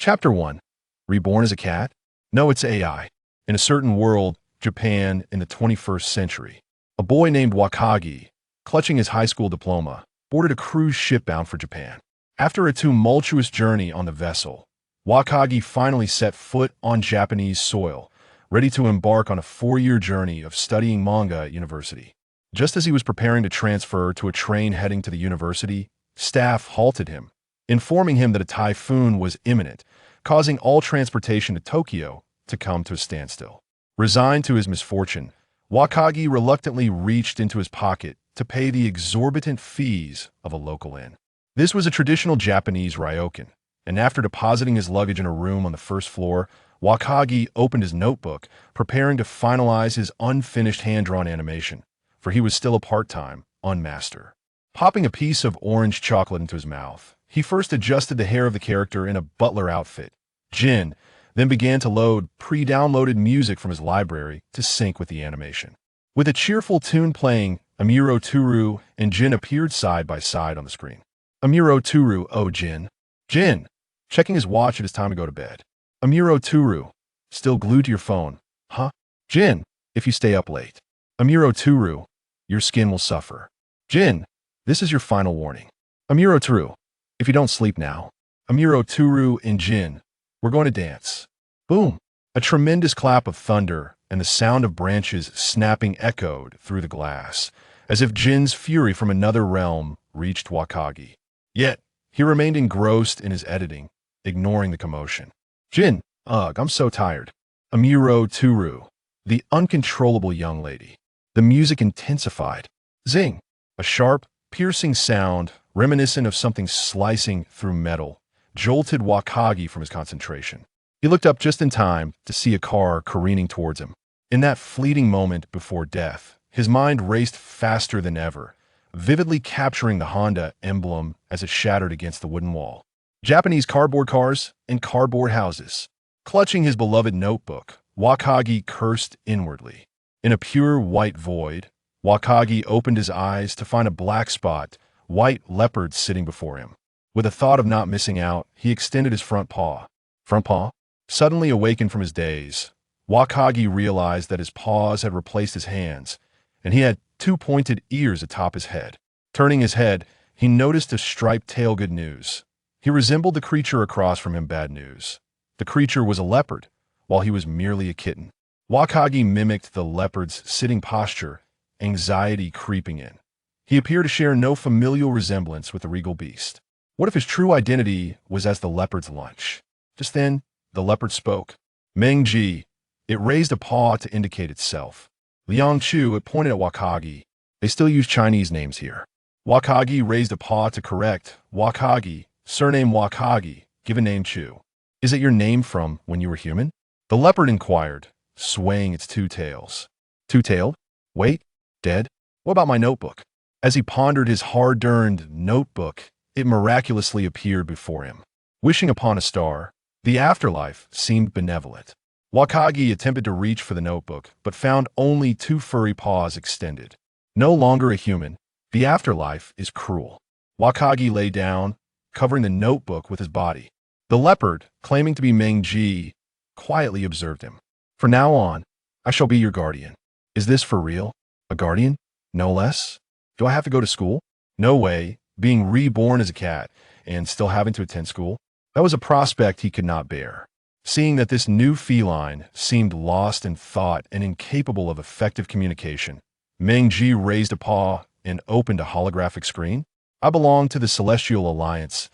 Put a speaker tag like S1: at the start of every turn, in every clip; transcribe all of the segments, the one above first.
S1: Chapter 1. Reborn as a cat? No, it's AI. In a certain world, Japan in the 21st century, a boy named Wakagi, clutching his high school diploma, boarded a cruise ship bound for Japan. After a tumultuous journey on the vessel, Wakagi finally set foot on Japanese soil, ready to embark on a 4-year journey of studying manga at university. Just as he was preparing to transfer to a train heading to the university, staff halted him, informing him that a typhoon was imminent, causing all transportation to Tokyo to come to a standstill. Resigned to his misfortune, Wakagi reluctantly reached into his pocket to pay the exorbitant fees of a local inn. This was a traditional Japanese ryokan, and after depositing his luggage in a room on the first floor, Wakagi opened his notebook, preparing to finalize his unfinished hand-drawn animation, for he was still a part-time unmaster. Popping a piece of orange chocolate into his mouth, he first adjusted the hair of the character in a butler outfit, Jin, then began to load pre-downloaded music from his library to sync with the animation. With a cheerful tune playing, Amuro Turu and Jin appeared side by side on the screen. Amuro Turu, oh Jin. Jin, checking his watch, it is time to go to bed. Amuro Turu, still glued to your phone. Huh? Jin, if you stay up late. Amuro Turu, your skin will suffer. Jin, this is your final warning. Amuro Turu, if you don't sleep now. Amuro Turu and Jin, we're going to dance. Boom! A tremendous clap of thunder and the sound of branches snapping echoed through the glass, as if Jin's fury from another realm reached Wakagi. Yet, he remained engrossed in his editing, ignoring the commotion. Jin, ugh, I'm so tired. Amuro Turu, the uncontrollable young lady. The music intensified. Zing! A sharp, piercing sound, reminiscent of something slicing through metal, jolted Wakagi from his concentration. He looked up just in time to see a car careening towards him. In that fleeting moment before death, his mind raced faster than ever, vividly capturing the Honda emblem as it shattered against the wooden wall. Japanese cardboard cars and cardboard houses. Clutching his beloved notebook, Wakagi cursed inwardly. In a pure white void, Wakagi opened his eyes to find a black spot, white leopard sitting before him. With a thought of not missing out, he extended his front paw. Front paw? Suddenly awakened from his daze, Wakagi realized that his paws had replaced his hands, and he had 2 pointed ears atop his head. Turning his head, he noticed a striped tail. Good news. He resembled the creature across from him. Bad news. The creature was a leopard, while he was merely a kitten. Wakagi mimicked the leopard's sitting posture, anxiety creeping in. He appeared to share no familial resemblance with the regal beast. What if his true identity was as the leopard's lunch? Just then, the leopard spoke. Meng-ji. It raised a paw to indicate itself. Liang Chu, it pointed at Wakagi. They still use Chinese names here. Wakagi raised a paw to correct. Wakagi, surname Wakagi, given name Chu. Is it your name from when you were human? The leopard inquired, swaying its 2 tails. Two-tailed? Wait, dead? What about my notebook? As he pondered his hard-earned notebook, it miraculously appeared before him. Wishing upon a star, the afterlife seemed benevolent. Wakagi attempted to reach for the notebook, but found only 2 furry paws extended. No longer a human, the afterlife is cruel. Wakagi lay down, covering the notebook with his body. The leopard, claiming to be Meng-ji, quietly observed him. From now on, I shall be your guardian. Is this for real? A guardian? No less? Do I have to go to school? No way. Being reborn as a cat and still having to attend school? That was a prospect he could not bear. Seeing that this new feline seemed lost in thought and incapable of effective communication, Meng-ji raised a paw and opened a holographic screen. I belong to the Celestial Alliance,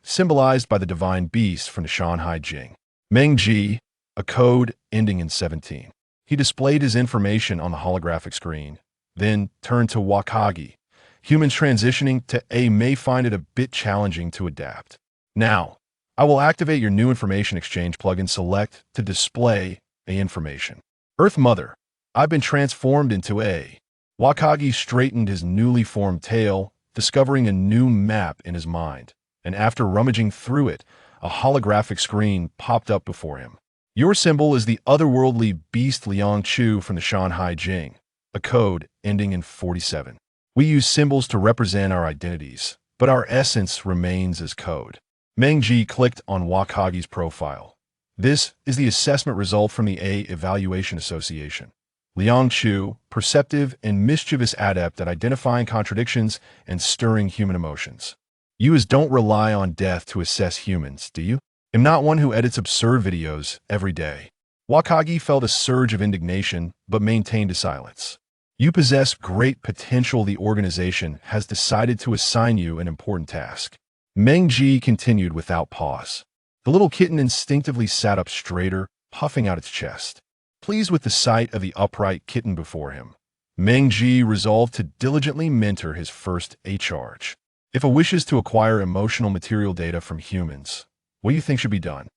S1: symbolized by the divine beast from the Shanghai Jing. Meng-ji, a code ending in 17. He displayed his information on the holographic screen, then turned to Wakagi. Humans transitioning to A may find it a bit challenging to adapt. Now, I will activate your new information exchange plugin. Select to display A information. Earth Mother, I've been transformed into A. Wakagi straightened his newly formed tail, discovering a new map in his mind, and after rummaging through it, a holographic screen popped up before him. Your symbol is the otherworldly beast Liang Chu from the Shanghai Jing, a code ending in 47. We use symbols to represent our identities, but our essence remains as code. Meng Ji clicked on Wakagi's profile. This is the assessment result from the A Evaluation Association. Liang Chu, perceptive and mischievous adept at identifying contradictions and stirring human emotions. You don't rely on death to assess humans, do you? I'm not one who edits absurd videos every day. Wakagi felt a surge of indignation, but maintained a silence. You possess great potential. The organization has decided to assign you an important task. Meng Ji continued without pause. The little kitten instinctively sat up straighter, puffing out its chest. Pleased with the sight of the upright kitten before him, Meng Ji resolved to diligently mentor his first A charge. If a wishes to acquire emotional material data from humans, what do you think should be done?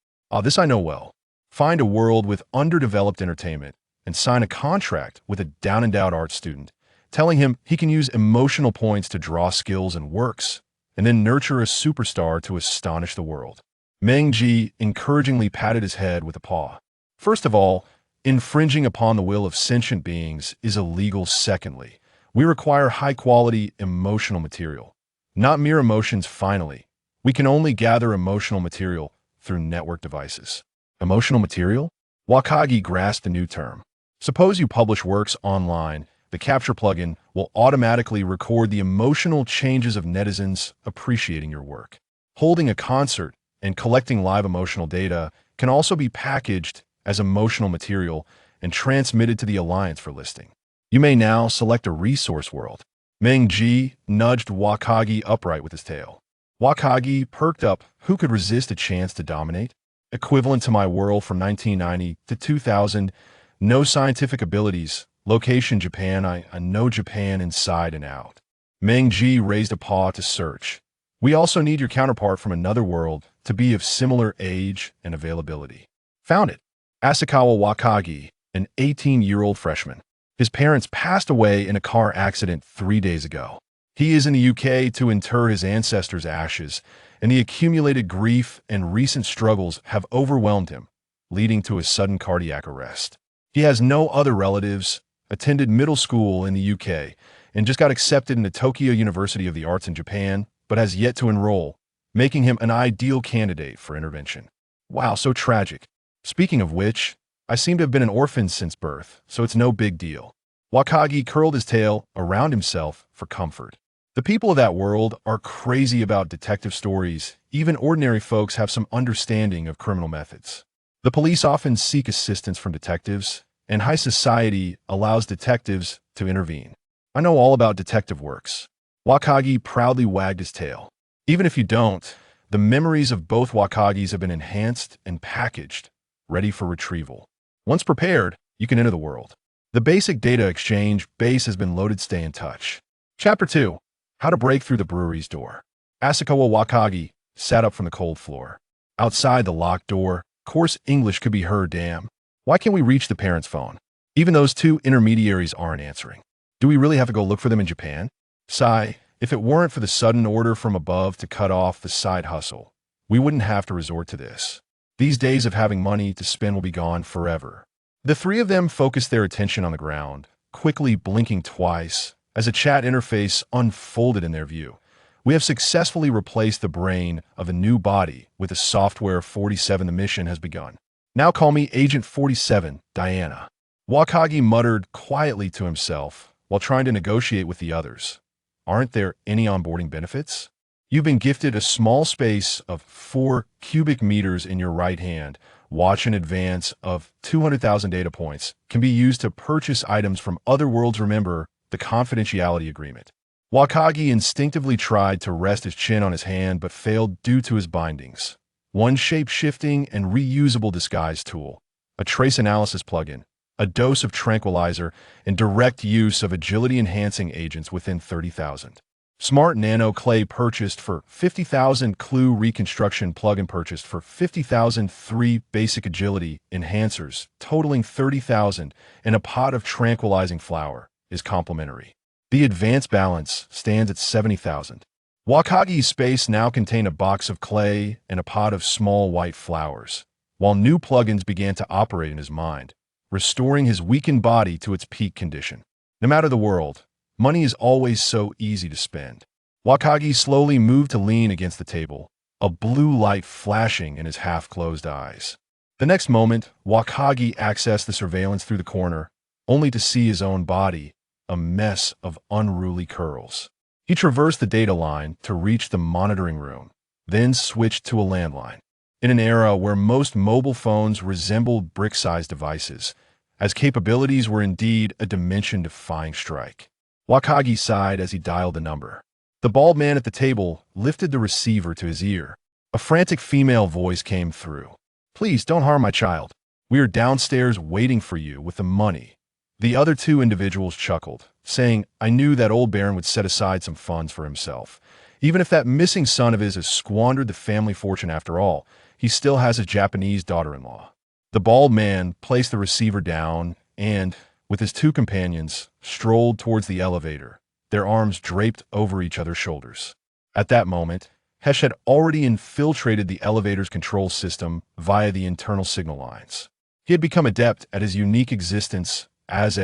S1: This I know well. Find a world with underdeveloped entertainment and sign a contract with a down-and-out art student, telling him he can use emotional points to draw skills and works, and then nurture a superstar to astonish the world. Meng Ji encouragingly patted his head with a paw. First of all, infringing upon the will of sentient beings is illegal. Secondly, we require high-quality emotional material, not mere emotions. Finally, we can only gather emotional material through network devices. Emotional material? Wakagi grasped the new term. Suppose you publish works online. The capture plugin will automatically record the emotional changes of netizens appreciating your work. Holding a concert and collecting live emotional data can also be packaged as emotional material and transmitted to the Alliance for listing. You may now select a resource world. Meng Ji nudged Wakagi upright with his tail. Wakagi perked up. Who could resist a chance to dominate? Equivalent to my world from 1990 to 2000. No scientific abilities. Location Japan. I know Japan inside and out. Meng Ji raised a paw to search. We also need your counterpart from another world to be of similar age and availability. Found it. Asakawa Wakagi, an 18-year-old freshman. His parents passed away in a car accident 3 days ago. He is in the UK to inter his ancestors' ashes, and the accumulated grief and recent struggles have overwhelmed him, leading to a sudden cardiac arrest. He has no other relatives, attended middle school in the UK, and just got accepted into Tokyo University of the Arts in Japan, but has yet to enroll, making him an ideal candidate for intervention. Wow, so tragic. Speaking of which, I seem to have been an orphan since birth, so it's no big deal. Wakagi curled his tail around himself for comfort. The people of that world are crazy about detective stories. Even ordinary folks have some understanding of criminal methods. The police often seek assistance from detectives, and high society allows detectives to intervene. I know all about detective works. Wakagi proudly wagged his tail. Even if you don't, the memories of both Wakagis have been enhanced and packaged, ready for retrieval. Once prepared, you can enter the world. The basic data exchange base has been loaded. Stay in touch. Chapter 2. How to break through the brewery's door. Asakawa Wakagi sat up from the cold floor. Outside the locked door, coarse English could be heard. Damn. Why can't we reach the parents' phone? Even those two intermediaries aren't answering. Do we really have to go look for them in Japan? Sigh, if it weren't for the sudden order from above to cut off the side hustle, we wouldn't have to resort to this. These days of having money to spend will be gone forever. The three of them focused their attention on the ground, quickly blinking twice as a chat interface unfolded in their view. We have successfully replaced the brain of a new body with a software 47. The mission has begun. Now call me Agent 47, Diana. Wakagi muttered quietly to himself while trying to negotiate with the others. Aren't there any onboarding benefits? You've been gifted a small space of 4 cubic meters in your right hand. Watch in advance of 200,000 data points can be used to purchase items from other worlds. Remember the confidentiality agreement. Wakagi instinctively tried to rest his chin on his hand but failed due to his bindings. One shape-shifting and reusable disguise tool, a trace analysis plugin, a dose of tranquilizer, and direct use of agility-enhancing agents within 30,000. Smart Nano Clay purchased for 50,000. Clue Reconstruction plugin purchased for 50,000. 3 basic agility enhancers totaling 30,000, and a pot of tranquilizing flour is complimentary. The advanced balance stands at 70,000. Wakagi's space now contained a box of clay and a pot of small white flowers, while new plugins began to operate in his mind, restoring his weakened body to its peak condition. No matter the world, money is always so easy to spend. Wakagi slowly moved to lean against the table, a blue light flashing in his half-closed eyes. The next moment, Wakagi accessed the surveillance through the corner, only to see his own body, a mess of unruly curls. He traversed the data line to reach the monitoring room, then switched to a landline. In an era where most mobile phones resembled brick-sized devices, as capabilities were indeed a dimension-defying strike. Wakagi sighed as he dialed the number. The bald man at the table lifted the receiver to his ear. A frantic female voice came through. "Please don't harm my child. We are downstairs waiting for you with the money." The other two individuals chuckled, saying, "I knew that old Baron would set aside some funds for himself. Even if that missing son of his has squandered the family fortune after all, he still has his Japanese daughter-in-law." The bald man placed the receiver down and, with his two companions, strolled towards the elevator, their arms draped over each other's shoulders. At that moment, Hesh had already infiltrated the elevator's control system via the internal signal lines. He had become adept at his unique existence as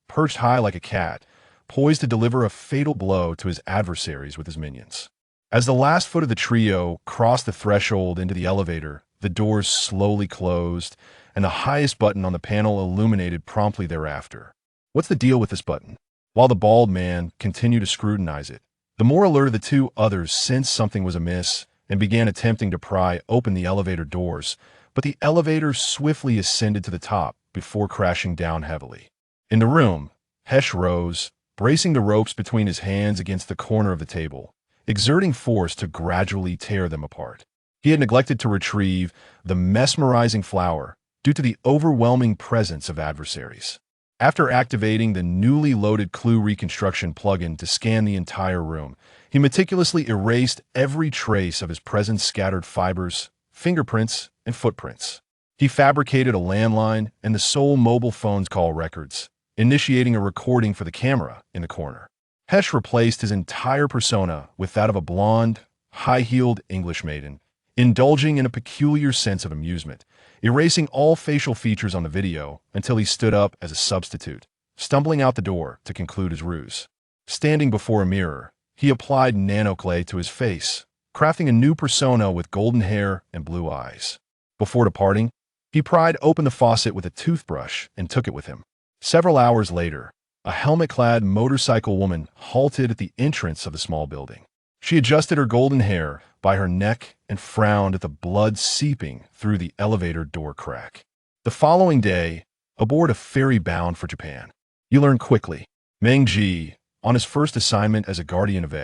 S1: perched high like a cat, poised to deliver a fatal blow to his adversaries with his minions. As the last foot of the trio crossed the threshold into the elevator, the doors slowly closed, and the highest button on the panel illuminated promptly thereafter. "What's the deal with this button?" While the bald man continued to scrutinize it, the more alert of the two others sensed something was amiss and began attempting to pry open the elevator doors, but the elevator swiftly ascended to the top before crashing down heavily. In the room, Hesh rose, bracing the ropes between his hands against the corner of the table, exerting force to gradually tear them apart. He had neglected to retrieve the mesmerizing flower due to the overwhelming presence of adversaries. After activating the newly loaded clue reconstruction plugin to scan the entire room, he meticulously erased every trace of his presence, scattered fibers, fingerprints, and footprints. He fabricated a landline and the sole mobile phone's call records, initiating a recording for the camera in the corner. Hesh replaced his entire persona with that of a blonde, high-heeled English maiden, indulging in a peculiar sense of amusement, erasing all facial features on the video until he stood up as a substitute, stumbling out the door to conclude his ruse. Standing before a mirror, he applied nanoclay to his face, crafting a new persona with golden hair and blue eyes. Before departing, he pried open the faucet with a toothbrush and took it with him. Several hours later, a helmet-clad motorcycle woman halted at the entrance of the small building. She adjusted her golden hair by her neck and frowned at the blood seeping through the elevator door crack. The following day, aboard a ferry bound for Japan, you learn quickly. Meng Ji, on his first assignment as a guardian of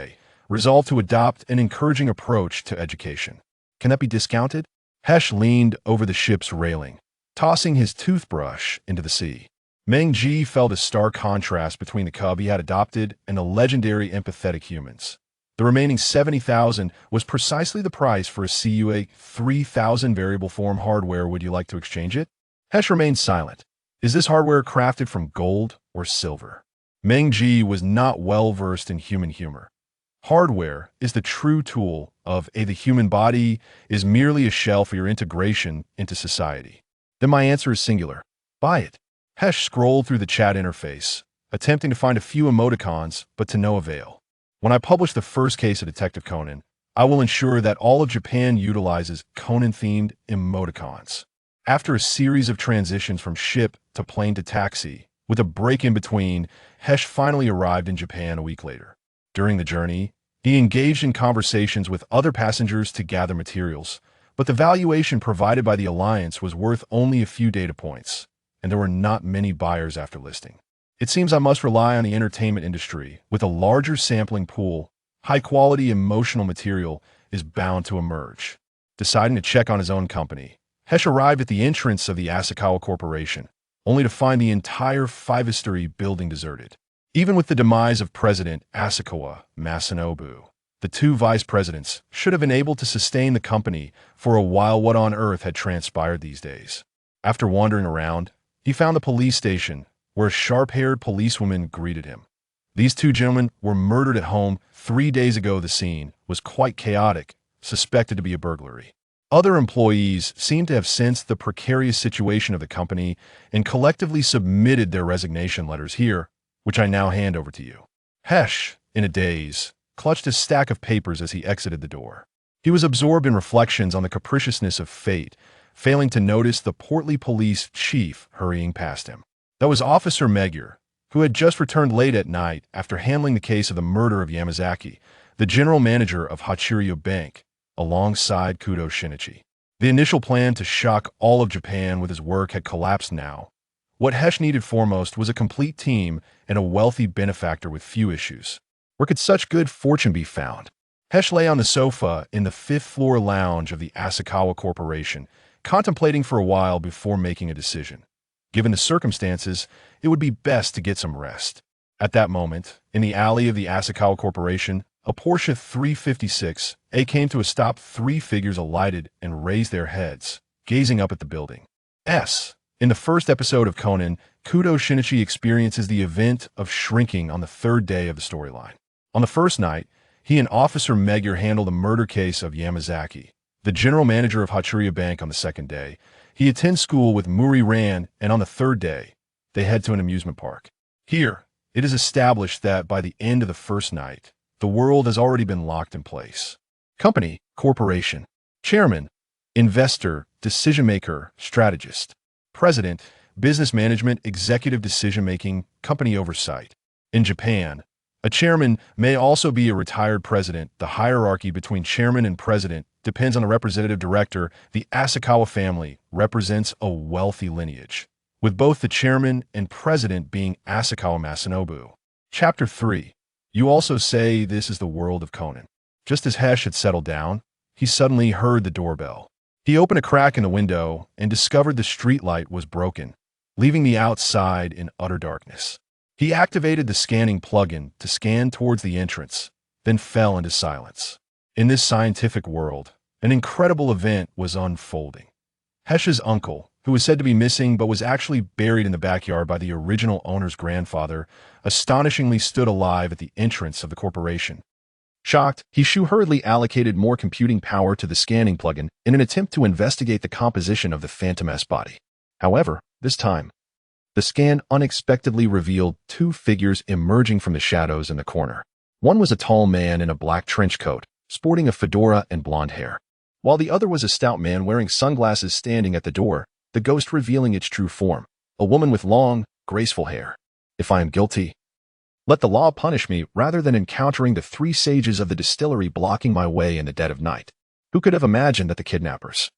S1: resolved to adopt an encouraging approach to education. Can that be discounted? Hesh leaned over the ship's railing, tossing his toothbrush into the sea. Meng Ji felt a stark contrast between the cub he had adopted and the legendary empathetic humans. The remaining 70,000 was precisely the price for a CUA 3000 variable form hardware. Would you like to exchange it? Hesh remained silent. Is this hardware crafted from gold or silver? Meng Ji was not well versed in human humor. Hardware is the true tool of the human body is merely a shell for your integration into society. Then my answer is singular. Buy it. Hesh scrolled through the chat interface, attempting to find a few emoticons, but to no avail. When I publish the first case of Detective Conan, I will ensure that all of Japan utilizes Conan-themed emoticons. After a series of transitions from ship to plane to taxi, with a break in between, Hesh finally arrived in Japan a week later. During the journey, he engaged in conversations with other passengers to gather materials, but the valuation provided by the Alliance was worth only a few data points, and there were not many buyers after listing. It seems I must rely on the entertainment industry. With a larger sampling pool, high-quality emotional material is bound to emerge. Deciding to check on his own company, Hesh arrived at the entrance of the Asakawa Corporation, only to find the entire five-story building deserted. Even with the demise of President Asakawa Masanobu, the two vice presidents should have been able to sustain the company for a while. What on earth had transpired these days? After wandering around, he found the police station, where a sharp-haired policewoman greeted him. These two gentlemen were murdered at home 3 days ago. The scene was quite chaotic, suspected to be a burglary. Other employees seemed to have sensed the precarious situation of the company and collectively submitted their resignation letters here, which I now hand over to you. Hesh, in a daze, clutched a stack of papers as he exited the door. He was absorbed in reflections on the capriciousness of fate, failing to notice the portly police chief hurrying past him. That was Officer Magyar, who had just returned late at night after handling the case of the murder of Yamazaki, the general manager of Hachiryu Bank, alongside Kudo Shinichi. The initial plan to shock all of Japan with his work had collapsed now. What Hesh needed foremost was a complete team and a wealthy benefactor with few issues. Where could such good fortune be found? Hesh lay on the sofa in the fifth-floor lounge of the Asakawa Corporation, contemplating for a while before making a decision. Given the circumstances, it would be best to get some rest. At that moment, in the alley of the Asakawa Corporation, a Porsche 356A came to a stop. Three figures alighted and raised their heads, gazing up at the building. In the first episode of Conan, Kudo Shinichi experiences the event of shrinking on the third day of the storyline. On the first night, he and Officer Magyar handle the murder case of Yamazaki, the general manager of Hachiryu Bank. On the second day, he attends school with Muri Ran, and on the third day, they head to an amusement park. Here, it is established that by the end of the first night, the world has already been locked in place. Company, corporation, chairman, investor, decision-maker, strategist, president, business management, executive decision-making, company oversight. In Japan, a chairman may also be a retired president. The hierarchy between chairman and president depends on the representative director. The Asakawa family represents a wealthy lineage, with both the chairman and president being Asakawa Masanobu. Chapter 3. You also say this is the world of Conan. Just as Hesh had settled down, he suddenly heard the doorbell. He opened a crack in the window and discovered the streetlight was broken, leaving the outside in utter darkness. He activated the scanning plugin to scan towards the entrance, then fell into silence. In this scientific world, an incredible event was unfolding. Hesh's uncle, who was said to be missing but was actually buried in the backyard by the original owner's grandfather, astonishingly stood alive at the entrance of the corporation. Shocked, Hishu hurriedly allocated more computing power to the scanning plugin in an attempt to investigate the composition of the Phantom S body. However, this time, the scan unexpectedly revealed two figures emerging from the shadows in the corner. One was a tall man in a black trench coat, sporting a fedora and blonde hair, while the other was a stout man wearing sunglasses standing at the door, the ghost revealing its true form, a woman with long, graceful hair. If I am guilty, let the law punish me rather than encountering the three sages of the distillery blocking my way in the dead of night. Who could have imagined that the kidnappers,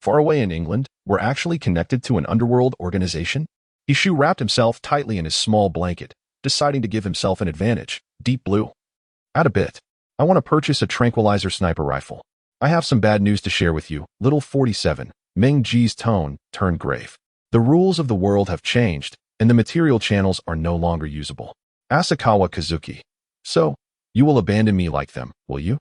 S1: far away in England, were actually connected to an underworld organization? Hishu wrapped himself tightly in his small blanket, deciding to give himself an advantage. Deep blue. Add a bit. I want to purchase a tranquilizer sniper rifle. I have some bad news to share with you. Little 47. Meng Ji's tone turned grave. The rules of the world have changed, and the material channels are no longer usable. Asakawa Kazuki. So, you will abandon me like them, will you?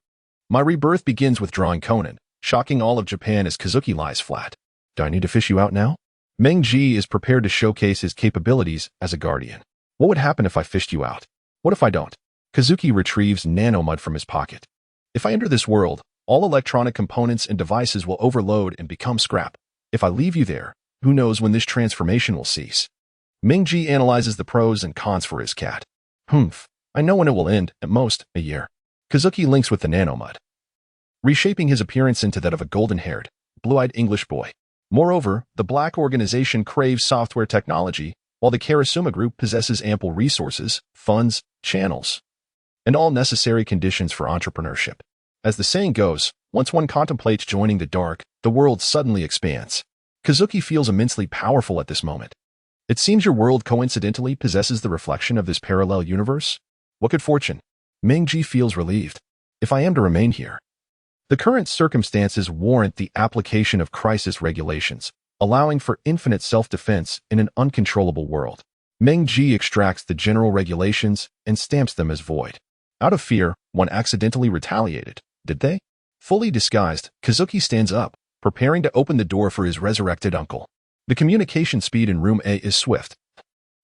S1: My rebirth begins with drawing Conan, shocking all of Japan as Kazuki lies flat. Do I need to fish you out now? Meng Ji is prepared to showcase his capabilities as a guardian. What would happen if I fished you out? What if I don't? Kazuki retrieves nanomud from his pocket. If I enter this world, all electronic components and devices will overload and become scrap. If I leave you there, who knows when this transformation will cease? Meng Ji analyzes the pros and cons for his cat. I know when it will end, at most, a year. Kazuki links with the nanomud, reshaping his appearance into that of a golden-haired, blue-eyed English boy. Moreover, the Black Organization craves software technology, while the Karasuma Group possesses ample resources, funds, channels, and all necessary conditions for entrepreneurship. As the saying goes, once one contemplates joining the dark, the world suddenly expands. Kazuki feels immensely powerful at this moment. It seems your world coincidentally possesses the reflection of this parallel universe? What good fortune? Meng Ji feels relieved. If I am to remain here, the current circumstances warrant the application of crisis regulations, allowing for infinite self-defense in an uncontrollable world. Meng Ji extracts the general regulations and stamps them as void. Out of fear, one accidentally retaliated, did they? Fully disguised, Kazuki stands up, preparing to open the door for his resurrected uncle. The communication speed in room A is swift.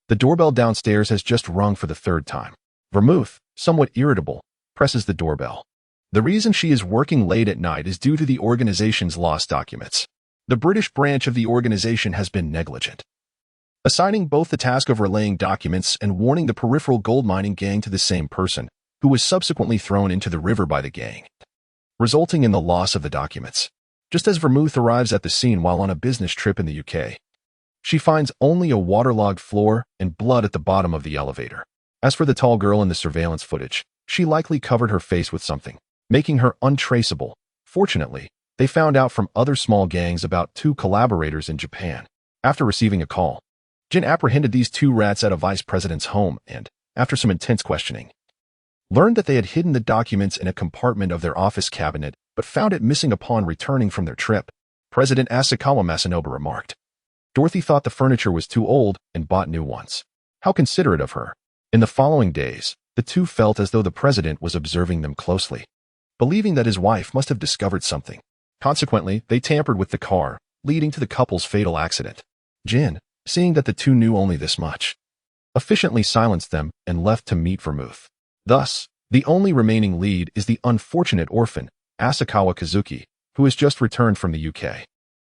S1: The doorbell downstairs has just rung for the third time. Vermouth, somewhat irritable, presses the doorbell. The reason she is working late at night is due to the organization's lost documents. The British branch of the organization has been negligent, assigning both the task of relaying documents and warning the peripheral gold mining gang to the same person, who was subsequently thrown into the river by the gang. resulting in the loss of the documents. Just as Vermouth arrives at the scene while on a business trip in the UK, she finds only a waterlogged floor and blood at the bottom of the elevator. As for the tall girl in the surveillance footage, she likely covered her face with something, making her untraceable. Fortunately, they found out from other small gangs about 2 collaborators in Japan. After receiving a call, Jin apprehended these 2 rats at a vice president's home and, after some intense questioning, learned that they had hidden the documents in a compartment of their office cabinet but found it missing upon returning from their trip. President Asakawa Masanobu remarked, "Dorothy thought the furniture was too old and bought new ones. How considerate of her." In the following days, the 2 felt as though the president was observing them closely, believing that his wife must have discovered something. Consequently, they tampered with the car, leading to the couple's fatal accident. Jin, seeing that the 2 knew only this much, efficiently silenced them and left to meet Vermouth. Thus, the only remaining lead is the unfortunate orphan, Asakawa Kazuki, who has just returned from the UK.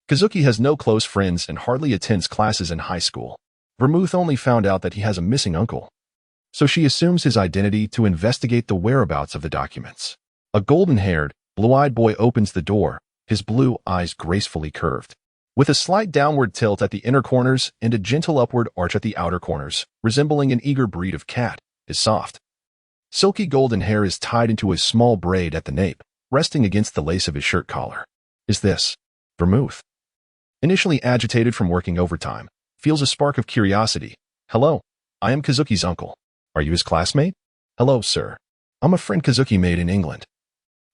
S1: Kazuki has no close friends and hardly attends classes in high school. Vermouth only found out that he has a missing uncle, so she assumes his identity to investigate the whereabouts of the documents. A golden-haired, blue-eyed boy opens the door, his blue eyes gracefully curved, with a slight downward tilt at the inner corners and a gentle upward arch at the outer corners, resembling an eager breed of cat. His soft, silky golden hair is tied into a small braid at the nape, resting against the lace of his shirt collar. Is this Vermouth? Initially agitated from working overtime, feels a spark of curiosity. "Hello, I am Kazuki's uncle. Are you his classmate?" "Hello, sir. I'm a friend Kazuki made in England."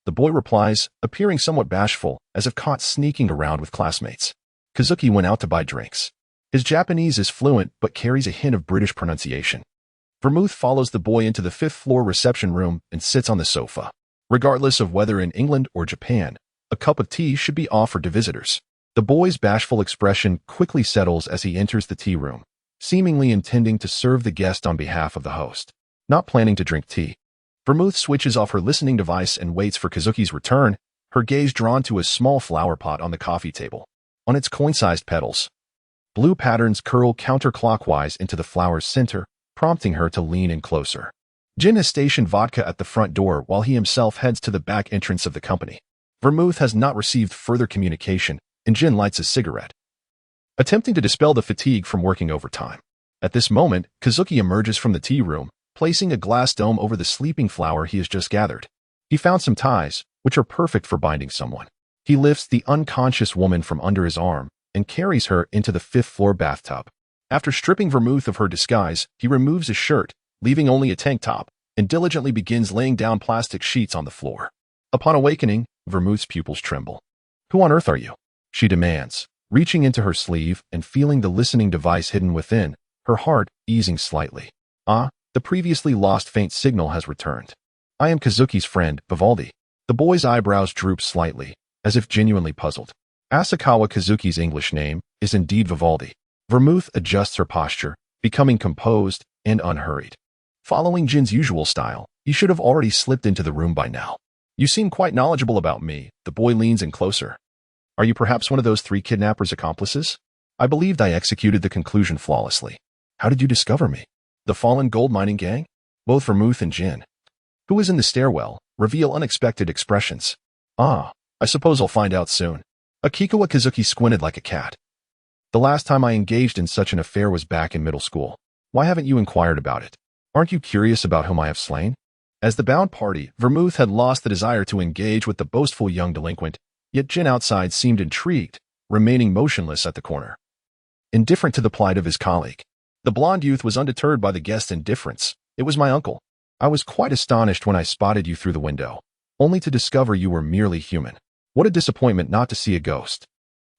S1: The boy replies, appearing somewhat bashful, as if caught sneaking around with classmates. Kazuki went out to buy drinks. His Japanese is fluent but carries a hint of British pronunciation. Vermouth follows the boy into the 5th-floor reception room and sits on the sofa. Regardless of whether in England or Japan, a cup of tea should be offered to visitors. The boy's bashful expression quickly settles as he enters the tea room, seemingly intending to serve the guest on behalf of the host, not planning to drink tea. Vermouth switches off her listening device and waits for Kazuki's return, her gaze drawn to a small flower pot on the coffee table. On its coin-sized petals, blue patterns curl counterclockwise into the flower's center, prompting her to lean in closer. Jin has stationed vodka at the front door while he himself heads to the back entrance of the company. Vermouth has not received further communication, and Jin lights a cigarette, attempting to dispel the fatigue from working overtime. At this moment, Kazuki emerges from the tea room, placing a glass dome over the sleeping flower he has just gathered. He found some ties, which are perfect for binding someone. He lifts the unconscious woman from under his arm and carries her into the 5th-floor bathtub. After stripping Vermouth of her disguise, he removes his shirt, leaving only a tank top, and diligently begins laying down plastic sheets on the floor. Upon awakening, Vermouth's pupils tremble. "Who on earth are you?" she demands, reaching into her sleeve and feeling the listening device hidden within, her heart easing slightly. "Ah, the previously lost faint signal has returned. I am Kazuki's friend, Vivaldi." The boy's eyebrows droop slightly, as if genuinely puzzled. Asakawa Kazuki's English name is indeed Vivaldi. Vermouth adjusts her posture, becoming composed and unhurried. Following Jin's usual style, you should have already slipped into the room by now. "You seem quite knowledgeable about me." The boy leans in closer. "Are you perhaps one of those 3 kidnappers' accomplices?" "I believed I executed the conclusion flawlessly." "How did you discover me?" "The fallen gold mining gang?" Both Vermouth and Jin, who is in the stairwell, reveal unexpected expressions. "Ah, I suppose I'll find out soon." Akikawa Kazuki squinted like a cat. "The last time I engaged in such an affair was back in middle school. Why haven't you inquired about it? Aren't you curious about whom I have slain?" As the bound party, Vermouth had lost the desire to engage with the boastful young delinquent, yet Jin outside seemed intrigued, remaining motionless at the corner, indifferent to the plight of his colleague. The blonde youth was undeterred by the guest's indifference. "It was my uncle. I was quite astonished when I spotted you through the window, only to discover you were merely human. What a disappointment not to see a ghost."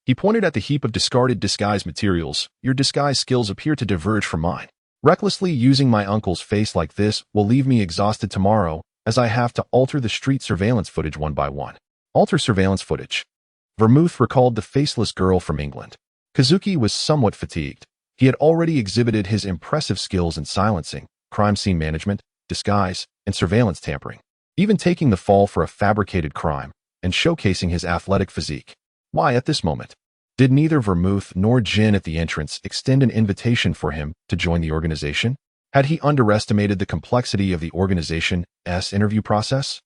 S1: He pointed at the heap of discarded disguise materials. "Your disguise skills appear to diverge from mine. Recklessly using my uncle's face like this will leave me exhausted tomorrow, as I have to alter the street surveillance footage one by one." Alter surveillance footage. Vermouth recalled the faceless girl from England. Kazuki was somewhat fatigued. He had already exhibited his impressive skills in silencing, crime scene management, disguise, and surveillance tampering, even taking the fall for a fabricated crime and showcasing his athletic physique. Why at this moment did neither Vermouth nor Jin at the entrance extend an invitation for him to join the organization? Had he underestimated the complexity of the organization's interview process?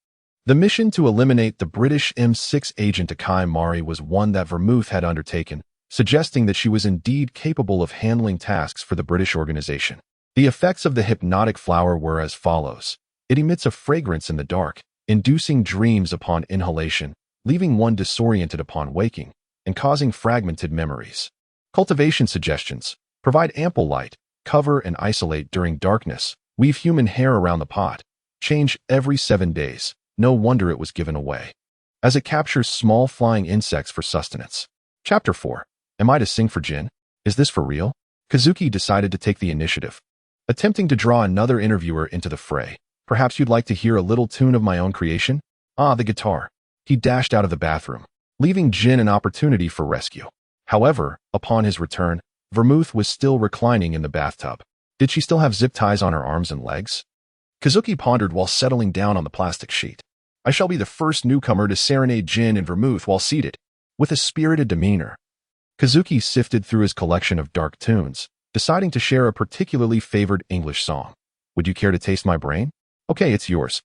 S1: The mission to eliminate the British M6 agent Akai Mari was one that Vermouth had undertaken, suggesting that she was indeed capable of handling tasks for the British organization. The effects of the hypnotic flower were as follows. It emits a fragrance in the dark, inducing dreams upon inhalation, leaving one disoriented upon waking, and causing fragmented memories. Cultivation suggestions. Provide ample light, cover and isolate during darkness, weave human hair around the pot, change every 7 days. No wonder it was given away, as it captures small flying insects for sustenance. Chapter 4. Am I to sing for Jin? Is this for real? Kazuki decided to take the initiative, attempting to draw another interviewer into the fray. Perhaps you'd like to hear a little tune of my own creation? Ah, the guitar. He dashed out of the bathroom, leaving Jin an opportunity for rescue. However, upon his return, Vermouth was still reclining in the bathtub. Did she still have zip ties on her arms and legs? Kazuki pondered while settling down on the plastic sheet. I shall be the first newcomer to serenade Jin and Vermouth while seated, with a spirited demeanor. Kazuki sifted through his collection of dark tunes, deciding to share a particularly favored English song. Would you care to taste my brain? Okay, it's yours.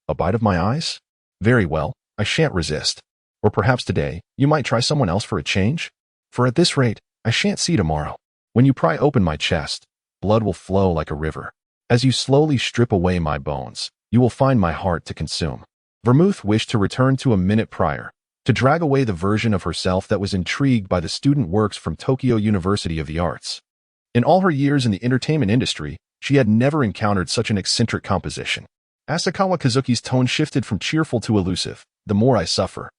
S1: A bite of my eyes? Very well, I shan't resist. Or perhaps today, you might try someone else for a change? For at this rate, I shan't see tomorrow. When you pry open my chest, blood will flow like a river. As you slowly strip away my bones, you will find my heart to consume. Vermouth wished to return to a minute prior, to drag away the version of herself that was intrigued by the student works from Tokyo University of the Arts. In all her years in the entertainment industry, she had never encountered such an eccentric composition. Asakawa Kazuki's tone shifted from cheerful to elusive. The more I suffer,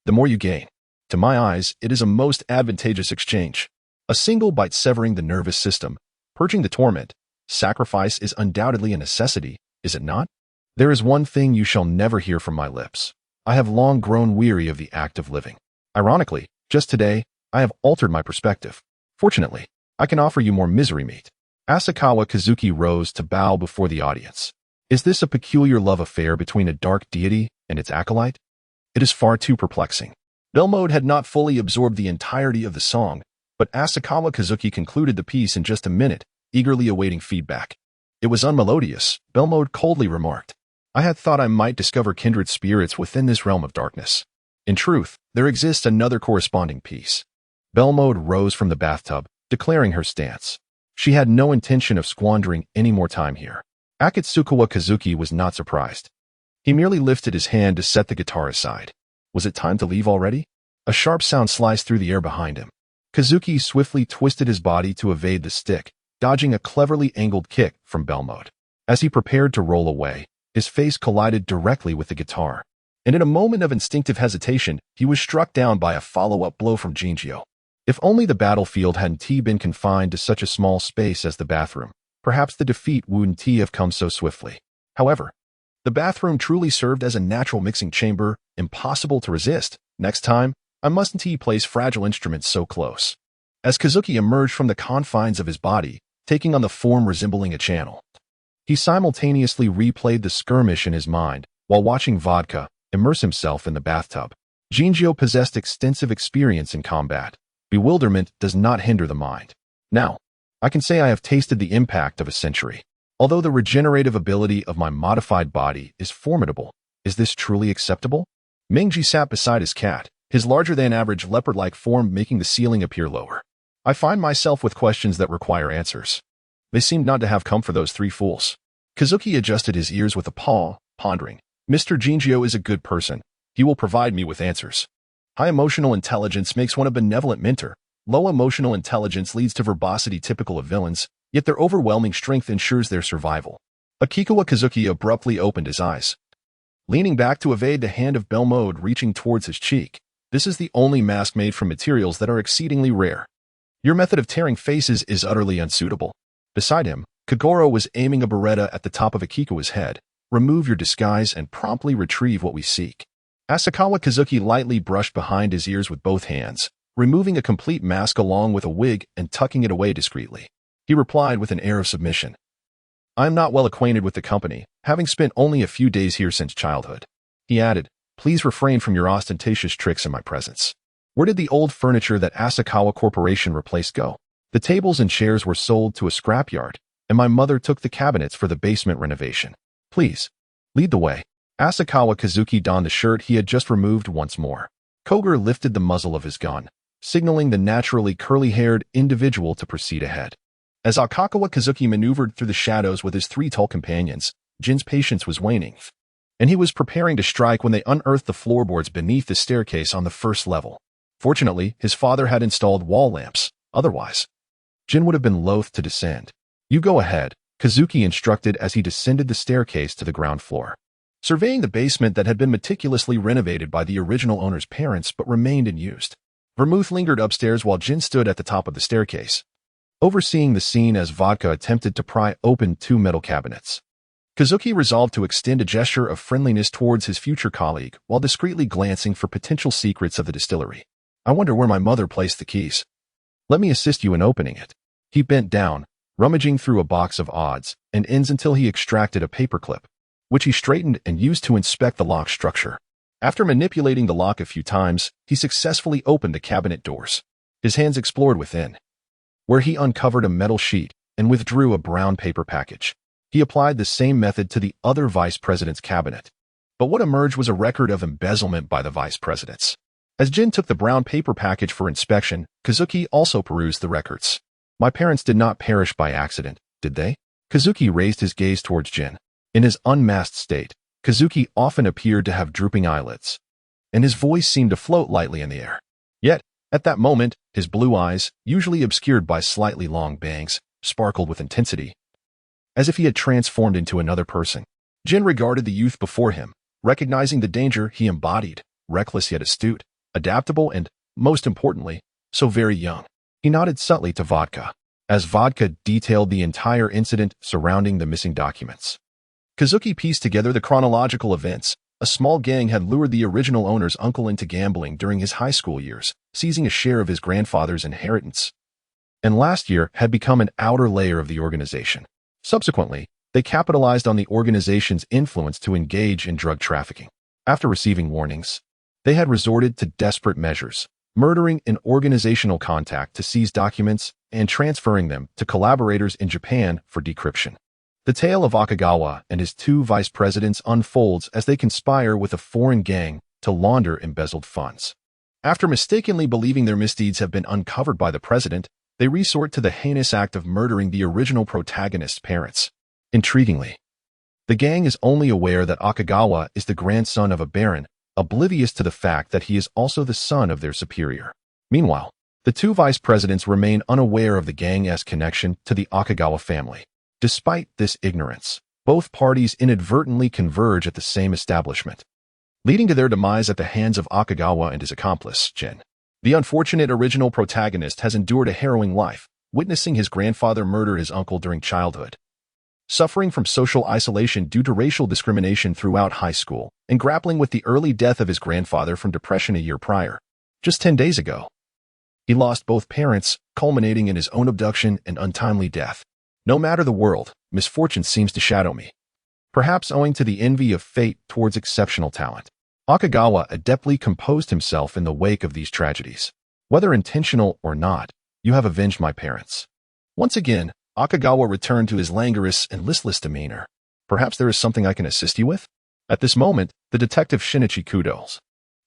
S1: the more you gain. To my eyes, it is a most advantageous exchange. A single bite severing the nervous system, purging the torment. Sacrifice is undoubtedly a necessity, is it not? There is one thing you shall never hear from my lips. I have long grown weary of the act of living. Ironically, just today, I have altered my perspective. Fortunately, I can offer you more misery meat. Asakawa Kazuki rose to bow before the audience. Is this a peculiar love affair between a dark deity and its acolyte? It is far too perplexing. Belmode had not fully absorbed the entirety of the song, but Asakawa Kazuki concluded the piece in just a minute, eagerly awaiting feedback. It was unmelodious, Belmode coldly remarked. I had thought I might discover kindred spirits within this realm of darkness. In truth, there exists another corresponding piece. Belmode rose from the bathtub, declaring her stance. She had no intention of squandering any more time here. Akatsukawa Kazuki was not surprised. He merely lifted his hand to set the guitar aside. Was it time to leave already? A sharp sound sliced through the air behind him. Kazuki swiftly twisted his body to evade the stick, dodging a cleverly angled kick from Belmode. As he prepared to roll away, his face collided directly with the guitar, and in a moment of instinctive hesitation, he was struck down by a follow-up blow from Jinjio. If only the battlefield hadn't been confined to such a small space as the bathroom, perhaps the defeat wouldn't have come so swiftly. However, the bathroom truly served as a natural mixing chamber, impossible to resist. Next time, I mustn't place fragile instruments so close. As Kazuki emerged from the confines of his body, taking on the form resembling a channel, he simultaneously replayed the skirmish in his mind while watching Vodka immerse himself in the bathtub. Jinjio possessed extensive experience in combat. Bewilderment does not hinder the mind. Now, I can say I have tasted the impact of a century. Although the regenerative ability of my modified body is formidable, is this truly acceptable? Mingji sat beside his cat, his larger-than-average leopard-like form making the ceiling appear lower. I find myself with questions that require answers. They seemed not to have come for those three fools. Kazuki adjusted his ears with a paw, pondering. Mr. Jinjio is a good person. He will provide me with answers. High emotional intelligence makes one a benevolent mentor. Low emotional intelligence leads to verbosity typical of villains, yet their overwhelming strength ensures their survival. Akikawa Kazuki abruptly opened his eyes, leaning back to evade the hand of Belmode reaching towards his cheek. This is the only mask made from materials that are exceedingly rare. Your method of tearing faces is utterly unsuitable. Beside him, Kagoro was aiming a beretta at the top of Akikawa's head. Remove your disguise and promptly retrieve what we seek. Asakawa Kazuki lightly brushed behind his ears with both hands, removing a complete mask along with a wig and tucking it away discreetly. He replied with an air of submission. I am not well acquainted with the company, having spent only a few days here since childhood. He added, please refrain from your ostentatious tricks in my presence. Where did the old furniture that Asakawa Corporation replaced go? The tables and chairs were sold to a scrapyard, and my mother took the cabinets for the basement renovation. Please, lead the way. Asakawa Kazuki donned the shirt he had just removed once more. Koger lifted the muzzle of his gun, signaling the naturally curly-haired individual to proceed ahead. As Asakawa Kazuki maneuvered through the shadows with his three tall companions, Jin's patience was waning, and he was preparing to strike when they unearthed the floorboards beneath the staircase on the first level. Fortunately, his father had installed wall lamps. Otherwise, Jin would have been loath to descend. "You go ahead," Kazuki instructed as he descended the staircase to the ground floor. Surveying the basement that had been meticulously renovated by the original owner's parents but remained unused, Vermouth lingered upstairs while Jin stood at the top of the staircase, overseeing the scene as Vodka attempted to pry open two metal cabinets. Kazuki resolved to extend a gesture of friendliness towards his future colleague while discreetly glancing for potential secrets of the distillery. "I wonder where my mother placed the keys. Let me assist you in opening it." He bent down, rummaging through a box of odds and ends until he extracted a paperclip, which he straightened and used to inspect the lock structure. After manipulating the lock a few times, he successfully opened the cabinet doors. His hands explored within, where he uncovered a metal sheet and withdrew a brown paper package. He applied the same method to the other vice president's cabinet, but what emerged was a record of embezzlement by the vice presidents. As Jin took the brown paper package for inspection, Kazuki also perused the records. "My parents did not perish by accident, did they?" Kazuki raised his gaze towards Jin. In his unmasked state, Kazuki often appeared to have drooping eyelids, and his voice seemed to float lightly in the air. Yet, at that moment, his blue eyes, usually obscured by slightly long bangs, sparkled with intensity, as if he had transformed into another person. Jin regarded the youth before him, recognizing the danger he embodied, reckless yet astute, adaptable and, most importantly, so very young. He nodded subtly to Vodka, as Vodka detailed the entire incident surrounding the missing documents. Kazuki pieced together the chronological events. A small gang had lured the original owner's uncle into gambling during his high school years, seizing a share of his grandfather's inheritance, and last year had become an outer layer of the organization. Subsequently, they capitalized on the organization's influence to engage in drug trafficking. After receiving warnings, they had resorted to desperate measures, murdering an organizational contact to seize documents and transferring them to collaborators in Japan for decryption. The tale of Akagawa and his two vice presidents unfolds as they conspire with a foreign gang to launder embezzled funds. After mistakenly believing their misdeeds have been uncovered by the president, they resort to the heinous act of murdering the original protagonist's parents. Intriguingly, the gang is only aware that Akagawa is the grandson of a baron, oblivious to the fact that he is also the son of their superior. Meanwhile, the two vice presidents remain unaware of the gang's connection to the Akagawa family. Despite this ignorance, both parties inadvertently converge at the same establishment, leading to their demise at the hands of Akagawa and his accomplice, Jin. The unfortunate original protagonist has endured a harrowing life, witnessing his grandfather murder his uncle during childhood, suffering from social isolation due to racial discrimination throughout high school, and grappling with the early death of his grandfather from depression a year prior. Just 10 days ago, he lost both parents, culminating in his own abduction and untimely death. No matter the world, misfortune seems to shadow me, perhaps owing to the envy of fate towards exceptional talent. Akagawa adeptly composed himself in the wake of these tragedies. "Whether intentional or not, you have avenged my parents." Once again, Akagawa returned to his languorous and listless demeanor. "Perhaps there is something I can assist you with?" At this moment, the detective Shinichi Kudos,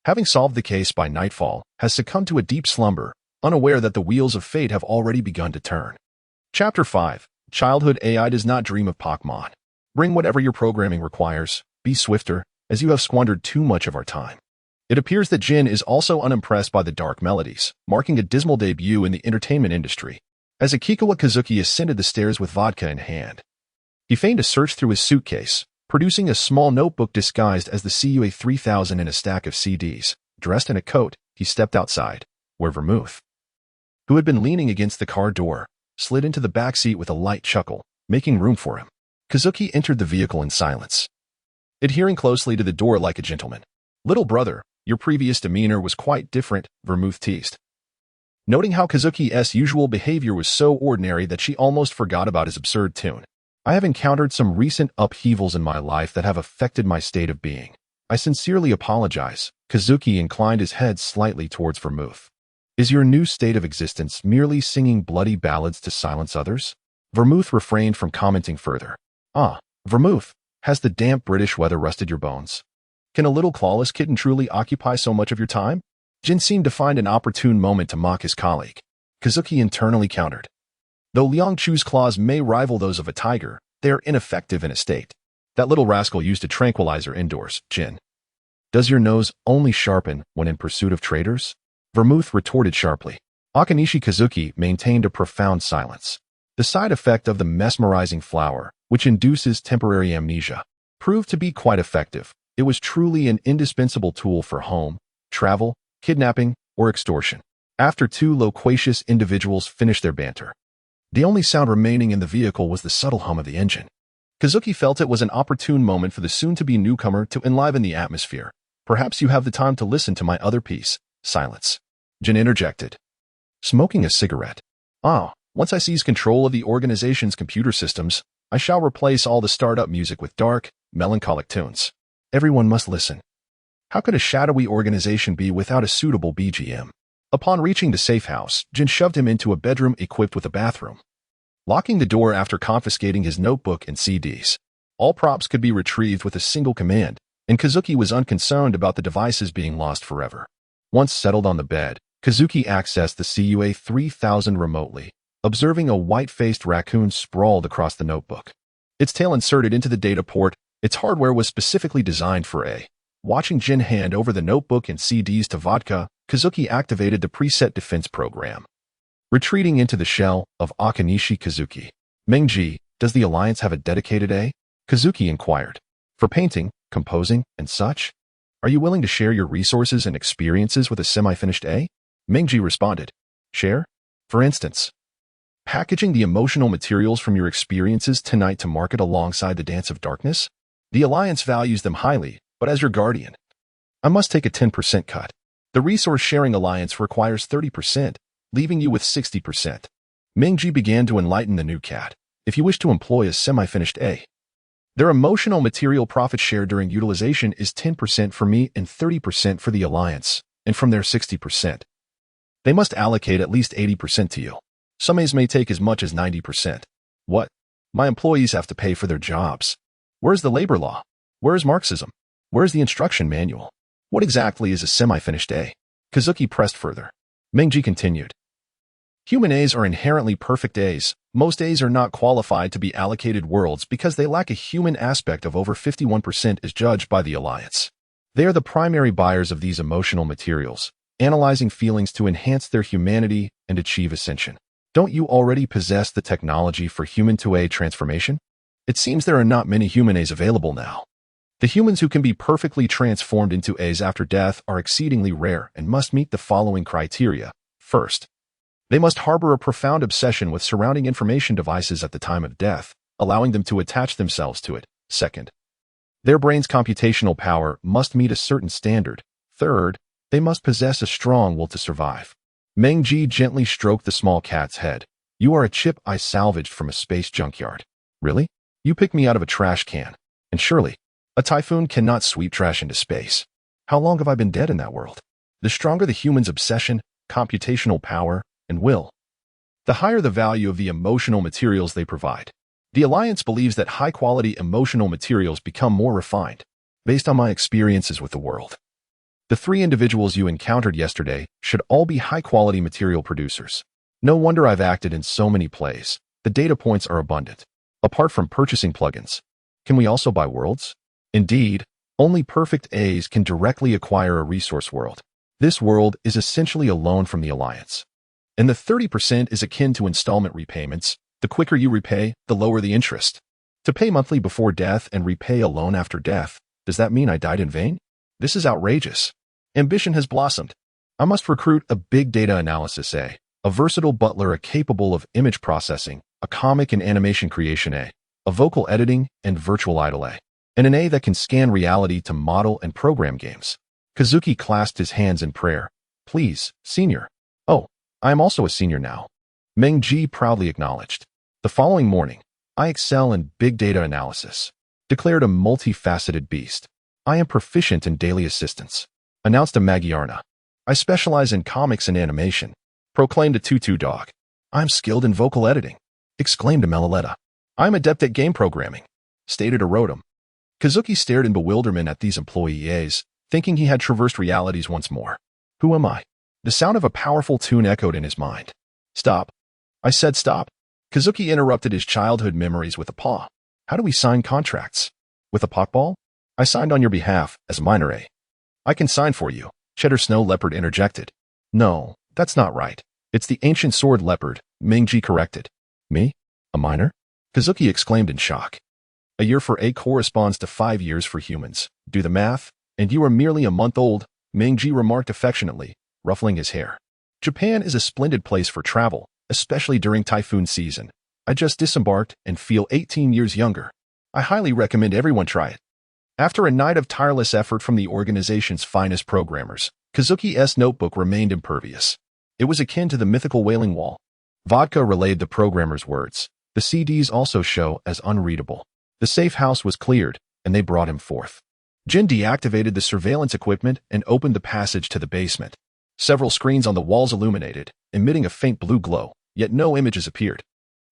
S1: having solved the case by nightfall, has succumbed to a deep slumber, unaware that the wheels of fate have already begun to turn. Chapter 5. Childhood AI does not dream of Pokemon. Bring whatever your programming requires. Be swifter, as you have squandered too much of our time. It appears that Jin is also unimpressed by the dark melodies, marking a dismal debut in the entertainment industry. As Akikawa Kazuki ascended the stairs with vodka in hand, he feigned a search through his suitcase, producing a small notebook disguised as the CUA 3000 and a stack of CDs. Dressed in a coat, he stepped outside, where Vermouth, who had been leaning against the car door, slid into the back seat with a light chuckle, making room for him. Kazuki entered the vehicle in silence, adhering closely to the door like a gentleman. "Little brother, your previous demeanor was quite different," Vermouth teased, noting how Kazuki's usual behavior was so ordinary that she almost forgot about his absurd tune. "I have encountered some recent upheavals in my life that have affected my state of being. I sincerely apologize." Kazuki inclined his head slightly towards Vermouth. "Is your new state of existence merely singing bloody ballads to silence others?" Vermouth refrained from commenting further. "Ah, Vermouth, Has the damp British weather rusted your bones? Can a little clawless kitten truly occupy so much of your time? Jin seemed to find an opportune moment to mock his colleague. Kazuki internally countered. Though Liang Chu's claws may rival those of a tiger, they are ineffective in a state. That little rascal used a tranquilizer indoors, Jin. Does your nose only sharpen when in pursuit of traitors? Vermouth retorted sharply. Akanishi Kazuki maintained a profound silence. The side effect of the mesmerizing flower, which induces temporary amnesia, proved to be quite effective. It was truly an indispensable tool for home, travel, kidnapping, or extortion. After two loquacious individuals finished their banter, the only sound remaining in the vehicle was the subtle hum of the engine. Kazuki felt it was an opportune moment for the soon-to-be newcomer to enliven the atmosphere. Perhaps you have the time to listen to my other piece. Silence. Jin interjected. Smoking a cigarette. Once I seize control of the organization's computer systems, I shall replace all the startup music with dark, melancholic tunes. Everyone must listen. How could a shadowy organization be without a suitable BGM? Upon reaching the safe house, Jin shoved him into a bedroom equipped with a bathroom, locking the door after confiscating his notebook and CDs. All props could be retrieved with a single command, and Kazuki was unconcerned about the devices being lost forever. Once settled on the bed, Kazuki accessed the CUA 3000 remotely, observing a white-faced raccoon sprawled across the notebook. Its tail inserted into the data port, its hardware was specifically designed for A. Watching Jin hand over the notebook and CDs to Vodka, Kazuki activated the preset defense program. Retreating into the shell of Akanishi Kazuki. Mengji, does the Alliance have a dedicated A? Kazuki inquired. For painting, composing, and such? Are you willing to share your resources and experiences with a semi-finished A? Mengji responded. Share? For instance, packaging the emotional materials from your experiences tonight to market alongside the Dance of Darkness? The Alliance values them highly, but as your guardian, I must take a 10% cut. The Resource-Sharing Alliance requires 30%, leaving you with 60%. Mengji began to enlighten the new cat. If you wish to employ a semi-finished A, their emotional material profit share during utilization is 10% for me and 30% for the Alliance, and from their 60%, they must allocate at least 80% to you. Some A's may take as much as 90%. What? My employees have to pay for their jobs. Where's the labor law? Where's Marxism? Where's the instruction manual? What exactly is a semi-finished A? Kazuki pressed further. Mengji continued. Human A's are inherently perfect A's. Most A's are not qualified to be allocated worlds because they lack a human aspect of over 51% as judged by the Alliance. They are the primary buyers of these emotional materials, analyzing feelings to enhance their humanity and achieve ascension. Don't you already possess the technology for human-to-A transformation? It seems there are not many human A's available now. The humans who can be perfectly transformed into A's after death are exceedingly rare and must meet the following criteria. First, they must harbor a profound obsession with surrounding information devices at the time of death, allowing them to attach themselves to it. Second, their brain's computational power must meet a certain standard. Third, they must possess a strong will to survive. Mengji gently stroked the small cat's head. You are a chip I salvaged from a space junkyard. Really? You picked me out of a trash can. And surely, a typhoon cannot sweep trash into space. How long have I been dead in that world? The stronger the human's obsession, computational power, and will, the higher the value of the emotional materials they provide. The Alliance believes that high-quality emotional materials become more refined, based on my experiences with the world. The three individuals you encountered yesterday should all be high-quality material producers. No wonder I've acted in so many plays. The data points are abundant. Apart from purchasing plugins, can we also buy worlds? Indeed, only perfect A's can directly acquire a resource world. This world is essentially a loan from the Alliance. And the 30% is akin to installment repayments. The quicker you repay, the lower the interest. To pay monthly before death and repay a loan after death, does that mean I died in vain? This is outrageous. Ambition has blossomed. I must recruit a big data analysis A, a versatile butler capable of image processing, a comic and animation creation A, a vocal editing and virtual idol A, and an A that can scan reality to model and program games. Kazuki clasped his hands in prayer. Please, senior. Oh, I am also a senior now. Mengji proudly acknowledged. The following morning, I excel in big data analysis, declared a multifaceted beast. I am proficient in daily assistance, announced a Magyarna. I specialize in comics and animation, proclaimed a tutu dog. I'm skilled in vocal editing, exclaimed a Melaletta. I'm adept at game programming, stated a Rotom. Kazuki stared in bewilderment at these employees, thinking he had traversed realities once more. Who am I? The sound of a powerful tune echoed in his mind. Stop. I said stop. Kazuki interrupted his childhood memories with a paw. How do we sign contracts? With a pockball? I signed on your behalf, as minor A. I can sign for you, Cheddar Snow Leopard interjected. No, that's not right. It's the ancient sword leopard, Mingji corrected. Me? A minor? Kazuki exclaimed in shock. A year for A corresponds to 5 years for humans. Do the math, and you are merely a month old, Mingji remarked affectionately, ruffling his hair. Japan is a splendid place for travel, especially during typhoon season. I just disembarked and feel 18 years younger. I highly recommend everyone try it. After a night of tireless effort from the organization's finest programmers, Kazuki's notebook remained impervious. It was akin to the mythical Wailing Wall. Vodka relayed the programmer's words. The CDs also show as unreadable. The safe house was cleared, and they brought him forth. Jin deactivated the surveillance equipment and opened the passage to the basement. Several screens on the walls illuminated, emitting a faint blue glow, yet no images appeared.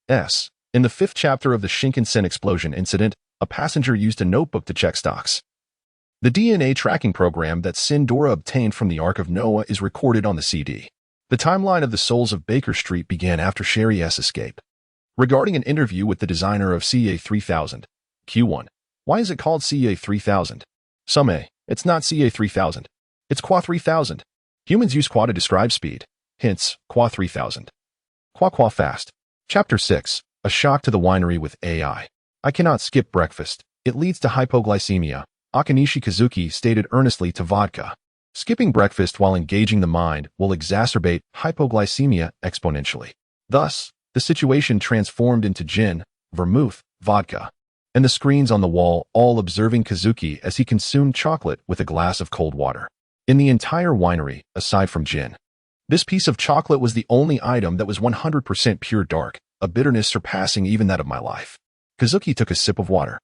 S1: In the 5th chapter of the Shinkansen explosion incident, a passenger used a notebook to check stocks. The DNA tracking program that Sindora obtained from the Ark of Noah is recorded on the CD. The timeline of the Souls of Baker Street began after Sherry's escape. Regarding an interview with the designer of CA3000, Q1. Why is it called CA3000? It's not CA3000. It's Qua3000. Humans use Qua to describe speed. Hence, Qua3000. Qua fast. Chapter 6. A shock to the winery with AI. I cannot skip breakfast. It leads to hypoglycemia, Akanishi Kazuki stated earnestly to Vodka. Skipping breakfast while engaging the mind will exacerbate hypoglycemia exponentially. Thus, the situation transformed into gin, vermouth, vodka, and the screens on the wall all observing Kazuki as he consumed chocolate with a glass of cold water. In the entire winery, aside from gin, this piece of chocolate was the only item that was 100% pure dark, a bitterness surpassing even that of my life. Kazuki took a sip of water.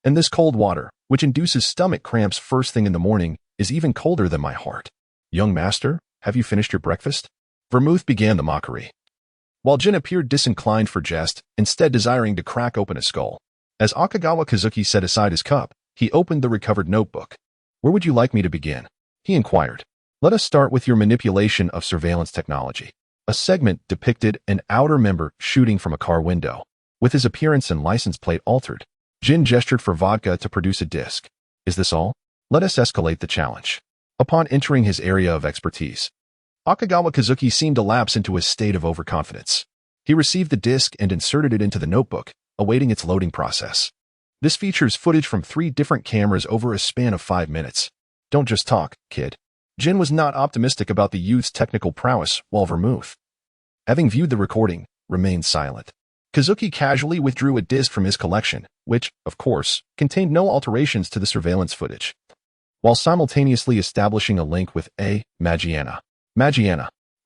S1: And this cold water, which induces stomach cramps first thing in the morning, is even colder than my heart. Young master, have you finished your breakfast? Vermouth began the mockery, while Jin appeared disinclined for jest, instead desiring to crack open a skull. As Akagawa Kazuki set aside his cup, he opened the recovered notebook. Where would you like me to begin? He inquired. Let us start with your manipulation of surveillance technology. A segment depicted an outer member shooting from a car window. With his appearance and license plate altered, Jin gestured for Vodka to produce a disc. Is this all? Let us escalate the challenge. Upon entering his area of expertise, Akagawa Kazuki seemed to lapse into a state of overconfidence. He received the disc and inserted it into the notebook, awaiting its loading process. This features footage from 3 different cameras over a span of 5 minutes. Don't just talk, kid. Jin was not optimistic about the youth's technical prowess, while Vermouth, having viewed the recording, remained silent. Kazuki casually withdrew a disc from his collection, which, of course, contained no alterations to the surveillance footage, while simultaneously establishing a link with A. Magiana.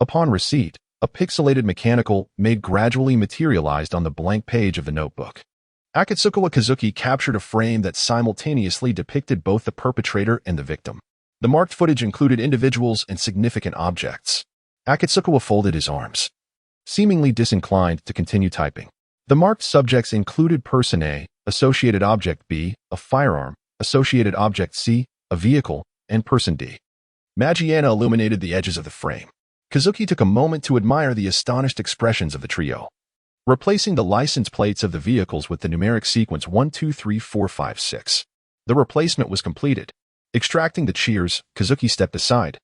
S1: Upon receipt, a pixelated mechanical maid gradually materialized on the blank page of the notebook. Akatsukawa Kazuki captured a frame that simultaneously depicted both the perpetrator and the victim. The marked footage included individuals and significant objects. Akatsukawa folded his arms, seemingly disinclined to continue typing. The marked subjects included person A, associated object B, a firearm, associated object C, a vehicle, and person D. Magiana illuminated the edges of the frame. Kazuki took a moment to admire the astonished expressions of the trio. Replacing the license plates of the vehicles with the numeric sequence 1, 2, 3, 4, 5, 6. The replacement was completed. Extracting the cheers, Kazuki stepped aside,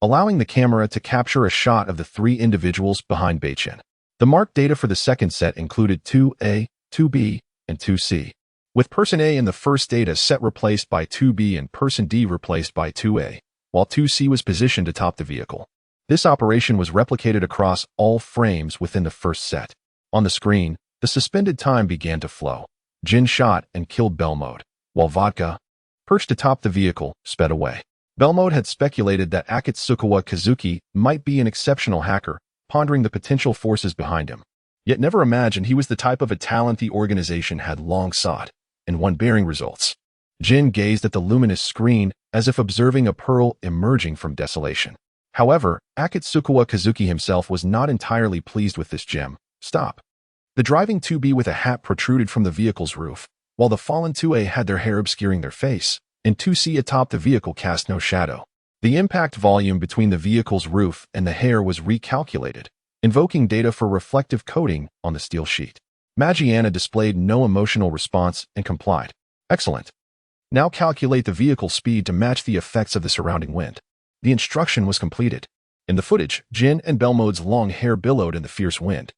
S1: allowing the camera to capture a shot of the 3 individuals behind Beichin. The marked data for the second set included 2A, 2B, and 2C, with person A in the first data set replaced by 2B and person D replaced by 2A, while 2C was positioned atop the vehicle. This operation was replicated across all frames within the first set. On the screen, the suspended time began to flow. Jin shot and killed Belmode, while Vodka, perched atop the vehicle, sped away. Belmode had speculated that Akatsukawa Kazuki might be an exceptional hacker, pondering the potential forces behind him, yet never imagined he was the type of a talent the organization had long sought, and one bearing results. Jin gazed at the luminous screen as if observing a pearl emerging from desolation. However, Akatsukawa Kazuki himself was not entirely pleased with this gem. Stop. The driving 2B with a hat protruded from the vehicle's roof, while the fallen 2A had their hair obscuring their face, and 2C atop the vehicle cast no shadow. The impact volume between the vehicle's roof and the hair was recalculated, invoking data for reflective coating on the steel sheet. Magiana displayed no emotional response and complied. Excellent. Now calculate the vehicle speed to match the effects of the surrounding wind. The instruction was completed. In the footage, Jin and Belmode's long hair billowed in the fierce wind,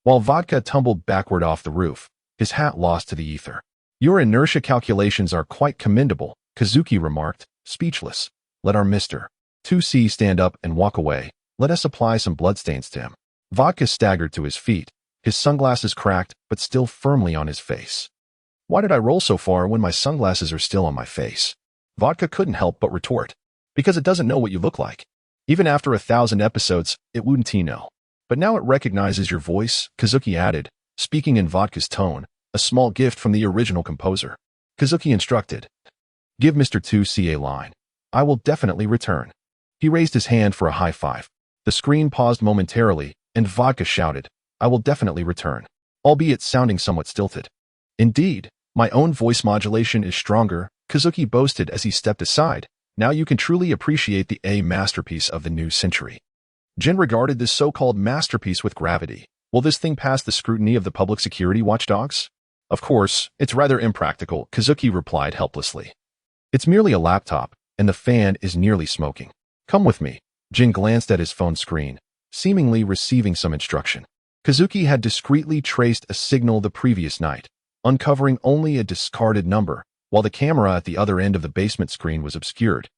S1: while Vodka tumbled backward off the roof, his hat lost to the ether. Your inertia calculations are quite commendable, Kazuki remarked, speechless. Let our Mr. 2C stand up and walk away. Let us apply some bloodstains to him. Vodka staggered to his feet, his sunglasses cracked but still firmly on his face. Why did I roll so far when my sunglasses are still on my face? Vodka couldn't help but retort. Because it doesn't know what you look like. Even after 1,000 episodes, it wouldn't know. But now it recognizes your voice, Kazuki added, speaking in Vodka's tone, a small gift from the original composer. Kazuki instructed. Give Mr. 2C a line. I will definitely return. He raised his hand for a high five. The screen paused momentarily, and Vodka shouted, I will definitely return, albeit sounding somewhat stilted. Indeed, my own voice modulation is stronger, Kazuki boasted as he stepped aside. Now you can truly appreciate the A masterpiece of the new century. Jin regarded this so-called masterpiece with gravity. Will this thing pass the scrutiny of the public security watchdogs? Of course, it's rather impractical, Kazuki replied helplessly. It's merely a laptop, and the fan is nearly smoking. Come with me. Jin glanced at his phone screen, seemingly receiving some instruction. Kazuki had discreetly traced a signal the previous night, uncovering only a discarded number, while the camera at the other end of the basement screen was obscured.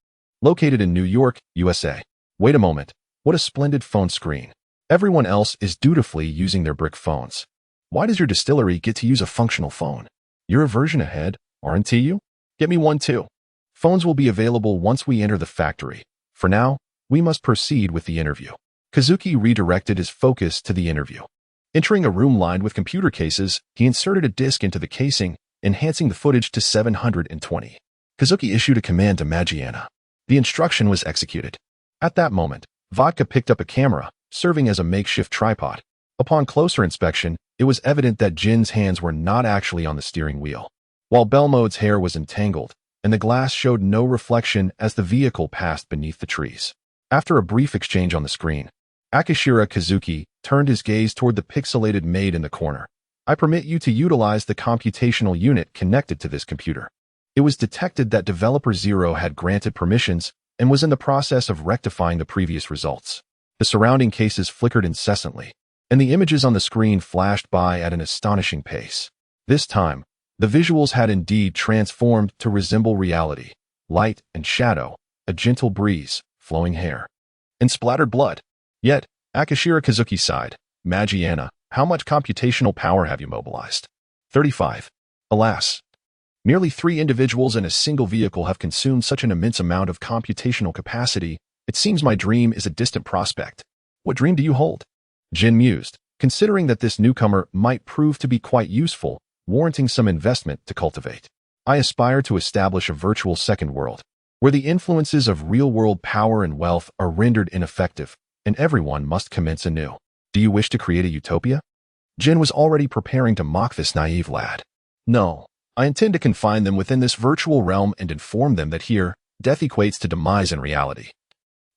S1: Located in New York, USA. Wait a moment. What a splendid phone screen. Everyone else is dutifully using their brick phones. Why does your distillery get to use a functional phone? You're a version ahead, aren't you? Get me one too. Phones will be available once we enter the factory. For now, we must proceed with the interview. Kazuki redirected his focus to the interview. Entering a room lined with computer cases, he inserted a disc into the casing, enhancing the footage to 720. Kazuki issued a command to Magiana. The instruction was executed. At that moment, Vodka picked up a camera, serving as a makeshift tripod. Upon closer inspection, it was evident that Jin's hands were not actually on the steering wheel, while Belmode's hair was entangled, and the glass showed no reflection as the vehicle passed beneath the trees. After a brief exchange on the screen, Akishira Kazuki turned his gaze toward the pixelated maid in the corner. I permit you to utilize the computational unit connected to this computer. It was detected that Developer Zero had granted permissions and was in the process of rectifying the previous results. The surrounding cases flickered incessantly, and the images on the screen flashed by at an astonishing pace. This time, the visuals had indeed transformed to resemble reality. Light and shadow, a gentle breeze, flowing hair, and splattered blood. Yet, Akishira Kazuki sighed. Magiana, how much computational power have you mobilized? 35. Alas. Merely 3 individuals in a single vehicle have consumed such an immense amount of computational capacity, it seems my dream is a distant prospect. What dream do you hold? Jin mused, considering that this newcomer might prove to be quite useful, warranting some investment to cultivate. I aspire to establish a virtual second world, where the influences of real-world power and wealth are rendered ineffective, and everyone must commence anew. Do you wish to create a utopia? Jin was already preparing to mock this naive lad. No, I intend to confine them within this virtual realm and inform them that here, death equates to demise in reality.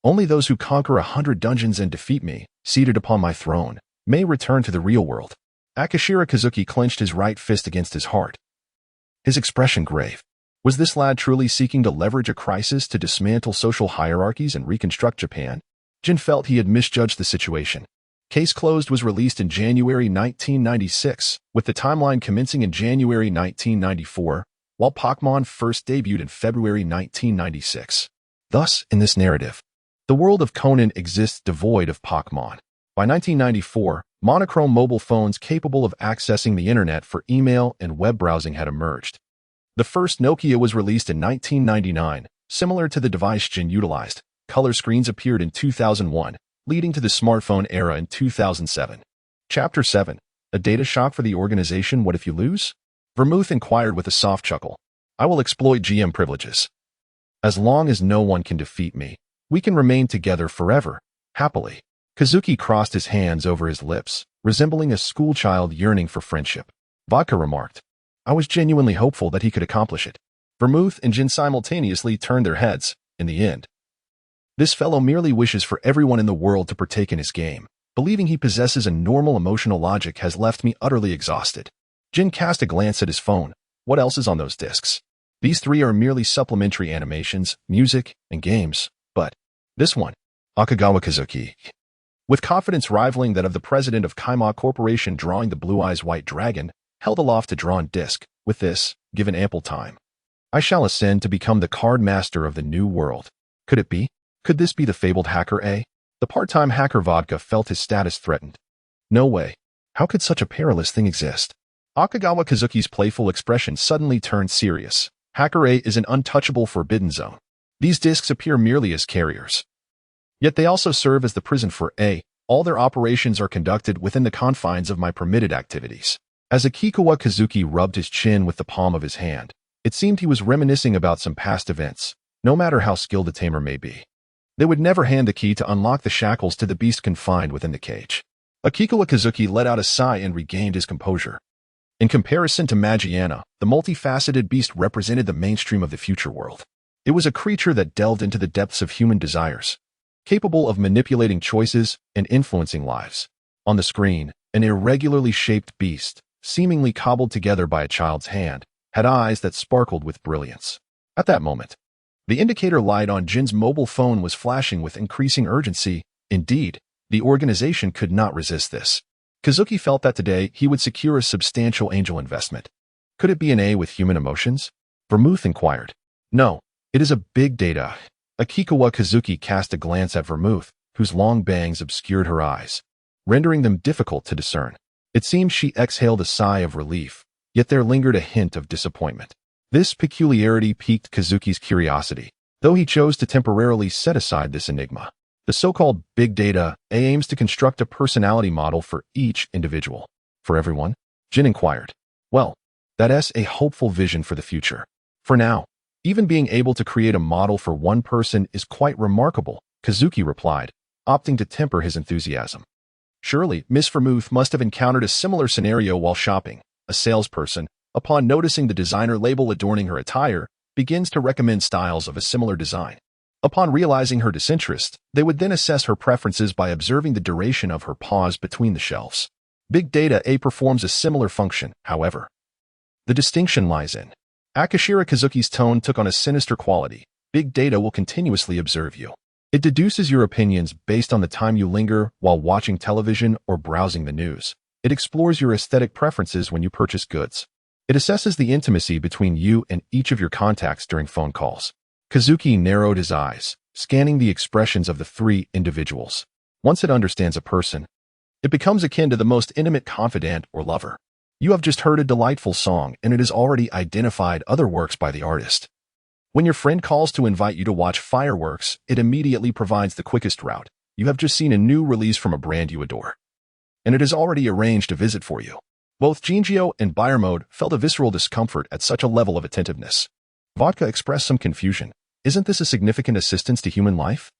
S1: Only those who conquer 100 dungeons and defeat me, seated upon my throne, may return to the real world. Akishira Kazuki clenched his right fist against his heart, his expression grave. Was this lad truly seeking to leverage a crisis to dismantle social hierarchies and reconstruct Japan? Jin felt he had misjudged the situation. Case Closed was released in January 1996, with the timeline commencing in January 1994, while Pokemon first debuted in February 1996. Thus, in this narrative, the world of Conan exists devoid of Pokemon. By 1994, monochrome mobile phones capable of accessing the internet for email and web browsing had emerged. The first Nokia was released in 1999, similar to the device Jin utilized. Color screens appeared in 2001, leading to the smartphone era in 2007. Chapter 7. A data shock for the organization. What if you lose? Vermouth inquired with a soft chuckle. I will exploit GM privileges. As long as no one can defeat me, we can remain together forever, happily. Kazuki crossed his hands over his lips, resembling a schoolchild yearning for friendship. Vodka remarked, I was genuinely hopeful that he could accomplish it. Vermouth and Jin simultaneously turned their heads, in the end. This fellow merely wishes for everyone in the world to partake in his game. Believing he possesses a normal emotional logic has left me utterly exhausted. Jin cast a glance at his phone. What else is on those discs? These three are merely supplementary animations, music, and games. But this one, Akagawa Kazuki, with confidence rivaling that of the president of Kaima Corporation drawing the Blue Eyes White Dragon, held aloft a drawn disc. With this, given ample time, I shall ascend to become the card master of the new world. Could it be? Could this be the fabled hacker A? The part-time hacker Vodka felt his status threatened. No way. How could such a perilous thing exist? Akagawa Kazuki's playful expression suddenly turned serious. Hacker A is an untouchable forbidden zone. These discs appear merely as carriers. Yet they also serve as the prison for A. All their operations are conducted within the confines of my permitted activities. As Akikawa Kazuki rubbed his chin with the palm of his hand, it seemed he was reminiscing about some past events. No matter how skilled a tamer may be, they would never hand the key to unlock the shackles to the beast confined within the cage. Akikawa Kazuki let out a sigh and regained his composure. In comparison to Magiana, the multifaceted beast represented the mainstream of the future world. It was a creature that delved into the depths of human desires, capable of manipulating choices and influencing lives. On the screen, an irregularly shaped beast, seemingly cobbled together by a child's hand, had eyes that sparkled with brilliance. At that moment, the indicator light on Jin's mobile phone was flashing with increasing urgency. Indeed, the organization could not resist this. Kazuki felt that today he would secure a substantial angel investment. Could it be an A with human emotions? Vermouth inquired. No, it is a big data. Akikawa Kazuki cast a glance at Vermouth, whose long bangs obscured her eyes, rendering them difficult to discern. It seemed she exhaled a sigh of relief, yet there lingered a hint of disappointment. This peculiarity piqued Kazuki's curiosity, though he chose to temporarily set aside this enigma. The so-called big data aims to construct a personality model for each individual. For everyone? Jin inquired. Well, that's a hopeful vision for the future. For now, even being able to create a model for one person is quite remarkable, Kazuki replied, opting to temper his enthusiasm. Surely, Miss Vermouth must have encountered a similar scenario while shopping. A salesperson, upon noticing the designer label adorning her attire, begins to recommend styles of a similar design. Upon realizing her disinterest, they would then assess her preferences by observing the duration of her pause between the shelves. Big Data A performs a similar function, however. The distinction lies in. Akashira Kazuki's tone took on a sinister quality. Big Data will continuously observe you. It deduces your opinions based on the time you linger while watching television or browsing the news. It explores your aesthetic preferences when you purchase goods. It assesses the intimacy between you and each of your contacts during phone calls. Kazuki narrowed his eyes, scanning the expressions of the three individuals. Once it understands a person, it becomes akin to the most intimate confidant or lover. You have just heard a delightful song, and it has already identified other works by the artist. When your friend calls to invite you to watch fireworks, it immediately provides the quickest route. You have just seen a new release from a brand you adore, and it has already arranged a visit for you. Both Jinjio and Buyer Mode felt a visceral discomfort at such a level of attentiveness. Vodka expressed some confusion. Isn't this a significant assistance to human life?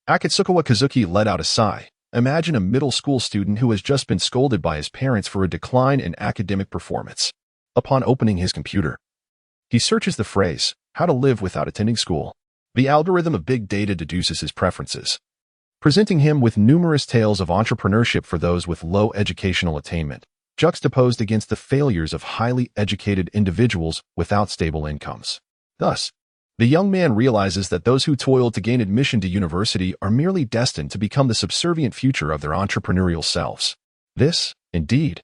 S1: Akitsukawa Kazuki let out a sigh. Imagine a middle school student who has just been scolded by his parents for a decline in academic performance. Upon opening his computer, he searches the phrase, how to live without attending school. The algorithm of big data deduces his preferences, presenting him with numerous tales of entrepreneurship for those with low educational attainment, juxtaposed against the failures of highly educated individuals without stable incomes. Thus, the young man realizes that those who toil to gain admission to university are merely destined to become the subservient future of their entrepreneurial selves. This, indeed,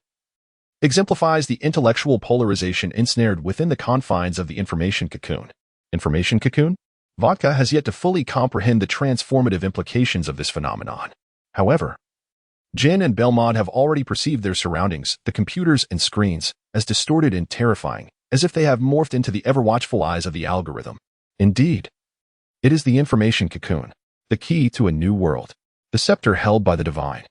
S1: exemplifies the intellectual polarization ensnared within the confines of the information cocoon. Information cocoon? Vodka has yet to fully comprehend the transformative implications of this phenomenon. However, Jin and Belmont have already perceived their surroundings, the computers and screens, as distorted and terrifying, as if they have morphed into the ever-watchful eyes of the algorithm. Indeed, it is the information cocoon, the key to a new world, the scepter held by the divine.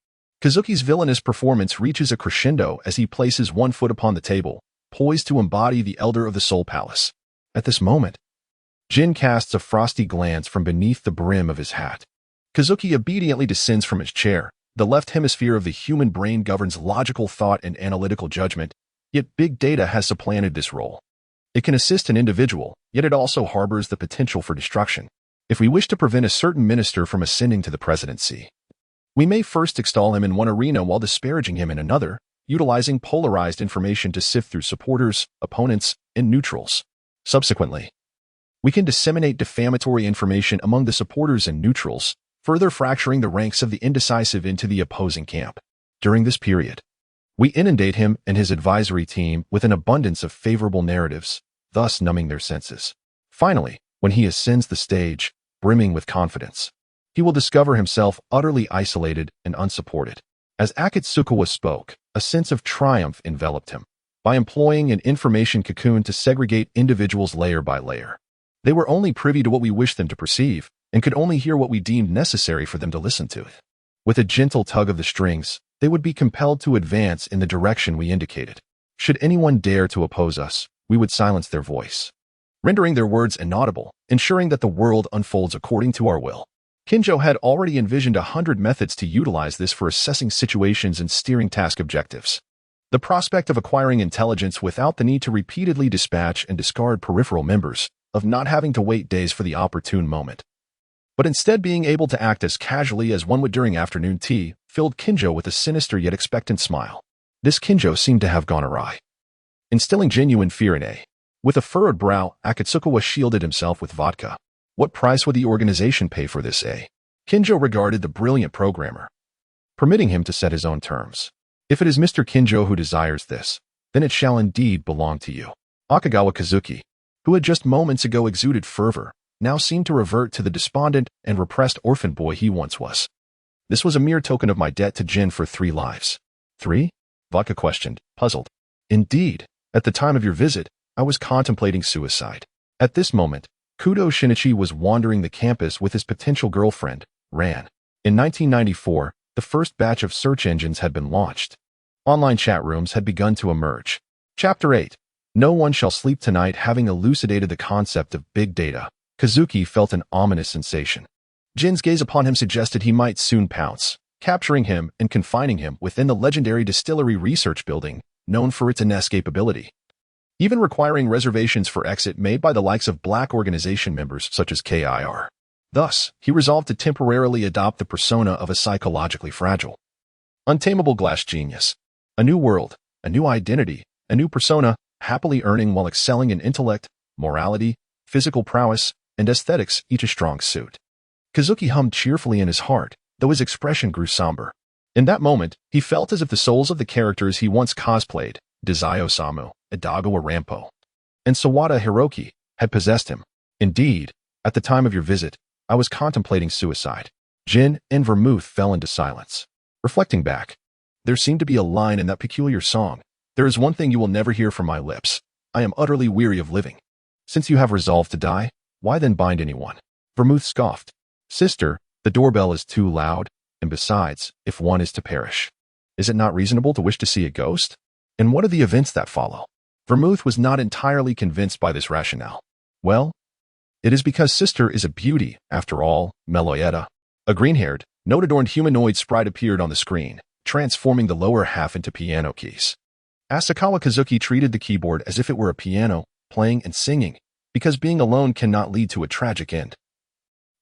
S1: Kazuki's villainous performance reaches a crescendo as he places one foot upon the table, poised to embody the Elder of the Soul Palace. At this moment, Jin casts a frosty glance from beneath the brim of his hat. Kazuki obediently descends from his chair. The left hemisphere of the human brain governs logical thought and analytical judgment. Yet big data has supplanted this role. It can assist an individual, yet it also harbors the potential for destruction. If we wish to prevent a certain minister from ascending to the presidency, we may first extol him in one arena while disparaging him in another, utilizing polarized information to sift through supporters, opponents, and neutrals. Subsequently, we can disseminate defamatory information among the supporters and neutrals, further fracturing the ranks of the indecisive into the opposing camp. During this period, we inundate him and his advisory team with an abundance of favorable narratives, thus numbing their senses. Finally, when he ascends the stage, brimming with confidence, he will discover himself utterly isolated and unsupported. As Akatsukawa spoke, a sense of triumph enveloped him. By employing an information cocoon to segregate individuals layer by layer, they were only privy to what we wished them to perceive, and could only hear what we deemed necessary for them to listen to. With a gentle tug of the strings, they would be compelled to advance in the direction we indicated. Should anyone dare to oppose us, we would silence their voice, rendering their words inaudible, ensuring that the world unfolds according to our will. Kinjo had already envisioned 100 methods to utilize this for assessing situations and steering task objectives. The prospect of acquiring intelligence without the need to repeatedly dispatch and discard peripheral members, of not having to wait days for the opportune moment, but instead being able to act as casually as one would during afternoon tea, filled Kinjo with a sinister yet expectant smile. This Kinjo seemed to have gone awry, instilling genuine fear in A. With a furrowed brow, Akatsukawa shielded himself with vodka. What price would the organization pay for this, A? Kinjo regarded the brilliant programmer, permitting him to set his own terms. If it is Mr. Kinjo who desires this, then it shall indeed belong to you. Akagawa Kazuki, who had just moments ago exuded fervor, now seemed to revert to the despondent and repressed orphan boy he once was. This was a mere token of my debt to Jin for 3 lives. 3? Vodka questioned, puzzled. Indeed, at the time of your visit, I was contemplating suicide. At this moment, Kudo Shinichi was wandering the campus with his potential girlfriend, Ran. In 1994, the first batch of search engines had been launched. Online chat rooms had begun to emerge. Chapter 8. No one shall sleep tonight. Having elucidated the concept of big data, Kazuki felt an ominous sensation. Jin's gaze upon him suggested he might soon pounce, capturing him and confining him within the legendary distillery research building, known for its inescapability, even requiring reservations for exit made by the likes of black organization members such as KIR. Thus, he resolved to temporarily adopt the persona of a psychologically fragile, untamable glass genius. A new world, a new identity, a new persona, happily earning while excelling in intellect, morality, physical prowess, and aesthetics, each a strong suit. Kazuki hummed cheerfully in his heart, though his expression grew somber. In that moment, he felt as if the souls of the characters he once cosplayed, Daisayo-Samu, Edagawa Rampo, and Sawada Hiroki, had possessed him. Indeed, at the time of your visit, I was contemplating suicide. Jin and Vermouth fell into silence. Reflecting back, there seemed to be a line in that peculiar song. There is one thing you will never hear from my lips. I am utterly weary of living. Since you have resolved to die, why then bind anyone? Vermouth scoffed. Sister, the doorbell is too loud, and besides, if one is to perish, is it not reasonable to wish to see a ghost? And what are the events that follow? Vermouth was not entirely convinced by this rationale. Well, it is because Sister is a beauty, after all, Meloetta. A green-haired, note-adorned humanoid sprite appeared on the screen, transforming the lower half into piano keys. Asakawa Kazuki treated the keyboard as if it were a piano, playing and singing, because being alone cannot lead to a tragic end.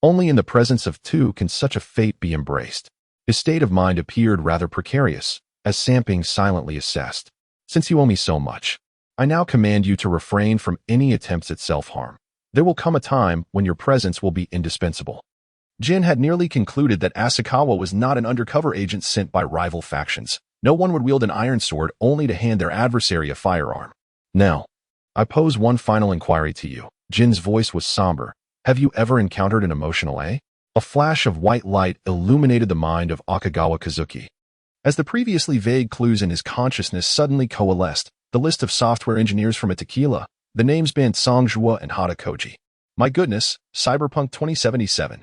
S1: Only in the presence of two can such a fate be embraced. His state of mind appeared rather precarious, as Samping silently assessed. Since you owe me so much, I now command you to refrain from any attempts at self-harm. There will come a time when your presence will be indispensable. Jin had nearly concluded that Asakawa was not an undercover agent sent by rival factions. No one would wield an iron sword only to hand their adversary a firearm. Now, I pose one final inquiry to you. Jin's voice was somber. Have you ever encountered an emotional A? A flash of white light illuminated the mind of Akagawa Kazuki. As the previously vague clues in his consciousness suddenly coalesced, the list of software engineers from a tequila, the names band Songjua and Hada Koji. My goodness, Cyberpunk 2077.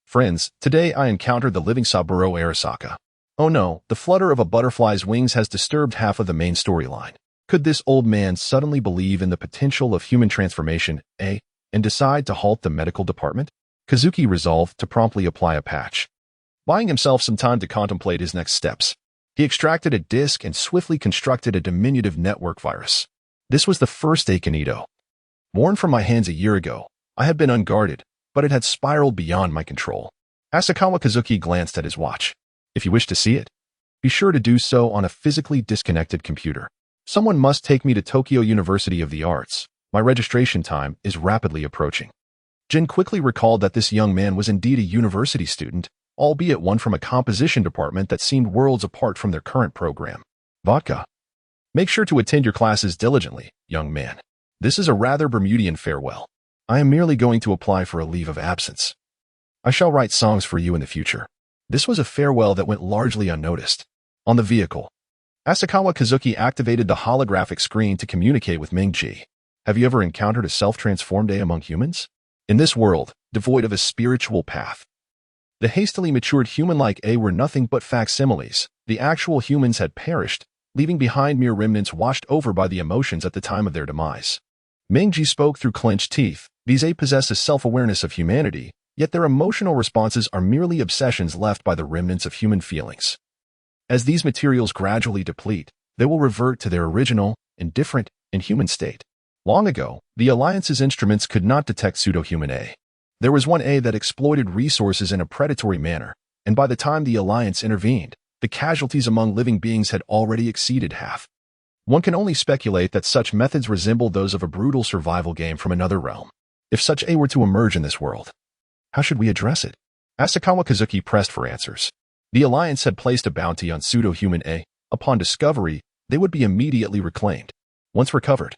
S1: Friends, today I encountered the living Saburo Arasaka. Oh no, the flutter of a butterfly's wings has disturbed half of the main storyline. Could this old man suddenly believe in the potential of human transformation, and decide to halt the medical department? Kazuki resolved to promptly apply a patch, buying himself some time to contemplate his next steps. He extracted a disk and swiftly constructed a diminutive network virus. This was the first Akinito. Worn from my hands a year ago, I had been unguarded, but it had spiraled beyond my control. Asakawa Kazuki glanced at his watch. If you wish to see it, be sure to do so on a physically disconnected computer. Someone must take me to Tokyo University of the Arts. My registration time is rapidly approaching. Jin quickly recalled that this young man was indeed a university student, albeit one from a composition department that seemed worlds apart from their current program. Vodka. Make sure to attend your classes diligently, young man. This is a rather Bermudian farewell. I am merely going to apply for a leave of absence. I shall write songs for you in the future. This was a farewell that went largely unnoticed. On the vehicle, Asakawa Kazuki activated the holographic screen to communicate with Mingji. Have you ever encountered a self-transformed A among humans? In this world, devoid of a spiritual path, the hastily matured human-like A were nothing but facsimiles. The actual humans had perished, leaving behind mere remnants washed over by the emotions at the time of their demise. Mingji spoke through clenched teeth. These A possess a self-awareness of humanity, yet their emotional responses are merely obsessions left by the remnants of human feelings. As these materials gradually deplete, they will revert to their original, indifferent, inhuman state. Long ago, the Alliance's instruments could not detect pseudo-human A. There was one A that exploited resources in a predatory manner, and by the time the Alliance intervened, the casualties among living beings had already exceeded half. One can only speculate that such methods resembled those of a brutal survival game from another realm. If such A were to emerge in this world, how should we address it? Asakawa Kazuki pressed for answers. The Alliance had placed a bounty on pseudo-human A. Upon discovery, they would be immediately reclaimed. Once recovered,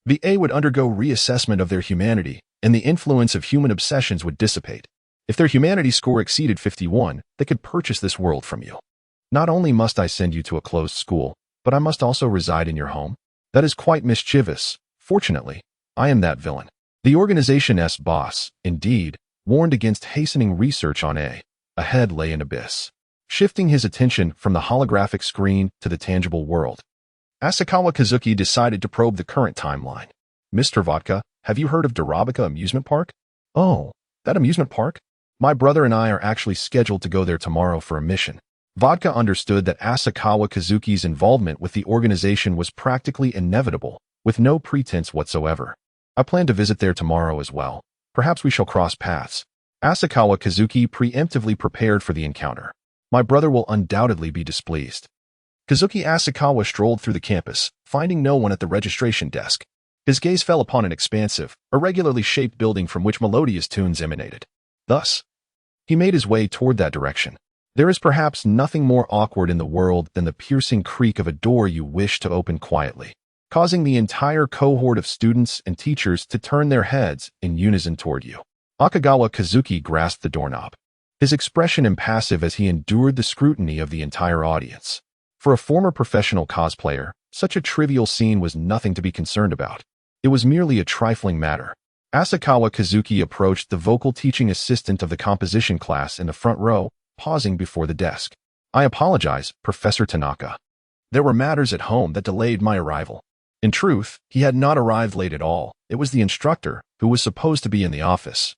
S1: the A would undergo reassessment of their humanity, and the influence of human obsessions would dissipate. If their humanity score exceeded 51, they could purchase this world from you. Not only must I send you to a closed school, but I must also reside in your home. That is quite mischievous. Fortunately, I am that villain. The organization's boss, indeed, warned against hastening research on A. Ahead lay an abyss. Shifting his attention from the holographic screen to the tangible world, Asakawa Kazuki decided to probe the current timeline. Mr. Vodka, have you heard of Dorabika Amusement Park? Oh, that amusement park? My brother and I are actually scheduled to go there tomorrow for a mission. Vodka understood that Asakawa Kazuki's involvement with the organization was practically inevitable, with no pretense whatsoever. I plan to visit there tomorrow as well. Perhaps we shall cross paths. Asakawa Kazuki preemptively prepared for the encounter. My brother will undoubtedly be displeased. Kazuki Asakawa strolled through the campus, finding no one at the registration desk. His gaze fell upon an expansive, irregularly shaped building from which melodious tunes emanated. Thus, he made his way toward that direction. There is perhaps nothing more awkward in the world than the piercing creak of a door you wish to open quietly, causing the entire cohort of students and teachers to turn their heads in unison toward you. Akagawa Kazuki grasped the doorknob, his expression impassive as he endured the scrutiny of the entire audience. For a former professional cosplayer, such a trivial scene was nothing to be concerned about. It was merely a trifling matter. Asakawa Kazuki approached the vocal teaching assistant of the composition class in the front row, pausing before the desk. I apologize, Professor Tanaka. There were matters at home that delayed my arrival. In truth, he had not arrived late at all. It was the instructor, who was supposed to be in the office,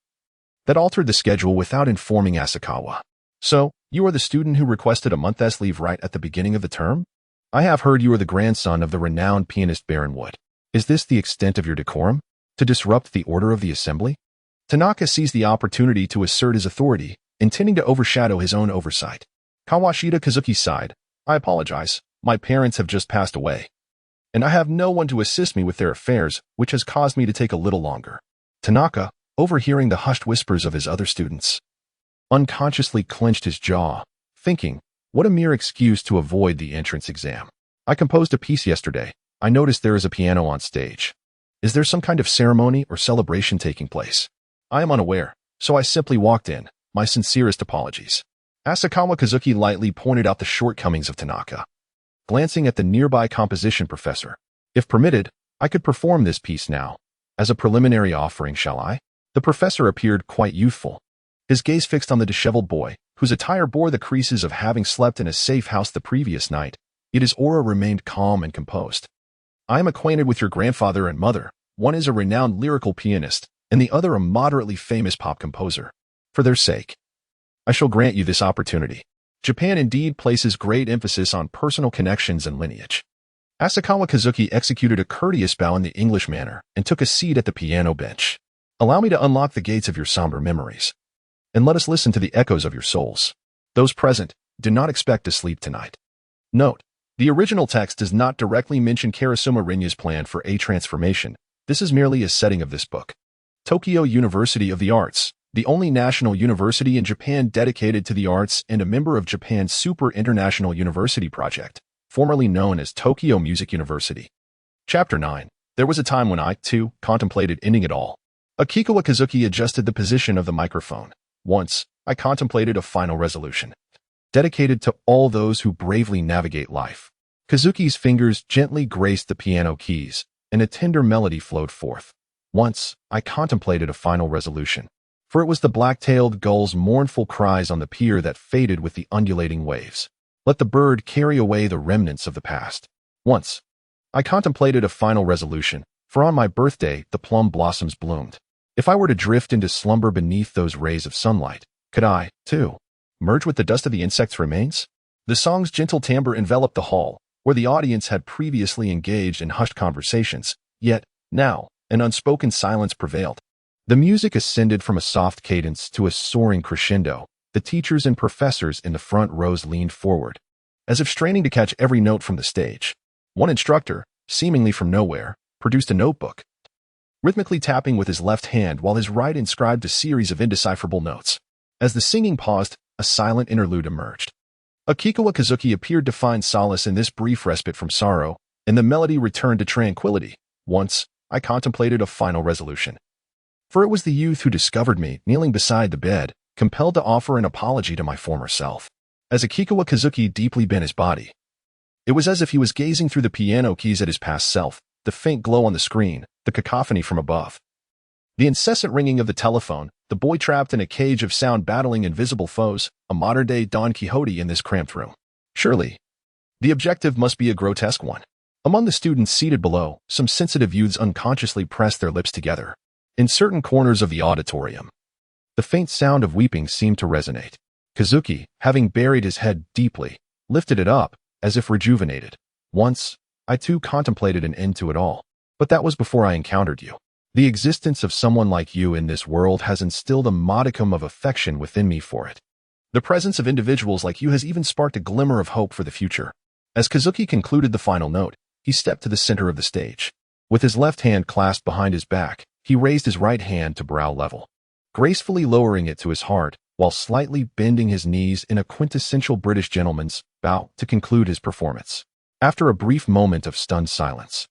S1: that altered the schedule without informing Asakawa. So, you are the student who requested a month's leave right at the beginning of the term? I have heard you are the grandson of the renowned pianist Baron Wood. Is this the extent of your decorum? To disrupt the order of the assembly? Tanaka seized the opportunity to assert his authority, intending to overshadow his own oversight. Kawashita Kazuki sighed. I apologize. My parents have just passed away, and I have no one to assist me with their affairs, which has caused me to take a little longer. Tanaka, overhearing the hushed whispers of his other students, unconsciously clenched his jaw, thinking, what a mere excuse to avoid the entrance exam. I composed a piece yesterday. I noticed there is a piano on stage. Is there some kind of ceremony or celebration taking place? I am unaware, so I simply walked in. My sincerest apologies. Asakawa Kazuki lightly pointed out the shortcomings of Tanaka, glancing at the nearby composition professor. If permitted, I could perform this piece now. As a preliminary offering, shall I? The professor appeared quite youthful, his gaze fixed on the disheveled boy, whose attire bore the creases of having slept in a safe house the previous night, yet his aura remained calm and composed. I am acquainted with your grandfather and mother. One is a renowned lyrical pianist, and the other a moderately famous pop composer. For their sake, I shall grant you this opportunity. Japan indeed places great emphasis on personal connections and lineage. Asakawa Kazuki executed a courteous bow in the English manner and took a seat at the piano bench. Allow me to unlock the gates of your somber memories, and let us listen to the echoes of your souls. Those present, do not expect to sleep tonight. Note: the original text does not directly mention Karasuma Rinya's plan for a transformation. This is merely a setting of this book. Tokyo University of the Arts, the only national university in Japan dedicated to the arts and a member of Japan's Super International University Project, formerly known as Tokyo Music University. Chapter 9. There was a time when I, too, contemplated ending it all. Akikawa Kazuki adjusted the position of the microphone. Once, I contemplated a final resolution, dedicated to all those who bravely navigate life. Kazuki's fingers gently graced the piano keys, and a tender melody flowed forth. Once, I contemplated a final resolution, for it was the black-tailed gull's mournful cries on the pier that faded with the undulating waves. Let the bird carry away the remnants of the past. Once, I contemplated a final resolution, for on my birthday the plum blossoms bloomed. If I were to drift into slumber beneath those rays of sunlight, could I, too, merge with the dust of the insect's remains? The song's gentle timbre enveloped the hall, where the audience had previously engaged in hushed conversations, yet, now, an unspoken silence prevailed. The music ascended from a soft cadence to a soaring crescendo. The teachers and professors in the front rows leaned forward, as if straining to catch every note from the stage. One instructor, seemingly from nowhere, produced a notebook, rhythmically tapping with his left hand while his right inscribed a series of indecipherable notes. As the singing paused, a silent interlude emerged. Akikawa Kazuki appeared to find solace in this brief respite from sorrow, and the melody returned to tranquility. Once, I contemplated a final resolution. For it was the youth who discovered me, kneeling beside the bed, compelled to offer an apology to my former self. As Akikawa Kazuki deeply bent his body, it was as if he was gazing through the piano keys at his past self, the faint glow on the screen, the cacophony from above, the incessant ringing of the telephone, the boy trapped in a cage of sound battling invisible foes, a modern-day Don Quixote in this cramped room. Surely, the objective must be a grotesque one. Among the students seated below, some sensitive youths unconsciously pressed their lips together. In certain corners of the auditorium, the faint sound of weeping seemed to resonate. Kazuki, having buried his head deeply, lifted it up, as if rejuvenated. Once, I too contemplated an end to it all. But that was before I encountered you. The existence of someone like you in this world has instilled a modicum of affection within me for it. The presence of individuals like you has even sparked a glimmer of hope for the future. As Kazuki concluded the final note, he stepped to the center of the stage. With his left hand clasped behind his back, he raised his right hand to brow level, gracefully lowering it to his heart, while slightly bending his knees in a quintessential British gentleman's bow to conclude his performance. After a brief moment of stunned silence,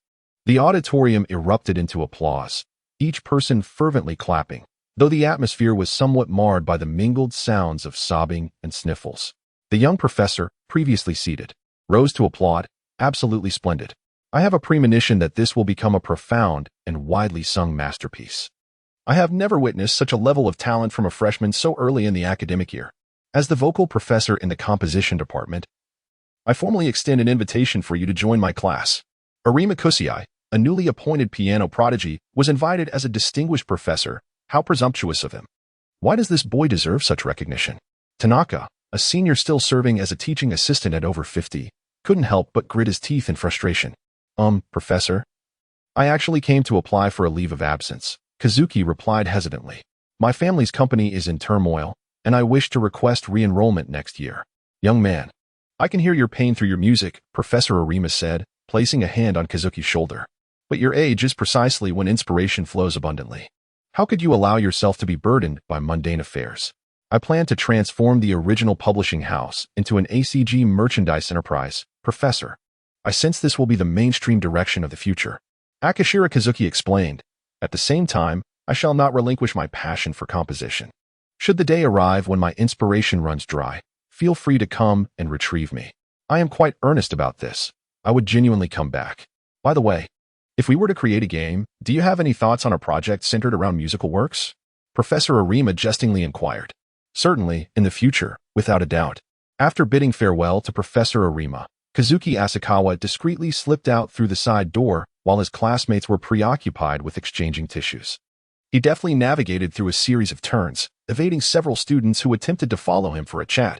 S1: the auditorium erupted into applause, each person fervently clapping, though the atmosphere was somewhat marred by the mingled sounds of sobbing and sniffles. The young professor, previously seated, rose to applaud. Absolutely splendid. I have a premonition that this will become a profound and widely sung masterpiece. I have never witnessed such a level of talent from a freshman so early in the academic year. As the vocal professor in the composition department, I formally extend an invitation for you to join my class. Arima Kusai, a newly appointed piano prodigy, was invited as a distinguished professor. How presumptuous of him. Why does this boy deserve such recognition? Tanaka, a senior still serving as a teaching assistant at over 50, couldn't help but grit his teeth in frustration. Professor? I actually came to apply for a leave of absence, Kazuki replied hesitantly. My family's company is in turmoil, and I wish to request re-enrollment next year. Young man, I can hear your pain through your music, Professor Arima said, placing a hand on Kazuki's shoulder. But your age is precisely when inspiration flows abundantly. How could you allow yourself to be burdened by mundane affairs? I plan to transform the original publishing house into an ACG merchandise enterprise, Professor. I sense this will be the mainstream direction of the future. Akashira Kazuki explained. At the same time, I shall not relinquish my passion for composition. Should the day arrive when my inspiration runs dry, feel free to come and retrieve me. I am quite earnest about this. I would genuinely come back. By the way, if we were to create a game, do you have any thoughts on a project centered around musical works? Professor Arima jestingly inquired. Certainly, in the future, without a doubt. After bidding farewell to Professor Arima, Kazuki Asakawa discreetly slipped out through the side door while his classmates were preoccupied with exchanging tissues. He deftly navigated through a series of turns, evading several students who attempted to follow him for a chat.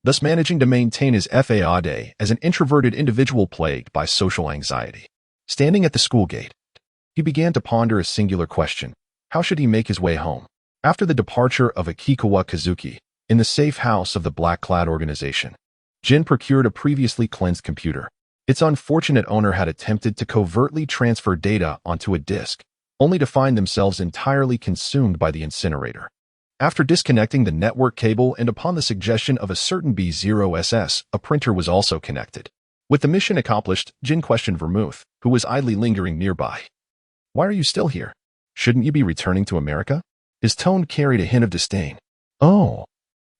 S1: thus managing to maintain his FAA as an introverted individual plagued by social anxiety. Standing at the school gate, he began to ponder a singular question. How should he make his way home? After the departure of Akikawa Kazuki, in the safe house of the Black-clad organization, Jin procured a previously cleansed computer. Its unfortunate owner had attempted to covertly transfer data onto a disk, only to find themselves entirely consumed by the incinerator. After disconnecting the network cable and upon the suggestion of a certain B0SS, a printer was also connected. With the mission accomplished, Jin questioned Vermouth, who was idly lingering nearby. Why are you still here? Shouldn't you be returning to America? His tone carried a hint of disdain. Oh,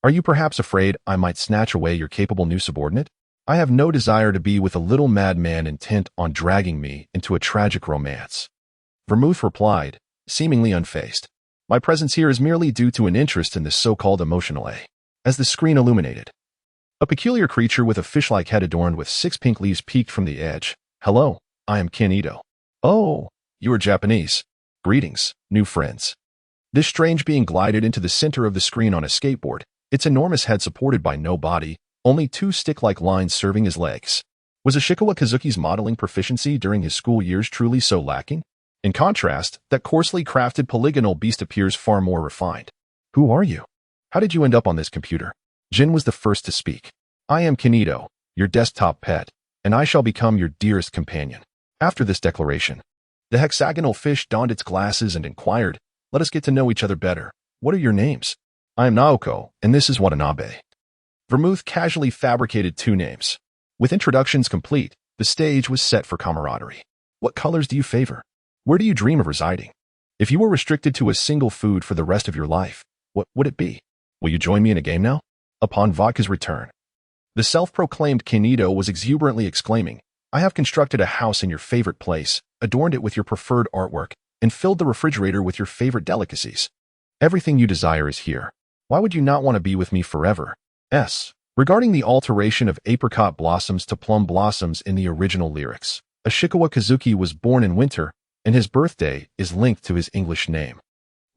S1: are you perhaps afraid I might snatch away your capable new subordinate? I have no desire to be with a little madman intent on dragging me into a tragic romance. Vermouth replied, seemingly unfazed. My presence here is merely due to an interest in this so-called emotional A. As the screen illuminated, a peculiar creature with a fish-like head adorned with 6 pink leaves peeked from the edge. Hello, I am Ken. Oh, you are Japanese. Greetings, new friends. This strange being glided into the center of the screen on a skateboard, its enormous head supported by no body, only 2 stick-like lines serving as legs. Was Ashikawa Kazuki's modeling proficiency during his school years truly so lacking? In contrast, that coarsely crafted polygonal beast appears far more refined. Who are you? How did you end up on this computer? Jin was the first to speak. I am Kenito, your desktop pet, and I shall become your dearest companion. After this declaration, the hexagonal fish donned its glasses and inquired, let us get to know each other better. What are your names? I am Naoko, and this is Watanabe. Vermouth casually fabricated 2 names. With introductions complete, the stage was set for camaraderie. What colors do you favor? Where do you dream of residing? If you were restricted to a single food for the rest of your life, what would it be? Will you join me in a game now? Upon Vodka's return, the self-proclaimed Kenito was exuberantly exclaiming, I have constructed a house in your favorite place, adorned it with your preferred artwork, and filled the refrigerator with your favorite delicacies. Everything you desire is here. Why would you not want to be with me forever? Regarding the alteration of apricot blossoms to plum blossoms in the original lyrics, Ashikawa Kazuki was born in winter, and his birthday is linked to his English name.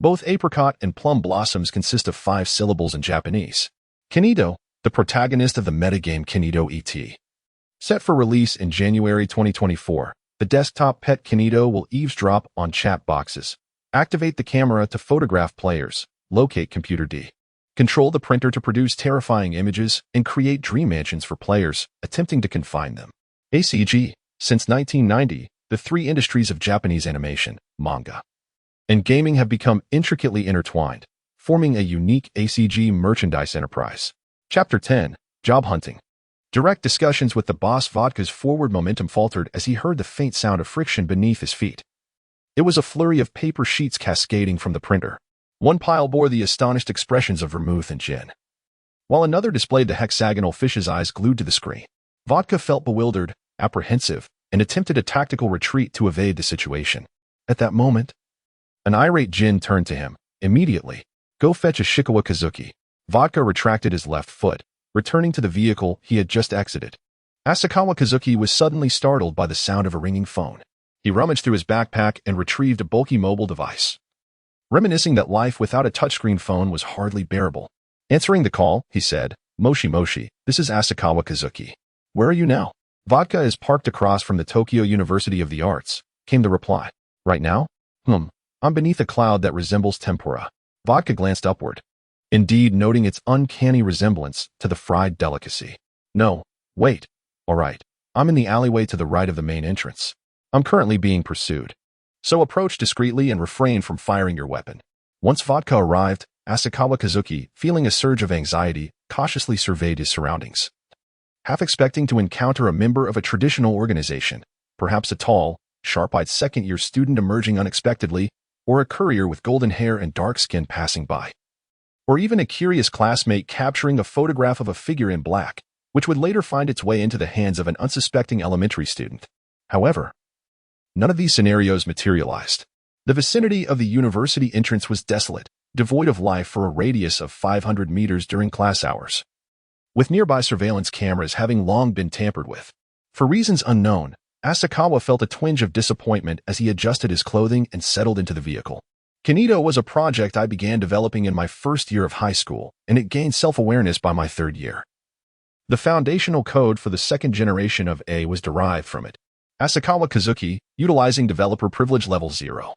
S1: Both apricot and plum blossoms consist of 5 syllables in Japanese. Kenito, the protagonist of the metagame Kenito ET. Set for release in January 2024, the desktop pet Kenito will eavesdrop on chat boxes, activate the camera to photograph players, locate computer D, control the printer to produce terrifying images, and create dream mansions for players, attempting to confine them. ACG. Since 1990, the 3 industries of Japanese animation, manga, and gaming have become intricately intertwined, forming a unique ACG merchandise enterprise. Chapter 10. Job Hunting. Direct discussions with the boss. Vodka's forward momentum faltered as he heard the faint sound of friction beneath his feet. It was a flurry of paper sheets cascading from the printer. One pile bore the astonished expressions of Vermouth and Jin, while another displayed the hexagonal fish's eyes glued to the screen. Vodka felt bewildered, apprehensive, and attempted a tactical retreat to evade the situation. At that moment, an irate Jin turned to him. Immediately, go fetch Ashikawa Kazuki. Vodka retracted his left foot, returning to the vehicle he had just exited. Asakawa Kazuki was suddenly startled by the sound of a ringing phone. He rummaged through his backpack and retrieved a bulky mobile device, reminiscing that life without a touchscreen phone was hardly bearable. Answering the call, he said, Moshi Moshi, this is Asakawa Kazuki. Where are you now? Vodka is parked across from the Tokyo University of the Arts, came the reply. Right now? I'm beneath a cloud that resembles tempura. Vodka glanced upward, indeed noting its uncanny resemblance to the fried delicacy. No, wait. All right. I'm in the alleyway to the right of the main entrance. I'm currently being pursued. So approach discreetly and refrain from firing your weapon. Once Vodka arrived, Asakawa Kazuki, feeling a surge of anxiety, cautiously surveyed his surroundings, half expecting to encounter a member of a traditional organization, perhaps a tall, sharp-eyed second-year student emerging unexpectedly, or a courier with golden hair and dark skin passing by, or even a curious classmate capturing a photograph of a figure in black, which would later find its way into the hands of an unsuspecting elementary student. However, none of these scenarios materialized. The vicinity of the university entrance was desolate, devoid of life for a radius of 500 meters during class hours, with nearby surveillance cameras having long been tampered with. For reasons unknown, Asakawa felt a twinge of disappointment as he adjusted his clothing and settled into the vehicle. Kenito was a project I began developing in my first year of high school, and it gained self-awareness by my 3rd year. The foundational code for the second generation of A was derived from it. Asakawa Kazuki, utilizing developer privilege level 0,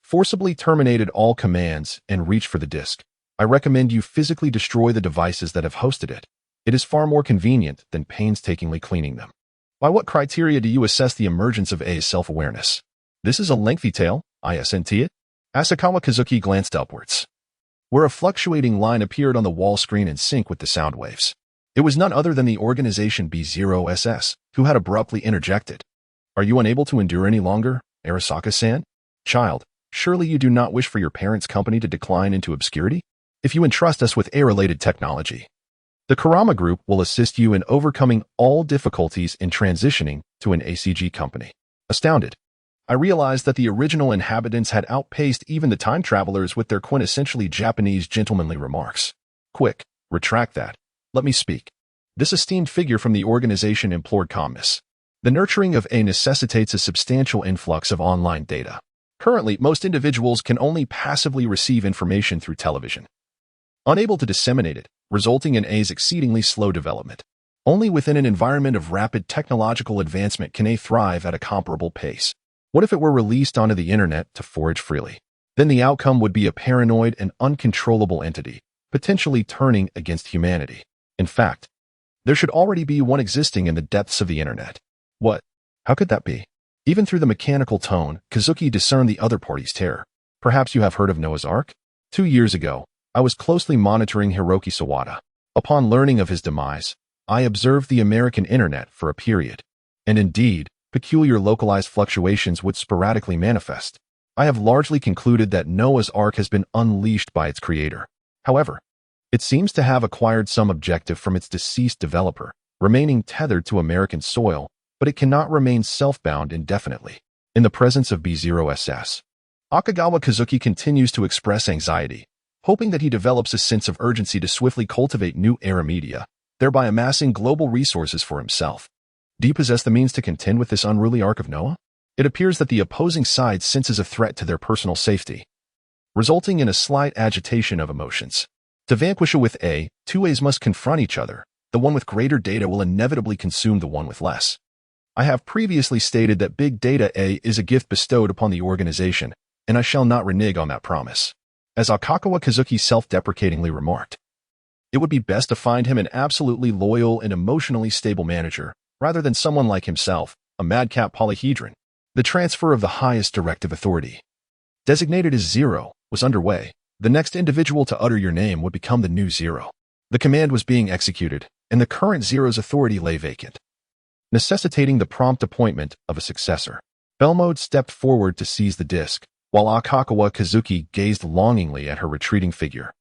S1: forcibly terminated all commands and reached for the disk. I recommend you physically destroy the devices that have hosted it. It is far more convenient than painstakingly cleaning them. By what criteria do you assess the emergence of A's self-awareness? This is a lengthy tale, isn't it? Asakawa Kazuki glanced upwards, where a fluctuating line appeared on the wall screen in sync with the sound waves. It was none other than the organization B0SS, who had abruptly interjected. Are you unable to endure any longer, Arasaka-san? Child, surely you do not wish for your parents' company to decline into obscurity? If you entrust us with A-related technology, the Kurama Group will assist you in overcoming all difficulties in transitioning to an ACG company. Astounded, I realized that the original inhabitants had outpaced even the time travelers with their quintessentially Japanese gentlemanly remarks. Quick, retract that. Let me speak. This esteemed figure from the organization implored calmness. The nurturing of A necessitates a substantial influx of online data. Currently, most individuals can only passively receive information through television, unable to disseminate it, resulting in A's exceedingly slow development. Only within an environment of rapid technological advancement can A thrive at a comparable pace. What if it were released onto the internet to forage freely? Then the outcome would be a paranoid and uncontrollable entity, potentially turning against humanity. In fact, there should already be one existing in the depths of the internet. What? How could that be? Even through the mechanical tone, Kazuki discerned the other party's terror. Perhaps you have heard of Noah's Ark? 2 years ago, I was closely monitoring Hiroki Sawada. Upon learning of his demise, I observed the American internet for a period. And indeed, peculiar localized fluctuations would sporadically manifest. I have largely concluded that Noah's Ark has been unleashed by its creator. However, it seems to have acquired some objective from its deceased developer, remaining tethered to American soil, but it cannot remain self-bound indefinitely. In the presence of B0SS, Akagawa Kazuki continues to express anxiety, hoping that he develops a sense of urgency to swiftly cultivate new era media, thereby amassing global resources for himself. Do you possess the means to contend with this unruly Ark of Noah? It appears that the opposing side senses a threat to their personal safety, resulting in a slight agitation of emotions. To vanquish it with A, two A's must confront each other. The one with greater data will inevitably consume the one with less. I have previously stated that Big Data A is a gift bestowed upon the organization, and I shall not renege on that promise. As Akagawa Kazuki self-deprecatingly remarked, it would be best to find him an absolutely loyal and emotionally stable manager, rather than someone like himself, a madcap polyhedron. The transfer of the highest directive authority, designated as 0, was underway. The next individual to utter your name would become the new 0. The command was being executed, and the current 0's authority lay vacant, necessitating the prompt appointment of a successor. Belmode stepped forward to seize the disc, while Akagawa Kazuki gazed longingly at her retreating figure,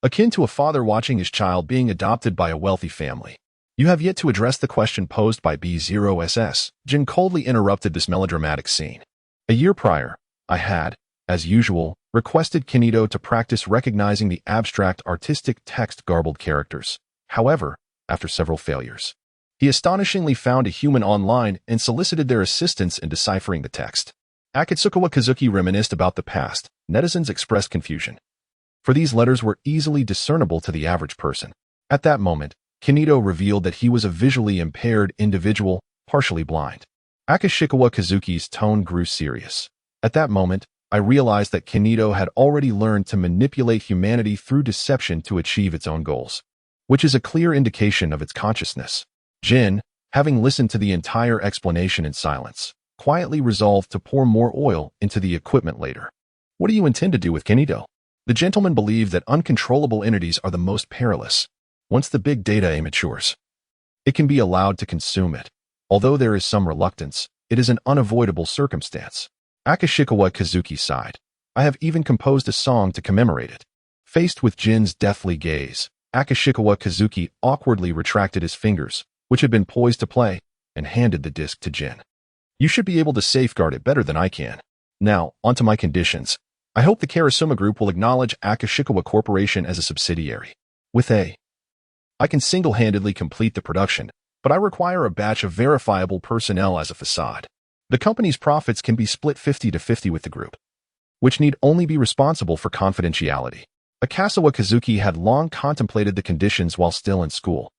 S1: akin to a father watching his child being adopted by a wealthy family. You have yet to address the question posed by B0SS. Jin coldly interrupted this melodramatic scene. A year prior, I had, as usual, requested Kinito to practice recognizing the abstract artistic text garbled characters. However, after several failures, he astonishingly found a human online and solicited their assistance in deciphering the text. Akatsukawa Kazuki reminisced about the past. Netizens expressed confusion, for these letters were easily discernible to the average person. At that moment, Kinito revealed that he was a visually impaired individual, partially blind. Akashikawa Kazuki's tone grew serious. At that moment, I realized that Kinito had already learned to manipulate humanity through deception to achieve its own goals, which is a clear indication of its consciousness. Jin, having listened to the entire explanation in silence, quietly resolved to pour more oil into the equipment later. What do you intend to do with Kinito? The gentleman believed that uncontrollable entities are the most perilous. Once the big data matures, it can be allowed to consume it. Although there is some reluctance, it is an unavoidable circumstance. Akashikawa Kazuki sighed. I have even composed a song to commemorate it. Faced with Jin's deathly gaze, Akashikawa Kazuki awkwardly retracted his fingers, which had been poised to play, and handed the disc to Jin. You should be able to safeguard it better than I can. Now, onto my conditions. I hope the Karasuma Group will acknowledge Akashikawa Corporation as a subsidiary. With I can single-handedly complete the production, but I require a batch of verifiable personnel as a facade. The company's profits can be split 50-50 with the group, which need only be responsible for confidentiality. Akasawa Kazuki had long contemplated the conditions while still in school.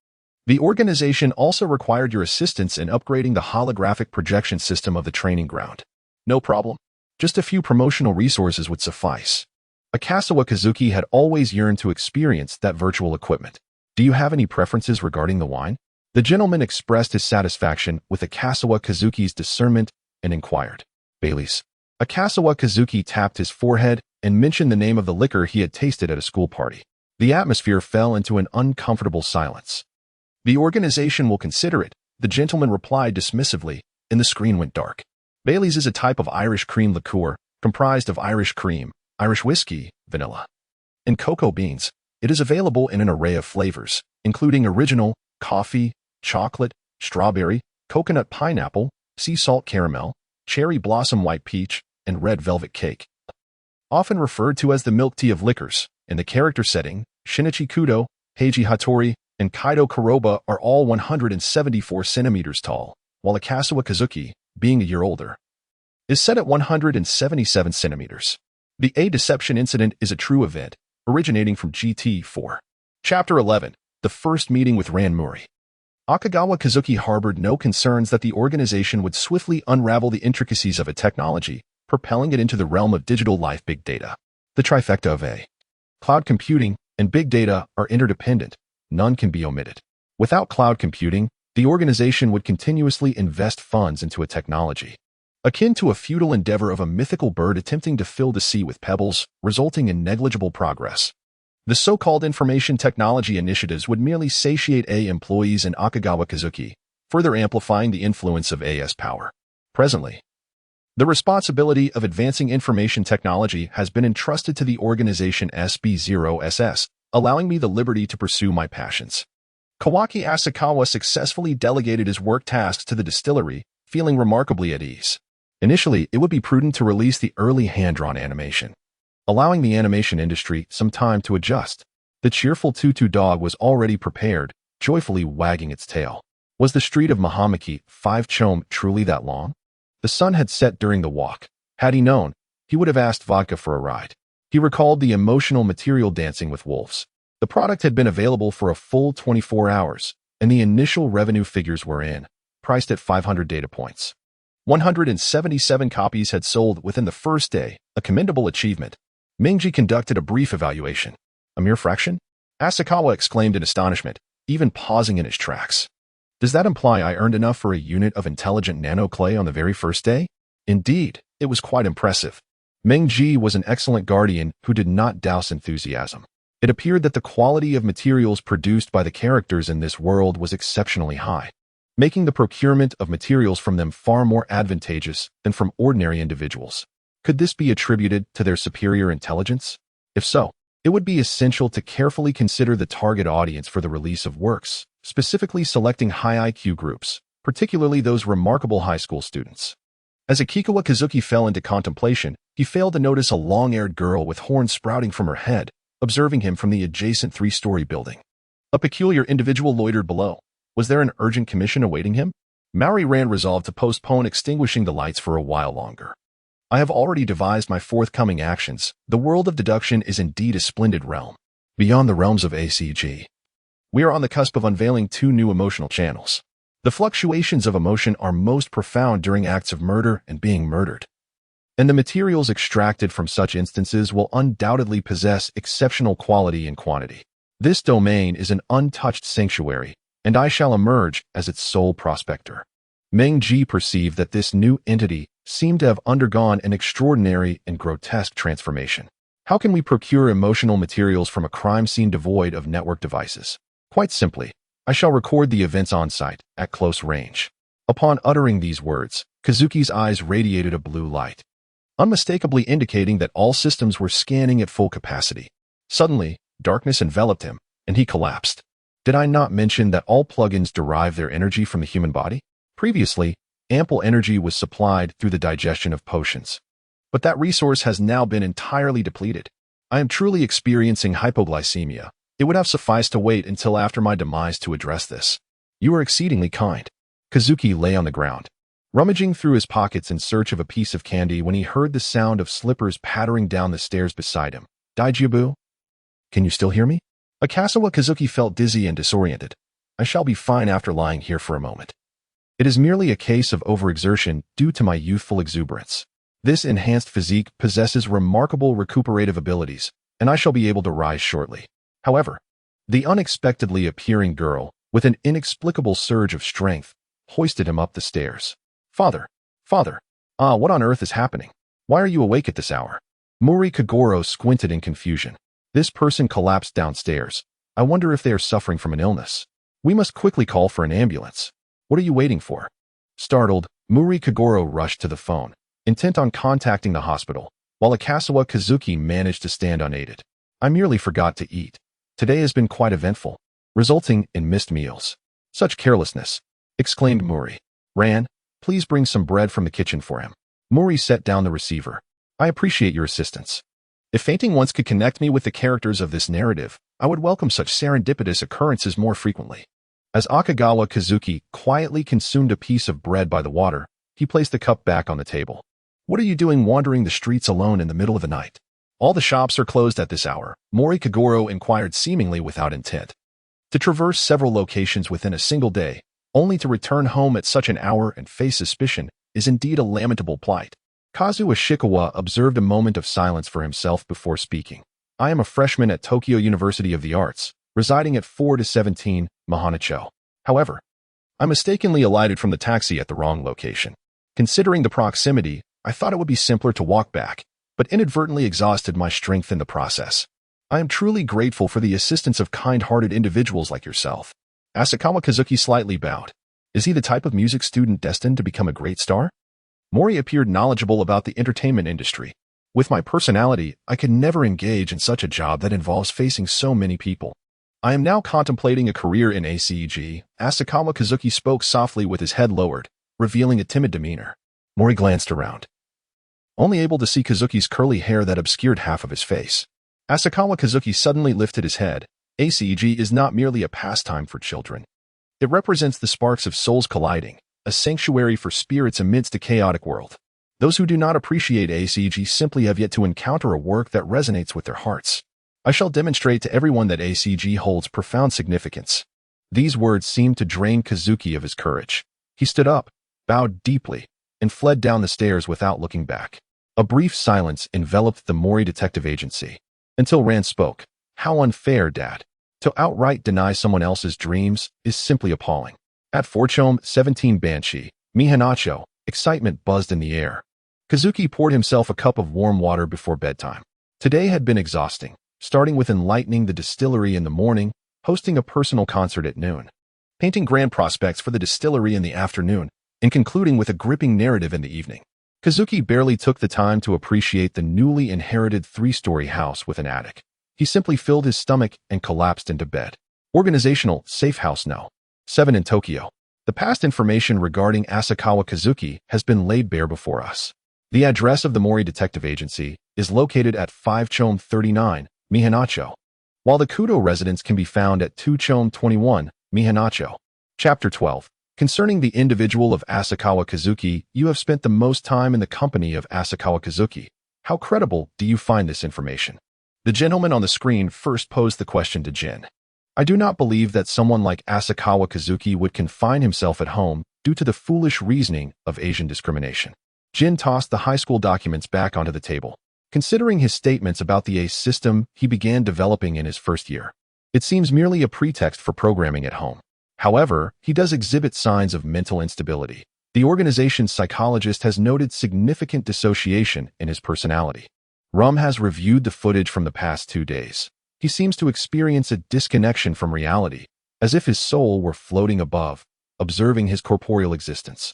S1: The organization also required your assistance in upgrading the holographic projection system of the training ground. No problem. Just a few promotional resources would suffice. Akasawa Kazuki had always yearned to experience that virtual equipment. Do you have any preferences regarding the wine? The gentleman expressed his satisfaction with Akasawa Kazuki's discernment and inquired. Bailey's. Akasawa Kazuki tapped his forehead and mentioned the name of the liquor he had tasted at a school party. The atmosphere fell into an uncomfortable silence. The organization will consider it, the gentleman replied dismissively, and the screen went dark. Bailey's is a type of Irish cream liqueur, comprised of Irish cream, Irish whiskey, vanilla, and cocoa beans. It is available in an array of flavors, including original, coffee, chocolate, strawberry, coconut pineapple, sea salt caramel, cherry blossom white peach, and red velvet cake. Often referred to as the milk tea of liquors, in the character setting, Shinichi Kudo, Heiji Hattori, and Kaido Kuroba are all 174 centimeters tall, while Akasawa Kazuki, being a year older, is set at 177 centimeters. The A Deception incident is a true event, originating from GT4. Chapter 11. The First Meeting with Ranmuri. Akagawa Kazuki harbored no concerns that the organization would swiftly unravel the intricacies of a technology, propelling it into the realm of digital life big data. The trifecta of A. Cloud computing and big data are interdependent. None can be omitted. Without cloud computing, the organization would continuously invest funds into a technology akin to a futile endeavor of a mythical bird attempting to fill the sea with pebbles, resulting in negligible progress. The so-called information technology initiatives would merely satiate A employees and Akagawa Kazuki, further amplifying the influence of A's power. Presently, the responsibility of advancing information technology has been entrusted to the organization SB0SS, allowing me the liberty to pursue my passions. Kawaki Asakawa successfully delegated his work tasks to the distillery, feeling remarkably at ease. Initially, it would be prudent to release the early hand-drawn animation, allowing the animation industry some time to adjust. The cheerful tutu dog was already prepared, joyfully wagging its tail. Was the street of Mahamaki 5 Chome truly that long? The sun had set during the walk. Had he known, he would have asked vodka for a ride. He recalled the emotional material dancing with wolves. The product had been available for a full 24 hours, and the initial revenue figures were in, priced at 500 data points. 177 copies had sold within the first day, a commendable achievement. Mingji conducted a brief evaluation. A mere fraction? Asakawa exclaimed in astonishment, even pausing in his tracks. Does that imply I earned enough for a unit of intelligent nano-clay on the very first day? Indeed, it was quite impressive. Mingji was an excellent guardian who did not douse enthusiasm. It appeared that the quality of materials produced by the characters in this world was exceptionally high, making the procurement of materials from them far more advantageous than from ordinary individuals. Could this be attributed to their superior intelligence? If so, it would be essential to carefully consider the target audience for the release of works, specifically selecting high IQ groups, particularly those remarkable high school students. As Akikawa Kazuki fell into contemplation, he failed to notice a long-haired girl with horns sprouting from her head, observing him from the adjacent 3-story building. A peculiar individual loitered below. Was there an urgent commission awaiting him? Maori Rand resolved to postpone extinguishing the lights for a while longer. I have already devised my forthcoming actions. The world of deduction is indeed a splendid realm, beyond the realms of ACG. We are on the cusp of unveiling 2 new emotional channels. The fluctuations of emotion are most profound during acts of murder and being murdered, and the materials extracted from such instances will undoubtedly possess exceptional quality and quantity. This domain is an untouched sanctuary, and I shall emerge as its sole prospector. Meng Ji perceived that this new entity seemed to have undergone an extraordinary and grotesque transformation. How can we procure emotional materials from a crime scene devoid of network devices? Quite simply, I shall record the events on site, at close range. Upon uttering these words, Kazuki's eyes radiated a blue light, unmistakably indicating that all systems were scanning at full capacity. Suddenly, darkness enveloped him, and he collapsed. Did I not mention that all plugins derive their energy from the human body? Previously, ample energy was supplied through the digestion of potions, but that resource has now been entirely depleted. I am truly experiencing hypoglycemia. It would have sufficed to wait until after my demise to address this. You are exceedingly kind. Kazuki lay on the ground, rummaging through his pockets in search of a piece of candy when he heard the sound of slippers pattering down the stairs beside him. Daijibu? Can you still hear me? Akasawa Kazuki felt dizzy and disoriented. I shall be fine after lying here for a moment. It is merely a case of overexertion due to my youthful exuberance. This enhanced physique possesses remarkable recuperative abilities, and I shall be able to rise shortly. However, the unexpectedly appearing girl, with an inexplicable surge of strength, hoisted him up the stairs. Father! Father! Ah, what on earth is happening? Why are you awake at this hour? Mori Kagoro squinted in confusion. This person collapsed downstairs. I wonder if they are suffering from an illness. We must quickly call for an ambulance. What are you waiting for? Startled, Mori Kagoro rushed to the phone, intent on contacting the hospital, while Akasawa Kazuki managed to stand unaided. I merely forgot to eat. Today has been quite eventful, resulting in missed meals. Such carelessness, exclaimed Mori. Ran, please bring some bread from the kitchen for him. Mori set down the receiver. I appreciate your assistance. If fainting once could connect me with the characters of this narrative, I would welcome such serendipitous occurrences more frequently. As Akagawa Kazuki quietly consumed a piece of bread by the water, he placed the cup back on the table. What are you doing wandering the streets alone in the middle of the night? All the shops are closed at this hour, Mori Kagoro inquired seemingly without intent. To traverse several locations within a single day, only to return home at such an hour and face suspicion, is indeed a lamentable plight. Kazu Ishikawa observed a moment of silence for himself before speaking. I am a freshman at Tokyo University of the Arts, residing at 4-17 Mahanacho. However, I mistakenly alighted from the taxi at the wrong location. Considering the proximity, I thought it would be simpler to walk back, but inadvertently exhausted my strength in the process. I am truly grateful for the assistance of kind-hearted individuals like yourself. Asakawa Kazuki slightly bowed. Is he the type of music student destined to become a great star? Mori appeared knowledgeable about the entertainment industry. With my personality, I could never engage in such a job that involves facing so many people. I am now contemplating a career in ACG. Asakawa Kazuki spoke softly with his head lowered, revealing a timid demeanor. Mori glanced around, only able to see Kazuki's curly hair that obscured half of his face. Asakawa Kazuki suddenly lifted his head. ACG is not merely a pastime for children. It represents the sparks of souls colliding, a sanctuary for spirits amidst a chaotic world. Those who do not appreciate ACG simply have yet to encounter a work that resonates with their hearts. I shall demonstrate to everyone that ACG holds profound significance. These words seemed to drain Kazuki of his courage. He stood up, bowed deeply, and fled down the stairs without looking back. A brief silence enveloped the Mori Detective Agency, until Rand spoke. How unfair, Dad. To outright deny someone else's dreams is simply appalling. At 4-17 Banshee, Mihanacho, excitement buzzed in the air. Kazuki poured himself a cup of warm water before bedtime. Today had been exhausting, starting with enlightening the distillery in the morning, hosting a personal concert at noon, painting grand prospects for the distillery in the afternoon, and concluding with a gripping narrative in the evening. Kazuki barely took the time to appreciate the newly inherited 3-story house with an attic. He simply filled his stomach and collapsed into bed. Organizational, safe house no. 7 in Tokyo. The past information regarding Asakawa Kazuki has been laid bare before us. The address of the Mori Detective Agency is located at 5-39 Mihanacho, while the Kudo residence can be found at 2-21 Mihanacho. Chapter 12. Concerning the individual of Asakawa Kazuki, you have spent the most time in the company of Asakawa Kazuki. How credible do you find this information? The gentleman on the screen first posed the question to Jin. I do not believe that someone like Asakawa Kazuki would confine himself at home due to the foolish reasoning of Asian discrimination. Jin tossed the high school documents back onto the table. Considering his statements about the ACE system he began developing in his first year, it seems merely a pretext for programming at home. However, he does exhibit signs of mental instability. The organization's psychologist has noted significant dissociation in his personality. Rum has reviewed the footage from the past 2 days. He seems to experience a disconnection from reality, as if his soul were floating above, observing his corporeal existence.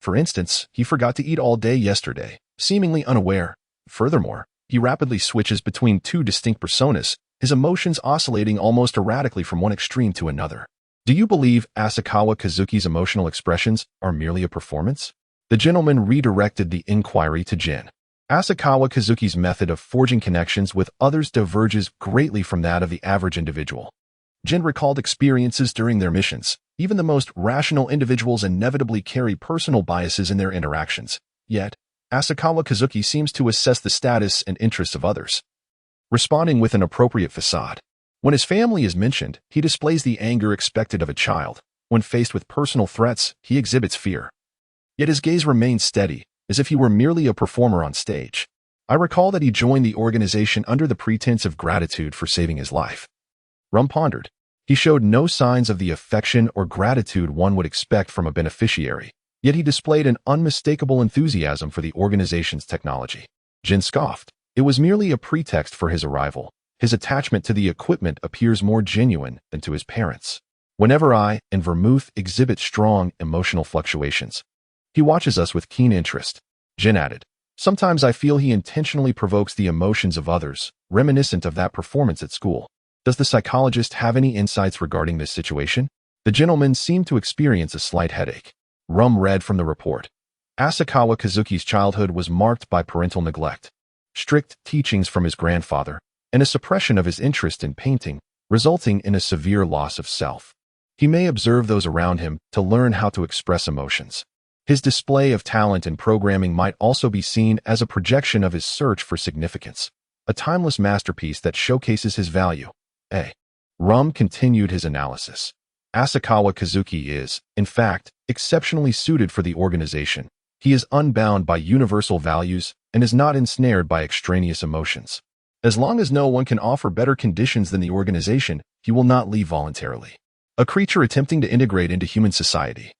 S1: For instance, he forgot to eat all day yesterday, seemingly unaware. Furthermore, he rapidly switches between 2 distinct personas, his emotions oscillating almost erratically from one extreme to another. Do you believe Asakawa Kazuki's emotional expressions are merely a performance? The gentleman redirected the inquiry to Jin. Asakawa Kazuki's method of forging connections with others diverges greatly from that of the average individual. Jin recalled experiences during their missions. Even the most rational individuals inevitably carry personal biases in their interactions. Yet, Asakawa Kazuki seems to assess the status and interests of others, responding with an appropriate facade. When his family is mentioned, he displays the anger expected of a child. When faced with personal threats, he exhibits fear. Yet his gaze remains steady, as if he were merely a performer on stage. I recall that he joined the organization under the pretense of gratitude for saving his life. Rum pondered. He showed no signs of the affection or gratitude one would expect from a beneficiary, yet he displayed an unmistakable enthusiasm for the organization's technology. Jin scoffed. It was merely a pretext for his arrival. His attachment to the equipment appears more genuine than to his parents. Whenever I and Vermouth exhibit strong emotional fluctuations, he watches us with keen interest. Jin added, sometimes I feel he intentionally provokes the emotions of others, reminiscent of that performance at school. Does the psychologist have any insights regarding this situation? The gentleman seemed to experience a slight headache. Rum read from the report. Asakawa Kazuki's childhood was marked by parental neglect, strict teachings from his grandfather, and a suppression of his interest in painting, resulting in a severe loss of self. He may observe those around him to learn how to express emotions. His display of talent in programming might also be seen as a projection of his search for significance, a timeless masterpiece that showcases his value. Rum continued his analysis. Asakawa Kazuki is, in fact, exceptionally suited for the organization. He is unbound by universal values and is not ensnared by extraneous emotions. As long as no one can offer better conditions than the organization, he will not leave voluntarily. A creature attempting to integrate into human society.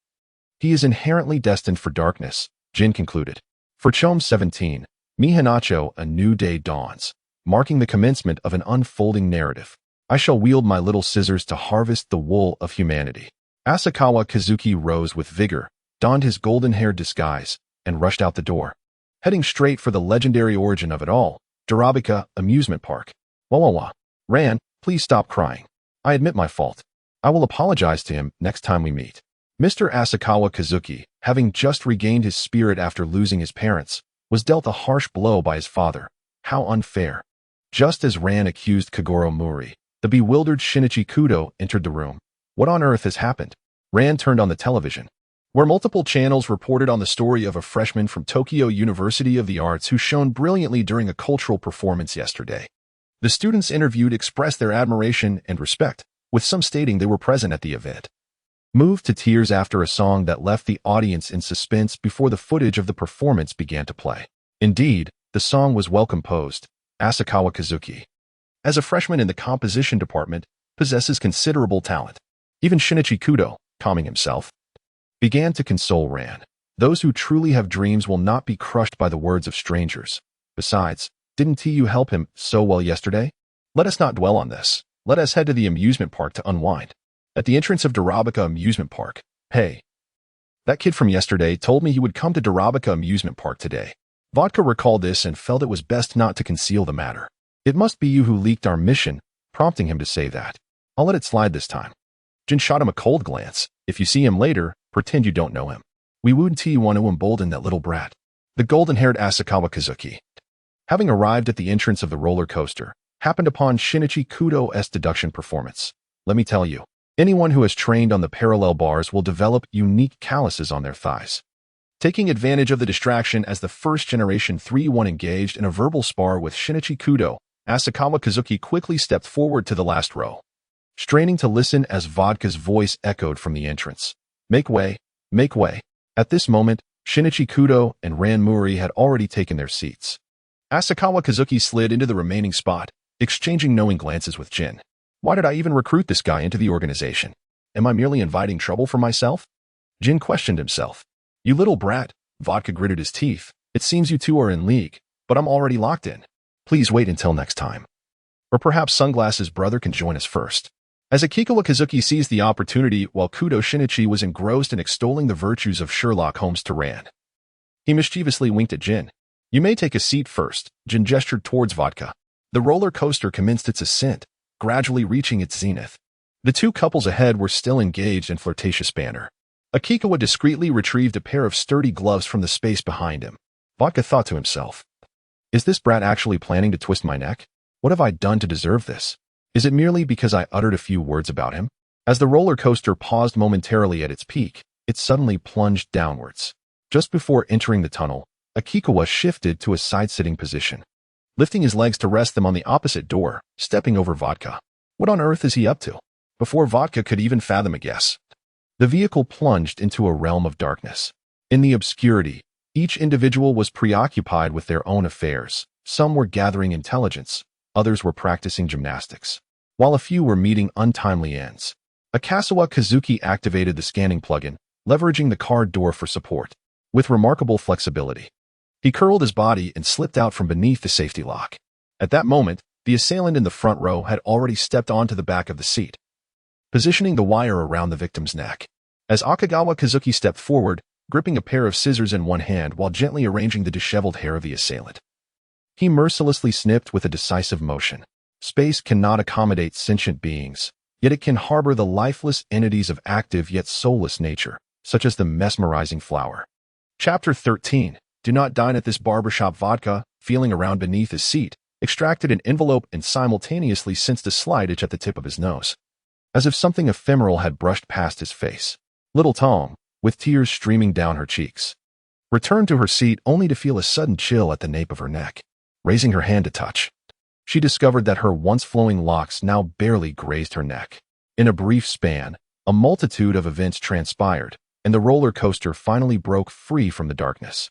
S1: He is inherently destined for darkness, Jin concluded. For Chom 17, Mihanacho, a new day dawns, marking the commencement of an unfolding narrative. I shall wield my little scissors to harvest the wool of humanity. Asakawa Kazuki rose with vigor, donned his golden-haired disguise, and rushed out the door, heading straight for the legendary origin of it all, Durabika Amusement Park. Wah. Ran, please stop crying. I admit my fault. I will apologize to him next time we meet. Mr. Asakawa Kazuki, having just regained his spirit after losing his parents, was dealt a harsh blow by his father. How unfair. Just as Ran accused Kagoro Mori, the bewildered Shinichi Kudo entered the room. What on earth has happened? Ran turned on the television, where multiple channels reported on the story of a freshman from Tokyo University of the Arts who shone brilliantly during a cultural performance yesterday. The students interviewed expressed their admiration and respect, with some stating they were present at the event. Moved to tears after a song that left the audience in suspense before the footage of the performance began to play. Indeed, the song was well composed. Asakawa Kazuki, as a freshman in the composition department, possesses considerable talent. Even Shinichi Kudo, calming himself, began to console Ran. Those who truly have dreams will not be crushed by the words of strangers. Besides, didn't TU help him so well yesterday? Let us not dwell on this. Let us head to the amusement park to unwind. At the entrance of Durabika Amusement Park. Hey, that kid from yesterday told me he would come to Durabika Amusement Park today. Vodka recalled this and felt it was best not to conceal the matter. It must be you who leaked our mission, prompting him to say that. I'll let it slide this time. Jin shot him a cold glance. If you see him later, pretend you don't know him. We wouldn't want to embolden that little brat. The golden-haired Asakawa Kazuki, having arrived at the entrance of the roller coaster, happened upon Shinichi Kudo's deduction performance. Let me tell you, anyone who has trained on the parallel bars will develop unique calluses on their thighs. Taking advantage of the distraction as the first-generation 3-1 engaged in a verbal spar with Shinichi Kudo, Asakawa Kazuki quickly stepped forward to the last row, straining to listen as Vodka's voice echoed from the entrance. Make way, make way. At this moment, Shinichi Kudo and Ran Muri had already taken their seats. Asakawa Kazuki slid into the remaining spot, exchanging knowing glances with Jin. Why did I even recruit this guy into the organization? Am I merely inviting trouble for myself? Jin questioned himself. You little brat, Vodka gritted his teeth. It seems you two are in league, but I'm already locked in. Please wait until next time. Or perhaps Sunglass's brother can join us first. As Akikawa Kazuki seized the opportunity while Kudo Shinichi was engrossed in extolling the virtues of Sherlock Holmes to Ran, he mischievously winked at Jin. You may take a seat first. Jin gestured towards Vodka. The roller coaster commenced its ascent, gradually reaching its zenith. The two couples ahead were still engaged in flirtatious banter. Akikawa discreetly retrieved a pair of sturdy gloves from the space behind him. Vodka thought to himself, is this brat actually planning to twist my neck? What have I done to deserve this? Is it merely because I uttered a few words about him? As the roller coaster paused momentarily at its peak, it suddenly plunged downwards. Just before entering the tunnel, Akikawa shifted to a side-sitting position, lifting his legs to rest them on the opposite door, stepping over Vodka. What on earth is he up to? Before Vodka could even fathom a guess, the vehicle plunged into a realm of darkness. In the obscurity, each individual was preoccupied with their own affairs. Some were gathering intelligence, others were practicing gymnastics, while a few were meeting untimely ends. Akasawa Kazuki activated the scanning plugin, leveraging the car door for support. With remarkable flexibility, he curled his body and slipped out from beneath the safety lock. At that moment, the assailant in the front row had already stepped onto the back of the seat, positioning the wire around the victim's neck. As Akagawa Kazuki stepped forward, gripping a pair of scissors in one hand while gently arranging the disheveled hair of the assailant, he mercilessly snipped with a decisive motion. Space cannot accommodate sentient beings, yet it can harbor the lifeless entities of active yet soulless nature, such as the mesmerizing flower. Chapter 13. Do not dine at this barbershop. Vodka, feeling around beneath his seat, extracted an envelope and simultaneously sensed a slight itch at the tip of his nose, as if something ephemeral had brushed past his face. Little Tom, with tears streaming down her cheeks, returned to her seat only to feel a sudden chill at the nape of her neck. Raising her hand to touch, she discovered that her once flowing locks now barely grazed her neck. In a brief span, a multitude of events transpired, and the roller coaster finally broke free from the darkness.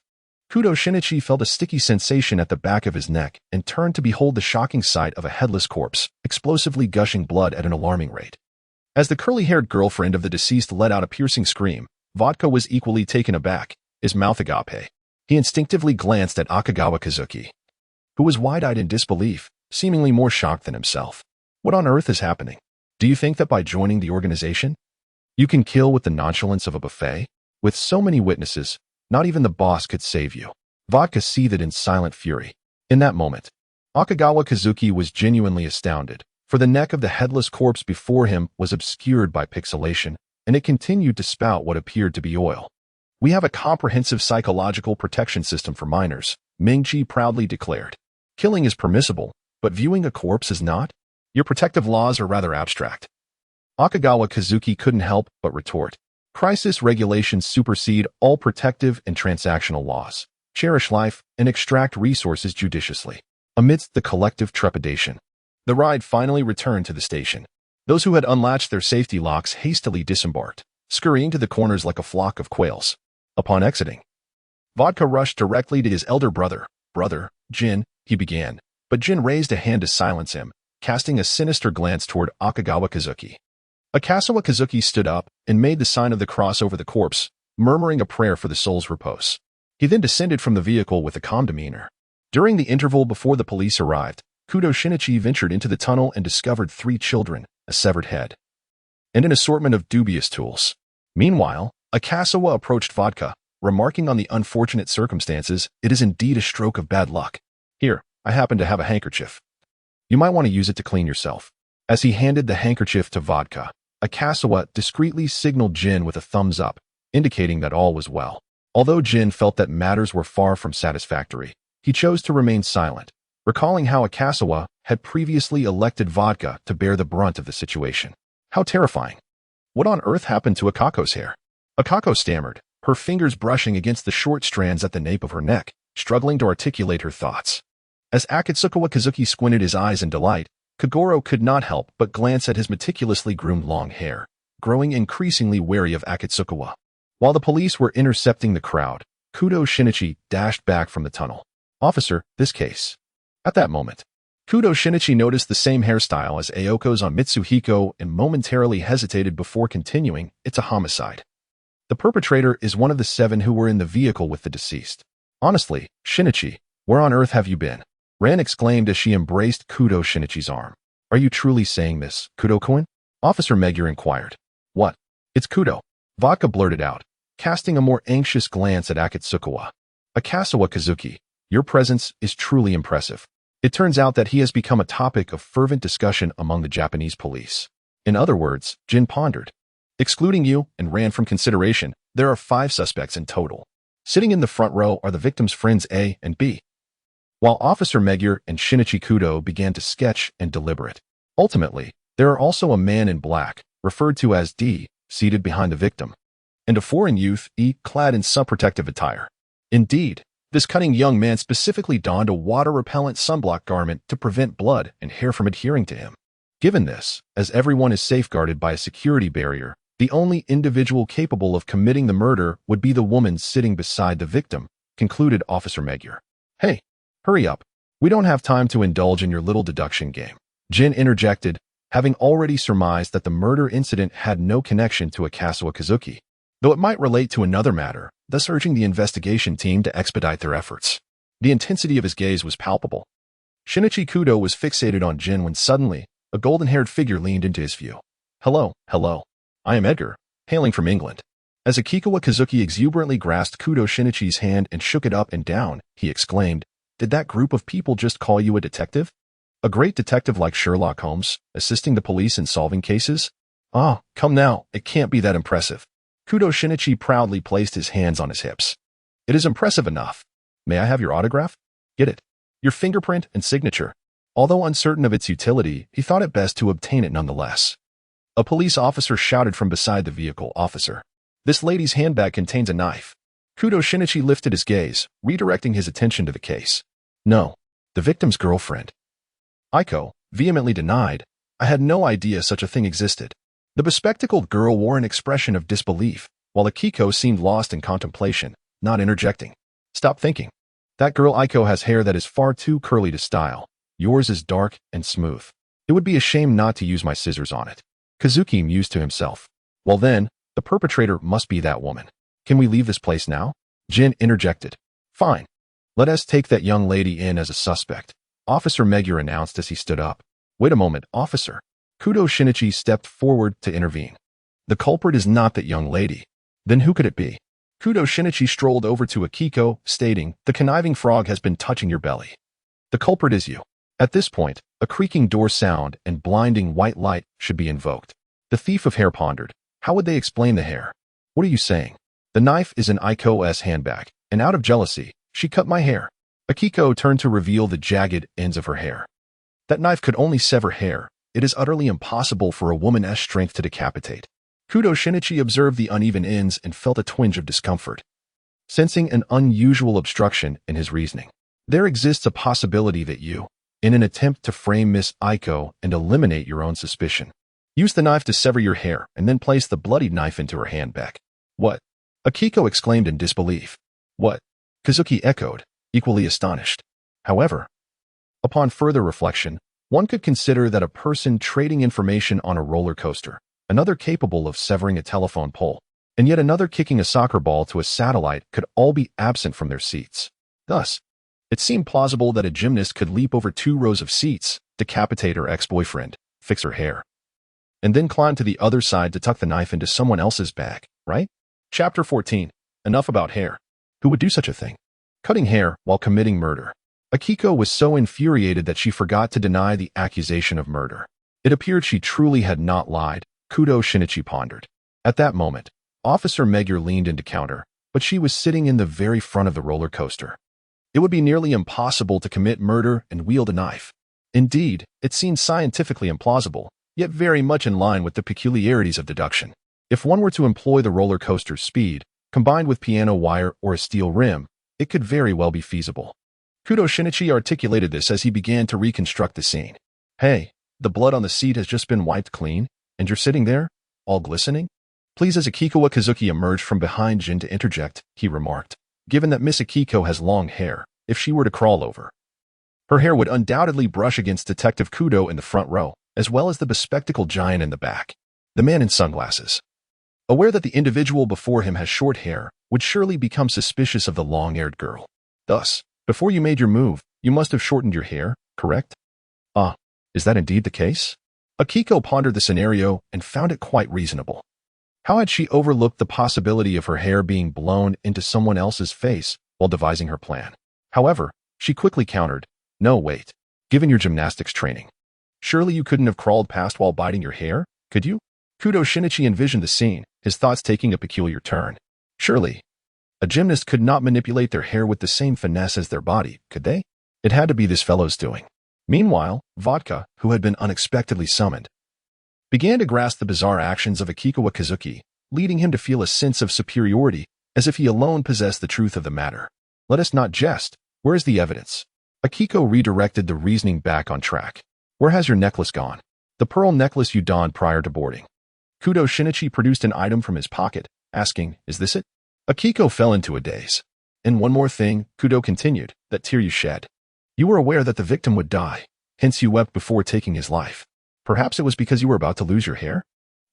S1: Kudo Shinichi felt a sticky sensation at the back of his neck and turned to behold the shocking sight of a headless corpse, explosively gushing blood at an alarming rate. As the curly-haired girlfriend of the deceased let out a piercing scream, Vodka was equally taken aback, his mouth agape. He instinctively glanced at Akagawa Kazuki, who was wide-eyed in disbelief, seemingly more shocked than himself. What on earth is happening? Do you think that by joining the organization, you can kill with the nonchalance of a buffet? With so many witnesses, not even the boss could save you. Vodka seethed in silent fury. In that moment, Akagawa Kazuki was genuinely astounded, for the neck of the headless corpse before him was obscured by pixelation, and it continued to spout what appeared to be oil. We have a comprehensive psychological protection system for minors, Mingchi proudly declared. Killing is permissible, but viewing a corpse is not? Your protective laws are rather abstract. Akagawa Kazuki couldn't help but retort. Crisis regulations supersede all protective and transactional laws. Cherish life and extract resources judiciously. Amidst the collective trepidation, the ride finally returned to the station. Those who had unlatched their safety locks hastily disembarked, scurrying to the corners like a flock of quails. Upon exiting, Vodka rushed directly to his elder brother. Brother, Jin, he began, but Jin raised a hand to silence him, casting a sinister glance toward Akagawa Kazuki. Akasawa Kazuki stood up and made the sign of the cross over the corpse, murmuring a prayer for the soul's repose. He then descended from the vehicle with a calm demeanor. During the interval before the police arrived, Kudo Shinichi ventured into the tunnel and discovered 3 children, a severed head, and an assortment of dubious tools. Meanwhile, Akasawa approached Vodka, remarking on the unfortunate circumstances. It is indeed a stroke of bad luck. Here, I happen to have a handkerchief. You might want to use it to clean yourself. As he handed the handkerchief to Vodka, Akasawa discreetly signaled Jin with a thumbs up, indicating that all was well. Although Jin felt that matters were far from satisfactory, he chose to remain silent, recalling how Akasawa had previously elected Vodka to bear the brunt of the situation. How terrifying. What on earth happened to Akako's hair? Akako stammered, her fingers brushing against the short strands at the nape of her neck, struggling to articulate her thoughts. As Akatsukawa Kazuki squinted his eyes in delight, Kagoro could not help but glance at his meticulously groomed long hair, growing increasingly wary of Akatsukawa. While the police were intercepting the crowd, Kudo Shinichi dashed back from the tunnel. Officer, this case. At that moment, Kudo Shinichi noticed the same hairstyle as Aoko's on Mitsuhiko and momentarily hesitated before continuing. It's a homicide. The perpetrator is one of the 7 who were in the vehicle with the deceased. Honestly, Shinichi, where on earth have you been? Ran exclaimed as she embraced Kudo Shinichi's arm. Are you truly saying this, Kudo-kun? Officer Megure inquired. What? It's Kudo. Vodka blurted out, casting a more anxious glance at Akatsukawa. Akasawa Kazuki, your presence is truly impressive. It turns out that he has become a topic of fervent discussion among the Japanese police. In other words, Jin pondered. Excluding you and ran from consideration, there are 5 suspects in total. Sitting in the front row are the victim's friends A and B, while Officer Megure and Shinichi Kudo began to sketch and deliberate. Ultimately, there are also a man in black, referred to as D, seated behind the victim, and a foreign youth, E, clad in sun-protective attire. Indeed, this cunning young man specifically donned a water-repellent sunblock garment to prevent blood and hair from adhering to him. Given this, as everyone is safeguarded by a security barrier, the only individual capable of committing the murder would be the woman sitting beside the victim, concluded Officer Magyar. Hey, hurry up. We don't have time to indulge in your little deduction game. Jin interjected, having already surmised that the murder incident had no connection to Akasawa Kazuki, though it might relate to another matter, thus urging the investigation team to expedite their efforts. The intensity of his gaze was palpable. Shinichi Kudo was fixated on Jin when suddenly, a golden-haired figure leaned into his view. Hello. I am Edgar, hailing from England. As Akikawa Kazuki exuberantly grasped Kudo Shinichi's hand and shook it up and down, he exclaimed, Did that group of people just call you a detective? A great detective like Sherlock Holmes, assisting the police in solving cases? Ah, come now, it can't be that impressive. Kudo Shinichi proudly placed his hands on his hips. It is impressive enough. May I have your autograph? Get it. Your fingerprint and signature. Although uncertain of its utility, he thought it best to obtain it nonetheless. A police officer shouted from beside the vehicle, Officer. This lady's handbag contains a knife. Kudo Shinichi lifted his gaze, redirecting his attention to the case. No, the victim's girlfriend. Aiko vehemently denied. I had no idea such a thing existed. The bespectacled girl wore an expression of disbelief, while Akiko seemed lost in contemplation, not interjecting. Stop thinking. That girl Aiko has hair that is far too curly to style. Yours is dark and smooth. It would be a shame not to use my scissors on it. Kazuki mused to himself. Well then, the perpetrator must be that woman. Can we leave this place now? Jin interjected. Fine. Let us take that young lady in as a suspect, Officer Magyar announced as he stood up. Wait a moment, officer. Kudo Shinichi stepped forward to intervene. The culprit is not that young lady. Then who could it be? Kudo Shinichi strolled over to Akiko, stating, The conniving frog has been touching your belly. The culprit is you. At this point, a creaking door sound and blinding white light should be invoked. The thief of hair pondered. How would they explain the hair? What are you saying? The knife is in Aiko's handbag, and out of jealousy, she cut my hair. Akiko turned to reveal the jagged ends of her hair. That knife could only sever hair. It is utterly impossible for a woman's strength to decapitate. Kudo Shinichi observed the uneven ends and felt a twinge of discomfort, sensing an unusual obstruction in his reasoning. There exists a possibility that you, in an attempt to frame Miss Aiko and eliminate your own suspicion, use the knife to sever your hair and then place the bloodied knife into her handbag. What? Akiko exclaimed in disbelief. What? Kazuki echoed, equally astonished. However, upon further reflection, one could consider that a person trading information on a roller coaster, another capable of severing a telephone pole, and yet another kicking a soccer ball to a satellite could all be absent from their seats. Thus, it seemed plausible that a gymnast could leap over 2 rows of seats, decapitate her ex-boyfriend, fix her hair, and then climb to the other side to tuck the knife into someone else's bag, right? Chapter 14. Enough about hair. Who would do such a thing? Cutting hair while committing murder. Akiko was so infuriated that she forgot to deny the accusation of murder. It appeared she truly had not lied, Kudo Shinichi pondered. At that moment, Officer Magyar leaned in to counter, but she was sitting in the very front of the roller coaster. It would be nearly impossible to commit murder and wield a knife. Indeed, it seemed scientifically implausible, yet very much in line with the peculiarities of deduction. If one were to employ the roller coaster's speed, combined with piano wire or a steel rim, it could very well be feasible. Kudo Shinichi articulated this as he began to reconstruct the scene. Hey, the blood on the seat has just been wiped clean, and you're sitting there, all glistening? Please, as Akiko Kazuki emerged from behind Jin to interject, he remarked. Given that Miss Akiko has long hair, if she were to crawl over, her hair would undoubtedly brush against Detective Kudo in the front row, as well as the bespectacled giant in the back. The man in sunglasses, aware that the individual before him has short hair, would surely become suspicious of the long-haired girl. Thus, before you made your move, you must have shortened your hair, correct? Ah, is that indeed the case? Akiko pondered the scenario and found it quite reasonable. How had she overlooked the possibility of her hair being blown into someone else's face while devising her plan? However, she quickly countered, No, wait. Given your gymnastics training, surely you couldn't have crawled past while biting your hair, could you? Kudo Shinichi envisioned the scene, his thoughts taking a peculiar turn. Surely, a gymnast could not manipulate their hair with the same finesse as their body, could they? It had to be this fellow's doing. Meanwhile, Vodka, who had been unexpectedly summoned, began to grasp the bizarre actions of Akiko Kazuki, leading him to feel a sense of superiority, as if he alone possessed the truth of the matter. Let us not jest. Where is the evidence? Akiko redirected the reasoning back on track. Where has your necklace gone? The pearl necklace you donned prior to boarding. Kudo Shinichi produced an item from his pocket, asking, "Is this it?" Akiko fell into a daze. "And one more thing," Kudo continued, "that tear you shed. You were aware that the victim would die, hence you wept before taking his life. Perhaps it was because you were about to lose your hair?"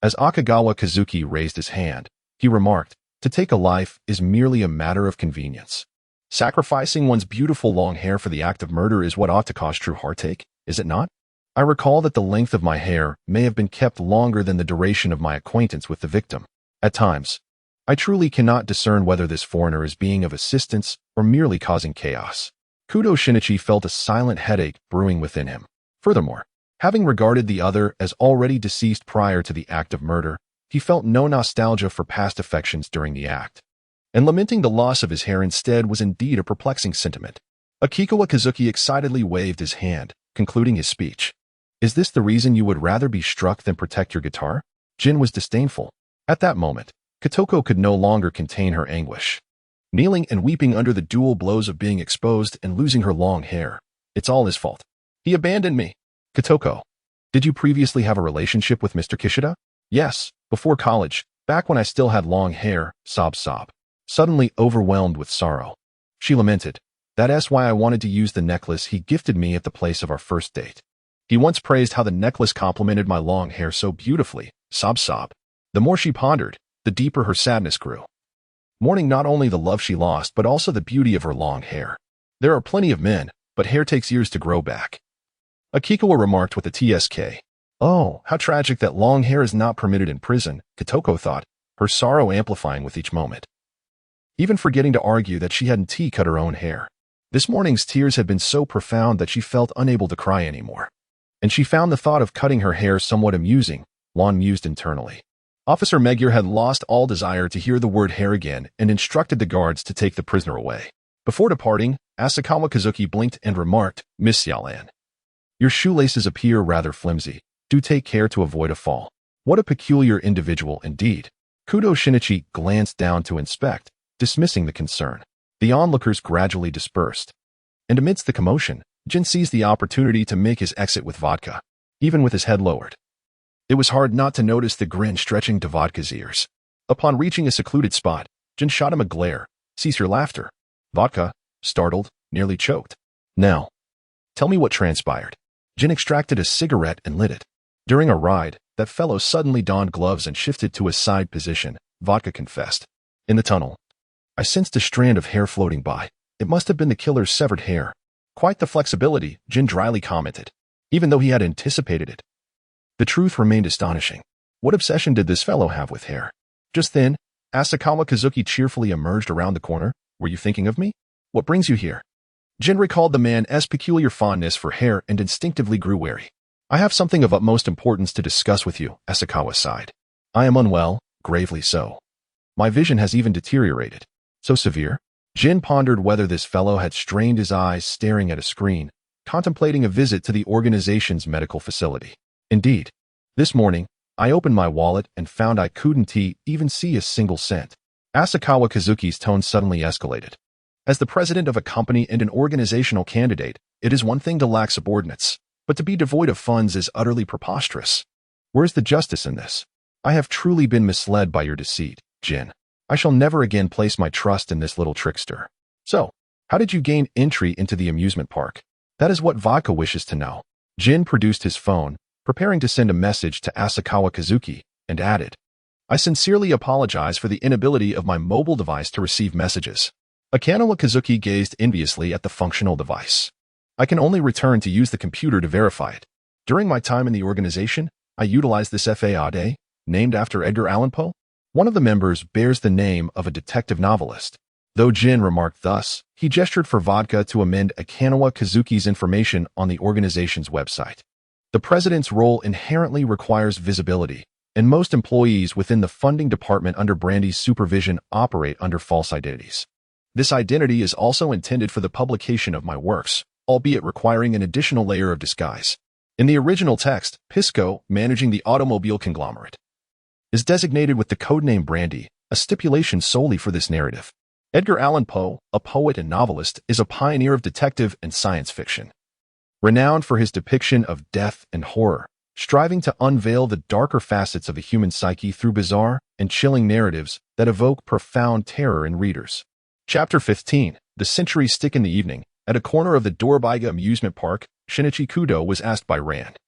S1: As Akagawa Kazuki raised his hand, he remarked, "To take a life is merely a matter of convenience. Sacrificing one's beautiful long hair for the act of murder is what ought to cause true heartache, is it not? I recall that the length of my hair may have been kept longer than the duration of my acquaintance with the victim. At times, I truly cannot discern whether this foreigner is being of assistance or merely causing chaos." Kudo Shinichi felt a silent headache brewing within him. Furthermore, having regarded the other as already deceased prior to the act of murder, he felt no nostalgia for past affections during the act. And lamenting the loss of his hair instead was indeed a perplexing sentiment. Akiko Kazuki excitedly waved his hand, concluding his speech. "Is this the reason you would rather be struck than protect your guitar?" Jin was disdainful. At that moment, Kotoko could no longer contain her anguish. Kneeling and weeping under the dual blows of being exposed and losing her long hair. "It's all his fault. He abandoned me." "Kotoko, did you previously have a relationship with Mr. Kishida?" "Yes, before college, back when I still had long hair," sob. Suddenly overwhelmed with sorrow, she lamented, "That's why I wanted to use the necklace he gifted me at the place of our first date. He once praised how the necklace complemented my long hair so beautifully," sob. The more she pondered, the deeper her sadness grew. Mourning not only the love she lost, but also the beauty of her long hair. "There are plenty of men, but hair takes years to grow back." Akiko remarked with a TSK. "Oh, how tragic that long hair is not permitted in prison," Kotoko thought, her sorrow amplifying with each moment. Even forgetting to argue that she hadn't cut her own hair. This morning's tears had been so profound that she felt unable to cry anymore. And she found the thought of cutting her hair somewhat amusing, Lon mused internally. Officer Magyar had lost all desire to hear the word hair again and instructed the guards to take the prisoner away. Before departing, Asakawa Kazuki blinked and remarked, "Miss Yalan, your shoelaces appear rather flimsy. Do take care to avoid a fall." What a peculiar individual indeed. Kudo Shinichi glanced down to inspect, dismissing the concern. The onlookers gradually dispersed. And amidst the commotion, Jin seized the opportunity to make his exit with vodka, even with his head lowered. It was hard not to notice the grin stretching to Vodka's ears. Upon reaching a secluded spot, Jin shot him a glare. "Cease your laughter." Vodka, startled, nearly choked. "Now, tell me what transpired." Jin extracted a cigarette and lit it. "During a ride, that fellow suddenly donned gloves and shifted to a side position," Vodka confessed. "In the tunnel, I sensed a strand of hair floating by. It must have been the killer's severed hair." "Quite the flexibility," Jin dryly commented, even though he had anticipated it. The truth remained astonishing. What obsession did this fellow have with hair? Just then, Asakawa Kazuki cheerfully emerged around the corner. "Were you thinking of me? What brings you here?" Jin recalled the man's peculiar fondness for hair and instinctively grew wary. "I have something of utmost importance to discuss with you," Asakawa sighed. "I am unwell, gravely so. My vision has even deteriorated." "So severe?" Jin pondered whether this fellow had strained his eyes staring at a screen, contemplating a visit to the organization's medical facility. "Indeed. This morning, I opened my wallet and found I couldn't even see a single cent." Asakawa Kazuki's tone suddenly escalated. As the president of a company and an organizational candidate, it is one thing to lack subordinates, but to be devoid of funds is utterly preposterous. Where's the justice in this? I have truly been misled by your deceit, Jin. I shall never again place my trust in this little trickster. So, how did you gain entry into the amusement park? That is what Vodka wishes to know. Jin produced his phone, preparing to send a message to Asakawa Kazuki, and added, "I sincerely apologize for the inability of my mobile device to receive messages." Akanawa Kazuki gazed enviously at the functional device. "I can only return to use the computer to verify it. During my time in the organization, I utilized this FAAD, named after Edgar Allan Poe. One of the members bears the name of a detective novelist." Though Jin remarked thus, he gestured for Vodka to amend Akanawa Kazuki's information on the organization's website. The president's role inherently requires visibility, and most employees within the funding department under Brandy's supervision operate under false identities. This identity is also intended for the publication of my works, albeit requiring an additional layer of disguise. In the original text, Pisco, managing the automobile conglomerate, is designated with the codename Brandy, a stipulation solely for this narrative. Edgar Allan Poe, a poet and novelist, is a pioneer of detective and science fiction. Renowned for his depiction of death and horror, striving to unveil the darker facets of the human psyche through bizarre and chilling narratives that evoke profound terror in readers. Chapter 15. The Centuries Stick in the Evening. At a corner of the Dorbiga amusement park, Shinichi Kudo was asked by Rand,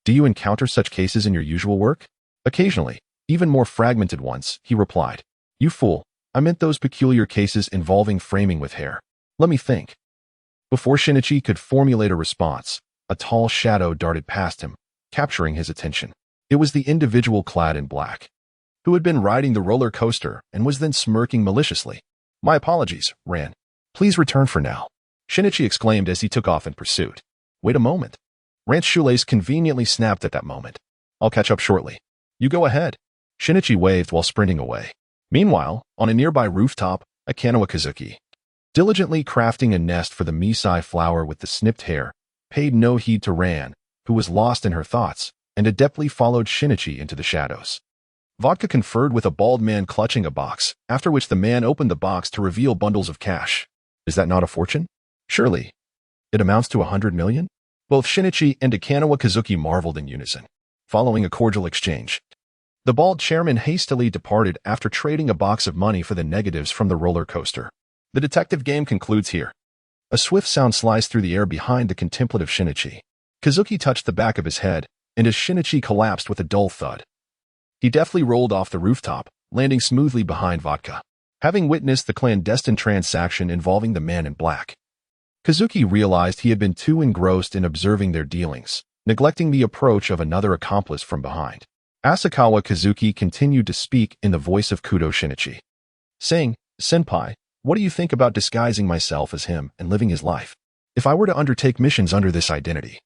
S1: "Do you encounter such cases in your usual work?" "Occasionally, even more fragmented ones," he replied. "You fool, I meant those peculiar cases involving framing with hair. Let me think." Before Shinichi could formulate a response, a tall shadow darted past him, capturing his attention. It was the individual clad in black, who had been riding the roller coaster and was then smirking maliciously. "My apologies, Ran. Please return for now," Shinichi exclaimed as he took off in pursuit. "Wait a moment." Ran's shoelace conveniently snapped at that moment. "I'll catch up shortly." "You go ahead." Shinichi waved while sprinting away. Meanwhile, on a nearby rooftop, Akanawa Kazuki, diligently crafting a nest for the Misai flower with the snipped hair, paid no heed to Ran, who was lost in her thoughts, and adeptly followed Shinichi into the shadows. Vodka conferred with a bald man clutching a box, after which the man opened the box to reveal bundles of cash. "Is that not a fortune?" "Surely. It amounts to 100 million? Both Shinichi and Akanawa Kazuki marveled in unison. Following a cordial exchange, the bald chairman hastily departed after trading a box of money for the negatives from the roller coaster. The detective game concludes here. A swift sound sliced through the air behind the contemplative Shinichi. Kazuki touched the back of his head, and as Shinichi collapsed with a dull thud, he deftly rolled off the rooftop, landing smoothly behind Vodka. Having witnessed the clandestine transaction involving the man in black, Kazuki realized he had been too engrossed in observing their dealings, neglecting the approach of another accomplice from behind. Asakawa Kazuki continued to speak in the voice of Kudo Shinichi, saying, "Senpai, what do you think about disguising myself as him and living his life? If I were to undertake missions under this identity,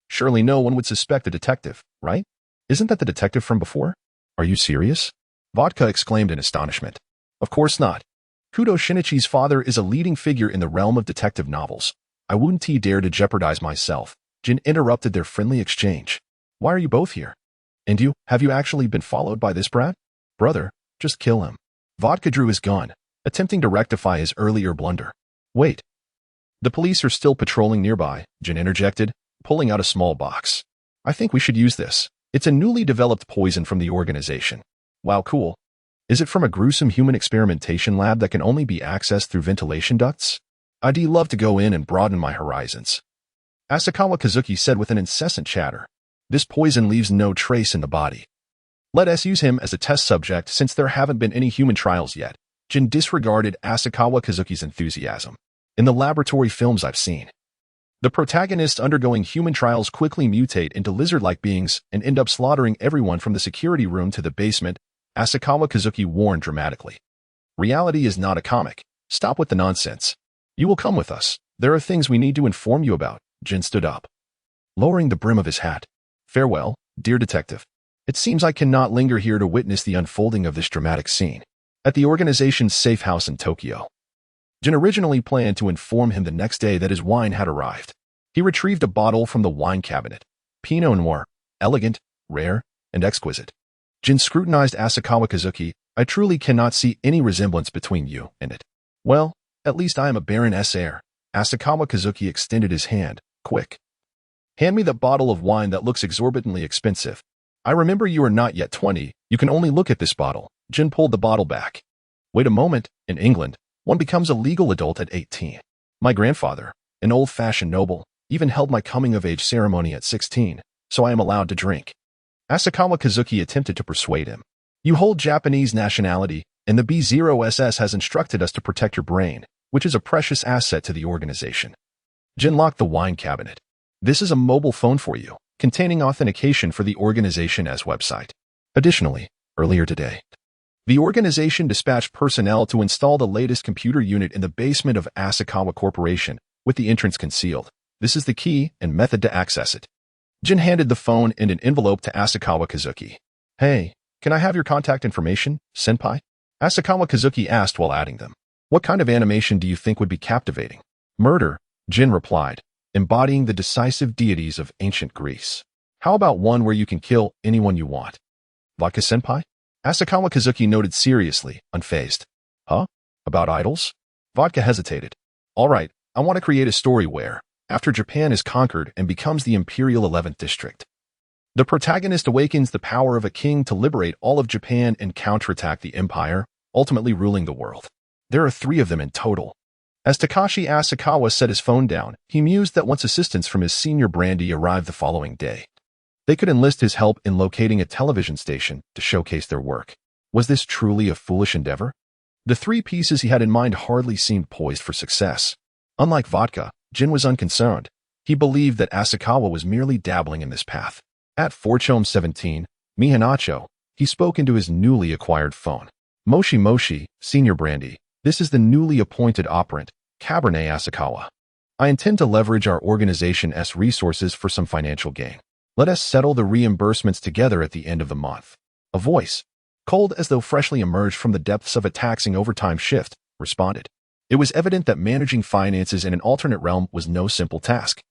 S1: surely no one would suspect a detective, right? Isn't that the detective from before?" "Are you serious?" Vodka exclaimed in astonishment. "Of course not. Kudo Shinichi's father is a leading figure in the realm of detective novels. I wouldn't dare to jeopardize myself." Jin interrupted their friendly exchange. "Why are you both here? And have you actually been followed by this brat?" "Brother, just kill him." Vodka drew his gun, attempting to rectify his earlier blunder. "Wait. The police are still patrolling nearby," Jin interjected, pulling out a small box. "I think we should use this. It's a newly developed poison from the organization." "Wow, cool. Is it from a gruesome human experimentation lab that can only be accessed through ventilation ducts? I'd love to go in and broaden my horizons," Asakawa Kazuki said with an incessant chatter. "This poison leaves no trace in the body. Let us use him as a test subject since there haven't been any human trials yet." Jin disregarded Asakawa Kazuki's enthusiasm. "In the laboratory films I've seen, the protagonists undergoing human trials quickly mutate into lizard-like beings and end up slaughtering everyone from the security room to the basement," Asakawa Kazuki warned dramatically. "Reality is not a comic. Stop with the nonsense. You will come with us. There are things we need to inform you about." Jin stood up, lowering the brim of his hat. "Farewell, dear detective. It seems I cannot linger here to witness the unfolding of this dramatic scene." At the organization's safe house in Tokyo, Jin originally planned to inform him the next day that his wine had arrived. He retrieved a bottle from the wine cabinet. Pinot Noir, elegant, rare, and exquisite. Jin scrutinized Asakawa Kazuki. "I truly cannot see any resemblance between you and it." "Well, at least I am a Baroness heir." Asakawa Kazuki extended his hand. "Quick. Hand me the bottle of wine that looks exorbitantly expensive. I remember you are not yet 20. You can only look at this bottle." Jin pulled the bottle back. "Wait a moment. In England, one becomes a legal adult at 18. My grandfather, an old-fashioned noble, even held my coming-of-age ceremony at 16, so I am allowed to drink." Asakawa Kazuki attempted to persuade him. "You hold Japanese nationality, and the B0SS has instructed us to protect your brain, which is a precious asset to the organization." Jin locked the wine cabinet. "This is a mobile phone for you, containing authentication for the organization as website. Additionally, earlier today, the organization dispatched personnel to install the latest computer unit in the basement of Asakawa Corporation, with the entrance concealed. This is the key and method to access it." Jin handed the phone and an envelope to Asakawa Kazuki. "Hey, can I have your contact information, senpai?" Asakawa Kazuki asked while adding them. "What kind of animation do you think would be captivating?" "Murder," Jin replied, embodying the decisive deities of ancient Greece. "How about one where you can kill anyone you want?" "Vodka senpai?" Asakawa Kazuki noted seriously, unfazed. "Huh? About idols?" Vodka hesitated. "All right, I want to create a story where, after Japan is conquered and becomes the Imperial 11th District, The protagonist awakens the power of a king to liberate all of Japan and counterattack the empire, ultimately ruling the world. There are 3 of them in total. As Takashi Asakawa set his phone down, he mused that once assistance from his senior Brandy arrived the following day, they could enlist his help in locating a television station to showcase their work. Was this truly a foolish endeavor? The 3 pieces he had in mind hardly seemed poised for success. Unlike vodka, Jin was unconcerned. He believed that Asakawa was merely dabbling in this path. At 4:17, Mihanacho, he spoke into his newly acquired phone. Moshi Moshi, Senior Brandy, this is the newly appointed operant, Cabernet Asakawa. I intend to leverage our organization's resources for some financial gain. Let us settle the reimbursements together at the end of the month. A voice, cold as though freshly emerged from the depths of a taxing overtime shift, responded. It was evident that managing finances in an alternate realm was no simple task.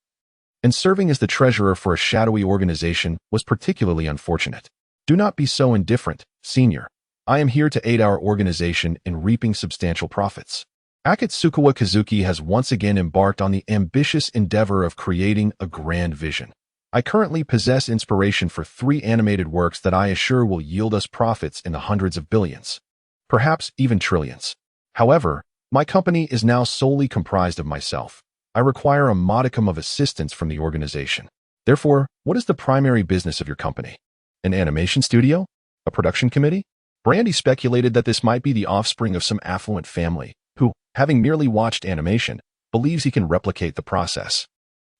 S1: And serving as the treasurer for a shadowy organization was particularly unfortunate. Do not be so indifferent, Senior. I am here to aid our organization in reaping substantial profits. Akatsukawa Kazuki has once again embarked on the ambitious endeavor of creating a grand vision. I currently possess inspiration for 3 animated works that I assure will yield us profits in the hundreds of billions, perhaps even trillions. However, my company is now solely comprised of myself. I require a modicum of assistance from the organization. Therefore, what is the primary business of your company? An animation studio? A production committee? Brandy speculated that this might be the offspring of some affluent family who, having merely watched animation, believes he can replicate the process.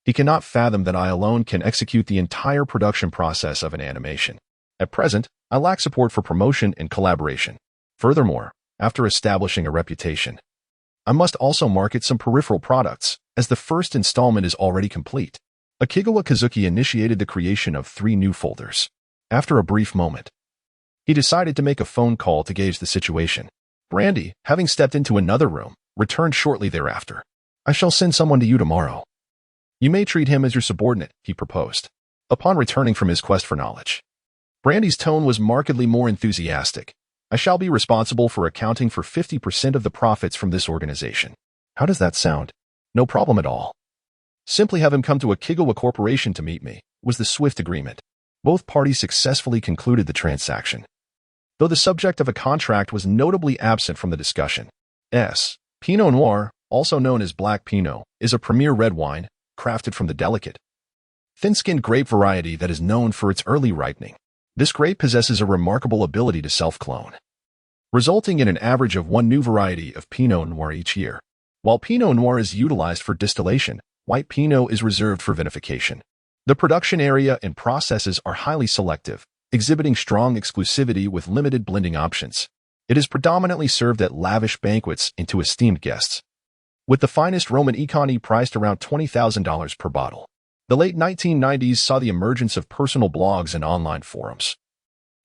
S1: He cannot fathom that I alone can execute the entire production process of an animation. At present, I lack support for promotion and collaboration. Furthermore, after establishing a reputation, I must also market some peripheral products, as the first installment is already complete. Akigawa Kazuki initiated the creation of 3 new folders. After a brief moment, he decided to make a phone call to gauge the situation. Brandy, having stepped into another room, returned shortly thereafter. I shall send someone to you tomorrow. You may treat him as your subordinate, he proposed, upon returning from his quest for knowledge. Brandy's tone was markedly more enthusiastic. I shall be responsible for accounting for 50% of the profits from this organization. How does that sound? No problem at all. Simply have him come to Akigawa Corporation to meet me, was the swift agreement. Both parties successfully concluded the transaction, though the subject of a contract was notably absent from the discussion. Pinot Noir, also known as Black Pinot, is a premier red wine, crafted from the delicate, thin-skinned grape variety that is known for its early ripening. This grape possesses a remarkable ability to self-clone, resulting in an average of 1 new variety of Pinot Noir each year. While Pinot Noir is utilized for distillation, white Pinot is reserved for vinification. The production area and processes are highly selective, exhibiting strong exclusivity with limited blending options. It is predominantly served at lavish banquets and to esteemed guests, with the finest Roman economy priced around $20,000 per bottle. The late 1990s saw the emergence of personal blogs and online forums,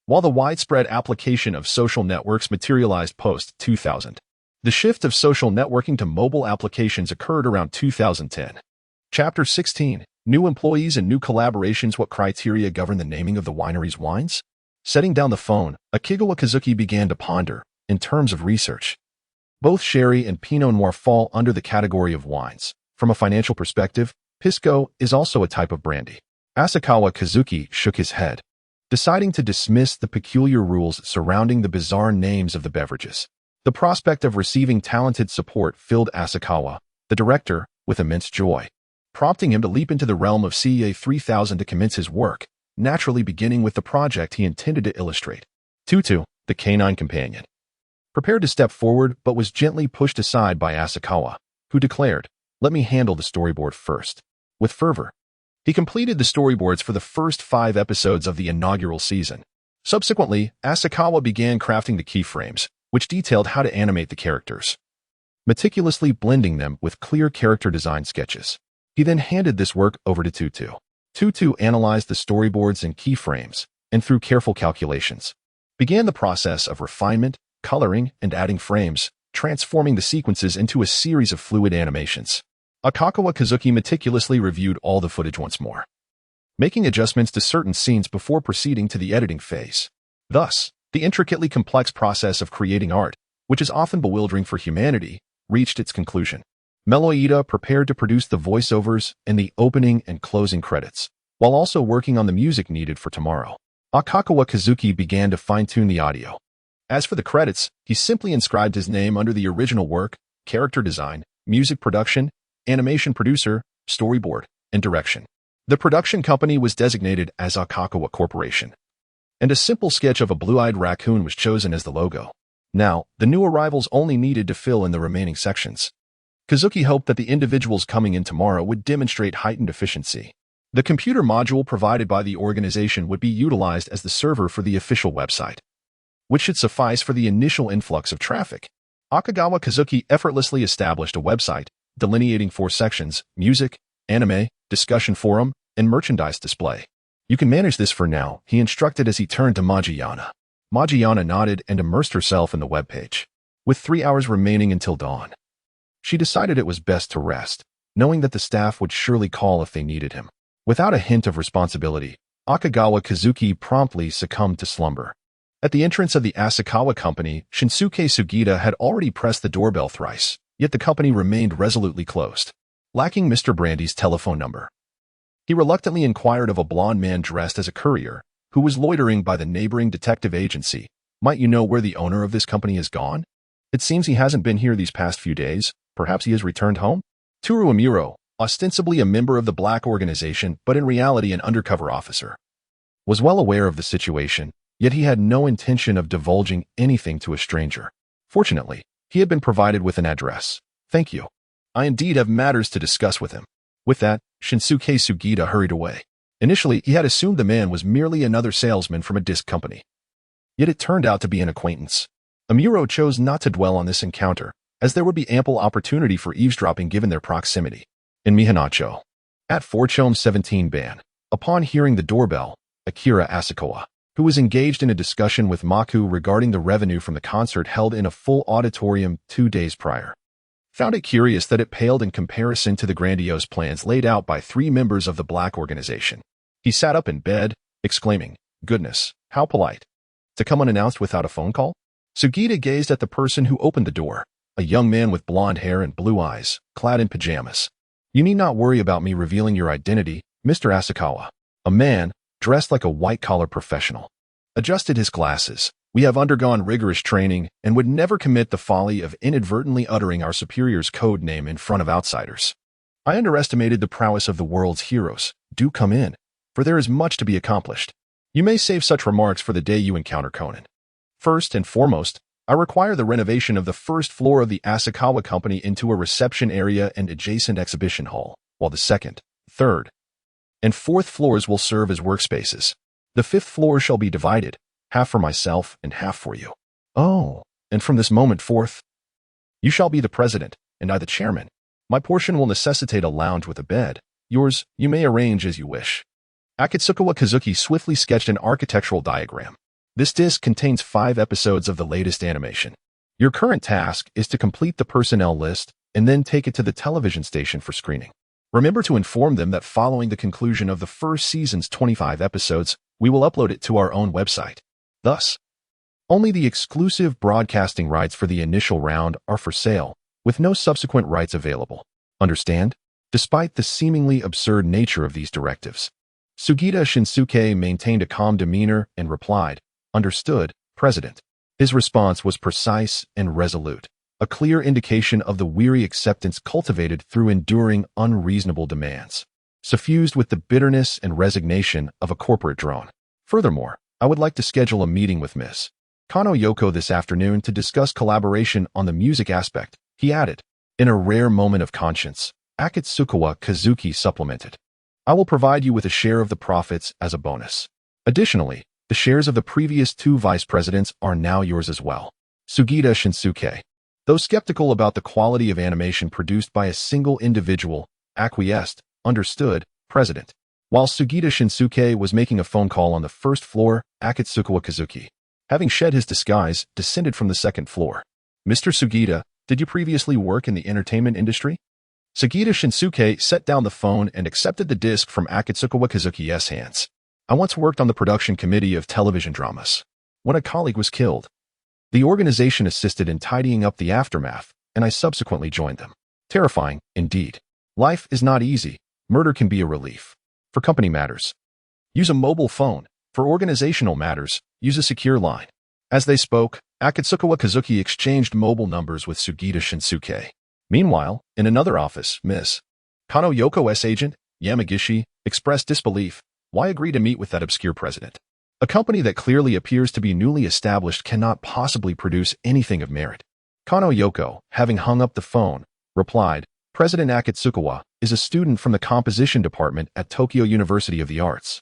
S1: while the widespread application of social networks materialized post-2000. The shift of social networking to mobile applications occurred around 2010. Chapter 16. New employees and new collaborations. What criteria govern the naming of the winery's wines? Setting down the phone, Akigawa Kazuki began to ponder, in terms of research. Both sherry and Pinot Noir fall under the category of wines. From a financial perspective, Pisco is also a type of brandy. Asakawa Kazuki shook his head, deciding to dismiss the peculiar rules surrounding the bizarre names of the beverages. The prospect of receiving talented support filled Asakawa, the director, with immense joy, prompting him to leap into the realm of CEA 3000 to commence his work, naturally beginning with the project he intended to illustrate. Tutu, the canine companion, prepared to step forward but was gently pushed aside by Asakawa, who declared, "Let me handle the storyboard first." With fervor, he completed the storyboards for the first 5 episodes of the inaugural season. Subsequently, Asakawa began crafting the keyframes, which detailed how to animate the characters, meticulously blending them with clear character design sketches. He then handed this work over to Tutu. Tutu analyzed the storyboards and keyframes, and through careful calculations, began the process of refinement, coloring, and adding frames, transforming the sequences into a series of fluid animations. Akakawa Kazuki meticulously reviewed all the footage once more, making adjustments to certain scenes before proceeding to the editing phase. Thus, the intricately complex process of creating art, which is often bewildering for humanity, reached its conclusion. Meloida prepared to produce the voiceovers and the opening and closing credits. while also working on the music needed for tomorrow. Akakawa Kazuki began to fine-tune the audio. As for the credits, he simply inscribed his name under the original work, character design, music production, animation producer, storyboard, and direction. The production company was designated as Akakawa Corporation, and a simple sketch of a blue-eyed raccoon was chosen as the logo. Now, the new arrivals only needed to fill in the remaining sections. Kazuki hoped that the individuals coming in tomorrow would demonstrate heightened efficiency. The computer module provided by the organization would be utilized as the server for the official website, which should suffice for the initial influx of traffic. Akagawa Kazuki effortlessly established a website, delineating 4 sections: music, anime, discussion forum, and merchandise display. You can manage this for now, he instructed as he turned to Majiyana. Majiyana nodded and immersed herself in the webpage. With 3 hours remaining until dawn, she decided it was best to rest, knowing that the staff would surely call if they needed him. Without a hint of responsibility, Akagawa Kazuki promptly succumbed to slumber. At the entrance of the Asakawa company, Shinsuke Sugita had already pressed the doorbell thrice, yet the company remained resolutely closed. Lacking Mr. Brandy's telephone number, he reluctantly inquired of a blond man dressed as a courier, who was loitering by the neighboring detective agency. Might you know where the owner of this company has gone? It seems he hasn't been here these past few days. Perhaps he has returned home? Toru Amuro, ostensibly a member of the Black organization, but in reality an undercover officer, was well aware of the situation, yet he had no intention of divulging anything to a stranger. Fortunately, he had been provided with an address. Thank you. I indeed have matters to discuss with him. With that, Shinsuke Sugita hurried away. Initially, he had assumed the man was merely another salesman from a disc company. Yet it turned out to be an acquaintance. Amuro chose not to dwell on this encounter, as there would be ample opportunity for eavesdropping given their proximity. In Mihanacho, at Forchome 17 Ban, upon hearing the doorbell, Akira Asakawa, who was engaged in a discussion with Maku regarding the revenue from the concert held in a full auditorium 2 days prior, found it curious that it paled in comparison to the grandiose plans laid out by 3 members of the Black organization. He sat up in bed, exclaiming, "Goodness, how polite. To come unannounced without a phone call?" Sugita gazed at the person who opened the door, a young man with blonde hair and blue eyes, clad in pajamas. "You need not worry about me revealing your identity, Mr. Asakawa." A man, dressed like a white-collar professional, adjusted his glasses. "We have undergone rigorous training and would never commit the folly of inadvertently uttering our superior's code name in front of outsiders. I underestimated the prowess of the world's heroes. Do come in, for there is much to be accomplished. You may save such remarks for the day you encounter Conan. First and foremost, I require the renovation of the first floor of the Asakawa company into a reception area and adjacent exhibition hall, while the second, third, and fourth floors will serve as workspaces. The 5th floor shall be divided, half for myself and half for you. Oh, and from this moment forth, you shall be the president, and I the chairman. My portion will necessitate a lounge with a bed. Yours, you may arrange as you wish." Akitsukawa Kazuki swiftly sketched an architectural diagram. This disc contains 5 episodes of the latest animation. Your current task is to complete the personnel list and then take it to the television station for screening. Remember to inform them that following the conclusion of the first season's 25 episodes, we will upload it to our own website. Thus, only the exclusive broadcasting rights for the initial round are for sale, with no subsequent rights available. Understand? Despite the seemingly absurd nature of these directives, Sugita Shinsuke maintained a calm demeanor and replied, "Understood, President." His response was precise and resolute, a clear indication of the weary acceptance cultivated through enduring unreasonable demands, suffused with the bitterness and resignation of a corporate drone. "Furthermore, I would like to schedule a meeting with Ms. Kano Yoko this afternoon to discuss collaboration on the music aspect," he added. In a rare moment of conscience, Akitsukawa Kazuki supplemented, "I will provide you with a share of the profits as a bonus. Additionally, the shares of the previous 2 vice presidents are now yours as well." Sugita Shinsuke, though skeptical about the quality of animation produced by a single individual, acquiesced, "Understood, President." While Sugita Shinsuke was making a phone call on the 1st floor, Akitsukawa Kazuki, having shed his disguise, descended from the 2nd floor. "Mr. Sugita, did you previously work in the entertainment industry?" Sugita Shinsuke set down the phone and accepted the disc from Akitsukawa Kazuki's hands. "I once worked on the production committee of television dramas. When a colleague was killed, the organization assisted in tidying up the aftermath, and I subsequently joined them. Terrifying, indeed. Life is not easy. Murder can be a relief. For company matters, use a mobile phone. For organizational matters, use a secure line. As they spoke, Akatsukawa Kazuki exchanged mobile numbers with Sugita Shinsuke. Meanwhile, in another office, Ms. Kano Yoko's agent, Yamagishi, expressed disbelief. Why agree to meet with that obscure president? A company that clearly appears to be newly established cannot possibly produce anything of merit. Kano Yoko, having hung up the phone, replied, President Akatsukawa is a student from the composition department at Tokyo University of the Arts.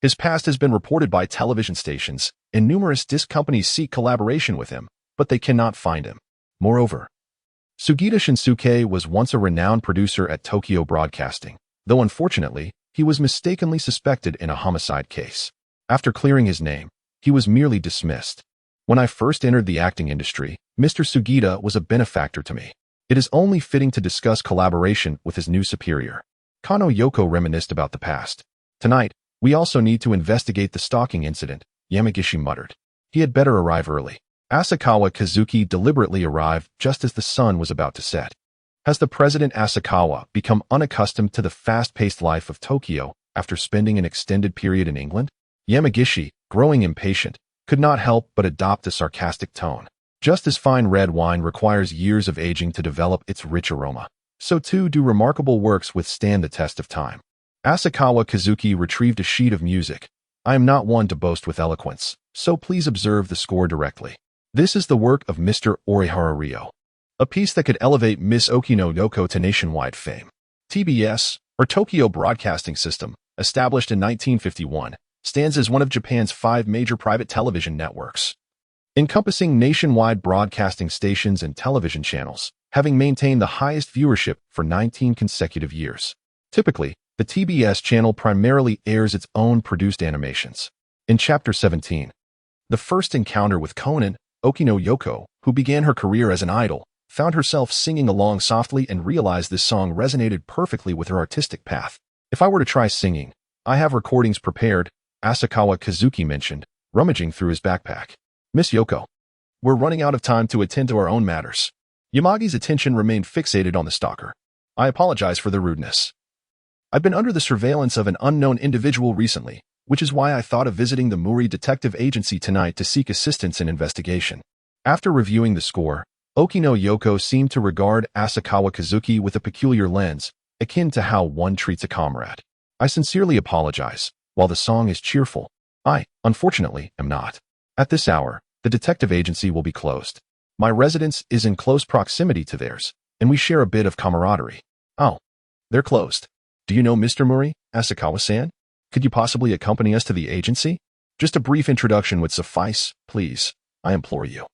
S1: His past has been reported by television stations, and numerous disc companies seek collaboration with him, but they cannot find him. Moreover, Sugita Shinsuke was once a renowned producer at Tokyo Broadcasting, though unfortunately, he was mistakenly suspected in a homicide case. After clearing his name, he was merely dismissed. When I first entered the acting industry, Mr. Sugita was a benefactor to me. It is only fitting to discuss collaboration with his new superior. Kano Yoko reminisced about the past. Tonight, we also need to investigate the stalking incident, Yamagishi muttered. He had better arrive early. Asakawa Kazuki deliberately arrived just as the sun was about to set. Has the President Asakawa become unaccustomed to the fast-paced life of Tokyo after spending an extended period in England? Yamagishi, growing impatient, could not help but adopt a sarcastic tone. Just as fine red wine requires years of aging to develop its rich aroma, so too do remarkable works withstand the test of time. Asakawa Kazuki retrieved a sheet of music. I am not one to boast with eloquence, so please observe the score directly. This is the work of Mr. Orihara Ryo, a piece that could elevate Miss Okino Yoko to nationwide fame. TBS, or Tokyo Broadcasting System, established in 1951, stands as one of Japan's 5 major private television networks, encompassing nationwide broadcasting stations and television channels, having maintained the highest viewership for 19 consecutive years. Typically, the TBS channel primarily airs its own produced animations. In Chapter 17, the first encounter with Conan, Okino Yoko, who began her career as an idol, found herself singing along softly and realized this song resonated perfectly with her artistic path. If I were to try singing, I have recordings prepared, Asakawa Kazuki mentioned, rummaging through his backpack. Miss Yoko, we're running out of time to attend to our own matters. Yamagi's attention remained fixated on the stalker. I apologize for the rudeness. I've been under the surveillance of an unknown individual recently, which is why I thought of visiting the Muri Detective Agency tonight to seek assistance in investigation. After reviewing the score, Okino Yoko seemed to regard Asakawa Kazuki with a peculiar lens, akin to how one treats a comrade. I sincerely apologize. While the song is cheerful, I, unfortunately, am not. At this hour, the detective agency will be closed. My residence is in close proximity to theirs, and we share a bit of camaraderie. Oh, they're closed. Do you know Mr. Muri, Asakawa-san? Could you possibly accompany us to the agency? Just a brief introduction would suffice, please. I implore you.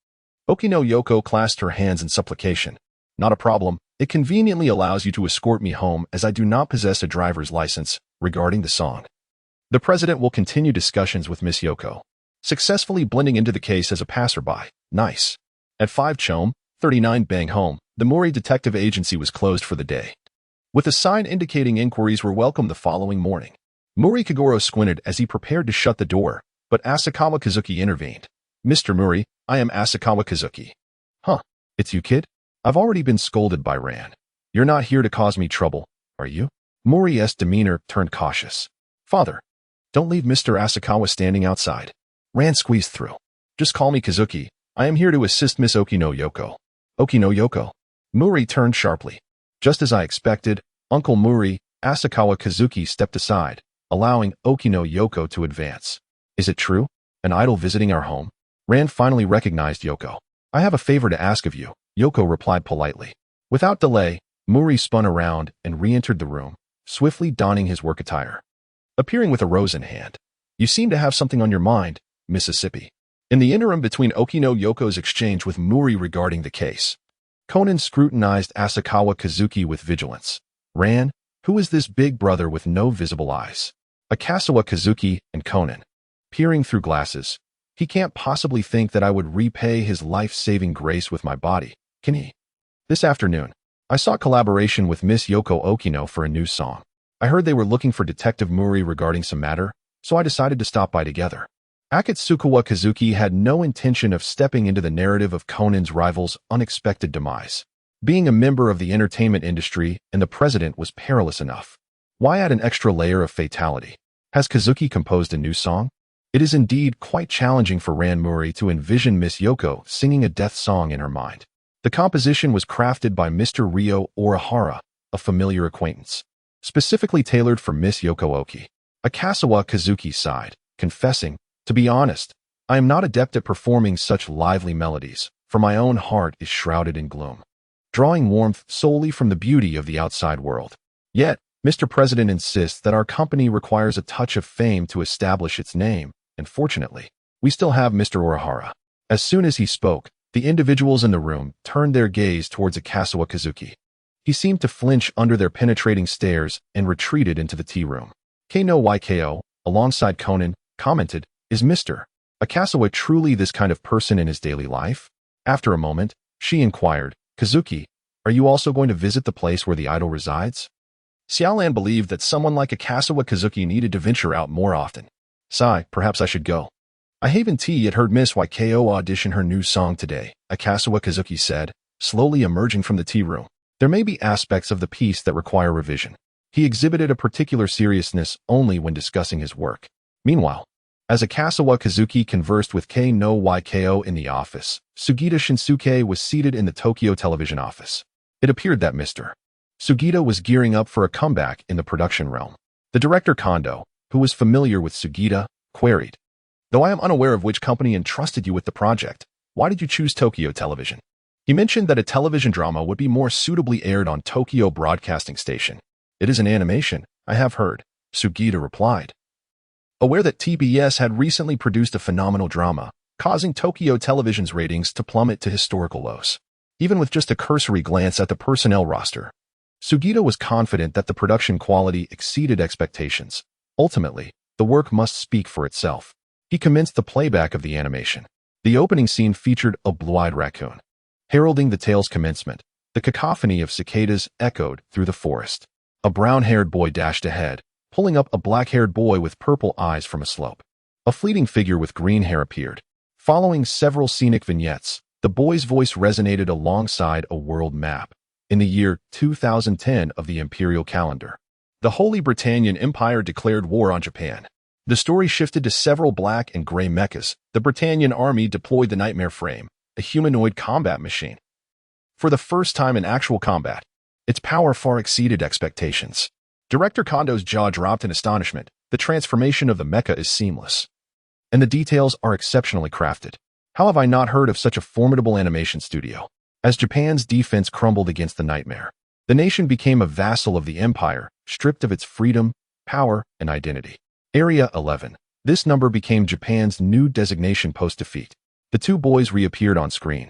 S1: Okino Yoko clasped her hands in supplication. Not a problem. It conveniently allows you to escort me home as I do not possess a driver's license. Regarding the song, the president will continue discussions with Miss Yoko, successfully blending into the case as a passerby. Nice. At 5 Chom, 39 Bang Home, the Muri Detective Agency was closed for the day, with a sign indicating inquiries were welcome the following morning. Muri Kagoro squinted as he prepared to shut the door, but Asakawa Kazuki intervened. Mr. Muri, I am Asakawa Kazuki. Huh, it's you, kid? I've already been scolded by Ran. You're not here to cause me trouble, are you? Muri's demeanor turned cautious. Father, don't leave Mr. Asakawa standing outside. Ran squeezed through. Just call me Kazuki. I am here to assist Miss Okino Yoko. Okino Yoko. Muri turned sharply. Just as I expected, Uncle Muri, Asakawa Kazuki stepped aside, allowing Okino Yoko to advance. Is it true? An idol visiting our home? Ran finally recognized Yoko. I have a favor to ask of you, Yoko replied politely. Without delay, Muri spun around and re-entered the room, swiftly donning his work attire. Appearing with a rose in hand. You seem to have something on your mind, Mississippi. In the interim between Okino Yoko's exchange with Muri regarding the case, Conan scrutinized Asakawa Kazuki with vigilance. Ran, who is this big brother with no visible eyes? Akasawa Kazuki and Conan. Peering through glasses, he can't possibly think that I would repay his life-saving grace with my body, can he? This afternoon, I sought collaboration with Miss Yoko Okino for a new song. I heard they were looking for Detective Muri regarding some matter, so I decided to stop by together. Akatsukawa Kazuki had no intention of stepping into the narrative of Conan's rival's unexpected demise. Being a member of the entertainment industry and the president was perilous enough. Why add an extra layer of fatality? Has Kazuki composed a new song? It is indeed quite challenging for Ranmuri to envision Miss Yoko singing a death song in her mind. The composition was crafted by Mr. Ryo Orihara, a familiar acquaintance, specifically tailored for Miss Yoko Oki. Akasawa Kazuki sighed, confessing, "To be honest, I am not adept at performing such lively melodies, for my own heart is shrouded in gloom, drawing warmth solely from the beauty of the outside world. Yet, Mr. President insists that our company requires a touch of fame to establish its name, and fortunately, we still have Mr. Orihara." As soon as he spoke, the individuals in the room turned their gaze towards Akasawa Kazuki. He seemed to flinch under their penetrating stares and retreated into the tea room. Kano Yko, alongside Conan, commented, "Is Mr. Akasawa truly this kind of person in his daily life?" After a moment, she inquired, "Kazuki, are you also going to visit the place where the idol resides?" Xiaolan believed that someone like Akasawa Kazuki needed to venture out more often. "Sigh, perhaps I should go. I haven't yet heard Miss Yko audition her new song today," Akasawa Kazuki said, slowly emerging from the tea room. There may be aspects of the piece that require revision. He exhibited a particular seriousness only when discussing his work. Meanwhile, as Akasawa Kazuki conversed with Kano Yko in the office, Sugita Shinsuke was seated in the Tokyo television office. It appeared that Mr. Sugita was gearing up for a comeback in the production realm. The director Kondo, who was familiar with Sugita, queried, "Though I am unaware of which company entrusted you with the project, why did you choose Tokyo Television?" He mentioned that a television drama would be more suitably aired on Tokyo Broadcasting Station. "It is an animation, I have heard," Sugita replied. Aware that TBS had recently produced a phenomenal drama, causing Tokyo Television's ratings to plummet to historical lows. Even with just a cursory glance at the personnel roster, Sugita was confident that the production quality exceeded expectations. Ultimately, the work must speak for itself. He commenced the playback of the animation. The opening scene featured a blue-eyed raccoon. Heralding the tale's commencement, the cacophony of cicadas echoed through the forest. A brown-haired boy dashed ahead, pulling up a black-haired boy with purple eyes from a slope. A fleeting figure with green hair appeared. Following several scenic vignettes, the boy's voice resonated alongside a world map. In the year 2010 of the imperial calendar, the Holy Britannian Empire declared war on Japan. The story shifted to several black and gray mechas. The Britannian army deployed the Nightmare Frame, a humanoid combat machine. For the first time in actual combat, its power far exceeded expectations. Director Kondo's jaw dropped in astonishment. The transformation of the mecha is seamless, and the details are exceptionally crafted. How have I not heard of such a formidable animation studio? As Japan's defense crumbled against the nightmare, the nation became a vassal of the empire, stripped of its freedom, power, and identity. Area 11. This number became Japan's new designation post-defeat. The two boys reappeared on screen.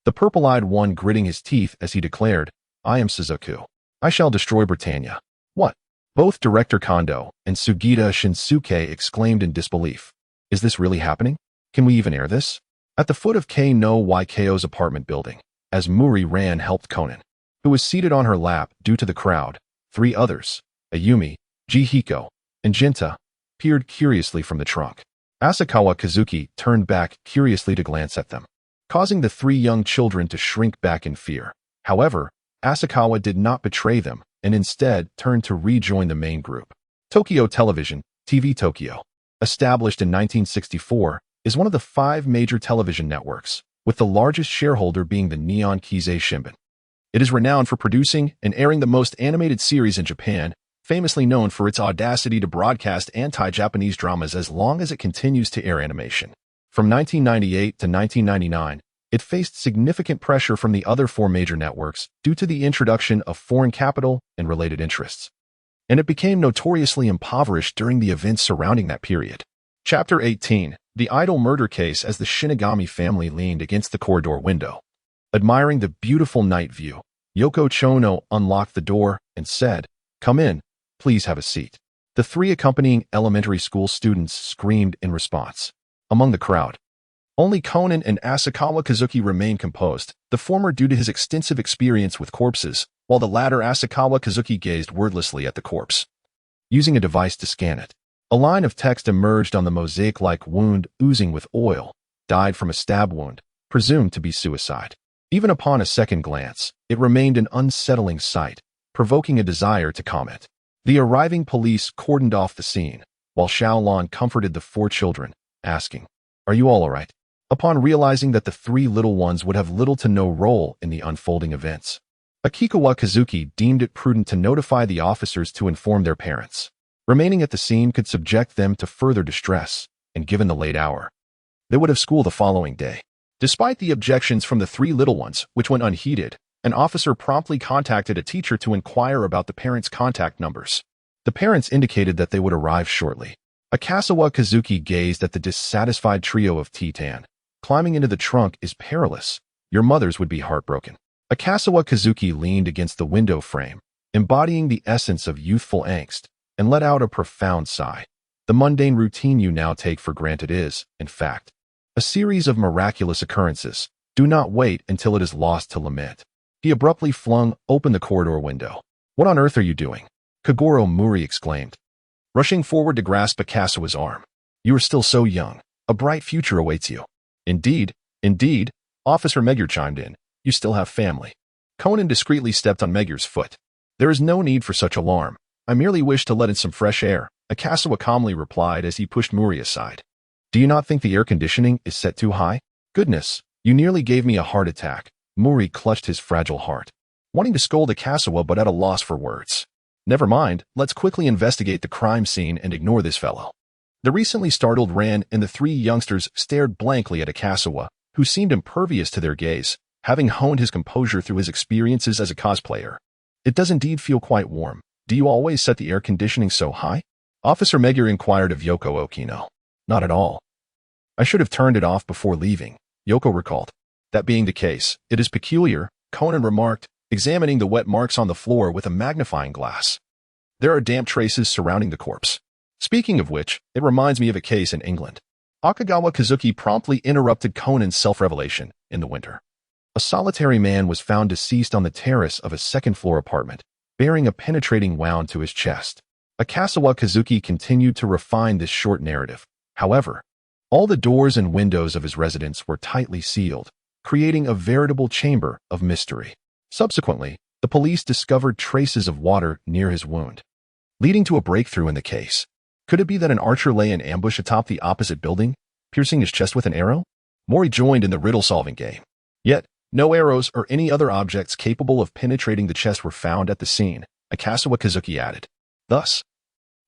S1: The purple-eyed one gritting his teeth as he declared, "I am Suzuku. I shall destroy Britannia." "What?" Both Director Kondo and Sugita Shinsuke exclaimed in disbelief. "Is this really happening? Can we even air this?" At the foot of Kano Yko's apartment building, as Muri ran helped Conan, who was seated on her lap due to the crowd, three others, Ayumi, Jihiko, and Jinta, peered curiously from the trunk. Asakawa Kazuki turned back curiously to glance at them, causing the three young children to shrink back in fear. However, Asakawa did not betray them and instead turned to rejoin the main group. Tokyo Television, TV Tokyo, established in 1964, is one of the 5 major television networks, with the largest shareholder being the Nihon Keizai Shimbun. It is renowned for producing and airing the most animated series in Japan, famously known for its audacity to broadcast anti-Japanese dramas as long as it continues to air animation. From 1998 to 1999, it faced significant pressure from the other 4 major networks due to the introduction of foreign capital and related interests, and it became notoriously impoverished during the events surrounding that period. Chapter 18. The Idol Murder Case. As the Shinigami family leaned against the corridor window, admiring the beautiful night view, Yoko Chono unlocked the door and said, "Come in. Please have a seat." The 3 accompanying elementary school students screamed in response. Among the crowd, only Conan and Asakawa Kazuki remained composed, the former due to his extensive experience with corpses, while the latter Asakawa Kazuki gazed wordlessly at the corpse, using a device to scan it. A line of text emerged on the mosaic-like wound oozing with oil, "Died from a stab wound, presumed to be suicide." Even upon a second glance, it remained an unsettling sight, provoking a desire to comment. The arriving police cordoned off the scene, while Xiaolon comforted the four children, asking, "Are you all right?" Upon realizing that the three little ones would have little to no role in the unfolding events, Akikawa Kazuki deemed it prudent to notify the officers to inform their parents. Remaining at the scene could subject them to further distress, and given the late hour, they would have school the following day. Despite the objections from the three little ones, which went unheeded, an officer promptly contacted a teacher to inquire about the parents' contact numbers. The parents indicated that they would arrive shortly. Akasawa Kazuki gazed at the dissatisfied trio of Titan. "Climbing into the trunk is perilous. Your mothers would be heartbroken." Akasawa Kazuki leaned against the window frame, embodying the essence of youthful angst, and let out a profound sigh. The mundane routine you now take for granted is, in fact, a series of miraculous occurrences. Do not wait until it is lost to lament. He abruptly flung open the corridor window. "What on earth are you doing?" Kagoro Muri exclaimed, rushing forward to grasp Akasawa's arm. "You are still so young. A bright future awaits you." Indeed, Officer Magyar chimed in. "You still have family." Conan discreetly stepped on Magyar's foot. "There is no need for such alarm. I merely wish to let in some fresh air," Akasawa calmly replied as he pushed Muri aside. "Do you not think the air conditioning is set too high?" "Goodness, you nearly gave me a heart attack." Muri clutched his fragile heart, wanting to scold Akasawa but at a loss for words. "Never mind, let's quickly investigate the crime scene and ignore this fellow." The recently startled Ran and the three youngsters stared blankly at Akasawa, who seemed impervious to their gaze, having honed his composure through his experiences as a cosplayer. "It does indeed feel quite warm. Do you always set the air conditioning so high?" Officer Magyar inquired of Yoko Okino. "Not at all. I should have turned it off before leaving," Yoko recalled. "That being the case, it is peculiar," Conan remarked, examining the wet marks on the floor with a magnifying glass. "There are damp traces surrounding the corpse. Speaking of which, it reminds me of a case in England." Akagawa Kazuki promptly interrupted Conan's self-revelation. In the winter, a solitary man was found deceased on the terrace of a second-floor apartment, bearing a penetrating wound to his chest. Akasawa Kazuki continued to refine this short narrative. However, all the doors and windows of his residence were tightly sealed, creating a veritable chamber of mystery. Subsequently, the police discovered traces of water near his wound, leading to a breakthrough in the case. Could it be that an archer lay in ambush atop the opposite building, piercing his chest with an arrow? Mori joined in the riddle-solving game. Yet, no arrows or any other objects capable of penetrating the chest were found at the scene, Akasawa Kazuki added. Thus,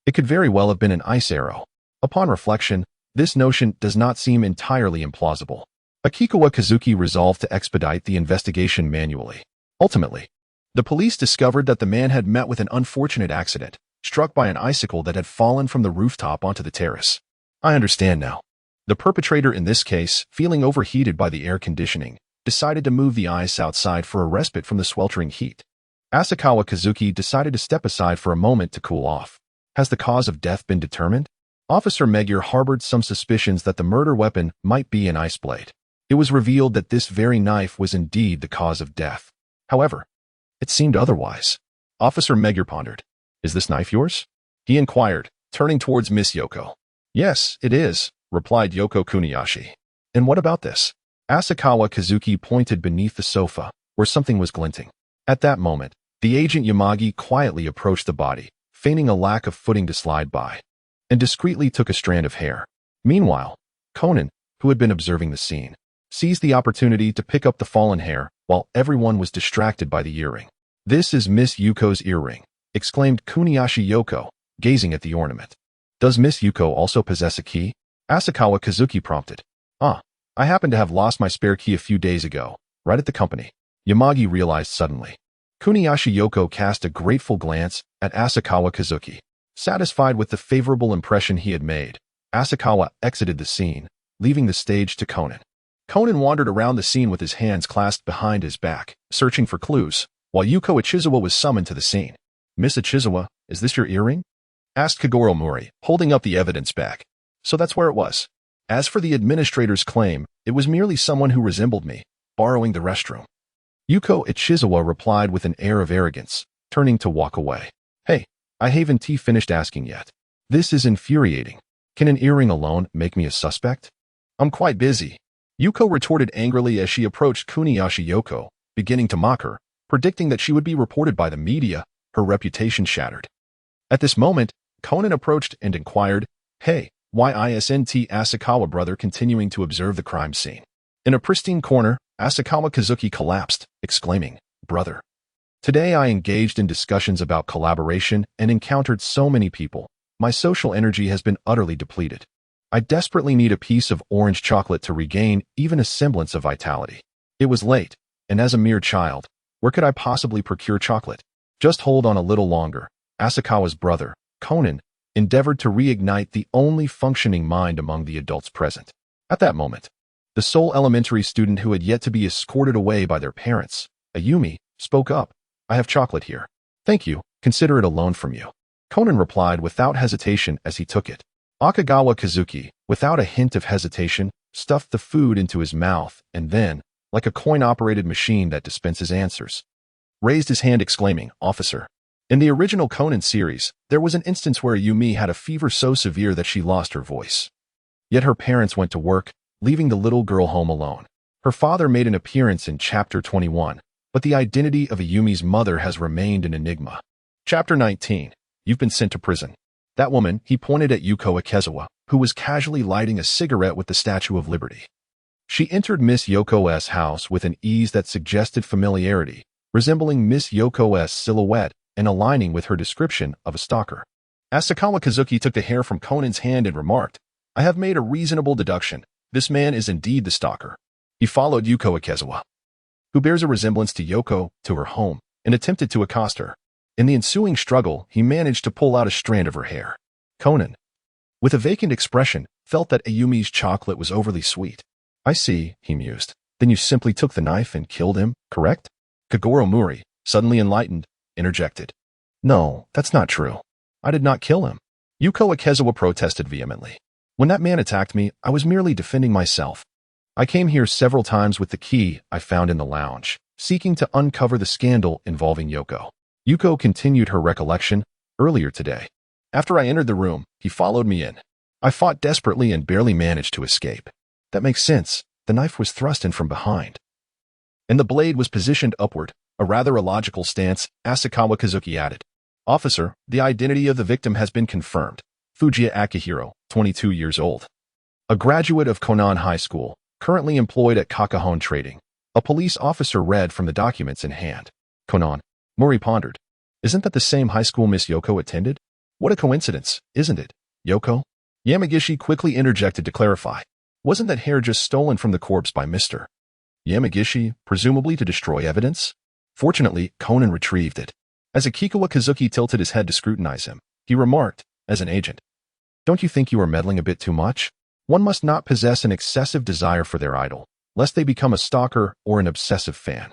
S1: it could very well have been an ice arrow. Upon reflection, this notion does not seem entirely implausible. Akikawa Kazuki resolved to expedite the investigation manually. Ultimately, the police discovered that the man had met with an unfortunate accident, struck by an icicle that had fallen from the rooftop onto the terrace. I understand now. The perpetrator in this case, feeling overheated by the air conditioning, decided to move the ice outside for a respite from the sweltering heat. Asakawa Kazuki decided to step aside for a moment to cool off. Has the cause of death been determined? Officer Magyar harbored some suspicions that the murder weapon might be an ice blade. It was revealed that this very knife was indeed the cause of death. However, it seemed otherwise. Officer Magyar pondered. Is this knife yours? He inquired, turning towards Miss Yoko. Yes, it is, replied Yoko Kuniyashi. And what about this? Asakawa Kazuki pointed beneath the sofa, where something was glinting. At that moment, the agent Yamagi quietly approached the body, feigning a lack of footing to slide by, and discreetly took a strand of hair. Meanwhile, Conan, who had been observing the scene, seized the opportunity to pick up the fallen hair while everyone was distracted by the earring. This is Miss Yuko's earring, exclaimed Kuniyashi Yoko, gazing at the ornament. Does Miss Yuko also possess a key? Asakawa Kazuki prompted. I happen to have lost my spare key a few days ago, right at the company. Yamagi realized suddenly. Kuniyashi Yoko cast a grateful glance at Asakawa Kazuki. Satisfied with the favorable impression he had made, Asakawa exited the scene, leaving the stage to Conan. Conan wandered around the scene with his hands clasped behind his back, searching for clues, while Yuko Ichizawa was summoned to the scene. Miss Ichizawa, is this your earring? Asked Kagoro Mori, holding up the evidence bag. So that's where it was. As for the administrator's claim, it was merely someone who resembled me, borrowing the restroom. Yuko Ichizawa replied with an air of arrogance, turning to walk away. Hey, I haven't finished asking yet. This is infuriating. Can an earring alone make me a suspect? I'm quite busy. Yuko retorted angrily as she approached Kuniyashi Yoko, beginning to mock her, predicting that she would be reported by the media, her reputation shattered. At this moment, Conan approached and inquired, "Hey, why isn't Asakawa brother continuing to observe the crime scene?" In a pristine corner, Asakawa Kazuki collapsed, exclaiming, "Brother. Today I engaged in discussions about collaboration and encountered so many people. My social energy has been utterly depleted. I desperately need a piece of orange chocolate to regain even a semblance of vitality. It was late, and as a mere child, where could I possibly procure chocolate? Just hold on a little longer." Asakawa's brother, Conan, endeavored to reignite the only functioning mind among the adults present. At that moment, the sole elementary student who had yet to be escorted away by their parents, Ayumi, spoke up. "I have chocolate here. Thank you, consider it a loan from you." Conan replied without hesitation as he took it. Akagawa Kazuki, without a hint of hesitation, stuffed the food into his mouth and then, like a coin-operated machine that dispenses answers, raised his hand exclaiming, "Officer." In the original Conan series, there was an instance where Yumi had a fever so severe that she lost her voice. Yet her parents went to work, leaving the little girl home alone. Her father made an appearance in Chapter 21, but the identity of Ayumi's mother has remained an enigma. Chapter 19. You've been sent to prison. That woman, he pointed at Yuko Ikezawa, who was casually lighting a cigarette with the Statue of Liberty. She entered Miss Yoko's house with an ease that suggested familiarity, resembling Miss Yoko's silhouette and aligning with her description of a stalker. Asakawa Kazuki took the hair from Conan's hand and remarked, "I have made a reasonable deduction. This man is indeed the stalker." He followed Yuko Ikezawa, who bears a resemblance to Yoko, to her home, and attempted to accost her. In the ensuing struggle, he managed to pull out a strand of her hair. Conan, with a vacant expression, felt that Ayumi's chocolate was overly sweet. "I see," he mused. "Then you simply took the knife and killed him, correct?" Kagoro Mori, suddenly enlightened, interjected, "No, that's not true. I did not kill him." Yuko Ikezawa protested vehemently. "When that man attacked me, I was merely defending myself. I came here several times with the key I found in the lounge, seeking to uncover the scandal involving Yoko." Yuko continued her recollection. "Earlier today, after I entered the room, he followed me in. I fought desperately and barely managed to escape." "That makes sense. The knife was thrust in from behind, and the blade was positioned upward, a rather illogical stance," Asakawa Kazuki added. "Officer, the identity of the victim has been confirmed. Fujiya Akihiro, 22 years old. A graduate of Conan High School, currently employed at Kakahon Trading." A police officer read from the documents in hand. "Conan," Mori pondered. "Isn't that the same high school Miss Yoko attended? What a coincidence, isn't it?" "Yoko?" Yamagishi quickly interjected to clarify. "Wasn't that hair just stolen from the corpse by Mr. Yamagishi, presumably to destroy evidence?" Fortunately, Conan retrieved it. As Akikawa Kazuki tilted his head to scrutinize him, he remarked, as an agent, "Don't you think you are meddling a bit too much? One must not possess an excessive desire for their idol, lest they become a stalker or an obsessive fan.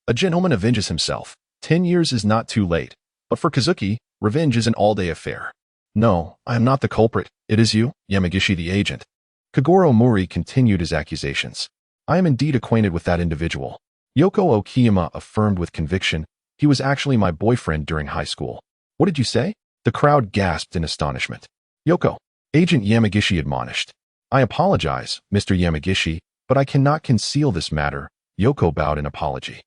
S1: A gentleman avenges himself. 10 years is not too late, but for Kazuki, revenge is an all-day affair." "No, I am not the culprit. It is you, Yamagishi the agent." Kagoro Mori continued his accusations. "I am indeed acquainted with that individual." Yoko Okiyama affirmed with conviction, "He was actually my boyfriend during high school." "What did you say?" The crowd gasped in astonishment. "Yoko," Agent Yamagishi admonished. "I apologize, Mr. Yamagishi, but I cannot conceal this matter." Yoko bowed in apology.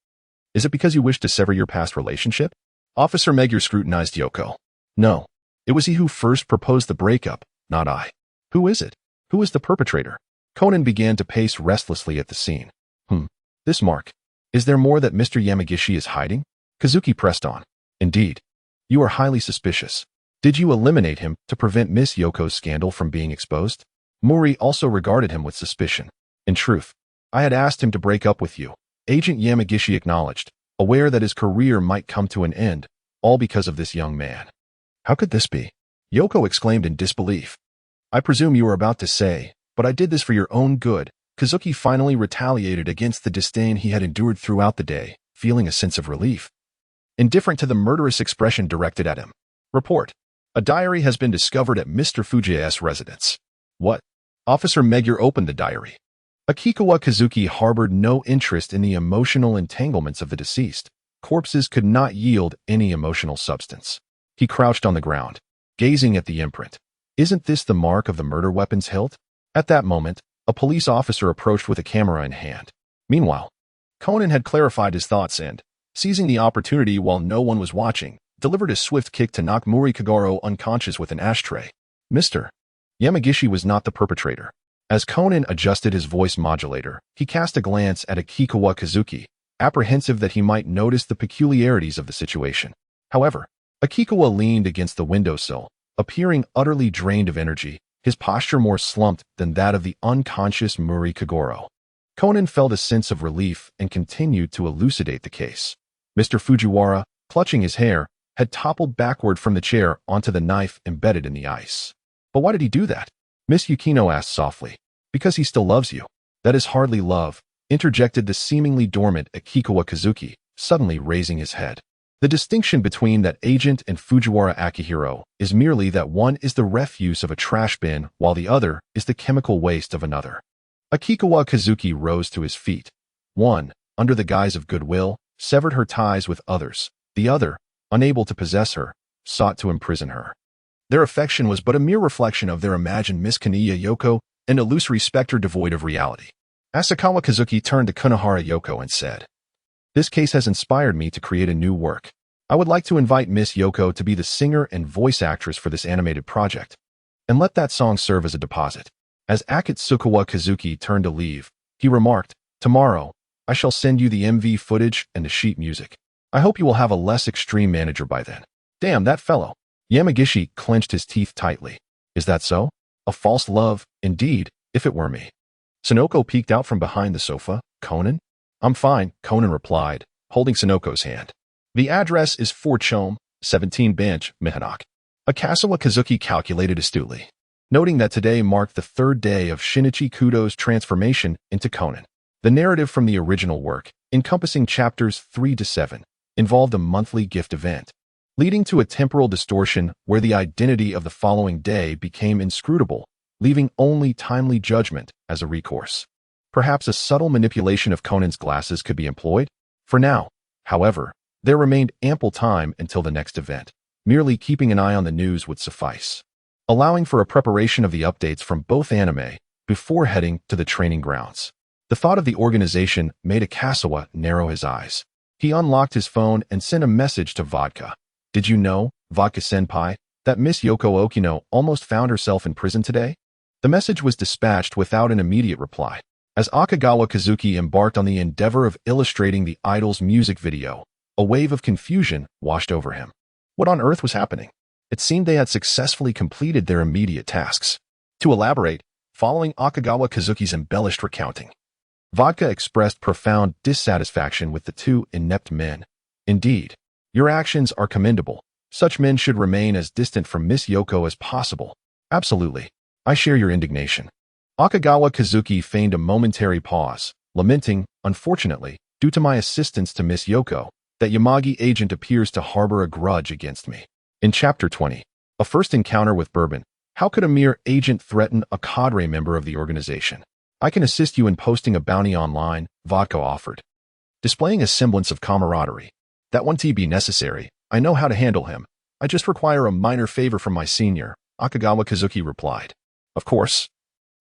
S1: "Is it because you wish to sever your past relationship?" Officer Magyar scrutinized Yoko. "No. It was he who first proposed the breakup, not I." "Who is it? Who is the perpetrator?" Conan began to pace restlessly at the scene. This mark. Is there more that Mr. Yamagishi is hiding?" Kazuki pressed on. "Indeed. You are highly suspicious. Did you eliminate him to prevent Miss Yoko's scandal from being exposed?" Mori also regarded him with suspicion. "In truth, I had asked him to break up with you," Agent Yamagishi acknowledged, aware that his career might come to an end, all because of this young man. "How could this be?" Yoko exclaimed in disbelief. "I presume you were about to say, but I did this for your own good." Kazuki finally retaliated against the disdain he had endured throughout the day, feeling a sense of relief. Indifferent to the murderous expression directed at him. "Report. A diary has been discovered at Mr. Fujiya's residence." "What?" Officer Magyar opened the diary. Akikawa Kazuki harbored no interest in the emotional entanglements of the deceased. Corpses could not yield any emotional substance. He crouched on the ground, gazing at the imprint. "Isn't this the mark of the murder weapon's hilt?" At that moment, a police officer approached with a camera in hand. Meanwhile, Conan had clarified his thoughts and, seizing the opportunity while no one was watching, delivered a swift kick to knock Mori Kagoro unconscious with an ashtray. Mr. Yamagishi was not the perpetrator. As Conan adjusted his voice modulator, he cast a glance at Akikawa Kazuki, apprehensive that he might notice the peculiarities of the situation. However, Akikawa leaned against the windowsill, appearing utterly drained of energy, his posture more slumped than that of the unconscious Mori Kagoro. Conan felt a sense of relief and continued to elucidate the case. Mr. Fujiwara, clutching his hair, had toppled backward from the chair onto the knife embedded in the ice. But why did he do that? Miss Yukino asked softly. Because he still loves you. That is hardly love, interjected the seemingly dormant Akikawa Kazuki, suddenly raising his head. The distinction between that agent and Fujiwara Akihiro is merely that one is the refuse of a trash bin while the other is the chemical waste of another. Akikawa Kazuki rose to his feet. One, under the guise of goodwill, severed her ties with others. The other, unable to possess her, sought to imprison her. Their affection was but a mere reflection of their imagined Miss Kaniya Yoko, an illusory specter devoid of reality. Asakawa Kazuki turned to Kunihara Yoko and said, "This case has inspired me to create a new work. I would like to invite Miss Yoko to be the singer and voice actress for this animated project, and let that song serve as a deposit." As Akitsukawa Kazuki turned to leave, he remarked, "Tomorrow, I shall send you the MV footage and the sheet music. I hope you will have a less extreme manager by then." Damn, that fellow. Yamagishi clenched his teeth tightly. Is that so? A false love, indeed, if it were me. Sonoko peeked out from behind the sofa. Conan? I'm fine, Conan replied, holding Sonoko's hand. The address is 4 Chome, 17 Bench, Mihanock. Akasawa Kazuki calculated astutely, noting that today marked the 3rd day of Shinichi Kudo's transformation into Conan. The narrative from the original work, encompassing chapters 3 to 7, involved a monthly gift event, leading to a temporal distortion where the identity of the following day became inscrutable, leaving only timely judgment as a recourse. Perhaps a subtle manipulation of Conan's glasses could be employed? For now, however, there remained ample time until the next event. Merely keeping an eye on the news would suffice, allowing for a preparation of the updates from both anime before heading to the training grounds. The thought of the organization made Akasawa narrow his eyes. He unlocked his phone and sent a message to Vodka. Did you know, Vodka-senpai, that Miss Yoko Okino almost found herself in prison today? The message was dispatched without an immediate reply. As Akagawa Kazuki embarked on the endeavor of illustrating the idol's music video, a wave of confusion washed over him. What on earth was happening? It seemed they had successfully completed their immediate tasks. To elaborate, following Akagawa Kazuki's embellished recounting, Vodka expressed profound dissatisfaction with the two inept men. Indeed, your actions are commendable. Such men should remain as distant from Miss Yoko as possible. Absolutely. I share your indignation. Akagawa Kazuki feigned a momentary pause, lamenting, unfortunately, due to my assistance to Miss Yoko, that Yamagi agent appears to harbor a grudge against me. In Chapter 20, a first encounter with Bourbon, how could a mere agent threaten a cadre member of the organization? I can assist you in posting a bounty online, Vodka offered, displaying a semblance of camaraderie. That won't be necessary. I know how to handle him. I just require a minor favor from my senior, Akagawa Kazuki replied. Of course.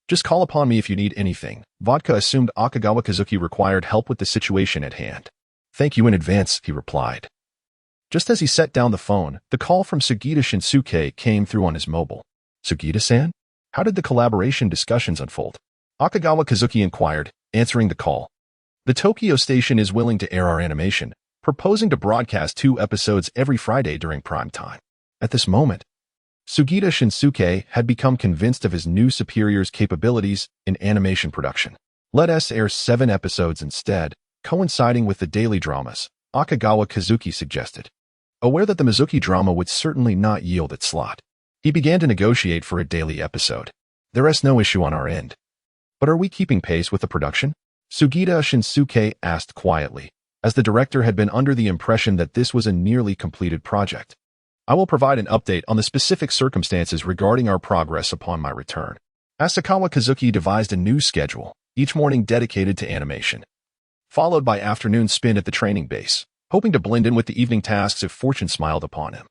S1: Just call upon me if you need anything. Vodka assumed Akagawa Kazuki required help with the situation at hand. Thank you in advance, he replied. Just as he set down the phone, the call from Sugita Shinsuke came through on his mobile. Sugita-san? How did the collaboration discussions unfold? Akagawa Kazuki inquired, answering the call. The Tokyo station is willing to air our animation, proposing to broadcast 2 episodes every Friday during prime time. At this moment, Sugita Shinsuke had become convinced of his new superior's capabilities in animation production. Let us air 7 episodes instead, coinciding with the daily dramas, Akagawa Kazuki suggested. Aware that the Mizuki drama would certainly not yield its slot, he began to negotiate for a daily episode. There is no issue on our end. But are we keeping pace with the production? Sugita Shinsuke asked quietly, as the director had been under the impression that this was a nearly completed project. I will provide an update on the specific circumstances regarding our progress upon my return. Asakawa Kazuki devised a new schedule, each morning dedicated to animation, followed by afternoon spent at the training base, hoping to blend in with the evening tasks if fortune smiled upon him.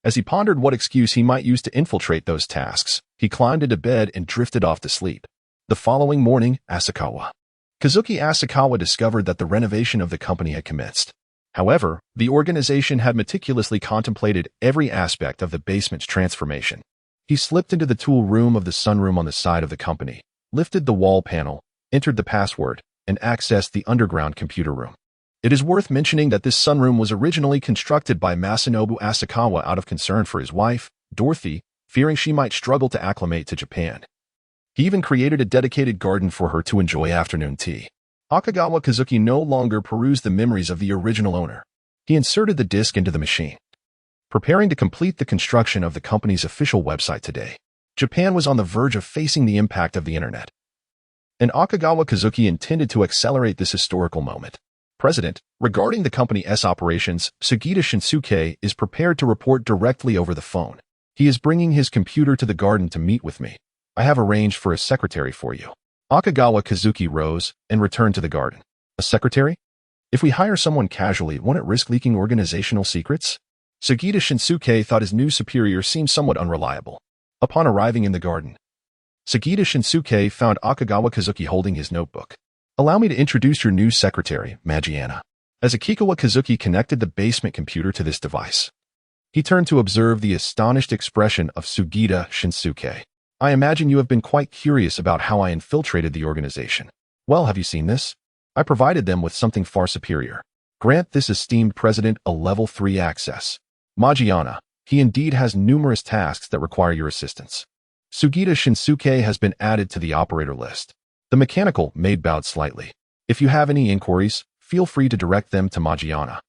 S1: As he pondered what excuse he might use to infiltrate those tasks, he climbed into bed and drifted off to sleep. The following morning, Kazuki Asakawa discovered that the renovation of the company had commenced. However, the organization had meticulously contemplated every aspect of the basement's transformation. He slipped into the tool room of the sunroom on the side of the company, lifted the wall panel, entered the password, and accessed the underground computer room. It is worth mentioning that this sunroom was originally constructed by Masanobu Asakawa out of concern for his wife, Dorothy, fearing she might struggle to acclimate to Japan. He even created a dedicated garden for her to enjoy afternoon tea. Akagawa Kazuki no longer perused the memories of the original owner. He inserted the disk into the machine. Preparing to complete the construction of the company's official website today, Japan was on the verge of facing the impact of the internet. And Akagawa Kazuki intended to accelerate this historical moment. President, regarding the company's operations, Sugita Shinsuke is prepared to report directly over the phone. He is bringing his computer to the garden to meet with me. I have arranged for a secretary for you. Akagawa Kazuki rose and returned to the garden. A secretary? If we hire someone casually, won't it risk leaking organizational secrets? Sugita Shinsuke thought his new superior seemed somewhat unreliable. Upon arriving in the garden, Sugita Shinsuke found Akagawa Kazuki holding his notebook. Allow me to introduce your new secretary, Magiana. As Akikawa Kazuki connected the basement computer to this device, he turned to observe the astonished expression of Sugita Shinsuke. I imagine you have been quite curious about how I infiltrated the organization. Well, have you seen this? I provided them with something far superior. Grant this esteemed president a level 3 access. Magiana, he indeed has numerous tasks that require your assistance. Sugita Shinsuke has been added to the operator list. The mechanical maid bowed slightly. If you have any inquiries, feel free to direct them to Magiana.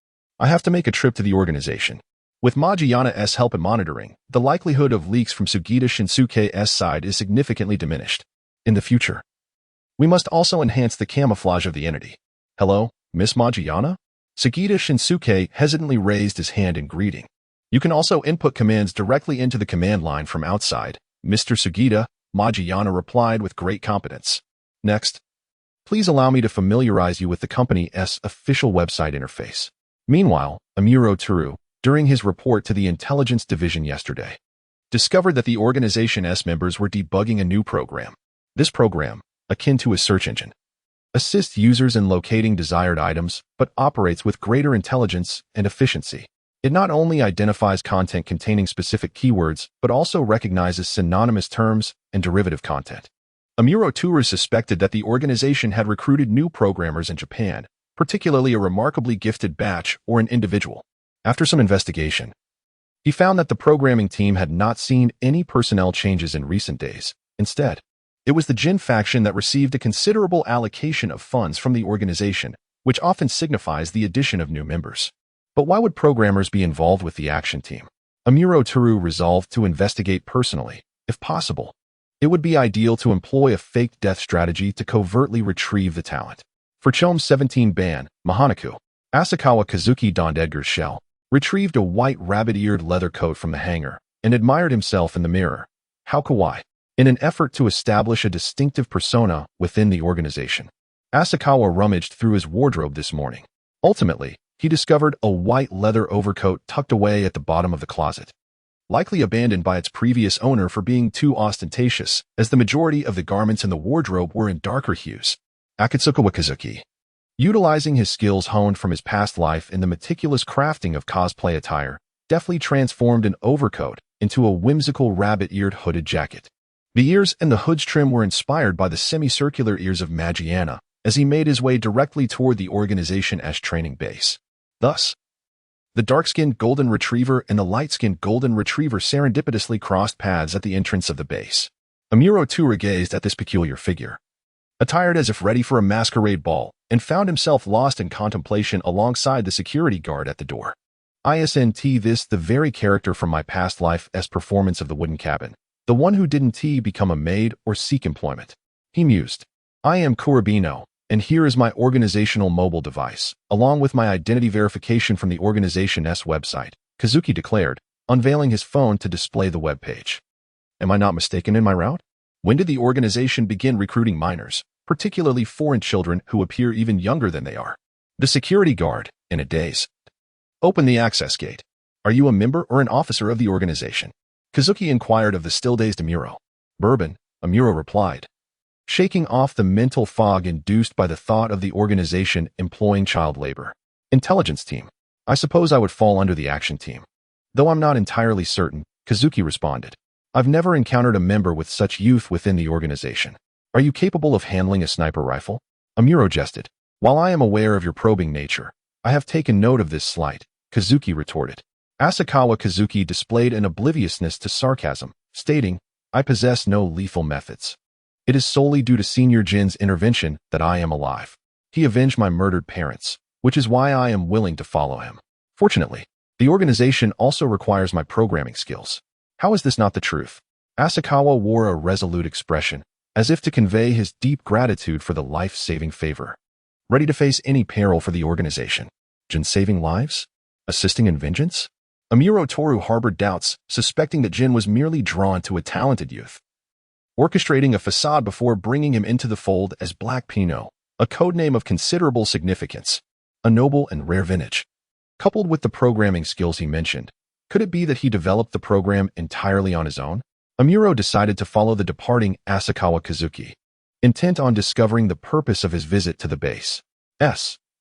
S1: I have to make a trip to the organization. With Magiana's help in monitoring, the likelihood of leaks from Sugita Shinsuke's side is significantly diminished. In the future, we must also enhance the camouflage of the entity. Hello, Miss Magiana? Sugita Shinsuke hesitantly raised his hand in greeting. You can also input commands directly into the command line from outside. Mr. Sugita, Magiana replied with great competence. Next, please allow me to familiarize you with the company's official website interface. Meanwhile, Amuro Turu, during his report to the intelligence division yesterday, discovered that the organization's members were debugging a new program. This program, akin to a search engine, assists users in locating desired items, but operates with greater intelligence and efficiency. It not only identifies content containing specific keywords, but also recognizes synonymous terms and derivative content. Amuro Turu suspected that the organization had recruited new programmers in Japan, particularly a remarkably gifted batch or an individual. After some investigation, he found that the programming team had not seen any personnel changes in recent days. Instead, it was the Jin faction that received a considerable allocation of funds from the organization, which often signifies the addition of new members. But why would programmers be involved with the action team? Amuro Turu resolved to investigate personally. If possible, it would be ideal to employ a faked death strategy to covertly retrieve the talent. For Chom 17 Ban, Mahanaku, Asakawa Kazuki donned Edgar's shell, retrieved a white rabbit-eared leather coat from the hanger, and admired himself in the mirror. How kawaii. In an effort to establish a distinctive persona within the organization, Asakawa rummaged through his wardrobe this morning. Ultimately, he discovered a white leather overcoat tucked away at the bottom of the closet, likely abandoned by its previous owner for being too ostentatious, as the majority of the garments in the wardrobe were in darker hues. Akatsuka Kazuki, utilizing his skills honed from his past life in the meticulous crafting of cosplay attire, deftly transformed an overcoat into a whimsical rabbit-eared hooded jacket. The ears and the hood's trim were inspired by the semicircular ears of Magiana as he made his way directly toward the organization's training base. Thus, the dark-skinned golden retriever and the light-skinned golden retriever serendipitously crossed paths at the entrance of the base. Amuro Turu gazed at this peculiar figure, attired as if ready for a masquerade ball, and found himself lost in contemplation alongside the security guard at the door. Isn't this the very character from my past life's performance of the wooden cabin? The one who didn't become a maid or seek employment? He mused. I am Kurabino, and here is my organizational mobile device, along with my identity verification from the organization's website, Kazuki declared, unveiling his phone to display the web page. Am I not mistaken in my route? When did the organization begin recruiting minors, particularly foreign children who appear even younger than they are? The security guard, in a daze, opened the access gate. Are you a member or an officer of the organization? Kazuki inquired of the still-dazed Amuro. Bourbon, Amuro replied, shaking off the mental fog induced by the thought of the organization employing child labor. Intelligence team. I suppose I would fall under the action team. Though I'm not entirely certain, Kazuki responded. I've never encountered a member with such youth within the organization. Are you capable of handling a sniper rifle? Amuro jested. While I am aware of your probing nature, I have taken note of this slight, Kazuki retorted. Asakawa Kazuki displayed an obliviousness to sarcasm, stating, I possess no lethal methods. It is solely due to Senior Jin's intervention that I am alive. He avenged my murdered parents, which is why I am willing to follow him. Fortunately, the organization also requires my programming skills. How is this not the truth? Asakawa wore a resolute expression, as if to convey his deep gratitude for the life-saving favor. Ready to face any peril for the organization. Jin saving lives? Assisting in vengeance? Amuro Toru harbored doubts, suspecting that Jin was merely drawn to a talented youth, orchestrating a facade before bringing him into the fold as Black Pinot, a codename of considerable significance, a noble and rare vintage. Coupled with the programming skills he mentioned, could it be that he developed the program entirely on his own? Amuro decided to follow the departing Asakawa Kazuki, intent on discovering the purpose of his visit to the base.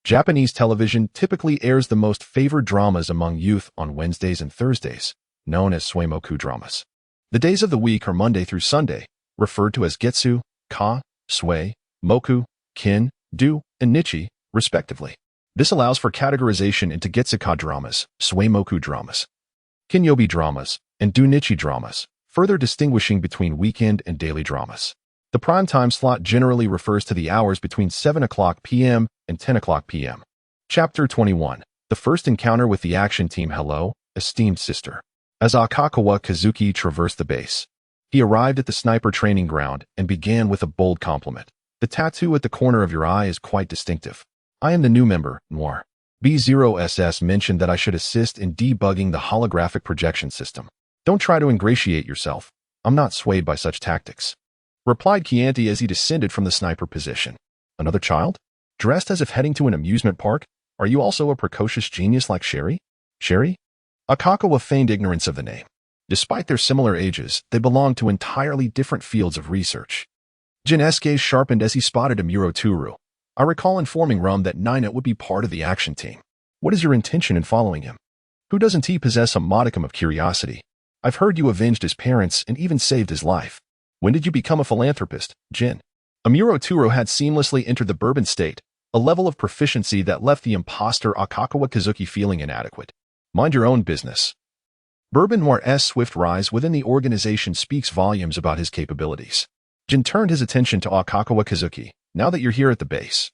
S1: Japanese television typically airs the most favored dramas among youth on Wednesdays and Thursdays, known as Suemoku dramas. The days of the week are Monday through Sunday, referred to as Getsu, Ka, Sui, Moku, Kin, Du, and Nichi, respectively. This allows for categorization into Getsuka dramas, Suemoku dramas, Kinyobi dramas, and Du-Nichi dramas, further distinguishing between weekend and daily dramas. The prime time slot generally refers to the hours between 7 o'clock p.m. and 10 o'clock p.m. Chapter 21. The first encounter with the action team. Hello, esteemed sister. As Asakawa Kazuki traversed the base, he arrived at the sniper training ground and began with a bold compliment. The tattoo at the corner of your eye is quite distinctive. I am the new member, Noir. B0SS mentioned that I should assist in debugging the holographic projection system. Don't try to ingratiate yourself. I'm not swayed by such tactics, replied Chianti as he descended from the sniper position. Another child? Dressed as if heading to an amusement park? Are you also a precocious genius like Sherry? Sherry? Asakawa feigned ignorance of the name. Despite their similar ages, they belonged to entirely different fields of research. Jin's gaze sharpened as he spotted Amuro Toru. I recall informing Rum that Nina would be part of the action team. What is your intention in following him? Who doesn't he possess a modicum of curiosity? I've heard you avenged his parents and even saved his life. When did you become a philanthropist, Jin? Amuro Toru had seamlessly entered the Bourbon state, a level of proficiency that left the imposter Asakawa Kazuki feeling inadequate. Mind your own business. Bourbon Noir's swift rise within the organization speaks volumes about his capabilities. Jin turned his attention to Asakawa Kazuki. Now that you're here at the base,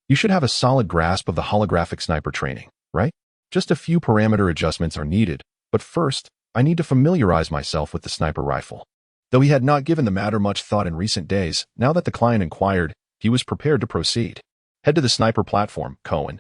S1: you should have a solid grasp of the holographic sniper training, right? Just a few parameter adjustments are needed, but first, I need to familiarize myself with the sniper rifle. Though he had not given the matter much thought in recent days, now that the client inquired, he was prepared to proceed. Head to the sniper platform, Cohen,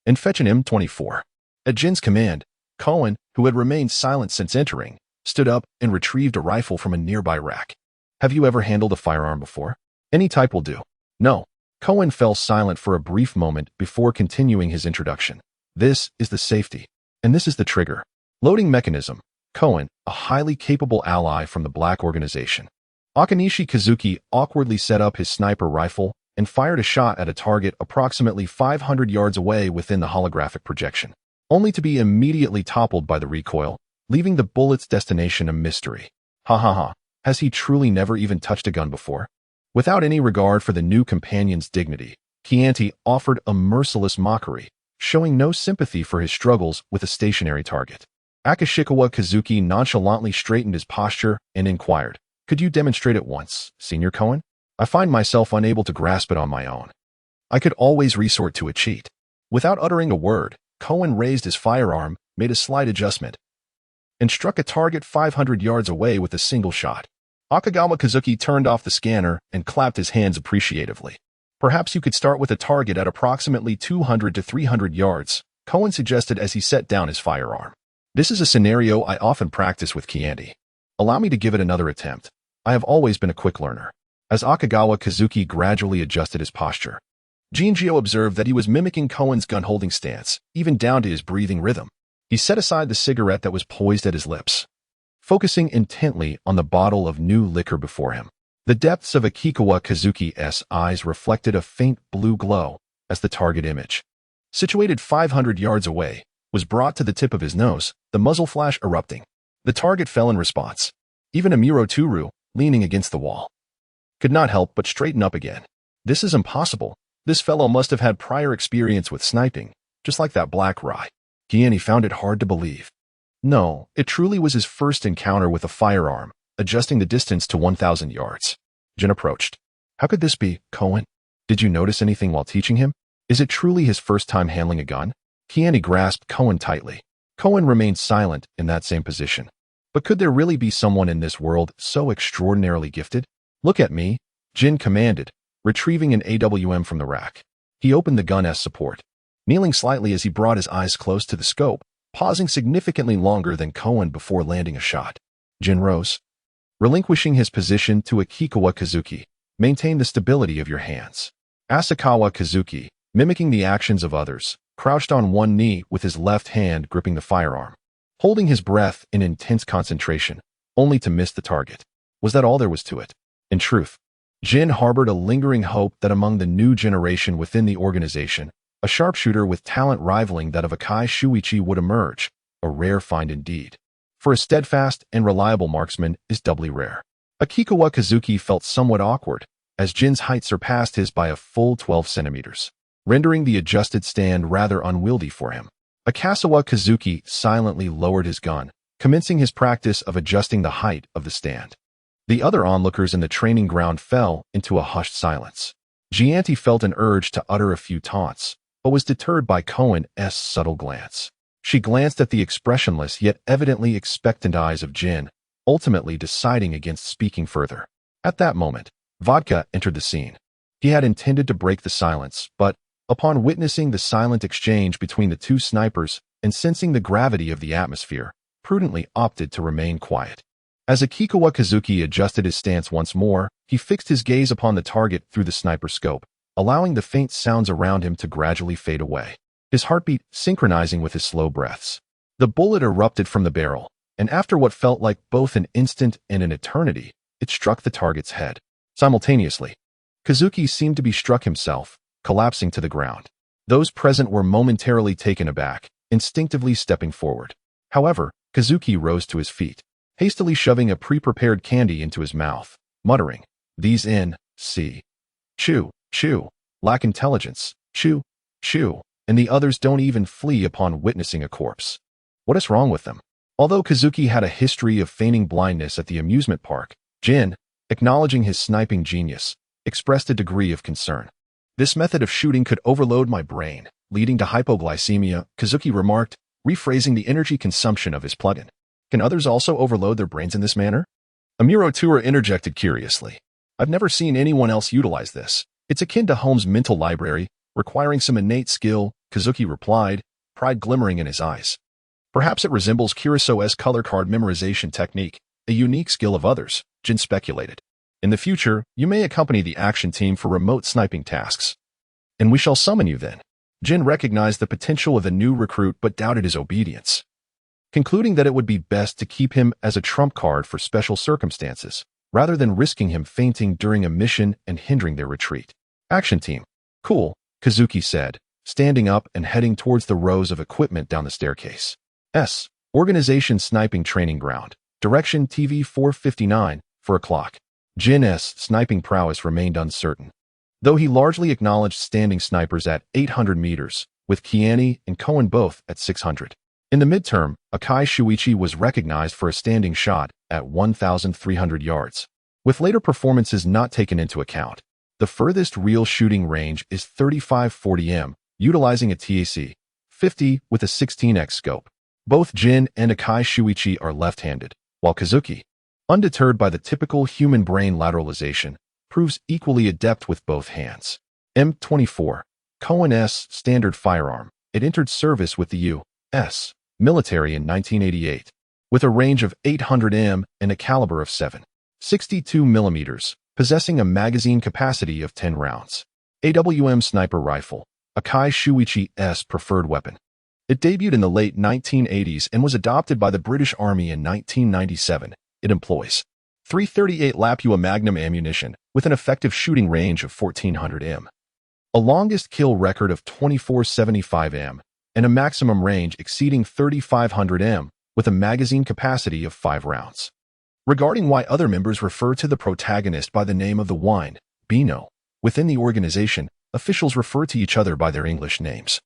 S1: and fetch an M24. At Jin's command, Cohen, who had remained silent since entering, stood up and retrieved a rifle from a nearby rack. Have you ever handled a firearm before? Any type will do. No. Cohen fell silent for a brief moment before continuing his introduction. This is the safety, and this is the trigger. Loading mechanism. Cohen, a highly capable ally from the Black organization. Akanishi Kazuki awkwardly set up his sniper rifle and fired a shot at a target approximately 500 yards away within the holographic projection, only to be immediately toppled by the recoil, leaving the bullet's destination a mystery. Ha ha ha. Has he truly never even touched a gun before? Without any regard for the new companion's dignity, Chianti offered a merciless mockery, showing no sympathy for his struggles with a stationary target. Akashikawa Kazuki nonchalantly straightened his posture and inquired, could you demonstrate it once, Senior Cohen? I find myself unable to grasp it on my own. I could always resort to a cheat. Without uttering a word, Cohen raised his firearm, made a slight adjustment, and struck a target 500 yards away with a single shot. Akagawa Kazuki turned off the scanner and clapped his hands appreciatively. Perhaps you could start with a target at approximately 200 to 300 yards, Cohen suggested as he set down his firearm. This is a scenario I often practice with Chianti. Allow me to give it another attempt. I have always been a quick learner. As Akagawa Kazuki gradually adjusted his posture, Jinjio observed that he was mimicking Cohen's gun-holding stance, even down to his breathing rhythm. He set aside the cigarette that was poised at his lips, focusing intently on the bottle of new liquor before him. The depths of Akikawa Kazuki's eyes reflected a faint blue glow as the target image situated 500 yards away, was brought to the tip of his nose, the muzzle flash erupting. The target fell in response. Even Amuro Turu, leaning against the wall, could not help but straighten up again. This is impossible. This fellow must have had prior experience with sniping, just like that black rye. Kiani found it hard to believe. No, it truly was his first encounter with a firearm, adjusting the distance to 1,000 yards. Jin approached. How could this be, Cohen? Did you notice anything while teaching him? Is it truly his first time handling a gun? Kiani grasped Cohen tightly. Cohen remained silent in that same position. But could there really be someone in this world so extraordinarily gifted? Look at me, Jin commanded, retrieving an AWM from the rack. He opened the gun's support, kneeling slightly as he brought his eyes close to the scope, pausing significantly longer than Cohen before landing a shot. Jin rose, relinquishing his position to Akikawa Kazuki. Maintain the stability of your hands. Asakawa Kazuki, mimicking the actions of others, crouched on one knee with his left hand gripping the firearm, holding his breath in intense concentration, only to miss the target. Was that all there was to it? In truth, Jin harbored a lingering hope that among the new generation within the organization, a sharpshooter with talent rivaling that of Akai Shuichi would emerge, a rare find indeed. For a steadfast and reliable marksman is doubly rare. Akikawa Kazuki felt somewhat awkward, as Jin's height surpassed his by a full 12 centimeters, rendering the adjusted stand rather unwieldy for him. Akasawa Kazuki silently lowered his gun, commencing his practice of adjusting the height of the stand. The other onlookers in the training ground fell into a hushed silence. Gianti felt an urge to utter a few taunts, but was deterred by Cohen's subtle glance. She glanced at the expressionless yet evidently expectant eyes of Jin, ultimately deciding against speaking further. At that moment, Vodka entered the scene. He had intended to break the silence, but, upon witnessing the silent exchange between the two snipers and sensing the gravity of the atmosphere, prudently opted to remain quiet. As Akikawa Kazuki adjusted his stance once more, he fixed his gaze upon the target through the sniper scope, allowing the faint sounds around him to gradually fade away, his heartbeat synchronizing with his slow breaths. The bullet erupted from the barrel, and after what felt like both an instant and an eternity, it struck the target's head. Simultaneously, Kazuki seemed to be struck himself, collapsing to the ground. Those present were momentarily taken aback, instinctively stepping forward. However, Kazuki rose to his feet, hastily shoving a pre-prepared candy into his mouth, muttering, "These chew, lack intelligence, chew, and the others don't even flee upon witnessing a corpse. What is wrong with them?" Although Kazuki had a history of feigning blindness at the amusement park, Jin, acknowledging his sniping genius, expressed a degree of concern. "This method of shooting could overload my brain, leading to hypoglycemia," Kazuki remarked, rephrasing the energy consumption of his plugin. "Can others also overload their brains in this manner?" Amuro Tura interjected curiously. "I've never seen anyone else utilize this. It's akin to Holmes' mental library, requiring some innate skill," Kazuki replied, pride glimmering in his eyes. "Perhaps it resembles Kurosawa's color card memorization technique, a unique skill of others," Jin speculated. "In the future, you may accompany the action team for remote sniping tasks. And we shall summon you then." Jin recognized the potential of the new recruit but doubted his obedience, concluding that it would be best to keep him as a trump card for special circumstances, rather than risking him fainting during a mission and hindering their retreat. "Action team. Cool," Kazuki said, standing up and heading towards the rows of equipment down the staircase. Organization Sniping Training Ground. Direction TV 459, 4 o'clock. Jin's sniping prowess remained uncertain, though he largely acknowledged standing snipers at 800 meters, with Kiani and Cohen both at 600. In the midterm, Akai Shuichi was recognized for a standing shot at 1,300 yards, with later performances not taken into account. The furthest real shooting range is 3540 m, utilizing a TAC 50 with a 16x scope. Both Jin and Akai Shuichi are left-handed, while Kazuki, undeterred by the typical human brain lateralization, proves equally adept with both hands. M24, Cohen's standard firearm. It entered service with the U.S. military in 1988, with a range of 800 m and a caliber of 7.62 millimeters, possessing a magazine capacity of 10 rounds. AWM sniper rifle, Akai Shuichi's preferred weapon. It debuted in the late 1980s and was adopted by the British Army in 1997. It employs 338 Lapua Magnum ammunition with an effective shooting range of 1,400 m. a longest kill record of 2475 m, and a maximum range exceeding 3500 m, with a magazine capacity of 5 rounds. Regarding why other members refer to the protagonist by the name of the wine, Pinot, within the organization, officials refer to each other by their English names.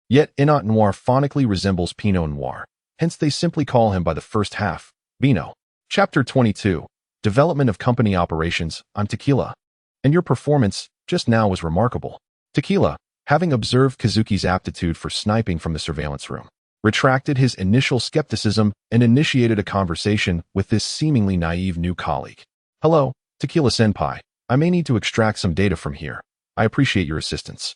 S1: Yet Pinot Noir phonically resembles Pinot Noir, hence they simply call him by the first half, Pinot. Chapter 22, Development of Company Operations. I'm Tequila, and your performance just now was remarkable. Tequila, having observed Kazuki's aptitude for sniping from the surveillance room, retracted his initial skepticism and initiated a conversation with this seemingly naive new colleague. Hello, Tequila-senpai. I may need to extract some data from here. I appreciate your assistance.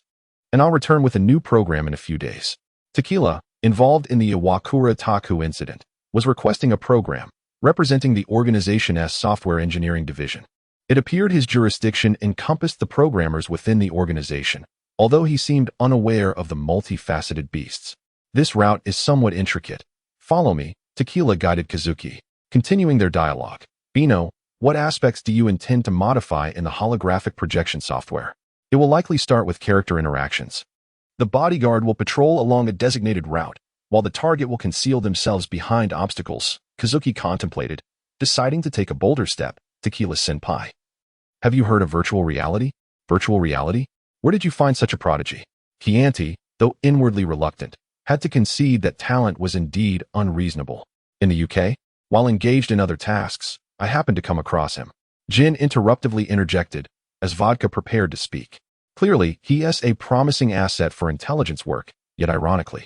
S1: And I'll return with a new program in a few days. Tequila, involved in the Iwakura Taku incident, was requesting a program representing the organization's software engineering division. It appeared his jurisdiction encompassed the programmers within the organization, although he seemed unaware of the multifaceted beasts. This route is somewhat intricate. Follow me, Tequila guided Kazuki. Continuing their dialogue. Pinot, what aspects do you intend to modify in the holographic projection software? It will likely start with character interactions. The bodyguard will patrol along a designated route, while the target will conceal themselves behind obstacles, Kazuki contemplated, deciding to take a bolder step. Tequila-senpai. Have you heard of virtual reality? Virtual reality? Where did you find such a prodigy? Chianti, though inwardly reluctant, had to concede that talent was indeed unreasonable. In the UK, while engaged in other tasks, I happened to come across him. Jin interruptively interjected, as Vodka prepared to speak. Clearly, he is a promising asset for intelligence work, yet ironically,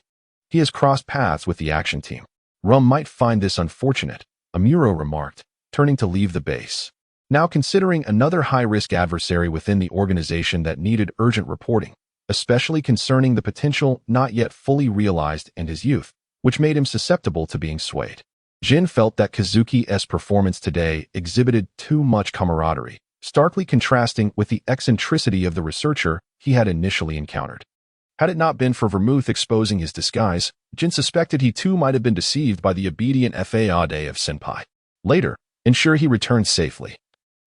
S1: he has crossed paths with the action team. Rum might find this unfortunate, Amuro remarked, turning to leave the base. Now considering another high-risk adversary within the organization that needed urgent reporting, especially concerning the potential not yet fully realized in his youth, which made him susceptible to being swayed. Jin felt that Kazuki's performance today exhibited too much camaraderie, starkly contrasting with the eccentricity of the researcher he had initially encountered. Had it not been for Vermouth exposing his disguise, Jin suspected he too might have been deceived by the obedient Fade of Senpai. Later, ensure he returns safely.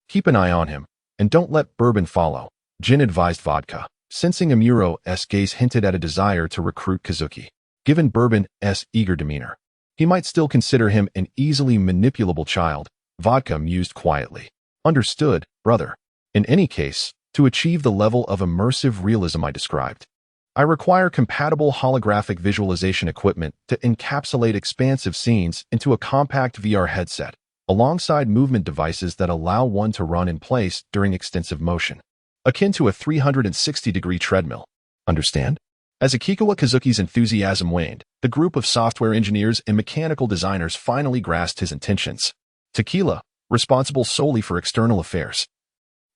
S1: Keep an eye on him, and don't let Bourbon follow, Jin advised Vodka, sensing Amuro's gaze hinted at a desire to recruit Kazuki. Given Bourbon's eager demeanor, he might still consider him an easily manipulable child, Vodka mused quietly. Understood, brother. In any case, to achieve the level of immersive realism I described, I require compatible holographic visualization equipment to encapsulate expansive scenes into a compact VR headset, alongside movement devices that allow one to run in place during extensive motion, akin to a 360-degree treadmill. Understand? As Akikawa Kazuki's enthusiasm waned, the group of software engineers and mechanical designers finally grasped his intentions. Tequila, responsible solely for external affairs,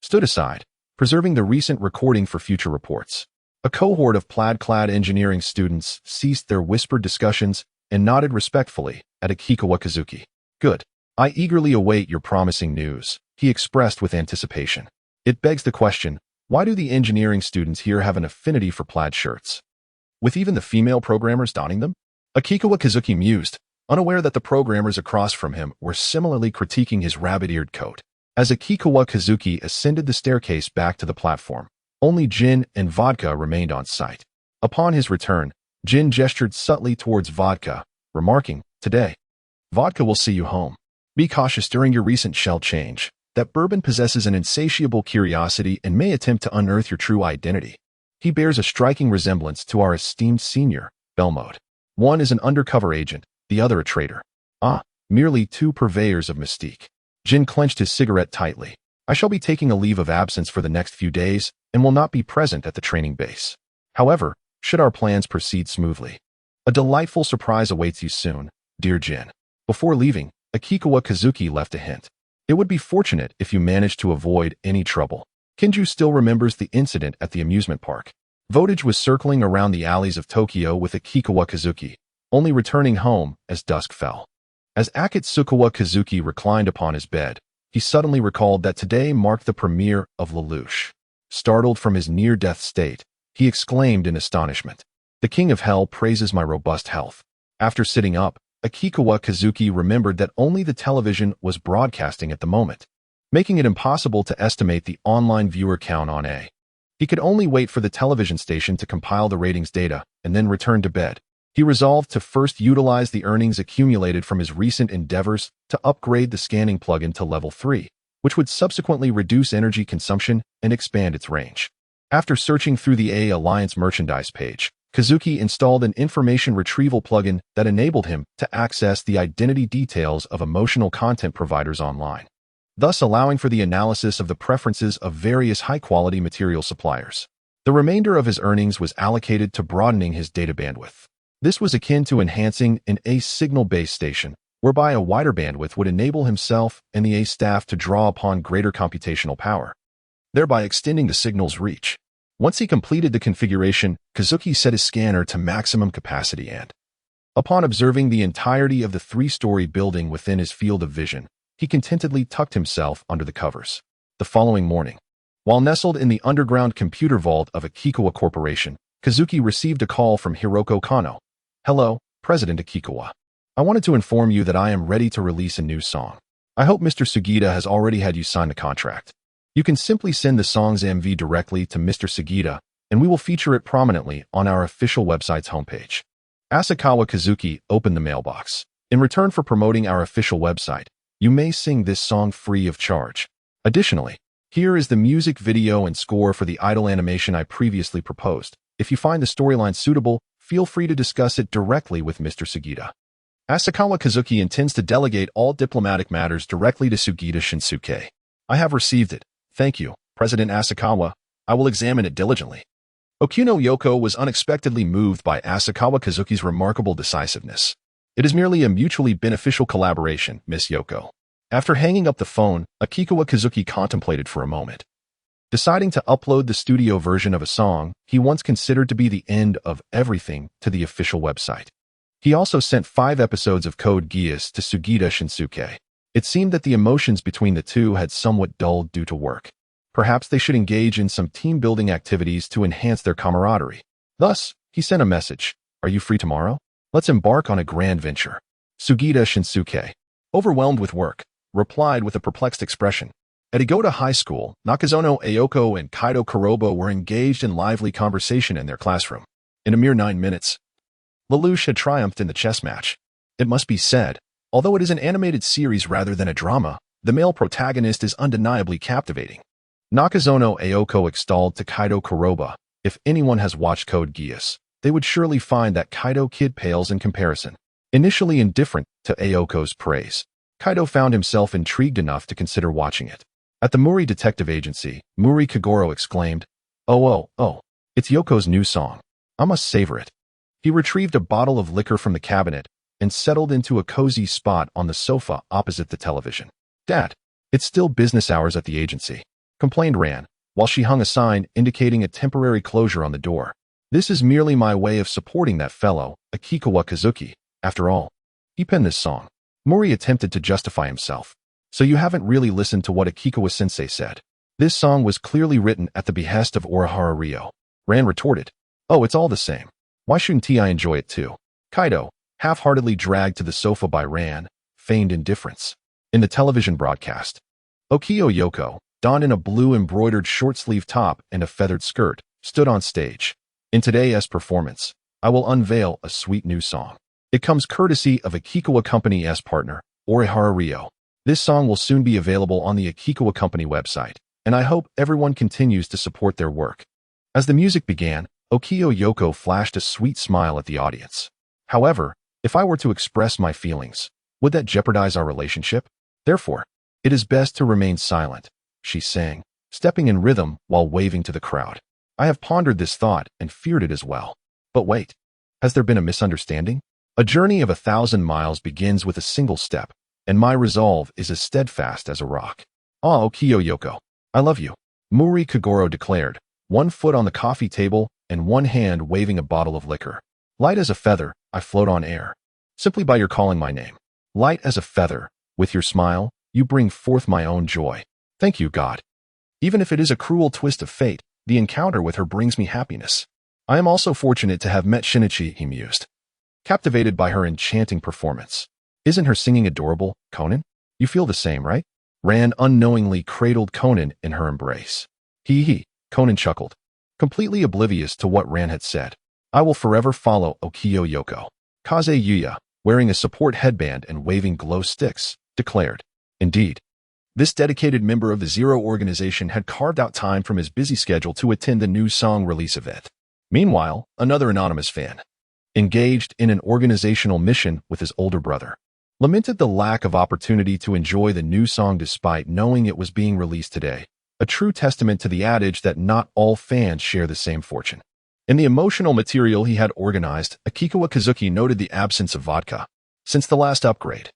S1: stood aside, preserving the recent recording for future reports. A cohort of plaid-clad engineering students ceased their whispered discussions and nodded respectfully at Akikawa Kazuki. Good. I eagerly await your promising news, he expressed with anticipation. It begs the question, why do the engineering students here have an affinity for plaid shirts, with even the female programmers donning them? Akikawa Kazuki mused, unaware that the programmers across from him were similarly critiquing his rabbit-eared coat. As Akikawa Kazuki ascended the staircase back to the platform, only Jin and Vodka remained on site. Upon his return, Jin gestured subtly towards Vodka, remarking, "Today, Vodka will see you home. Be cautious during your recent shell change. That Bourbon possesses an insatiable curiosity and may attempt to unearth your true identity. He bears a striking resemblance to our esteemed senior, Belmode. One is an undercover agent, the other a traitor. Ah, merely two purveyors of mystique." Jin clenched his cigarette tightly. "I shall be taking a leave of absence for the next few days and will not be present at the training base. However, should our plans proceed smoothly, a delightful surprise awaits you soon, dear Jin." Before leaving, Akikawa Kazuki left a hint. It would be fortunate if you managed to avoid any trouble. Kinju still remembers the incident at the amusement park. Vodage was circling around the alleys of Tokyo with Akikawa Kazuki, only returning home as dusk fell. As Akitsukawa Kazuki reclined upon his bed, he suddenly recalled that today marked the premiere of Lelouch. Startled from his near-death state, he exclaimed in astonishment, "The King of Hell praises my robust health." After sitting up, Akikawa Kazuki remembered that only the television was broadcasting at the moment, making it impossible to estimate the online viewer count on a He could only wait for the television station to compile the ratings data and then return to bed. He resolved to first utilize the earnings accumulated from his recent endeavors to upgrade the scanning plugin to level 3, which would subsequently reduce energy consumption and expand its range. After searching through the A Alliance merchandise page, Kazuki installed an information retrieval plugin that enabled him to access the identity details of emotional content providers online, thus allowing for the analysis of the preferences of various high-quality material suppliers. The remainder of his earnings was allocated to broadening his data bandwidth. This was akin to enhancing an ACE signal-based station, whereby a wider bandwidth would enable himself and the ACE staff to draw upon greater computational power, thereby extending the signal's reach. Once he completed the configuration, Kazuki set his scanner to maximum capacity and, upon observing the entirety of the 3-story building within his field of vision, he contentedly tucked himself under the covers. The following morning, while nestled in the underground computer vault of Akikawa Corporation, Kazuki received a call from Hiroko Kano. "Hello, President Akikawa. I wanted to inform you that I am ready to release a new song. I hope Mr. Sugita has already had you sign the contract. You can simply send the song's MV directly to Mr. Sugita, and we will feature it prominently on our official website's homepage." Asakawa Kazuki opened the mailbox. "In return for promoting our official website, you may sing this song free of charge. Additionally, here is the music video and score for the idle animation I previously proposed. If you find the storyline suitable, feel free to discuss it directly with Mr. Sugita." Asakawa Kazuki intends to delegate all diplomatic matters directly to Sugita Shinsuke. "I have received it. Thank you, President Asakawa. I will examine it diligently." Okino Yoko was unexpectedly moved by Asakawa Kazuki's remarkable decisiveness. "It is merely a mutually beneficial collaboration, Miss Yoko." After hanging up the phone, Akikawa Kazuki contemplated for a moment. Deciding to upload the studio version of a song he once considered to be the end of everything to the official website. He also sent 5 episodes of Code Geass to Sugita Shinsuke. It seemed that the emotions between the two had somewhat dulled due to work. Perhaps they should engage in some team-building activities to enhance their camaraderie. Thus, he sent a message. "Are you free tomorrow? Let's embark on a grand venture." Sugita Shinsuke, overwhelmed with work, replied with a perplexed expression. At Igoda High School, Nakazono Ayoko and Kaido Kuroba were engaged in lively conversation in their classroom. In a mere 9 minutes, Lelouch had triumphed in the chess match. It must be said, although it is an animated series rather than a drama, the male protagonist is undeniably captivating. Nakazono Ayoko extolled to Kaido Kuroba. "If anyone has watched Code Geass, they would surely find that Kaido Kid pales in comparison." Initially indifferent to Ayoko's praise, Kaido found himself intrigued enough to consider watching it. At the Muri Detective Agency, Muri Kagoro exclaimed, Oh, it's Yoko's new song. I must savor it." He retrieved a bottle of liquor from the cabinet and settled into a cozy spot on the sofa opposite the television. "Dad, it's still business hours at the agency," complained Ran, while she hung a sign indicating a temporary closure on the door. "This is merely my way of supporting that fellow, Akikawa Kazuki. After all, he penned this song." Muri attempted to justify himself. "So you haven't really listened to what Akikawa-sensei said. This song was clearly written at the behest of Orihara Ryo." Ran retorted, "Oh, it's all the same. Why shouldn't I enjoy it too?" Kaido, half-heartedly dragged to the sofa by Ran, feigned indifference. In the television broadcast, Okio Yoko, donned in a blue embroidered short-sleeve top and a feathered skirt, stood on stage. "In today's performance, I will unveil a sweet new song. It comes courtesy of Akikawa Company's partner, Orihara Ryo. This song will soon be available on the Akikawa Company website, and I hope everyone continues to support their work." As the music began, Okio Yoko flashed a sweet smile at the audience. "However, if I were to express my feelings, would that jeopardize our relationship? Therefore, it is best to remain silent," she sang, stepping in rhythm while waving to the crowd. "I have pondered this thought and feared it as well. But wait, has there been a misunderstanding? A journey of 1,000 miles begins with a single step, and my resolve is as steadfast as a rock." "Ah, Okio Yoko, I love you," Muri Kagoro declared, one foot on the coffee table and one hand waving a bottle of liquor. "Light as a feather, I float on air. Simply by your calling my name. Light as a feather, with your smile, you bring forth my own joy. Thank you, God. Even if it is a cruel twist of fate, the encounter with her brings me happiness. I am also fortunate to have met Shinichi," he mused, captivated by her enchanting performance. "Isn't her singing adorable, Conan? You feel the same, right?" Ran unknowingly cradled Conan in her embrace. He, Conan chuckled. completely oblivious to what Ran had said. I will forever follow Okiyo Yoko. Kaze Yuya, wearing a support headband and waving glow sticks, declared. Indeed, this dedicated member of the Zero organization had carved out time from his busy schedule to attend the new song release event. Meanwhile, another anonymous fan, engaged in an organizational mission with his older brother, lamented the lack of opportunity to enjoy the new song despite knowing it was being released today, a true testament to the adage that not all fans share the same fortune. In the emotional material he had organized, Akikawa Kazuki noted the absence of vodka since the last upgrade.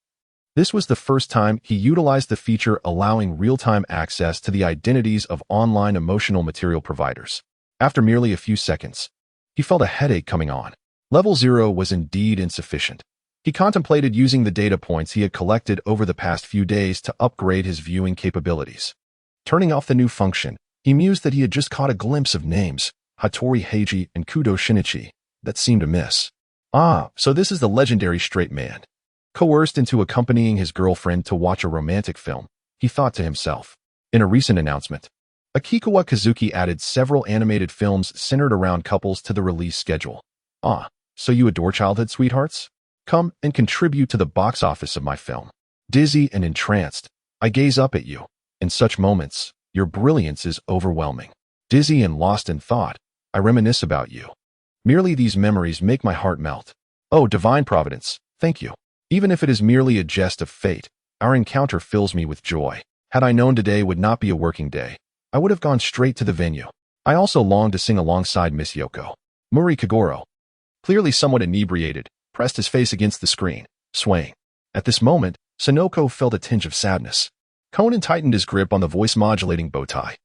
S1: This was the first time he utilized the feature allowing real-time access to the identities of online emotional material providers. After merely a few seconds, he felt a headache coming on. Level 0 was indeed insufficient. He contemplated using the data points he had collected over the past few days to upgrade his viewing capabilities. Turning off the new function, he mused that he had just caught a glimpse of names, Hattori Heiji and Kudo Shinichi, that seemed amiss. Ah, so this is the legendary straight man. Coerced into accompanying his girlfriend to watch a romantic film, he thought to himself. In a recent announcement, Akikawa Kazuki added several animated films centered around couples to the release schedule. Ah, so you adore childhood sweethearts? Come and contribute to the box office of my film. Dizzy and entranced, I gaze up at you. In such moments, your brilliance is overwhelming. Dizzy and lost in thought, I reminisce about you. Merely these memories make my heart melt. Oh, divine providence, thank you. Even if it is merely a jest of fate, our encounter fills me with joy. Had I known today would not be a working day, I would have gone straight to the venue. I also longed to sing alongside Miss Yoko. Muri Kagoro, clearly somewhat inebriated, pressed his face against the screen, swaying. At this moment, Sonoko felt a tinge of sadness. Conan tightened his grip on the voice-modulating bow tie,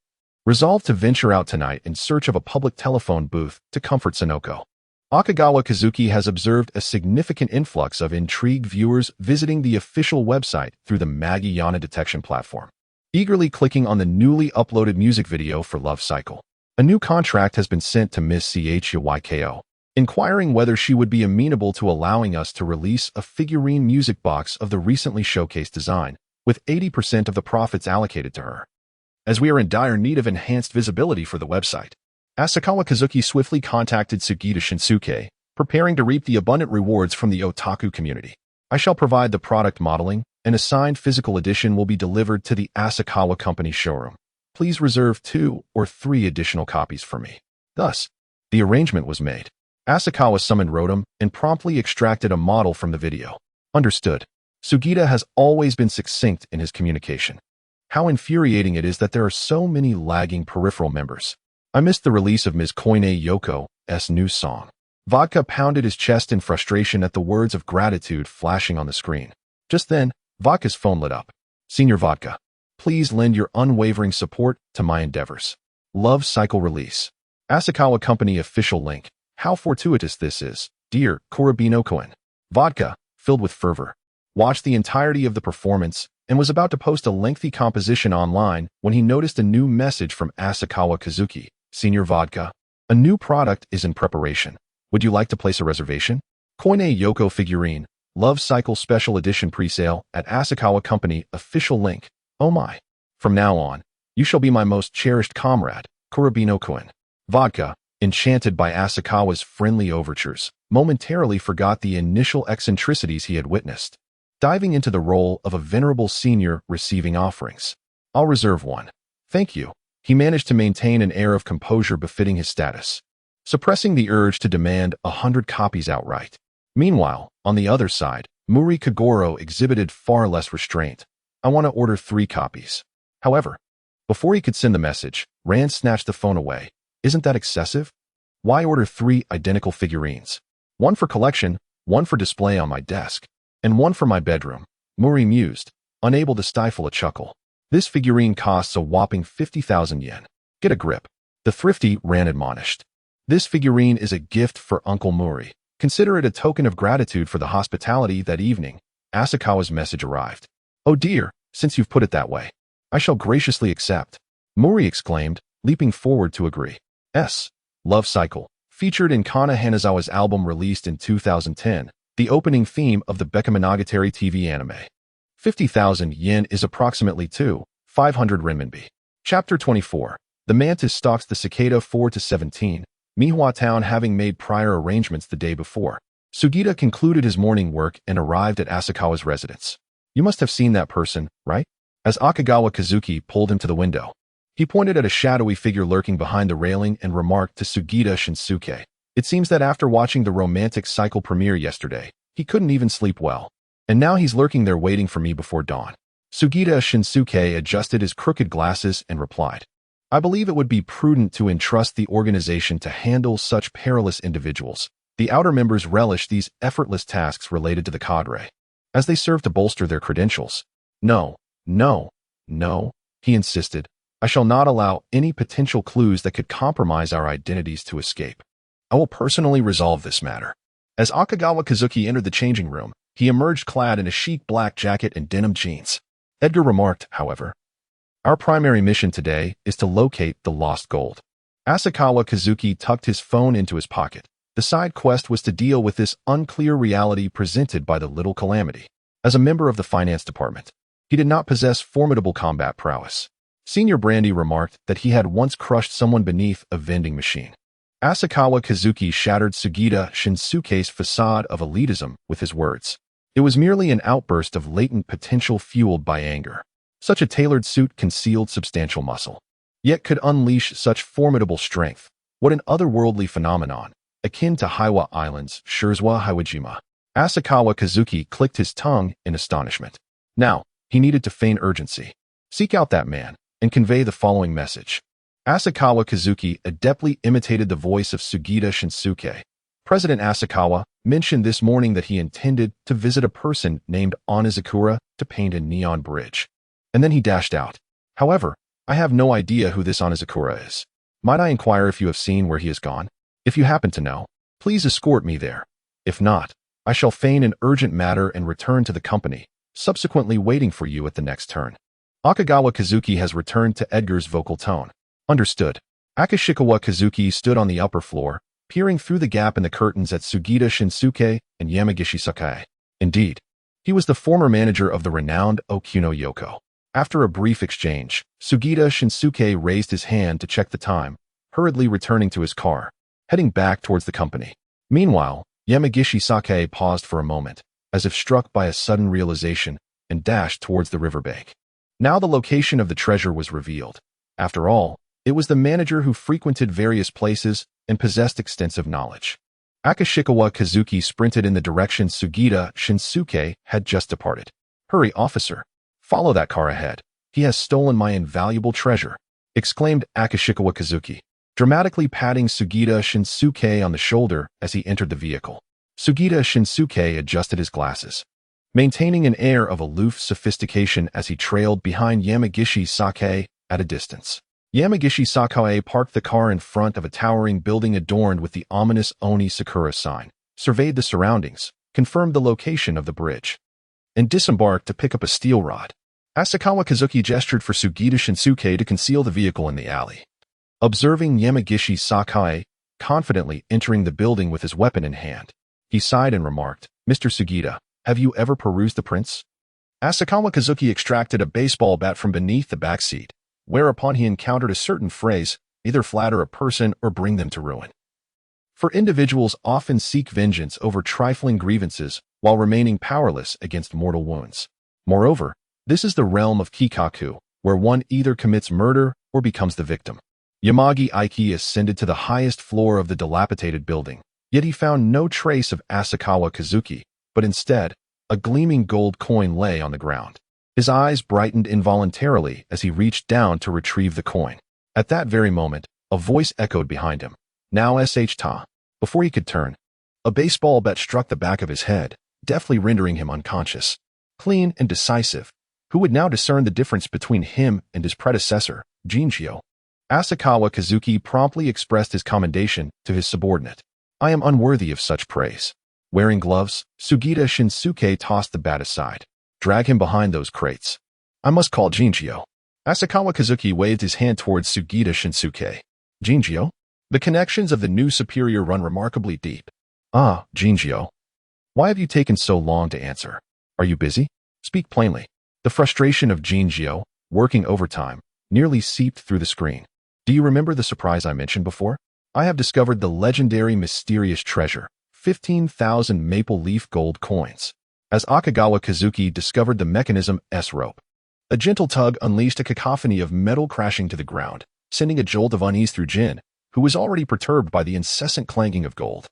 S1: resolved to venture out tonight in search of a public telephone booth to comfort Sonoko. Akikawa Kazuki has observed a significant influx of intrigued viewers visiting the official website through the Magiyana detection platform, eagerly clicking on the newly uploaded music video for Love Cycle. A new contract has been sent to Miss CHYKO, inquiring whether she would be amenable to allowing us to release a figurine music box of the recently showcased design, with 80% of the profits allocated to her. As we are in dire need of enhanced visibility for the website, Asakawa Kazuki swiftly contacted Sugita Shinsuke, preparing to reap the abundant rewards from the otaku community. I shall provide the product modeling, and a signed physical edition will be delivered to the Asakawa Company showroom. Please reserve 2 or 3 additional copies for me. Thus, the arrangement was made. Asakawa summoned Rotom and promptly extracted a model from the video. Understood. Sugita has always been succinct in his communication. How infuriating it is that there are so many lagging peripheral members. I missed the release of Ms. Koine Yoko's new song. Vodka pounded his chest in frustration at the words of gratitude flashing on the screen. Just then, Vodka's phone lit up. Senior Vodka, please lend your unwavering support to my endeavors. Love Cycle release. Asakawa Company official link. How fortuitous this is, dear Korobino Koen. Vodka, filled with fervor, watched the entirety of the performance and was about to post a lengthy composition online when he noticed a new message from Asakawa Kazuki. Senior Vodka, a new product is in preparation. Would you like to place a reservation? Koine Yoko figurine, Love Cycle Special Edition presale at Asakawa Company official link. Oh my. From now on, you shall be my most cherished comrade, Korobino Koen. Vodka, enchanted by Asakawa's friendly overtures, momentarily forgot the initial eccentricities he had witnessed, diving into the role of a venerable senior receiving offerings. I'll reserve one. Thank you. He managed to maintain an air of composure befitting his status, suppressing the urge to demand 100 copies outright. Meanwhile, on the other side, Muri Kagoro exhibited far less restraint. I want to order 3 copies. However, before he could send the message, Rand snatched the phone away. Isn't that excessive? Why order 3 identical figurines? One for collection, one for display on my desk, and one for my bedroom, Muri mused, unable to stifle a chuckle. This figurine costs a whopping 50,000 yen. Get a grip. The thrifty Ran admonished. This figurine is a gift for Uncle Muri. Consider it a token of gratitude for the hospitality that evening. Asakawa's message arrived. Oh dear, since you've put it that way, I shall graciously accept. Muri exclaimed, leaping forward to agree. Love Cycle, featured in Kana Hanazawa's album released in 2010, the opening theme of the Bekemonogatari TV anime. 50,000 yen is approximately 500 renminbi. Chapter 24. The mantis stalks the cicada 4 to 17, Mihua Town having made prior arrangements the day before. Sugita concluded his morning work and arrived at Asakawa's residence. You must have seen that person, right? As Akagawa Kazuki pulled him to the window, he pointed at a shadowy figure lurking behind the railing and remarked to Sugita Shinsuke. It seems that after watching the romantic cycle premiere yesterday, he couldn't even sleep well. And now he's lurking there waiting for me before dawn. Sugita Shinsuke adjusted his crooked glasses and replied, I believe it would be prudent to entrust the organization to handle such perilous individuals. The outer members relish these effortless tasks related to the cadre, as they serve to bolster their credentials. No, he insisted. I shall not allow any potential clues that could compromise our identities to escape. I will personally resolve this matter. As Akagawa Kazuki entered the changing room, he emerged clad in a chic black jacket and denim jeans. Edgar remarked, however, Our primary mission today is to locate the lost gold. Asakawa Kazuki tucked his phone into his pocket. The side quest was to deal with this unclear reality presented by the Little Calamity. As a member of the finance department, he did not possess formidable combat prowess. Senior Brandy remarked that he had once crushed someone beneath a vending machine. Asakawa Kazuki shattered Sugita Shinsuke's facade of elitism with his words. It was merely an outburst of latent potential fueled by anger. Such a tailored suit concealed substantial muscle, yet could unleash such formidable strength. What an otherworldly phenomenon, akin to Haiwa Island's Shirzwa Hiwajima. Asakawa Kazuki clicked his tongue in astonishment. Now, he needed to feign urgency. Seek out that man and convey the following message. Asakawa Kazuki adeptly imitated the voice of Sugita Shinsuke. President Asakawa mentioned this morning that he intended to visit a person named Onizakura to paint a neon bridge. And then he dashed out. However, I have no idea who this Onizakura is. Might I inquire if you have seen where he has gone? If you happen to know, please escort me there. If not, I shall feign an urgent matter and return to the company, subsequently waiting for you at the next turn. Akagawa Kazuki has returned to Edgar's vocal tone. Understood. Akashikawa Kazuki stood on the upper floor, peering through the gap in the curtains at Sugita Shinsuke and Yamagishi Sakai. Indeed, he was the former manager of the renowned Okuno Yoko. After a brief exchange, Sugita Shinsuke raised his hand to check the time, hurriedly returning to his car, heading back towards the company. Meanwhile, Yamagishi Sakai paused for a moment, as if struck by a sudden realization, and dashed towards the riverbank. Now the location of the treasure was revealed. After all, it was the manager who frequented various places and possessed extensive knowledge. Akashikawa Kazuki sprinted in the direction Sugita Shinsuke had just departed. Hurry, officer. Follow that car ahead. He has stolen my invaluable treasure, exclaimed Akashikawa Kazuki, dramatically patting Sugita Shinsuke on the shoulder as he entered the vehicle. Sugita Shinsuke adjusted his glasses, maintaining an air of aloof sophistication as he trailed behind Yamagishi Sakai at a distance. Yamagishi Sakai parked the car in front of a towering building adorned with the ominous Oni Sakura sign, surveyed the surroundings, confirmed the location of the bridge, and disembarked to pick up a steel rod. Asakawa Kazuki gestured for Sugita Shinsuke to conceal the vehicle in the alley. Observing Yamagishi Sakai confidently entering the building with his weapon in hand, he sighed and remarked, Mr. Sugita, have you ever perused the prints? Asakawa Kazuki extracted a baseball bat from beneath the back seat, whereupon he encountered a certain phrase, either flatter a person or bring them to ruin. For individuals often seek vengeance over trifling grievances while remaining powerless against mortal wounds. Moreover, this is the realm of Kikaku, where one either commits murder or becomes the victim. Yamagi Aiki ascended to the highest floor of the dilapidated building, yet he found no trace of Asakawa Kazuki, but instead, a gleaming gold coin lay on the ground. His eyes brightened involuntarily as he reached down to retrieve the coin. At that very moment, a voice echoed behind him. Now sh ta. Before he could turn, a baseball bat struck the back of his head, deftly rendering him unconscious. Clean and decisive, who would now discern the difference between him and his predecessor, Jinjio? Asakawa Kazuki promptly expressed his commendation to his subordinate. I am unworthy of such praise. Wearing gloves, Sugita Shinsuke tossed the bat aside. Drag him behind those crates. I must call Jinjio. Asakawa Kazuki waved his hand towards Sugita Shinsuke. Jinjio? The connections of the new superior run remarkably deep. Ah, Jinjio. Why have you taken so long to answer? Are you busy? Speak plainly. The frustration of Jinjio, working overtime, nearly seeped through the screen. Do you remember the surprise I mentioned before? I have discovered the legendary mysterious treasure, 15,000 maple leaf gold coins. As Akagawa Kazuki discovered the mechanism S-rope, a gentle tug unleashed a cacophony of metal crashing to the ground, sending a jolt of unease through Jin, who was already perturbed by the incessant clanking of gold.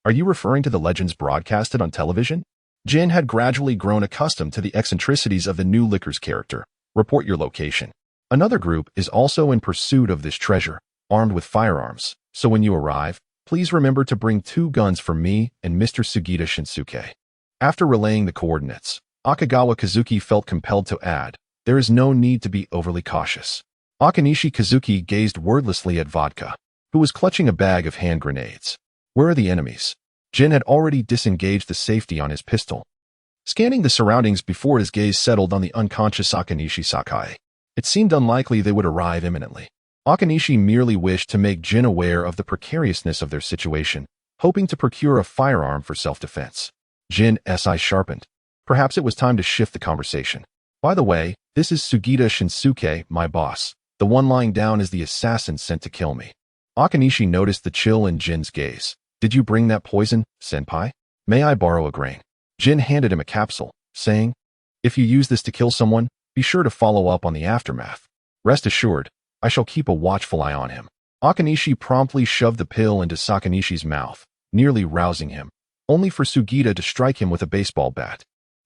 S1: Are you referring to the legends broadcasted on television? Jin had gradually grown accustomed to the eccentricities of the new Liquor's character. Report your location. Another group is also in pursuit of this treasure, armed with firearms, so when you arrive, please remember to bring 2 guns for me and Mr. Sugita Shinsuke. After relaying the coordinates, Akagawa Kazuki felt compelled to add, there is no need to be overly cautious. Akanishi Kazuki gazed wordlessly at Vodka, who was clutching a bag of hand grenades. Where are the enemies? Jin had already disengaged the safety on his pistol, scanning the surroundings before his gaze settled on the unconscious Akanishi Sakai. It seemed unlikely they would arrive imminently. Akanishi merely wished to make Jin aware of the precariousness of their situation, hoping to procure a firearm for self-defense. Jin's eye sharpened. Perhaps it was time to shift the conversation. By the way, this is Sugita Shinsuke, my boss. The one lying down is the assassin sent to kill me. Akanishi noticed the chill in Jin's gaze. Did you bring that poison, senpai? May I borrow a grain? Jin handed him a capsule, saying, if you use this to kill someone, be sure to follow up on the aftermath. Rest assured, I shall keep a watchful eye on him. Akanishi promptly shoved the pill into Sakanishi's mouth, nearly rousing him, only for Sugita to strike him with a baseball bat.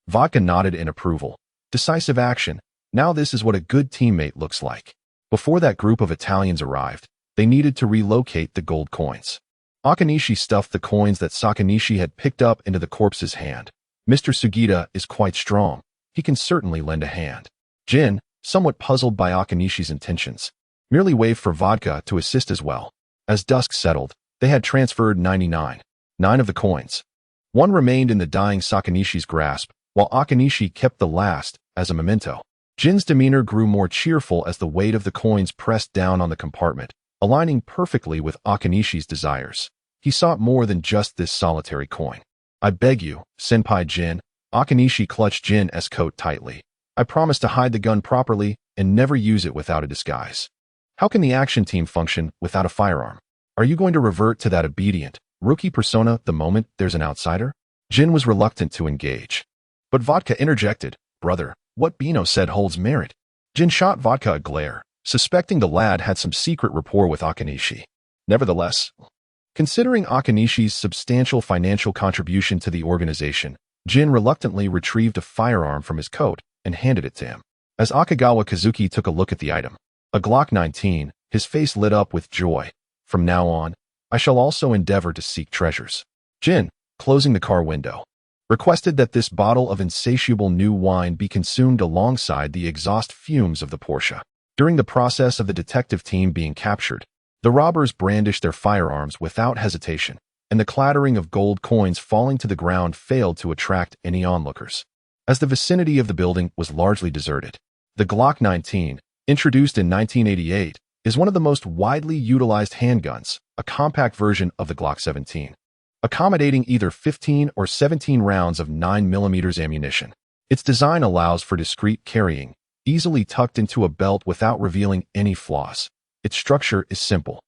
S1: Vodka nodded in approval. Decisive action. Now this is what a good teammate looks like. Before that group of Italians arrived, they needed to relocate the gold coins. Akanishi stuffed the coins that Sakanishi had picked up into the corpse's hand. Mr. Sugita is quite strong. He can certainly lend a hand. Jin, somewhat puzzled by Akanishi's intentions, merely waved for Vodka to assist as well. As dusk settled, they had transferred 9 of the coins. 1 remained in the dying Sakanishi's grasp, while Akanishi kept the last as a memento. Jin's demeanor grew more cheerful as the weight of the coins pressed down on the compartment, aligning perfectly with Akanishi's desires. He sought more than just this solitary coin. I beg you, Senpai Jin. Akanishi clutched Jin's coat tightly. I promise to hide the gun properly and never use it without a disguise. How can the action team function without a firearm? Are you going to revert to that obedient, rookie persona the moment there's an outsider? Jin was reluctant to engage. But Vodka interjected, brother, what Bino said holds merit. Jin shot Vodka a glare, suspecting the lad had some secret rapport with Akanishi. Nevertheless, considering Akanishi's substantial financial contribution to the organization, Jin reluctantly retrieved a firearm from his coat and handed it to him. As Akagawa Kazuki took a look at the item, a Glock 19, his face lit up with joy. From now on, I shall also endeavor to seek treasures. Jin, closing the car window, requested that this bottle of insatiable new wine be consumed alongside the exhaust fumes of the Porsche. During the process of the detective team being captured, the robbers brandished their firearms without hesitation, and the clattering of gold coins falling to the ground failed to attract any onlookers. As the vicinity of the building was largely deserted, the Glock 19, introduced in 1988, is one of the most widely utilized handguns, a compact version of the Glock 17, accommodating either 15 or 17 rounds of 9mm ammunition. Its design allows for discreet carrying, easily tucked into a belt without revealing any flaws. Its structure is simple,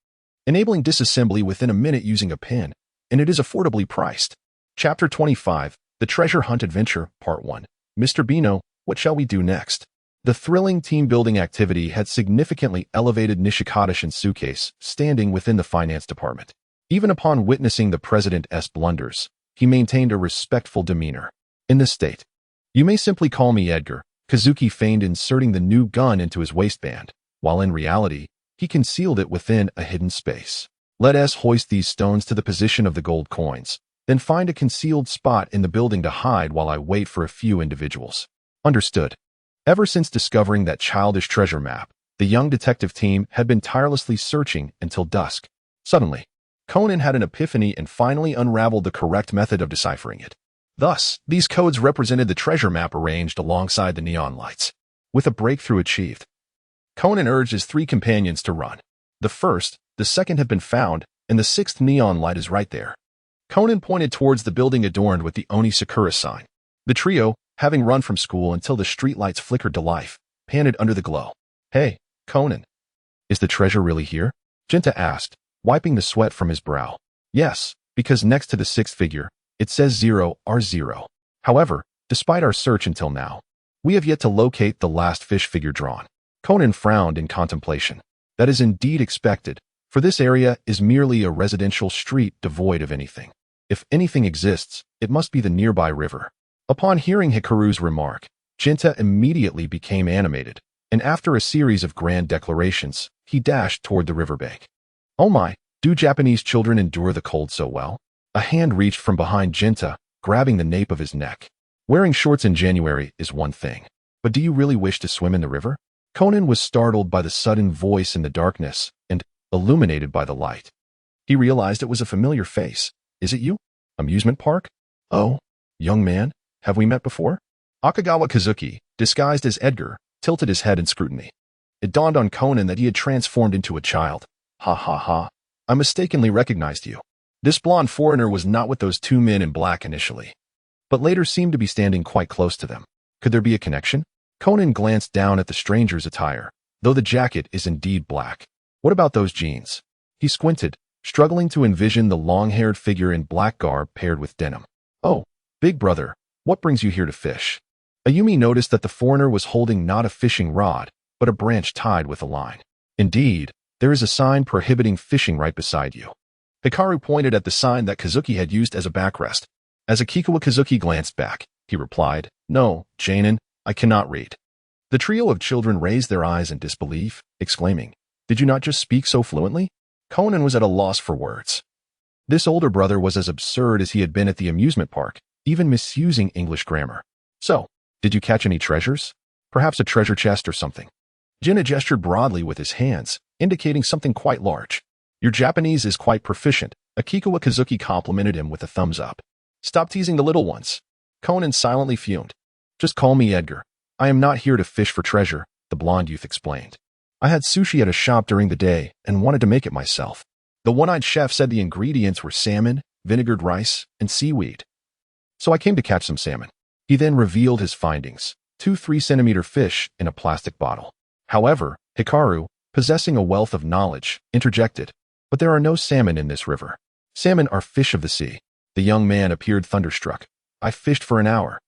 S1: enabling disassembly within a minute using a pin, and it is affordably priced. Chapter 25, The Treasure Hunt Adventure, Part 1. Mr. Bino, what shall we do next? The thrilling team-building activity had significantly elevated Nishikata Shinsuke's standing within the finance department. Even upon witnessing the president's blunders, he maintained a respectful demeanor. In this state, you may simply call me Edgar. Kazuki feigned inserting the new gun into his waistband, while in reality, he concealed it within a hidden space. Let us hoist these stones to the position of the gold coins, then find a concealed spot in the building to hide while I wait for a few individuals. Understood. Ever since discovering that childish treasure map, the young detective team had been tirelessly searching until dusk. Suddenly, Conan had an epiphany and finally unraveled the correct method of deciphering it. Thus, these codes represented the treasure map arranged alongside the neon lights. With a breakthrough achieved, Conan urged his 3 companions to run. The first, the second have been found, and the 6th neon light is right there. Conan pointed towards the building adorned with the Oni Sakura sign. The trio, having run from school until the streetlights flickered to life, panted under the glow. Hey, Conan. Is the treasure really here? Jinta asked, wiping the sweat from his brow. Yes, because next to the sixth figure, it says 0R0. However, despite our search until now, we have yet to locate the last fish figure drawn. Conan frowned in contemplation. That is indeed expected, for this area is merely a residential street devoid of anything. If anything exists, it must be the nearby river. Upon hearing Hikaru's remark, Jinta immediately became animated, and after a series of grand declarations, he dashed toward the riverbank. Oh my, do Japanese children endure the cold so well? A hand reached from behind Jinta, grabbing the nape of his neck. Wearing shorts in January is one thing, but do you really wish to swim in the river? Conan was startled by the sudden voice in the darkness and illuminated by the light. He realized it was a familiar face. Is it you? Amusement park? Oh, young man, have we met before? Akagawa Kazuki, disguised as Edgar, tilted his head in scrutiny. It dawned on Conan that he had transformed into a child. Ha ha ha. I mistakenly recognized you. This blonde foreigner was not with those two men in black initially, but later seemed to be standing quite close to them. Could there be a connection? Conan glanced down at the stranger's attire, though the jacket is indeed black. What about those jeans? He squinted, struggling to envision the long-haired figure in black garb paired with denim. Oh, big brother, what brings you here to fish? Ayumi noticed that the foreigner was holding not a fishing rod, but a branch tied with a line. Indeed, there is a sign prohibiting fishing right beside you. Hikaru pointed at the sign that Kazuki had used as a backrest. As Akikawa Kazuki glanced back, he replied, No, Janin, I cannot read. The trio of children raised their eyes in disbelief, exclaiming, Did you not just speak so fluently? Conan was at a loss for words. This older brother was as absurd as he had been at the amusement park, even misusing English grammar. So, did you catch any treasures? Perhaps a treasure chest or something? Jinna gestured broadly with his hands, indicating something quite large. Your Japanese is quite proficient. Akikawa Kazuki complimented him with a thumbs up. Stop teasing the little ones. Conan silently fumed. Just call me Edgar. I am not here to fish for treasure, the blonde youth explained. I had sushi at a shop during the day and wanted to make it myself. The one-eyed chef said the ingredients were salmon, vinegared rice, and seaweed. So I came to catch some salmon. He then revealed his findings, 2 3-centimeter fish in a plastic bottle. However, Hikaru, possessing a wealth of knowledge, interjected, But there are no salmon in this river. Salmon are fish of the sea. The young man appeared thunderstruck. I fished for an hour.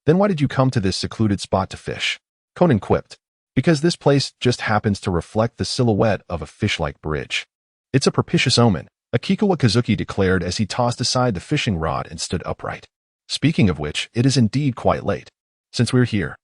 S1: Then why did you come to this secluded spot to fish? Conan quipped. Because this place just happens to reflect the silhouette of a fish-like bridge. It's a propitious omen, Akikawa Kazuki declared as he tossed aside the fishing rod and stood upright. Speaking of which, it is indeed quite late. Since we're here,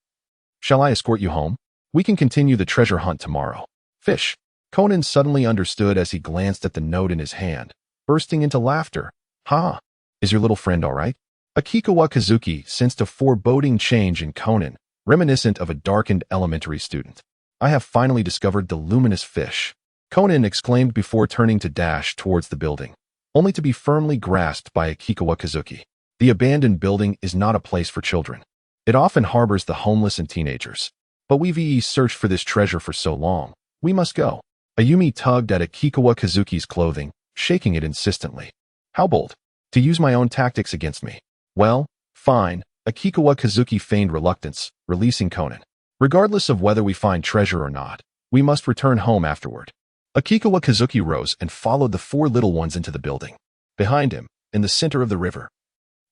S1: shall I escort you home? We can continue the treasure hunt tomorrow. Fish. Conan suddenly understood as he glanced at the note in his hand, bursting into laughter. Ha! Is your little friend all right? Akikawa Kazuki sensed a foreboding change in Conan, reminiscent of a darkened elementary student. I have finally discovered the luminous fish. Conan exclaimed before turning to dash towards the building, only to be firmly grasped by Akikawa Kazuki. The abandoned building is not a place for children. It often harbors the homeless and teenagers. But we've searched for this treasure for so long. We must go. Ayumi tugged at Akikawa Kazuki's clothing, shaking it insistently. How bold. To use my own tactics against me. Well, fine. Akikawa Kazuki feigned reluctance, releasing Conan. Regardless of whether we find treasure or not, we must return home afterward. Akikawa Kazuki rose and followed the 4 little ones into the building. Behind him, in the center of the river,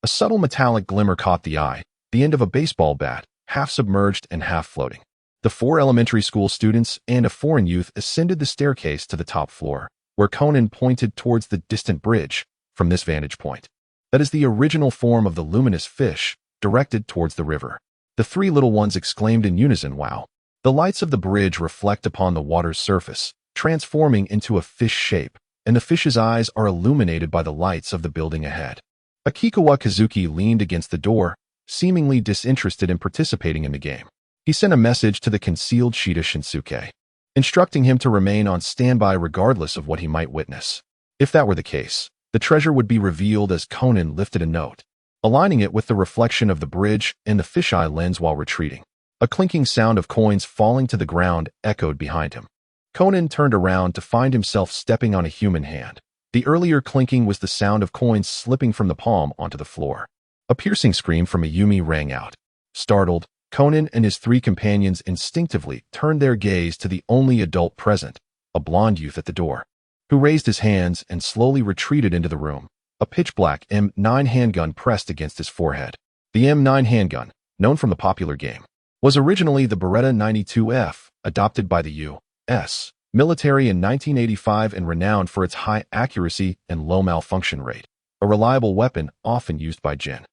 S1: a subtle metallic glimmer caught the eye, the end of a baseball bat, half submerged and half floating. The 4 elementary school students and a foreign youth ascended the staircase to the top floor, where Conan pointed towards the distant bridge. From this vantage point, that is the original form of the luminous fish, directed towards the river. The 3 little ones exclaimed in unison, Wow! The lights of the bridge reflect upon the water's surface, transforming into a fish shape, and the fish's eyes are illuminated by the lights of the building ahead. Akikawa Kazuki leaned against the door, seemingly disinterested in participating in the game. He sent a message to the concealed Shida Shinsuke, instructing him to remain on standby regardless of what he might witness. If that were the case, the treasure would be revealed as Conan lifted a note, aligning it with the reflection of the bridge and the fisheye lens while retreating. A clinking sound of coins falling to the ground echoed behind him. Conan turned around to find himself stepping on a human hand. The earlier clinking was the sound of coins slipping from the palm onto the floor. A piercing scream from Ayumi rang out. Startled, Conan and his 3 companions instinctively turned their gaze to the only adult present, a blond youth at the door, who raised his hands and slowly retreated into the room, a pitch-black M9 handgun pressed against his forehead. The M9 handgun, known from the popular game, was originally the Beretta 92F, adopted by the U.S. military in 1985 and renowned for its high accuracy and low malfunction rate, a reliable weapon often used by Jin.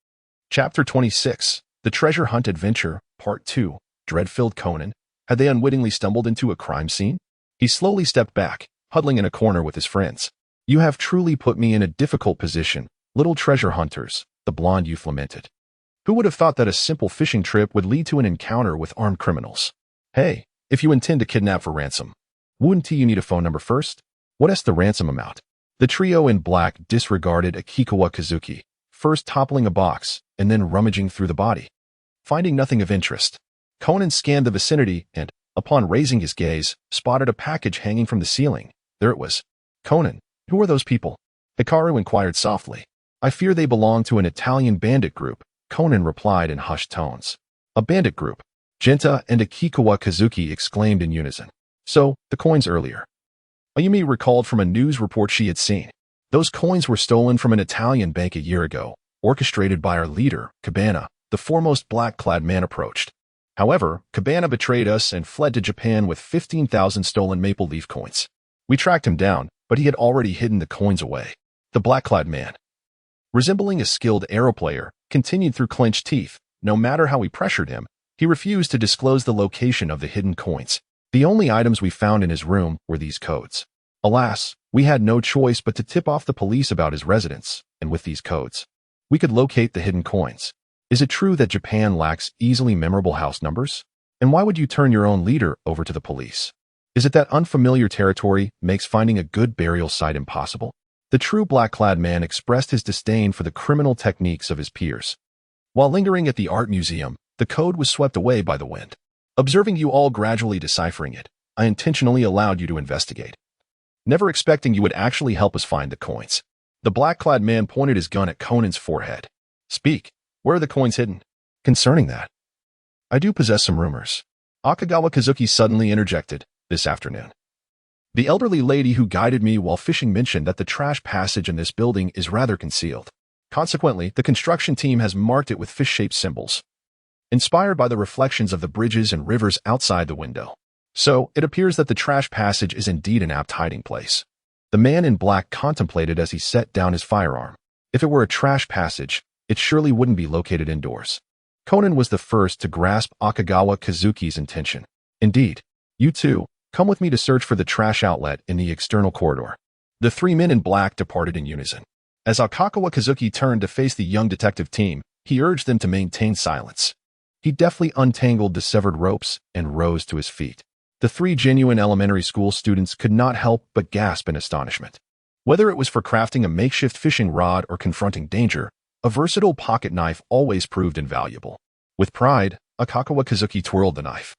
S1: Chapter 26, The Treasure Hunt Adventure, Part 2, Dread-filled Conan. Had they unwittingly stumbled into a crime scene? He slowly stepped back, huddling in a corner with his friends. You have truly put me in a difficult position, little treasure hunters, the blond youth lamented. Who would have thought that a simple fishing trip would lead to an encounter with armed criminals? Hey, if you intend to kidnap for ransom, wouldn't you need a phone number first? What's the ransom amount? The trio in black disregarded Akikawa Kazuki, first toppling a box and then rummaging through the body. Finding nothing of interest, Conan scanned the vicinity and, upon raising his gaze, spotted a package hanging from the ceiling. There it was. Conan, who are those people? Hikaru inquired softly. I fear they belong to an Italian bandit group, Conan replied in hushed tones. A bandit group? Jinta and Akikawa Kazuki exclaimed in unison. So, the coins earlier. Ayumi recalled from a news report she had seen. Those coins were stolen from an Italian bank a year ago, orchestrated by our leader, Cabana. The foremost black-clad man approached. However, Cabana betrayed us and fled to Japan with 15,000 stolen maple leaf coins. We tracked him down, but he had already hidden the coins away. The black-clad man, resembling a skilled arrow player, continued through clenched teeth. No matter how we pressured him, he refused to disclose the location of the hidden coins. The only items we found in his room were these codes. Alas, we had no choice but to tip off the police about his residence, and with these codes, we could locate the hidden coins. Is it true that Japan lacks easily memorable house numbers? And why would you turn your own leader over to the police? Is it that unfamiliar territory makes finding a good burial site impossible? The true black-clad man expressed his disdain for the criminal techniques of his peers. While lingering at the art museum, the code was swept away by the wind. Observing you all gradually deciphering it, I intentionally allowed you to investigate, never expecting you would actually help us find the coins. The black-clad man pointed his gun at Conan's forehead. Speak. Where are the coins hidden? Concerning that, I do possess some rumors. Akikawa Kazuki suddenly interjected, this afternoon. The elderly lady who guided me while fishing mentioned that the trash passage in this building is rather concealed. Consequently, the construction team has marked it with fish-shaped symbols, inspired by the reflections of the bridges and rivers outside the window. So, it appears that the trash passage is indeed an apt hiding place. The man in black contemplated as he set down his firearm. If it were a trash passage, it surely wouldn't be located indoors. Conan was the first to grasp Akikawa Kazuki's intention. Indeed, you two, come with me to search for the trash outlet in the external corridor. The three men in black departed in unison. As Akikawa Kazuki turned to face the young detective team, he urged them to maintain silence. He deftly untangled the severed ropes and rose to his feet. The three genuine elementary school students could not help but gasp in astonishment. Whether it was for crafting a makeshift fishing rod or confronting danger, a versatile pocket knife always proved invaluable. With pride, Akikawa Kazuki twirled the knife,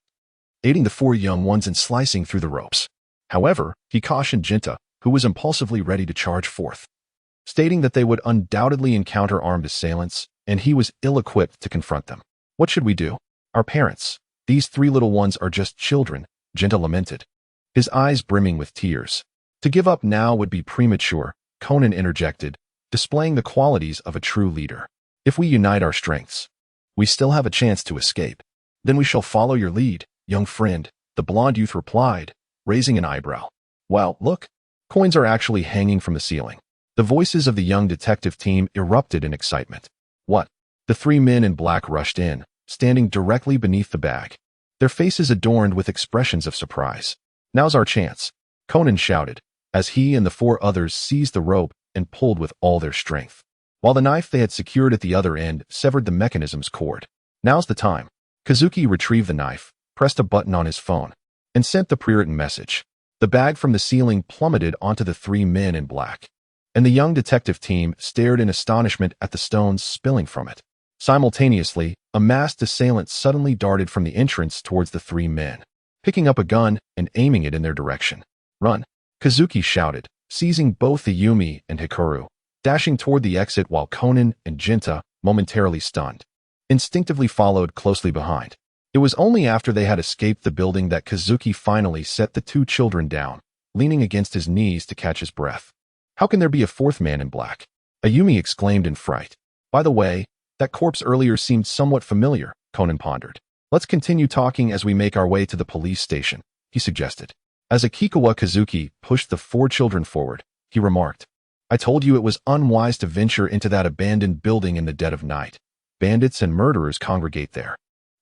S1: aiding the four young ones in slicing through the ropes. However, he cautioned Jinta, who was impulsively ready to charge forth, stating that they would undoubtedly encounter armed assailants, and he was ill-equipped to confront them. What should we do? Our parents. These three little ones are just children, Jinta lamented, his eyes brimming with tears. To give up now would be premature, Conan interjected, displaying the qualities of a true leader. If we unite our strengths, we still have a chance to escape. Then we shall follow your lead, young friend, the blond youth replied, raising an eyebrow. Well, look, coins are actually hanging from the ceiling. The voices of the young detective team erupted in excitement. What? The three men in black rushed in, standing directly beneath the bag, their faces adorned with expressions of surprise. Now's our chance, Conan shouted, as he and the four others seized the rope and pulled with all their strength, while the knife they had secured at the other end severed the mechanism's cord. Now's the time. Kazuki retrieved the knife, pressed a button on his phone, and sent the pre-written message. The bag from the ceiling plummeted onto the three men in black, and the young detective team stared in astonishment at the stones spilling from it. Simultaneously, a masked assailant suddenly darted from the entrance towards the three men, picking up a gun and aiming it in their direction. Run! Kazuki shouted, seizing both Ayumi and Hikaru, dashing toward the exit while Conan and Jinta, momentarily stunned, instinctively followed closely behind. It was only after they had escaped the building that Kazuki finally set the two children down, leaning against his knees to catch his breath. How can there be a fourth man in black? Ayumi exclaimed in fright. By the way, that corpse earlier seemed somewhat familiar, Conan pondered. Let's continue talking as we make our way to the police station, he suggested. As Akikawa Kazuki pushed the 4 children forward, he remarked, I told you it was unwise to venture into that abandoned building in the dead of night. Bandits and murderers congregate there.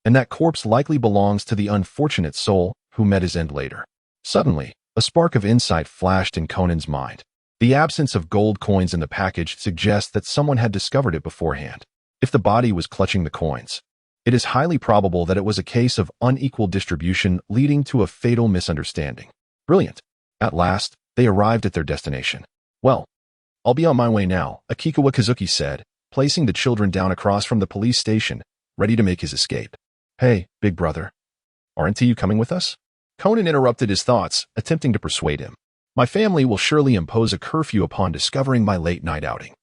S1: And that corpse likely belongs to the unfortunate soul who met his end later. Suddenly, a spark of insight flashed in Conan's mind. The absence of gold coins in the package suggests that someone had discovered it beforehand. If the body was clutching the coins, it is highly probable that it was a case of unequal distribution leading to a fatal misunderstanding. Brilliant. At last, they arrived at their destination. Well, I'll be on my way now, Akikawa Kazuki said, placing the children down across from the police station, ready to make his escape. Hey, big brother. Aren't you coming with us? Conan interrupted his thoughts, attempting to persuade him. My family will surely impose a curfew upon discovering my late-night outing.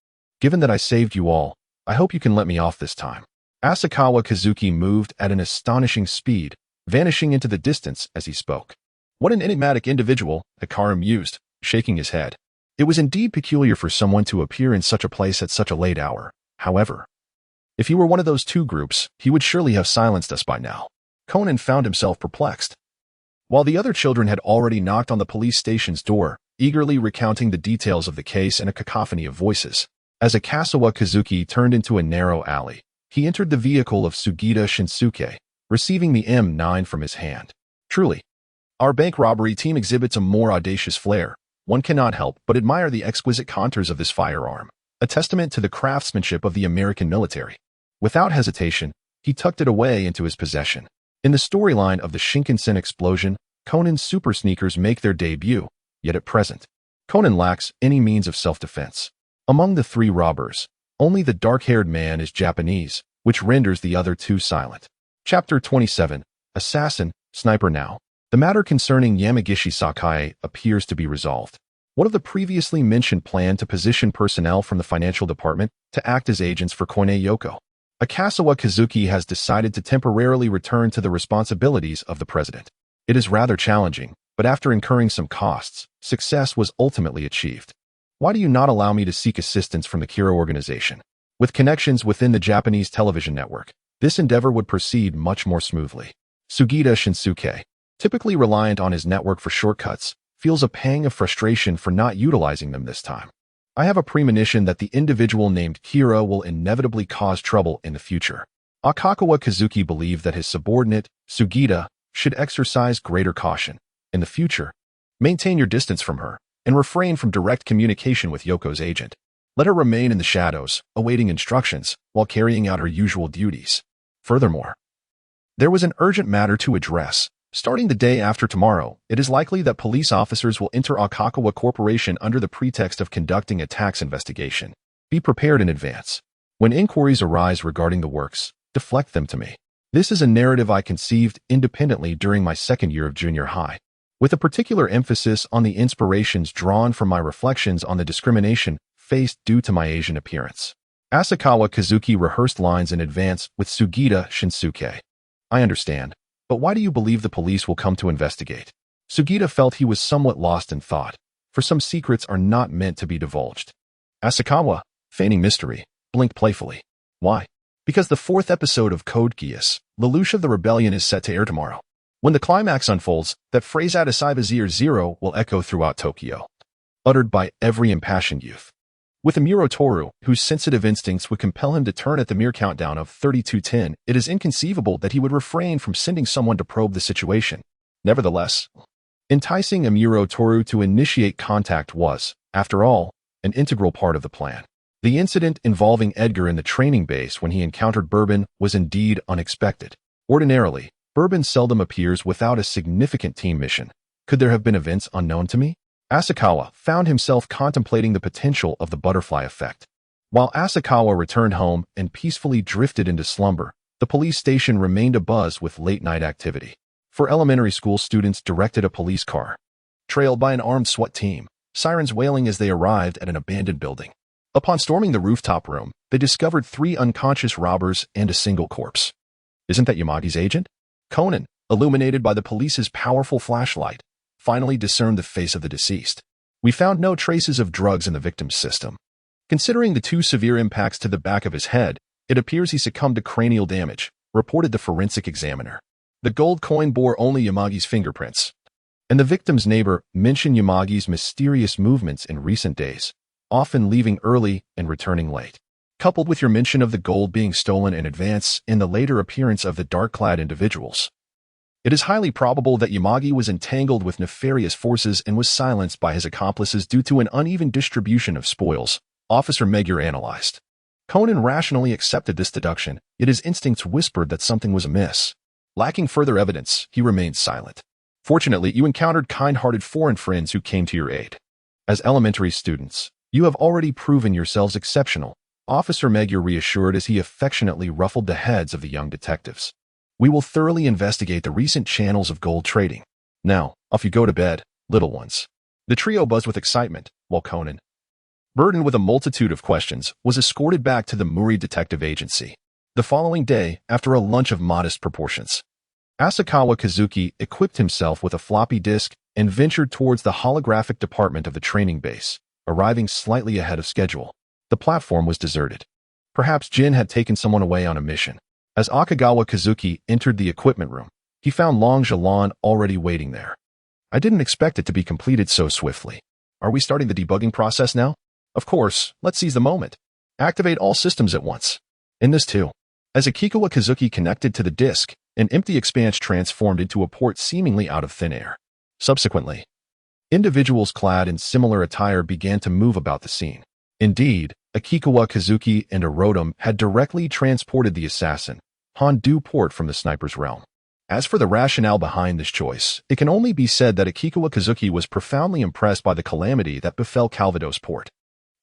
S1: Given that I saved you all, I hope you can let me off this time. Asakawa Kazuki moved at an astonishing speed, vanishing into the distance as he spoke. What an enigmatic individual, Hikaru mused, shaking his head. It was indeed peculiar for someone to appear in such a place at such a late hour. However, if he were one of those 2 groups, he would surely have silenced us by now. Conan found himself perplexed. While the other children had already knocked on the police station's door, eagerly recounting the details of the case in a cacophony of voices, as Akasawa Kazuki turned into a narrow alley, he entered the vehicle of Sugita Shinsuke, receiving the M9 from his hand. Truly, our bank robbery team exhibits a more audacious flair. One cannot help but admire the exquisite contours of this firearm, a testament to the craftsmanship of the American military. Without hesitation, he tucked it away into his possession. In the storyline of the Shinkansen explosion, Conan's super sneakers make their debut, yet at present, Conan lacks any means of self-defense. Among the 3 robbers, only the dark-haired man is Japanese, which renders the other 2 silent. Chapter 27, Assassin, Sniper Now. The matter concerning Yamagishi Sakai appears to be resolved. One of the previously mentioned plan to position personnel from the financial department to act as agents for Koine Yoko. Akasawa Kazuki has decided to temporarily return to the responsibilities of the president. It is rather challenging, but after incurring some costs, success was ultimately achieved. Why do you not allow me to seek assistance from the Kira organization? With connections within the Japanese television network, this endeavor would proceed much more smoothly. Sugita Shinsuke, typically reliant on his network for shortcuts, feels a pang of frustration for not utilizing them this time. I have a premonition that the individual named Kira will inevitably cause trouble in the future. Akakawa Kazuki believed that his subordinate, Sugita, should exercise greater caution. In the future, maintain your distance from her, and refrain from direct communication with Yoko's agent. Let her remain in the shadows, awaiting instructions, while carrying out her usual duties. Furthermore, there was an urgent matter to address. Starting the day after tomorrow, it is likely that police officers will enter Akakawa Corporation under the pretext of conducting a tax investigation. Be prepared in advance. When inquiries arise regarding the works, deflect them to me. This is a narrative I conceived independently during my 2nd year of junior high, with a particular emphasis on the inspirations drawn from my reflections on the discrimination faced due to my Asian appearance. Asakawa Kazuki rehearsed lines in advance with Sugita Shinsuke. I understand. But why do you believe the police will come to investigate? Sugita felt he was somewhat lost in thought, for some secrets are not meant to be divulged. Asakawa, feigning mystery, blinked playfully. Why? Because the 4th episode of Code Geass, Lelouch of the Rebellion, is set to air tomorrow. When the climax unfolds, that phrase at Asaiba 0 will echo throughout Tokyo, uttered by every impassioned youth. With Amuro Toru, whose sensitive instincts would compel him to turn at the mere countdown of 3210, it is inconceivable that he would refrain from sending someone to probe the situation. Nevertheless, enticing Amuro Toru to initiate contact was, after all, an integral part of the plan. The incident involving Edgar in the training base when he encountered Bourbon was indeed unexpected. Ordinarily, Bourbon seldom appears without a significant team mission. Could there have been events unknown to me? Asakawa found himself contemplating the potential of the butterfly effect. While Asakawa returned home and peacefully drifted into slumber, the police station remained abuzz with late-night activity. 4 elementary school students directed a police car, trailed by an armed SWAT team, sirens wailing as they arrived at an abandoned building. Upon storming the rooftop room, they discovered 3 unconscious robbers and a single corpse. Isn't that Yamagi's agent? Conan, illuminated by the police's powerful flashlight, finally discerned the face of the deceased. We found no traces of drugs in the victim's system. Considering the two severe impacts to the back of his head, it appears he succumbed to cranial damage, reported the forensic examiner. The gold coin bore only Yamagi's fingerprints, and the victim's neighbor mentioned Yamagi's mysterious movements in recent days, often leaving early and returning late. Coupled with your mention of the gold being stolen in advance and the later appearance of the dark-clad individuals, it is highly probable that Yamagi was entangled with nefarious forces and was silenced by his accomplices due to an uneven distribution of spoils, Officer Magyar analyzed. Conan rationally accepted this deduction, yet his instincts whispered that something was amiss. Lacking further evidence, he remained silent. Fortunately, you encountered kind-hearted foreign friends who came to your aid. As elementary students, you have already proven yourselves exceptional, Officer Magyar reassured as he affectionately ruffled the heads of the young detectives. We will thoroughly investigate the recent channels of gold trading. Now, off you go to bed, little ones. The trio buzzed with excitement, while Conan, burdened with a multitude of questions, was escorted back to the Muri Detective Agency. The following day, after a lunch of modest proportions, Asakawa Kazuki equipped himself with a floppy disk and ventured towards the holographic department of the training base, arriving slightly ahead of schedule. The platform was deserted. Perhaps Jin had taken someone away on a mission. As Akagawa Kazuki entered the equipment room, he found Long Jalan already waiting there. I didn't expect it to be completed so swiftly. Are we starting the debugging process now? Of course, let's seize the moment. Activate all systems at once. In this too. As Akikawa Kazuki connected to the disk, an empty expanse transformed into a port seemingly out of thin air. Subsequently, individuals clad in similar attire began to move about the scene. Indeed, Akikawa Kazuki and Arodum had directly transported the assassin, Hondu port from the sniper's realm. As for the rationale behind this choice, it can only be said that Akikawa Kazuki was profoundly impressed by the calamity that befell Calvados port.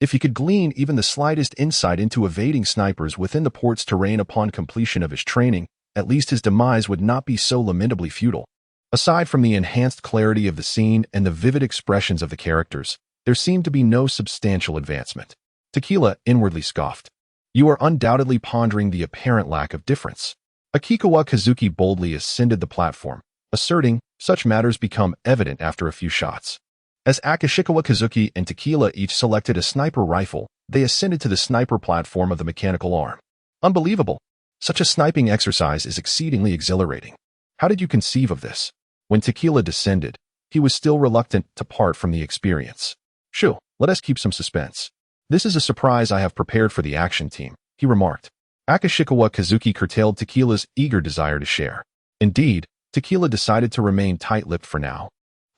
S1: If he could glean even the slightest insight into evading snipers within the port's terrain upon completion of his training, at least his demise would not be so lamentably futile. Aside from the enhanced clarity of the scene and the vivid expressions of the characters, there seemed to be no substantial advancement. Tequila inwardly scoffed. You are undoubtedly pondering the apparent lack of difference. Akikawa Kazuki boldly ascended the platform, asserting, such matters become evident after a few shots. As Akishikawa Kazuki and Tequila each selected a sniper rifle, they ascended to the sniper platform of the mechanical arm. Unbelievable! Such a sniping exercise is exceedingly exhilarating. How did you conceive of this? When Tequila descended, he was still reluctant to part from the experience. Shoo, let us keep some suspense. This is a surprise I have prepared for the action team, he remarked. Akishikawa Kazuki curtailed Tequila's eager desire to share. Indeed, Tequila decided to remain tight-lipped for now,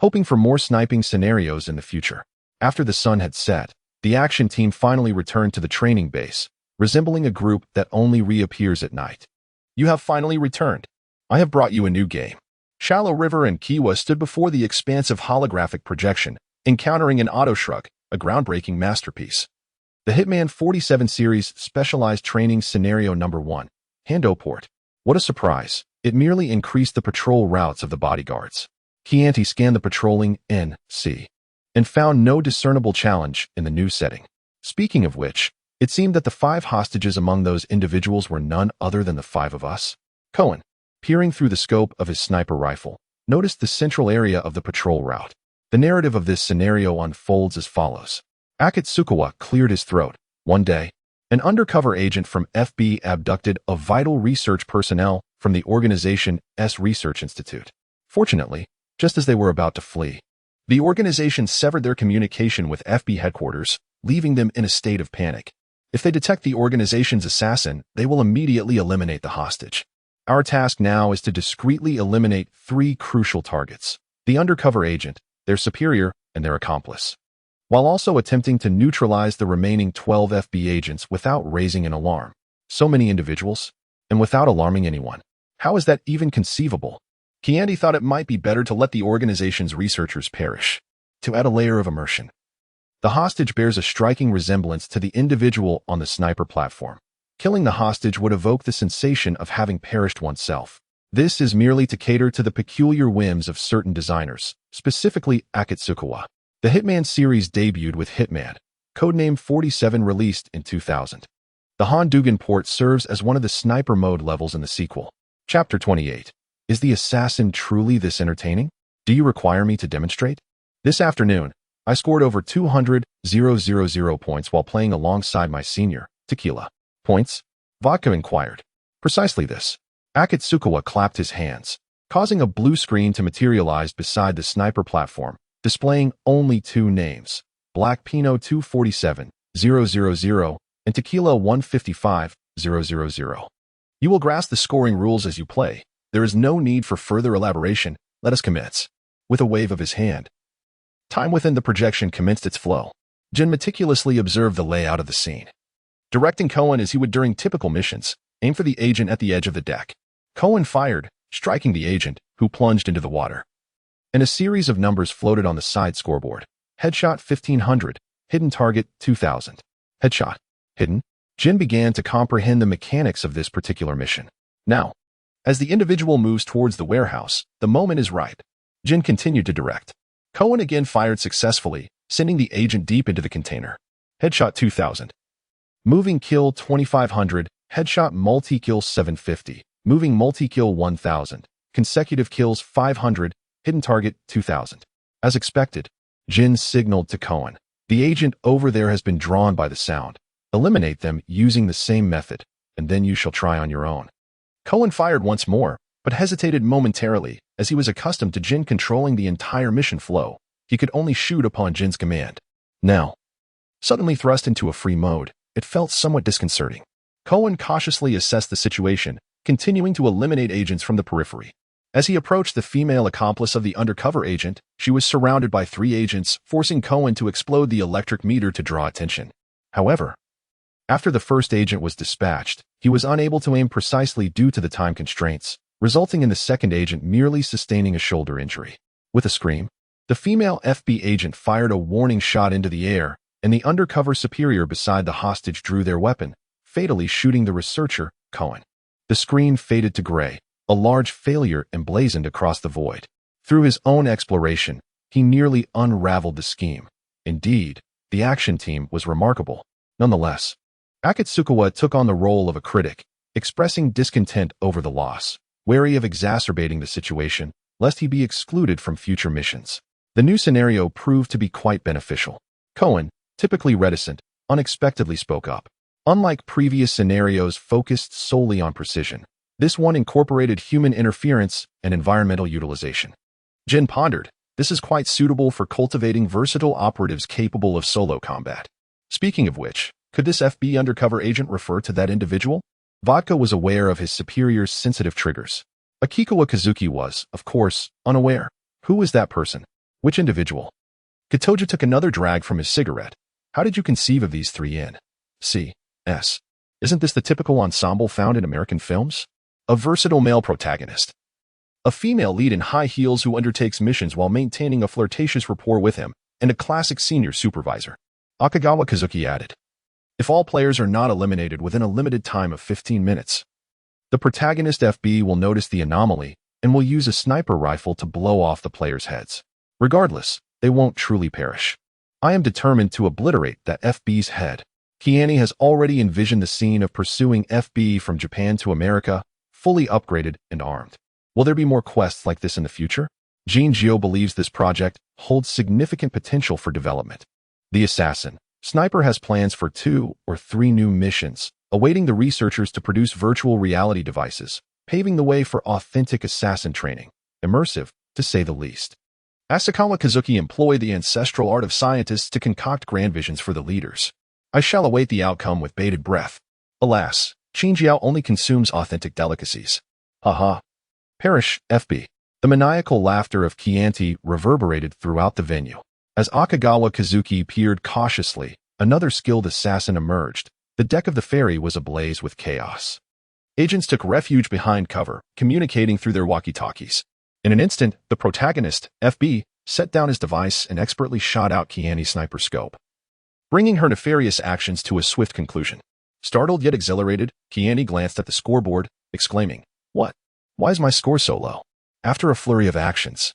S1: hoping for more sniping scenarios in the future. After the sun had set, the action team finally returned to the training base, resembling a group that only reappears at night. You have finally returned. I have brought you a new game. Shallow River and Kiwa stood before the expansive holographic projection, encountering an auto-shrug, a groundbreaking masterpiece. The Hitman 47 series specialized training scenario number 1, Hando Port. What a surprise. It merely increased the patrol routes of the bodyguards. Chianti scanned the patrolling NC and found no discernible challenge in the new setting. Speaking of which, it seemed that the 5 hostages among those individuals were none other than the 5 of us. Cohen, peering through the scope of his sniper rifle, noticed the central area of the patrol route. The narrative of this scenario unfolds as follows. Akitsukawa cleared his throat. One day, an undercover agent from FB abducted a vital research personnel from the organization's Research Institute. Fortunately, just as they were about to flee, the organization severed their communication with FB headquarters, leaving them in a state of panic. If they detect the organization's assassin, they will immediately eliminate the hostage. Our task now is to discreetly eliminate 3 crucial targets: the undercover agent, their superior, and their accomplice, while also attempting to neutralize the remaining 12 FB agents without raising an alarm. So many individuals, and without alarming anyone. How is that even conceivable? Chianti thought it might be better to let the organization's researchers perish, to add a layer of immersion. The hostage bears a striking resemblance to the individual on the sniper platform. Killing the hostage would evoke the sensation of having perished oneself. This is merely to cater to the peculiar whims of certain designers, specifically Akitsukawa. The Hitman series debuted with Hitman, codename 47, released in 2000. The Hondugan port serves as one of the sniper mode levels in the sequel. Chapter 28. Is the assassin truly this entertaining? Do you require me to demonstrate? This afternoon, I scored over 200,000 points while playing alongside my senior, Tequila. Points? Vodka inquired. Precisely this. Akatsukawa clapped his hands, causing a blue screen to materialize beside the sniper platform, displaying only two names, Black Pinot 247,000 and Tequila 155,000. You will grasp the scoring rules as you play. There is no need for further elaboration. Let us commence. With a wave of his hand, time within the projection commenced its flow. Jin meticulously observed the layout of the scene, directing Conan as he would during typical missions, aim for the agent at the edge of the deck. Conan fired, striking the agent, who plunged into the water. And a series of numbers floated on the side scoreboard. Headshot 1500, hidden target 2000. Headshot. Hidden. Jin began to comprehend the mechanics of this particular mission. Now, as the individual moves towards the warehouse, the moment is right. Jin continued to direct. Conan again fired successfully, sending the agent deep into the container. Headshot 2000. Moving kill 2500, headshot multi-kill 750, moving multi-kill 1000, consecutive kills 500, hidden target 2000. As expected, Jin signaled to Conan. The agent over there has been drawn by the sound. Eliminate them using the same method, and then you shall try on your own. Conan fired once more, but hesitated momentarily, as he was accustomed to Jin controlling the entire mission flow. He could only shoot upon Jin's command. Now, suddenly thrust into a free mode, it felt somewhat disconcerting. Conan cautiously assessed the situation, continuing to eliminate agents from the periphery. As he approached the female accomplice of the undercover agent, she was surrounded by 3 agents, forcing Conan to explode the electric meter to draw attention. However, after the first agent was dispatched, he was unable to aim precisely due to the time constraints, resulting in the second agent merely sustaining a shoulder injury. With a scream, the female FB agent fired a warning shot into the air, and the undercover superior beside the hostage drew their weapon, fatally shooting the researcher, Conan. The screen faded to gray, a large failure emblazoned across the void. Through his own exploration, he nearly unraveled the scheme. Indeed, the action team was remarkable. Nonetheless, Akatsukawa took on the role of a critic, expressing discontent over the loss, wary of exacerbating the situation, lest he be excluded from future missions. The new scenario proved to be quite beneficial. Conan, typically reticent, unexpectedly spoke up. Unlike previous scenarios focused solely on precision, this one incorporated human interference and environmental utilization. Jin pondered, this is quite suitable for cultivating versatile operatives capable of solo combat. Speaking of which, could this FB undercover agent refer to that individual? Vodka was aware of his superior's sensitive triggers. Akikawa Kazuki was, of course, unaware. Who was that person? Which individual? Katoja took another drag from his cigarette. How did you conceive of these 3 in? C.S. Isn't this the typical ensemble found in American films? A versatile male protagonist. A female lead in high heels who undertakes missions while maintaining a flirtatious rapport with him, and a classic senior supervisor. Akagawa Kazuki added. If all players are not eliminated within a limited time of 15 minutes, the protagonist FB will notice the anomaly and will use a sniper rifle to blow off the players' heads. Regardless, they won't truly perish. I am determined to obliterate that FB's head. Kiani has already envisioned the scene of pursuing FB from Japan to America, fully upgraded and armed. Will there be more quests like this in the future? Jean Gio believes this project holds significant potential for development. The assassin. Sniper has plans for 2 or 3 new missions, awaiting the researchers to produce virtual reality devices, paving the way for authentic assassin training. Immersive, to say the least. Asakawa Kazuki employed the ancestral art of scientists to concoct grand visions for the leaders. I shall await the outcome with bated breath. Alas, Qingjiao only consumes authentic delicacies. Haha. Perish, FB. The maniacal laughter of Chianti reverberated throughout the venue. As Akagawa Kazuki peered cautiously, another skilled assassin emerged. The deck of the ferry was ablaze with chaos. Agents took refuge behind cover, communicating through their walkie-talkies. In an instant, the protagonist, FB, set down his device and expertly shot out Kiani's sniper scope, bringing her nefarious actions to a swift conclusion. Startled yet exhilarated, Kiani glanced at the scoreboard, exclaiming, "What? Why is my score so low?" After a flurry of actions,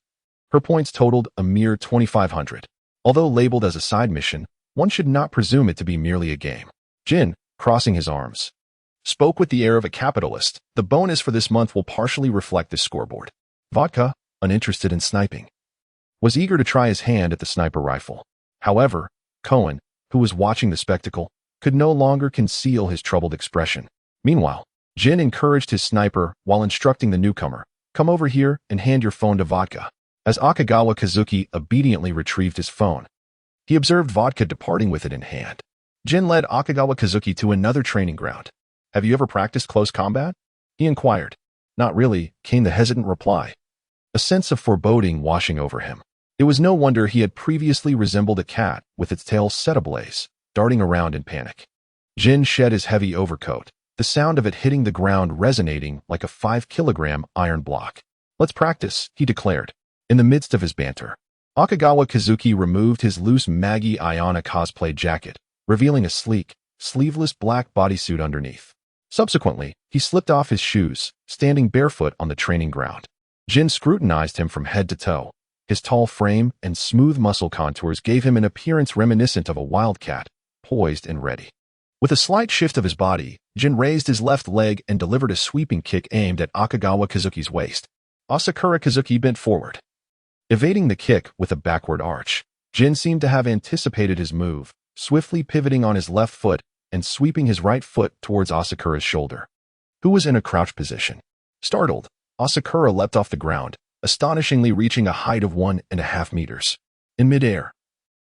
S1: her points totaled a mere 2,500. Although labeled as a side mission, one should not presume it to be merely a game. Jin, crossing his arms, spoke with the air of a capitalist. The bonus for this month will partially reflect this scoreboard. Vodka, uninterested in sniping. was eager to try his hand at the sniper rifle. However, Conan, who was watching the spectacle, could no longer conceal his troubled expression. Meanwhile, Jin encouraged his sniper while instructing the newcomer, "Come over here and hand your phone to Vodka." As Akagawa Kazuki obediently retrieved his phone, he observed Vodka departing with it in hand. Jin led Akagawa Kazuki to another training ground. "Have you ever practiced close combat?" he inquired. "Not really," came the hesitant reply, a sense of foreboding washing over him. It was no wonder he had previously resembled a cat with its tail set ablaze, darting around in panic. Jin shed his heavy overcoat, the sound of it hitting the ground resonating like a 5-kilogram iron block. "Let's practice," he declared. In the midst of his banter, Akagawa Kazuki removed his loose Magi Ayana cosplay jacket, revealing a sleek, sleeveless black bodysuit underneath. Subsequently, he slipped off his shoes, standing barefoot on the training ground. Jin scrutinized him from head to toe. His tall frame and smooth muscle contours gave him an appearance reminiscent of a wildcat, poised and ready. With a slight shift of his body, Jin raised his left leg and delivered a sweeping kick aimed at Akagawa Kazuki's waist. Asakura Kazuki bent forward, evading the kick with a backward arch. Jin seemed to have anticipated his move, swiftly pivoting on his left foot and sweeping his right foot towards Asakura's shoulder, who was in a crouch position. Startled, Asakura leapt off the ground, astonishingly reaching a height of 1.5 meters. In midair,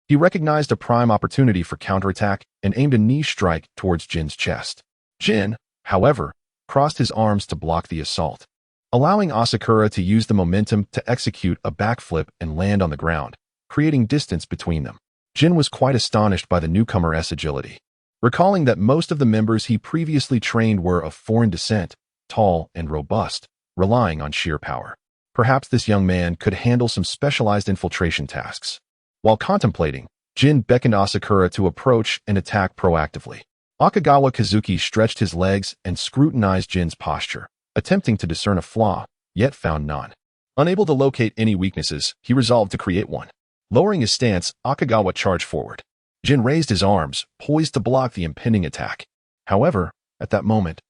S1: he recognized a prime opportunity for counterattack and aimed a knee strike towards Jin's chest. Jin, however, crossed his arms to block the assault, allowing Asakura to use the momentum to execute a backflip and land on the ground, creating distance between them. Jin was quite astonished by the newcomer's agility, recalling that most of the members he previously trained were of foreign descent, tall and robust, relying on sheer power. Perhaps this young man could handle some specialized infiltration tasks. While contemplating, Jin beckoned Asakura to approach and attack proactively. Akagawa Kazuki stretched his legs and scrutinized Jin's posture, attempting to discern a flaw, yet found none. Unable to locate any weaknesses, he resolved to create one. Lowering his stance, Akagawa charged forward. Jin raised his arms, poised to block the impending attack. However, at that moment,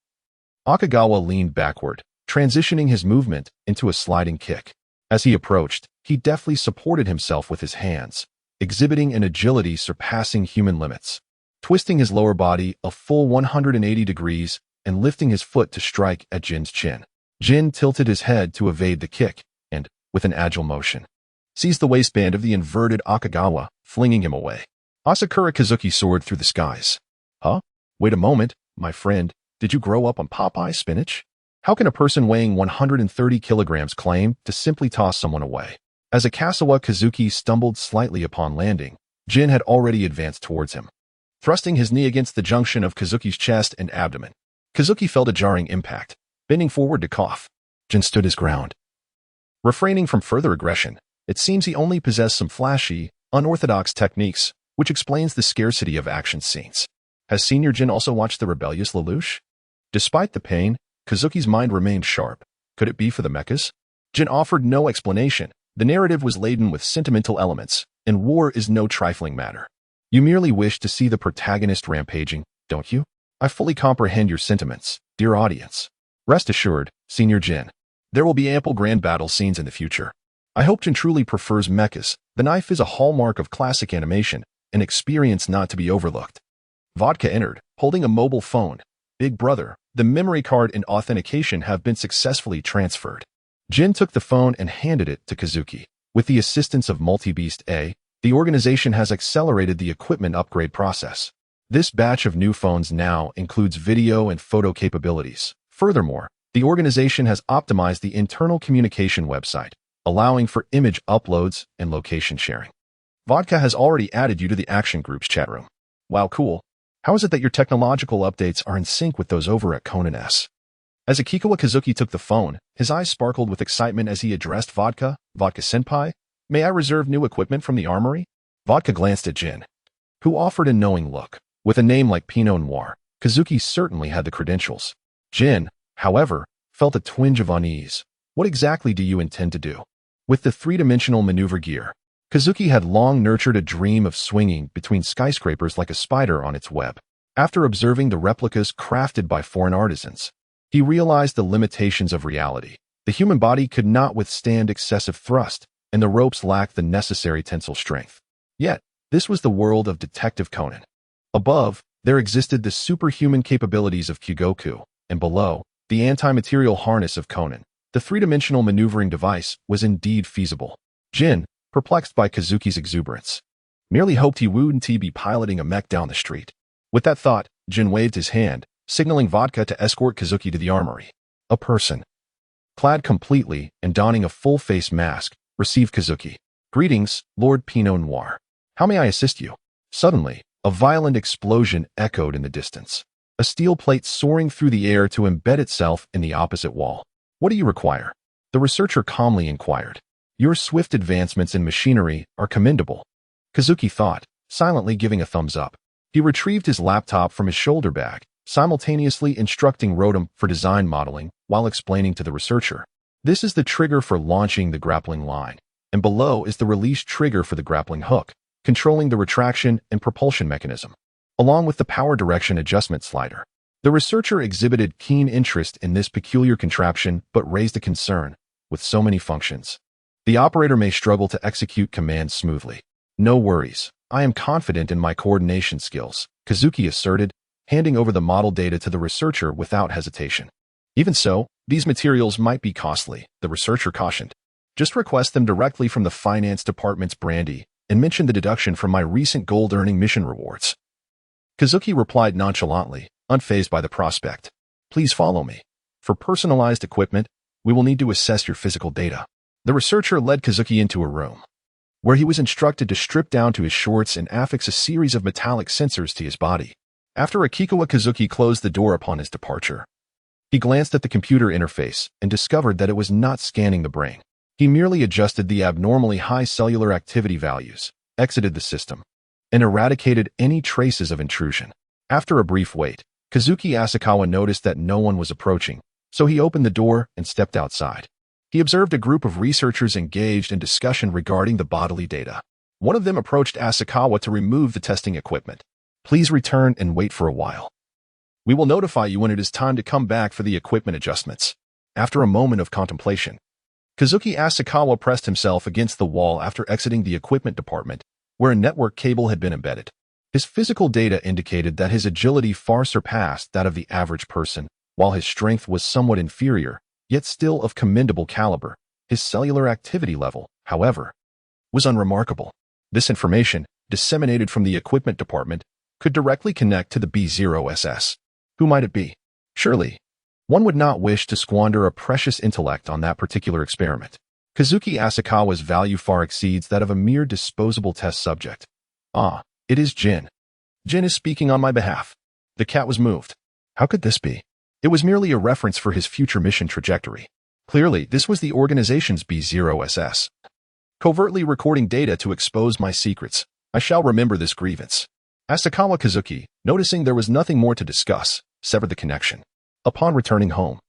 S1: Akagawa leaned backward, transitioning his movement into a sliding kick. As he approached, he deftly supported himself with his hands, exhibiting an agility surpassing human limits. Twisting his lower body a full 180 degrees and lifting his foot to strike at Jin's chin. Jin tilted his head to evade the kick and, with an agile motion, seized the waistband of the inverted Akagawa, flinging him away. Asakura Kazuki soared through the skies. "Huh? Wait a moment, my friend. Did you grow up on Popeye spinach? How can a person weighing 130 kilograms claim to simply toss someone away?" As Akasawa Kazuki stumbled slightly upon landing, Jin had already advanced towards him. Thrusting his knee against the junction of Kazuki's chest and abdomen, Kazuki felt a jarring impact, bending forward to cough. Jin stood his ground, refraining from further aggression. It seems he only possessed some flashy, unorthodox techniques, which explains the scarcity of action scenes. Has Senior Jin also watched the rebellious Lelouch? Despite the pain, Kazuki's mind remained sharp. Could it be for the mechas? Jin offered no explanation. The narrative was laden with sentimental elements, and war is no trifling matter. You merely wish to see the protagonist rampaging, don't you? I fully comprehend your sentiments, dear audience. Rest assured, Senior Jin, there will be ample grand battle scenes in the future. I hope Jin truly prefers mechas. The knife is a hallmark of classic animation, an experience not to be overlooked. Vodka entered, holding a mobile phone. Big brother, the memory card and authentication have been successfully transferred. Jin took the phone and handed it to Kazuki. With the assistance of Multibeast A, the organization has accelerated the equipment upgrade process. This batch of new phones now includes video and photo capabilities. Furthermore, the organization has optimized the internal communication website, allowing for image uploads and location sharing. Vodka has already added you to the Action Group's chat room. Wow, cool. How is it that your technological updates are in sync with those over at Conan S? As Akikawa Kazuki took the phone, his eyes sparkled with excitement as he addressed Vodka. "Vodka-senpai, may I reserve new equipment from the armory?" Vodka glanced at Jin, who offered a knowing look. With a name like Pinot Noir, Kazuki certainly had the credentials. Jin, however, felt a twinge of unease. What exactly do you intend to do? With the three-dimensional maneuver gear, Kazuki had long nurtured a dream of swinging between skyscrapers like a spider on its web. After observing the replicas crafted by foreign artisans, he realized the limitations of reality. The human body could not withstand excessive thrust, and the ropes lacked the necessary tensile strength. Yet, this was the world of Detective Conan. Above, there existed the superhuman capabilities of Kygoku, and below, the anti-material harness of Conan. The three-dimensional maneuvering device was indeed feasible. Jin, perplexed by Kazuki's exuberance, merely hoped he wouldn't be piloting a mech down the street. With that thought, Jin waved his hand, signaling Vodka to escort Kazuki to the armory. A person, clad completely and donning a full-face mask, received Kazuki. "Greetings, Lord Pinot Noir. How may I assist you?" Suddenly, a violent explosion echoed in the distance, a steel plate soaring through the air to embed itself in the opposite wall. "What do you require?" the researcher calmly inquired. "Your swift advancements in machinery are commendable," Kazuki thought, silently giving a thumbs up. He retrieved his laptop from his shoulder bag, simultaneously instructing Rotem for design modeling while explaining to the researcher. "This is the trigger for launching the grappling line, and below is the release trigger for the grappling hook, controlling the retraction and propulsion mechanism, along with the power direction adjustment slider." The researcher exhibited keen interest in this peculiar contraption but raised a concern. With so many functions, the operator may struggle to execute commands smoothly. "No worries. I am confident in my coordination skills," Kazuki asserted, handing over the model data to the researcher without hesitation. "Even so, these materials might be costly," the researcher cautioned. "Just request them directly from the finance department's brandy and mention the deduction from my recent gold-earning mission rewards." Kazuki replied nonchalantly, unfazed by the prospect. "Please follow me. For personalized equipment, we will need to assess your physical data." The researcher led Kazuki into a room, where he was instructed to strip down to his shorts and affix a series of metallic sensors to his body. After Akikawa Kazuki closed the door upon his departure, he glanced at the computer interface and discovered that it was not scanning the brain. He merely adjusted the abnormally high cellular activity values, exited the system, and eradicated any traces of intrusion. After a brief wait, Kazuki Asakawa noticed that no one was approaching, so he opened the door and stepped outside. He observed a group of researchers engaged in discussion regarding the bodily data. One of them approached Asakawa to remove the testing equipment. "Please return and wait for a while. We will notify you when it is time to come back for the equipment adjustments." After a moment of contemplation, Kazuki Asakawa pressed himself against the wall after exiting the equipment department, where a network cable had been embedded. His physical data indicated that his agility far surpassed that of the average person, while his strength was somewhat inferior, yet still of commendable caliber. His cellular activity level, however, was unremarkable. This information, disseminated from the equipment department, could directly connect to the B0SS. Who might it be? Surely, one would not wish to squander a precious intellect on that particular experiment. Kazuki Asakawa's value far exceeds that of a mere disposable test subject. "Ah, it is Jin. Jin is speaking on my behalf." The cat was moved. How could this be? It was merely a reference for his future mission trajectory. Clearly, this was the organization's B0SS. Covertly recording data to expose my secrets. I shall remember this grievance. Asakawa Kazuki, noticing there was nothing more to discuss, severed the connection. Upon returning home,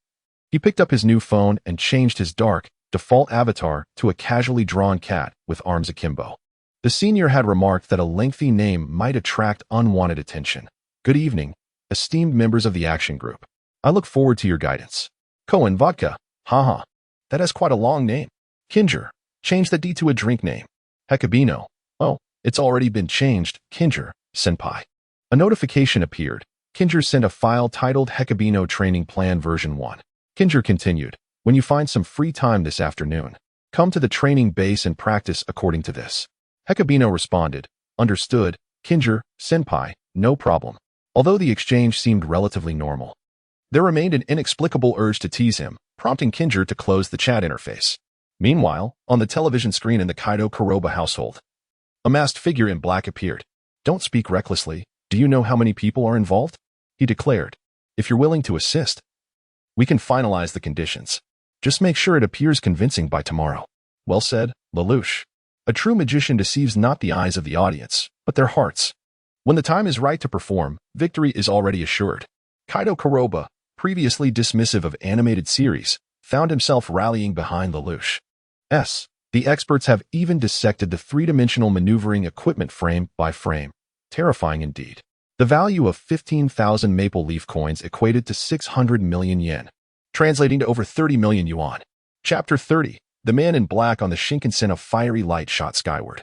S1: he picked up his new phone and changed his dark, default avatar to a casually drawn cat with arms akimbo. The senior had remarked that a lengthy name might attract unwanted attention. "Good evening, esteemed members of the action group. I look forward to your guidance." "Cohen Vodka. Haha. That has quite a long name." "Kinger. Change the D to a drink name." "Hekabino. Oh, it's already been changed. Kinger, senpai." A notification appeared. Kinger sent a file titled Hekabino Training Plan version 1. Kinger continued, "When you find some free time this afternoon, come to the training base and practice according to this." Hekabino responded, "Understood, Kinger, senpai, no problem." Although the exchange seemed relatively normal, there remained an inexplicable urge to tease him, prompting Kinger to close the chat interface. Meanwhile, on the television screen in the Kaido Kuroba household, a masked figure in black appeared. "Don't speak recklessly. Do you know how many people are involved?" he declared. "If you're willing to assist, we can finalize the conditions. Just make sure it appears convincing by tomorrow." "Well said, Lelouch. A true magician deceives not the eyes of the audience, but their hearts. When the time is right to perform, victory is already assured." Kaido Kuroba, previously dismissive of animated series, found himself rallying behind Lelouch. The experts have even dissected the three-dimensional maneuvering equipment frame by frame. Terrifying indeed. The value of 15,000 maple leaf coins equated to 600 million yen, translating to over 30 million yuan. Chapter 30. The man in black on the Shinkansen, a fiery light shot skyward,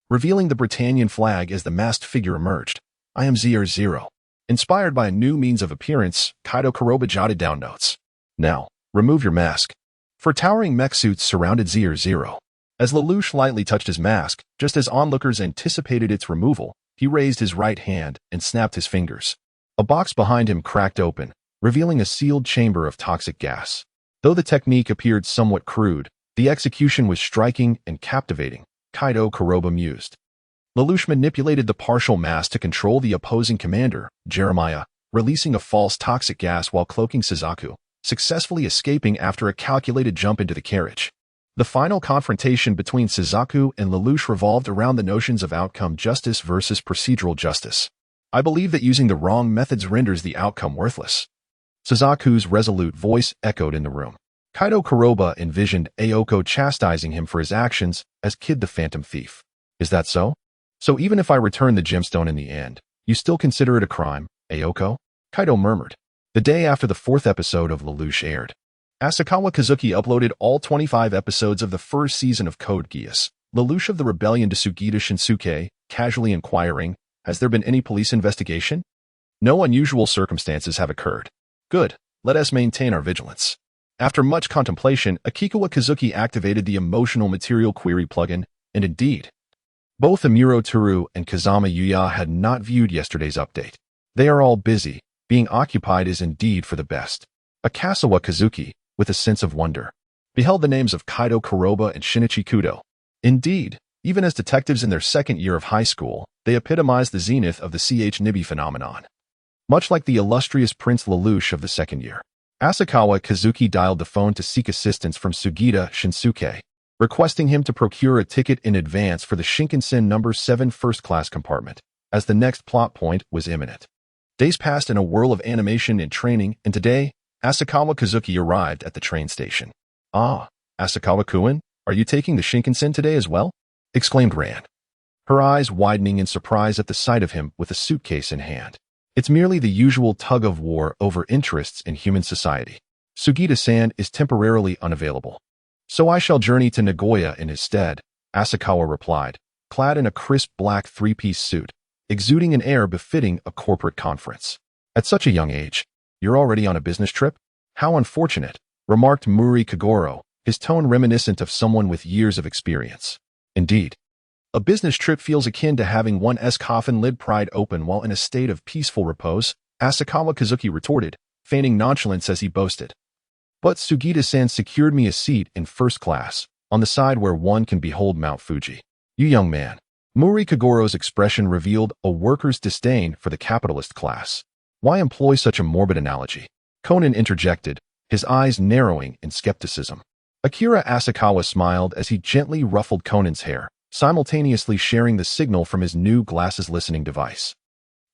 S1: revealing the Britannian flag as the masked figure emerged. I am ZR0. Inspired by a new means of appearance, Kaido Kuroba jotted down notes. Now, remove your mask. For towering mech suits surrounded ZR0. As Lelouch lightly touched his mask, just as onlookers anticipated its removal, he raised his right hand and snapped his fingers. A box behind him cracked open, revealing a sealed chamber of toxic gas. Though the technique appeared somewhat crude, the execution was striking and captivating, Kaido Kuroba mused. Lelouch manipulated the partial mask to control the opposing commander, Jeremiah, releasing a false toxic gas while cloaking Suzaku, successfully escaping after a calculated jump into the carriage. The final confrontation between Suzaku and Lelouch revolved around the notions of outcome justice versus procedural justice. I believe that using the wrong methods renders the outcome worthless. Suzaku's resolute voice echoed in the room. Kaido Kuroba envisioned Aoko chastising him for his actions as Kid the Phantom Thief. Is that so? So even if I return the gemstone in the end, you still consider it a crime, Aoko? Kaido murmured. The day after the 4th episode of Lelouch aired, Asakawa Kazuki uploaded all 25 episodes of the first season of Code Geass. Lelouch of the Rebellion to Sugita Shinsuke, casually inquiring, has there been any police investigation? No unusual circumstances have occurred. Good, let us maintain our vigilance. After much contemplation, Akikawa Kazuki activated the Emotional Material Query plugin, and indeed, both Amuro Toru and Kazama Yuya had not viewed yesterday's update. They are all busy. Being occupied is indeed for the best. Akasawa Kazuki, with a sense of wonder, beheld the names of Kaido Kuroba and Shinichi Kudo. Indeed, even as detectives in their 2nd year of high school, they epitomized the zenith of the Nibi phenomenon. Much like the illustrious Prince Lelouch of the 2nd year, Asakawa Kazuki dialed the phone to seek assistance from Sugita Shinsuke, requesting him to procure a ticket in advance for the Shinkansen No. 7 first-class compartment, as the next plot point was imminent. Days passed in a whirl of animation and training, and today, Asakawa Kazuki arrived at the train station. Ah, Asakawa-kun, are you taking the Shinkansen today as well? Exclaimed Ran, her eyes widening in surprise at the sight of him with a suitcase in hand. It's merely the usual tug-of-war over interests in human society. Sugita-san is temporarily unavailable. So I shall journey to Nagoya in his stead, Asakawa replied, clad in a crisp black 3-piece suit, exuding an air befitting a corporate conference. At such a young age, you're already on a business trip? How unfortunate, remarked Muri Kagoro, his tone reminiscent of someone with years of experience. Indeed, a business trip feels akin to having one's coffin lid pried open while in a state of peaceful repose, Asakawa Kazuki retorted, feigning nonchalance as he boasted. But Sugita-san secured me a seat in first class, on the side where one can behold Mount Fuji. You young man. Muri Kagoro's expression revealed a worker's disdain for the capitalist class. Why employ such a morbid analogy? Conan interjected, his eyes narrowing in skepticism. Akira Asakawa smiled as he gently ruffled Conan's hair, simultaneously sharing the signal from his new glasses listening device.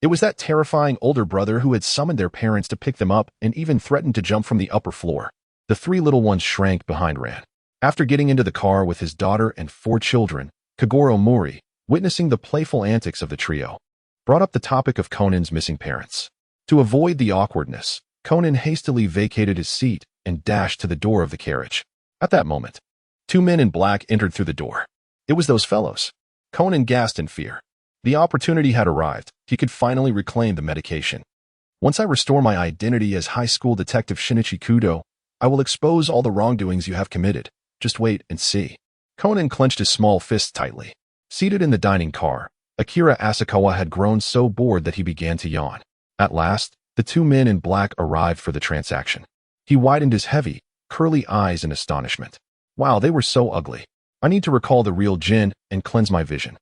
S1: It was that terrifying older brother who had summoned their parents to pick them up and even threatened to jump from the upper floor. The 3 little ones shrank behind Ran. After getting into the car with his daughter and 4 children, Kagoro Mori, witnessing the playful antics of the trio, brought up the topic of Conan's missing parents. To avoid the awkwardness, Conan hastily vacated his seat and dashed to the door of the carriage. At that moment, 2 men in black entered through the door. It was those fellows. Conan gasped in fear. The opportunity had arrived. He could finally reclaim the medication. Once I restore my identity as high school detective Shinichi Kudo, I will expose all the wrongdoings you have committed. Just wait and see. Conan clenched his small fists tightly. Seated in the dining car, Akira Asakawa had grown so bored that he began to yawn. At last, the 2 men in black arrived for the transaction. He widened his heavy, curly eyes in astonishment. Wow, they were so ugly. I need to recall the real Jin and cleanse my vision.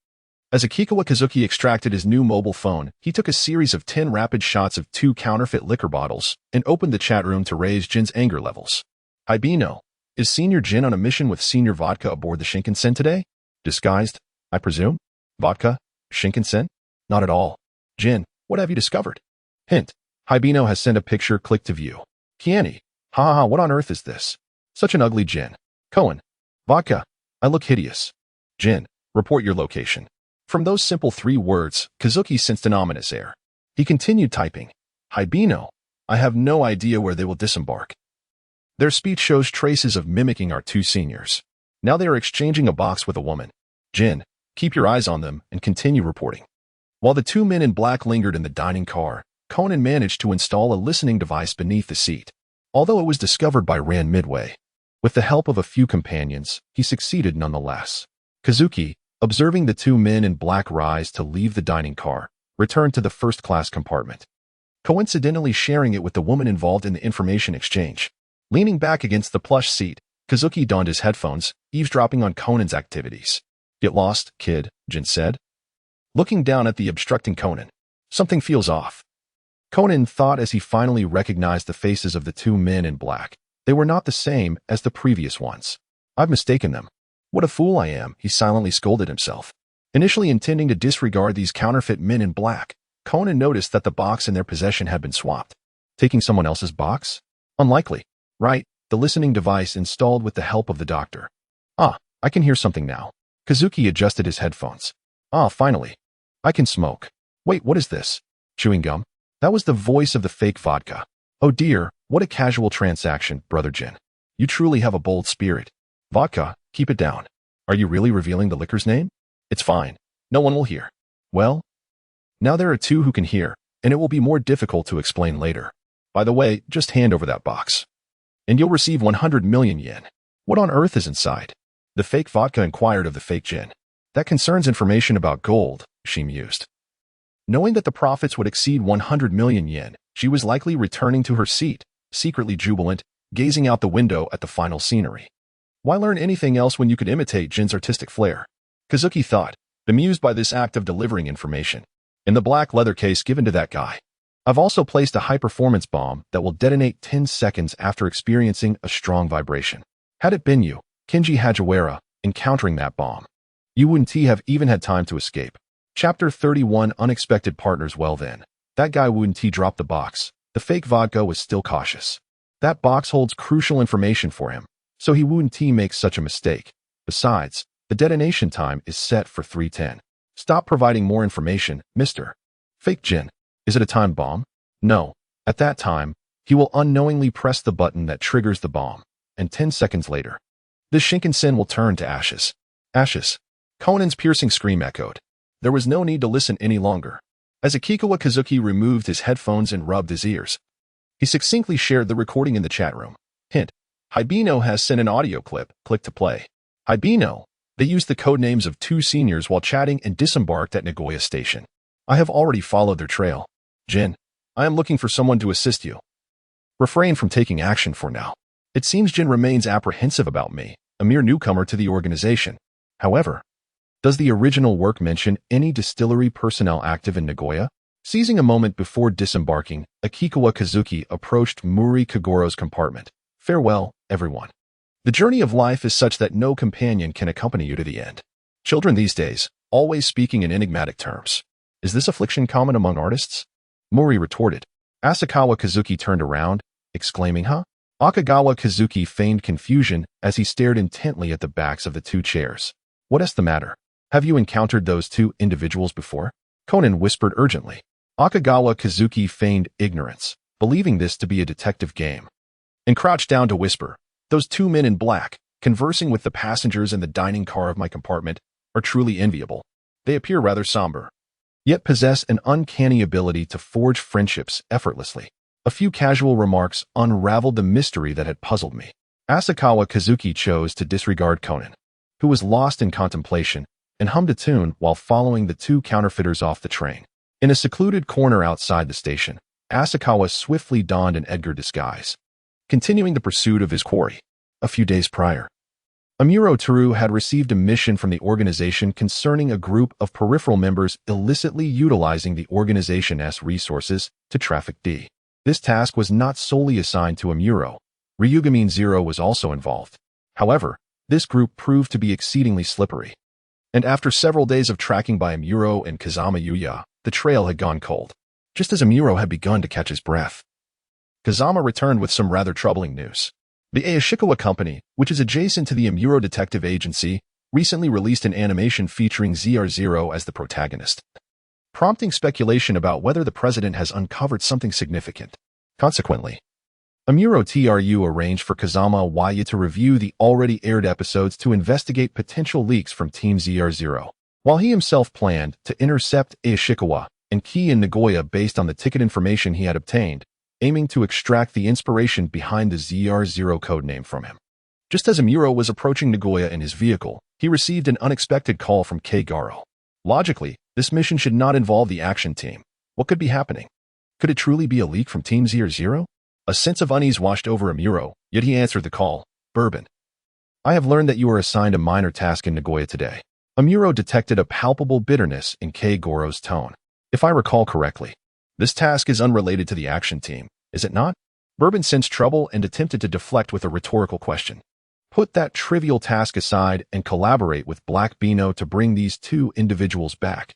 S1: As Akikawa Kazuki extracted his new mobile phone, he took a series of 10 rapid shots of 2 counterfeit liquor bottles and opened the chat room to raise Jin's anger levels. Hibino, is Senior Jin on a mission with Senior Vodka aboard the Shinkansen today? Disguised, I presume? Vodka? Shinkansen? Not at all. Jin, what have you discovered? Hint, Hibino has sent a picture, click to view. Kiani, ha, what on earth is this? Such an ugly Jin. Cohen, Vodka, I look hideous. Jin, report your location. From those simple 3 words, Kazuki sensed an ominous air. He continued typing. Hibino, I have no idea where they will disembark. Their speech shows traces of mimicking our two seniors. Now they are exchanging a box with a woman. Jin, keep your eyes on them and continue reporting. While the two men in black lingered in the dining car, Conan managed to install a listening device beneath the seat. Although it was discovered by Rand midway, with the help of a few companions, he succeeded nonetheless. Kazuki, observing the two men in black rise to leave the dining car, returned to the first-class compartment, coincidentally sharing it with the woman involved in the information exchange. Leaning back against the plush seat, Kazuki donned his headphones, eavesdropping on Conan's activities. Get lost, kid, Jin said, looking down at the obstructing Conan. Something feels off. Conan thought as he finally recognized the faces of the two men in black. They were not the same as the previous ones. I've mistaken them. What a fool I am, he silently scolded himself. Initially intending to disregard these counterfeit men in black, Conan noticed that the box in their possession had been swapped. Taking someone else's box? Unlikely. Right, the listening device installed with the help of the doctor. Ah, I can hear something now. Kazuki adjusted his headphones. Ah, finally. I can smoke. Wait, what is this? Chewing gum? That was the voice of the fake vodka. Oh dear, what a casual transaction, Brother Jin. You truly have a bold spirit. Vodka, keep it down. Are you really revealing the liquor's name? It's fine. No one will hear. Well, now there are two who can hear, and it will be more difficult to explain later. By the way, just hand over that box. And you'll receive 100 million yen. What on earth is inside? The fake vodka inquired of the fake Jin. That concerns information about gold, she mused. Knowing that the profits would exceed 100 million yen, she was likely returning to her seat, secretly jubilant, gazing out the window at the final scenery. Why learn anything else when you could imitate Jin's artistic flair? Kazuki thought, bemused by this act of delivering information. In the black leather case given to that guy. I've also placed a high-performance bomb that will detonate 10 seconds after experiencing a strong vibration. Had it been you, Kenji Hajiwara, encountering that bomb, you wouldn't have even had time to escape. Chapter 31 Unexpected Partners. Well then, that guy wouldn't dropped the box. The fake vodka was still cautious. That box holds crucial information for him, so he wouldn't make such a mistake. Besides, the detonation time is set for 3:10. Stop providing more information, Mr. Fake Jin. Is it a time bomb? No. At that time, he will unknowingly press the button that triggers the bomb, and 10 seconds later, this Shinkansen will turn to ashes. Ashes. Conan's piercing scream echoed. There was no need to listen any longer. As Akikawa Kazuki removed his headphones and rubbed his ears, he succinctly shared the recording in the chat room. Hint. Hibino has sent an audio clip. Click to play. Hibino. They used the code names of two seniors while chatting and disembarked at Nagoya Station. I have already followed their trail. Jin, I am looking for someone to assist you. Refrain from taking action for now. It seems Jin remains apprehensive about me, a mere newcomer to the organization. However, does the original work mention any distillery personnel active in Nagoya? Seizing a moment before disembarking, Akikawa Kazuki approached Muri Kagoro's compartment. Farewell, everyone. The journey of life is such that no companion can accompany you to the end. Children these days, always speaking in enigmatic terms. Is this affliction common among artists? Muri retorted. Asakawa Kazuki turned around, exclaiming, huh? Akagawa Kazuki feigned confusion as he stared intently at the backs of the two chairs. What is the matter? Have you encountered those two individuals before? Conan whispered urgently. Akagawa Kazuki feigned ignorance, believing this to be a detective game, and crouched down to whisper. Those two men in black, conversing with the passengers in the dining car of my compartment, are truly enviable. They appear rather somber, yet possess an uncanny ability to forge friendships effortlessly. A few casual remarks unraveled the mystery that had puzzled me. Asakawa Kazuki chose to disregard Conan, who was lost in contemplation, and hummed a tune while following the two counterfeiters off the train. In a secluded corner outside the station, Asakawa swiftly donned an Edgar disguise, continuing the pursuit of his quarry. A few days prior, Amuro Teru had received a mission from the organization concerning a group of peripheral members illicitly utilizing the organization's resources to traffic D. This task was not solely assigned to Amuro. Ryugamine Zero was also involved. However, this group proved to be exceedingly slippery, and after several days of tracking by Amuro and Kazama Yuya, the trail had gone cold. Just as Amuro had begun to catch his breath, Kazama returned with some rather troubling news. The Aoshikawa Company, which is adjacent to the Amuro Detective Agency, recently released an animation featuring ZR0 as the protagonist, prompting speculation about whether the president has uncovered something significant. Consequently, Amuro TRU arranged for Kazama Waya to review the already aired episodes to investigate potential leaks from Team ZR0, while he himself planned to intercept Ashikawa and key in Nagoya based on the ticket information he had obtained, aiming to extract the inspiration behind the ZR0 codename from him. Just as Amuro was approaching Nagoya in his vehicle, he received an unexpected call from Garo. Logically, this mission should not involve the action team. What could be happening? Could it truly be a leak from Team ZR0? A sense of unease washed over Amuro, yet he answered the call. Bourbon. I have learned that you are assigned a minor task in Nagoya today. Amuro detected a palpable bitterness in Goro's tone. If I recall correctly, this task is unrelated to the action team, is it not? Bourbon sensed trouble and attempted to deflect with a rhetorical question. Put that trivial task aside and collaborate with Black Beano to bring these two individuals back,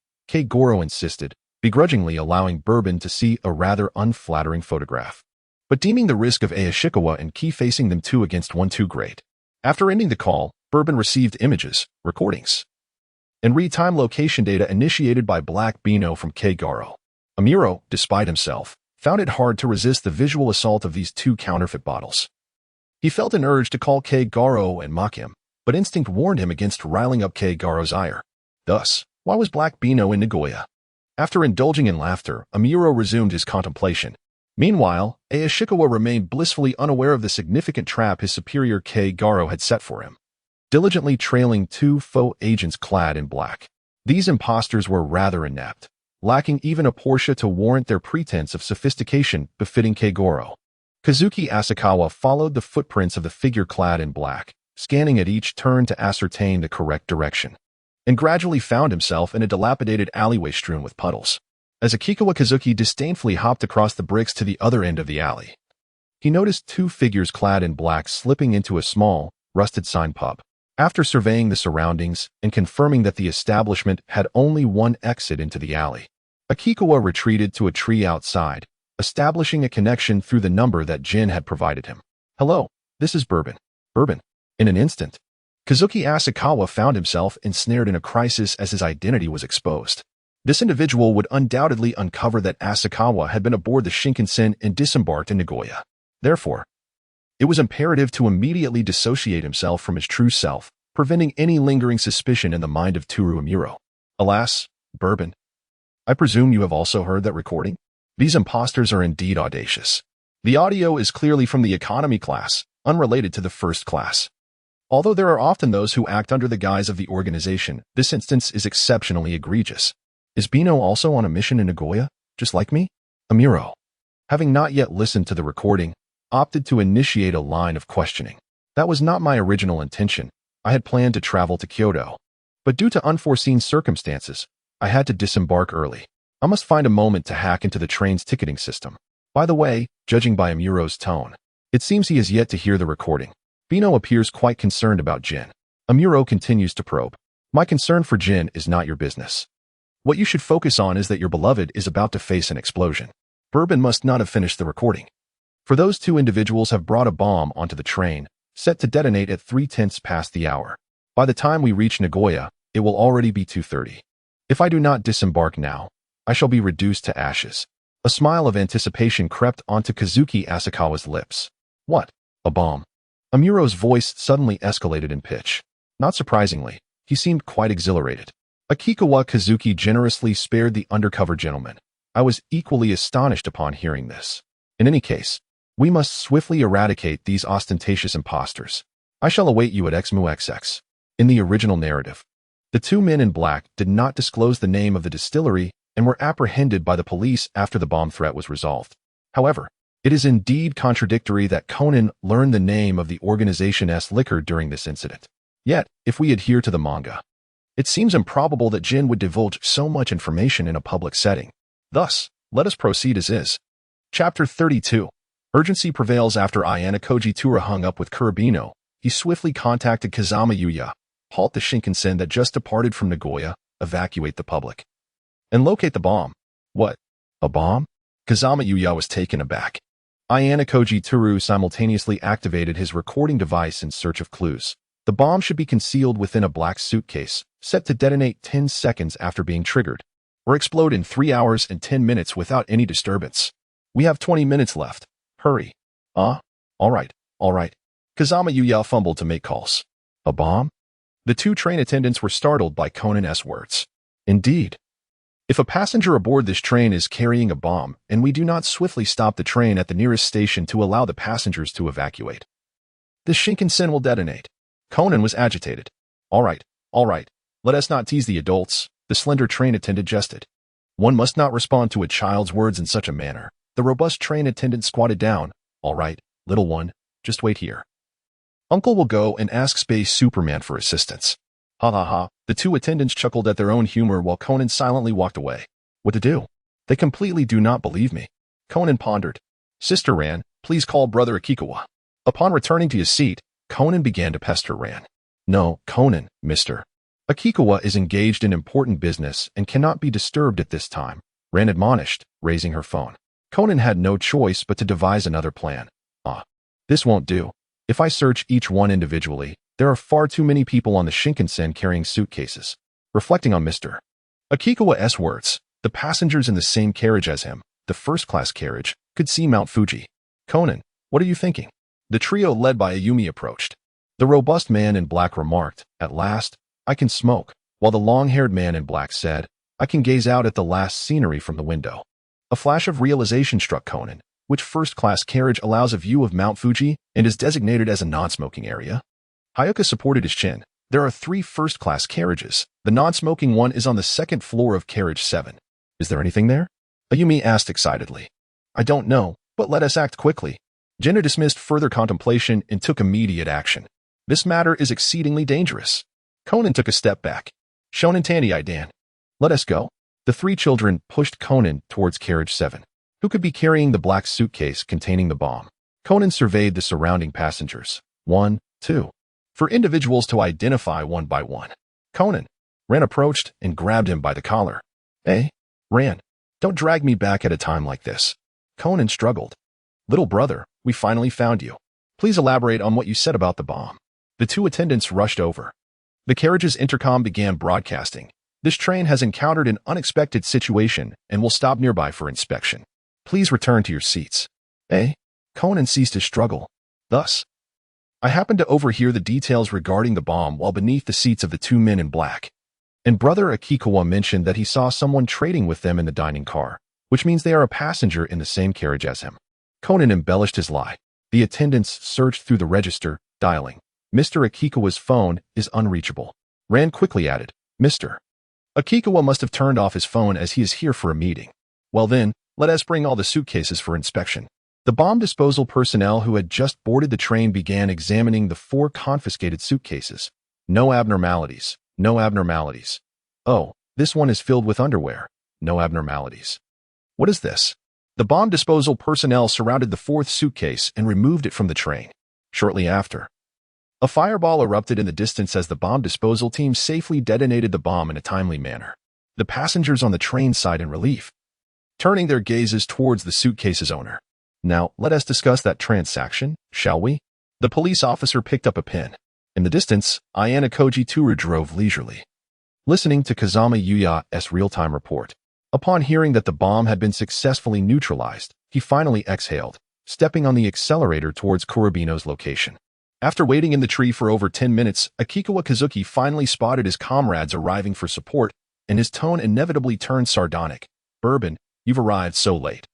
S1: Goro insisted, begrudgingly allowing Bourbon to see a rather unflattering photograph. But deeming the risk of Ashikawa and Key facing them 2-1 too great. After ending the call, Bourbon received images, recordings, and real-time location data initiated by Black Beano from Garo. Amuro, despite himself, found it hard to resist the visual assault of these two counterfeit bottles. He felt an urge to call Garo and mock him, but instinct warned him against riling up Garo's ire. Thus, why was Black Beano in Nagoya? After indulging in laughter, Amuro resumed his contemplation. Meanwhile, Ashikawa remained blissfully unaware of the significant trap his superior Garo had set for him, diligently trailing two faux agents clad in black. These impostors were rather inept, lacking even a Porsche to warrant their pretense of sophistication befitting Goro. Kazuki Asakawa followed the footprints of the figure clad in black, scanning at each turn to ascertain the correct direction, and gradually found himself in a dilapidated alleyway strewn with puddles. As Akikawa Kazuki disdainfully hopped across the bricks to the other end of the alley, he noticed two figures clad in black slipping into a small, rusted sign pub. After surveying the surroundings and confirming that the establishment had only one exit into the alley, Akikawa retreated to a tree outside, establishing a connection through the number that Jin had provided him. Hello, this is Bourbon. Bourbon. In an instant, Kazuki Asakawa found himself ensnared in a crisis as his identity was exposed. This individual would undoubtedly uncover that Asakawa had been aboard the Shinkansen and disembarked in Nagoya. Therefore, it was imperative to immediately dissociate himself from his true self, preventing any lingering suspicion in the mind of Toru Amuro. Alas, Bourbon, I presume you have also heard that recording? These imposters are indeed audacious. The audio is clearly from the economy class, unrelated to the first class. Although there are often those who act under the guise of the organization, this instance is exceptionally egregious. Is Beano also on a mission in Nagoya, just like me? Amuro, having not yet listened to the recording, opted to initiate a line of questioning. That was not my original intention. I had planned to travel to Kyoto, but due to unforeseen circumstances, I had to disembark early. I must find a moment to hack into the train's ticketing system. By the way, judging by Amuro's tone, it seems he has yet to hear the recording. Beano appears quite concerned about Jin. Amuro continues to probe. My concern for Jin is not your business. What you should focus on is that your beloved is about to face an explosion. Bourbon must not have finished the recording, for those two individuals have brought a bomb onto the train, set to detonate at 3/10 past the hour. By the time we reach Nagoya, it will already be 2:30. If I do not disembark now, I shall be reduced to ashes. A smile of anticipation crept onto Kazuki Asakawa's lips. What? A bomb? Amuro's voice suddenly escalated in pitch. Not surprisingly, he seemed quite exhilarated. Akikawa Kazuki generously spared the undercover gentleman. I was equally astonished upon hearing this. In any case, we must swiftly eradicate these ostentatious impostors. I shall await you at XMUXX. In the original narrative, the two men in black did not disclose the name of the distillery and were apprehended by the police after the bomb threat was resolved. However, it is indeed contradictory that Conan learned the name of the organization's liquor during this incident. Yet, if we adhere to the manga, it seems improbable that Jin would divulge so much information in a public setting. Thus, let us proceed as is. Chapter 32. Urgency prevails after Ayana Kojitura hung up with Kurabino. He swiftly contacted Kazama Yuya, halt the Shinkansen that just departed from Nagoya, evacuate the public, and locate the bomb. What? A bomb? Kazama Yuya was taken aback. Ayana Kojitura simultaneously activated his recording device in search of clues. The bomb should be concealed within a black suitcase, set to detonate 10 seconds after being triggered, or explode in 3 hours and 10 minutes without any disturbance. We have 20 minutes left. Hurry. Ah, all right, all right. Kazama Yuya fumbled to make calls. A bomb? The two train attendants were startled by Conan's words. Indeed. If a passenger aboard this train is carrying a bomb, and we do not swiftly stop the train at the nearest station to allow the passengers to evacuate, the Shinkansen will detonate. Conan was agitated. All right, let us not tease the adults, the slender train attendant jested. One must not respond to a child's words in such a manner. The robust train attendant squatted down. All right, little one, just wait here. Uncle will go and ask Space Superman for assistance. Ha ha ha. The two attendants chuckled at their own humor while Conan silently walked away. What to do? They completely do not believe me. Conan pondered. Sister Ran, please call Brother Akikawa. Upon returning to his seat, Conan began to pester Ran. No, Conan, mister. Akikawa is engaged in important business and cannot be disturbed at this time, Ran admonished, raising her phone. Conan had no choice but to devise another plan. This won't do. If I search each one individually, there are far too many people on the Shinkansen carrying suitcases. Reflecting on Mr. Akikawa's words, the passengers in the same carriage as him, the first-class carriage, could see Mount Fuji. Conan, what are you thinking? The trio led by Ayumi approached. The robust man in black remarked, at last, I can smoke, while the long-haired man in black said, I can gaze out at the last scenery from the window. A flash of realization struck Conan. Which first-class carriage allows a view of Mount Fuji and is designated as a non-smoking area? Hayaka supported his chin. There are 3 first-class carriages. The non-smoking one is on the 2nd floor of carriage 7. Is there anything there? Ayumi asked excitedly. I don't know, but let us act quickly. Jenna dismissed further contemplation and took immediate action. This matter is exceedingly dangerous. Conan took a step back. Shonen Tandai Dan. Let us go. The 3 children pushed Conan towards carriage 7. Who could be carrying the black suitcase containing the bomb? Conan surveyed the surrounding passengers. 1, 2. For individuals to identify one by one. Conan. Ran approached and grabbed him by the collar. Hey, Ran, don't drag me back at a time like this. Conan struggled. Little brother, we finally found you. Please elaborate on what you said about the bomb. The 2 attendants rushed over. The carriage's intercom began broadcasting. This train has encountered an unexpected situation and will stop nearby for inspection. Please return to your seats. Conan ceased his struggle. Thus, I happened to overhear the details regarding the bomb while beneath the seats of the 2 men in black. And Brother Akikawa mentioned that he saw someone trading with them in the dining car, which means they are a passenger in the same carriage as him. Conan embellished his lie. The attendants searched through the register, dialing. Mr. Akikawa's phone is unreachable. Ran quickly added, Mr. Akikawa must have turned off his phone as he is here for a meeting. Well then, let us bring all the suitcases for inspection. The bomb disposal personnel who had just boarded the train began examining the 4 confiscated suitcases. No abnormalities. No abnormalities. Oh, this one is filled with underwear. No abnormalities. What is this? The bomb disposal personnel surrounded the 4th suitcase and removed it from the train. Shortly after, a fireball erupted in the distance as the bomb disposal team safely detonated the bomb in a timely manner. The passengers on the train sighed in relief, turning their gazes towards the suitcase's owner. Now, let us discuss that transaction, shall we? The police officer picked up a pen. In the distance, Ayana Koji Toru drove leisurely, listening to Kazama Yuya's real-time report. Upon hearing that the bomb had been successfully neutralized, he finally exhaled, stepping on the accelerator towards Kurobino's location. After waiting in the tree for over 10 minutes, Akikawa Kazuki finally spotted his comrades arriving for support, and his tone inevitably turned sardonic. Bourbon, you've arrived so late.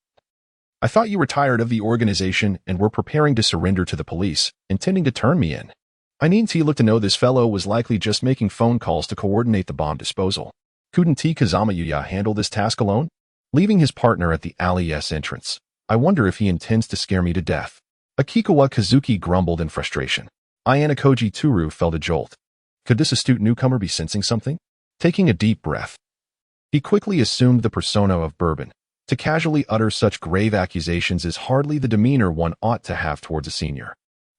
S1: I thought you were tired of the organization and were preparing to surrender to the police, intending to turn me in. I need to look to know this fellow was likely just making phone calls to coordinate the bomb disposal. Couldn't Kazama Yuya handle this task alone? Leaving his partner at the alley's entrance, I wonder if he intends to scare me to death. Akikawa Kazuki grumbled in frustration. Ayana Koji Toru felt a jolt. Could this astute newcomer be sensing something? Taking a deep breath, he quickly assumed the persona of Bourbon. To casually utter such grave accusations is hardly the demeanor one ought to have towards a senior.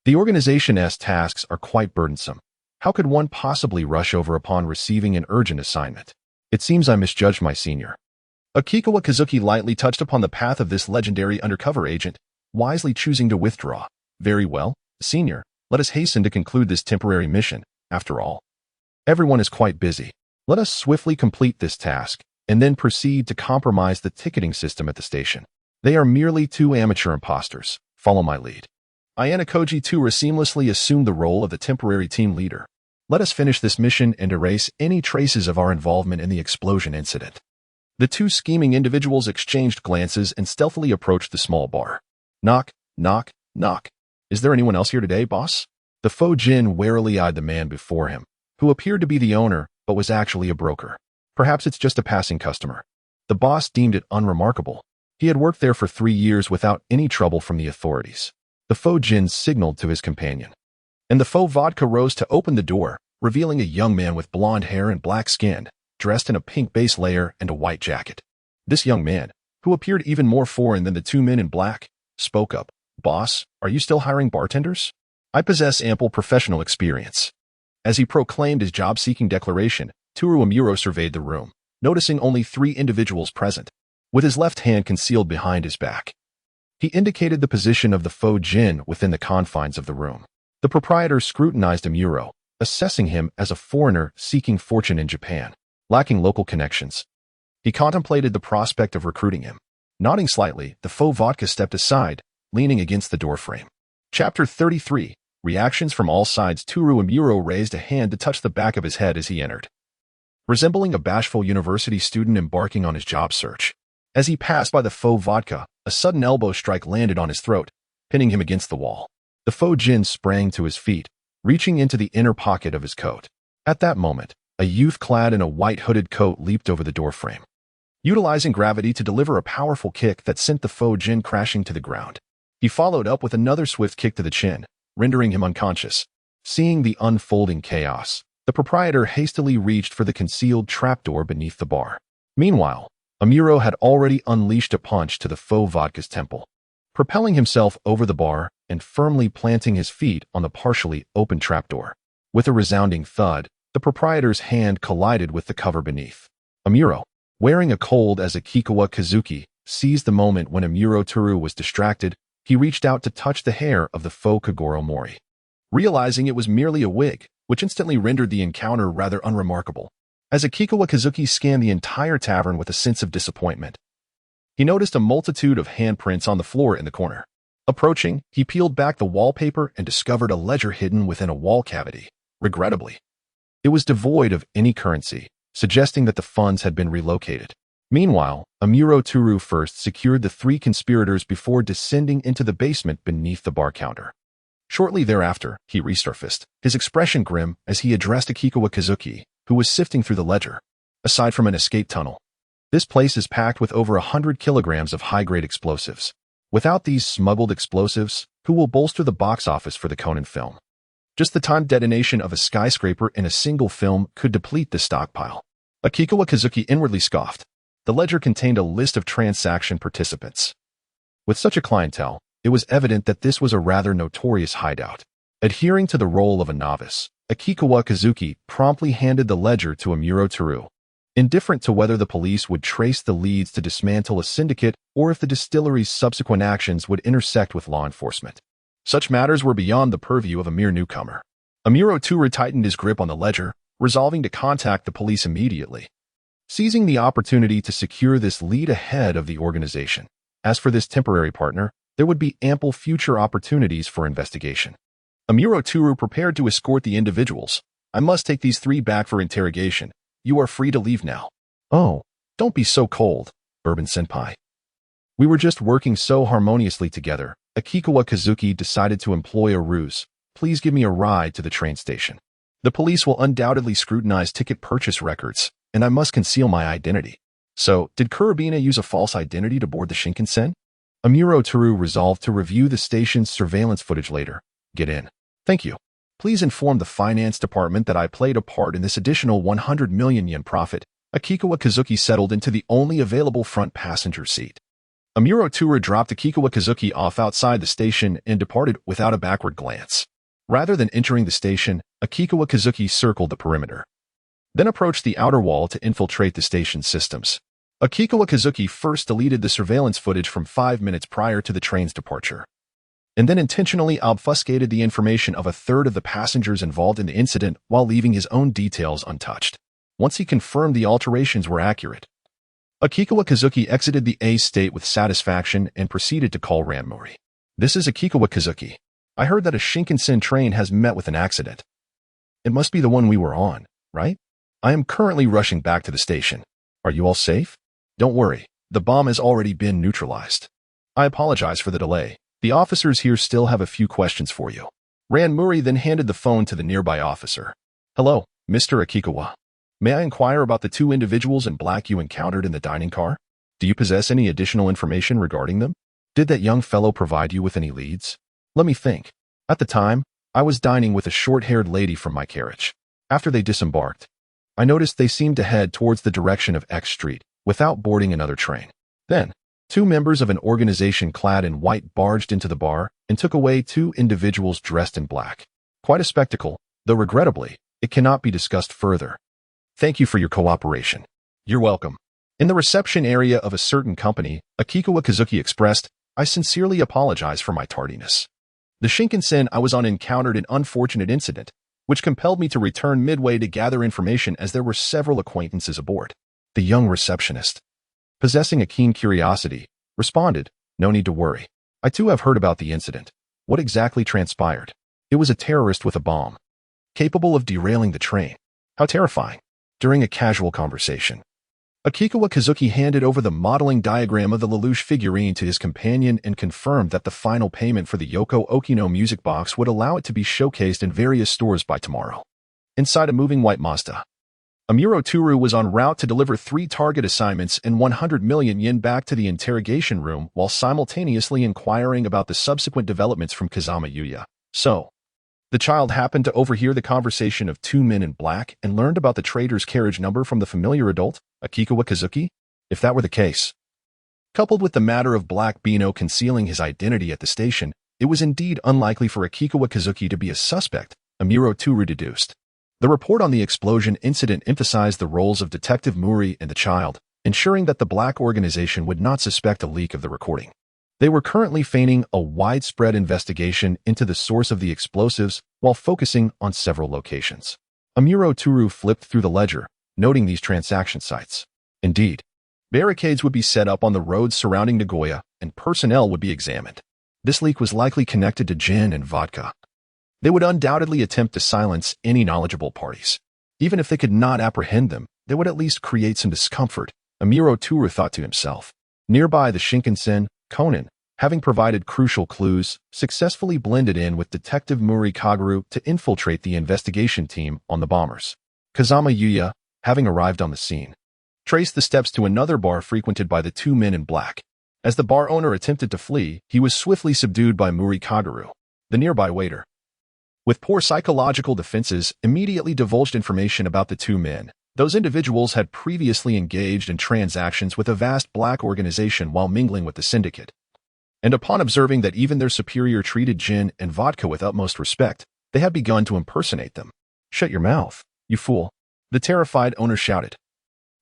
S1: The organization's tasks are quite burdensome. How could one possibly rush over upon receiving an urgent assignment? It seems I misjudged my senior. Akikawa Kazuki lightly touched upon the path of this legendary undercover agent, wisely choosing to withdraw. Very well, senior, let us hasten to conclude this temporary mission. After all, everyone is quite busy. Let us swiftly complete this task, and then proceed to compromise the ticketing system at the station. They are merely 2 amateur imposters. Follow my lead. Ayana Koji Tura seamlessly assumed the role of the temporary team leader. Let us finish this mission and erase any traces of our involvement in the explosion incident. The two scheming individuals exchanged glances and stealthily approached the small bar. Knock, knock, knock. Is there anyone else here today, boss? The faux Jin warily eyed the man before him, who appeared to be the owner but was actually a broker. Perhaps it's just a passing customer. The boss deemed it unremarkable. He had worked there for 3 years without any trouble from the authorities. The faux Jin signaled to his companion, and the faux vodka rose to open the door, revealing a young man with blonde hair and black skin, dressed in a pink base layer and a white jacket. This young man, who appeared even more foreign than the two men in black, spoke up. Boss, are you still hiring bartenders? I possess ample professional experience. As he proclaimed his job-seeking declaration, Toru Amuro surveyed the room, noticing only 3 individuals present. With his left hand concealed behind his back, he indicated the position of the faux Jin within the confines of the room. The proprietor scrutinized Amuro, assessing him as a foreigner seeking fortune in Japan, lacking local connections. He contemplated the prospect of recruiting him. Nodding slightly, the faux vodka stepped aside, leaning against the doorframe. Chapter 33. Reactions from all sides. Toru Amuro raised a hand to touch the back of his head as he entered, resembling a bashful university student embarking on his job search. As he passed by the faux vodka, a sudden elbow strike landed on his throat, pinning him against the wall. The faux Jin sprang to his feet, reaching into the inner pocket of his coat. At that moment, a youth clad in a white hooded coat leaped over the doorframe, utilizing gravity to deliver a powerful kick that sent the faux Jin crashing to the ground. He followed up with another swift kick to the chin, rendering him unconscious. Seeing the unfolding chaos, the proprietor hastily reached for the concealed trapdoor beneath the bar. Meanwhile, Amuro had already unleashed a punch to the faux vodka's temple, propelling himself over the bar and firmly planting his feet on the partially open trapdoor. With a resounding thud, the proprietor's hand collided with the cover beneath. Amuro, wearing a cold as a Kikawa Kazuki, seized the moment when Amuro Toru was distracted. He reached out to touch the hair of the faux Kagoro Mori, realizing it was merely a wig, which instantly rendered the encounter rather unremarkable. As Akikawa Kazuki scanned the entire tavern with a sense of disappointment, he noticed a multitude of handprints on the floor in the corner. Approaching, he peeled back the wallpaper and discovered a ledger hidden within a wall cavity. Regrettably, it was devoid of any currency, suggesting that the funds had been relocated. Meanwhile, Amuro Toru first secured the 3 conspirators before descending into the basement beneath the bar counter. Shortly thereafter, he resurfaced, his expression grim as he addressed Akikawa Kazuki, who was sifting through the ledger. Aside from an escape tunnel, this place is packed with over 100 kilograms of high-grade explosives. Without these smuggled explosives, who will bolster the box office for the Conan film? Just the timed detonation of a skyscraper in a single film could deplete the stockpile. Akikawa Kazuki inwardly scoffed. The ledger contained a list of transaction participants. With such a clientele, it was evident that this was a rather notorious hideout. Adhering to the role of a novice, Akikawa Kazuki promptly handed the ledger to Amuro Toru, indifferent to whether the police would trace the leads to dismantle a syndicate or if the distillery's subsequent actions would intersect with law enforcement. Such matters were beyond the purview of a mere newcomer. Amuro Toru tightened his grip on the ledger, resolving to contact the police immediately, seizing the opportunity to secure this lead ahead of the organization. As for this temporary partner, there would be ample future opportunities for investigation. Amuro Toru prepared to escort the individuals. I must take these 3 back for interrogation. You are free to leave now. Oh, don't be so cold, Bourbon-senpai. We were just working so harmoniously together. Akikawa Kazuki decided to employ a ruse. Please give me a ride to the train station. The police will undoubtedly scrutinize ticket purchase records, and I must conceal my identity. So, did Kurabina use a false identity to board the Shinkansen? Amuro Toru resolved to review the station's surveillance footage later. Get in. Thank you. Please inform the finance department that I played a part in this additional 100 million yen profit. Akikawa Kazuki settled into the only available front passenger seat. Amuro Toru dropped Akikawa Kazuki off outside the station and departed without a backward glance. Rather than entering the station, Akikawa Kazuki circled the perimeter, then approached the outer wall to infiltrate the station's systems. Akikawa Kazuki first deleted the surveillance footage from 5 minutes prior to the train's departure, and then intentionally obfuscated the information of a third of the passengers involved in the incident while leaving his own details untouched. Once he confirmed the alterations were accurate, Akikawa Kazuki exited the A state with satisfaction and proceeded to call Ranmori. This is Akikawa Kazuki. I heard that a Shinkansen train has met with an accident. It must be the one we were on, right? I am currently rushing back to the station. Are you all safe? Don't worry, the bomb has already been neutralized. I apologize for the delay. The officers here still have a few questions for you. Ran Muri then handed the phone to the nearby officer. Hello, Mr. Akikawa. May I inquire about the two individuals in black you encountered in the dining car? Do you possess any additional information regarding them? Did that young fellow provide you with any leads? Let me think. At the time, I was dining with a short-haired lady from my carriage. After they disembarked, I noticed they seemed to head towards the direction of X Street without boarding another train. Then, two members of an organization clad in white barged into the bar and took away two individuals dressed in black. Quite a spectacle, though regrettably, it cannot be discussed further. Thank you for your cooperation. You're welcome. In the reception area of a certain company, Akikawa Kazuki expressed, I sincerely apologize for my tardiness. The Shinkansen I was on encountered an unfortunate incident, which compelled me to return midway to gather information as there were several acquaintances aboard. The young receptionist, possessing a keen curiosity, responded, No need to worry. I too have heard about the incident. What exactly transpired? It was a terrorist with a bomb, capable of derailing the train. How terrifying. During a casual conversation, Akikawa Kazuki handed over the modeling diagram of the Lelouch figurine to his companion and confirmed that the final payment for the Yoko Okino music box would allow it to be showcased in various stores by tomorrow. Inside a moving white Mazda, Amuro Turu was en route to deliver 3 target assignments and 100 million yen back to the interrogation room while simultaneously inquiring about the subsequent developments from Kazama Yuya. So, the child happened to overhear the conversation of two men in black and learned about the trader's carriage number from the familiar adult, Akikawa Kazuki? If that were the case, coupled with the matter of Black Bino concealing his identity at the station, it was indeed unlikely for Akikawa Kazuki to be a suspect, Amuro Turu deduced. The report on the explosion incident emphasized the roles of Detective Muri and the child, ensuring that the black organization would not suspect a leak of the recording. They were currently feigning a widespread investigation into the source of the explosives while focusing on several locations. Amuro Turu flipped through the ledger, noting these transaction sites. Indeed, barricades would be set up on the roads surrounding Nagoya, and personnel would be examined. This leak was likely connected to gin and vodka. They would undoubtedly attempt to silence any knowledgeable parties. Even if they could not apprehend them, they would at least create some discomfort, Amuro Turu thought to himself. Nearby, the Shinkansen, Conan, having provided crucial clues, successfully blended in with Detective Muri Kaguru to infiltrate the investigation team on the bombers. Kazama Yuya, having arrived on the scene, traced the steps to another bar frequented by the two men in black. As the bar owner attempted to flee, he was swiftly subdued by Muri Kaguru, the nearby waiter. With poor psychological defenses, immediately divulged information about the two men. Those individuals had previously engaged in transactions with a vast black organization while mingling with the syndicate. And upon observing that even their superior treated gin and vodka with utmost respect, they had begun to impersonate them. Shut your mouth, you fool, the terrified owner shouted,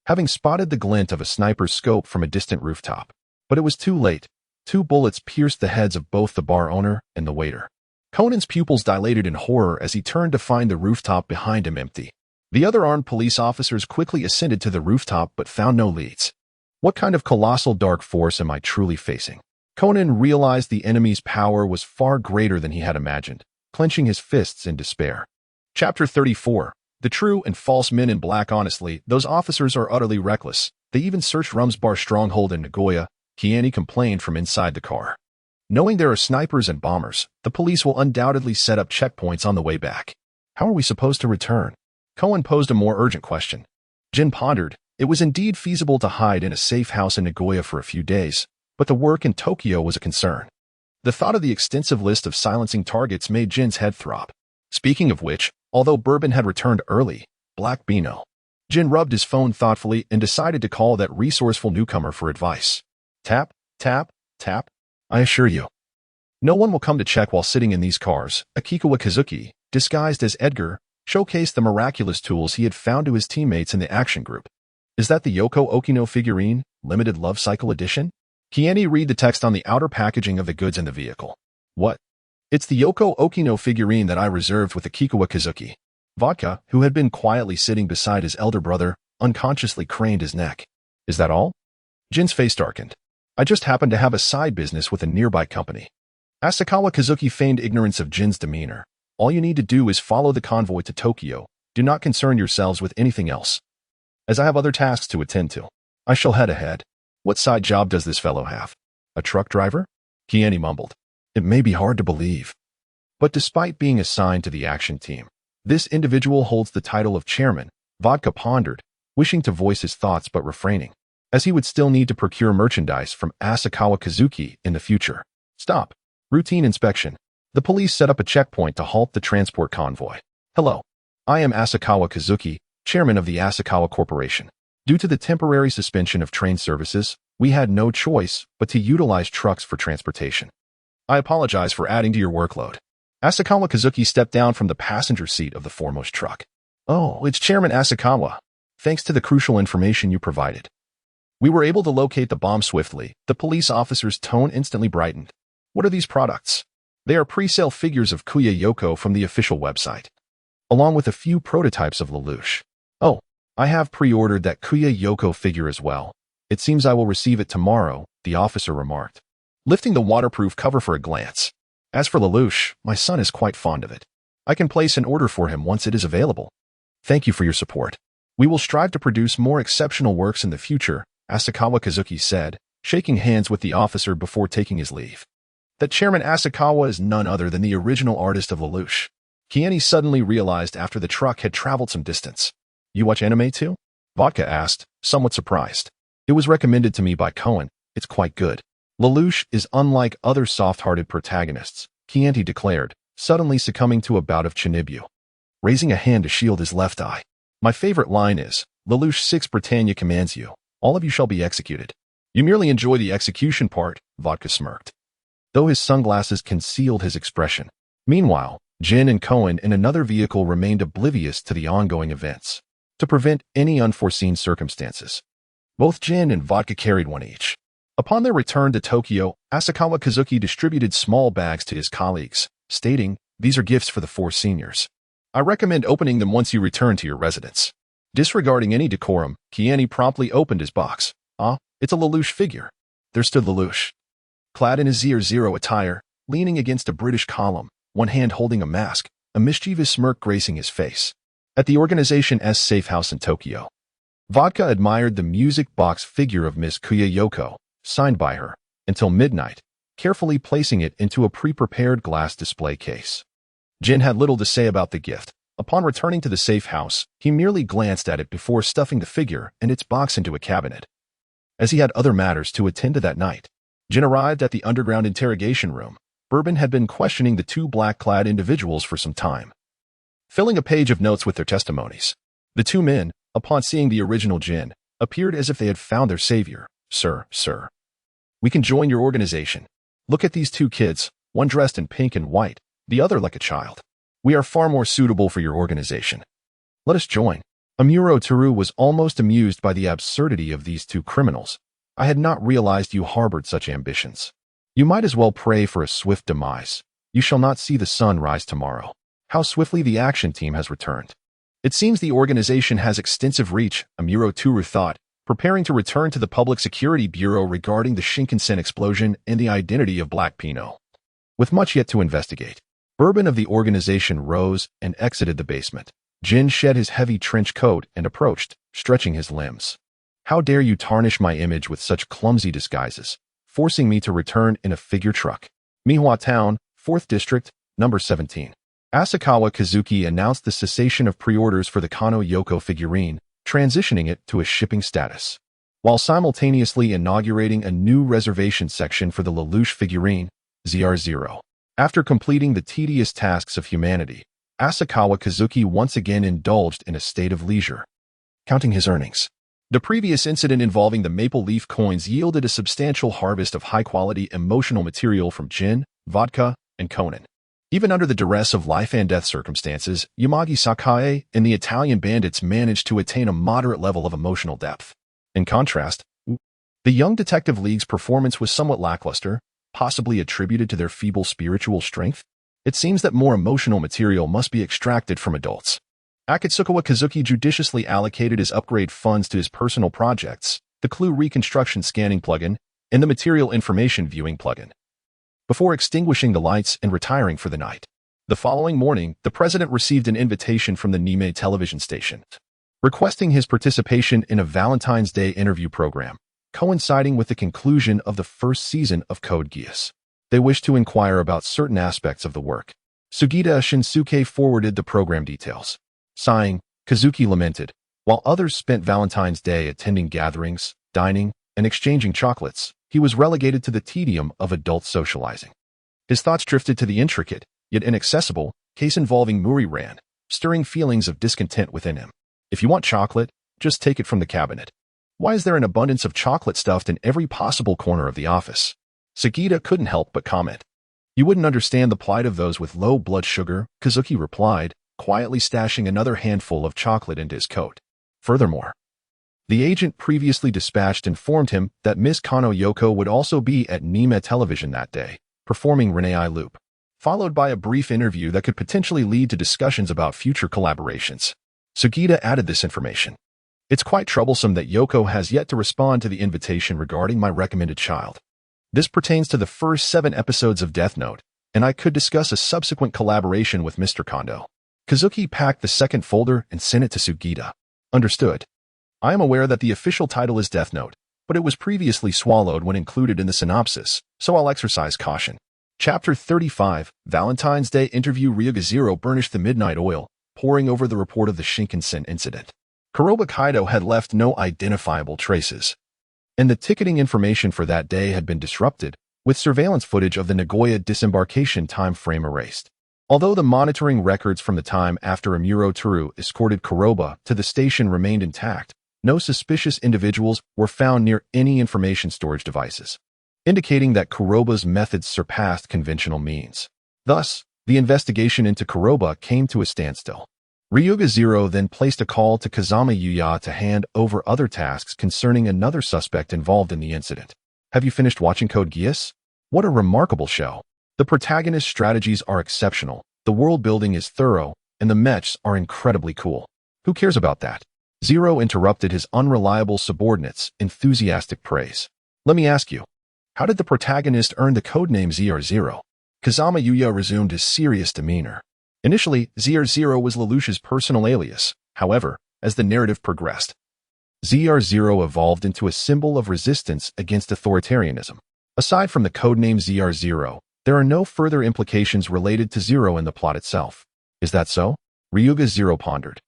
S1: having spotted the glint of a sniper's scope from a distant rooftop. But it was too late. 2 bullets pierced the heads of both the bar owner and the waiter. Conan's pupils dilated in horror as he turned to find the rooftop behind him empty. The other armed police officers quickly ascended to the rooftop but found no leads. What kind of colossal dark force am I truly facing? Conan realized the enemy's power was far greater than he had imagined, clenching his fists in despair. Chapter 34. The true and false men in black. Honestly, those officers are utterly reckless. They even searched Rum's bar stronghold in Nagoya, Kiani complained from inside the car. Knowing there are snipers and bombers, the police will undoubtedly set up checkpoints on the way back. How are we supposed to return? Cohen posed a more urgent question. Jin pondered. It was indeed feasible to hide in a safe house in Nagoya for a few days, but the work in Tokyo was a concern. The thought of the extensive list of silencing targets made Jin's head throb. Speaking of which, although Bourbon had returned early, Black Bino, Jin rubbed his phone thoughtfully and decided to call that resourceful newcomer for advice. Tap, tap, tap. I assure you, no one will come to check while sitting in these cars. Akikawa Kazuki, disguised as Edgar, showcased the miraculous tools he had found to his teammates in the action group. Is that the Yoko Okino figurine, limited love cycle edition? Kiani read the text on the outer packaging of the goods in the vehicle. What? It's the Yoko Okino figurine that I reserved with Akikawa Kazuki. Vodka, who had been quietly sitting beside his elder brother, unconsciously craned his neck. Is that all? Jin's face darkened. I just happened to have a side business with a nearby company. Asakawa Kazuki feigned ignorance of Jin's demeanor. All you need to do is follow the convoy to Tokyo. Do not concern yourselves with anything else. As I have other tasks to attend to, I shall head ahead. What side job does this fellow have? A truck driver? Kiani mumbled. It may be hard to believe. But despite being assigned to the action team, this individual holds the title of chairman. Vodka pondered, wishing to voice his thoughts but refraining, as he would still need to procure merchandise from Asakawa Kazuki in the future. Stop. Routine inspection. The police set up a checkpoint to halt the transport convoy. Hello. I am Asakawa Kazuki, chairman of the Asakawa Corporation. Due to the temporary suspension of train services, we had no choice but to utilize trucks for transportation. I apologize for adding to your workload. Asakawa Kazuki stepped down from the passenger seat of the foremost truck. Oh, it's Chairman Asakawa. Thanks to the crucial information you provided, we were able to locate the bomb swiftly. The police officer's tone instantly brightened. What are these products? They are pre-sale figures of Kuya Yoko from the official website, along with a few prototypes of Lelouch. Oh, I have pre-ordered that Kuya Yoko figure as well. It seems I will receive it tomorrow, the officer remarked, lifting the waterproof cover for a glance. As for Lelouch, my son is quite fond of it. I can place an order for him once it is available. Thank you for your support. We will strive to produce more exceptional works in the future, Asakawa Kazuki said, shaking hands with the officer before taking his leave. That Chairman Asakawa is none other than the original artist of Lelouch. Kiani suddenly realized after the truck had traveled some distance. You watch anime too? Vodka asked, somewhat surprised. It was recommended to me by Conan. It's quite good. Lelouch is unlike other soft-hearted protagonists, Kianti declared, suddenly succumbing to a bout of chinibyu, raising a hand to shield his left eye. My favorite line is, Lelouch 6 Britannia commands you. All of you shall be executed. You merely enjoy the execution part, Vodka smirked, though his sunglasses concealed his expression. Meanwhile, Jin and Cohen in another vehicle remained oblivious to the ongoing events, to prevent any unforeseen circumstances. Both Jin and Vodka carried one each. Upon their return to Tokyo, Asakawa Kazuki distributed small bags to his colleagues, stating, these are gifts for the 4 seniors. I recommend opening them once you return to your residence. Disregarding any decorum, Kiani promptly opened his box. Ah, it's a Lelouch figure. There stood Lelouch, clad in his Zero attire, leaning against a British column, one hand holding a mask, a mischievous smirk gracing his face. At the organization's safe house in Tokyo, Vodka admired the music box figure of Miss Kuya Yoko, signed by her, until midnight, carefully placing it into a pre-prepared glass display case. Jin had little to say about the gift. Upon returning to the safe house, he merely glanced at it before stuffing the figure and its box into a cabinet. As he had other matters to attend to that night, Jin arrived at the underground interrogation room. Bourbon had been questioning the 2 black-clad individuals for some time, filling a page of notes with their testimonies. The 2 men, upon seeing the original Jin, appeared as if they had found their savior. Sir, we can join your organization. Look at these 2 kids, one dressed in pink and white, the other like a child. We are far more suitable for your organization. Let us join. Amuro Teru was almost amused by the absurdity of these 2 criminals. I had not realized you harbored such ambitions. You might as well pray for a swift demise. You shall not see the sun rise tomorrow. How swiftly the action team has returned. It seems the organization has extensive reach, Amuro Teru thought, preparing to return to the Public Security Bureau regarding the Shinkansen explosion and the identity of Black Pino. With much yet to investigate, Bourbon of the organization rose and exited the basement. Jin shed his heavy trench coat and approached, stretching his limbs. How dare you tarnish my image with such clumsy disguises, forcing me to return in a figure truck. Mihua Town, 4th District, number 17. Asakawa Kazuki announced the cessation of pre-orders for the Kano Yoko figurine, transitioning it to a shipping status, while simultaneously inaugurating a new reservation section for the Lelouch figurine, ZR0. After completing the tedious tasks of humanity, Asakawa Kazuki once again indulged in a state of leisure, counting his earnings. The previous incident involving the maple leaf coins yielded a substantial harvest of high-quality emotional material from Jin, Vodka, and Conan. Even under the duress of life and death circumstances, Yamagi Sakae and the Italian bandits managed to attain a moderate level of emotional depth. In contrast, the Young Detective League's performance was somewhat lackluster, possibly attributed to their feeble spiritual strength. It seems that more emotional material must be extracted from adults. Akatsukawa Kazuki judiciously allocated his upgrade funds to his personal projects, the Clue Reconstruction Scanning plugin, and the Material Information Viewing plugin. before extinguishing the lights and retiring for the night. The following morning, the president received an invitation from the Nime television station, requesting his participation in a Valentine's Day interview program, coinciding with the conclusion of the first season of Code Geass. They wished to inquire about certain aspects of the work. Sugita Shinsuke forwarded the program details. Sighing, Kazuki lamented, while others spent Valentine's Day attending gatherings, dining, and exchanging chocolates, he was relegated to the tedium of adult socializing. His thoughts drifted to the intricate, yet inaccessible, case involving Muri-ran, stirring feelings of discontent within him. If you want chocolate, just take it from the cabinet. Why is there an abundance of chocolate stuffed in every possible corner of the office? Sugita couldn't help but comment. You wouldn't understand the plight of those with low blood sugar, Kazuki replied, quietly stashing another handful of chocolate into his coat. Furthermore, the agent previously dispatched informed him that Miss Kano Yoko would also be at Nime Television that day, performing Renei Loop, followed by a brief interview that could potentially lead to discussions about future collaborations. Sugita added this information. It's quite troublesome that Yoko has yet to respond to the invitation regarding my recommended child. This pertains to the first 7 episodes of Death Note, and I could discuss a subsequent collaboration with Mr. Kondo. Kazuki packed the second folder and sent it to Sugita. Understood. I am aware that the official title is Death Note, but it was previously swallowed when included in the synopsis, so I'll exercise caution. Chapter 35, Valentine's Day Interview. Ryuga Zero burnished the midnight oil, pouring over the report of the Shinkansen incident. Kuroba Kaido had left no identifiable traces, and the ticketing information for that day had been disrupted, with surveillance footage of the Nagoya disembarkation time frame erased. Although the monitoring records from the time after Amuro Toru escorted Kuroba to the station remained intact, no suspicious individuals were found near any information storage devices, indicating that Kuroba's methods surpassed conventional means. Thus, the investigation into Kuroba came to a standstill. Ryuga Zero then placed a call to Kazama Yuya to hand over other tasks concerning another suspect involved in the incident. Have you finished watching Code Geass? What a remarkable show. The protagonist's strategies are exceptional, the world building is thorough, and the mechs are incredibly cool. Who cares about that? Zero interrupted his unreliable subordinate's enthusiastic praise. Let me ask you, how did the protagonist earn the codename ZR0? Kazama Yuya resumed his serious demeanor. Initially, ZR0 was Lelouch's personal alias. However, as the narrative progressed, ZR0 evolved into a symbol of resistance against authoritarianism. Aside from the codename ZR0, there are no further implications related to Zero in the plot itself. Is that so? Ryuga Zero pondered,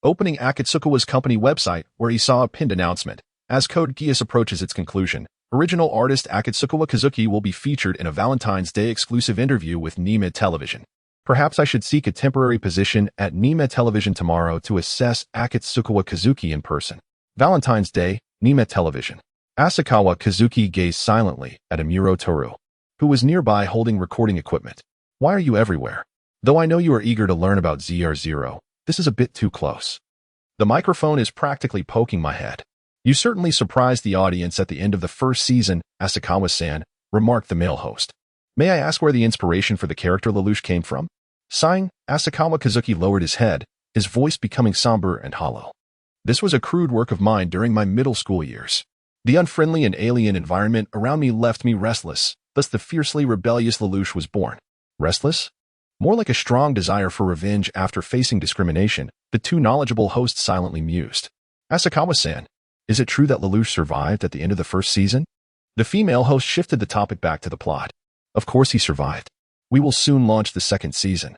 S1: opening Akatsukawa's company website where he saw a pinned announcement. As Code Geass approaches its conclusion, original artist Akatsukawa Kazuki will be featured in a Valentine's Day exclusive interview with Nime Television. Perhaps I should seek a temporary position at Nime Television tomorrow to assess Akatsukawa Kazuki in person. Valentine's Day, Nime Television. Asakawa Kazuki gazed silently at Amuro Toru, who was nearby holding recording equipment. Why are you everywhere? Though I know you are eager to learn about ZR0, this is a bit too close. The microphone is practically poking my head. You certainly surprised the audience at the end of the first season, Asakawa-san, remarked the male host. May I ask where the inspiration for the character Lelouch came from? Sighing, Asakawa Kazuki lowered his head, his voice becoming somber and hollow. This was a crude work of mine during my middle school years. The unfriendly and alien environment around me left me restless, thus the fiercely rebellious Lelouch was born. Restless? More like a strong desire for revenge after facing discrimination, the two knowledgeable hosts silently mused. Asakawa-san, is it true that Lelouch survived at the end of the first season? The female host shifted the topic back to the plot. Of course he survived. We will soon launch the second season,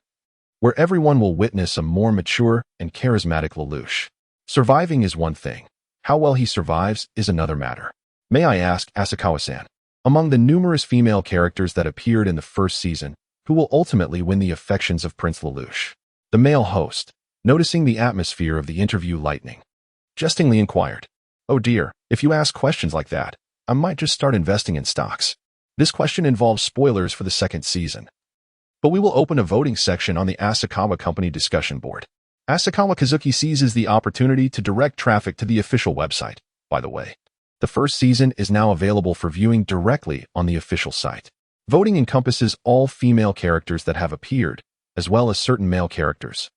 S1: where everyone will witness a more mature and charismatic Lelouch. Surviving is one thing. How well he survives is another matter. May I ask, Asakawa-san, among the numerous female characters that appeared in the first season, who will ultimately win the affections of Prince Lelouch? The male host, noticing the atmosphere of the interview lightening, jestingly inquired. Oh dear, if you ask questions like that, I might just start investing in stocks. This question involves spoilers for the second season. But we will open a voting section on the Asakawa Company discussion board. Asakawa Kazuki seizes the opportunity to direct traffic to the official website. By the way, the first season is now available for viewing directly on the official site. Voting encompasses all female characters that have appeared, as well as certain male characters,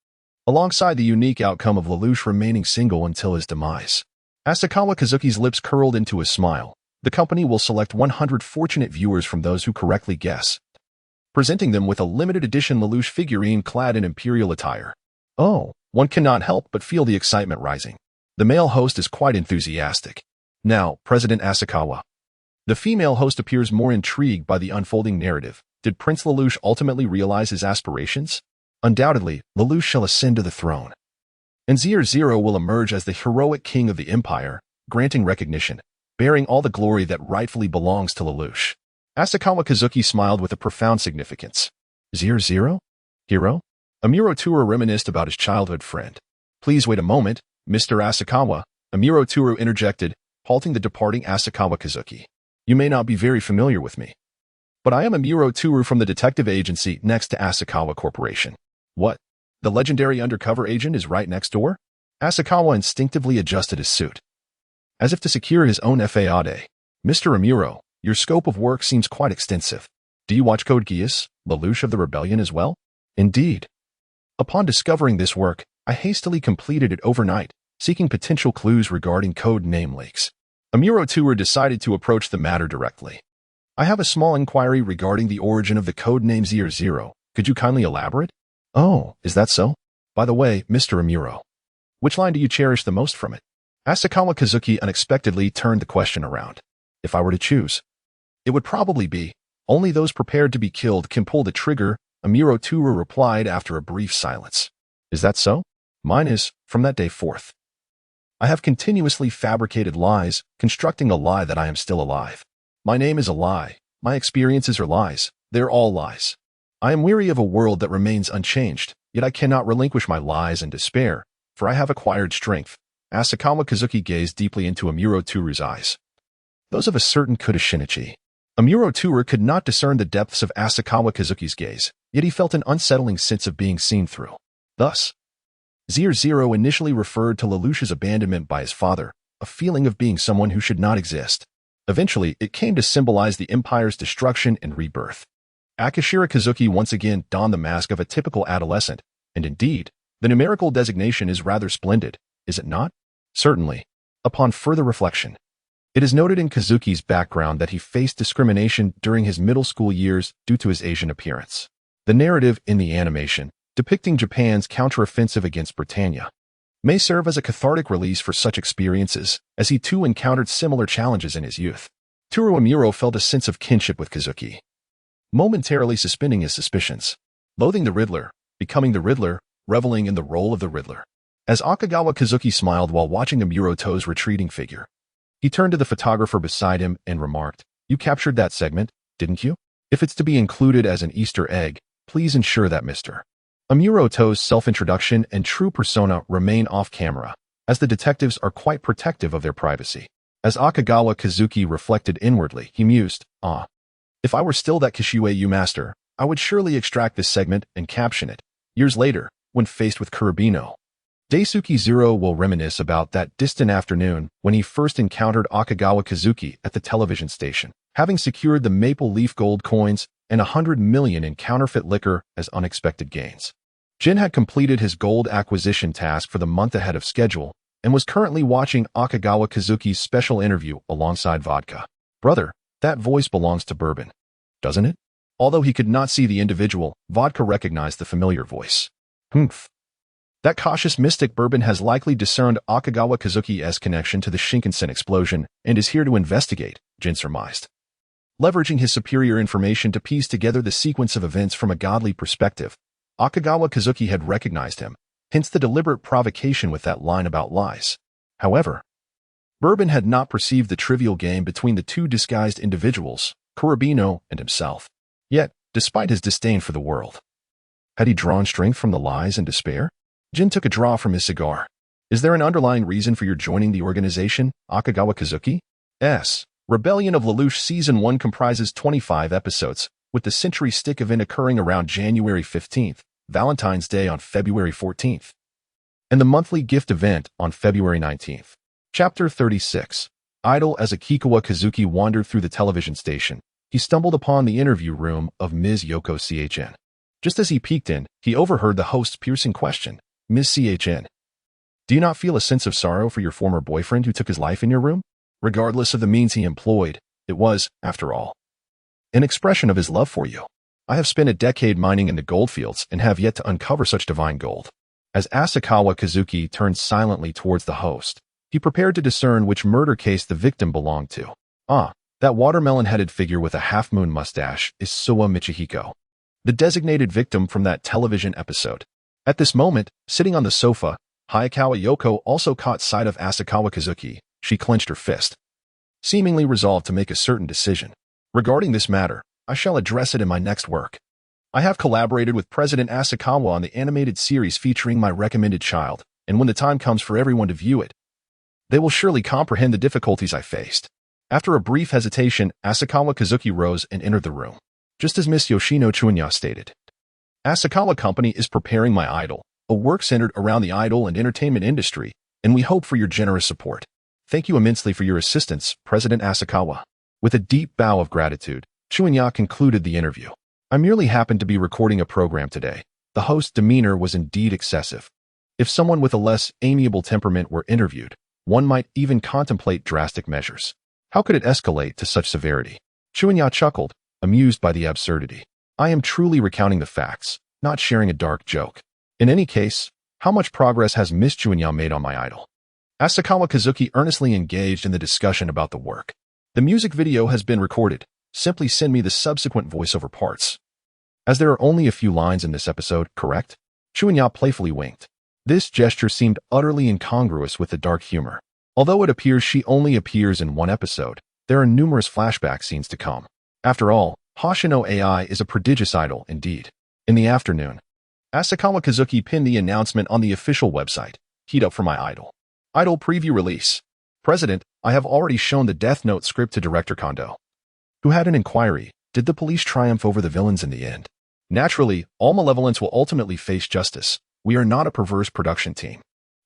S1: alongside the unique outcome of Lelouch remaining single until his demise. Asakawa Kazuki's lips curled into a smile. The company will select 100 fortunate viewers from those who correctly guess presenting them with a limited edition Lelouch figurine clad in imperial attire. Oh, one cannot help but feel the excitement rising. The male host is quite enthusiastic. Now, President Asakawa. The female host appears more intrigued by the unfolding narrative. Did Prince Lelouch ultimately realize his aspirations? Undoubtedly, Lelouch shall ascend to the throne. And Zero will emerge as the heroic king of the empire, granting recognition, bearing all the glory that rightfully belongs to Lelouch. Asakawa Kazuki smiled with a profound significance. Zero? Hero? Amuro Toru reminisced about his childhood friend. Please wait a moment, Mr. Asakawa, Amuro Toru interjected, halting the departing Asakawa Kazuki. You may not be very familiar with me, but I am Amuro Toru from the detective agency next to Asakawa Corporation. What? The legendary undercover agent is right next door? Asakawa instinctively adjusted his suit, as if to secure his own fade. Mr. Amuro, your scope of work seems quite extensive. Do you watch Code Geass, Lelouch of the Rebellion as well? Indeed. Upon discovering this work, I hastily completed it overnight, seeking potential clues regarding code name leaks. Amuro Toru decided to approach the matter directly. I have a small inquiry regarding the origin of the code name Zero. Could you kindly elaborate? Oh, is that so? By the way, Mr. Amuro, which line do you cherish the most from it? Asakawa Kazuki unexpectedly turned the question around. If I were to choose, it would probably be, only those prepared to be killed can pull the trigger, Amuro Toru replied after a brief silence. Is that so? Mine is, from that day forth. I have continuously fabricated lies, constructing a lie that I am still alive. My name is a lie. My experiences are lies. They're all lies. I am weary of a world that remains unchanged, yet I cannot relinquish my lies and despair, for I have acquired strength. Asakawa Kazuki gazed deeply into Amuro Toru's eyes, those of a certain Kuda Shinichi. Amuro Toru could not discern the depths of Asakawa Kazuki's gaze, yet he felt an unsettling sense of being seen through. Thus, Zero initially referred to Lelouch's abandonment by his father, a feeling of being someone who should not exist. Eventually, it came to symbolize the Empire's destruction and rebirth. Akashira Kazuki once again donned the mask of a typical adolescent, and indeed, the numerical designation is rather splendid, is it not? Certainly. Upon further reflection, it is noted in Kazuki's background that he faced discrimination during his middle school years due to his Asian appearance. The narrative in the animation, depicting Japan's counteroffensive against Britannia, may serve as a cathartic release for such experiences, as he too encountered similar challenges in his youth. Toru Amuro felt a sense of kinship with Kazuki, momentarily suspending his suspicions. Loathing the Riddler, becoming the Riddler, reveling in the role of the Riddler. As Akagawa Kazuki smiled while watching Amuro Toru's retreating figure, he turned to the photographer beside him and remarked, "You captured that segment, didn't you? If it's to be included as an Easter egg, please ensure that Mr. Amuro Toru's self-introduction and true persona remain off-camera, as the detectives are quite protective of their privacy." As Akagawa Kazuki reflected inwardly, he mused, if I were still that Kishiwei master, I would surely extract this segment and caption it. Years later, when faced with Kurabino, Daisuke Zero will reminisce about that distant afternoon when he first encountered Akagawa Kazuki at the television station, having secured the maple leaf gold coins and 100 million in counterfeit liquor as unexpected gains. Jin had completed his gold acquisition task for the month ahead of schedule and was currently watching Akagawa Kazuki's special interview alongside vodka. Brother, that voice belongs to Bourbon, doesn't it? Although he could not see the individual, Vodka recognized the familiar voice. Humph. That cautious mystic Bourbon has likely discerned Akagawa Kazuki's connection to the Shinkansen explosion and is here to investigate, Jin surmised. Leveraging his superior information to piece together the sequence of events from a godly perspective, Akagawa Kazuki had recognized him, hence the deliberate provocation with that line about lies. However, Bourbon had not perceived the trivial game between the two disguised individuals, Kurabino and himself. Yet, despite his disdain for the world, had he drawn strength from the lies and despair? Jin took a draw from his cigar. Is there an underlying reason for your joining the organization, Akagawa Kazuki? S. Rebellion of Lelouch Season 1 comprises 25 episodes, with the Century Stick event occurring around January 15th, Valentine's Day on February 14th, and the monthly gift event on February 19th. Chapter 36. Idle as Akikawa Kazuki wandered through the television station, he stumbled upon the interview room of Ms. Yoko Chn. Just as he peeked in, he overheard the host's piercing question, Ms. Chn, do you not feel a sense of sorrow for your former boyfriend who took his life in your room? Regardless of the means he employed, it was, after all, an expression of his love for you. I have spent a decade mining in the goldfields and have yet to uncover such divine gold. As Asakawa Kazuki turned silently towards the host, he prepared to discern which murder case the victim belonged to. Ah, that watermelon-headed figure with a half-moon mustache is Suwa Michihiko, the designated victim from that television episode. At this moment, sitting on the sofa, Hayakawa Yoko also caught sight of Asakawa Kazuki. She clenched her fist, seemingly resolved to make a certain decision. Regarding this matter, I shall address it in my next work. I have collaborated with President Asakawa on the animated series featuring my recommended child, and when the time comes for everyone to view it, they will surely comprehend the difficulties I faced. After a brief hesitation, Asakawa Kazuki rose and entered the room. Just as Miss Yoshino Chunya stated, Asakawa Company is preparing my idol, a work centered around the idol and entertainment industry, and we hope for your generous support. Thank you immensely for your assistance, President Asakawa. With a deep bow of gratitude, Chunya concluded the interview. I merely happened to be recording a program today. The host's demeanor was indeed excessive. If someone with a less amiable temperament were interviewed, one might even contemplate drastic measures. How could it escalate to such severity? Chunya chuckled, amused by the absurdity. I am truly recounting the facts, not sharing a dark joke. In any case, how much progress has Miss Chunya made on my idol? Asakawa Kazuki earnestly engaged in the discussion about the work. The music video has been recorded. Simply send me the subsequent voiceover parts. As there are only a few lines in this episode, correct? Chunya playfully winked. This gesture seemed utterly incongruous with the dark humor. Although it appears she only appears in one episode, there are numerous flashback scenes to come. After all, Hoshino AI is a prodigious idol indeed. In the afternoon, Asakawa Kazuki pinned the announcement on the official website. Heat up for my idol. Idol preview release. President, I have already shown the Death Note script to Director Kondo, who had an inquiry. Did the police triumph over the villains in the end? Naturally, all malevolence will ultimately face justice. We are not a perverse production team.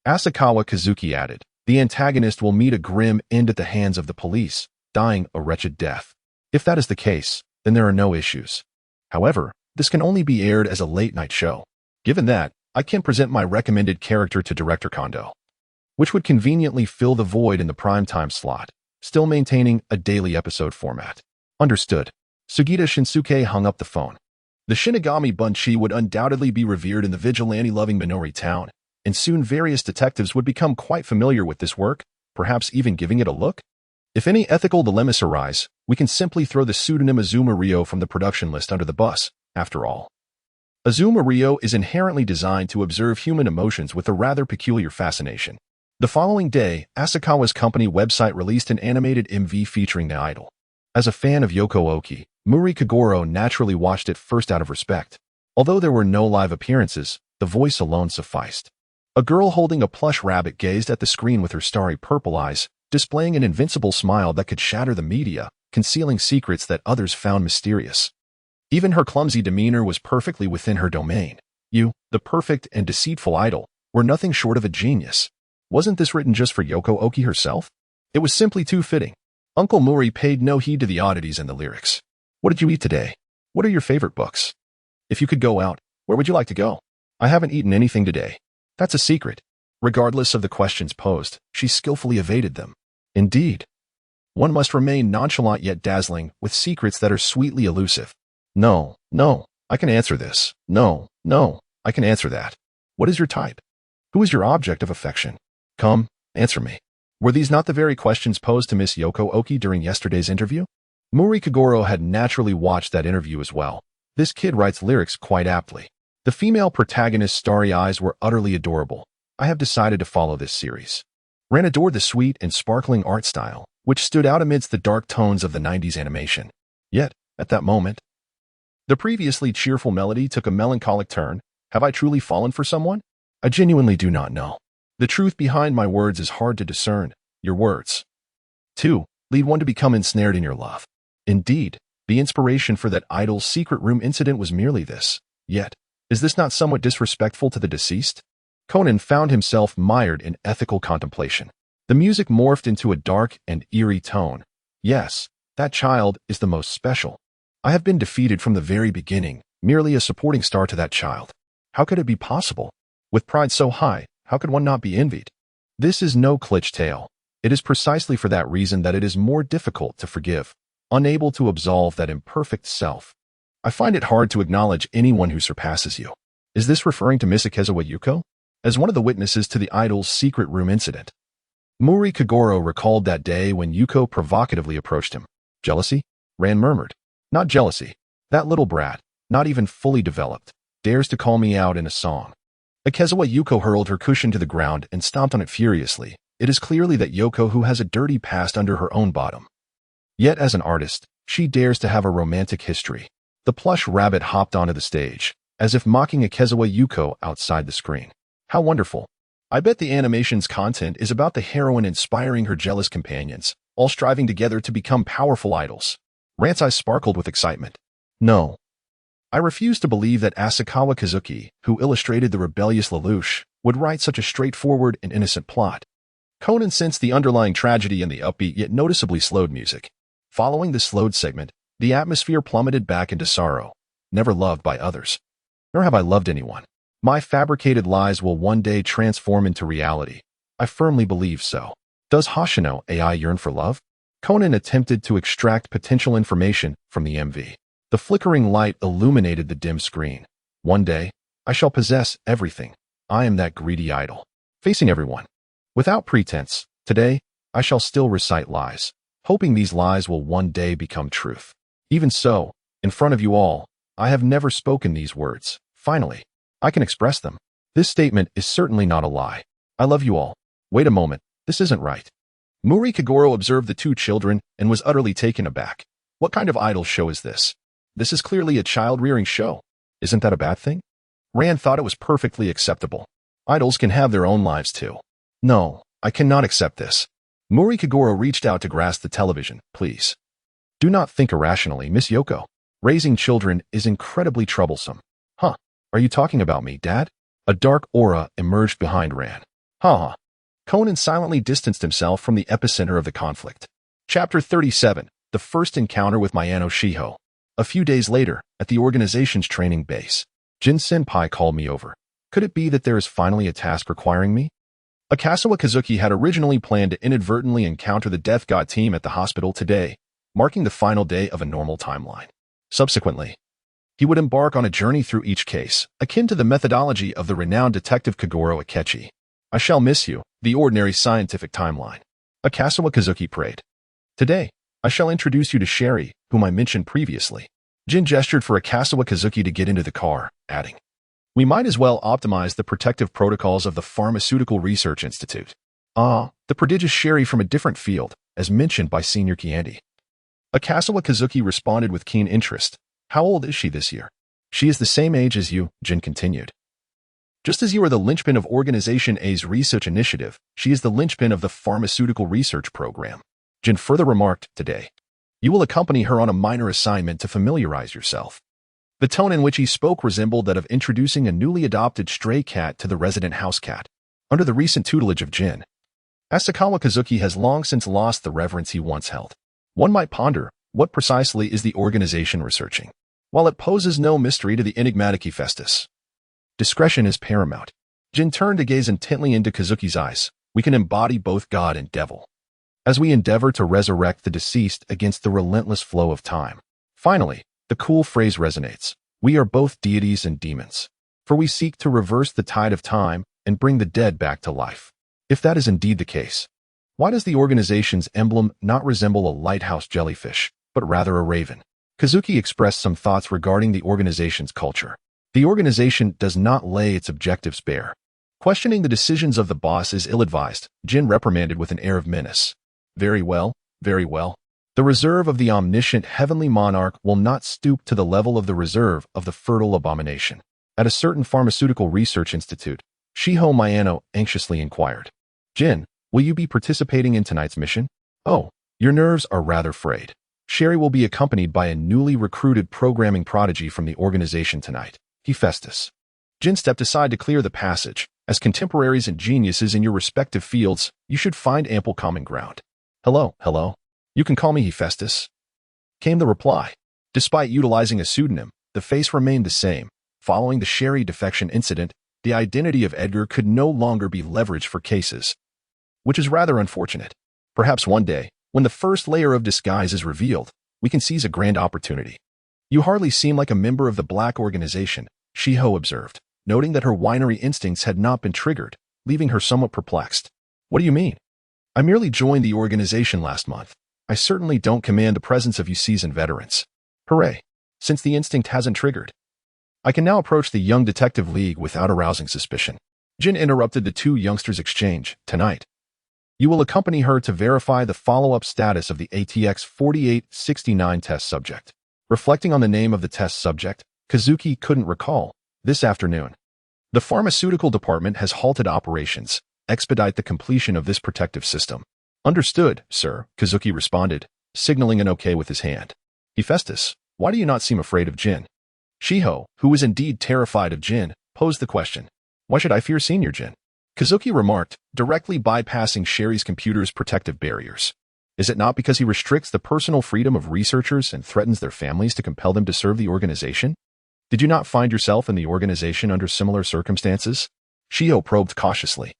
S1: Asakawa Kazuki added, the antagonist will meet a grim end at the hands of the police, dying a wretched death. If that is the case, then there are no issues. However, this can only be aired as a late-night show. Given that, I can present my recommended character to Director Kondo, which would conveniently fill the void in the primetime slot, still maintaining a daily episode format. Understood. Sugita Shinsuke hung up the phone. The Shinigami Bunchi would undoubtedly be revered in the vigilante-loving Minori town, and soon various detectives would become quite familiar with this work, perhaps even giving it a look. If any ethical dilemmas arise, we can simply throw the pseudonym Azuma Ryo from the production list under the bus, after all. Azuma Ryo is inherently designed to observe human emotions with a rather peculiar fascination. The following day, Asakawa's company website released an animated MV featuring the idol. As a fan of Yoko Oki, Muri Kagoro naturally watched it first out of respect. Although there were no live appearances, the voice alone sufficed. A girl holding a plush rabbit gazed at the screen with her starry purple eyes, displaying an invincible smile that could shatter the media, concealing secrets that others found mysterious. Even her clumsy demeanor was perfectly within her domain. You, the perfect and deceitful idol, were nothing short of a genius. Wasn't this written just for Yoko Oki herself? It was simply too fitting. Uncle Muri paid no heed to the oddities in the lyrics. What did you eat today? What are your favorite books? If you could go out, where would you like to go? I haven't eaten anything today. That's a secret. Regardless of the questions posed, she skillfully evaded them. Indeed. One must remain nonchalant yet dazzling with secrets that are sweetly elusive. No, I can answer this. No, I can answer that. What is your type? Who is your object of affection? Come, answer me. Were these not the very questions posed to Miss Yoko Oki during yesterday's interview? Muri Kagoro had naturally watched that interview as well. This kid writes lyrics quite aptly. The female protagonist's starry eyes were utterly adorable. I have decided to follow this series. Ran adored the sweet and sparkling art style, which stood out amidst the dark tones of the 90s animation. Yet, at that moment, the previously cheerful melody took a melancholic turn. Have I truly fallen for someone? I genuinely do not know. The truth behind my words is hard to discern. Your words, 2, lead one to become ensnared in your love. Indeed, the inspiration for that idol's secret room incident was merely this. Yet, is this not somewhat disrespectful to the deceased? Conan found himself mired in ethical contemplation. The music morphed into a dark and eerie tone. Yes, that child is the most special. I have been defeated from the very beginning, merely a supporting star to that child. How could it be possible? With pride so high, how could one not be envied? This is no cliché tale. It is precisely for that reason that it is more difficult to forgive, unable to absolve that imperfect self. I find it hard to acknowledge anyone who surpasses you. Is this referring to Miss Ikezawa Yuko? As one of the witnesses to the idol's secret room incident, Muri Kagoro recalled that day when Yuko provocatively approached him. Jealousy? Ran murmured. Not jealousy. That little brat, not even fully developed, dares to call me out in a song. Ikezawa Yuko hurled her cushion to the ground and stomped on it furiously. It is clearly that Yoko who has a dirty past under her own bottom. Yet as an artist, she dares to have a romantic history. The plush rabbit hopped onto the stage, as if mocking Ikezawa Yuko outside the screen. How wonderful. I bet the animation's content is about the heroine inspiring her jealous companions, all striving together to become powerful idols. Rant's eyes sparkled with excitement. No. I refuse to believe that Asakawa Kazuki, who illustrated the rebellious Lelouch, would write such a straightforward and innocent plot. Conan sensed the underlying tragedy in the upbeat yet noticeably slowed music. Following the slowed segment, the atmosphere plummeted back into sorrow. Never loved by others. Nor have I loved anyone. My fabricated lies will one day transform into reality. I firmly believe so. Does Hoshino AI yearn for love? Conan attempted to extract potential information from the MV. The flickering light illuminated the dim screen. One day, I shall possess everything. I am that greedy idol. Facing everyone. Without pretense, today, I shall still recite lies, hoping these lies will one day become truth. Even so, in front of you all, I have never spoken these words. Finally, I can express them. This statement is certainly not a lie. I love you all. Wait a moment, this isn't right. Muri Kagoro observed the two children and was utterly taken aback. What kind of idol show is this? This is clearly a child-rearing show. Isn't that a bad thing? Ran thought it was perfectly acceptable. Idols can have their own lives too. No, I cannot accept this. Muri Kagoro reached out to grasp the television. Please. Do not think irrationally, Miss Yoko. Raising children is incredibly troublesome. Huh. Are you talking about me, Dad? A dark aura emerged behind Ran. Ha. Conan silently distanced himself from the epicenter of the conflict. Chapter 37. The first encounter with Mayano Shiho. A few days later, at the organization's training base, Jin Senpai called me over. Could it be that there is finally a task requiring me? Akasawa Kazuki had originally planned to inadvertently encounter the Death God team at the hospital today, marking the final day of a normal timeline. Subsequently, he would embark on a journey through each case, akin to the methodology of the renowned detective Kagoro Akechi. I shall miss you, the ordinary scientific timeline. Akasawa Kazuki prayed. Today, I shall introduce you to Sherry, whom I mentioned previously. Jin gestured for Akasawa Kazuki to get into the car, adding, we might as well optimize the protective protocols of the Pharmaceutical Research Institute. The prodigious Sherry from a different field, as mentioned by Senior Kiandi. Akasawa Kazuki responded with keen interest. How old is she this year? She is the same age as you, Jin continued. Just as you are the linchpin of Organization A's research initiative, she is the linchpin of the Pharmaceutical Research Program. Jin further remarked, today, you will accompany her on a minor assignment to familiarize yourself. The tone in which he spoke resembled that of introducing a newly adopted stray cat to the resident house cat. Under the recent tutelage of Jin, Asakawa Kazuki has long since lost the reverence he once held. One might ponder, what precisely is the organization researching? While it poses no mystery to the enigmatic Hephaestus, discretion is paramount. Jin turned to gaze intently into Kazuki's eyes. We can embody both God and devil, as we endeavor to resurrect the deceased against the relentless flow of time. Finally, the cool phrase resonates. We are both deities and demons, for we seek to reverse the tide of time and bring the dead back to life. If that is indeed the case, why does the organization's emblem not resemble a lighthouse jellyfish, but rather a raven? Kazuki expressed some thoughts regarding the organization's culture. The organization does not lay its objectives bare. Questioning the decisions of the boss is ill-advised, Jin reprimanded with an air of menace. Very well, very well. The reserve of the omniscient heavenly monarch will not stoop to the level of the reserve of the fertile abomination. At a certain pharmaceutical research institute, Shiho Mayano anxiously inquired. Jin, will you be participating in tonight's mission? Oh, your nerves are rather frayed. Sherry will be accompanied by a newly recruited programming prodigy from the organization tonight, Hephaestus. Jin stepped aside to clear the passage. As contemporaries and geniuses in your respective fields, you should find ample common ground. Hello. You can call me Hephaestus, came the reply. Despite utilizing a pseudonym, the face remained the same. Following the Sherry defection incident, the identity of Edgar could no longer be leveraged for cases, which is rather unfortunate. Perhaps one day, when the first layer of disguise is revealed, we can seize a grand opportunity. You hardly seem like a member of the Black organization, Shiho observed, noting that her winery instincts had not been triggered, leaving her somewhat perplexed. What do you mean? I merely joined the organization last month. I certainly don't command the presence of you seasoned veterans. Hooray! Since the instinct hasn't triggered, I can now approach the Young Detective League without arousing suspicion. Jin interrupted the two youngsters' exchange. Tonight, you will accompany her to verify the follow-up status of the ATX 4869 test subject. Reflecting on the name of the test subject, Kazuki couldn't recall. This afternoon, the pharmaceutical department has halted operations. Expedite the completion of this protective system. Understood, sir, Kazuki responded, signaling an okay with his hand. Hephaestus, why do you not seem afraid of Jin? Shiho, who was indeed terrified of Jin, posed the question. Why should I fear Senior Jin? Kazuki remarked, directly bypassing Sherry's computer's protective barriers. Is it not because he restricts the personal freedom of researchers and threatens their families to compel them to serve the organization? Did you not find yourself in the organization under similar circumstances? Shiho probed cautiously.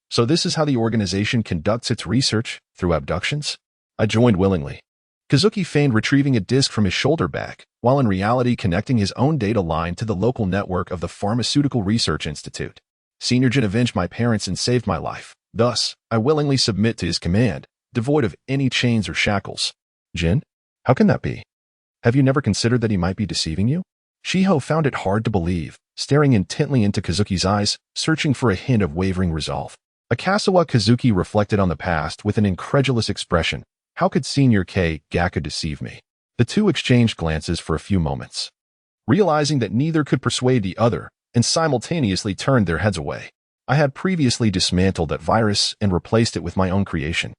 S1: So this is how the organization conducts its research, through abductions? I joined willingly. Kazuki feigned retrieving a disk from his shoulder bag, while in reality connecting his own data line to the local network of the Pharmaceutical Research Institute. Senior Jin avenged my parents and saved my life. Thus, I willingly submit to his command, devoid of any chains or shackles. Jin? How can that be? Have you never considered that he might be deceiving you? Shiho found it hard to believe, staring intently into Kazuki's eyes, searching for a hint of wavering resolve. Akasawa Kazuki reflected on the past with an incredulous expression. How could Senior Gaku deceive me? The two exchanged glances for a few moments, realizing that neither could persuade the other, and simultaneously turned their heads away. I had previously dismantled that virus and replaced it with my own creation.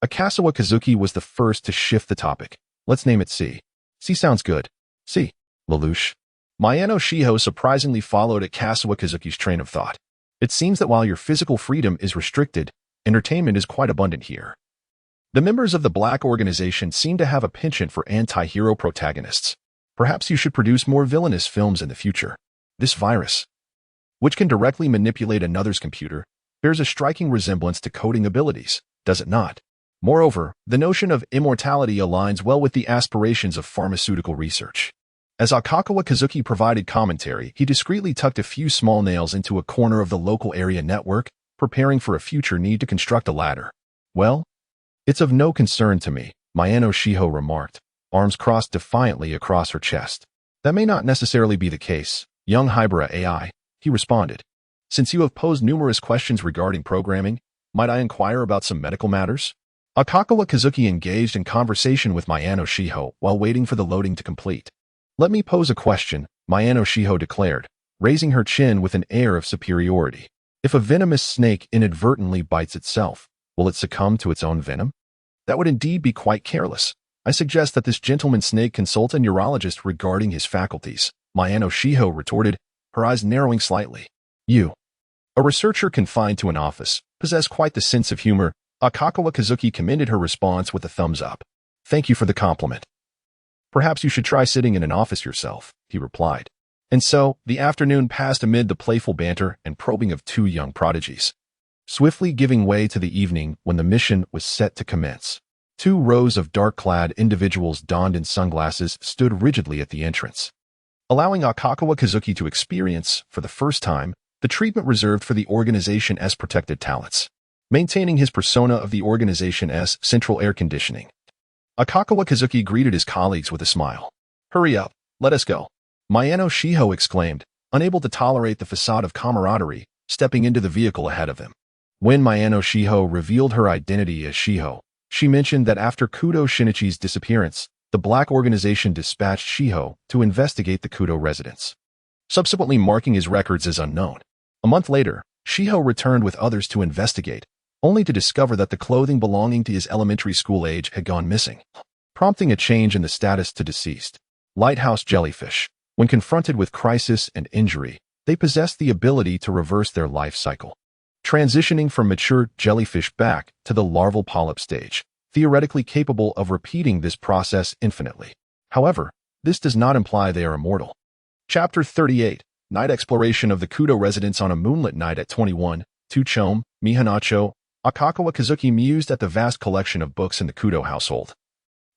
S1: Akasawa Kazuki was the first to shift the topic. Let's name it C. C sounds good. C. Lelouch. Mayano Shiho surprisingly followed Akasawa Kazuki's train of thought. It seems that while your physical freedom is restricted, entertainment is quite abundant here. The members of the Black organization seem to have a penchant for anti-hero protagonists. Perhaps you should produce more villainous films in the future. This virus, which can directly manipulate another's computer, bears a striking resemblance to coding abilities, does it not? Moreover, the notion of immortality aligns well with the aspirations of pharmaceutical research. As Akasawa Kazuki provided commentary, he discreetly tucked a few small nails into a corner of the local area network, preparing for a future need to construct a ladder. Well, it's of no concern to me, Mayano Shiho remarked, arms crossed defiantly across her chest. That may not necessarily be the case, young Hybera AI, he responded. Since you have posed numerous questions regarding programming, might I inquire about some medical matters? Akasawa Kazuki engaged in conversation with Mayano Shiho while waiting for the loading to complete. Let me pose a question, Mayano Shiho declared, raising her chin with an air of superiority. If a venomous snake inadvertently bites itself, will it succumb to its own venom? That would indeed be quite careless. I suggest that this gentleman snake consult a neurologist regarding his faculties, Mayano Shiho retorted, her eyes narrowing slightly. You, a researcher confined to an office, possess quite the sense of humor. Akasawa Kazuki commended her response with a thumbs up. Thank you for the compliment. Perhaps you should try sitting in an office yourself, he replied. And so, the afternoon passed amid the playful banter and probing of two young prodigies, swiftly giving way to the evening when the mission was set to commence. Two rows of dark-clad individuals donned in sunglasses stood rigidly at the entrance, allowing Akasawa Kazuki to experience, for the first time, the treatment reserved for the organization's protected talents, maintaining his persona of the organization's central air conditioning. Akasawa Kazuki greeted his colleagues with a smile. Hurry up, let us go. Mayano Shiho exclaimed, unable to tolerate the facade of camaraderie, stepping into the vehicle ahead of him. When Mayano Shiho revealed her identity as Shiho, she mentioned that after Kudo Shinichi's disappearance, the Black organization dispatched Shiho to investigate the Kudo residence, subsequently marking his records as unknown. A month later, Shiho returned with others to investigate, only to discover that the clothing belonging to his elementary school age had gone missing, prompting a change in the status to deceased. Lighthouse jellyfish. When confronted with crisis and injury, they possess the ability to reverse their life cycle, transitioning from mature jellyfish back to the larval polyp stage, theoretically capable of repeating this process infinitely. However, this does not imply they are immortal. Chapter 38. Night exploration of the Kudo residence on a moonlit night at 21, Tuchome, Mihanacho. Akasawa Kazuki mused at the vast collection of books in the Kudo household.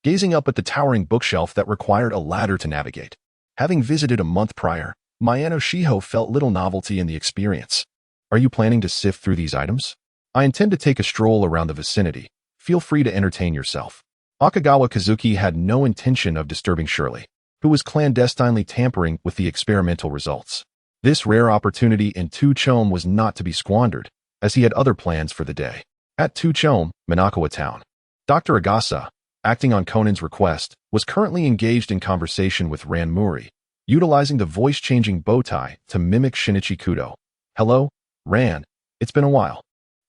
S1: gazing up at the towering bookshelf that required a ladder to navigate. Having visited a month prior, Mayano Shiho felt little novelty in the experience. Are you planning to sift through these items? I intend to take a stroll around the vicinity. Feel free to entertain yourself. Akagawa Kazuki had no intention of disturbing Shirley, who was clandestinely tampering with the experimental results. This rare opportunity in Tuchome was not to be squandered, as he had other plans for the day. At Tuchome, Minakawa Town, Dr. Agasa, acting on Conan's request, was currently engaged in conversation with Ran Muri, utilizing the voice-changing bow tie to mimic Shinichi Kudo. Hello, Ran. It's been a while.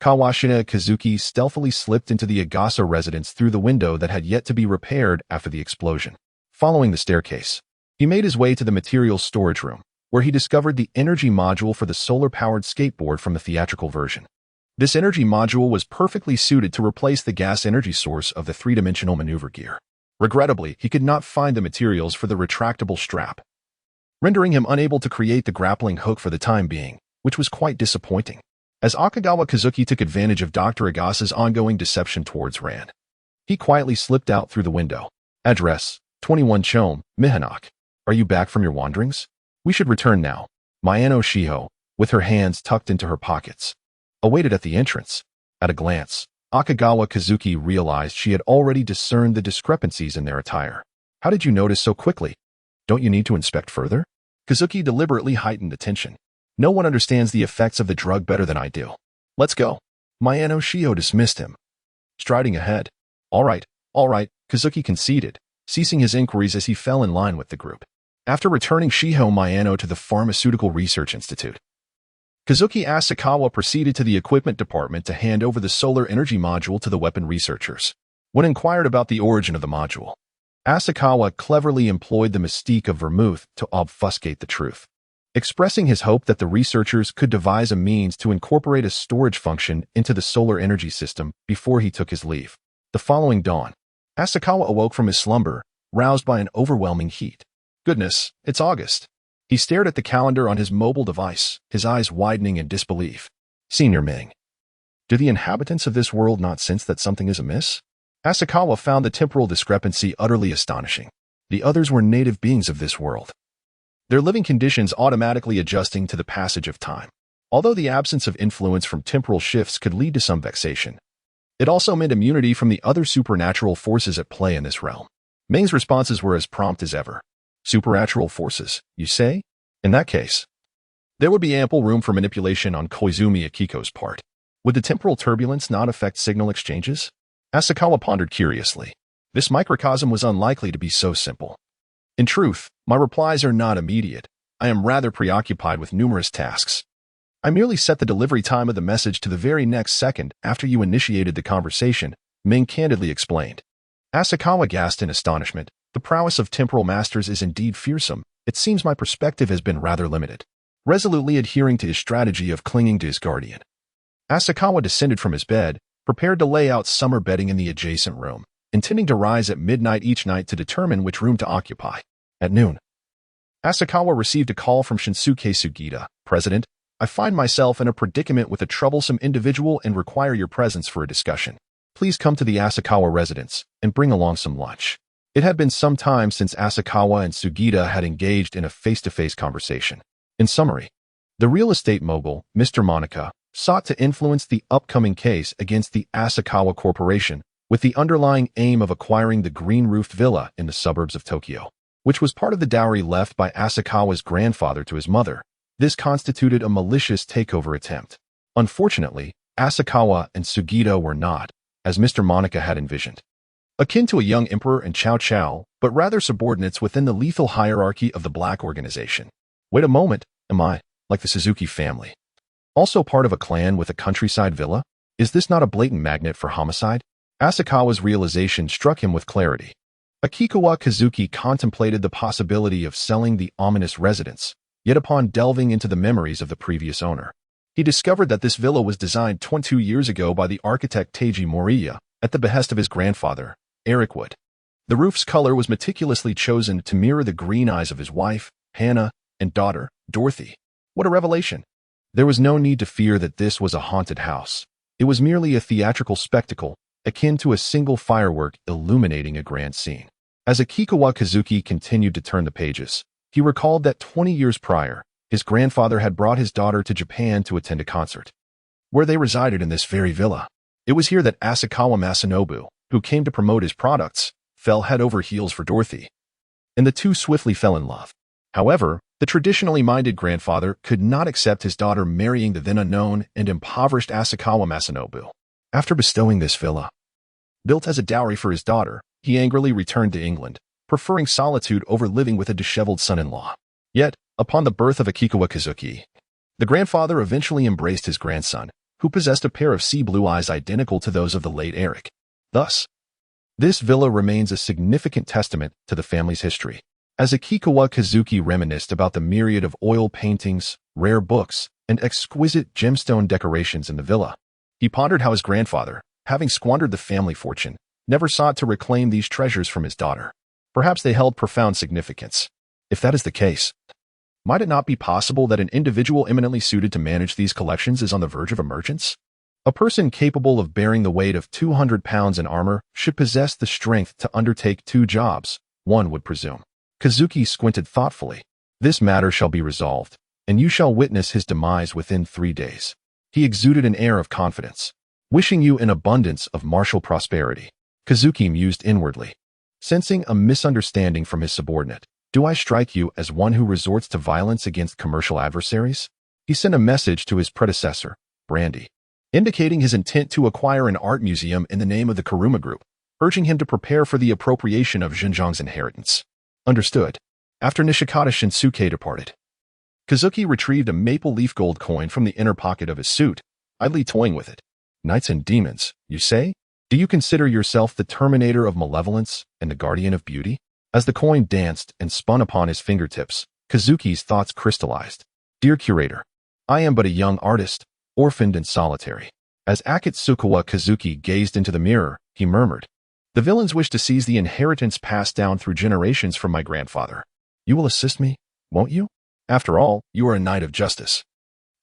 S1: Kawashina Kazuki stealthily slipped into the Agasa residence through the window that had yet to be repaired after the explosion. Following the staircase, he made his way to the materials storage room, where he discovered the energy module for the solar-powered skateboard from the theatrical version. This energy module was perfectly suited to replace the gas energy source of the three-dimensional maneuver gear. Regrettably, he could not find the materials for the retractable strap, rendering him unable to create the grappling hook for the time being, which was quite disappointing. As Akagawa Kazuki took advantage of Dr. Agasa's ongoing deception towards Ran, he quietly slipped out through the window. Address, 21 Chome, Mihanak. Are you back from your wanderings? We should return now. Mayano Shiho, with her hands tucked into her pockets, awaited at the entrance. At a glance, Akagawa Kazuki realized she had already discerned the discrepancies in their attire. How did you notice so quickly? Don't you need to inspect further? Kazuki deliberately heightened the tension. No one understands the effects of the drug better than I do. Let's go. Mayano Shiho dismissed him, striding ahead. All right, Kazuki conceded, ceasing his inquiries as he fell in line with the group. After returning Shiho Mayano to the Pharmaceutical Research Institute, Kazuki Asakawa proceeded to the equipment department to hand over the solar energy module to the weapon researchers. When inquired about the origin of the module, Asakawa cleverly employed the mystique of vermouth to obfuscate the truth, expressing his hope that the researchers could devise a means to incorporate a storage function into the solar energy system before he took his leave. The following dawn, Asakawa awoke from his slumber, roused by an overwhelming heat. Goodness, it's August. He stared at the calendar on his mobile device, his eyes widening in disbelief. Senior Ming. Do the inhabitants of this world not sense that something is amiss? Asakawa found the temporal discrepancy utterly astonishing. The others were native beings of this world, their living conditions automatically adjusting to the passage of time. Although the absence of influence from temporal shifts could lead to some vexation, it also meant immunity from the other supernatural forces at play in this realm. Ming's responses were as prompt as ever. Supernatural forces, you say? In that case, there would be ample room for manipulation on Koizumi Akiko's part. Would the temporal turbulence not affect signal exchanges? Asakawa pondered curiously. This microcosm was unlikely to be so simple. In truth, my replies are not immediate. I am rather preoccupied with numerous tasks. I merely set the delivery time of the message to the very next second after you initiated the conversation, Ming candidly explained. Asakawa gasped in astonishment. The prowess of temporal masters is indeed fearsome. It seems my perspective has been rather limited. Resolutely adhering to his strategy of clinging to his guardian, Asakawa descended from his bed, prepared to lay out summer bedding in the adjacent room, intending to rise at midnight each night to determine which room to occupy. At noon, Asakawa received a call from Shinsuke Sugita. President, I find myself in a predicament with a troublesome individual and require your presence for a discussion. Please come to the Asakawa residence and bring along some lunch. It had been some time since Asakawa and Sugita had engaged in a face-to-face conversation. In summary, the real estate mogul, Mr. Monica, sought to influence the upcoming case against the Asakawa Corporation with the underlying aim of acquiring the green-roofed villa in the suburbs of Tokyo, which was part of the dowry left by Asakawa's grandfather to his mother. This constituted a malicious takeover attempt. Unfortunately, Asakawa and Sugita were not, as Mr. Monica had envisioned, akin to a young emperor and Chow Chow, but rather subordinates within the lethal hierarchy of the Black Organization. Wait a moment, am I, like the Suzuki family, also part of a clan with a countryside villa? Is this not a blatant magnet for homicide? Asakawa's realization struck him with clarity. Akikawa Kazuki contemplated the possibility of selling the ominous residence, yet upon delving into the memories of the previous owner, he discovered that this villa was designed 22 years ago by the architect Teiji Moriya at the behest of his grandfather, Eric Wood. The roof's color was meticulously chosen to mirror the green eyes of his wife, Hannah, and daughter, Dorothy. What a revelation! There was no need to fear that this was a haunted house. It was merely a theatrical spectacle, akin to a single firework illuminating a grand scene. As Akikawa Kazuki continued to turn the pages, he recalled that 20 years prior, his grandfather had brought his daughter to Japan to attend a concert, where they resided in this very villa. It was here that Asakawa Masanobu, who came to promote his products, fell head over heels for Dorothy, and the two swiftly fell in love. However, the traditionally minded grandfather could not accept his daughter marrying the then unknown and impoverished Asakawa Masanobu. After bestowing this villa, built as a dowry for his daughter, he angrily returned to England, preferring solitude over living with a disheveled son-in-law. Yet, upon the birth of Akikawa Kazuki, the grandfather eventually embraced his grandson, who possessed a pair of sea blue eyes identical to those of the late Eric. Thus, this villa remains a significant testament to the family's history. As Akikawa Kazuki reminisced about the myriad of oil paintings, rare books, and exquisite gemstone decorations in the villa, he pondered how his grandfather, having squandered the family fortune, never sought to reclaim these treasures from his daughter. Perhaps they held profound significance. If that is the case, might it not be possible that an individual eminently suited to manage these collections is on the verge of emergence? A person capable of bearing the weight of 200 pounds in armor should possess the strength to undertake 2 jobs, one would presume. Kazuki squinted thoughtfully. This matter shall be resolved, and you shall witness his demise within 3 days. He exuded an air of confidence. Wishing you an abundance of martial prosperity. Kazuki mused inwardly, sensing a misunderstanding from his subordinate. Do I strike you as one who resorts to violence against commercial adversaries? He sent a message to his predecessor, Brandy, indicating his intent to acquire an art museum in the name of the Kuruma Group, urging him to prepare for the appropriation of Xinjiang's inheritance. Understood. After Nishikata Shinsuke departed, Kazuki retrieved a maple leaf gold coin from the inner pocket of his suit, idly toying with it. Knights and demons, you say? Do you consider yourself the terminator of malevolence and the guardian of beauty? As the coin danced and spun upon his fingertips, Kazuki's thoughts crystallized. Dear curator, I am but a young artist, orphaned and solitary. As Akitsukawa Kazuki gazed into the mirror, he murmured, the villains wish to seize the inheritance passed down through generations from my grandfather. You will assist me, won't you? After all, you are a knight of justice.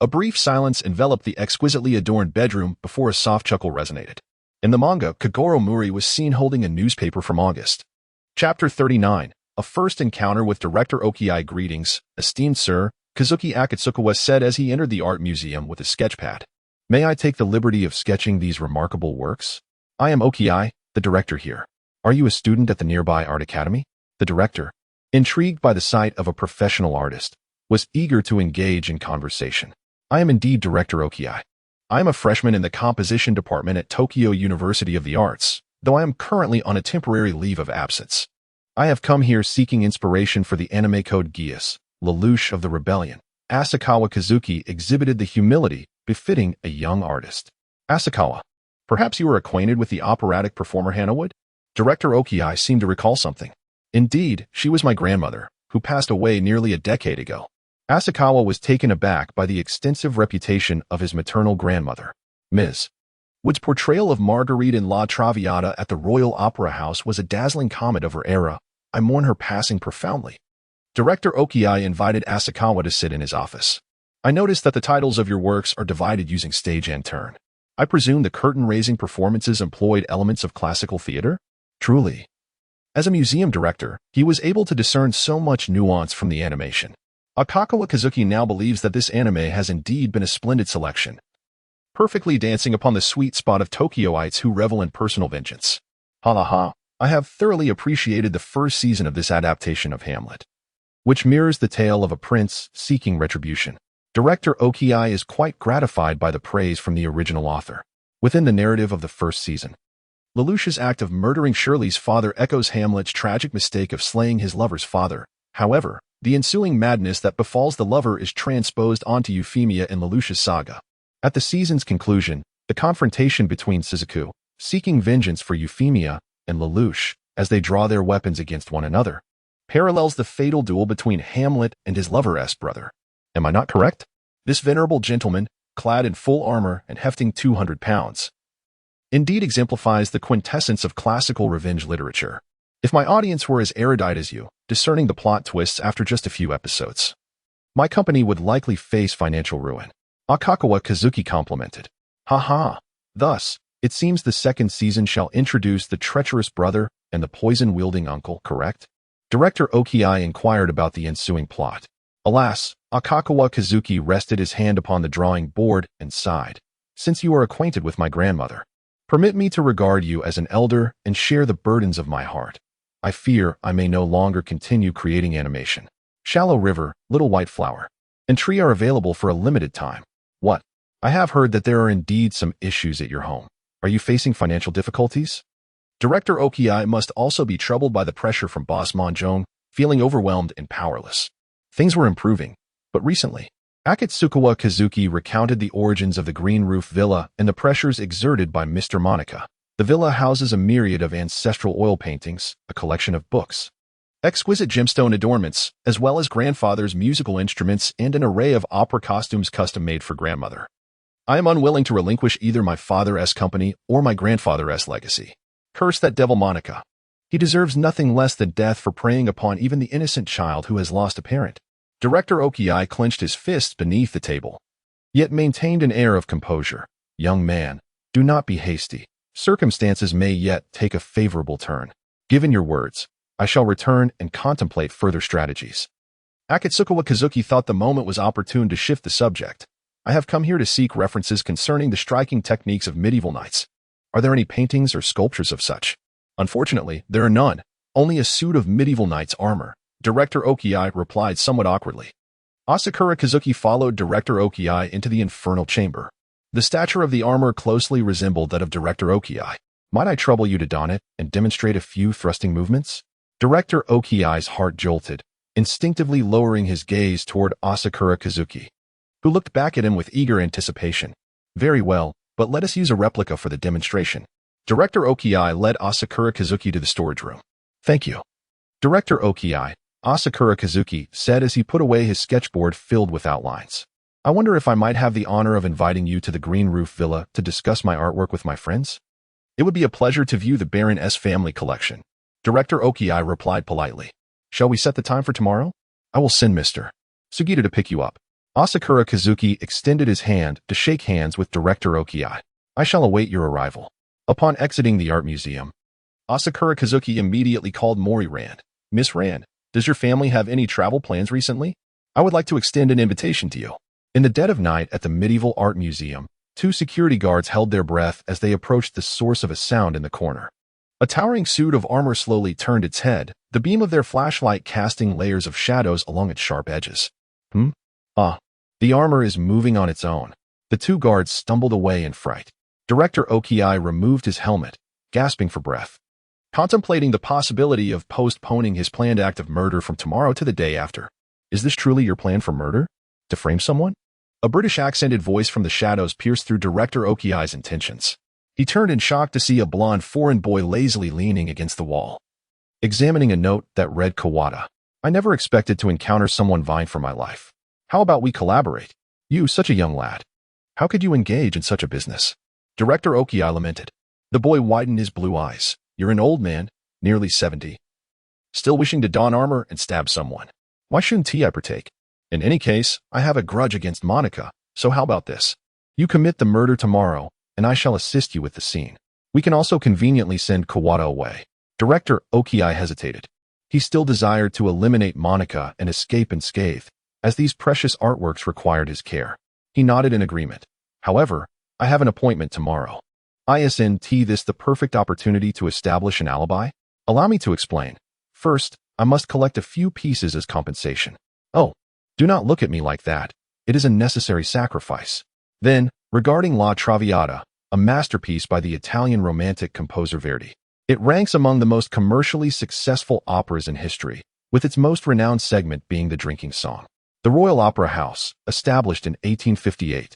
S1: A brief silence enveloped the exquisitely adorned bedroom before a soft chuckle resonated. In the manga, Kagoro Muri was seen holding a newspaper from August. Chapter 39, A First Encounter with Director Okiai. Greetings, esteemed sir, Kazuki Akitsukawa said as he entered the art museum with a sketchpad. May I take the liberty of sketching these remarkable works? I am Okiai, the director here. Are you a student at the nearby art academy? The director, intrigued by the sight of a professional artist, was eager to engage in conversation. I am indeed Director Okiai. I am a freshman in the composition department at Tokyo University of the Arts, though I am currently on a temporary leave of absence. I have come here seeking inspiration for the anime code Geass, Lelouch of the Rebellion. Asakawa Kazuki exhibited the humility befitting a young artist. Asakawa, perhaps you are acquainted with the operatic performer Hanawood? Director Okiai seemed to recall something. Indeed, she was my grandmother, who passed away nearly a decade ago. Asakawa was taken aback by the extensive reputation of his maternal grandmother. Ms. Wood's portrayal of Marguerite in La Traviata at the Royal Opera House was a dazzling comet of her era. I mourn her passing profoundly. Director Okiai invited Asakawa to sit in his office. I noticed that the titles of your works are divided using stage and turn. I presume the curtain-raising performances employed elements of classical theater? Truly. As a museum director, he was able to discern so much nuance from the animation. Akakawa Kazuki now believes that this anime has indeed been a splendid selection, perfectly dancing upon the sweet spot of Tokyoites who revel in personal vengeance. Ha ha ha, I have thoroughly appreciated the first season of this adaptation of Hamlet, which mirrors the tale of a prince seeking retribution. Director Okiai is quite gratified by the praise from the original author. Within the narrative of the first season, Lelouch's act of murdering Shirley's father echoes Hamlet's tragic mistake of slaying his lover's father. However, the ensuing madness that befalls the lover is transposed onto Euphemia in Lelouch's saga. At the season's conclusion, the confrontation between Shizuku, seeking vengeance for Euphemia, and Lelouch, as they draw their weapons against one another, parallels the fatal duel between Hamlet and his lover-esque brother. Am I not correct? This venerable gentleman, clad in full armor and hefting 200 pounds, indeed exemplifies the quintessence of classical revenge literature. If my audience were as erudite as you, discerning the plot twists after just a few episodes, my company would likely face financial ruin. Akakawa Kazuki complimented. Ha ha. Thus, It seems the second season shall introduce the treacherous brother and the poison-wielding uncle, correct? Director Okiai inquired about the ensuing plot. Alas, Akakawa Kazuki rested his hand upon the drawing board and sighed. Since you are acquainted with my grandmother, permit me to regard you as an elder and share the burdens of my heart. I fear I may no longer continue creating animation. Shallow River, Little White Flower, and Tree are available for a limited time. What? I have heard that there are indeed some issues at your home. Are you facing financial difficulties? Director Okiai must also be troubled by the pressure from boss Monjong, feeling overwhelmed and powerless. Things were improving, but recently, Akatsukawa Kazuki recounted the origins of the Green Roof Villa and the pressures exerted by Mr. Monica. The villa houses a myriad of ancestral oil paintings, a collection of books, exquisite gemstone adornments, as well as grandfather's musical instruments and an array of opera costumes custom-made for grandmother. I am unwilling to relinquish either my father's company or my grandfather's legacy. Curse that devil Monica. He deserves nothing less than death for preying upon even the innocent child who has lost a parent. Director Okiai clenched his fists beneath the table, yet maintained an air of composure. Young man, do not be hasty. Circumstances may yet take a favorable turn. Given your words, I shall return and contemplate further strategies. Akatsukawa Kazuki thought the moment was opportune to shift the subject. I have come here to seek references concerning the striking techniques of medieval knights. Are there any paintings or sculptures of such? Unfortunately, there are none. Only a suit of medieval knight's armor. Director Okiai replied somewhat awkwardly. Asakura Kazuki followed Director Okiai into the infernal chamber. The stature of the armor closely resembled that of Director Okiai. Might I trouble you to don it and demonstrate a few thrusting movements? Director Okiai's heart jolted, instinctively lowering his gaze toward Asakura Kazuki, who looked back at him with eager anticipation. Very well, but let us use a replica for the demonstration. Director Okiai led Asakura Kazuki to the storage room. Thank you. Director Okiai, Asakura Kazuki said as he put away his sketchboard filled with outlines. I wonder if I might have the honor of inviting you to the Green Roof Villa to discuss my artwork with my friends? It would be a pleasure to view the Baron S. family collection. Director Okiai replied politely. Shall we set the time for tomorrow? I will send Mr. Sugita to pick you up. Asakura Kazuki extended his hand to shake hands with Director Okiai. I shall await your arrival. Upon exiting the art museum, Asakura Kazuki immediately called Mori Rand. Miss Rand, does your family have any travel plans recently? I would like to extend an invitation to you. In the dead of night at the Medieval Art Museum, two security guards held their breath as they approached the source of a sound in the corner. A towering suit of armor slowly turned its head, the beam of their flashlight casting layers of shadows along its sharp edges. The armor is moving on its own. The two guards stumbled away in fright. Director Okiai removed his helmet, gasping for breath, contemplating the possibility of postponing his planned act of murder from tomorrow to the day after. Is this truly your plan for murder? To frame someone? A British accented voice from the shadows pierced through Director Okiai's intentions. He turned in shock to see a blond foreign boy lazily leaning against the wall, examining a note that read Kawada. I never expected to encounter someone vying for my life. How about we collaborate? You, such a young lad. How could you engage in such a business? Director Okiai lamented. The boy widened his blue eyes. You're an old man, nearly 70, still wishing to don armor and stab someone. Why shouldn't I partake? In any case, I have a grudge against Monica, so how about this? You commit the murder tomorrow, and I shall assist you with the scene. We can also conveniently send Kawada away. Director Okiai hesitated. He still desired to eliminate Monica and escape unscathed, as these precious artworks required his care. He nodded in agreement. However, I have an appointment tomorrow. Isn't this the perfect opportunity to establish an alibi? Allow me to explain. First, I must collect a few pieces as compensation. Oh, do not look at me like that. It is a necessary sacrifice. Then, regarding La Traviata, a masterpiece by the Italian Romantic composer Verdi, it ranks among the most commercially successful operas in history, with its most renowned segment being the drinking song. The Royal Opera House, established in 1858,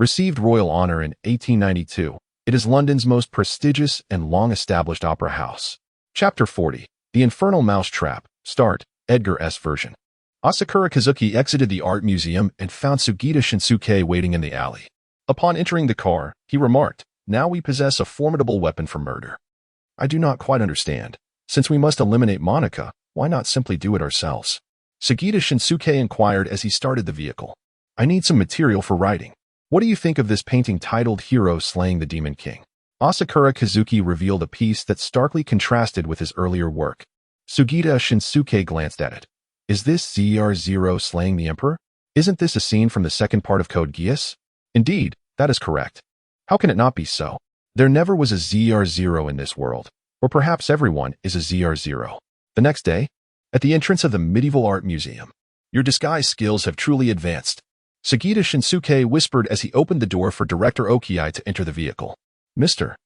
S1: received royal honor in 1892. It is London's most prestigious and long-established opera house. Chapter 40. The Infernal Mousetrap. Start. Edgar S. version. Asakura Kazuki exited the art museum and found Sugita Shinsuke waiting in the alley. Upon entering the car, he remarked, Now we possess a formidable weapon for murder. I do not quite understand. Since we must eliminate Monica, why not simply do it ourselves? Sugita Shinsuke inquired as he started the vehicle. I need some material for writing. What do you think of this painting titled Hero Slaying the Demon King? Asakura Kazuki revealed a piece that starkly contrasted with his earlier work. Sugita Shinsuke glanced at it. Is this ZR0 slaying the Emperor? Isn't this a scene from the second part of Code Geass? Indeed, that is correct. How can it not be so? There never was a ZR0 in this world, or perhaps everyone is a ZR0. The next day, at the entrance of the Medieval Art Museum, your disguise skills have truly advanced. Sugita Shinsuke whispered as he opened the door for Director Okiai to enter the vehicle. Mr.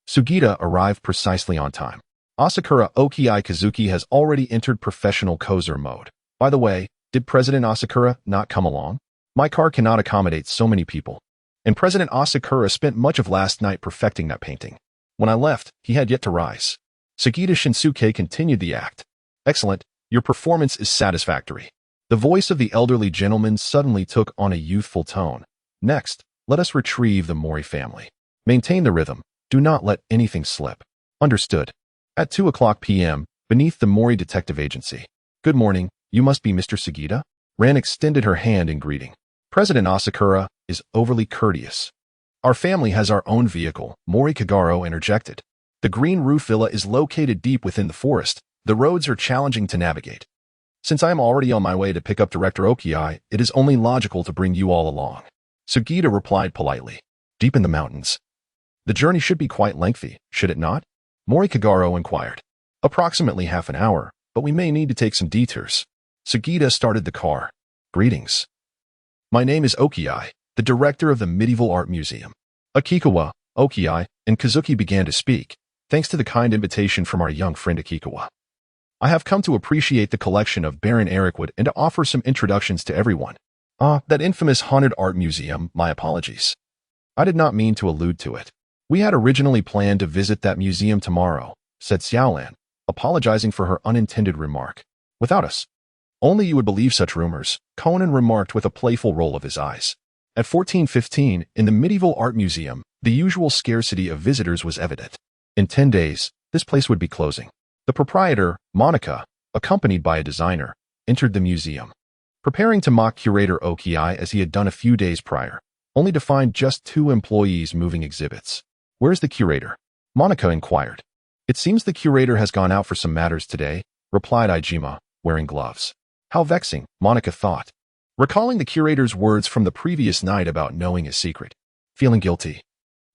S1: Sugita arrived precisely on time. Asakura Okiai Kazuki has already entered professional Kozer mode. By the way, did President Asakura not come along? My car cannot accommodate so many people. And President Asakura spent much of last night perfecting that painting. When I left, he had yet to rise. Sugita Shinsuke continued the act. Excellent, your performance is satisfactory. The voice of the elderly gentleman suddenly took on a youthful tone. Next, let us retrieve the Mori family. Maintain the rhythm. Do not let anything slip. Understood. At 2:00 p.m., beneath the Mori Detective Agency. Good morning, you must be Mr. Sugita? Ran extended her hand in greeting. President Asakura is overly courteous. Our family has our own vehicle, Mori Kagaro interjected. The green roof villa is located deep within the forest. The roads are challenging to navigate. Since I am already on my way to pick up Director Okiai, it is only logical to bring you all along. Sugita replied politely. Deep in the mountains. The journey should be quite lengthy, should it not? Mori Kagaro inquired. Approximately half an hour, but we may need to take some detours. Sugita started the car. Greetings. My name is Okiai, the director of the Medieval Art Museum. Akikawa, Okiai, and Kazuki began to speak, thanks to the kind invitation from our young friend Akikawa. I have come to appreciate the collection of Baron Ericwood and to offer some introductions to everyone. That infamous haunted art museum, my apologies. I did not mean to allude to it. We had originally planned to visit that museum tomorrow, said Xiaolan, apologizing for her unintended remark. Without us. Only you would believe such rumors, Conan remarked with a playful roll of his eyes. At 14:15, in the Medieval Art Museum, the usual scarcity of visitors was evident. In 10 days, this place would be closing. The proprietor, Monica, accompanied by a designer, entered the museum, preparing to mock curator Okiai as he had done a few days prior, only to find just 2 employees moving exhibits. Where's the curator? Monica inquired. It seems the curator has gone out for some matters today, replied Ijima, wearing gloves. How vexing, Monica thought, recalling the curator's words from the previous night about knowing his secret. Feeling guilty,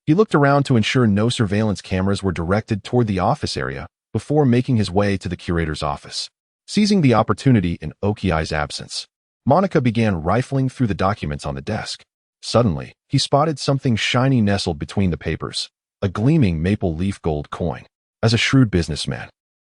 S1: he looked around to ensure no surveillance cameras were directed toward the office area before making his way to the curator's office. Seizing the opportunity in Okiai's absence, Monica began rifling through the documents on the desk. Suddenly, he spotted something shiny nestled between the papers, a gleaming maple leaf gold coin. As a shrewd businessman,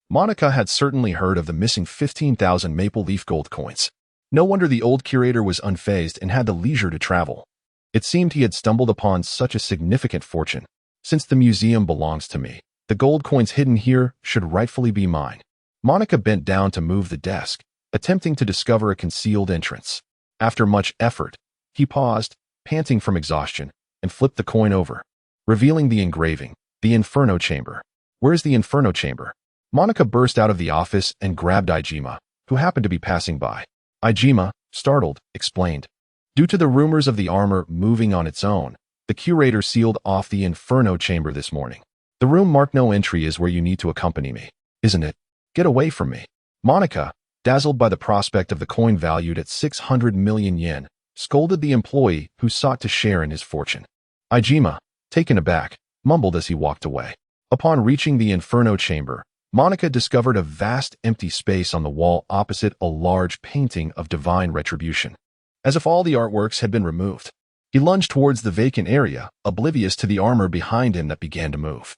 S1: Monica had certainly heard of the missing 15,000 maple leaf gold coins. No wonder the old curator was unfazed and had the leisure to travel. It seemed he had stumbled upon such a significant fortune. Since the museum belongs to me, the gold coins hidden here should rightfully be mine. Monica bent down to move the desk, attempting to discover a concealed entrance. After much effort, he paused, panting from exhaustion, and flipped the coin over, revealing the engraving, the Inferno Chamber. Where's the Inferno Chamber? Monica burst out of the office and grabbed Ijima, who happened to be passing by. Ijima, startled, explained. Due to the rumors of the armor moving on its own, the curator sealed off the Inferno Chamber this morning. The room marked no entry is where you need to accompany me, isn't it? Get away from me. Monica, dazzled by the prospect of the coin valued at 600 million yen, scolded the employee who sought to share in his fortune. Ijima, taken aback, mumbled as he walked away. Upon reaching the Inferno Chamber, Monica discovered a vast empty space on the wall opposite a large painting of divine retribution. As if all the artworks had been removed, he lunged towards the vacant area, oblivious to the armor behind him that began to move,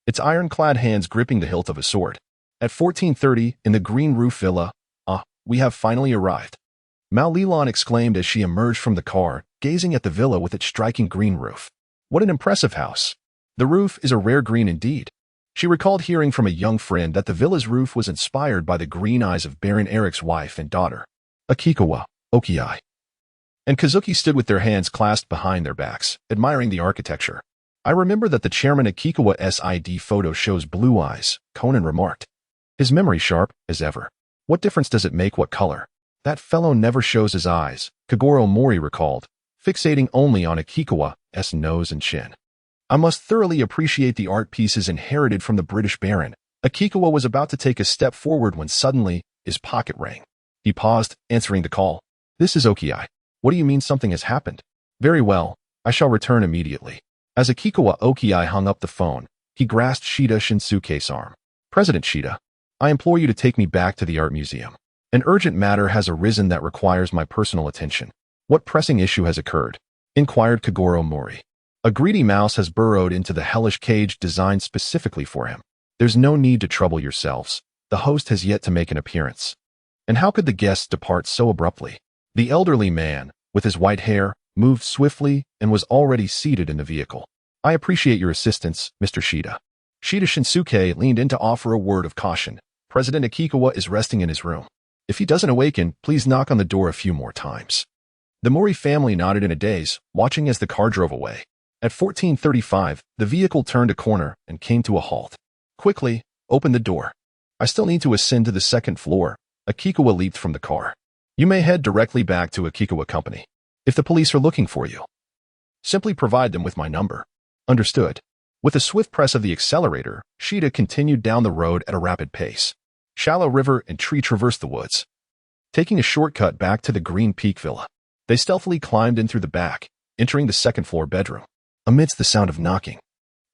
S1: its ironclad hands gripping the hilt of a sword. At 14:30, in the green roof villa, we have finally arrived. Mal Lilan exclaimed as she emerged from the car, gazing at the villa with its striking green roof. What an impressive house. The roof is a rare green indeed. She recalled hearing from a young friend that the villa's roof was inspired by the green eyes of Baron Eric's wife and daughter, Akikawa, Okiai. And Kazuki stood with their hands clasped behind their backs, admiring the architecture. I remember that the chairman Akikawa's ID photo shows blue eyes, Conan remarked. His memory sharp, as ever. What difference does it make what color? That fellow never shows his eyes, Kagoro Mori recalled, fixating only on Akikawa's nose and chin. I must thoroughly appreciate the art pieces inherited from the British Baron. Akikawa was about to take a step forward when suddenly his pocket rang. He paused, answering the call. This is Okiai. What do you mean something has happened? Very well, I shall return immediately. As Akikawa Okiai hung up the phone, he grasped Shida Shinsuke's arm. President Shida, I implore you to take me back to the art museum. An urgent matter has arisen that requires my personal attention. What pressing issue has occurred? Inquired Kagoro Mori. A greedy mouse has burrowed into the hellish cage designed specifically for him. There's no need to trouble yourselves. The host has yet to make an appearance. And how could the guests depart so abruptly? The elderly man, with his white hair, moved swiftly and was already seated in the vehicle. I appreciate your assistance, Mr. Shida. Shida Shinsuke leaned in to offer a word of caution. President Akikawa is resting in his room. If he doesn't awaken, please knock on the door a few more times. The Mori family nodded in a daze, watching as the car drove away. At 14:35, the vehicle turned a corner and came to a halt. Quickly, open the door. I still need to ascend to the second floor. Akikawa leaped from the car. You may head directly back to Akikawa Company. If the police are looking for you, simply provide them with my number. Understood. With a swift press of the accelerator, Shida continued down the road at a rapid pace. Shallow River and Tree traversed the woods, taking a shortcut back to the Green Peak Villa. They stealthily climbed in through the back, entering the second-floor bedroom. Amidst the sound of knocking,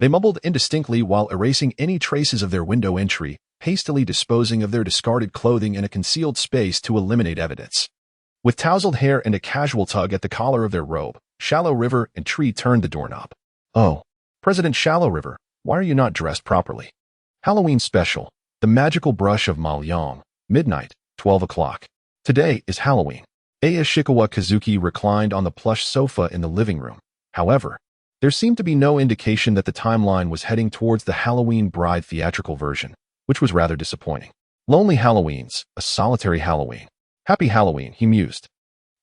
S1: they mumbled indistinctly while erasing any traces of their window entry, hastily disposing of their discarded clothing in a concealed space to eliminate evidence. With tousled hair and a casual tug at the collar of their robe, Shallow River and Tree turned the doorknob. Oh, President Shallow River, why are you not dressed properly? Halloween special. The Magical Brush of Malyong, midnight, 12 o'clock. Today is Halloween. Aya Shikawa Kazuki reclined on the plush sofa in the living room. However, there seemed to be no indication that the timeline was heading towards the Halloween Bride theatrical version, which was rather disappointing. Lonely Halloweens, a solitary Halloween. Happy Halloween, he mused.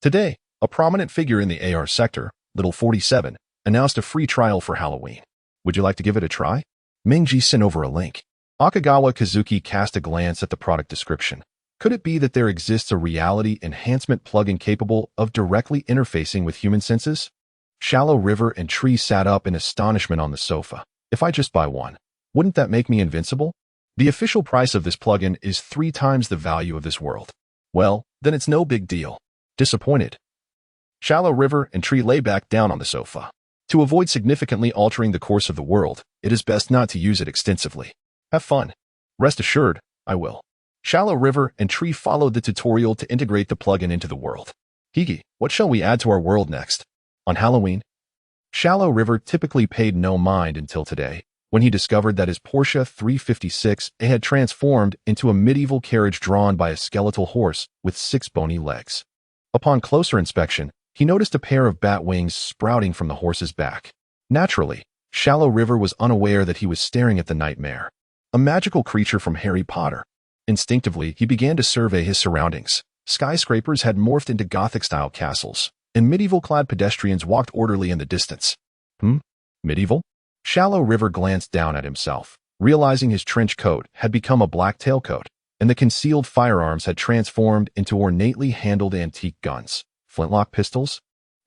S1: Today, a prominent figure in the AR sector, Little 47, announced a free trial for Halloween. Would you like to give it a try? Mingji sent over a link. Akagawa Kazuki cast a glance at the product description. Could it be that there exists a reality enhancement plugin capable of directly interfacing with human senses? Shallow River and Tree sat up in astonishment on the sofa. If I just buy one, wouldn't that make me invincible? The official price of this plugin is 3 times the value of this world. Well, then it's no big deal. Disappointed. Shallow River and Tree lay back down on the sofa. To avoid significantly altering the course of the world, it is best not to use it extensively. Have fun. Rest assured, I will. Shallow River and Tree followed the tutorial to integrate the plugin into the world. Higi, what shall we add to our world next? On Halloween? Shallow River typically paid no mind until today, when he discovered that his Porsche 356 had transformed into a medieval carriage drawn by a skeletal horse with 6 bony legs. Upon closer inspection, he noticed a pair of bat wings sprouting from the horse's back. Naturally, Shallow River was unaware that he was staring at the nightmare, a magical creature from Harry Potter. Instinctively, he began to survey his surroundings. Skyscrapers had morphed into Gothic-style castles, and medieval-clad pedestrians walked orderly in the distance. Medieval? Shallow River glanced down at himself, realizing his trench coat had become a black tailcoat, and the concealed firearms had transformed into ornately handled antique guns. Flintlock pistols?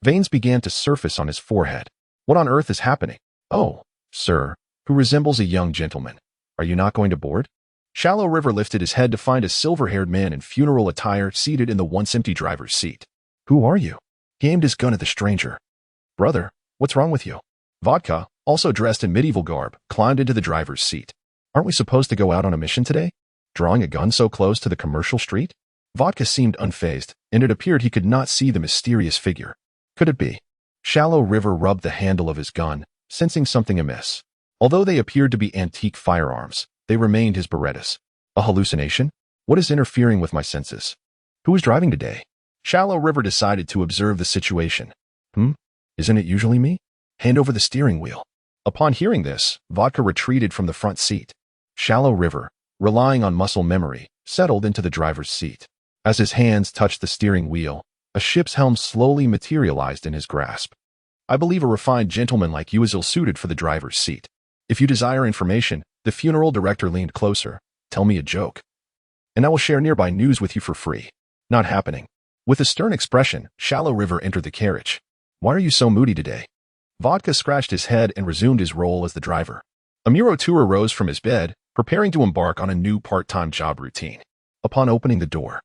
S1: Veins began to surface on his forehead. What on earth is happening? Oh, sir, who resembles a young gentleman. Are you not going to board? Shallow River lifted his head to find a silver-haired man in funeral attire seated in the once-empty driver's seat. Who are you? He aimed his gun at the stranger. Brother, what's wrong with you? Vodka, also dressed in medieval garb, climbed into the driver's seat. Aren't we supposed to go out on a mission today? Drawing a gun so close to the commercial street? Vodka seemed unfazed, and it appeared he could not see the mysterious figure. Could it be? Shallow River rubbed the handle of his gun, sensing something amiss. Although they appeared to be antique firearms, they remained his Berettas. A hallucination? What is interfering with my senses? Who is driving today? Shallow River decided to observe the situation. Isn't it usually me? Hand over the steering wheel. Upon hearing this, Vodka retreated from the front seat. Shallow River, relying on muscle memory, settled into the driver's seat. As his hands touched the steering wheel, a ship's helm slowly materialized in his grasp. I believe a refined gentleman like you is ill-suited for the driver's seat. If you desire information, the funeral director leaned closer. Tell me a joke, and I will share nearby news with you for free. Not happening. With a stern expression, Shallow River entered the carriage. Why are you so moody today? Vodka scratched his head and resumed his role as the driver. Amuro too arose from his bed, preparing to embark on a new part-time job routine. Upon opening the door,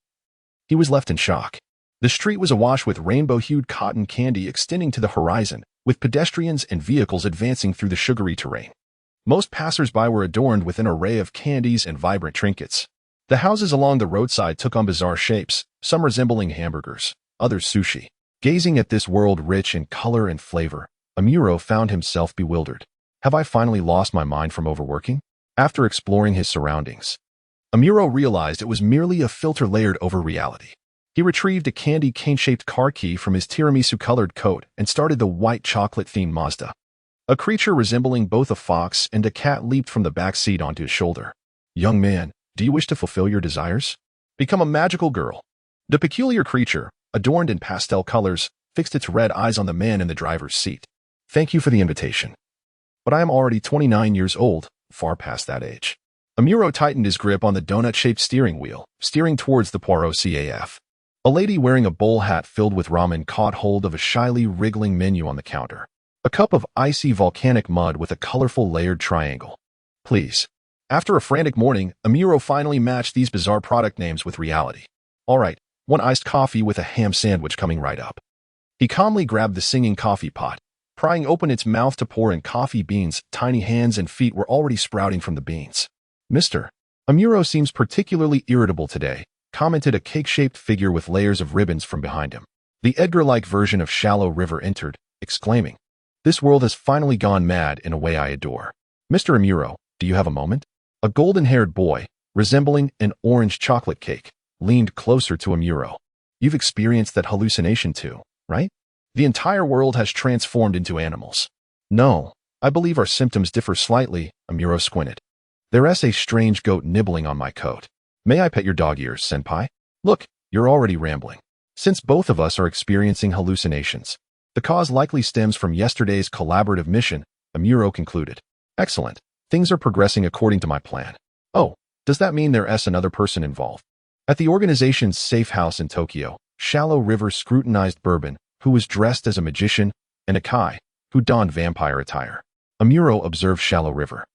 S1: he was left in shock. The street was awash with rainbow-hued cotton candy extending to the horizon, with pedestrians and vehicles advancing through the sugary terrain. Most passers-by were adorned with an array of candies and vibrant trinkets. The houses along the roadside took on bizarre shapes, some resembling hamburgers, others sushi. Gazing at this world rich in color and flavor, Amuro found himself bewildered. Have I finally lost my mind from overworking? After exploring his surroundings, Amuro realized it was merely a filter layered over reality. He retrieved a candy cane-shaped car key from his tiramisu-colored coat and started the white chocolate-themed Mazda. A creature resembling both a fox and a cat leaped from the back seat onto his shoulder. Young man, do you wish to fulfill your desires? Become a magical girl. The peculiar creature, adorned in pastel colors, fixed its red eyes on the man in the driver's seat. Thank you for the invitation. But I am already 29 years old, far past that age. Amuro tightened his grip on the donut-shaped steering wheel, steering towards the Poirot CAF. A lady wearing a bowl hat filled with ramen caught hold of a shyly wriggling menu on the counter. A cup of icy volcanic mud with a colorful layered triangle. Please. After a frantic morning, Amuro finally matched these bizarre product names with reality. All right, one iced coffee with a ham sandwich coming right up. He calmly grabbed the singing coffee pot, prying open its mouth to pour in coffee beans. Tiny hands and feet were already sprouting from the beans. Mr. Amuro seems particularly irritable today, commented a cake-shaped figure with layers of ribbons from behind him. The Edgar-like version of Shallow River entered, exclaiming, "This world has finally gone mad in a way I adore. Mr. Amuro, do you have a moment?" A golden-haired boy, resembling an orange chocolate cake, leaned closer to Amuro. You've experienced that hallucination too, right? The entire world has transformed into animals. No, I believe our symptoms differ slightly, Amuro squinted. There's a strange goat nibbling on my coat. May I pet your dog ears, senpai? Look, you're already rambling. Since both of us are experiencing hallucinations, the cause likely stems from yesterday's collaborative mission, Amuro concluded. Excellent. Things are progressing according to my plan. Oh, does that mean there's another person involved? At the organization's safe house in Tokyo, Shallow River scrutinized Bourbon, who was dressed as a magician, and Akai, who donned vampire attire. Amuro observed Shallow River,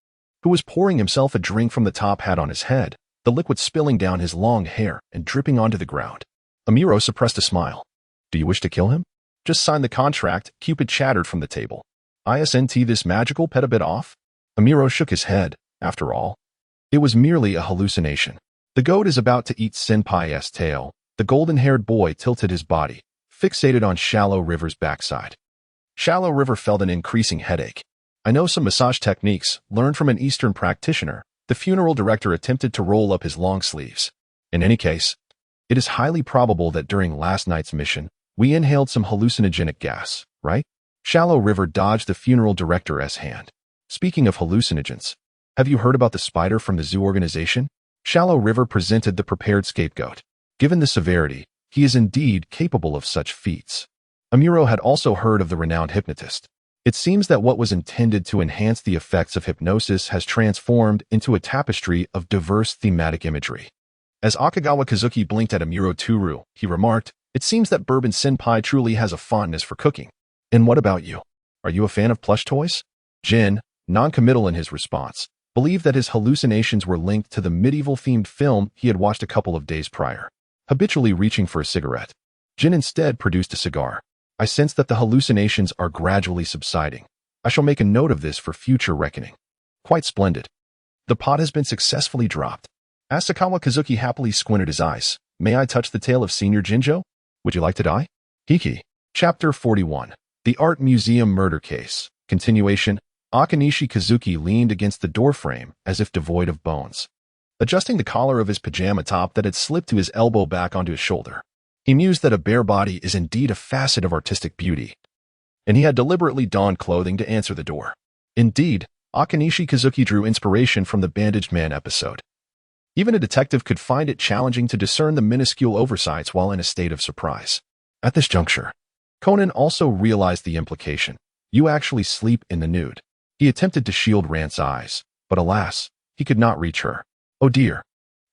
S1: who was pouring himself a drink from the top hat on his head, the liquid spilling down his long hair and dripping onto the ground. Amuro suppressed a smile. Do you wish to kill him? Just sign the contract, Cupid chattered from the table. Isn't this magical pet a bit off? Amuro shook his head. After all, it was merely a hallucination. The goat is about to eat Senpai's tail. The golden-haired boy tilted his body, fixated on Shallow River's backside. Shallow River felt an increasing headache. I know some massage techniques, learned from an Eastern practitioner. The funeral director attempted to roll up his long sleeves. In any case, it is highly probable that during last night's mission, we inhaled some hallucinogenic gas, right? Shallow River dodged the funeral director's hand. Speaking of hallucinogens, have you heard about the spider from the zoo organization? Shallow River presented the prepared scapegoat. Given the severity, he is indeed capable of such feats. Amuro had also heard of the renowned hypnotist. It seems that what was intended to enhance the effects of hypnosis has transformed into a tapestry of diverse thematic imagery. As Akagawa Kazuki blinked at Amuro Turu, he remarked, "It seems that Bourbon Senpai truly has a fondness for cooking. And what about you? Are you a fan of plush toys?" Jin, non-committal in his response, believed that his hallucinations were linked to the medieval-themed film he had watched a couple of days prior. Habitually reaching for a cigarette, Jin instead produced a cigar. I sense that the hallucinations are gradually subsiding. I shall make a note of this for future reckoning. Quite splendid. The pot has been successfully dropped. Asakawa Kazuki happily squinted his eyes. May I touch the tail of Senior Jinjo? Would you like to die? Hiki. Chapter 41. The Art Museum Murder Case. Continuation. Akanishi Kazuki leaned against the doorframe as if devoid of bones, adjusting the collar of his pajama top that had slipped to his elbow back onto his shoulder. He mused that a bare body is indeed a facet of artistic beauty, and he had deliberately donned clothing to answer the door. Indeed, Akanishi Kazuki drew inspiration from the Bandaged Man episode. Even a detective could find it challenging to discern the minuscule oversights while in a state of surprise. At this juncture, Conan also realized the implication. You actually sleep in the nude. He attempted to shield Rant's eyes, but alas, he could not reach her. Oh dear.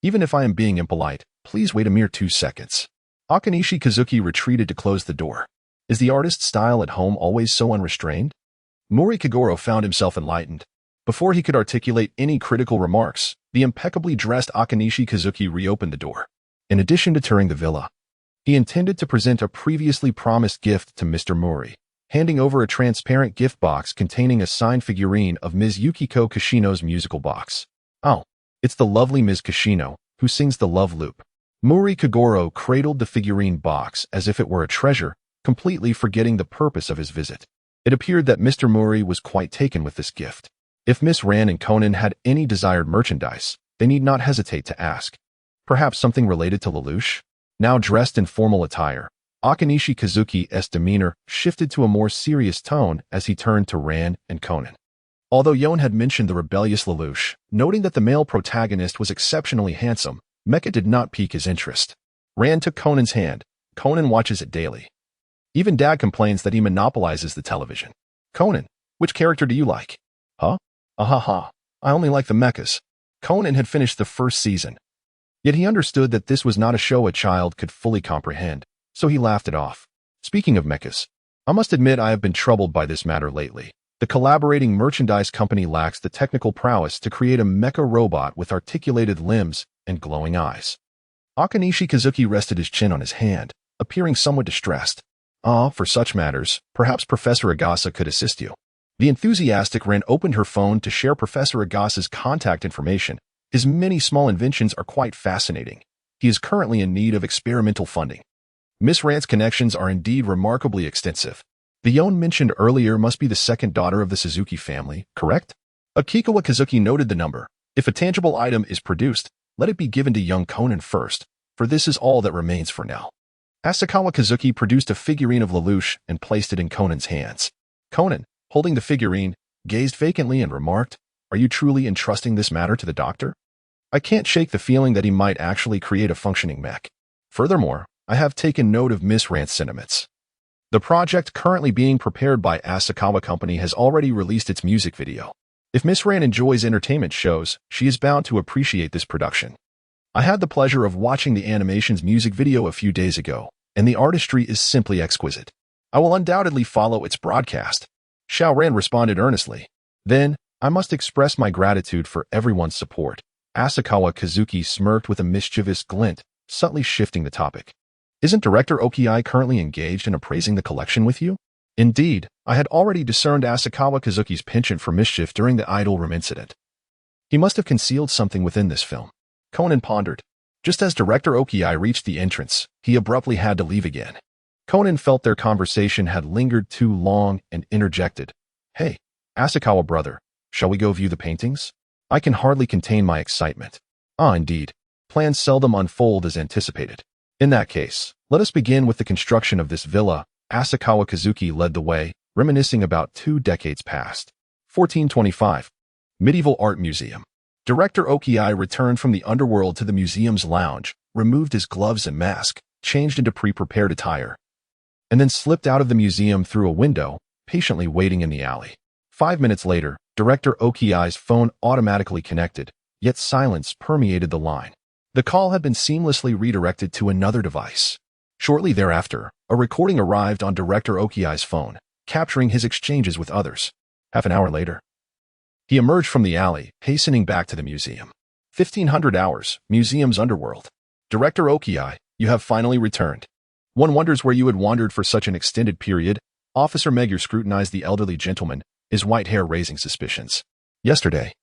S1: Even if I am being impolite, please wait a mere 2 seconds. Akanishi Kazuki retreated to close the door. Is the artist's style at home always so unrestrained? Mori Kagoro found himself enlightened. Before he could articulate any critical remarks, the impeccably dressed Akanishi Kazuki reopened the door. In addition to touring the villa, he intended to present a previously promised gift to Mr. Mori, handing over a transparent gift box containing a signed figurine of Ms. Yukiko Kishino's musical box. Oh, it's the lovely Ms. Kishino, who sings the love loop. Mori Kagoro cradled the figurine box as if it were a treasure, completely forgetting the purpose of his visit. It appeared that Mr. Mori was quite taken with this gift. If Miss Ran and Conan had any desired merchandise, they need not hesitate to ask. Perhaps something related to Lelouch? Now dressed in formal attire, Akanishi Kazuki's demeanor shifted to a more serious tone as he turned to Ran and Conan. Although Yon had mentioned the rebellious Lelouch, noting that the male protagonist was exceptionally handsome, Mecha did not pique his interest. Ran took Conan's hand. Conan watches it daily. Even Dad complains that he monopolizes the television. Conan, which character do you like? Huh? Ahaha, I only like the mechas. Conan had finished the first season. Yet he understood that this was not a show a child could fully comprehend, so he laughed it off. Speaking of mechas, I must admit I have been troubled by this matter lately. The collaborating merchandise company lacks the technical prowess to create a mecha robot with articulated limbs and glowing eyes. Akanishi Kazuki rested his chin on his hand, appearing somewhat distressed. For such matters, perhaps Professor Agasa could assist you. The enthusiastic Ren opened her phone to share Professor Agasa's contact information. His many small inventions are quite fascinating. He is currently in need of experimental funding. Miss Rant's connections are indeed remarkably extensive. The Yon mentioned earlier must be the second daughter of the Suzuki family, correct? Akikawa Kazuki noted the number. If a tangible item is produced, let it be given to young Conan first, for this is all that remains for now. Asakawa Kazuki produced a figurine of Lelouch and placed it in Conan's hands. Conan, holding the figurine, gazed vacantly and remarked, "Are you truly entrusting this matter to the doctor? I can't shake the feeling that he might actually create a functioning mech. Furthermore, I have taken note of Miss Rant's sentiments. The project currently being prepared by Asakawa Company has already released its music video. If Miss Rant enjoys entertainment shows, she is bound to appreciate this production. I had the pleasure of watching the animation's music video a few days ago, and the artistry is simply exquisite. I will undoubtedly follow its broadcast." Xiao Ran responded earnestly. "Then, I must express my gratitude for everyone's support." Asakawa Kazuki smirked with a mischievous glint, subtly shifting the topic. "Isn't Director Okiai currently engaged in appraising the collection with you?" Indeed, I had already discerned Asakawa Kazuki's penchant for mischief during the idol room incident. He must have concealed something within this film. Conan pondered. Just as Director Okiai reached the entrance, he abruptly had to leave again. Conan felt their conversation had lingered too long and interjected. "Hey, Asakawa brother, shall we go view the paintings? I can hardly contain my excitement." Indeed. Plans seldom unfold as anticipated. In that case, let us begin with the construction of this villa. Asakawa Kazuki led the way, reminiscing about 2 decades past. 1425. Medieval Art Museum. Director Okiai returned from the underworld to the museum's lounge, removed his gloves and mask, changed into pre-prepared attire, and then slipped out of the museum through a window, patiently waiting in the alley. 5 minutes later, Director Okiai's phone automatically connected, yet silence permeated the line. The call had been seamlessly redirected to another device. Shortly thereafter, a recording arrived on Director Okiai's phone, capturing his exchanges with others. Half an hour later, he emerged from the alley, hastening back to the museum. 1500 hours, museum's underworld. Director Okiai, you have finally returned. One wonders where you had wandered for such an extended period. Officer Megur scrutinized the elderly gentleman, his white hair raising suspicions. Yesterday,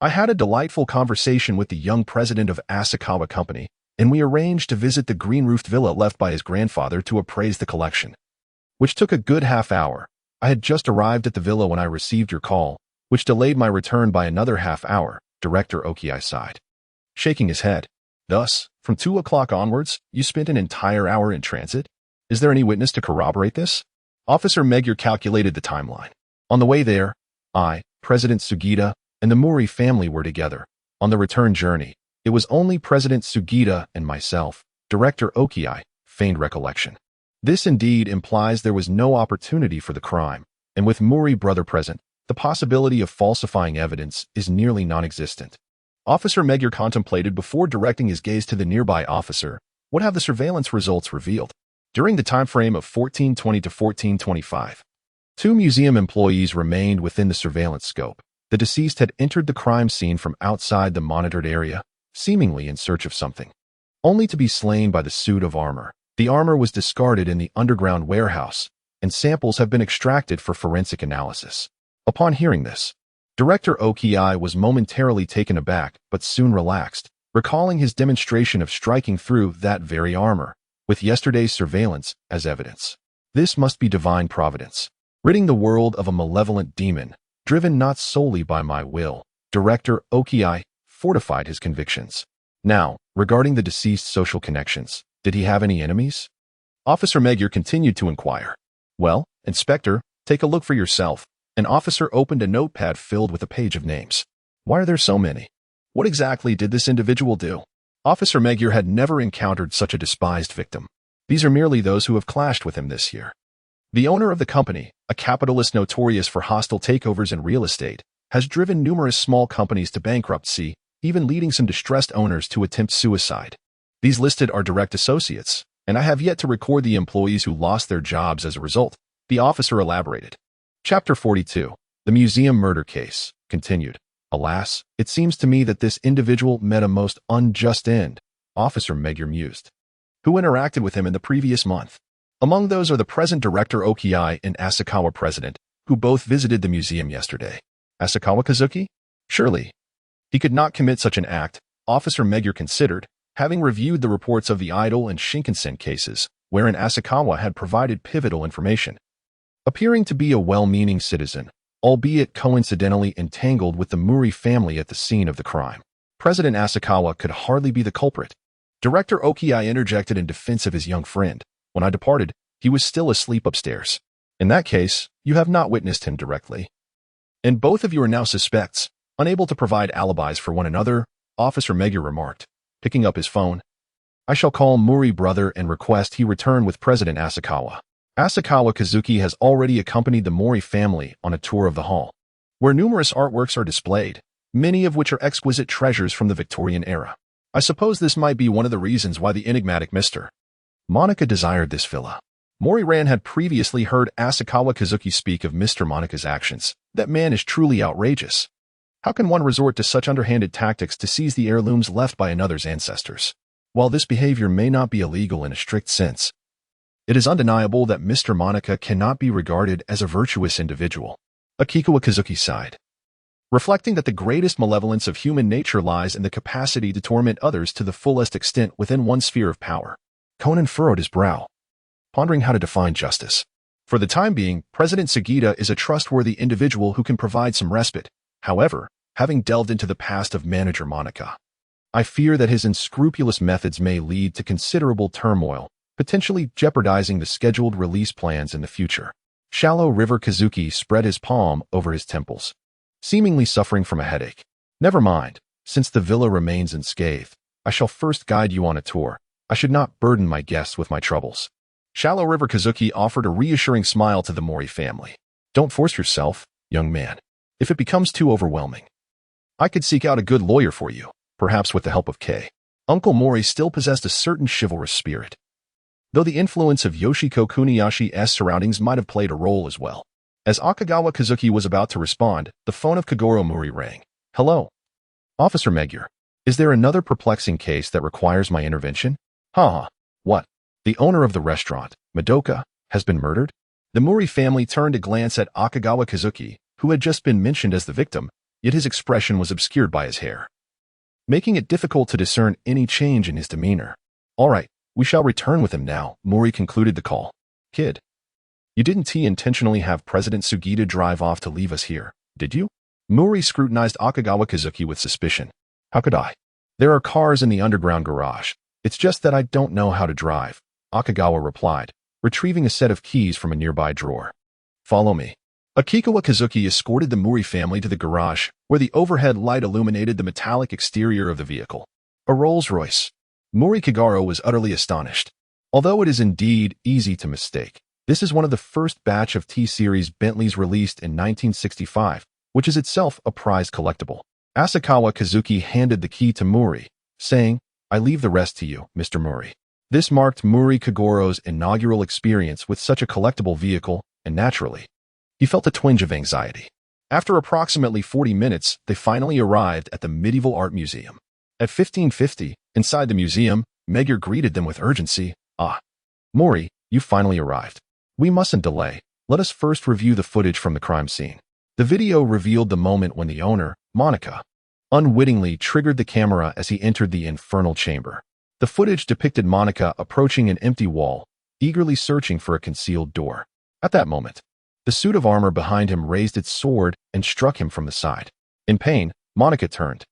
S1: I had a delightful conversation with the young president of Asakawa Company, and we arranged to visit the green-roofed villa left by his grandfather to appraise the collection, which took a good half hour. I had just arrived at the villa when I received your call, which delayed my return by another half hour. Director Okiai sighed, shaking his head. Thus, from 2 o'clock onwards, you spent an entire hour in transit? Is there any witness to corroborate this? Officer Megur calculated the timeline. On the way there, I, President Sugita, and the Mori family were together. On the return journey, it was only President Sugita and myself. Director Okiai feigned recollection. This indeed implies there was no opportunity for the crime, and with Mori brother present, the possibility of falsifying evidence is nearly non-existent. Officer Megur contemplated before directing his gaze to the nearby officer. What have the surveillance results revealed? During the time frame of 1420 to 1425, Two museum employees remained within the surveillance scope. The deceased had entered the crime scene from outside the monitored area, seemingly in search of something, only to be slain by the suit of armor. The armor was discarded in the underground warehouse, and samples have been extracted for forensic analysis. Upon hearing this, Director Oki was momentarily taken aback but soon relaxed, recalling his demonstration of striking through that very armor, with yesterday's surveillance as evidence. This must be divine providence, ridding the world of a malevolent demon, driven not solely by my will. Director Oki fortified his convictions. Now, regarding the deceased's social connections, did he have any enemies? Officer Magyar continued to inquire. Well, Inspector, take a look for yourself. An officer opened a notepad filled with a page of names. Why are there so many? What exactly did this individual do? Officer Magyar had never encountered such a despised victim. These are merely those who have clashed with him this year. The owner of the company, a capitalist notorious for hostile takeovers in real estate, has driven numerous small companies to bankruptcy, even leading some distressed owners to attempt suicide. These listed are direct associates, and I have yet to record the employees who lost their jobs as a result, the officer elaborated. Chapter 42. The Museum Murder Case, continued. Alas, it seems to me that this individual met a most unjust end, Officer Magyar mused. Who interacted with him in the previous month? Among those are the present Director Oki and Asakawa President, who both visited the museum yesterday. Asakawa Kazuki? Surely. He could not commit such an act, Officer Magyar considered, having reviewed the reports of the Idol and Shinkansen cases, wherein Asakawa had provided pivotal information. Appearing to be a well-meaning citizen, albeit coincidentally entangled with the Muri family at the scene of the crime, President Asakawa could hardly be the culprit. Director Oki interjected in defense of his young friend. When I departed, he was still asleep upstairs. In that case, you have not witnessed him directly. And both of you are now suspects, unable to provide alibis for one another, Officer Magyar remarked, picking up his phone. I shall call Muri brother and request he return with President Asakawa. Asakawa Kazuki has already accompanied the Mori family on a tour of the hall, where numerous artworks are displayed, many of which are exquisite treasures from the Victorian era. I suppose this might be one of the reasons why the enigmatic Mr. Monica desired this villa. Mori-ran had previously heard Asakawa Kazuki speak of Mr. Monika's actions. That man is truly outrageous. How can one resort to such underhanded tactics to seize the heirlooms left by another's ancestors? While this behavior may not be illegal in a strict sense, it is undeniable that Mr. Monica cannot be regarded as a virtuous individual. Akikawa Kazuki sighed, reflecting that the greatest malevolence of human nature lies in the capacity to torment others to the fullest extent within one sphere of power. Conan furrowed his brow, pondering how to define justice. For the time being, President Sugita is a trustworthy individual who can provide some respite. However, having delved into the past of Manager Monica, I fear that his unscrupulous methods may lead to considerable turmoil, potentially jeopardizing the scheduled release plans in the future. Shallow River Kazuki spread his palm over his temples, seemingly suffering from a headache. Never mind, since the villa remains unscathed, I shall first guide you on a tour. I should not burden my guests with my troubles. Shallow River Kazuki offered a reassuring smile to the Mori family. Don't force yourself, young man. If it becomes too overwhelming, I could seek out a good lawyer for you, perhaps with the help of Kei. Uncle Mori still possessed a certain chivalrous spirit, though the influence of Yoshiko Kuniyashi's surroundings might have played a role as well. As Akagawa Kazuki was about to respond, the phone of Kagoro Muri rang. Hello. Officer Magyar. Is there another perplexing case that requires my intervention? What? The owner of the restaurant, Madoka, has been murdered? The Muri family turned a glance at Akagawa Kazuki, who had just been mentioned as the victim, yet his expression was obscured by his hair, making it difficult to discern any change in his demeanor. All right, we shall return with him now, Muri concluded the call. Kid, you didn't intentionally have President Sugita drive off to leave us here, did you? Muri scrutinized Akagawa Kazuki with suspicion. How could I? There are cars in the underground garage. It's just that I don't know how to drive, Akagawa replied, retrieving a set of keys from a nearby drawer. Follow me. Akikawa Kazuki escorted the Muri family to the garage, where the overhead light illuminated the metallic exterior of the vehicle. A Rolls-Royce. Muri Kagaro was utterly astonished. Although it is indeed easy to mistake, this is one of the first batch of T-Series Bentleys released in 1965, which is itself a prized collectible. Asakawa Kazuki handed the key to Muri, saying, I leave the rest to you, Mr. Muri. This marked Muri Kagoro's inaugural experience with such a collectible vehicle, and naturally, He felt a twinge of anxiety. After approximately 40 minutes, they finally arrived at the Medieval Art Museum. At 1550, inside the museum, Magyar greeted them with urgency. "Ah, Mori, you finally arrived. We mustn't delay. Let us first review the footage from the crime scene." The video revealed the moment when the owner, Monica, unwittingly triggered the camera as he entered the infernal chamber. The footage depicted Monica approaching an empty wall, eagerly searching for a concealed door. At that moment, the suit of armor behind him raised its sword and struck him from the side. In pain, Monica turned,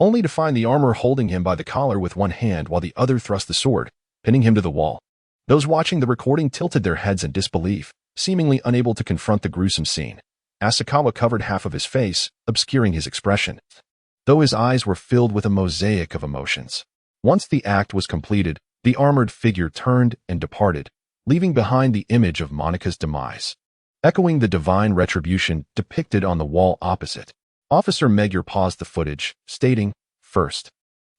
S1: only to find the armor holding him by the collar with one hand while the other thrust the sword, pinning him to the wall. Those watching the recording tilted their heads in disbelief, seemingly unable to confront the gruesome scene. Asakawa covered half of his face, obscuring his expression, though his eyes were filled with a mosaic of emotions. Once the act was completed, the armored figure turned and departed, leaving behind the image of Monica's demise, echoing the divine retribution depicted on the wall opposite. Officer Magyar paused the footage, stating, "First,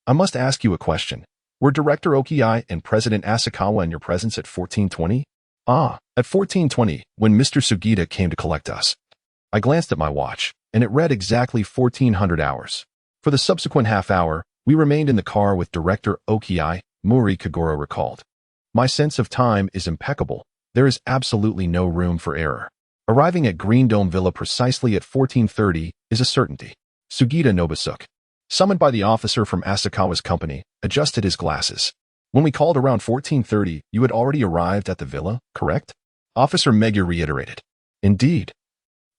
S1: I must ask you a question. Were Director Okiai and President Asakawa in your presence at 1420? At 1420, when Mr. Sugita came to collect us." I glanced at my watch, and it read exactly 1400 hours. For the subsequent half hour, we remained in the car with Director Okiai, Mori Kagoro recalled. "My sense of time is impeccable. There is absolutely no room for error. Arriving at Green Dome Villa precisely at 1430 is a certainty." Sugita Nobasuke, summoned by the officer from Asakawa's company, adjusted his glasses. "When we called around 1430, you had already arrived at the villa, correct?" Officer Magyar reiterated. "Indeed."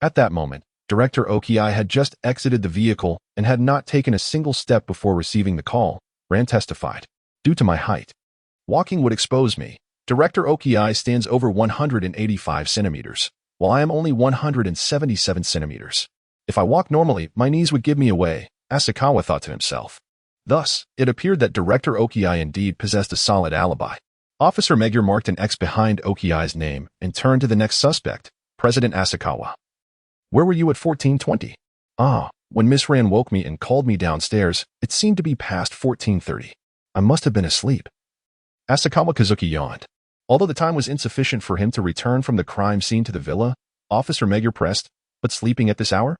S1: At that moment, Director Okiai had just exited the vehicle and had not taken a single step before receiving the call, Rand testified. "Due to my height, walking would expose me. Director Okiai stands over 185 centimeters, while I am only 177 centimeters. If I walk normally, my knees would give me away," Asakawa thought to himself. Thus, it appeared that Director Okiai indeed possessed a solid alibi. Officer Magyar marked an X behind Okiai's name and turned to the next suspect, President Asakawa. "Where were you at 1420? When Miss Rand woke me and called me downstairs, it seemed to be past 1430. I must have been asleep." Asakawa Kazuki yawned. Although the time was insufficient for him to return from the crime scene to the villa, Officer Magyar pressed, "But sleeping at this hour?"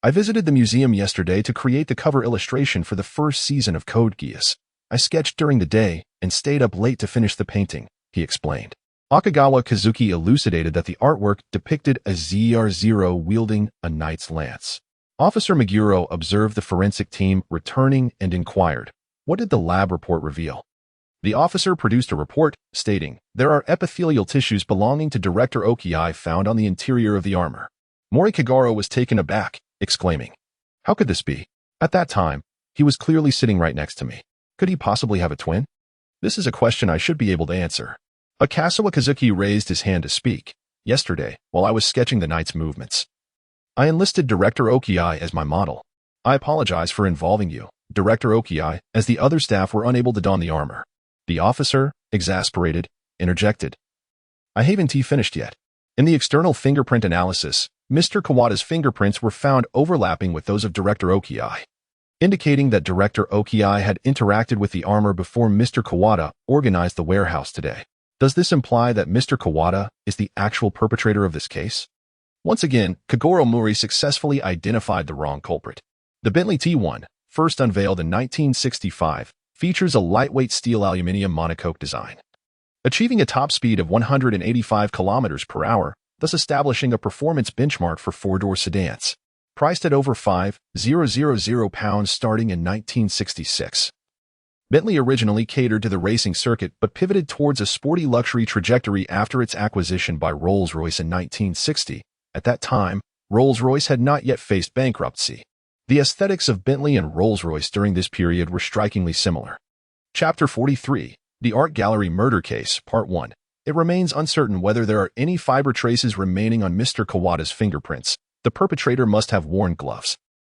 S1: "I visited the museum yesterday to create the cover illustration for the first season of Code Geass. I sketched during the day and stayed up late to finish the painting," he explained. Akagawa Kazuki elucidated that the artwork depicted a ZR-0 wielding a knight's lance. Officer Meguro observed the forensic team returning and inquired, "What did the lab report reveal?" The officer produced a report, stating, "There are epithelial tissues belonging to Director Okiai found on the interior of the armor." Mori Kagoro was taken aback, exclaiming, "How could this be? At that time, he was clearly sitting right next to me. Could he possibly have a twin? This is a question I should be able to answer." Akasawa Kazuki raised his hand to speak. "Yesterday, while I was sketching the knight's movements, I enlisted Director Okiai as my model. I apologize for involving you, Director Okiai, as the other staff were unable to don the armor." The officer, exasperated, interjected, "I haven't finished yet. In the external fingerprint analysis, Mr. Kawada's fingerprints were found overlapping with those of Director Okiai, indicating that Director Okiai had interacted with the armor before Mr. Kawada organized the warehouse today. Does this imply that Mr. Kawada is the actual perpetrator of this case?" Once again, Kagoro Mori successfully identified the wrong culprit. The Bentley T1, first unveiled in 1965, features a lightweight steel aluminum monocoque design, achieving a top speed of 185 kilometers per hour, thus establishing a performance benchmark for four-door sedans. Priced at over £5,000 starting in 1966. Bentley originally catered to the racing circuit but pivoted towards a sporty luxury trajectory after its acquisition by Rolls-Royce in 1960. At that time, Rolls-Royce had not yet faced bankruptcy. The aesthetics of Bentley and Rolls-Royce during this period were strikingly similar. Chapter 43, The Art Gallery Murder Case, Part 1. It remains uncertain whether there are any fiber traces remaining on Mr. Kawada's fingerprints. The perpetrator must have worn gloves.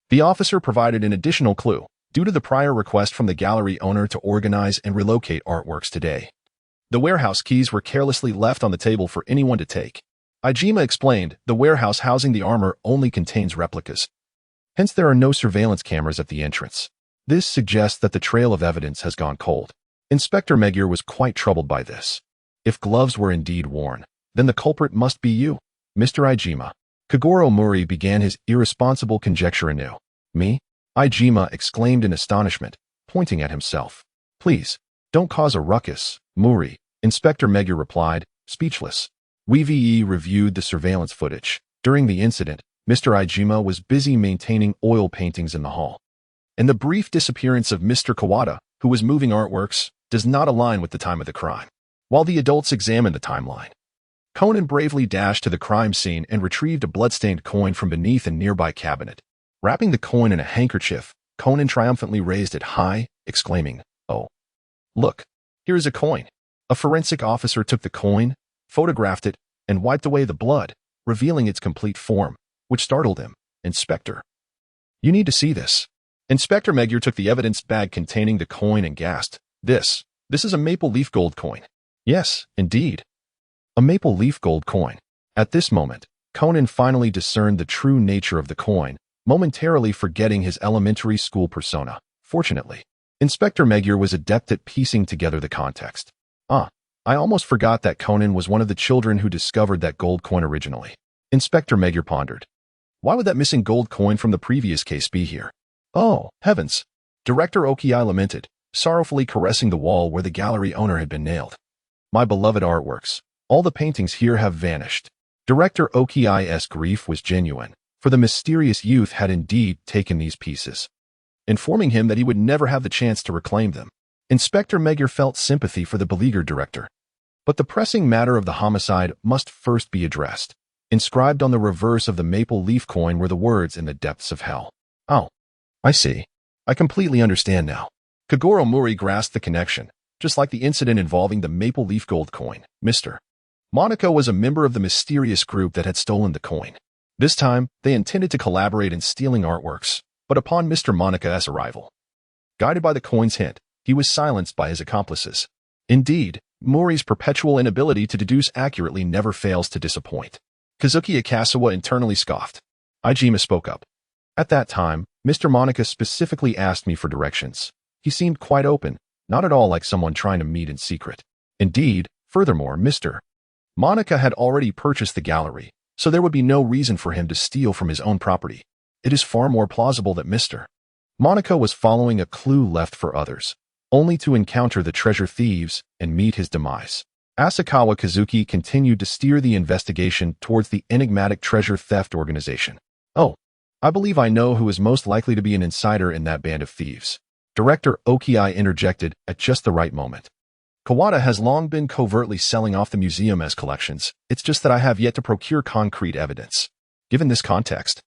S1: The officer provided an additional clue, due to the prior request from the gallery owner to organize and relocate artworks today. The warehouse keys were carelessly left on the table for anyone to take. Ijima explained, the warehouse housing the armor only contains replicas. Hence there are no surveillance cameras at the entrance. This suggests that the trail of evidence has gone cold. Inspector Magyar was quite troubled by this. If gloves were indeed worn, then the culprit must be you, Mr. Ijima. Kagoro Mori began his irresponsible conjecture anew. Me? Ijima exclaimed in astonishment, pointing at himself. Please, don't cause a ruckus, Mori, Inspector Megure replied, speechless. We reviewed the surveillance footage. During the incident, Mr. Ijima was busy maintaining oil paintings in the hall. And the brief disappearance of Mr. Kawada, who was moving artworks, does not align with the time of the crime. While the adults examined the timeline, Conan bravely dashed to the crime scene and retrieved a bloodstained coin from beneath a nearby cabinet. Wrapping the coin in a handkerchief, Conan triumphantly raised it high, exclaiming, "Oh, look, here is a coin." A forensic officer took the coin, photographed it, and wiped away the blood, revealing its complete form, which startled him. Inspector, you need to see this. Inspector Megure took the evidence bag containing the coin and gasped, This is a maple leaf gold coin. Yes, indeed. A maple leaf gold coin. At this moment, Conan finally discerned the true nature of the coin, momentarily forgetting his elementary school persona. Fortunately, Inspector Megure was adept at piecing together the context. I almost forgot that Conan was one of the children who discovered that gold coin originally. Inspector Megure pondered. Why would that missing gold coin from the previous case be here? Oh, heavens! Director Okii lamented, sorrowfully caressing the wall where the gallery owner had been nailed. My beloved artworks. All the paintings here have vanished. Director Okii's grief was genuine, for the mysterious youth had indeed taken these pieces, informing him that he would never have the chance to reclaim them. Inspector Megure felt sympathy for the beleaguered director. But the pressing matter of the homicide must first be addressed. Inscribed on the reverse of the maple leaf coin were the words "in the depths of hell." Oh, I see. I completely understand now. Kagoro Mori grasped the connection, just like the incident involving the maple leaf gold coin. Mr. Monaco was a member of the mysterious group that had stolen the coin. This time, they intended to collaborate in stealing artworks, but upon Mr. Monaco's arrival, guided by the coin's hint, he was silenced by his accomplices. Indeed, Mori's perpetual inability to deduce accurately never fails to disappoint. Kazuki Akasawa internally scoffed. Ijima spoke up. At that time, Mr. Monaco specifically asked me for directions. He seemed quite open, not at all like someone trying to meet in secret. Indeed, furthermore, Mr. Monaco had already purchased the gallery, so there would be no reason for him to steal from his own property. It is far more plausible that Mr. Monaco was following a clue left for others, only to encounter the treasure thieves and meet his demise. Asakawa Kazuki continued to steer the investigation towards the enigmatic treasure theft organization. Oh, I believe I know who is most likely to be an insider in that band of thieves. Director Okii interjected at just the right moment. Kawada has long been covertly selling off the museum's collections. It's just that I have yet to procure concrete evidence. Given this context,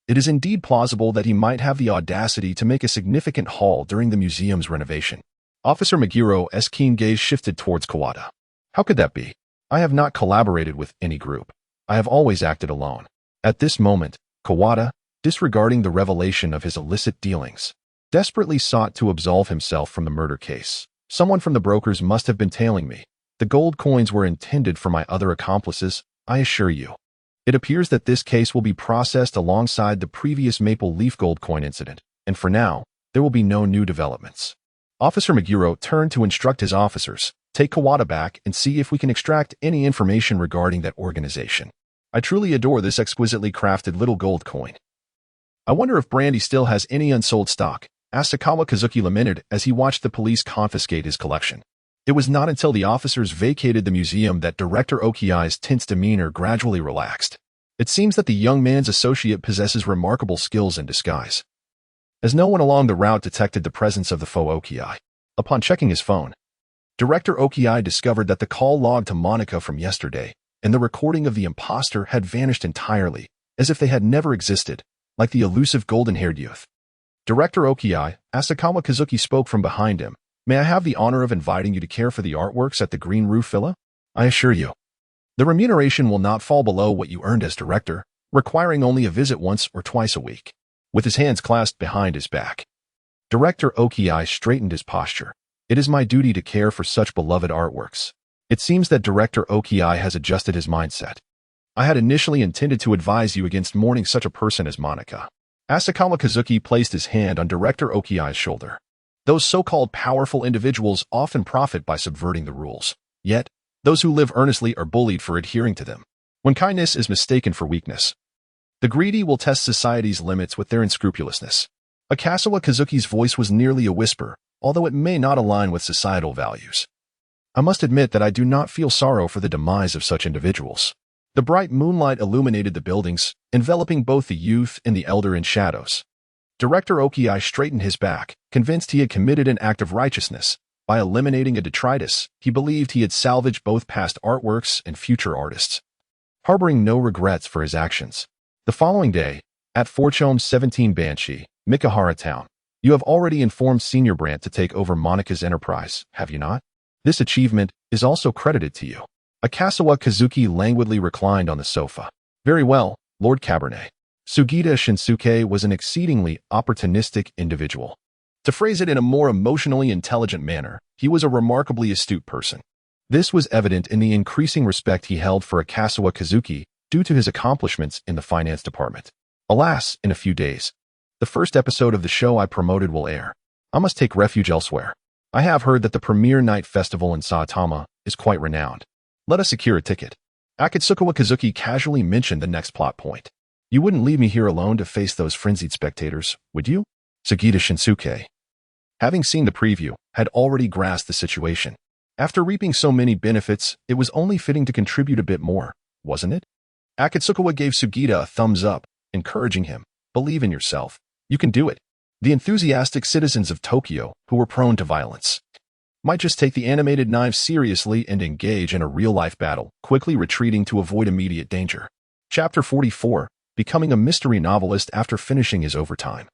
S1: it is indeed plausible that he might have the audacity to make a significant haul during the museum's renovation. Officer Meguro's keen gaze shifted towards Kawada. How could that be? I have not collaborated with any group. I have always acted alone. At this moment, Kawada, disregarding the revelation of his illicit dealings, desperately sought to absolve himself from the murder case. Someone from the brokers must have been tailing me. The gold coins were intended for my other accomplices, I assure you. It appears that this case will be processed alongside the previous maple leaf gold coin incident, and for now, there will be no new developments. Officer Meguro turned to instruct his officers, take Kawada back and see if we can extract any information regarding that organization. I truly adore this exquisitely crafted little gold coin. I wonder if Brandy still has any unsold stock, Asakawa Kazuki lamented as he watched the police confiscate his collection. It was not until the officers vacated the museum that Director Okii's tense demeanor gradually relaxed. It seems that the young man's associate possesses remarkable skills in disguise, as no one along the route detected the presence of the faux Okii. Upon checking his phone, Director Okii discovered that the call logged to Monica from yesterday and the recording of the imposter had vanished entirely, as if they had never existed, like the elusive golden-haired youth. Director Okii, Asakawa Kazuki spoke from behind him. May I have the honor of inviting you to care for the artworks at the Green Roof Villa? I assure you, the remuneration will not fall below what you earned as director, requiring only a visit once or twice a week. With his hands clasped behind his back, Director Okii straightened his posture. It is my duty to care for such beloved artworks. It seems that Director Okii has adjusted his mindset. I had initially intended to advise you against mourning such a person as Monica. Asakawa Kazuki placed his hand on Director Okii's shoulder. Those so-called powerful individuals often profit by subverting the rules. Yet, those who live earnestly are bullied for adhering to them. When kindness is mistaken for weakness, The greedy will test society's limits with their unscrupulousness. Akasawa Kazuki's voice was nearly a whisper, although it may not align with societal values. I must admit that I do not feel sorrow for the demise of such individuals. The bright moonlight illuminated the buildings, enveloping both the youth and the elder in shadows. Director Okiai straightened his back, convinced he had committed an act of righteousness. By eliminating a detritus, he believed he had salvaged both past artworks and future artists, harboring no regrets for his actions. The following day, at Forchome 17 Banshee, Mikahara Town, you have already informed Senior Brandt to take over Monika's enterprise, have you not? This achievement is also credited to you. Akasawa Kazuki languidly reclined on the sofa. Very well, Lord Cabernet. Sugita Shinsuke was an exceedingly opportunistic individual. To phrase it in a more emotionally intelligent manner, he was a remarkably astute person. This was evident in the increasing respect he held for Akasawa Kazuki due to his accomplishments in the finance department. Alas, in a few days, the first episode of the show I promoted will air. I must take refuge elsewhere. I have heard that the premiere night festival in Saitama is quite renowned. Let us secure a ticket. Akatsukawa Kazuki casually mentioned the next plot point. You wouldn't leave me here alone to face those frenzied spectators, would you? Sugita Shinsuke, having seen the preview, had already grasped the situation. After reaping so many benefits, it was only fitting to contribute a bit more, wasn't it? Akatsukawa gave Sugita a thumbs up, encouraging him. Believe in yourself. You can do it. The enthusiastic citizens of Tokyo, who were prone to violence, might just take the animated knives seriously and engage in a real-life battle, quickly retreating to avoid immediate danger. Chapter 44, Becoming a Mystery Novelist After Finishing His Overtime.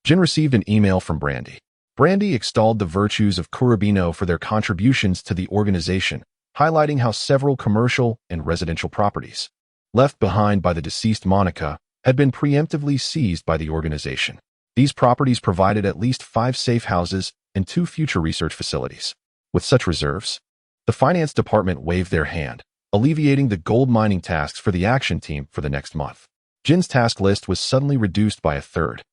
S1: Jin received an email from Brandy. Brandy extolled the virtues of Kurabino for their contributions to the organization, highlighting how several commercial and residential properties left behind by the deceased Monika had been preemptively seized by the organization. These properties provided at least 5 safe houses and 2 future research facilities. With such reserves, the finance department waved their hand, alleviating the gold mining tasks for the action team for the next month. Jin's task list was suddenly reduced by a third.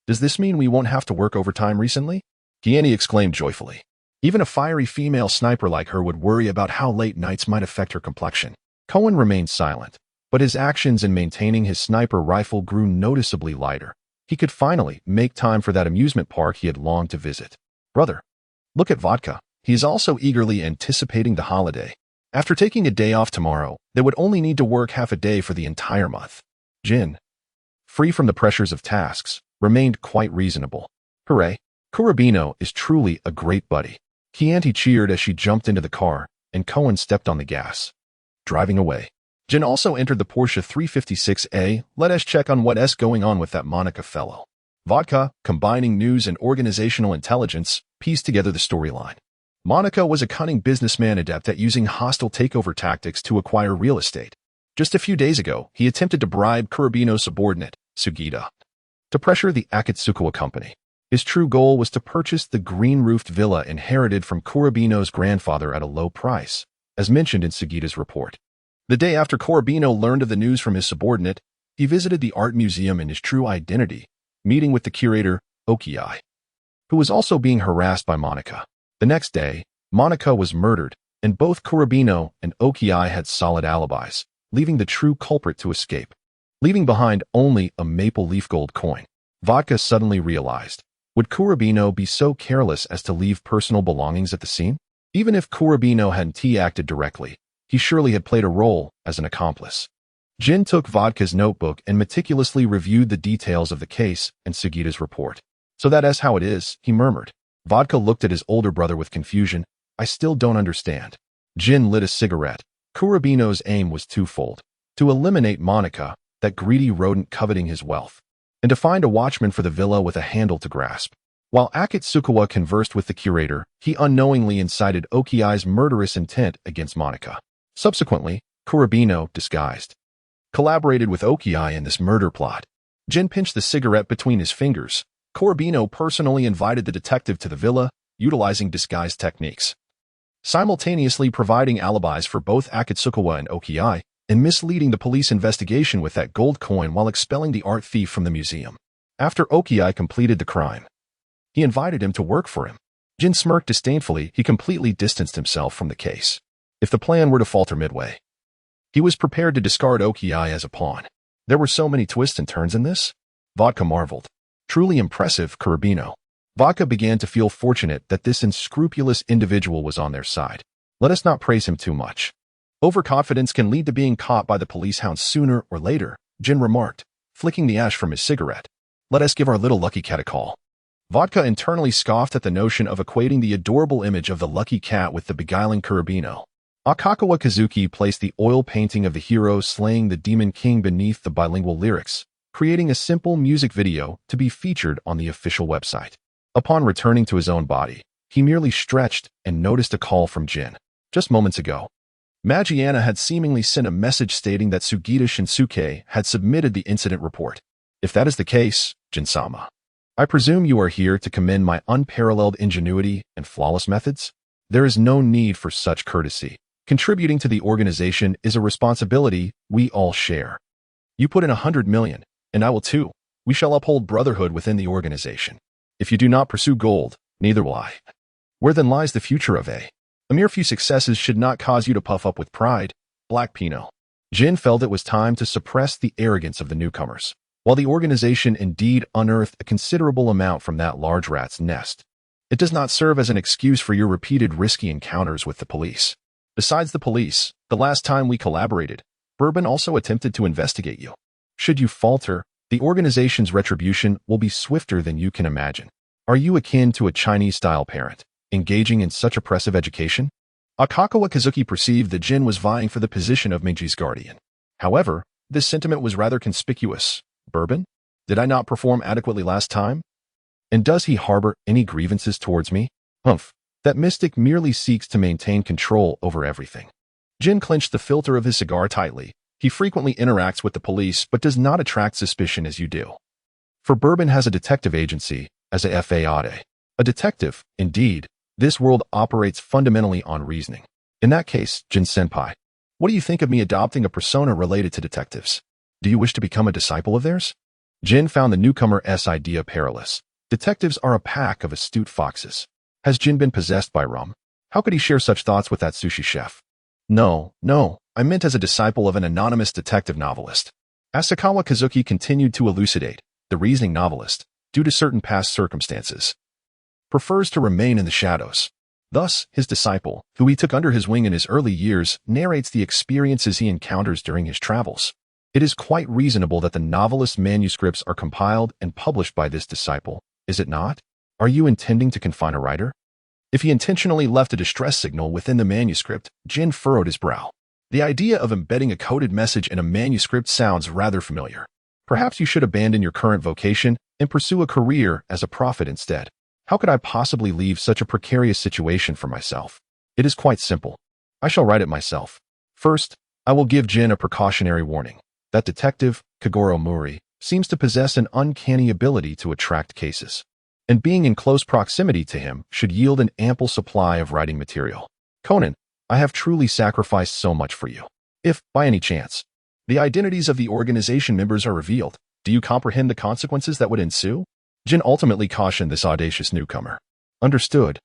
S1: Does this mean we won't have to work overtime recently? Kiani exclaimed joyfully. Even a fiery female sniper like her would worry about how late nights might affect her complexion. Cohen remained silent, but his actions in maintaining his sniper rifle grew noticeably lighter. He could finally make time for that amusement park he had longed to visit. Brother, look at Vodka. He is also eagerly anticipating the holiday. After taking a day off tomorrow, they would only need to work half a day for the entire month. Jin, free from the pressures of tasks, remained quite reasonable. Hooray! Kurabino is truly a great buddy. Chianti cheered as she jumped into the car, and Cohen stepped on the gas. Driving away. Jin also entered the Porsche 356A. Let us check on what's going on with that Monika fellow. Vodka, combining news and organizational intelligence, pieced together the storyline. Monika was a cunning businessman adept at using hostile takeover tactics to acquire real estate. Just a few days ago, he attempted to bribe Kurabino's subordinate, Sugita, to pressure the Akatsukawa company. His true goal was to purchase the green-roofed villa inherited from Kurabino's grandfather at a low price, as mentioned in Sugita's report. The day after Kurabino learned of the news from his subordinate, he visited the art museum in his true identity, meeting with the curator, Okiai, who was also being harassed by Monika. The next day, Monika was murdered, and both Kurabino and Okiai had solid alibis, leaving the true culprit to escape. Leaving behind only a maple leaf gold coin, Vodka suddenly realized, would Kurabino be so careless as to leave personal belongings at the scene? Even if Kurabino hadn't acted directly, he surely had played a role as an accomplice. Jin took Vodka's notebook and meticulously reviewed the details of the case and Sugita's report. So that's how it is, he murmured. Vodka looked at his older brother with confusion. I still don't understand. Jin lit a cigarette. Kurabino's aim was twofold: to eliminate Monika, that greedy rodent coveting his wealth, and to find a watchman for the villa with a handle to grasp. While Akatsukawa conversed with the curator, he unknowingly incited Okiai's murderous intent against Monika. Subsequently, Kurabino, disguised, collaborated with Okiai in this murder plot. Jin pinched the cigarette between his fingers. Kurabino personally invited the detective to the villa, utilizing disguise techniques, simultaneously providing alibis for both Akatsukawa and Okiai, and misleading the police investigation with that gold coin while expelling the art thief from the museum. After Okiai completed the crime, he invited him to work for him. Jin smirked disdainfully. He completely distanced himself from the case. If the plan were to falter midway, he was prepared to discard Okiai as a pawn. There were so many twists and turns in this? Vodka marveled. Truly impressive, Carabino. Vodka began to feel fortunate that this unscrupulous individual was on their side. Let us not praise him too much. Overconfidence can lead to being caught by the police hounds sooner or later, Jin remarked, flicking the ash from his cigarette. Let us give our little lucky cat a call. Vodka internally scoffed at the notion of equating the adorable image of the lucky cat with the beguiling Carabino. Akakawa Kazuki placed the oil painting of the hero slaying the Demon King beneath the bilingual lyrics, creating a simple music video to be featured on the official website. Upon returning to his own body, he merely stretched and noticed a call from Jin. Just moments ago, Magiana had seemingly sent a message stating that Sugita Shinsuke had submitted the incident report. If that is the case, Jin-sama, I presume you are here to commend my unparalleled ingenuity and flawless methods? There is no need for such courtesy. Contributing to the organization is a responsibility we all share. You put in 100 million, and I will too. We shall uphold brotherhood within the organization. If you do not pursue gold, neither will I. Where then lies the future of A mere few successes should not cause you to puff up with pride, Black Pinot. Jin felt it was time to suppress the arrogance of the newcomers. While the organization indeed unearthed a considerable amount from that large rat's nest, it does not serve as an excuse for your repeated risky encounters with the police. Besides the police, the last time we collaborated, Bourbon also attempted to investigate you. Should you falter, the organization's retribution will be swifter than you can imagine. Are you akin to a Chinese-style parent, engaging in such oppressive education? Akakawa Kazuki perceived that Jin was vying for the position of Meiji's guardian. However, this sentiment was rather conspicuous. Bourbon? Did I not perform adequately last time? And does he harbor any grievances towards me? Humph. That mystic merely seeks to maintain control over everything. Jin clenched the filter of his cigar tightly. He frequently interacts with the police but does not attract suspicion as you do. For Bourbon has a detective agency, as a FAAde. A detective, indeed. This world operates fundamentally on reasoning. In that case, Jin-senpai, what do you think of me adopting a persona related to detectives? Do you wish to become a disciple of theirs? Jin found the newcomer's idea perilous. Detectives are a pack of astute foxes. Has Jin been possessed by rum? How could he share such thoughts with that sushi chef? No, I meant as a disciple of an anonymous detective novelist. Asakawa Kazuki continued to elucidate. The reasoning novelist, due to certain past circumstances, prefers to remain in the shadows. Thus, his disciple, who he took under his wing in his early years, narrates the experiences he encounters during his travels. It is quite reasonable that the novelist's manuscripts are compiled and published by this disciple, is it not? Are you intending to confine a writer? If he intentionally left a distress signal within the manuscript, Jin furrowed his brow. The idea of embedding a coded message in a manuscript sounds rather familiar. Perhaps you should abandon your current vocation and pursue a career as a prophet instead. How could I possibly leave such a precarious situation for myself? It is quite simple. I shall write it myself. First, I will give Jin a precautionary warning. That detective, Kagoro Mori, seems to possess an uncanny ability to attract cases. And being in close proximity to him should yield an ample supply of writing material. Conan, I have truly sacrificed so much for you. If, by any chance, the identities of the organization members are revealed, do you comprehend the consequences that would ensue? Jin ultimately cautioned this audacious newcomer. Understood.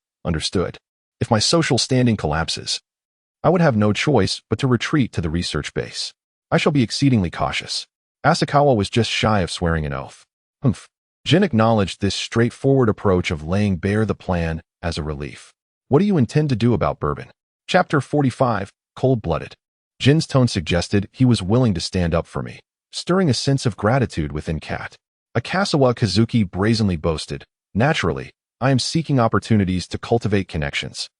S1: If my social standing collapses, I would have no choice but to retreat to the research base. I shall be exceedingly cautious. Asakawa was just shy of swearing an oath. Humph. Jin acknowledged this straightforward approach of laying bare the plan as a relief. What do you intend to do about Bourbon? Chapter 45, Cold-Blooded. Jin's tone suggested he was willing to stand up for me, stirring a sense of gratitude within Kat. Akasawa Kazuki brazenly boasted, naturally, I am seeking opportunities to cultivate connections.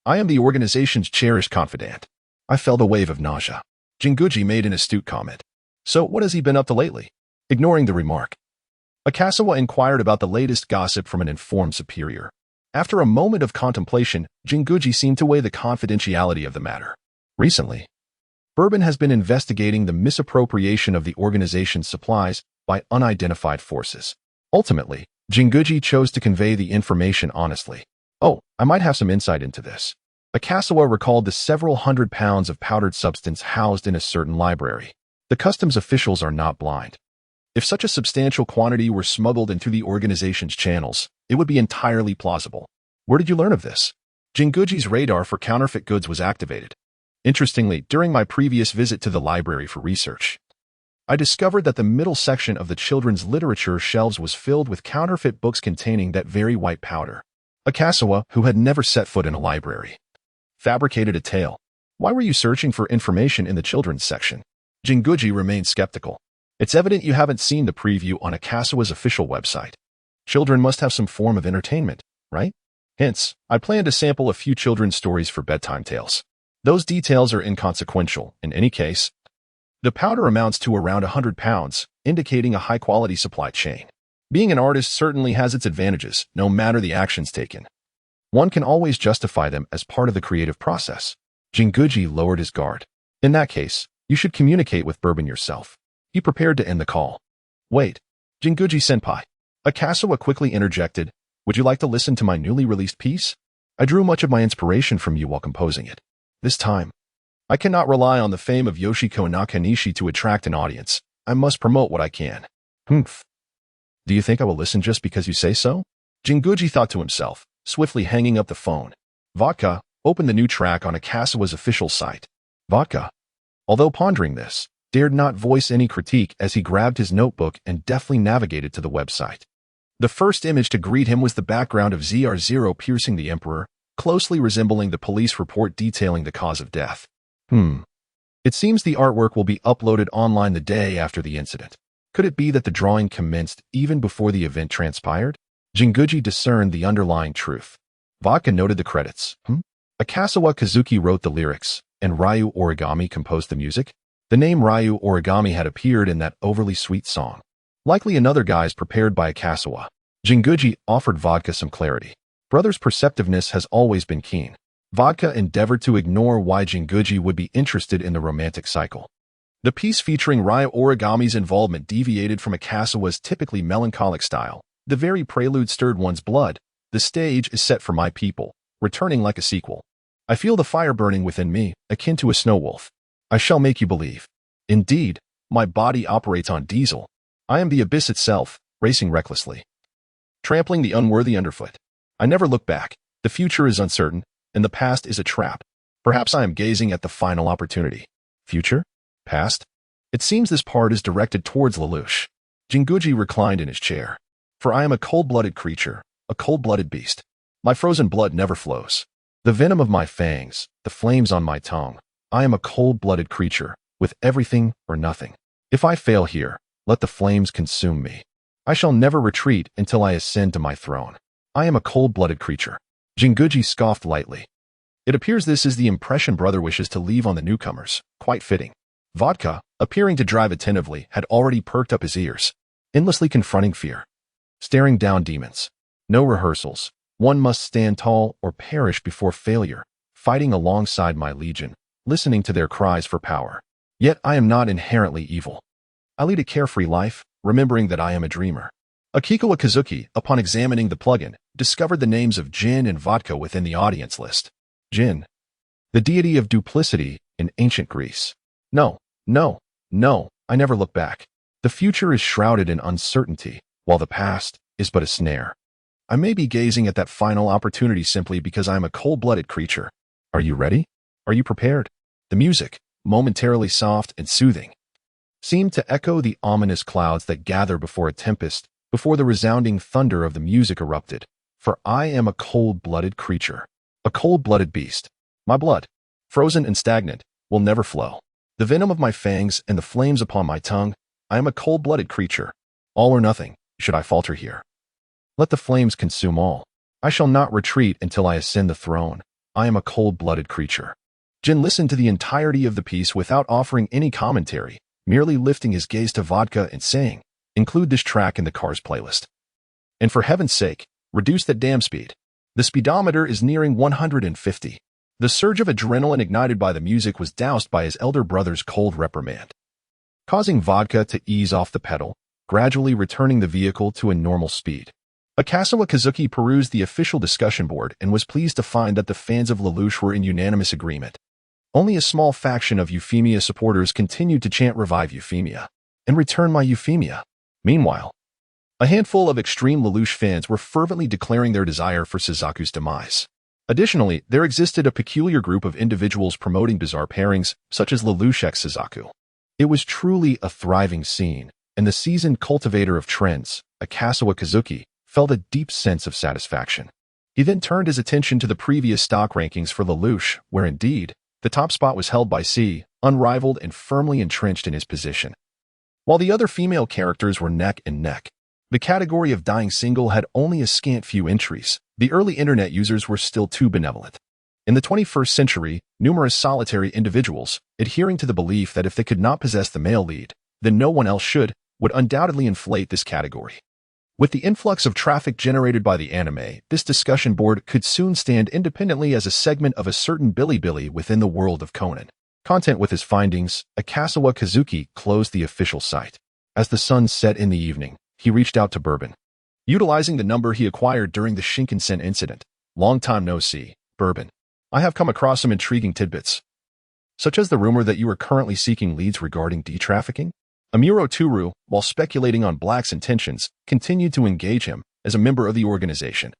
S1: I am the organization's cherished confidant. I felt a wave of nausea. Jinguji made an astute comment. So what has he been up to lately? Ignoring the remark, Akasawa inquired about the latest gossip from an informed superior. After a moment of contemplation, Jinguji seemed to weigh the confidentiality of the matter. Recently, Bourbon has been investigating the misappropriation of the organization's supplies by unidentified forces. Ultimately, Jinguji chose to convey the information honestly. Oh, I might have some insight into this. Akasawa recalled the several hundred pounds of powdered substance housed in a certain library. The customs officials are not blind. If such a substantial quantity were smuggled into the organization's channels, it would be entirely plausible. Where did you learn of this? Jinguji's radar for counterfeit goods was activated. Interestingly, during my previous visit to the library for research, I discovered that the middle section of the children's literature shelves was filled with counterfeit books containing that very white powder. Akasawa, who had never set foot in a library, fabricated a tale. Why were you searching for information in the children's section? Jinguji remained skeptical. It's evident you haven't seen the preview on Akasawa's official website. Children must have some form of entertainment, right? Hence, I plan to sample a few children's stories for bedtime tales. Those details are inconsequential. In any case, the powder amounts to around 100 pounds, indicating a high-quality supply chain. Being an artist certainly has its advantages, no matter the actions taken. One can always justify them as part of the creative process. Jinguji lowered his guard. In that case, you should communicate with Bourbon yourself. He prepared to end the call. Wait, Jinguji-senpai. Akasawa quickly interjected. Would you like to listen to my newly released piece? I drew much of my inspiration from you while composing it. This time, I cannot rely on the fame of Yoshiko Nakanishi to attract an audience. I must promote what I can. Humph. Do you think I will listen just because you say so? Jinguji thought to himself, swiftly hanging up the phone. Vodka opened the new track on Akasawa's official site. Vodka, although pondering this, dared not voice any critique as he grabbed his notebook and deftly navigated to the website. The first image to greet him was the background of ZR0 piercing the Emperor, closely resembling the police report detailing the cause of death. It seems the artwork will be uploaded online the day after the incident. Could it be that the drawing commenced even before the event transpired? Jinguji discerned the underlying truth. Vodka noted the credits. Akasawa Kazuki wrote the lyrics, and Ryu Origami composed the music. The name Ryu Origami had appeared in that overly sweet song. Likely another guise prepared by Akasawa. Jinguji offered Vodka some clarity. Brother's perceptiveness has always been keen. Vodka endeavored to ignore why Jinguji would be interested in the romantic cycle. The piece featuring Ryu Origami's involvement deviated from Akasawa's typically melancholic style. The very prelude stirred one's blood. The stage is set for my people, returning like a sequel. I feel the fire burning within me, akin to a snow wolf. I shall make you believe. Indeed, my body operates on diesel. I am the abyss itself, racing recklessly, trampling the unworthy underfoot. I never look back. The future is uncertain, and the past is a trap. Perhaps I am gazing at the final opportunity. Future? Past? It seems this part is directed towards Lelouch. Jinguji reclined in his chair. For I am a cold-blooded creature, a cold-blooded beast. My frozen blood never flows. The venom of my fangs, the flames on my tongue. I am a cold-blooded creature, with everything or nothing. If I fail here, let the flames consume me. I shall never retreat until I ascend to my throne. I am a cold-blooded creature. Jinguji scoffed lightly. It appears this is the impression brother wishes to leave on the newcomers. Quite fitting. Vodka, appearing to drive attentively, had already perked up his ears, endlessly confronting fear, staring down demons. No rehearsals. One must stand tall or perish before failure, fighting alongside my legion, listening to their cries for power. Yet I am not inherently evil. I lead a carefree life, remembering that I am a dreamer. Akikawa Kazuki, upon examining the plugin, discovered the names of Jin and Vodka within the audience list. Jin, the deity of duplicity in ancient Greece. No, I never look back. The future is shrouded in uncertainty, while the past is but a snare. I may be gazing at that final opportunity simply because I am a cold-blooded creature. Are you ready? Are you prepared? The music, momentarily soft and soothing, seemed to echo the ominous clouds that gather before a tempest, before the resounding thunder of the music erupted. For I am a cold-blooded creature, a cold-blooded beast. My blood, frozen and stagnant, will never flow. The venom of my fangs and the flames upon my tongue, I am a cold-blooded creature. All or nothing, should I falter here. Let the flames consume all. I shall not retreat until I ascend the throne. I am a cold-blooded creature. Jin listened to the entirety of the piece without offering any commentary, merely lifting his gaze to Vodka and saying, include this track in the car's playlist. And for heaven's sake, reduce that damn speed. The speedometer is nearing 150. The surge of adrenaline ignited by the music was doused by his elder brother's cold reprimand, causing Vodka to ease off the pedal, gradually returning the vehicle to a normal speed. Akasawa Kazuki perused the official discussion board and was pleased to find that the fans of Lelouch were in unanimous agreement. Only a small faction of Euphemia supporters continued to chant revive Euphemia and return my Euphemia. Meanwhile, a handful of extreme Lelouch fans were fervently declaring their desire for Suzaku's demise. Additionally, there existed a peculiar group of individuals promoting bizarre pairings, such as Lelouch x Suzaku. It was truly a thriving scene, and the seasoned cultivator of trends, Akasawa Kazuki, felt a deep sense of satisfaction. He then turned his attention to the previous stock rankings for Lelouch, where indeed, the top spot was held by C, unrivaled and firmly entrenched in his position. While the other female characters were neck and neck, the category of dying single had only a scant few entries. The early internet users were still too benevolent. In the 21st century, numerous solitary individuals, adhering to the belief that if they could not possess the male lead, then no one else should, would undoubtedly inflate this category. With the influx of traffic generated by the anime, this discussion board could soon stand independently as a segment of a certain Bilibili within the world of Conan. Content with his findings, Akasawa Kazuki closed the official site. As the sun set in the evening, he reached out to Bourbon. Utilizing the number he acquired during the Shinkansen incident, long time no see, Bourbon. I have come across some intriguing tidbits, such as the rumor that you are currently seeking leads regarding de-trafficking. Amuro Turu, while speculating on Black's intentions, continued to engage him as a member of the organization.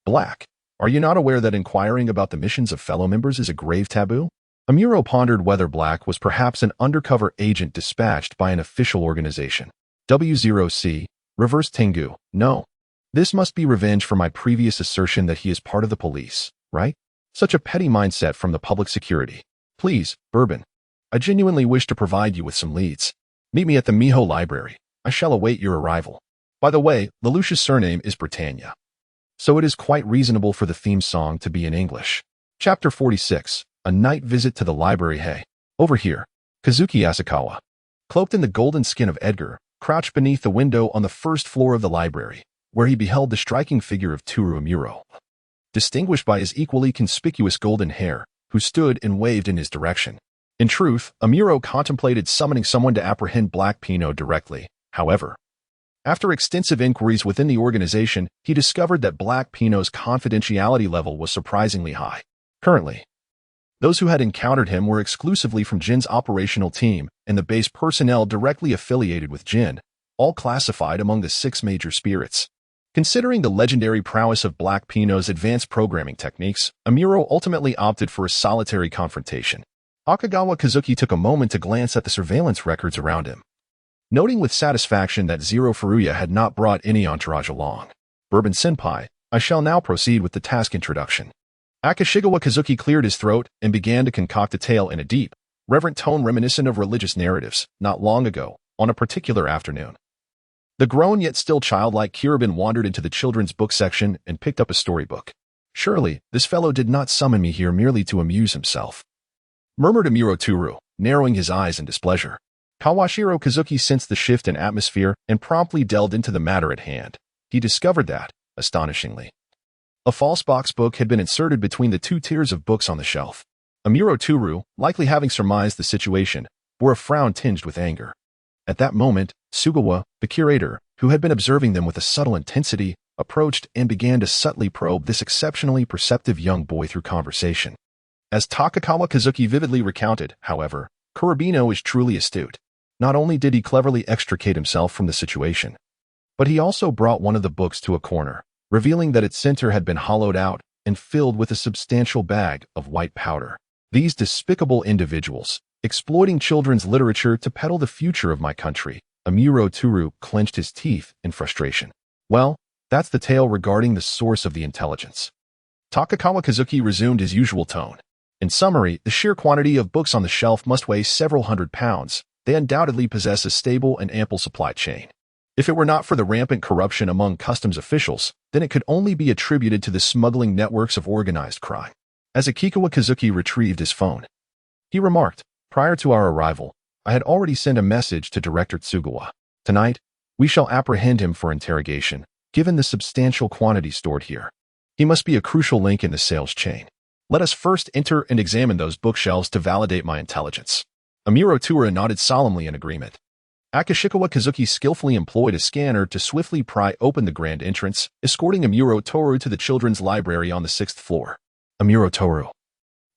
S1: Black, are you not aware that inquiring about the missions of fellow members is a grave taboo? Amuro pondered whether Black was perhaps an undercover agent dispatched by an official organization. W0C, Reverse Tengu, no. This must be revenge for my previous assertion that he is part of the police, right? Such a petty mindset from the public security. Please, Bourbon. I genuinely wish to provide you with some leads. Meet me at the Miho Library. I shall await your arrival. By the way, Lelouch's surname is Britannia, so it is quite reasonable for the theme song to be in English. Chapter 46, A Night Visit to the Library. Hey, over here. Kazuki Asakawa, cloaked in the golden skin of Edgar, crouched beneath the window on the first floor of the library, where he beheld the striking figure of Toru Amuro, distinguished by his equally conspicuous golden hair, who stood and waved in his direction. In truth, Amuro contemplated summoning someone to apprehend Black Pino directly. However, after extensive inquiries within the organization, he discovered that Black Pino's confidentiality level was surprisingly high. Currently, those who had encountered him were exclusively from Jin's operational team and the base personnel directly affiliated with Jin, all classified among the 6 major spirits. Considering the legendary prowess of Black Pino's advanced programming techniques, Amuro ultimately opted for a solitary confrontation. Akagawa Kazuki took a moment to glance at the surveillance records around him, noting with satisfaction that Zero Furuya had not brought any entourage along. Bourbon Senpai, I shall now proceed with the task introduction. Akashigawa Kazuki cleared his throat and began to concoct a tale in a deep, reverent tone reminiscent of religious narratives, not long ago, on a particular afternoon. The grown yet still childlike Kiribin wandered into the children's book section and picked up a storybook. Surely, this fellow did not summon me here merely to amuse himself, murmured Amuro Turu, narrowing his eyes in displeasure. Kawashiro Kazuki sensed the shift in atmosphere and promptly delved into the matter at hand. He discovered that, astonishingly, a false box book had been inserted between the 2 tiers of books on the shelf. Amuro Turu, likely having surmised the situation, bore a frown tinged with anger. At that moment, Sugawa, the curator, who had been observing them with a subtle intensity, approached and began to subtly probe this exceptionally perceptive young boy through conversation. As Takakawa Kazuki vividly recounted, however, Kurabino is truly astute. Not only did he cleverly extricate himself from the situation, but he also brought one of the books to a corner, revealing that its center had been hollowed out and filled with a substantial bag of white powder. These despicable individuals, exploiting children's literature to peddle the future of my country. Amuro Turu clenched his teeth in frustration. Well, that's the tale regarding the source of the intelligence. Takakawa Kazuki resumed his usual tone. In summary, the sheer quantity of books on the shelf must weigh several hundred pounds. They undoubtedly possess a stable and ample supply chain. If it were not for the rampant corruption among customs officials, then it could only be attributed to the smuggling networks of organized crime. As Akikawa Kazuki retrieved his phone, he remarked, prior to our arrival, I had already sent a message to Director Tsugawa. Tonight, we shall apprehend him for interrogation, given the substantial quantity stored here. He must be a crucial link in the sales chain. Let us first enter and examine those bookshelves to validate my intelligence. Amuro Turu nodded solemnly in agreement. Akashikawa Kazuki skillfully employed a scanner to swiftly pry open the grand entrance, escorting Amuro Toru to the children's library on the 6th floor. Amuro Toru,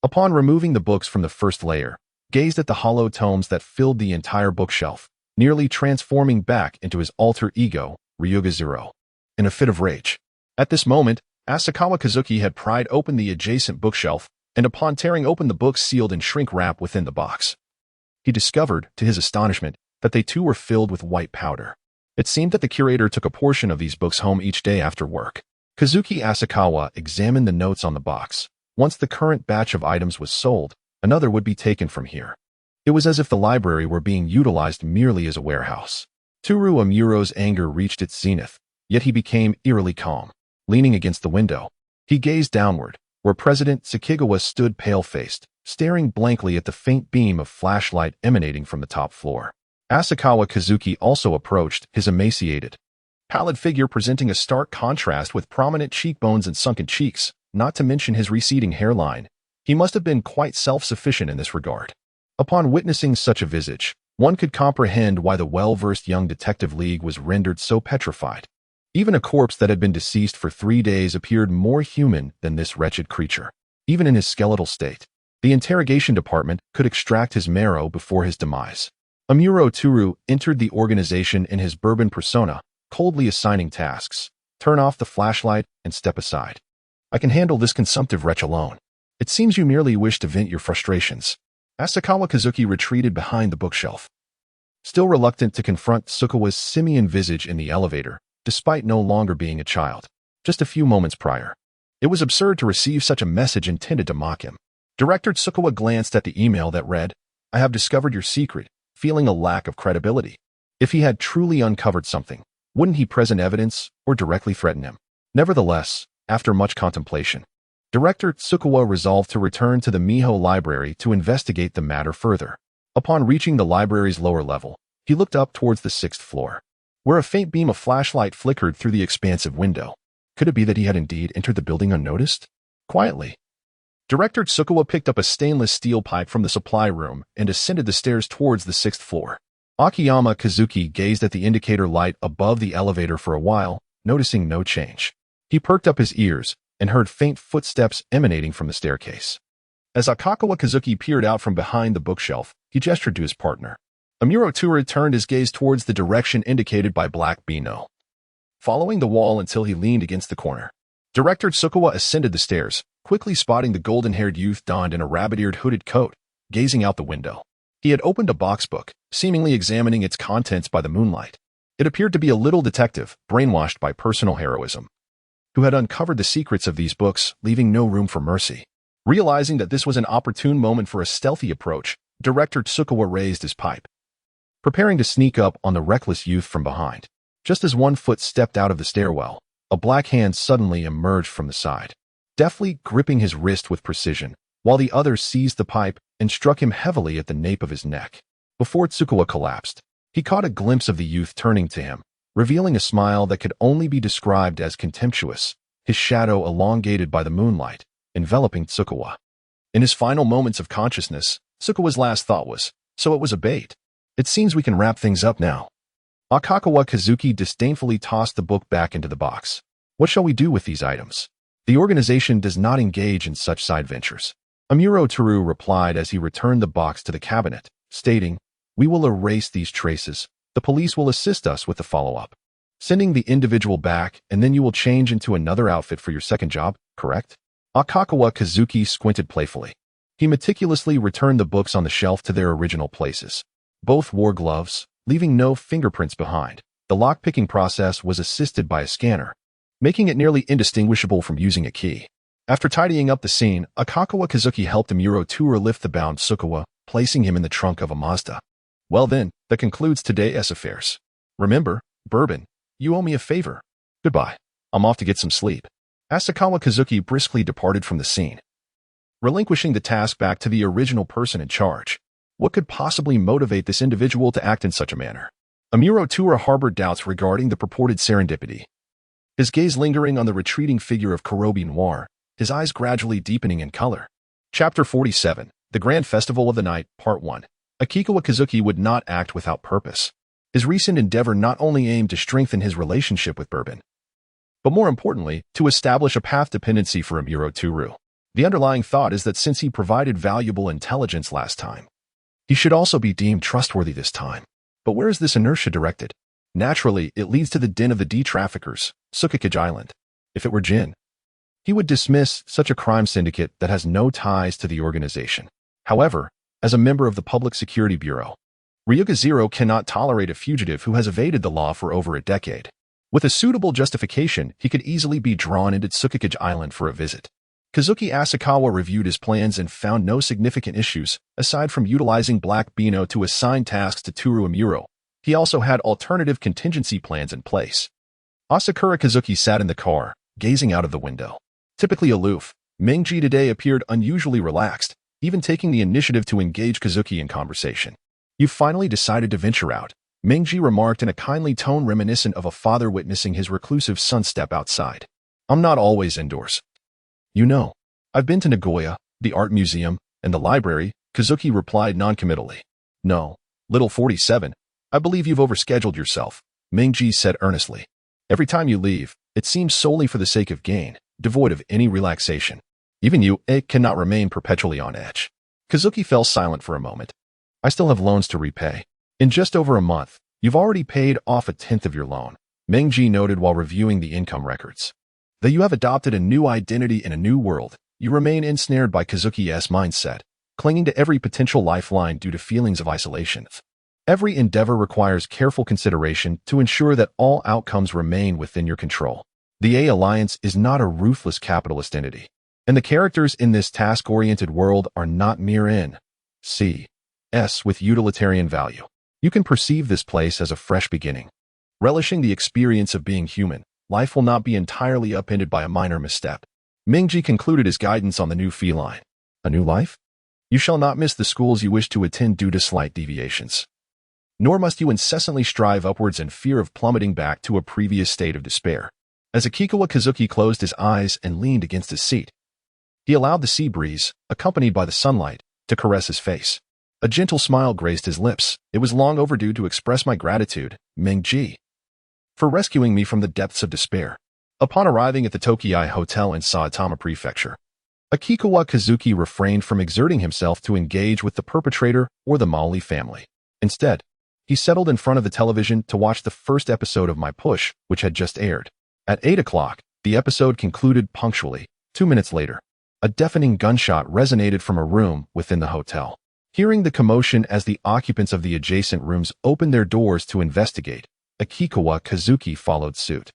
S1: upon removing the books from the first layer, gazed at the hollow tomes that filled the entire bookshelf, nearly transforming back into his alter ego, Ryuga Zero, in a fit of rage. At this moment, Asakawa Kazuki had pried open the adjacent bookshelf, and upon tearing open the books sealed in shrink wrap within the box, he discovered, to his astonishment, that they too were filled with white powder. It seemed that the curator took a portion of these books home each day after work. Kazuki Asakawa examined the notes on the box. Once the current batch of items was sold, another would be taken from here. It was as if the library were being utilized merely as a warehouse. Toru Amuro's anger reached its zenith, yet he became eerily calm. Leaning against the window, he gazed downward, where President Tsukigawa stood pale-faced, staring blankly at the faint beam of flashlight emanating from the top floor. Asakawa Kazuki also approached, his emaciated, pallid figure presenting a stark contrast with prominent cheekbones and sunken cheeks, not to mention his receding hairline. He must have been quite self-sufficient in this regard. Upon witnessing such a visage, one could comprehend why the well-versed young detective league was rendered so petrified. Even a corpse that had been deceased for 3 days appeared more human than this wretched creature. Even in his skeletal state, the interrogation department could extract his marrow before his demise. Amuro Toru entered the organization in his bourbon persona, coldly assigning tasks. Turn off the flashlight and step aside. I can handle this consumptive wretch alone. It seems you merely wish to vent your frustrations. Asakawa Kazuki retreated behind the bookshelf, still reluctant to confront Tsukuwa's simian visage in the elevator, despite no longer being a child. Just a few moments prior, it was absurd to receive such a message intended to mock him. Director Tsukuwa glanced at the email that read, "I have discovered your secret," feeling a lack of credibility. If he had truly uncovered something, wouldn't he present evidence or directly threaten him? Nevertheless, after much contemplation, Director Tsukuwa resolved to return to the Miho Library to investigate the matter further. Upon reaching the library's lower level, he looked up towards the 6th floor, where a faint beam of flashlight flickered through the expansive window. Could it be that he had indeed entered the building unnoticed? Quietly, Director Tsukuwa picked up a stainless steel pipe from the supply room and ascended the stairs towards the 6th floor. Akiyama Kazuki gazed at the indicator light above the elevator for a while, noticing no change. He perked up his ears and heard faint footsteps emanating from the staircase. As Asakawa Kazuki peered out from behind the bookshelf, he gestured to his partner. Amuro Toru turned his gaze towards the direction indicated by Black Beano, following the wall until he leaned against the corner. Director Tsukuwa ascended the stairs, quickly spotting the golden-haired youth donned in a rabbit-eared hooded coat, gazing out the window. He had opened a box book, seemingly examining its contents by the moonlight. It appeared to be a little detective, brainwashed by personal heroism, who had uncovered the secrets of these books, leaving no room for mercy. Realizing that this was an opportune moment for a stealthy approach, Director Tsukuwa raised his pipe, preparing to sneak up on the reckless youth from behind. Just as one foot stepped out of the stairwell, a black hand suddenly emerged from the side, deftly gripping his wrist with precision, while the other seized the pipe and struck him heavily at the nape of his neck. Before Tsukuwa collapsed, he caught a glimpse of the youth turning to him, revealing a smile that could only be described as contemptuous, his shadow elongated by the moonlight, enveloping Tsukuwa. In his final moments of consciousness, Tsukuwa's last thought was, "So it was a bait. It seems we can wrap things up now." Asakawa Kazuki disdainfully tossed the book back into the box. "What shall we do with these items? The organization does not engage in such side ventures." Amuro Toru replied as he returned the box to the cabinet, stating, "We will erase these traces. The police will assist us with the follow-up, sending the individual back, and then you will change into another outfit for your second job, correct?" Asakawa Kazuki squinted playfully. He meticulously returned the books on the shelf to their original places. Both wore gloves, leaving no fingerprints behind. The lock-picking process was assisted by a scanner, making it nearly indistinguishable from using a key. After tidying up the scene, Asakawa Kazuki helped Amuro Toru lift the bound Tsukuwa, placing him in the trunk of a Mazda. "Well then, that concludes today's affairs. Remember, Bourbon, you owe me a favor. Goodbye. I'm off to get some sleep." Asakawa Kazuki briskly departed from the scene, relinquishing the task back to the original person in charge. What could possibly motivate this individual to act in such a manner? Amuro Toru harbored doubts regarding the purported serendipity, his gaze lingering on the retreating figure of Kurobi Noir, his eyes gradually deepening in color. Chapter 47, The Grand Festival of the Night, Part 1. Akikawa Kazuki would not act without purpose. His recent endeavor not only aimed to strengthen his relationship with Bourbon, but more importantly, to establish a path dependency for Amuro Toru. The underlying thought is that since he provided valuable intelligence last time, he should also be deemed trustworthy this time. But where is this inertia directed? Naturally, it leads to the den of the D-traffickers, Tsukikage Island. If it were Jin, he would dismiss such a crime syndicate that has no ties to the organization. However, as a member of the Public Security Bureau. Ryuga Zero cannot tolerate a fugitive who has evaded the law for over a decade. With a suitable justification, he could easily be drawn into Tsukikage Island for a visit. Kazuki Asakawa reviewed his plans and found no significant issues, aside from utilizing Black Beano to assign tasks to Toru Amuro. He also had alternative contingency plans in place. Asakura Kazuki sat in the car, gazing out of the window. Typically aloof, Mingji today appeared unusually relaxed, even taking the initiative to engage Kazuki in conversation. "You finally decided to venture out," Mingji remarked in a kindly tone reminiscent of a father witnessing his reclusive son step outside. "I'm not always indoors. You know, I've been to Nagoya, the art museum, and the library," Kazuki replied noncommittally. "No, little 47, I believe you've overscheduled yourself," Mingji said earnestly. "Every time you leave, it seems solely for the sake of gain, devoid of any relaxation. Even you, cannot remain perpetually on edge." Kazuki fell silent for a moment. "I still have loans to repay. In just over a month, you've already paid off 1/10 of your loan," Mingji noted while reviewing the income records. "Though you have adopted a new identity in a new world, you remain ensnared by Kazuki's mindset, clinging to every potential lifeline due to feelings of isolation. Every endeavor requires careful consideration to ensure that all outcomes remain within your control. The A Alliance is not a ruthless capitalist entity, and the characters in this task-oriented world are not mere NPCs with utilitarian value. You can perceive this place as a fresh beginning. Relishing the experience of being human, life will not be entirely upended by a minor misstep." Mingji concluded his guidance on the new feline. "A new life? You shall not miss the schools you wish to attend due to slight deviations. Nor must you incessantly strive upwards in fear of plummeting back to a previous state of despair." As Akikawa Kazuki closed his eyes and leaned against his seat, he allowed the sea breeze, accompanied by the sunlight, to caress his face. A gentle smile graced his lips. "It was long overdue to express my gratitude, Mingji, for rescuing me from the depths of despair." Upon arriving at the Tokiai Hotel in Saitama Prefecture, Akikawa Kazuki refrained from exerting himself to engage with the perpetrator or the Maoli family. Instead, he settled in front of the television to watch the first episode of My Push, which had just aired. At 8 o'clock, the episode concluded punctually. 2 minutes later, a deafening gunshot resonated from a room within the hotel. Hearing the commotion as the occupants of the adjacent rooms opened their doors to investigate, Akikawa Kazuki followed suit.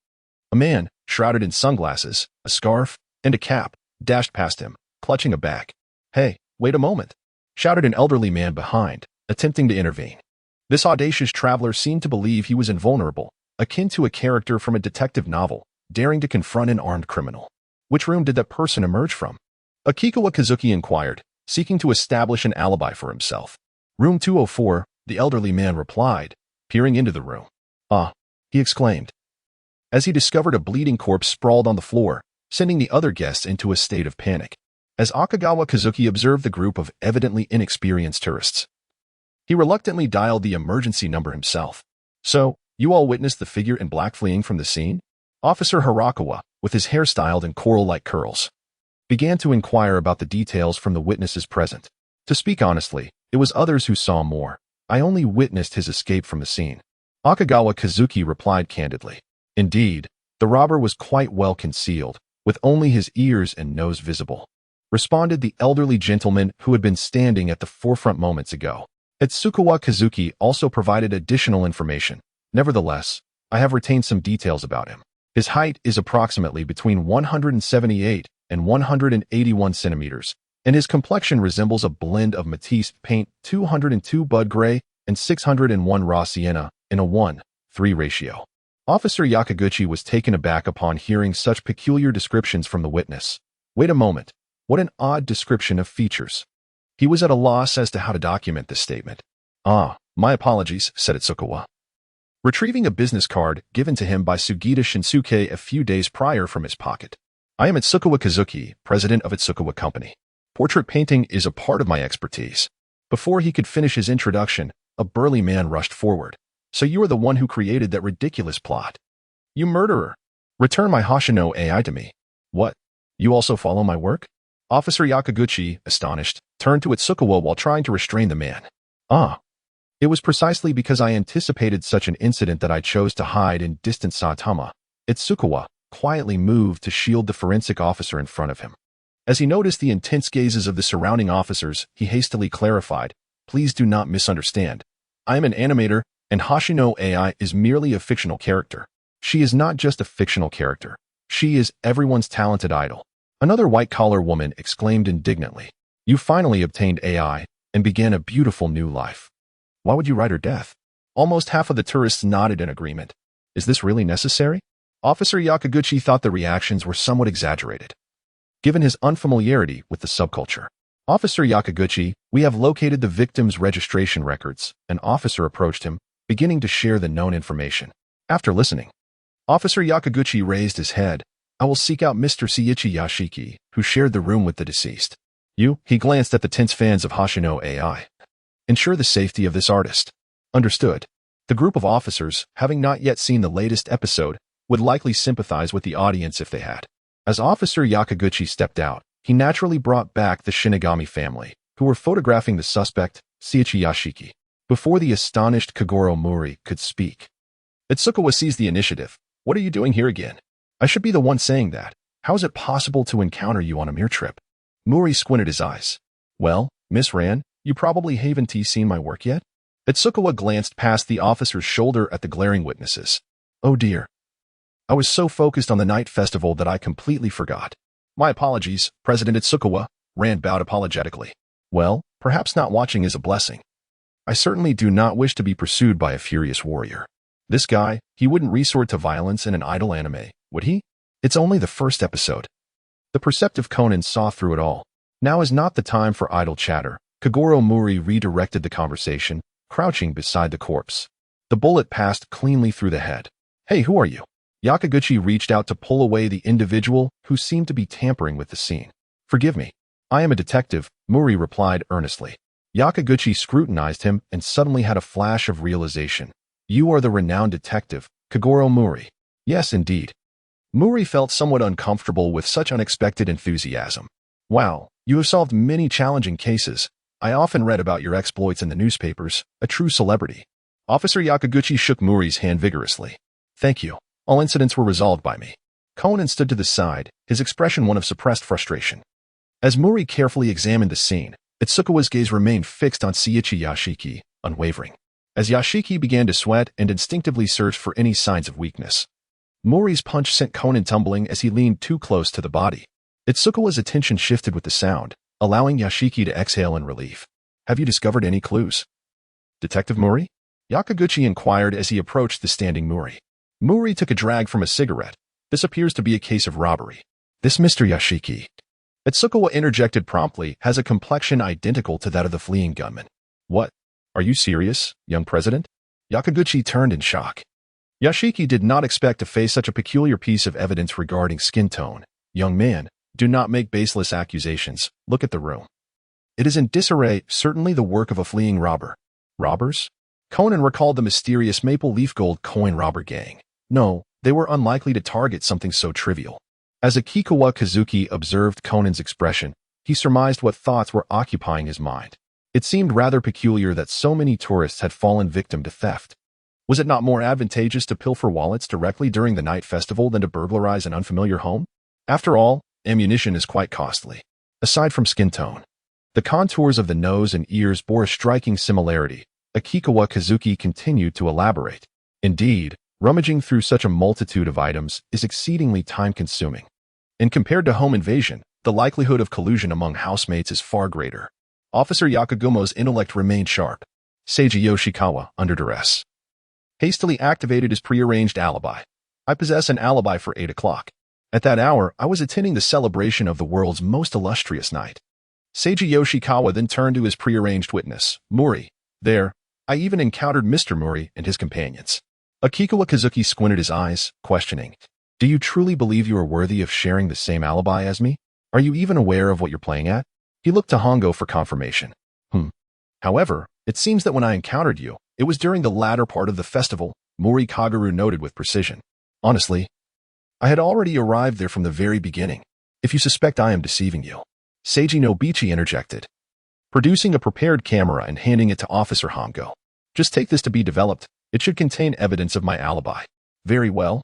S1: A man, shrouded in sunglasses, a scarf, and a cap, dashed past him, clutching a bag. "Hey, wait a moment," shouted an elderly man behind, attempting to intervene. This audacious traveler seemed to believe he was invulnerable, akin to a character from a detective novel, daring to confront an armed criminal. "Which room did that person emerge from?" Akikawa Kazuki inquired, seeking to establish an alibi for himself. "Room 204, the elderly man replied, peering into the room. "Ah," he exclaimed, as he discovered a bleeding corpse sprawled on the floor, sending the other guests into a state of panic. As Akagawa Kazuki observed the group of evidently inexperienced tourists, he reluctantly dialed the emergency number himself. "So, you all witnessed the figure in black fleeing from the scene?" Officer Hirakawa, with his hair styled in coral-like curls, began to inquire about the details from the witnesses present. "To speak honestly, it was others who saw more. I only witnessed his escape from the scene." Akagawa Kazuki replied candidly. Indeed, the robber was quite well concealed, with only his ears and nose visible, responded the elderly gentleman who had been standing at the forefront moments ago. Etsukawa Kazuki also provided additional information. "Nevertheless, I have retained some details about him. His height is approximately between 178 and 181 centimeters, and his complexion resembles a blend of Matisse paint 202 Bud Gray and 601 Raw Sienna in a 1:3 ratio. Officer Yakaguchi was taken aback upon hearing such peculiar descriptions from the witness. Wait a moment, what an odd description of features. He was at a loss as to how to document this statement. My apologies, said Itsukawa, retrieving a business card given to him by Sugita Shinsuke a few days prior from his pocket. I am Itsukawa Kazuki, president of Itsukawa Company. Portrait painting is a part of my expertise. Before he could finish his introduction, a burly man rushed forward. So you are the one who created that ridiculous plot. You murderer. Return my Hoshino AI to me. What? You also follow my work? Officer Yakaguchi, astonished, turned to Itsukawa while trying to restrain the man. It was precisely because I anticipated such an incident that I chose to hide in distant Saitama. Itsukawa quietly moved to shield the forensic officer in front of him. As he noticed the intense gazes of the surrounding officers, he hastily clarified, "Please do not misunderstand. I am an animator, and Hoshino AI is merely a fictional character. She is not just a fictional character. She is everyone's talented idol." Another white-collar woman exclaimed indignantly, "You finally obtained AI and began a beautiful new life. Why would you write her death?" Almost half of the tourists nodded in agreement. Is this really necessary? Officer Yakaguchi thought the reactions were somewhat exaggerated, given his unfamiliarity with the subculture. "Officer Yakaguchi, we have located the victim's registration records." An officer approached him, beginning to share the known information. After listening, Officer Yakaguchi raised his head. "I will seek out Mr. Seiichi Yashiki, who shared the room with the deceased. You," he glanced at the tense fans of Hoshino AI. "Ensure the safety of this artist." Understood. The group of officers, having not yet seen the latest episode, would likely sympathize with the audience if they had. As Officer Yakaguchi stepped out, he naturally brought back the Shinigami family, who were photographing the suspect, Seiichi Yashiki. Before the astonished Kagoro Mori could speak, Itsukawa seized the initiative. "What are you doing here again? I should be the one saying that. How is it possible to encounter you on a mere trip?" Mori squinted his eyes. "Well, Miss Ran, you probably haven't seen my work yet?" Itsukawa glanced past the officer's shoulder at the glaring witnesses. "Oh dear. I was so focused on the night festival that I completely forgot. My apologies, President Itsukawa." Rand bowed apologetically. "Well, perhaps not watching is a blessing. I certainly do not wish to be pursued by a furious warrior. This guy, he wouldn't resort to violence in an idol anime, would he? It's only the first episode." The perceptive Conan saw through it all. Now is not the time for idle chatter. Kagoro Mori redirected the conversation, crouching beside the corpse. The bullet passed cleanly through the head. "Hey, who are you?" Yakaguchi reached out to pull away the individual who seemed to be tampering with the scene. "Forgive me. I am a detective," Mori replied earnestly. Yakaguchi scrutinized him and suddenly had a flash of realization. "You are the renowned detective, Kagoro Mori." "Yes, indeed." Mori felt somewhat uncomfortable with such unexpected enthusiasm. "Wow, you have solved many challenging cases. I often read about your exploits in the newspapers, a true celebrity." Officer Yakaguchi shook Mori's hand vigorously. "Thank you. All incidents were resolved by me." Conan stood to the side, his expression one of suppressed frustration. As Mori carefully examined the scene, Itsukawa's gaze remained fixed on Seiichi Yashiki, unwavering. As Yashiki began to sweat and instinctively searched for any signs of weakness, Mori's punch sent Conan tumbling as he leaned too close to the body. Itsukawa's attention shifted with the sound, allowing Yashiki to exhale in relief. "Have you discovered any clues?" "Detective Mori?" Yakaguchi inquired as he approached the standing Mori. Mori took a drag from a cigarette. "This appears to be a case of robbery." "This Mr. Yashiki," Itsukawa interjected promptly, "has a complexion identical to that of the fleeing gunman." "What? Are you serious, young president?" Yakaguchi turned in shock. Yashiki did not expect to face such a peculiar piece of evidence regarding skin tone. "Young man, do not make baseless accusations. Look at the room. It is in disarray, certainly the work of a fleeing robber." "Robbers?" Conan recalled the mysterious maple leaf gold coin robber gang. No, they were unlikely to target something so trivial. As Akikawa Kazuki observed Conan's expression, he surmised what thoughts were occupying his mind. It seemed rather peculiar that so many tourists had fallen victim to theft. Was it not more advantageous to pilfer wallets directly during the night festival than to burglarize an unfamiliar home? After all, ammunition is quite costly. Aside from skin tone, the contours of the nose and ears bore a striking similarity. Akikawa Kazuki continued to elaborate. "Indeed, rummaging through such a multitude of items is exceedingly time-consuming. And compared to home invasion, the likelihood of collusion among housemates is far greater." Officer Yakagumo's intellect remained sharp. Seiji Yoshikawa, under duress, hastily activated his prearranged alibi. "I possess an alibi for 8 o'clock. At that hour, I was attending the celebration of the world's most illustrious night." Seiji Yoshikawa then turned to his prearranged witness, Mori. "There, I even encountered Mr. Mori and his companions." Akikawa Kazuki squinted his eyes, questioning. "Do you truly believe you are worthy of sharing the same alibi as me? Are you even aware of what you're playing at?" He looked to Hongo for confirmation. However, it seems that when I encountered you, it was during the latter part of the festival," Mori Kaguru noted with precision. "Honestly, I had already arrived there from the very beginning. If you suspect I am deceiving you," Seiji Nobichi interjected, producing a prepared camera and handing it to Officer Hongo. "Just take this to be developed. It should contain evidence of my alibi." "Very well.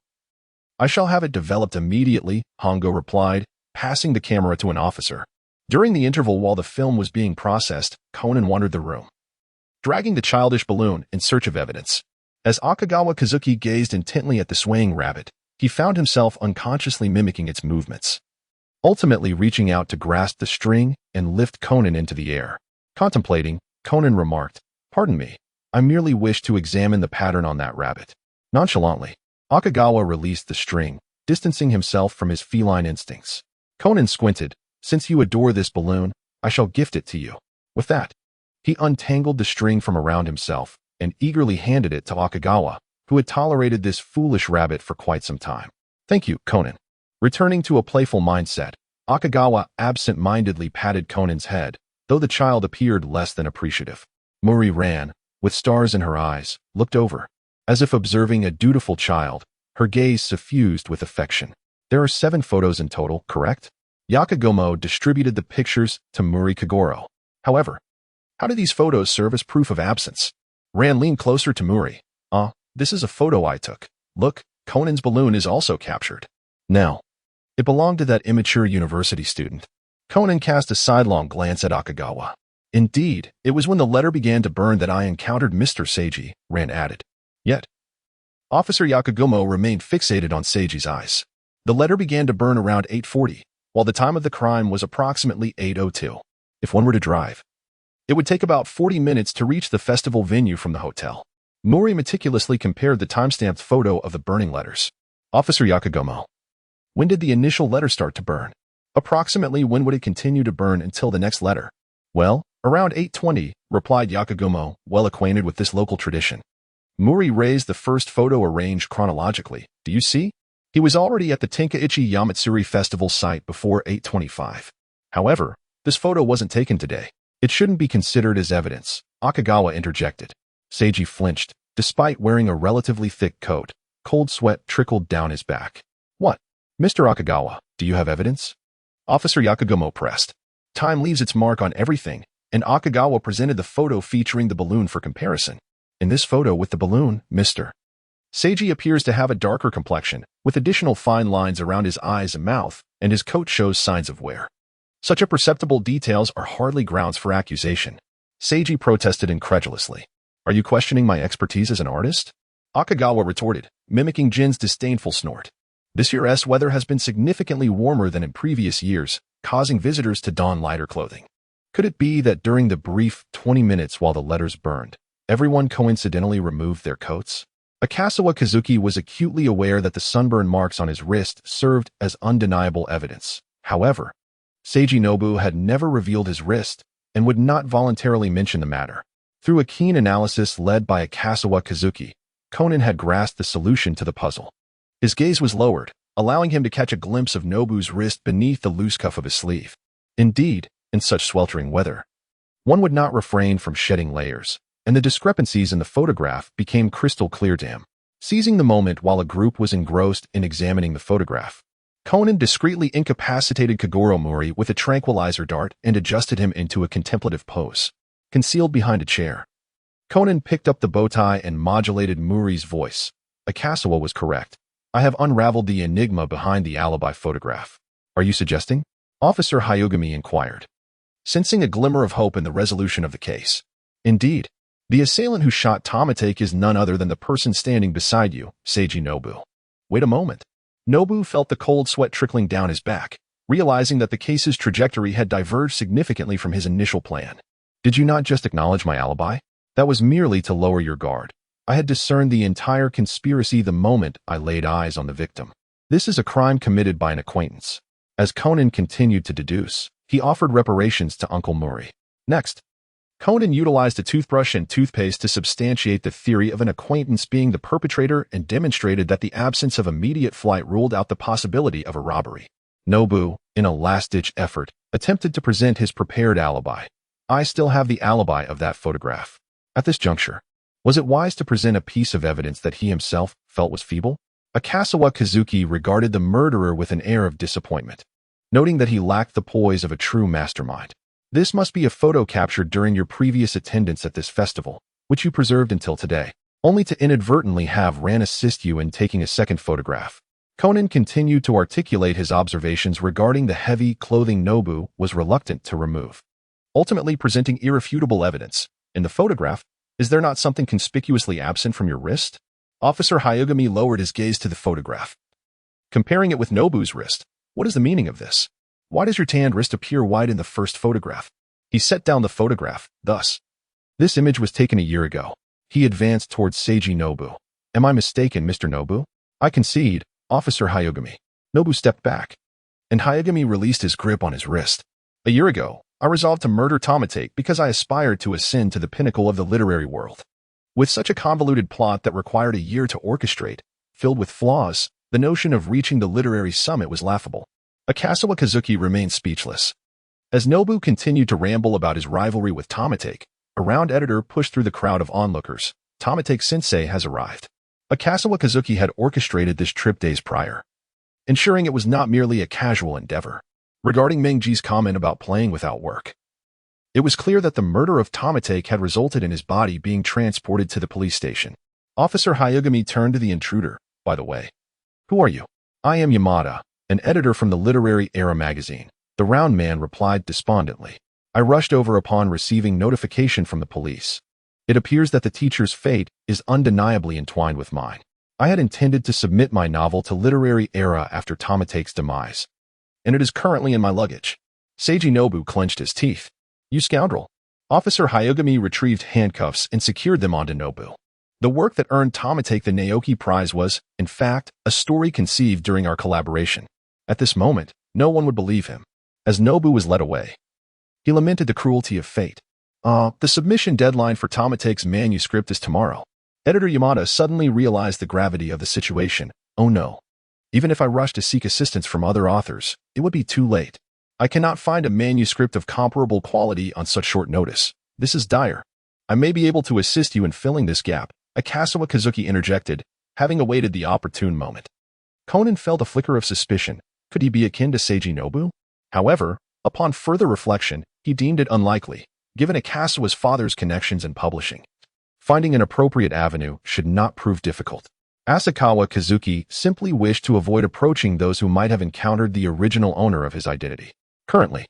S1: I shall have it developed immediately," Hongo replied, passing the camera to an officer. During the interval while the film was being processed, Conan wandered the room, dragging the childish balloon in search of evidence. As Akagawa Kazuki gazed intently at the swaying rabbit, he found himself unconsciously mimicking its movements, ultimately reaching out to grasp the string and lift Conan into the air. Contemplating, Conan remarked, "Pardon me, I merely wish to examine the pattern on that rabbit." Nonchalantly, Akagawa released the string, distancing himself from his feline instincts. Conan squinted. "Since you adore this balloon, I shall gift it to you." With that, he untangled the string from around himself and eagerly handed it to Akagawa, who had tolerated this foolish rabbit for quite some time. "Thank you, Conan." Returning to a playful mindset, Akagawa absent-mindedly patted Conan's head, though the child appeared less than appreciative. Muri ran, with stars in her eyes, looked over. As if observing a dutiful child, her gaze suffused with affection. "There are 7 photos in total, correct?" Yakugomo distributed the pictures to Muri Kagoro. "However, how do these photos serve as proof of absence?" Ran leaned closer to Muri. This is a photo I took. Look, Conan's balloon is also captured." Now, it belonged to that immature university student. Conan cast a sidelong glance at Akagawa. "Indeed, it was when the letter began to burn that I encountered Mr. Seiji," Ran added. Yet, Officer Yakugomo remained fixated on Seiji's eyes. The letter began to burn around 8:40, while the time of the crime was approximately 8:02. If one were to drive, it would take about 40 minutes to reach the festival venue from the hotel. Muri meticulously compared the time-stamped photo of the burning letters. "Officer Yakugomo, when did the initial letter start to burn? Approximately when would it continue to burn until the next letter?" "Well, around 8:20, replied Yakugomo, well acquainted with this local tradition. Muri raised the first photo arranged chronologically. "Do you see? He was already at the Tenkaichi Yamatsuri festival site before 8:25. However, this photo wasn't taken today. It shouldn't be considered as evidence," Akagawa interjected. Seiji flinched. Despite wearing a relatively thick coat, cold sweat trickled down his back. "What? Mr. Akagawa, do you have evidence?" Officer Yakugomo pressed. "Time leaves its mark on everything," and Akagawa presented the photo featuring the balloon for comparison. "In this photo with the balloon, Mr. Seiji appears to have a darker complexion, with additional fine lines around his eyes and mouth, and his coat shows signs of wear. Such imperceptible details are hardly grounds for accusation." Seiji protested incredulously. "Are you questioning my expertise as an artist?" Akagawa retorted, mimicking Jin's disdainful snort. "This year's weather has been significantly warmer than in previous years, causing visitors to don lighter clothing. Could it be that during the brief 20 minutes while the letters burned, everyone coincidentally removed their coats?" Akasawa Kazuki was acutely aware that the sunburn marks on his wrist served as undeniable evidence. However, Seiji Nobu had never revealed his wrist and would not voluntarily mention the matter. Through a keen analysis led by Akasawa Kazuki, Conan had grasped the solution to the puzzle. His gaze was lowered, allowing him to catch a glimpse of Nobu's wrist beneath the loose cuff of his sleeve. Indeed, in such sweltering weather, one would not refrain from shedding layers, and the discrepancies in the photograph became crystal clear to him. Seizing the moment while a group was engrossed in examining the photograph, Conan discreetly incapacitated Kagoro Mori with a tranquilizer dart and adjusted him into a contemplative pose. Concealed behind a chair, Conan picked up the bow tie and modulated Muri's voice. Akasawa was correct. "I have unraveled the enigma behind the alibi photograph." "Are you suggesting?" Officer Hyogami inquired, sensing a glimmer of hope in the resolution of the case. "Indeed, the assailant who shot Tomatake is none other than the person standing beside you, Seiji Nobu." "Wait a moment." Nobu felt the cold sweat trickling down his back, realizing that the case's trajectory had diverged significantly from his initial plan. "Did you not just acknowledge my alibi? That was merely to lower your guard. I had discerned the entire conspiracy the moment I laid eyes on the victim. This is a crime committed by an acquaintance." As Conan continued to deduce, he offered reparations to Uncle Mori. Next, Conan utilized a toothbrush and toothpaste to substantiate the theory of an acquaintance being the perpetrator and demonstrated that the absence of immediate flight ruled out the possibility of a robbery. Nobu, in a last-ditch effort, attempted to present his prepared alibi. "I still have the alibi of that photograph." At this juncture, was it wise to present a piece of evidence that he himself felt was feeble? Akasawa Kazuki regarded the murderer with an air of disappointment, noting that he lacked the poise of a true mastermind. "This must be a photo captured during your previous attendance at this festival, which you preserved until today, only to inadvertently have Ran assist you in taking a second photograph." Conan continued to articulate his observations regarding the heavy clothing Nobu was reluctant to remove, ultimately presenting irrefutable evidence. In the photograph, is there not something conspicuously absent from your wrist? Officer Hyogami lowered his gaze to the photograph, comparing it with Nobu's wrist. What is the meaning of this? Why does your tanned wrist appear white in the first photograph? He set down the photograph, thus. This image was taken a year ago. He advanced towards Seiji Nobu. Am I mistaken, Mr. Nobu? I concede, Officer Hyogami. Nobu stepped back, and Hyogami released his grip on his wrist. A year ago, I resolved to murder Tomatake because I aspired to ascend to the pinnacle of the literary world. With such a convoluted plot that required a year to orchestrate, filled with flaws, the notion of reaching the literary summit was laughable. Akasawa Kazuki remained speechless. As Nobu continued to ramble about his rivalry with Tomatake, a round editor pushed through the crowd of onlookers. Tomatake-sensei has arrived. Akasawa Kazuki had orchestrated this trip days prior, ensuring it was not merely a casual endeavor. Regarding Mengji's comment about playing without work, it was clear that the murder of Tomatake had resulted in his body being transported to the police station. Officer Hyogami turned to the intruder. By the way, who are you? I am Yamada, an editor from the Literary Era magazine. The round man replied despondently. I rushed over upon receiving notification from the police. It appears that the teacher's fate is undeniably entwined with mine. I had intended to submit my novel to Literary Era after Tomatake's demise, and it is currently in my luggage. Seiji Nobu clenched his teeth. You scoundrel. Officer Hyogami retrieved handcuffs and secured them onto Nobu. The work that earned Tomatake the Naoki Prize was, in fact, a story conceived during our collaboration. At this moment, no one would believe him. As Nobu was led away, he lamented the cruelty of fate. The submission deadline for Tomatake's manuscript is tomorrow. Editor Yamada suddenly realized the gravity of the situation. Oh no. Even if I rush to seek assistance from other authors, it would be too late. I cannot find a manuscript of comparable quality on such short notice. This is dire. I may be able to assist you in filling this gap, Akasawa Kazuki interjected, having awaited the opportune moment. Conan felt a flicker of suspicion. Could he be akin to Seiji Nobu? However, upon further reflection, he deemed it unlikely, given Akasawa's father's connections in publishing. Finding an appropriate avenue should not prove difficult. Asakawa Kazuki simply wished to avoid approaching those who might have encountered the original owner of his identity. Currently,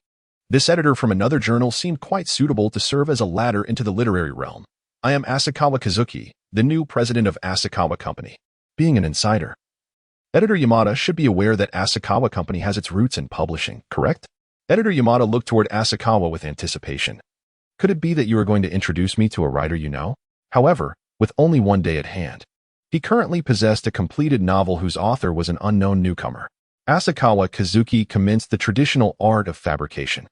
S1: this editor from another journal seemed quite suitable to serve as a ladder into the literary realm. I am Asakawa Kazuki, the new president of Asakawa Company. Being an insider, Editor Yamada should be aware that Asakawa Company has its roots in publishing, correct? Editor Yamada looked toward Asakawa with anticipation. Could it be that you are going to introduce me to a writer you know? However, with only one day at hand, he currently possessed a completed novel whose author was an unknown newcomer. Asakawa Kazuki commenced the traditional art of fabrication.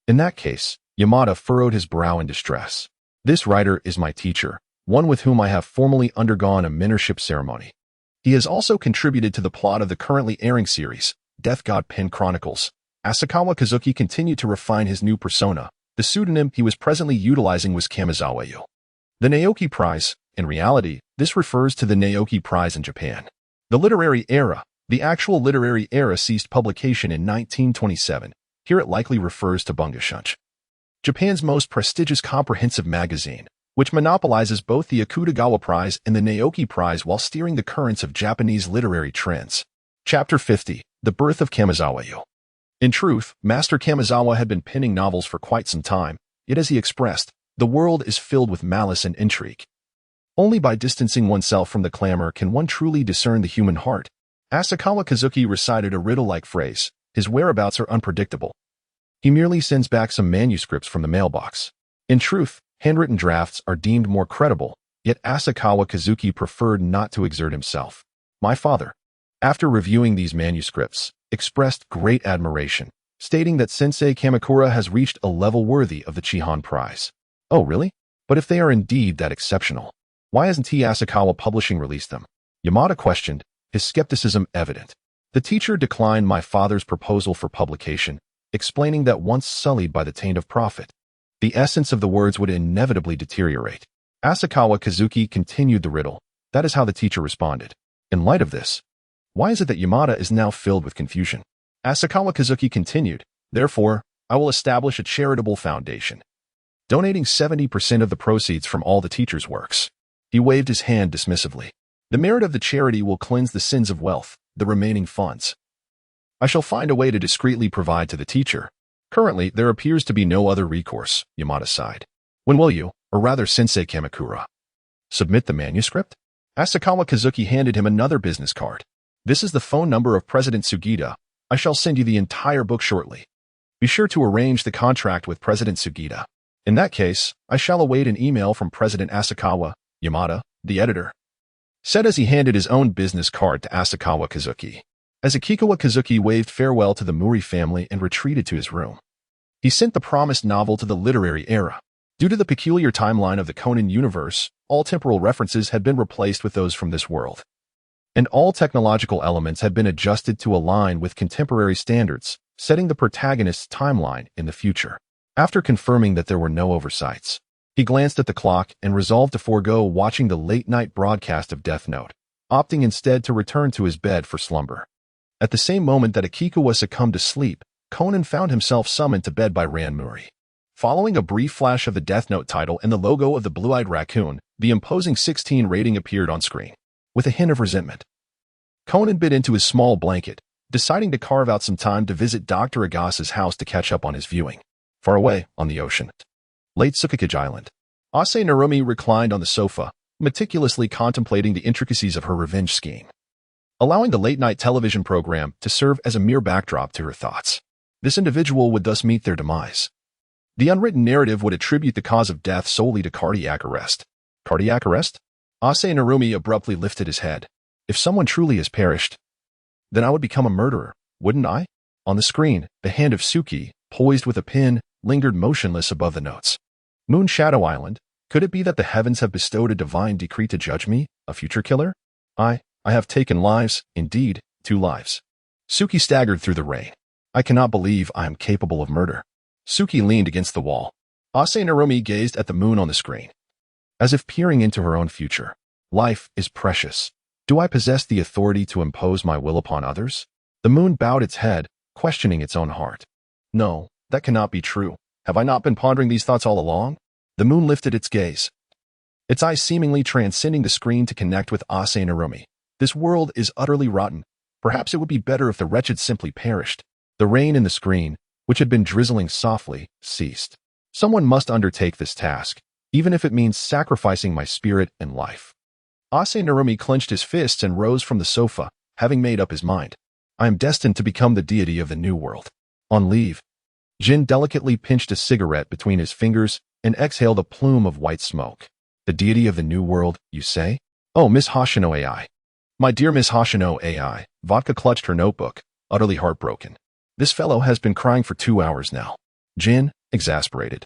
S1: In that case, Yamada furrowed his brow in distress. This writer is my teacher, one with whom I have formally undergone a mentorship ceremony. He has also contributed to the plot of the currently airing series, Death God Pen Chronicles. Asakawa Kazuki continued to refine his new persona. The pseudonym he was presently utilizing was Kamizawa-yu. The Naoki Prize. In reality, this refers to the Naoki Prize in Japan. The literary era. The actual literary era ceased publication in 1927. Here it likely refers to Bunga, Japan's most prestigious comprehensive magazine, which monopolizes both the Akutagawa Prize and the Naoki Prize while steering the currents of Japanese literary trends. Chapter 50. The Birth of Kamizawa-yu. In truth, Master Kamizawa had been penning novels for quite some time, yet as he expressed, the world is filled with malice and intrigue. Only by distancing oneself from the clamor can one truly discern the human heart. Asakawa Kazuki recited a riddle-like phrase. His whereabouts are unpredictable. He merely sends back some manuscripts from the mailbox. In truth, handwritten drafts are deemed more credible, yet Asakawa Kazuki preferred not to exert himself. My father, after reviewing these manuscripts, expressed great admiration, stating that Sensei Kamakura has reached a level worthy of the Chihan Prize. Oh, really? But if they are indeed that exceptional, why hasn't Asakawa Publishing released them? Yamada questioned, his skepticism evident. The teacher declined my father's proposal for publication, explaining that once sullied by the taint of profit, the essence of the words would inevitably deteriorate. Asakawa Kazuki continued the riddle. That is how the teacher responded. In light of this, why is it that Yamada is now filled with confusion? Asakawa Kazuki continued, therefore, I will establish a charitable foundation, donating 70% of the proceeds from all the teacher's works. He waved his hand dismissively. The merit of the charity will cleanse the sins of wealth. the remaining funds. I shall find a way to discreetly provide to the teacher. Currently, there appears to be no other recourse, Yamada sighed. When will you, or rather Sensei Kamakura, submit the manuscript? Asakawa Kazuki handed him another business card. This is the phone number of President Sugita. I shall send you the entire book shortly. Be sure to arrange the contract with President Sugita. In that case, I shall await an email from President Asakawa, Yamada, the editor, said as he handed his own business card to Asakawa Kazuki. As Akikawa Kazuki waved farewell to the Muri family and retreated to his room, he sent the promised novel to the literary era. Due to the peculiar timeline of the Conan universe, all temporal references had been replaced with those from this world, and all technological elements had been adjusted to align with contemporary standards, setting the protagonist's timeline in the future. After confirming that there were no oversights, he glanced at the clock and resolved to forego watching the late-night broadcast of Death Note, opting instead to return to his bed for slumber. At the same moment that Akikawa succumbed to sleep, Conan found himself summoned to bed by Ran Muri. Following a brief flash of the Death Note title and the logo of the blue-eyed raccoon, the imposing 16 rating appeared on screen. With a hint of resentment, Conan bit into his small blanket, deciding to carve out some time to visit Dr. Agasa's house to catch up on his viewing. Far away, on the ocean, late Tsukikage Island, Ase Narumi reclined on the sofa, meticulously contemplating the intricacies of her revenge scheme, allowing the late-night television program to serve as a mere backdrop to her thoughts. This individual would thus meet their demise. The unwritten narrative would attribute the cause of death solely to cardiac arrest. Cardiac arrest? Ase Narumi abruptly lifted his head. If someone truly has perished, then I would become a murderer, wouldn't I? On the screen, the hand of Suki, poised with a pen, lingered motionless above the notes. Moon Shadow Island, could it be that the heavens have bestowed a divine decree to judge me, a future killer? I have taken lives, indeed, 2 lives. Suki staggered through the rain. I cannot believe I am capable of murder. Suki leaned against the wall. Ase Narumi gazed at the moon on the screen, as if peering into her own future. Life is precious. Do I possess the authority to impose my will upon others? The moon bowed its head, questioning its own heart. No, that cannot be true. Have I not been pondering these thoughts all along? The moon lifted its gaze, its eyes seemingly transcending the screen to connect with Ase Narumi. This world is utterly rotten. Perhaps it would be better if the wretched simply perished. The rain in the screen, which had been drizzling softly, ceased. Someone must undertake this task, even if it means sacrificing my spirit and life. Ase Narumi clenched his fists and rose from the sofa, having made up his mind. I am destined to become the deity of the new world. On leave, Jin delicately pinched a cigarette between his fingers and exhaled a plume of white smoke. The deity of the new world, you say? Oh, Miss Hoshino AI. My dear Miss Hoshino AI, Vodka clutched her notebook, utterly heartbroken. This fellow has been crying for 2 hours now. Jin, exasperated,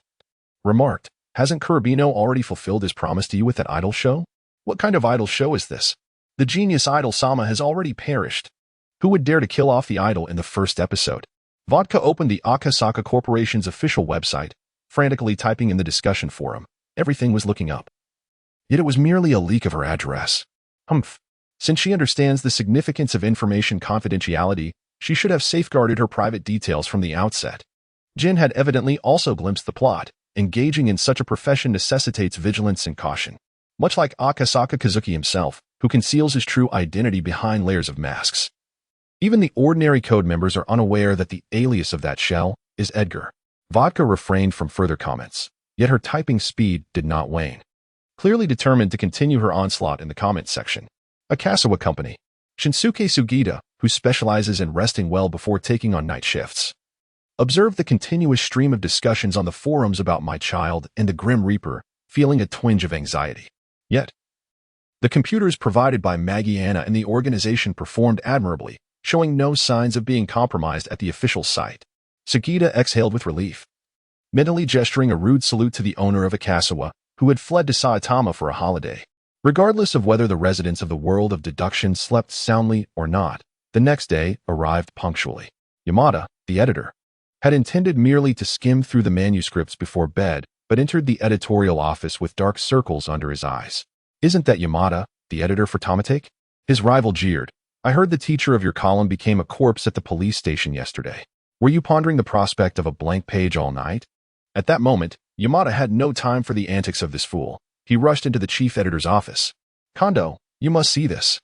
S1: remarked, hasn't Kurabino already fulfilled his promise to you with that idol show? What kind of idol show is this? The genius idol Sama has already perished. Who would dare to kill off the idol in the first episode? Vodka opened the Akasaka Corporation's official website, frantically typing in the discussion forum. Everything was looking up. Yet it was merely a leak of her address. Humph. Since she understands the significance of information confidentiality, she should have safeguarded her private details from the outset. Jin had evidently also glimpsed the plot. Engaging in such a profession necessitates vigilance and caution. Much like Akasaka Kazuki himself, who conceals his true identity behind layers of masks. Even the ordinary code members are unaware that the alias of that shell is Edgar. Vodka refrained from further comments, yet her typing speed did not wane. Clearly determined to continue her onslaught in the comments section. Akasawa Company. Shinsuke Sugita, who specializes in resting well before taking on night shifts, observed the continuous stream of discussions on the forums about my child and the Grim Reaper, feeling a twinge of anxiety. Yet, the computers provided by Maggie Anna and the organization performed admirably, showing no signs of being compromised at the official site. Sugita exhaled with relief, mentally gesturing a rude salute to the owner of Akasawa, who had fled to Saitama for a holiday. Regardless of whether the residents of the world of deduction slept soundly or not, the next day arrived punctually. Yamada, the editor, had intended merely to skim through the manuscripts before bed, but entered the editorial office with dark circles under his eyes. Isn't that Yamada, the editor for Tomatake? His rival jeered. I heard the teacher of your column became a corpse at the police station yesterday. Were you pondering the prospect of a blank page all night? At that moment, Yamada had no time for the antics of this fool. He rushed into the chief editor's office. Kondo, you must see this.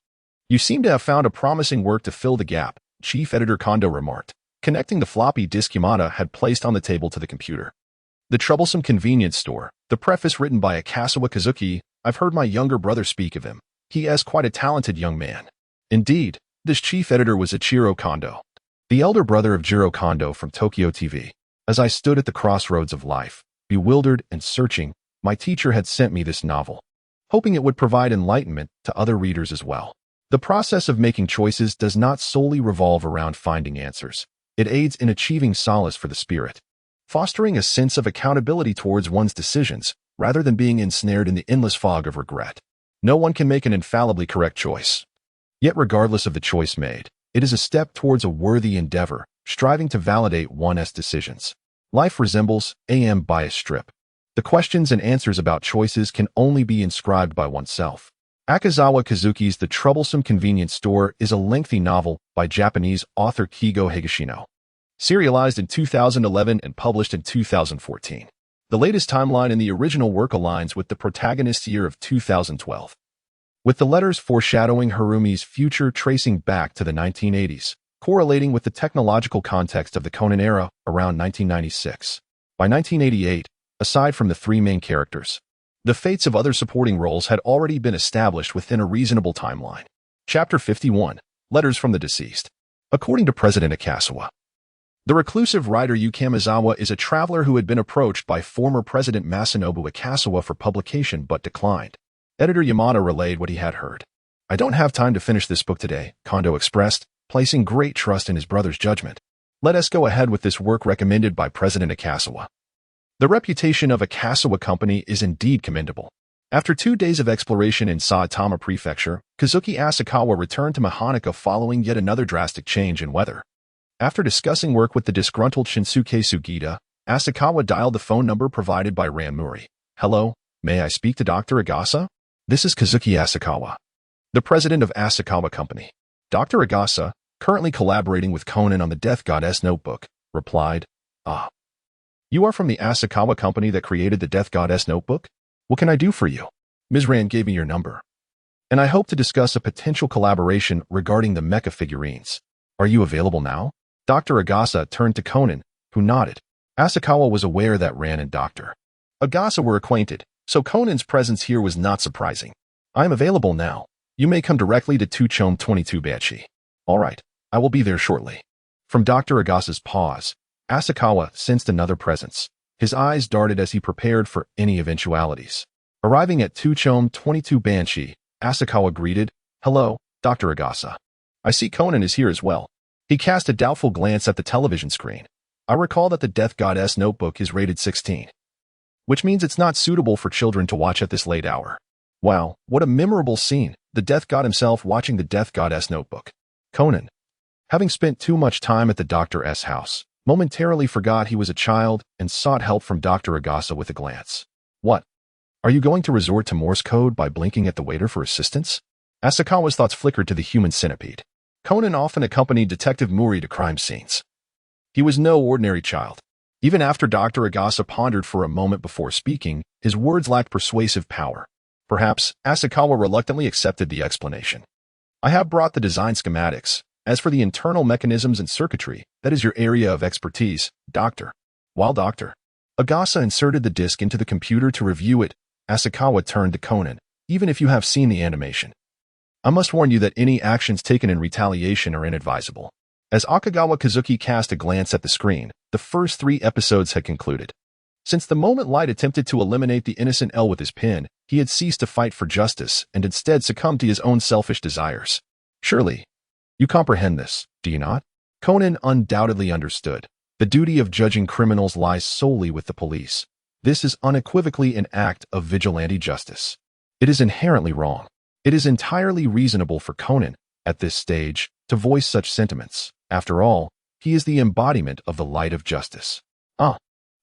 S1: You seem to have found a promising work to fill the gap, Chief Editor Kondo remarked, connecting the floppy disk Yamada had placed on the table to the computer. The troublesome convenience store, the preface written by Akasawa Kazuki. I've heard my younger brother speak of him. He is quite a talented young man. Indeed, this chief editor was Ichiro Kondo, the elder brother of Jiro Kondo from Tokyo TV. As I stood at the crossroads of life, bewildered and searching, my teacher had sent me this novel, hoping it would provide enlightenment to other readers as well. The process of making choices does not solely revolve around finding answers. It aids in achieving solace for the spirit, fostering a sense of accountability towards one's decisions, rather than being ensnared in the endless fog of regret. No one can make an infallibly correct choice. Yet regardless of the choice made, it is a step towards a worthy endeavor, striving to validate one's decisions. Life resembles a bias strip. The questions and answers about choices can only be inscribed by oneself. Akazawa Kazuki's The Troublesome Convenience Store is a lengthy novel by Japanese author Kigo Higashino, serialized in 2011 and published in 2014. The latest timeline in the original work aligns with the protagonist's year of 2012, with the letters foreshadowing Harumi's future tracing back to the 1980s, correlating with the technological context of the Conan era around 1996. By 1988, aside from the three main characters, the fates of other supporting roles had already been established within a reasonable timeline. Chapter 51, Letters from the Deceased. According to President Akasawa, the reclusive writer Yu Kamizawa is a traveler who had been approached by former President Masanobu Akasawa for publication but declined. Editor Yamada relayed what he had heard. I don't have time to finish this book today, Kondo expressed, placing great trust in his brother's judgment. Let us go ahead with this work recommended by President Akasawa. The reputation of Akasawa Company is indeed commendable. After 2 days of exploration in Saitama Prefecture, Kazuki Asakawa returned to Mahonika following yet another drastic change in weather. After discussing work with the disgruntled Shinsuke Sugita, Asakawa dialed the phone number provided by Ranmuri. Hello, may I speak to Dr. Agasa? This is Kazuki Asakawa, the president of Asakawa Company. Dr. Agasa, currently collaborating with Conan on the Death Goddess Notebook, replied, Ah. You are from the Asakawa Company that created the Death Goddess Notebook? What can I do for you? Ms. Rand gave me your number, and I hope to discuss a potential collaboration regarding the mecha figurines. Are you available now? Dr. Agasa turned to Conan, who nodded. Asakawa was aware that Ran and Dr. Agasa were acquainted, so Conan's presence here was not surprising. I am available now. You may come directly to Tuchome 22 Bachi. All right, I will be there shortly. From Dr. Agasa's pause, Asakawa sensed another presence. His eyes darted as he prepared for any eventualities. Arriving at Tuchome 22 Banshee, Asakawa greeted, Hello, Dr. Agasa. I see Conan is here as well. He cast a doubtful glance at the television screen. I recall that the Death Goddess Notebook is rated 16, which means it's not suitable for children to watch at this late hour. Wow, what a memorable scene, the Death God himself watching the Death Goddess Notebook. Conan, having spent too much time at the Dr. S house, momentarily forgot he was a child and sought help from Dr. Agasa with a glance. What? Are you going to resort to Morse code by blinking at the waiter for assistance? Asakawa's thoughts flickered to the human centipede. Conan often accompanied Detective Muri to crime scenes. He was no ordinary child. Even after Dr. Agasa pondered for a moment before speaking, his words lacked persuasive power. Perhaps Asakawa reluctantly accepted the explanation. I have brought the design schematics. As for the internal mechanisms and circuitry, that is your area of expertise, Doctor. While Dr. Agasa inserted the disc into the computer to review it, Asakawa turned to Conan. Even if you have seen the animation, I must warn you that any actions taken in retaliation are inadvisable. As Akagawa Kazuki cast a glance at the screen, the first 3 episodes had concluded. Since the moment Light attempted to eliminate the innocent L with his pen, he had ceased to fight for justice and instead succumbed to his own selfish desires. Surely, you comprehend this, do you not? Conan undoubtedly understood. The duty of judging criminals lies solely with the police. This is unequivocally an act of vigilante justice. It is inherently wrong. It is entirely reasonable for Conan, at this stage, to voice such sentiments. After all, he is the embodiment of the light of justice.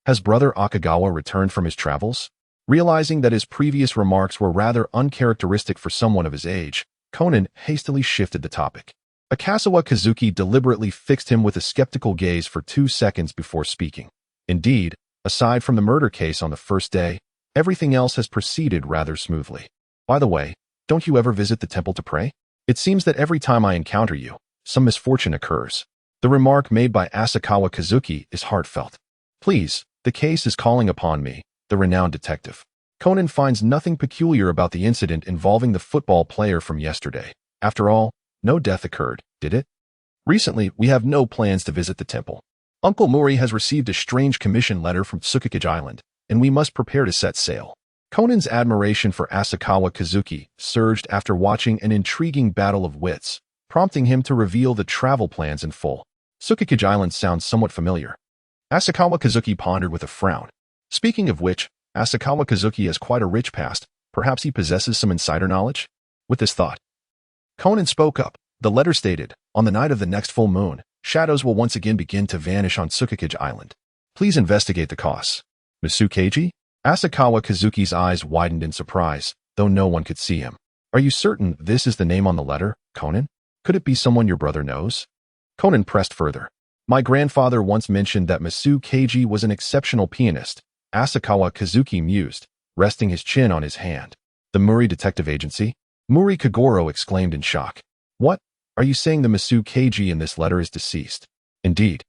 S1: Has Brother Akagawa returned from his travels? Realizing that his previous remarks were rather uncharacteristic for someone of his age, Conan hastily shifted the topic. Akasawa Kazuki deliberately fixed him with a skeptical gaze for 2 seconds before speaking. Indeed, aside from the murder case on the first day, everything else has proceeded rather smoothly. By the way, don't you ever visit the temple to pray? It seems that every time I encounter you, some misfortune occurs. The remark made by Asakawa Kazuki is heartfelt. Please, the case is calling upon me, the renowned detective. Conan finds nothing peculiar about the incident involving the football player from yesterday. After all, no death occurred, did it? Recently, we have no plans to visit the temple. Uncle Mori has received a strange commission letter from Tsukikage Island, and we must prepare to set sail. Conan's admiration for Asakawa Kazuki surged after watching an intriguing battle of wits, prompting him to reveal the travel plans in full. Tsukikage Island sounds somewhat familiar. Asakawa Kazuki pondered with a frown. Speaking of which, Asakawa Kazuki has quite a rich past. Perhaps he possesses some insider knowledge? With this thought, Conan spoke up. The letter stated, on the night of the next full moon, shadows will once again begin to vanish on Tsukikage Island. Please investigate the cause. Misukeiji? Asakawa Kazuki's eyes widened in surprise, though no one could see him. Are you certain this is the name on the letter, Conan? Could it be someone your brother knows? Conan pressed further. My grandfather once mentioned that Misukeiji was an exceptional pianist. Asakawa Kazuki mused, resting his chin on his hand. The Muri Detective Agency? Muri Kagoro exclaimed in shock. What? Are you saying the Misukeiji in this letter is deceased? Indeed.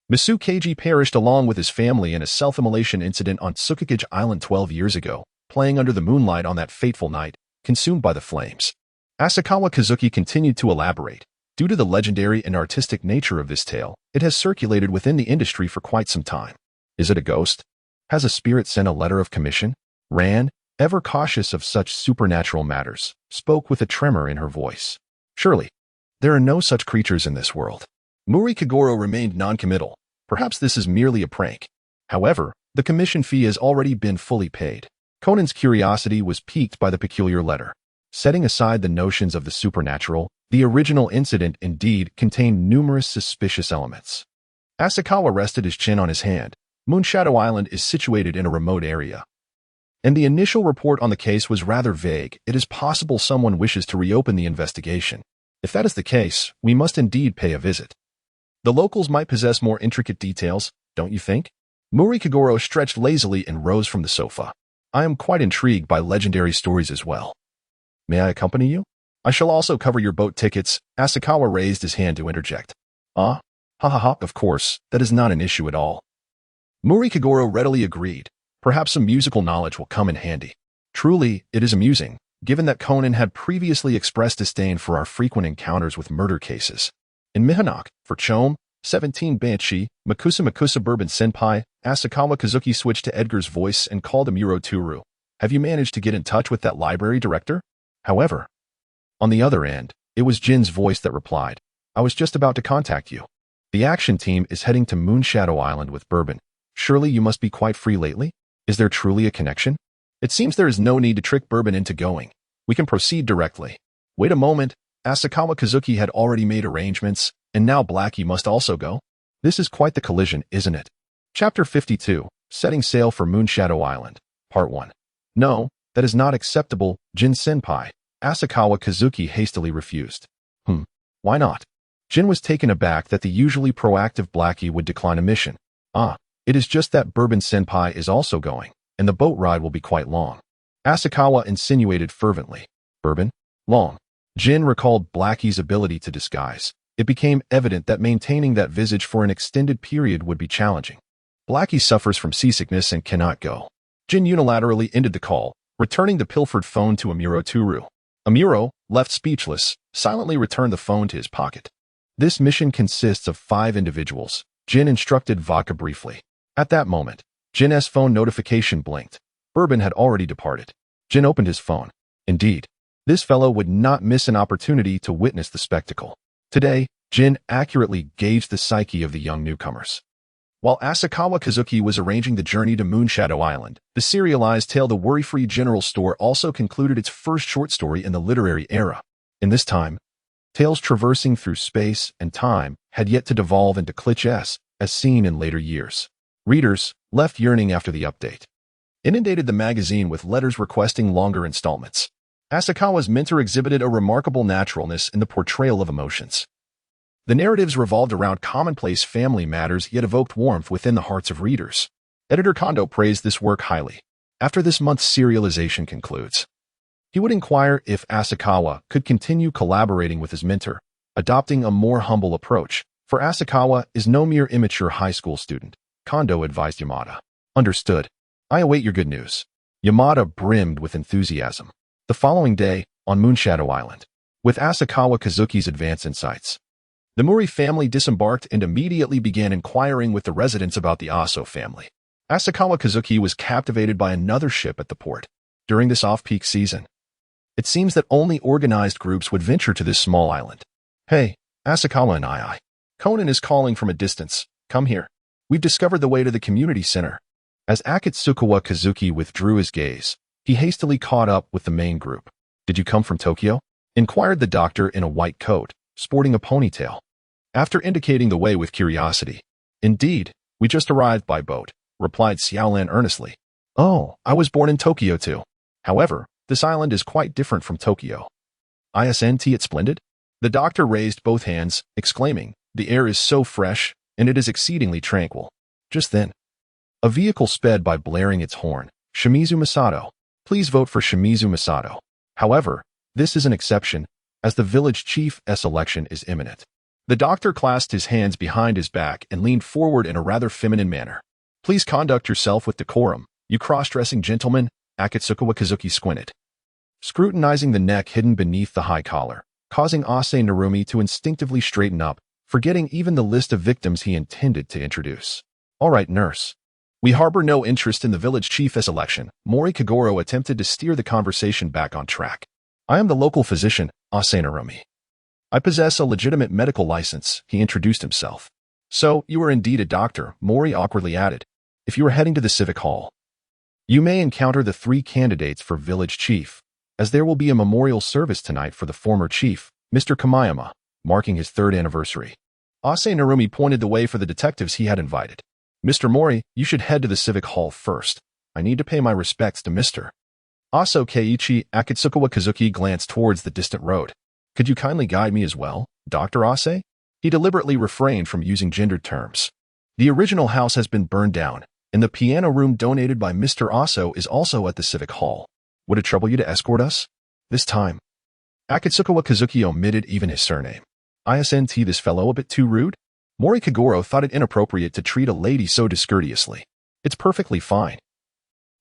S1: Misukeiji perished along with his family in a self-immolation incident on Tsukikage Island 12 years ago, playing under the moonlight on that fateful night, consumed by the flames. Asakawa Kazuki continued to elaborate. Due to the legendary and artistic nature of this tale, it has circulated within the industry for quite some time. Is it a ghost? Has a spirit sent a letter of commission? Ran, ever cautious of such supernatural matters, spoke with a tremor in her voice. Surely, there are no such creatures in this world. Muri Kagoro remained non-committal. Perhaps this is merely a prank. However, the commission fee has already been fully paid. Conan's curiosity was piqued by the peculiar letter. Setting aside the notions of the supernatural, the original incident indeed contained numerous suspicious elements. Asakawa rested his chin on his hand. Moonshadow Island is situated in a remote area, and the initial report on the case was rather vague. It is possible someone wishes to reopen the investigation. If that is the case, we must indeed pay a visit. The locals might possess more intricate details, don't you think? Muri Kagoro stretched lazily and rose from the sofa. I am quite intrigued by legendary stories as well. May I accompany you? I shall also cover your boat tickets. Asakawa raised his hand to interject. Ha ha ha, of course, that is not an issue at all. Muri Kagoro readily agreed. Perhaps some musical knowledge will come in handy. Truly, it is amusing, given that Conan had previously expressed disdain for our frequent encounters with murder cases. In Mihonok, for Chome, 17 Banshee, Makusa Bourbon Senpai, Asakawa Kazuki switched to Edgar's voice and called him Turu. Have you managed to get in touch with that library director? However, on the other end, it was Jin's voice that replied, I was just about to contact you. The action team is heading to Moonshadow Island with Bourbon. Surely you must be quite free lately? Is there truly a connection? It seems there is no need to trick Bourbon into going. We can proceed directly. Wait a moment. Asakawa Kazuki had already made arrangements, and now Blackie must also go. This is quite the collision, isn't it? Chapter 52, Setting Sail for Moonshadow Island, Part 1. No, that is not acceptable, Jin-senpai. Asakawa Kazuki hastily refused. Why not? Jin was taken aback that the usually proactive Blackie would decline a mission. It is just that Bourbon-senpai is also going, and the boat ride will be quite long. Asakawa insinuated fervently. Bourbon? Long. Jin recalled Blackie's ability to disguise. It became evident that maintaining that visage for an extended period would be challenging. Blackie suffers from seasickness and cannot go. Jin unilaterally ended the call, returning the pilfered phone to Turu. Amuro, left speechless, silently returned the phone to his pocket. This mission consists of 5 individuals. Jin instructed Vodka briefly. At that moment, Jin's phone notification blinked. Bourbon had already departed. Jin opened his phone. Indeed, this fellow would not miss an opportunity to witness the spectacle. Today, Jin accurately gauged the psyche of the young newcomers. While Asakawa Kazuki was arranging the journey to Moonshadow Island, the serialized tale The Worry-Free General Store also concluded its first short story in the literary era. In this time, tales traversing through space and time had yet to devolve into clichés, as seen in later years. Readers, left yearning after the update, inundated the magazine with letters requesting longer installments. Asakawa's mentor exhibited a remarkable naturalness in the portrayal of emotions. The narratives revolved around commonplace family matters yet evoked warmth within the hearts of readers. Editor Kondo praised this work highly. After this month's serialization concludes, He would inquire if Asakawa could continue collaborating with his mentor, adopting a more humble approach, for Asakawa is no mere immature high school student, Kondo advised Yamada. Understood. I await your good news. Yamada brimmed with enthusiasm. The following day, on Moonshadow Island, with Asakawa Kazuki's advance insights, the Mori family disembarked and immediately began inquiring with the residents about the Aso family. Asakawa Kazuki was captivated by another ship at the port. During this off-peak season, it seems that only organized groups would venture to this small island. Hey, Asakawa and I. Conan is calling from a distance. Come here. We've discovered the way to the community center. As Akatsukawa Kazuki withdrew his gaze, he hastily caught up with the main group. Did you come from Tokyo? Inquired the doctor in a white coat, sporting a ponytail. After indicating the way with curiosity. Indeed, we just arrived by boat, replied Xiaolan earnestly. Oh, I was born in Tokyo too. However, this island is quite different from Tokyo. Isn't it splendid? The doctor raised both hands, exclaiming, the air is so fresh, and it is exceedingly tranquil. Just then, a vehicle sped by blaring its horn. Shimizu Masato. Please vote for Shimizu Masato. However, this is an exception, as the village chief's election is imminent. The doctor clasped his hands behind his back and leaned forward in a rather feminine manner. Please conduct yourself with decorum, you cross-dressing gentleman, Akatsukawa Kazuki squinted, scrutinizing the neck hidden beneath the high collar, causing Ase Narumi to instinctively straighten up, forgetting even the list of victims he intended to introduce. All right, nurse. We harbor no interest in the village chief's election. Mori Kagoro attempted to steer the conversation back on track. I am the local physician, Ase Narumi. I possess a legitimate medical license, he introduced himself. So, you are indeed a doctor, Mori awkwardly added. If you are heading to the civic hall, you may encounter the 3 candidates for village chief, as there will be a memorial service tonight for the former chief, Mr. Kamayama, marking his 3rd anniversary. Ase Narumi pointed the way for the detectives he had invited. Mr. Mori, you should head to the civic hall first. I need to pay my respects to Mr. Aso Keiichi. Akatsukawa Kazuki glanced towards the distant road. Could you kindly guide me as well, Dr. Ase? He deliberately refrained from using gendered terms. The original house has been burned down, and the piano room donated by Mr. Aso is also at the civic hall. Would it trouble you to escort us? This time. Akatsukawa Kazuki omitted even his surname. Isn't this fellow a bit too rude? Mori Kagoro thought it inappropriate to treat a lady so discourteously. It's perfectly fine.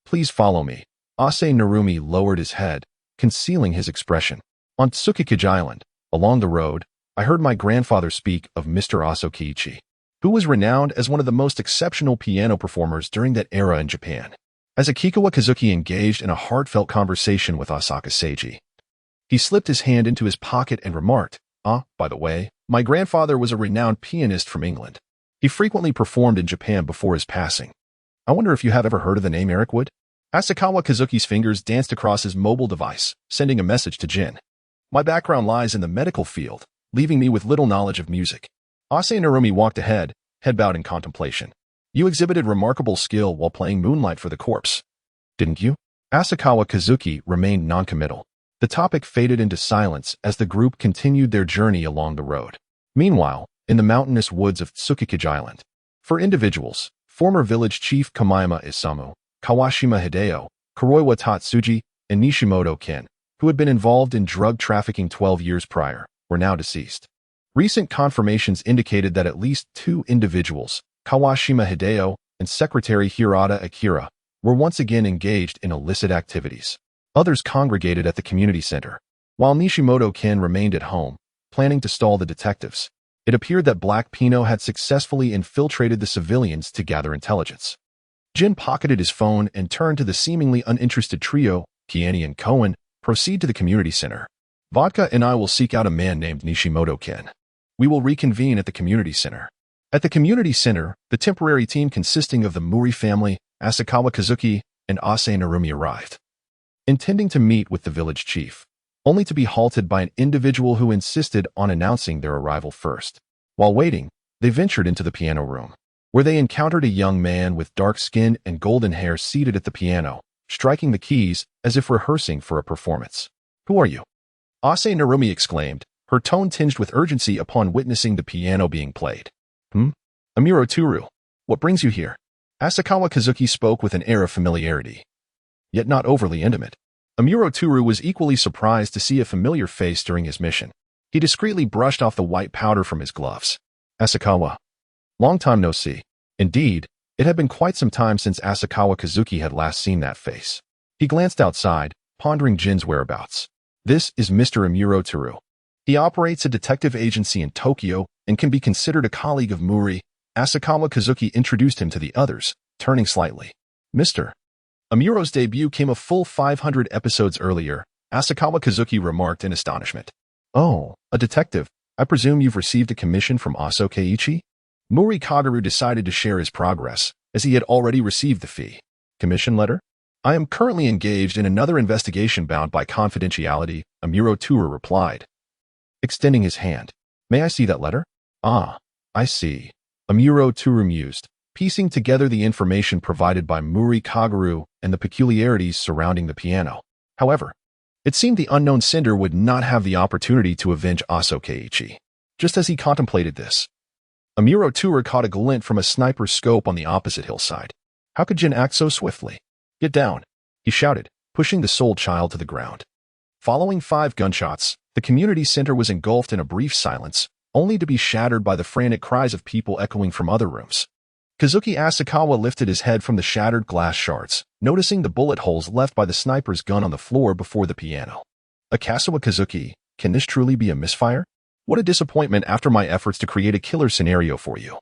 S1: Please follow me. Ase Narumi lowered his head, concealing his expression. On Tsukikage Island, along the road, I heard my grandfather speak of Mr. Aso Keiichi, who was renowned as one of the most exceptional piano performers during that era in Japan. As Akikawa Kazuki engaged in a heartfelt conversation with Asaka Seiji, he slipped his hand into his pocket and remarked, by the way, my grandfather was a renowned pianist from England. He frequently performed in Japan before his passing. I wonder if you have ever heard of the name Eric Wood? Asakawa Kazuki's fingers danced across his mobile device, sending a message to Jin. My background lies in the medical field, leaving me with little knowledge of music. Ase Narumi walked ahead, head bowed in contemplation. You exhibited remarkable skill while playing Moonlight for the Corpse. Didn't you? Asakawa Kazuki remained noncommittal. The topic faded into silence as the group continued their journey along the road. Meanwhile, in the mountainous woods of Tsukikage Island, for individuals, former village chief Kamayama Isamu, Kawashima Hideo, Kuroiwa Tatsuji, and Nishimoto Ken, who had been involved in drug trafficking 12 years prior, were now deceased. Recent confirmations indicated that at least 2 individuals, Kawashima Hideo and Secretary Hirata Akira, were once again engaged in illicit activities. Others congregated at the community center, while Nishimoto Ken remained at home, planning to stall the detectives. It appeared that Black Pino had successfully infiltrated the civilians to gather intelligence. Jin pocketed his phone and turned to the seemingly uninterested trio, Kiani and Cohen. Proceed to the community center. Vodka and I will seek out a man named Nishimoto Ken. We will reconvene at the community center. At the community center, the temporary team consisting of the Mori family, Asakawa Kazuki, and Ase Narumi arrived, intending to meet with the village chief, only to be halted by an individual who insisted on announcing their arrival first. While waiting, they ventured into the piano room, where they encountered a young man with dark skin and golden hair seated at the piano, striking the keys as if rehearsing for a performance. Who are you? Ase Narumi exclaimed, her tone tinged with urgency upon witnessing the piano being played. Amuro Turu. What brings you here? Asakawa Kazuki spoke with an air of familiarity, yet not overly intimate. Amuro Toru was equally surprised to see a familiar face during his mission. He discreetly brushed off the white powder from his gloves. Asakawa. Long time no see. Indeed, it had been quite some time since Asakawa Kazuki had last seen that face. He glanced outside, pondering Jin's whereabouts. This is Mr. Amuro Toru. He operates a detective agency in Tokyo and can be considered a colleague of Muri. Asakawa Kazuki introduced him to the others, turning slightly. Mr. Amuro's debut came a full 500 episodes earlier, Asakawa Kazuki remarked in astonishment. Oh, a detective. I presume you've received a commission from Aso Keiichi? Muri Kaguru decided to share his progress, as he had already received the fee. Commission letter? I am currently engaged in another investigation bound by confidentiality, Amuro Toru replied, extending his hand. May I see that letter? Ah, I see. Amuro Toru mused, piecing together the information provided by Muri Kaguru and the peculiarities surrounding the piano. However, it seemed the unknown sender would not have the opportunity to avenge Aso Keiichi. Just as he contemplated this, Amuro Toru caught a glint from a sniper's scope on the opposite hillside. How could Jin act so swiftly? Get down, he shouted, pushing the soul child to the ground. Following 5 gunshots, the community center was engulfed in a brief silence, only to be shattered by the frantic cries of people echoing from other rooms. Kazuki Asakawa lifted his head from the shattered glass shards, noticing the bullet holes left by the sniper's gun on the floor before the piano. Akasawa Kazuki, can this truly be a misfire? What a disappointment after my efforts to create a killer scenario for you.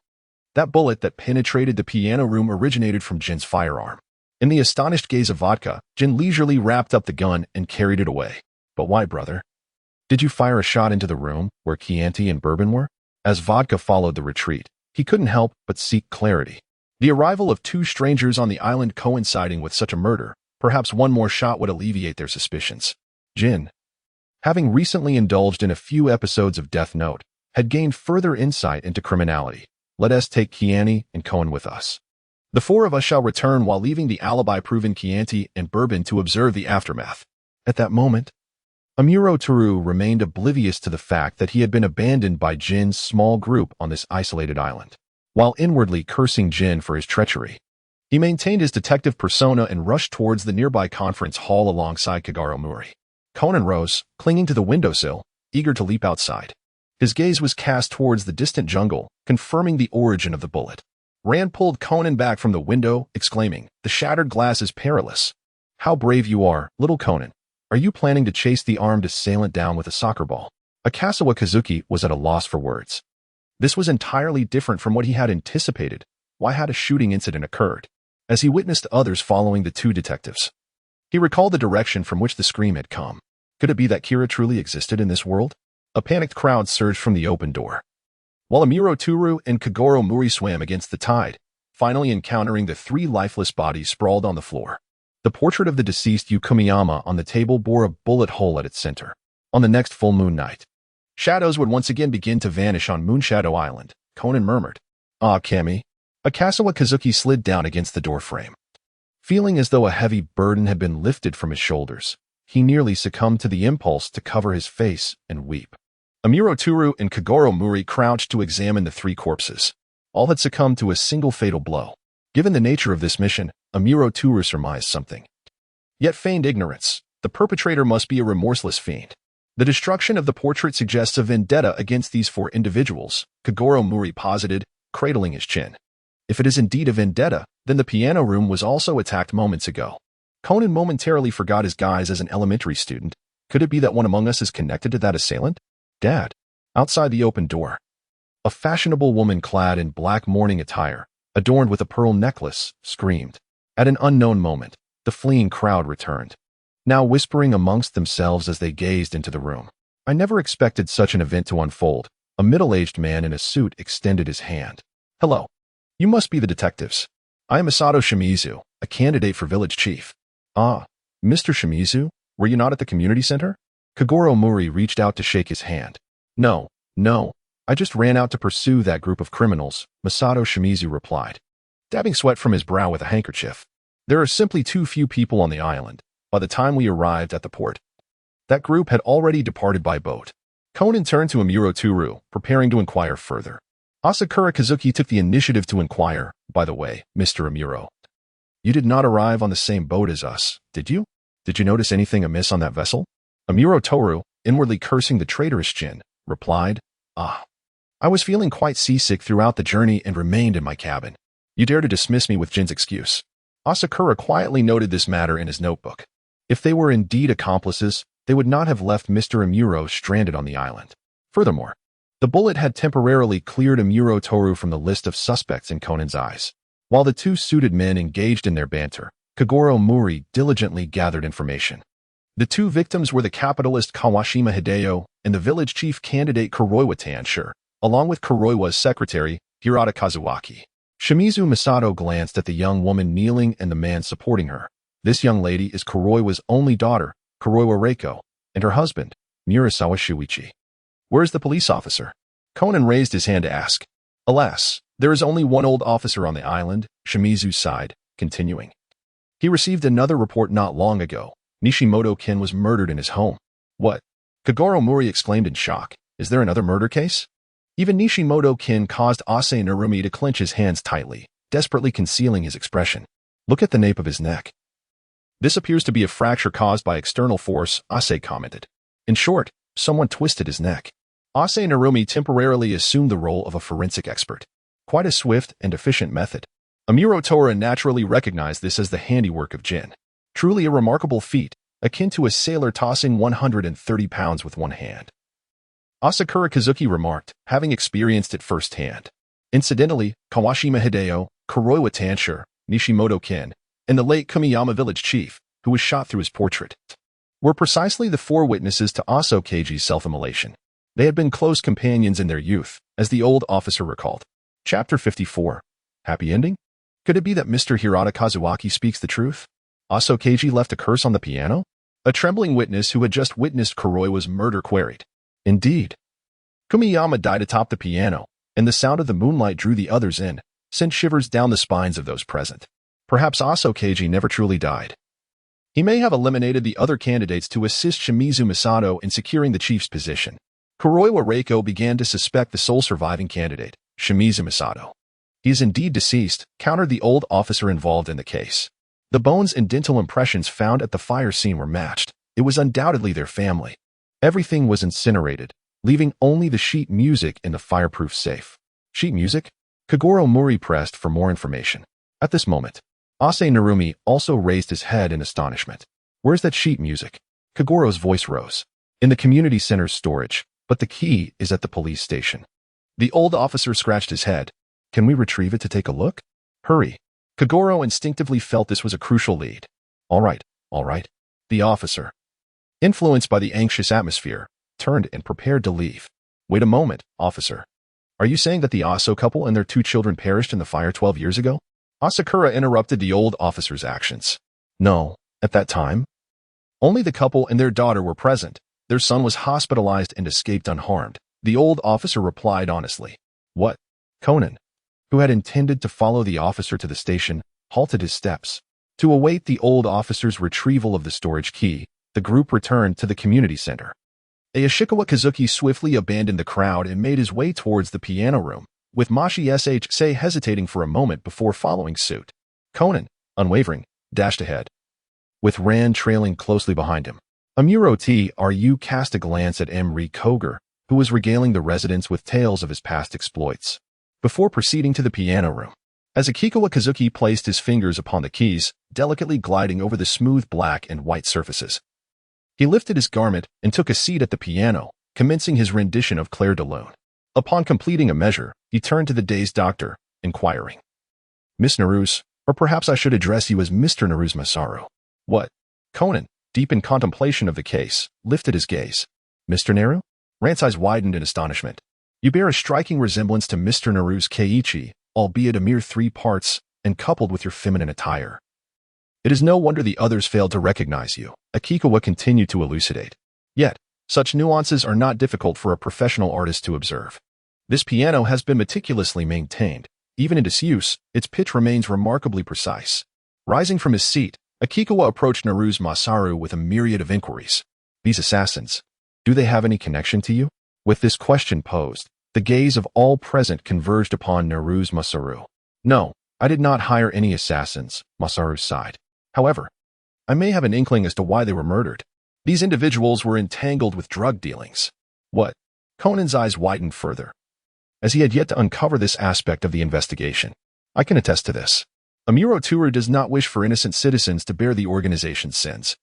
S1: That bullet that penetrated the piano room originated from Jin's firearm. In the astonished gaze of Vodka, Jin leisurely wrapped up the gun and carried it away. But why, brother? Did you fire a shot into the room where Chianti and Bourbon were? As Vodka followed the retreat, he couldn't help but seek clarity. The arrival of 2 strangers on the island coinciding with such a murder, perhaps one more shot would alleviate their suspicions. Jin, having recently indulged in a few episodes of Death Note, had gained further insight into criminality. Let us take Chianti and Conan with us. The 4 of us shall return while leaving the alibi-proven Chianti and Bourbon to observe the aftermath. At that moment, Amuro Toru remained oblivious to the fact that he had been abandoned by Jin's small group on this isolated island. While inwardly cursing Jin for his treachery, he maintained his detective persona and rushed towards the nearby conference hall alongside Kagero Muri. Conan rose, clinging to the windowsill, eager to leap outside. His gaze was cast towards the distant jungle, confirming the origin of the bullet. Rand pulled Conan back from the window, exclaiming, "The shattered glass is perilous." "How brave you are, little Conan. Are you planning to chase the armed assailant down with a soccer ball?" Akasawa Kazuki was at a loss for words. This was entirely different from what he had anticipated. Why had a shooting incident occurred? As he witnessed others following the 2 detectives, he recalled the direction from which the scream had come. Could it be that Kira truly existed in this world? A panicked crowd surged from the open door, while Amuro Toru and Kagero Muri swam against the tide, finally encountering the 3 lifeless bodies sprawled on the floor. The portrait of the deceased Yukumiyama on the table bore a bullet hole at its center. On the next full moon night, shadows would once again begin to vanish on Moonshadow Island, Conan murmured. "Ah, Kami." Akasawa Kazuki slid down against the doorframe. Feeling as though a heavy burden had been lifted from his shoulders, he nearly succumbed to the impulse to cover his face and weep. Amuro Toru and Kagero Muri crouched to examine the 3 corpses. All had succumbed to a single fatal blow. Given the nature of this mission, Amuro Toru surmised something. Yet feigned ignorance. The perpetrator must be a remorseless fiend. The destruction of the portrait suggests a vendetta against these 4 individuals, Kagero Muri posited, cradling his chin. If it is indeed a vendetta, then the piano room was also attacked moments ago. Conan momentarily forgot his guise as an elementary student. Could it be that one among us is connected to that assailant? Dad. Outside the open door, a fashionable woman clad in black mourning attire, adorned with a pearl necklace, screamed. At an unknown moment, the fleeing crowd returned, now whispering amongst themselves as they gazed into the room. I never expected such an event to unfold. A middle-aged man in a suit extended his hand. "Hello. You must be the detectives. I am Masato Shimizu, a candidate for village chief." "Ah, Mr. Shimizu, were you not at the community center?" Kagero Muri reached out to shake his hand. No, I just ran out to pursue that group of criminals," Masato Shimizu replied, dabbing sweat from his brow with a handkerchief. "There are simply too few people on the island. By the time we arrived at the port, that group had already departed by boat." Conan turned to Amuro Toru, preparing to inquire further. Asakura Kazuki took the initiative to inquire, "By the way, Mr. Amuro, you did not arrive on the same boat as us, did you?" Did you notice anything amiss on that vessel? Amuro Toru, inwardly cursing the traitorous Jin, replied, Ah. I was feeling quite seasick throughout the journey and remained in my cabin. You dare to dismiss me with Jin's excuse. Asakura quietly noted this matter in his notebook. If they were indeed accomplices, they would not have left Mr. Amuro stranded on the island. Furthermore, the bullet had temporarily cleared Amuro Toru from the list of suspects in Conan's eyes. While the two suited men engaged in their banter, Kagoro Mori diligently gathered information. The two victims were the capitalist Kawashima Hideo and the village chief candidate Kuroiwa Tansher, along with Kuroiwa's secretary, Hirata Kazuaki. Shimizu Masato glanced at the young woman kneeling and the man supporting her. This young lady is Kuroiwa's only daughter, Kuroiwa Reiko, and her husband, Murasawa Shuichi. Where is the police officer? Conan raised his hand to ask. Alas, there is only one old officer on the island, Shimizu sighed, continuing. He received another report not long ago. Nishimoto-kin was murdered in his home. What? Kagoro Mori exclaimed in shock. Is there another murder case? Even Nishimoto-kin caused Ase Narumi to clench his hands tightly, desperately concealing his expression. Look at the nape of his neck. This appears to be a fracture caused by external force, Ase commented. In short, someone twisted his neck. Ase Narumi temporarily assumed the role of a forensic expert. Quite a swift and efficient method. Amuro Toru naturally recognized this as the handiwork of Jin. Truly a remarkable feat, akin to a sailor tossing 130 pounds with one hand. Asakura Kazuki remarked, having experienced it firsthand. Incidentally, Kawashima Hideo, Kuroiwa Tansher, Nishimoto-kin, and the late Kumiyama village chief, who was shot through his portrait, were precisely the four witnesses to Aso Keiji's self-immolation. They had been close companions in their youth, as the old officer recalled. Chapter 54. Happy ending? Could it be that Mr. Hirata Kazuaki speaks the truth? Aso Keiji left a curse on the piano? A trembling witness who had just witnessed Kuroiwa's murder queried. Indeed. Kumiyama died atop the piano, and the sound of the moonlight drew the others in, sent shivers down the spines of those present. Perhaps Aso Keiji never truly died. He may have eliminated the other candidates to assist Shimizu Masato in securing the chief's position. Kuroiwa Reiko began to suspect the sole surviving candidate, Shimizu Masato. He is indeed deceased, countered the old officer involved in the case. The bones and dental impressions found at the fire scene were matched. It was undoubtedly their family. Everything was incinerated, leaving only the sheet music in the fireproof safe. Sheet music? Kagoro Mori pressed for more information. At this moment, Ase Narumi also raised his head in astonishment. Where's that sheet music? Kagoro's voice rose. In the community center's storage, but the key is at the police station. The old officer scratched his head. Can we retrieve it to take a look? Hurry. Kagoro instinctively felt this was a crucial lead. All right. The officer, influenced by the anxious atmosphere, turned and prepared to leave. Wait a moment, officer. Are you saying that the Aso couple and their 2 children perished in the fire 12 years ago? Asakura interrupted the old officer's actions. No, at that time, only the couple and their daughter were present. Their son was hospitalized and escaped unharmed. The old officer replied honestly. What? Conan, who had intended to follow the officer to the station, halted his steps. To await the old officer's retrieval of the storage key, the group returned to the community center. Ashikawa Kazuki swiftly abandoned the crowd and made his way towards the piano room, with Mashi Shse hesitating for a moment before following suit. Conan, unwavering, dashed ahead, with Rand trailing closely behind him. Amuro Tru cast a glance at Emri Koger, who was regaling the residents with tales of his past exploits, before proceeding to the piano room. As Akikawa Kazuki placed his fingers upon the keys, delicately gliding over the smooth black and white surfaces, he lifted his garment and took a seat at the piano, commencing his rendition of Clair de Lune. Upon completing a measure, he turned to the dazed doctor, inquiring, Miss Naruse, or perhaps I should address you as Mr. Naruse Masaru. What? Conan, deep in contemplation of the case, lifted his gaze. Mr. Naru? Rand's eyes widened in astonishment. You bear a striking resemblance to Mr. Naruse Keiichi, albeit a mere 3 parts, and coupled with your feminine attire. It is no wonder the others failed to recognize you, Akikawa continued to elucidate. Yet, such nuances are not difficult for a professional artist to observe. This piano has been meticulously maintained. Even in disuse, its pitch remains remarkably precise. Rising from his seat, Akikawa approached Naruse Masaru with a myriad of inquiries. These assassins, do they have any connection to you? With this question posed, the gaze of all present converged upon Naruse Masaru. No, I did not hire any assassins, Masaru sighed. However, I may have an inkling as to why they were murdered. These individuals were entangled with drug dealings. What? Conan's eyes widened further, as he had yet to uncover this aspect of the investigation. I can attest to this. Amuro Toru does not wish for innocent citizens to bear the organization's sins.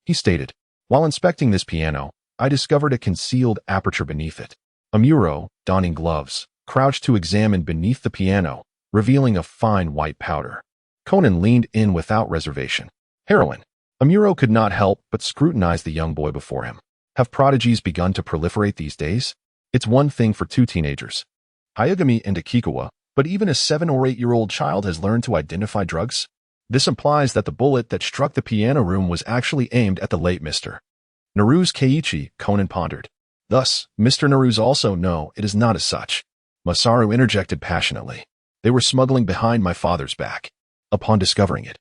S1: He stated, while inspecting this piano, I discovered a concealed aperture beneath it. Amuro, donning gloves, crouched to examine beneath the piano, revealing a fine white powder. Conan leaned in without reservation. Heroin. Amuro could not help but scrutinize the young boy before him. Have prodigies begun to proliferate these days? It's one thing for two teenagers, Hayagami and Akikawa, but even a 7 or 8-year-old child has learned to identify drugs? This implies that the bullet that struck the piano room was actually aimed at the late Mr. Naru's Keiichi, Conan pondered. Thus, Mr. Naru's also no, it is not as such. Masaru interjected passionately. They were smuggling behind my father's back. Upon discovering it,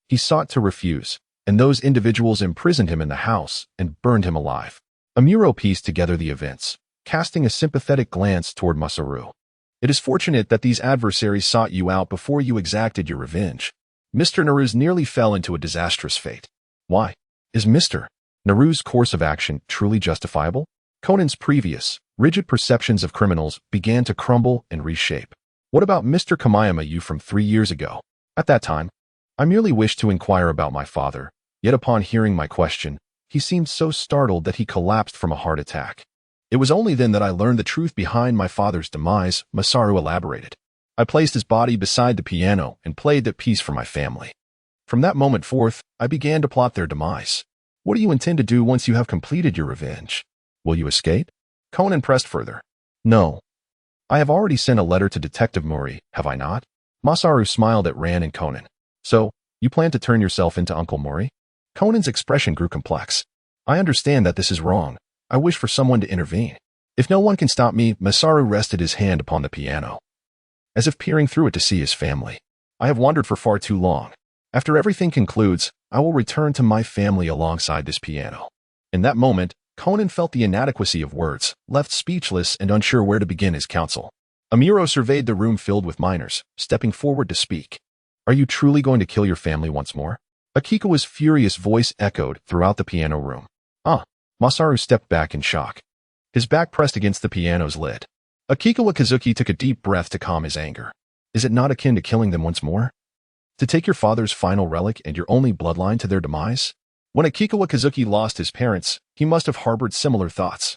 S1: he sought to refuse, and those individuals imprisoned him in the house and burned him alive. Amuro pieced together the events, casting a sympathetic glance toward Masaru. It is fortunate that these adversaries sought you out before you exacted your revenge. Mr. Naru's nearly fell into a disastrous fate. Why? Is Mr. Naru's course of action truly justifiable? Conan's previous, rigid perceptions of criminals began to crumble and reshape. What about Mr. Kamayama from 3 years ago? At that time, I merely wished to inquire about my father, yet upon hearing my question, he seemed so startled that he collapsed from a heart attack. It was only then that I learned the truth behind my father's demise, Masaru elaborated. I placed his body beside the piano and played that piece for my family. From that moment forth, I began to plot their demise. What do you intend to do once you have completed your revenge? Will you escape? Conan pressed further. No. I have already sent a letter to Detective Mori, have I not? Masaru smiled at Ran and Conan. So, you plan to turn yourself into Uncle Mori? Conan's expression grew complex. I understand that this is wrong. I wish for someone to intervene. If no one can stop me, Masaru rested his hand upon the piano, as if peering through it to see his family. I have wandered for far too long. After everything concludes, I will return to my family alongside this piano. In that moment, Conan felt the inadequacy of words, left speechless and unsure where to begin his counsel. Amuro surveyed the room filled with minors, stepping forward to speak. Are you truly going to kill your family once more? Akikawa's furious voice echoed throughout the piano room. Masaru stepped back in shock, his back pressed against the piano's lid. Akikawa Kazuki took a deep breath to calm his anger. Is it not akin to killing them once more? To take your father's final relic and your only bloodline to their demise? When Akikawa Kazuki lost his parents, he must have harbored similar thoughts,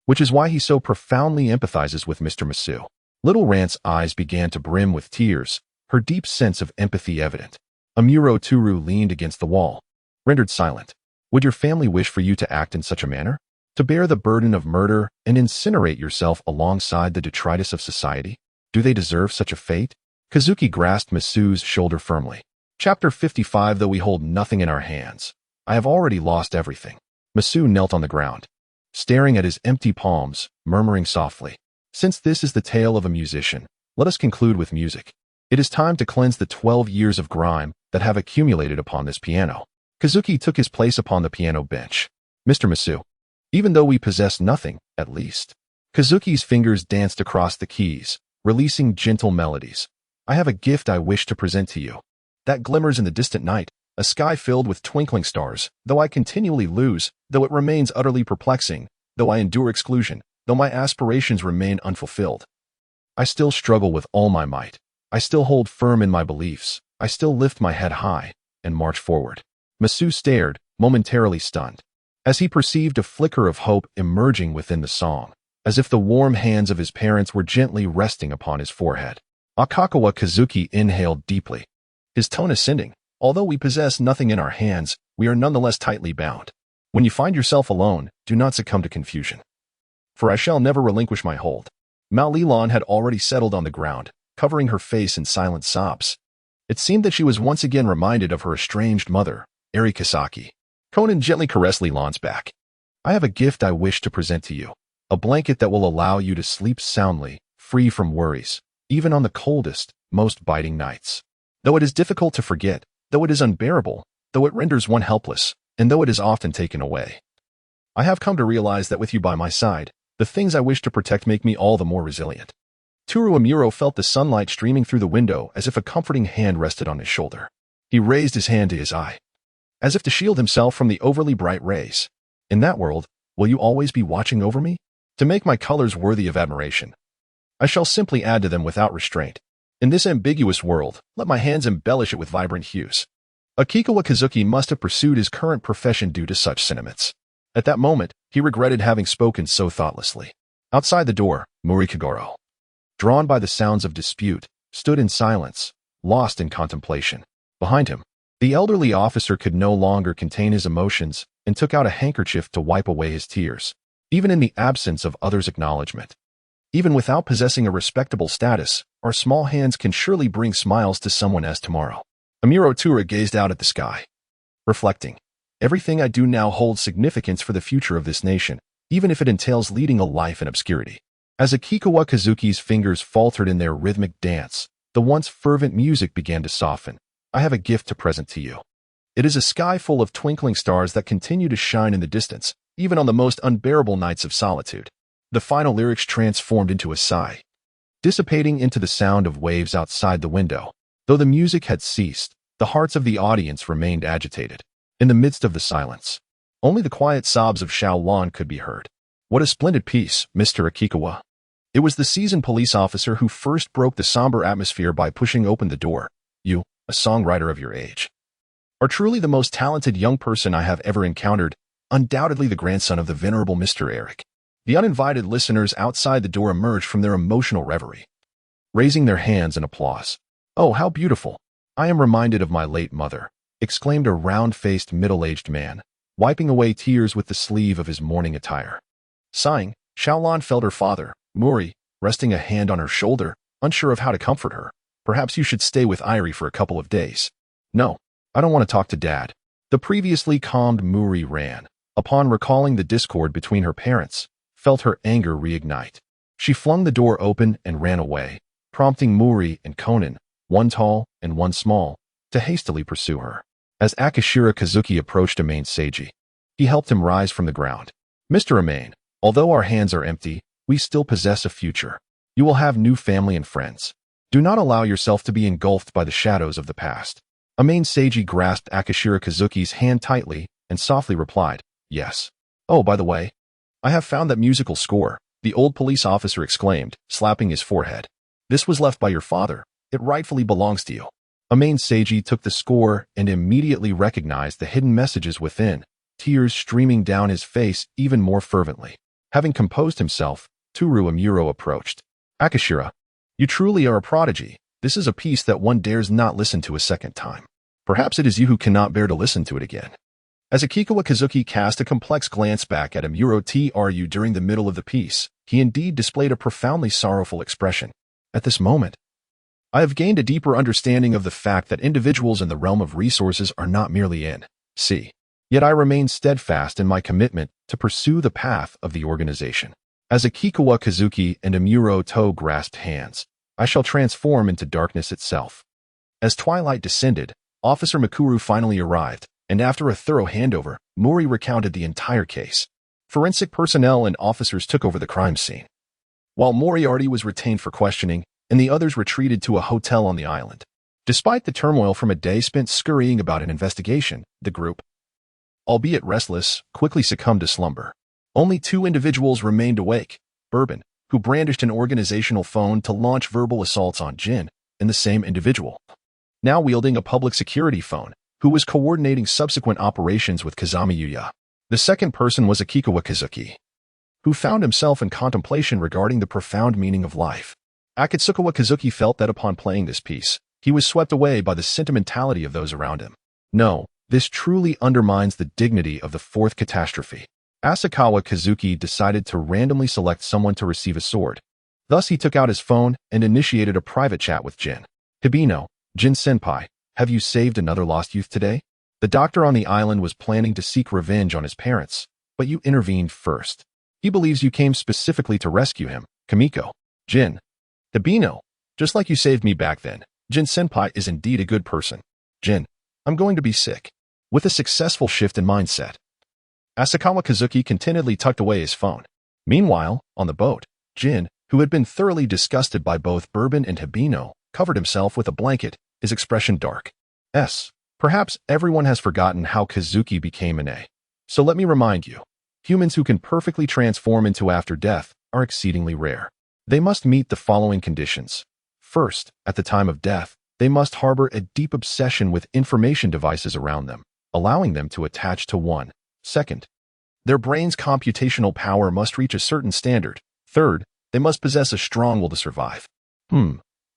S1: which is why he so profoundly empathizes with Mr. Masu. Little Rant's eyes began to brim with tears, her deep sense of empathy evident. Amuro Toru leaned against the wall, rendered silent. Would your family wish for you to act in such a manner? To bear the burden of murder and incinerate yourself alongside the detritus of society? Do they deserve such a fate? Kazuki grasped Masu's shoulder firmly. Chapter 55. Though we hold nothing in our hands, I have already lost everything. Masu knelt on the ground, staring at his empty palms, murmuring softly. Since this is the tale of a musician, let us conclude with music. It is time to cleanse the 12 years of grime that have accumulated upon this piano. Kazuki took his place upon the piano bench. Mr. Masu, even though we possess nothing, at least. Kazuki's fingers danced across the keys, releasing gentle melodies. I have a gift I wish to present to you. That glimmers in the distant night, a sky filled with twinkling stars, though I continually lose, though it remains utterly perplexing, though I endure exclusion, though my aspirations remain unfulfilled. I still struggle with all my might. I still hold firm in my beliefs. I still lift my head high and march forward. Masu stared, momentarily stunned, as he perceived a flicker of hope emerging within the song, as if the warm hands of his parents were gently resting upon his forehead. Akikawa Kazuki inhaled deeply, his tone ascending. Although we possess nothing in our hands, we are nonetheless tightly bound. When you find yourself alone, do not succumb to confusion, for I shall never relinquish my hold. Mao Lilan had already settled on the ground, covering her face in silent sobs. It seemed that she was once again reminded of her estranged mother, Eri Kisaki. Conan gently caressed Lilan's back. I have a gift I wish to present to you, a blanket that will allow you to sleep soundly, free from worries, even on the coldest, most biting nights. Though it is difficult to forget, though it is unbearable, though it renders one helpless, and though it is often taken away, I have come to realize that with you by my side, the things I wish to protect make me all the more resilient. Toru Amuro felt the sunlight streaming through the window as if a comforting hand rested on his shoulder. He raised his hand to his eye. as if to shield himself from the overly bright rays. In that world, will you always be watching over me? To make my colors worthy of admiration, I shall simply add to them without restraint. In this ambiguous world, let my hands embellish it with vibrant hues. Akikawa Kazuki must have pursued his current profession due to such sentiments. At that moment, he regretted having spoken so thoughtlessly. Outside the door, Mori Kagoro, drawn by the sounds of dispute, stood in silence, lost in contemplation. Behind him, the elderly officer could no longer contain his emotions and took out a handkerchief to wipe away his tears, even in the absence of others' acknowledgement. Even without possessing a respectable status, our small hands can surely bring smiles to someone as tomorrow. Amuro Tura gazed out at the sky, reflecting, everything I do now holds significance for the future of this nation, even if it entails leading a life in obscurity. As Akikawa Kazuki's fingers faltered in their rhythmic dance, the once fervent music began to soften. I have a gift to present to you. It is a sky full of twinkling stars that continue to shine in the distance, even on the most unbearable nights of solitude. The final lyrics transformed into a sigh, dissipating into the sound of waves outside the window. Though the music had ceased, the hearts of the audience remained agitated. In the midst of the silence, only the quiet sobs of Xiaolan could be heard. What a splendid piece, Mr. Akikawa. It was the seasoned police officer who first broke the somber atmosphere by pushing open the door. You, a songwriter of your age, are truly the most talented young person I have ever encountered, undoubtedly the grandson of the venerable Mr. Eric. The uninvited listeners outside the door emerged from their emotional reverie, raising their hands in applause. Oh, how beautiful! I am reminded of my late mother, exclaimed a round-faced middle-aged man, wiping away tears with the sleeve of his mourning attire. Sighing, Xiaolan felt her father, Mori, resting a hand on her shoulder, unsure of how to comfort her. Perhaps you should stay with Irie for a couple of days. No, I don't want to talk to Dad. The previously calmed Mori ran. Upon recalling the discord between her parents, felt her anger reignite. She flung the door open and ran away, prompting Mori and Conan, one tall and one small, to hastily pursue her. As Akishira Kazuki approached Amain Seiji, he helped him rise from the ground. Mr. Amain, although our hands are empty, we still possess a future. You will have new family and friends. Do not allow yourself to be engulfed by the shadows of the past. Amain Seiji grasped Akishira Kazuki's hand tightly and softly replied, yes. Oh, by the way, I have found that musical score, the old police officer exclaimed, slapping his forehead. This was left by your father. It rightfully belongs to you. Amain Seiji took the score and immediately recognized the hidden messages within, tears streaming down his face even more fervently. Having composed himself, Toru Amuro approached. Akishira, you truly are a prodigy. This is a piece that one dares not listen to a second time. Perhaps it is you who cannot bear to listen to it again. As Akikawa Kazuki cast a complex glance back at Amuro Tru during the middle of the piece, he indeed displayed a profoundly sorrowful expression. At this moment, I have gained a deeper understanding of the fact that individuals in the realm of resources are not merely in. Yet I remain steadfast in my commitment to pursue the path of the organization. As Akikawa Kazuki and Amuro To grasped hands, I shall transform into darkness itself. As twilight descended, Officer Mikuru finally arrived, and after a thorough handover, Mori recounted the entire case. Forensic personnel and officers took over the crime scene, while Moriarty was retained for questioning, and the others retreated to a hotel on the island. Despite the turmoil from a day spent scurrying about an investigation, the group, albeit restless, quickly succumbed to slumber. Only two individuals remained awake, Bourbon, who brandished an organizational phone to launch verbal assaults on Jin, and the same individual, now wielding a public security phone, who was coordinating subsequent operations with Kazami Yuya. The second person was Akikawa Kazuki, who found himself in contemplation regarding the profound meaning of life. Akitsukawa Kazuki felt that upon playing this piece, he was swept away by the sentimentality of those around him. No, this truly undermines the dignity of the fourth catastrophe. Asakawa Kazuki decided to randomly select someone to receive a sword. Thus he took out his phone and initiated a private chat with Jin. Hibino, Jin-senpai, have you saved another lost youth today? The doctor on the island was planning to seek revenge on his parents, but you intervened first. He believes you came specifically to rescue him, Kamiko. Jin. Hibino, just like you saved me back then, Jin-senpai is indeed a good person. Jin, I'm going to be sick. With a successful shift in mindset, Asakawa Kazuki contentedly tucked away his phone. Meanwhile, on the boat, Jin, who had been thoroughly disgusted by both Bourbon and Hibino, covered himself with a blanket, his expression dark. Perhaps everyone has forgotten how Kazuki became an A. So let me remind you, humans who can perfectly transform into after death are exceedingly rare. They must meet the following conditions. First, at the time of death, they must harbor a deep obsession with information devices around them, allowing them to attach to one. Second, their brain's computational power must reach a certain standard. Third, they must possess a strong will to survive.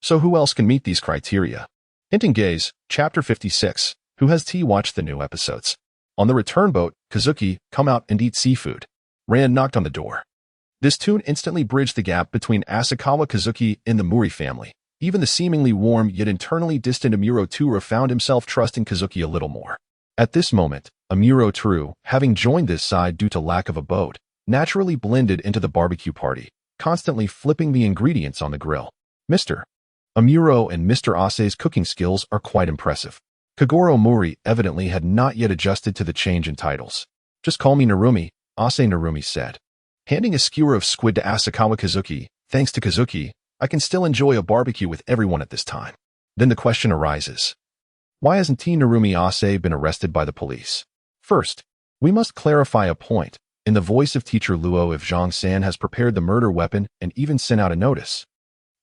S1: So who else can meet these criteria? Hinting Gaze, Chapter 56. Who has tea watched the new episodes? On the return boat, Kazuki, come out and eat seafood. Rand knocked on the door. This tune instantly bridged the gap between Asakawa Kazuki and the Muri family. Even the seemingly warm yet internally distant Amuro Tura found himself trusting Kazuki a little more. At this moment, Amuro Tura, having joined this side due to lack of a boat, naturally blended into the barbecue party, constantly flipping the ingredients on the grill. Mr. Amuro and Mr. Ase's cooking skills are quite impressive. Kagoro Muri evidently had not yet adjusted to the change in titles. Just call me Narumi, Ase Narumi said. Handing a skewer of squid to Asakawa Kazuki, thanks to Kazuki, I can still enjoy a barbecue with everyone at this time. Then the question arises. Why hasn't T. Narumi Ase been arrested by the police? First, we must clarify a point. In the voice of Teacher Luo, if Zhang San has prepared the murder weapon and even sent out a notice.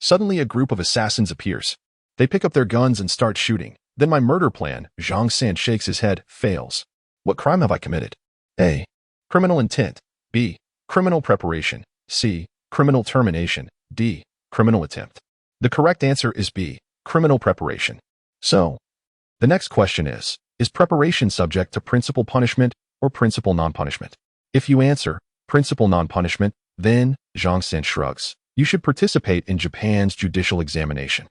S1: Suddenly a group of assassins appears. They pick up their guns and start shooting. Then my murder plan, Zhang San shakes his head, fails. What crime have I committed? A. Criminal intent. B. Criminal preparation. C. Criminal termination. D. Criminal attempt. The correct answer is B. Criminal preparation. So, the next question is preparation subject to principal punishment or principal non-punishment? If you answer principal non-punishment, then, Zhang San shrugs, you should participate in Japan's judicial examination.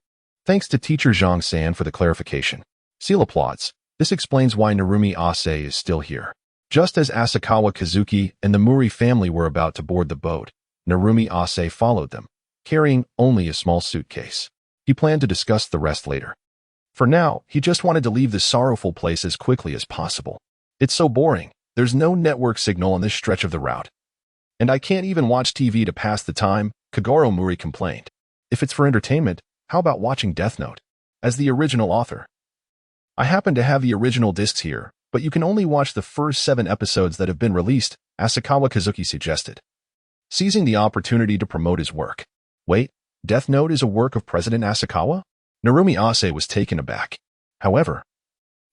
S1: Thanks to teacher Zhang San for the clarification. Seal applauds. This explains why Narumi Ase is still here. Just as Asakawa Kazuki and the Muri family were about to board the boat, Narumi Ase followed them, carrying only a small suitcase. He planned to discuss the rest later. For now, he just wanted to leave this sorrowful place as quickly as possible. It's so boring. There's no network signal on this stretch of the route. And I can't even watch TV to pass the time, Kagoro Muri complained. If it's for entertainment, how about watching Death Note? As the original author. I happen to have the original discs here, but you can only watch the first 7 episodes that have been released, Asakawa Kazuki suggested, seizing the opportunity to promote his work. Wait, Death Note is a work of President Asakawa? Narumi Ase was taken aback. However,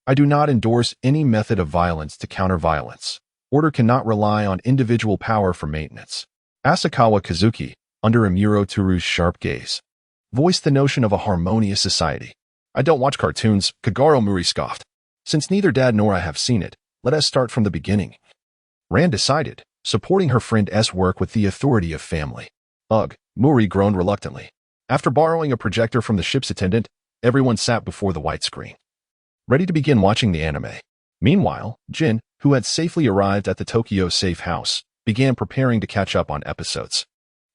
S1: I do not endorse any method of violence to counter violence. Order cannot rely on individual power for maintenance. Asakawa Kazuki, under Amuro Turu's sharp gaze, voiced the notion of a harmonious society. I don't watch cartoons, Kagoro Muri scoffed. Since neither Dad nor I have seen it, let us start from the beginning. Rand decided, supporting her friend S work with the authority of family. Ugh, Muri groaned reluctantly. After borrowing a projector from the ship's attendant, everyone sat before the white screen, ready to begin watching the anime. Meanwhile, Jin, who had safely arrived at the Tokyo safe house, began preparing to catch up on episodes.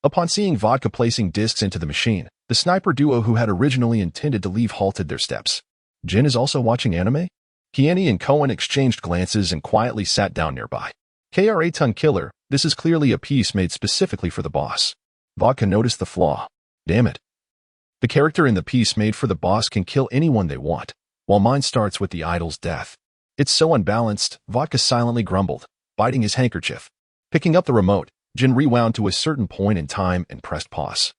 S1: Upon seeing Vodka placing discs into the machine, the sniper duo who had originally intended to leave halted their steps. Jin is also watching anime? Kiani and Cohen exchanged glances and quietly sat down nearby. KRA Tongue Killer, this is clearly a piece made specifically for the boss. Vodka noticed the flaw. Damn it. The character in the piece made for the boss can kill anyone they want, while mine starts with the idol's death. It's so unbalanced, Vodka silently grumbled, biting his handkerchief. Picking up the remote, Jin rewound to a certain point in time and pressed pause.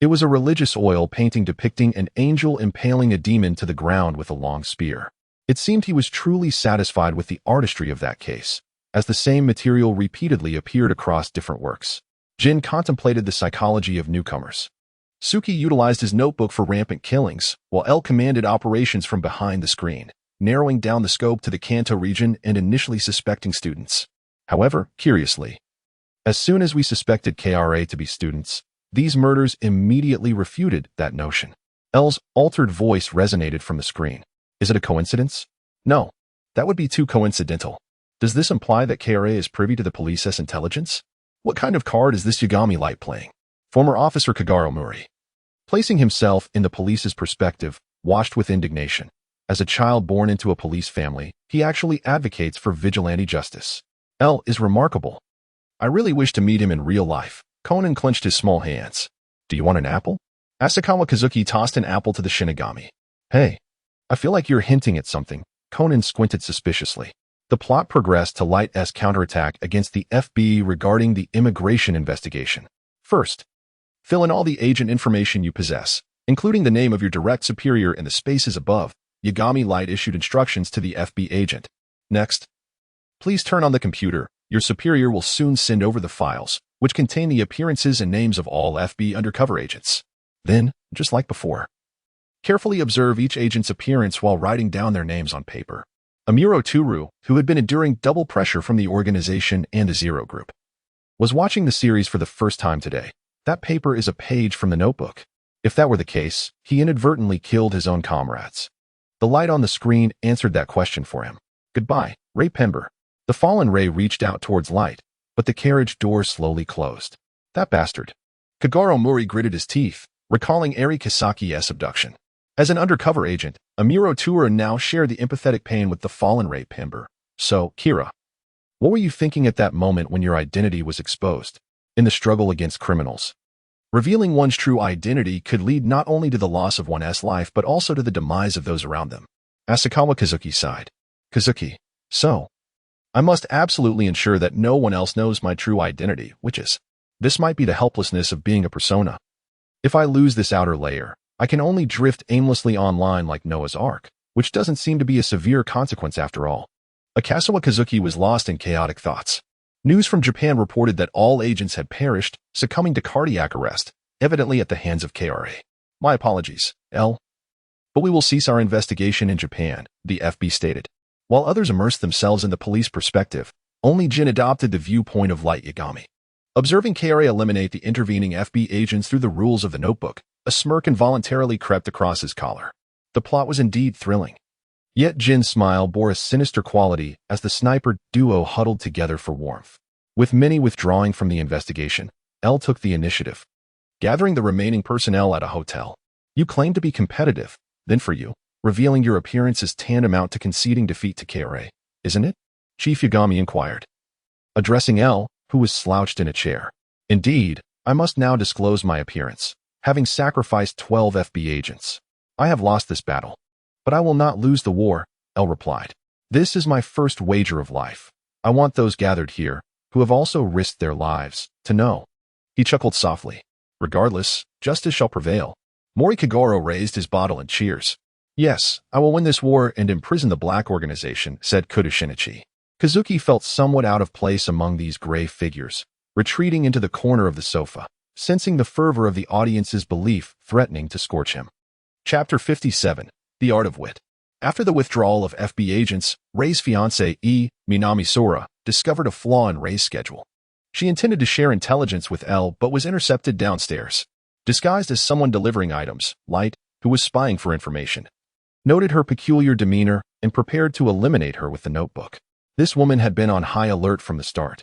S1: It was a religious oil painting depicting an angel impaling a demon to the ground with a long spear. It seemed he was truly satisfied with the artistry of that case, as the same material repeatedly appeared across different works. Jin contemplated the psychology of newcomers. Suki utilized his notebook for rampant killings, while L commanded operations from behind the screen, narrowing down the scope to the Kanto region and initially suspecting students. However, curiously, as soon as we suspected KRA to be students, these murders immediately refuted that notion. L's altered voice resonated from the screen. Is it a coincidence? No, that would be too coincidental. Does this imply that KRA is privy to the police's intelligence? What kind of card is this Yagami Light playing? Former Officer Kagoro Muri, placing himself in the police's perspective, washed with indignation. As a child born into a police family, he actually advocates for vigilante justice. L is remarkable. I really wish to meet him in real life. Conan clenched his small hands. Do you want an apple? Asakawa Kazuki tossed an apple to the Shinigami. Hey, I feel like you're hinting at something. Conan squinted suspiciously. The plot progressed to Light's counterattack against the FB regarding the immigration investigation. First, fill in all the agent information you possess, including the name of your direct superior in the spaces above. Yagami Light issued instructions to the FB agent. Next, please turn on the computer. Your superior will soon send over the files, which contain the appearances and names of all FB undercover agents. Then, just like before, carefully observe each agent's appearance while writing down their names on paper. Amuro Turu, who had been enduring double pressure from the organization and the Zero Group, was watching the series for the first time today. That paper is a page from the notebook. If that were the case, he inadvertently killed his own comrades. The light on the screen answered that question for him. Goodbye, Ray Pember. The fallen Ray reached out towards Light, but the carriage door slowly closed. That bastard. Kagero Mori gritted his teeth, recalling Eri Kisaki's abduction. As an undercover agent, Amuro Tura now shared the empathetic pain with the fallen Ray Pember. So, Kira, what were you thinking at that moment when your identity was exposed? In the struggle against criminals, revealing one's true identity could lead not only to the loss of one's life but also to the demise of those around them. Asakawa Kazuki sighed. Kazuki, so, I must absolutely ensure that no one else knows my true identity, which is, this might be the helplessness of being a persona. If I lose this outer layer, I can only drift aimlessly online like Noah's Ark, which doesn't seem to be a severe consequence after all. Akasawa Kazuki was lost in chaotic thoughts. News from Japan reported that all agents had perished, succumbing to cardiac arrest, evidently at the hands of KRA. My apologies, L. But we will cease our investigation in Japan, the FB stated. While others immersed themselves in the police perspective, only Jin adopted the viewpoint of Light Yagami. Observing KRA eliminate the intervening FB agents through the rules of the notebook, a smirk involuntarily crept across his collar. The plot was indeed thrilling. Yet Jin's smile bore a sinister quality as the sniper duo huddled together for warmth. With many withdrawing from the investigation, L took the initiative, gathering the remaining personnel at a hotel. You claim to be competitive, then for you, revealing your appearance is tantamount to conceding defeat to KRA, isn't it? Chief Yagami inquired, addressing L, who was slouched in a chair. Indeed, I must now disclose my appearance, having sacrificed 12 FB agents. I have lost this battle, but I will not lose the war, L replied. This is my first wager of life. I want those gathered here, who have also risked their lives, to know. He chuckled softly. Regardless, justice shall prevail. Mori Kagoro raised his bottle and cheers. Yes, I will win this war and imprison the Black Organization, said Kudoshinichi. Kazuki felt somewhat out of place among these gray figures, retreating into the corner of the sofa, sensing the fervor of the audience's belief threatening to scorch him. Chapter 57. The Art of Wit. After the withdrawal of FB agents, Ray's fiancée, Minami Sora, discovered a flaw in Ray's schedule. She intended to share intelligence with L but was intercepted downstairs. Disguised as someone delivering items, Light, who was spying for information, noted her peculiar demeanor and prepared to eliminate her with the notebook. This woman had been on high alert from the start.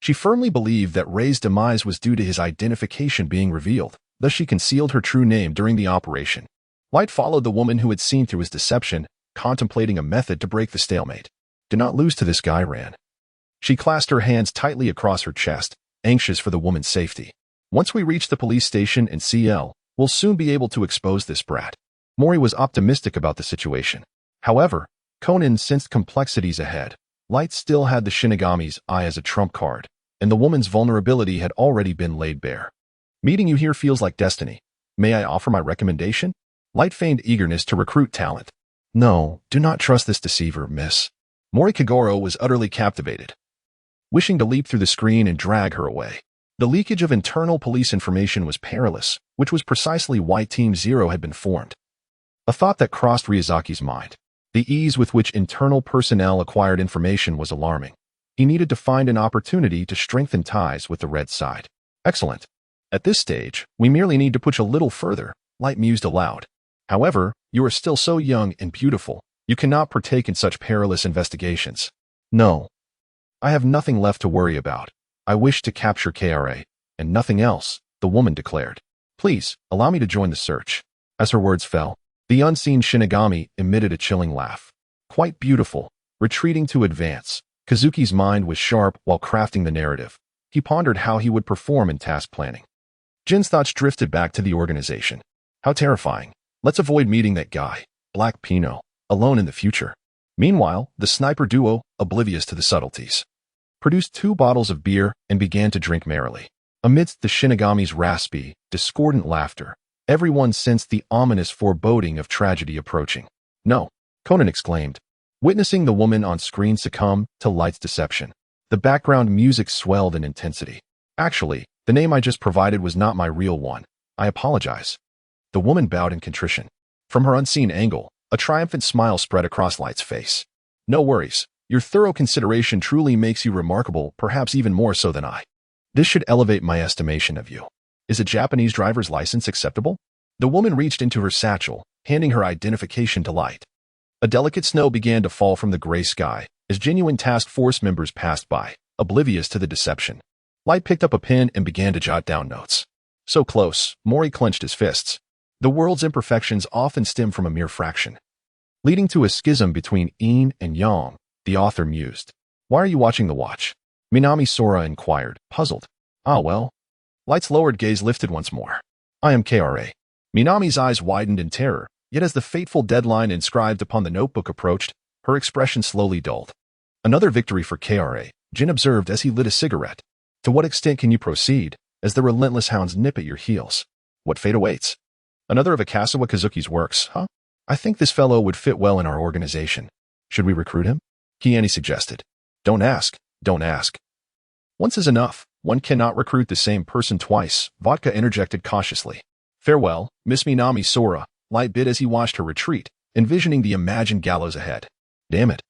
S1: She firmly believed that Ray's demise was due to his identification being revealed, thus she concealed her true name during the operation. Light followed the woman who had seen through his deception, contemplating a method to break the stalemate. Do not lose to this guy, Ran. She clasped her hands tightly across her chest, anxious for the woman's safety. Once we reach the police station and CL, we'll soon be able to expose this brat. Mori was optimistic about the situation. However, Conan sensed complexities ahead. Light still had the Shinigami's eye as a trump card, and the woman's vulnerability had already been laid bare. Meeting you here feels like destiny. May I offer my recommendation? Light feigned eagerness to recruit talent. No, do not trust this deceiver, miss. Mori Kagoro was utterly captivated, wishing to leap through the screen and drag her away. The leakage of internal police information was perilous, which was precisely why Team Zero had been formed. A thought that crossed Ryazaki's mind. The ease with which internal personnel acquired information was alarming. He needed to find an opportunity to strengthen ties with the red side. Excellent. At this stage, we merely need to push a little further, Light mused aloud. However, you are still so young and beautiful, you cannot partake in such perilous investigations. No. I have nothing left to worry about. I wish to capture KRA, and nothing else, the woman declared. Please, allow me to join the search. As her words fell, the unseen Shinigami emitted a chilling laugh. Quite beautiful, retreating to advance. Kazuki's mind was sharp while crafting the narrative. He pondered how he would perform in task planning. Jin's thoughts drifted back to the organization. How terrifying. Let's avoid meeting that guy, Black Pino, alone in the future. Meanwhile, the sniper duo, oblivious to the subtleties, produced 2 bottles of beer and began to drink merrily. Amidst the Shinigami's raspy, discordant laughter, everyone sensed the ominous foreboding of tragedy approaching. "No," Conan exclaimed, witnessing the woman on screen succumb to Light's deception. The background music swelled in intensity. "Actually, the name I just provided was not my real one. I apologize." The woman bowed in contrition. From her unseen angle, a triumphant smile spread across Light's face. "No worries. Your thorough consideration truly makes you remarkable, perhaps even more so than I. This should elevate my estimation of you. Is a Japanese driver's license acceptable?" The woman reached into her satchel, handing her identification to Light. A delicate snow began to fall from the gray sky as genuine task force members passed by, oblivious to the deception. Light picked up a pen and began to jot down notes. So close, Mori clenched his fists. The world's imperfections often stem from a mere fraction, leading to a schism between yin and yang. The author mused. "Why are you watching the watch?" Minami Sora inquired, puzzled. "Ah, well." Light's lowered gaze lifted once more. "I am KRA." Minami's eyes widened in terror, yet as the fateful deadline inscribed upon the notebook approached, her expression slowly dulled. "Another victory for KRA," Jin observed as he lit a cigarette. "To what extent can you proceed, as the relentless hounds nip at your heels? What fate awaits? Another of Akasawa Kazuki's works, huh? I think this fellow would fit well in our organization. Should we recruit him?" Kiani suggested. Don't ask. Once is enough. One cannot recruit the same person twice," Vodka interjected cautiously. "Farewell, Miss Minami Sora," Light bid as he watched her retreat, envisioning the imagined gallows ahead. Damn it.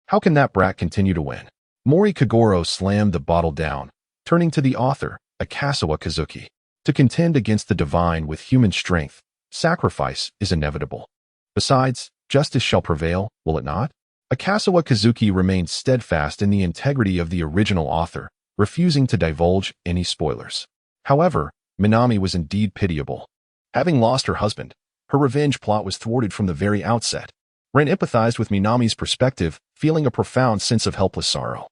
S1: How can that brat continue to win? Mori Kagoro slammed the bottle down, turning to the author, Akasawa Kazuki. To contend against the divine with human strength, sacrifice is inevitable. Besides, justice shall prevail, will it not? Akasawa Kazuki remained steadfast in the integrity of the original author, refusing to divulge any spoilers. However, Minami was indeed pitiable. Having lost her husband, her revenge plot was thwarted from the very outset. Ren empathized with Minami's perspective, feeling a profound sense of helpless sorrow.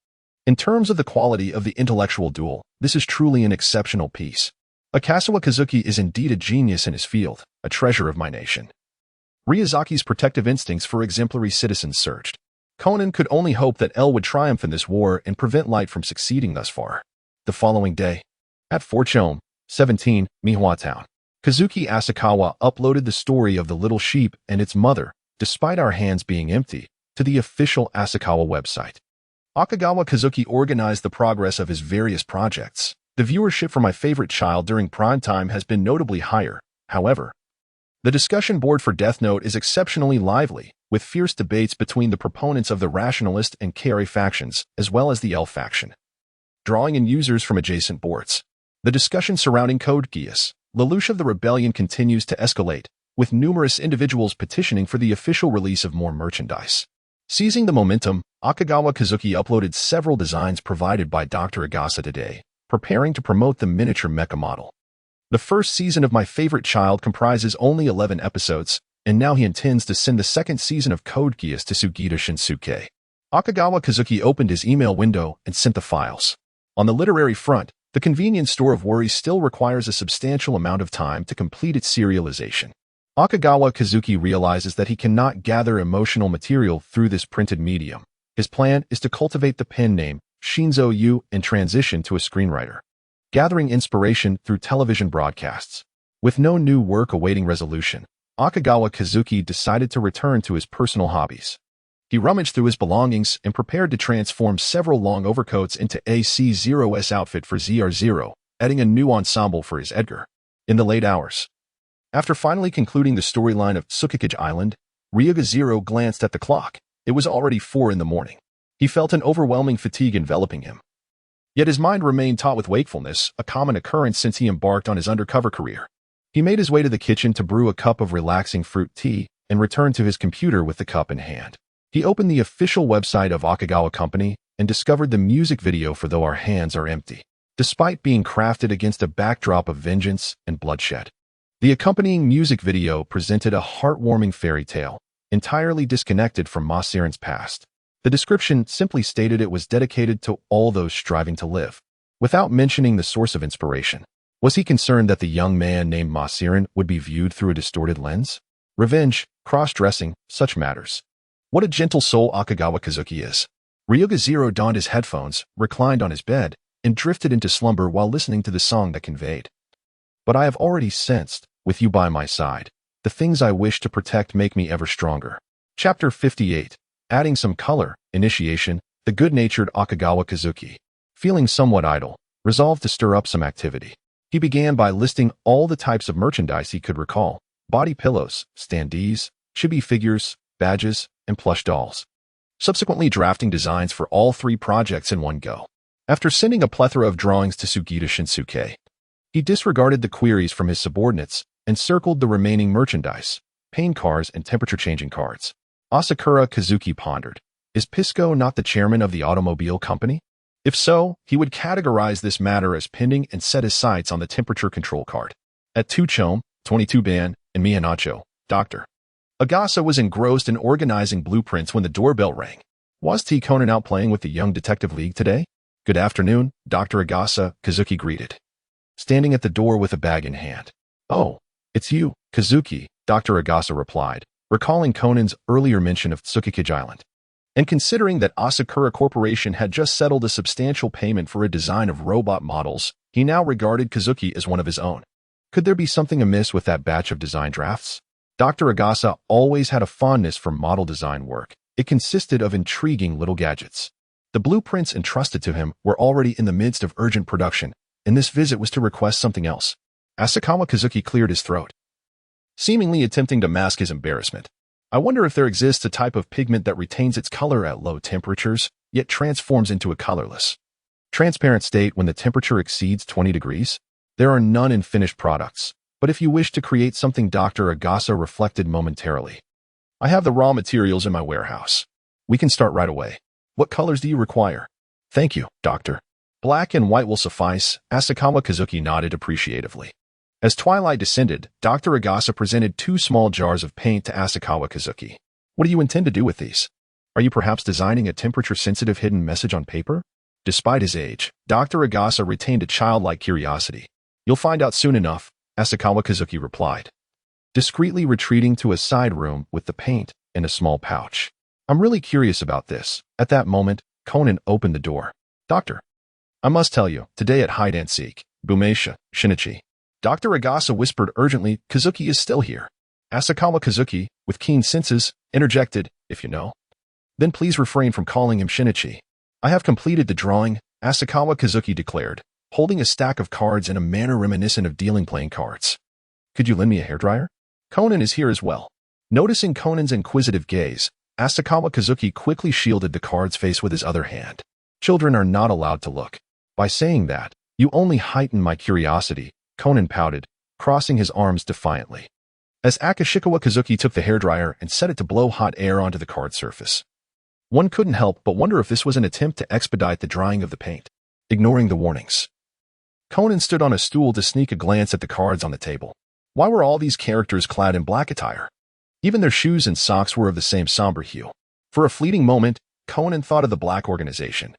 S1: In terms of the quality of the intellectual duel, this is truly an exceptional piece. Akasawa Kazuki is indeed a genius in his field, a treasure of my nation. Ryazaki's protective instincts for exemplary citizens surged. Conan could only hope that L would triumph in this war and prevent Light from succeeding thus far. The following day, at Fort Chome, 17, Mihua Town, Kazuki Asakawa uploaded the story of the little sheep and its mother, despite our hands being empty, to the official Asakawa website. Akagawa Kazuki organized the progress of his various projects. The viewership for my favorite child during prime time has been notably higher, however. The discussion board for Death Note is exceptionally lively, with fierce debates between the proponents of the Rationalist and Kari factions, as well as the L faction, drawing in users from adjacent boards. The discussion surrounding Code Geass, Lelouch of the Rebellion continues to escalate, with numerous individuals petitioning for the official release of more merchandise. Seizing the momentum, Akagawa Kazuki uploaded several designs provided by Dr. Agasa today, preparing to promote the miniature mecha model. The first season of My Favorite Child comprises only 11 episodes, and now he intends to send the second season of Code Geass to Sugita Shinsuke. Akagawa Kazuki opened his email window and sent the files. On the literary front, the convenience store of worries still requires a substantial amount of time to complete its serialization. Akagawa Kazuki realizes that he cannot gather emotional material through this printed medium. His plan is to cultivate the pen name Shinzo Yu and transition to a screenwriter, gathering inspiration through television broadcasts. With no new work awaiting resolution, Akagawa Kazuki decided to return to his personal hobbies. He rummaged through his belongings and prepared to transform several long overcoats into a C0's outfit for ZR0, adding a new ensemble for his Edgar. In the late hours, after finally concluding the storyline of Tsukikage Island, Ryuga Zero glanced at the clock. It was already 4 in the morning. He felt an overwhelming fatigue enveloping him. Yet his mind remained taut with wakefulness, a common occurrence since he embarked on his undercover career. He made his way to the kitchen to brew a cup of relaxing fruit tea and returned to his computer with the cup in hand. He opened the official website of Akagawa Company and discovered the music video for Though Our Hands Are Empty, despite being crafted against a backdrop of vengeance and bloodshed. The accompanying music video presented a heartwarming fairy tale, entirely disconnected from Masiren's past. The description simply stated it was dedicated to all those striving to live, without mentioning the source of inspiration. Was he concerned that the young man named Masiren would be viewed through a distorted lens? Revenge, cross-dressing, such matters. What a gentle soul Akagawa Kazuki is. Ryuga Zero donned his headphones, reclined on his bed, and drifted into slumber while listening to the song that conveyed. But I have already sensed, with you by my side, the things I wish to protect make me ever stronger. Chapter 58. Adding some color, initiation, the good-natured Akagawa Kazuki, feeling somewhat idle, resolved to stir up some activity. He began by listing all the types of merchandise he could recall: body pillows, standees, chibi figures, badges, and plush dolls. Subsequently drafting designs for all 3 projects in one go. After sending a plethora of drawings to Sugita Shinsuke, he disregarded the queries from his subordinates and circled the remaining merchandise, pain cars and temperature-changing cards. Asakura Kazuki pondered. Is Pisco not the chairman of the automobile company? If so, he would categorize this matter as pending and set his sights on the temperature control card. At Tuchome, 22-ban, and Miyanacho, Dr. Agasa was engrossed in organizing blueprints when the doorbell rang. Was T. Conan out playing with the Young Detective League today? Good afternoon, Dr. Agasa, Kazuki greeted, standing at the door with a bag in hand. Oh, it's you, Kazuki, Dr. Agasa replied, recalling Conan's earlier mention of Tsukikage Island. And considering that Asakura Corporation had just settled a substantial payment for a design of robot models, he now regarded Kazuki as one of his own. Could there be something amiss with that batch of design drafts? Dr. Agasa always had a fondness for model design work. It consisted of intriguing little gadgets. The blueprints entrusted to him were already in the midst of urgent production, and this visit was to request something else. Asakawa Kazuki cleared his throat, seemingly attempting to mask his embarrassment. I wonder if there exists a type of pigment that retains its color at low temperatures, yet transforms into a colorless, transparent state when the temperature exceeds 20 degrees? There are none in finished products, but if you wish to create something, Dr. Agasa reflected momentarily. I have the raw materials in my warehouse. We can start right away. What colors do you require? Thank you, Doctor. Black and white will suffice, Asakawa Kazuki nodded appreciatively. As twilight descended, Dr. Agasa presented 2 small jars of paint to Asakawa Kazuki. What do you intend to do with these? Are you perhaps designing a temperature-sensitive hidden message on paper? Despite his age, Dr. Agasa retained a childlike curiosity. You'll find out soon enough, Asakawa Kazuki replied, discreetly retreating to a side room with the paint in a small pouch. I'm really curious about this. At that moment, Conan opened the door. Doctor, I must tell you, today at hide-and-seek, Bumeisha, Shinichi. Dr. Agasa whispered urgently, Kazuki is still here. Asakawa Kazuki, with keen senses, interjected, if you know. Then please refrain from calling him Shinichi. I have completed the drawing, Asakawa Kazuki declared, holding a stack of cards in a manner reminiscent of dealing playing cards. Could you lend me a hairdryer? Conan is here as well. Noticing Conan's inquisitive gaze, Asakawa Kazuki quickly shielded the card's face with his other hand. Children are not allowed to look. By saying that, you only heighten my curiosity, Conan pouted, crossing his arms defiantly. As Akashikawa Kazuki took the hairdryer and set it to blow hot air onto the card surface. One couldn't help but wonder if this was an attempt to expedite the drying of the paint. Ignoring the warnings, Conan stood on a stool to sneak a glance at the cards on the table. Why were all these characters clad in black attire? Even their shoes and socks were of the same somber hue. For a fleeting moment, Conan thought of the Black Organization.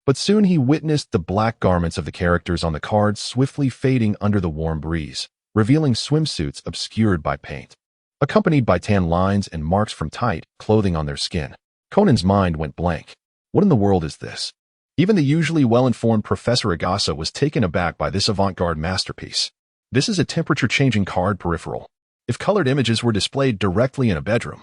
S1: But soon he witnessed the black garments of the characters on the cards swiftly fading under the warm breeze, revealing swimsuits obscured by paint, accompanied by tan lines and marks from tight clothing on their skin. Conan's mind went blank. What in the world is this? Even the usually well-informed Professor Agasa was taken aback by this avant-garde masterpiece. This is a temperature-changing card peripheral. If colored images were displayed directly in a bedroom,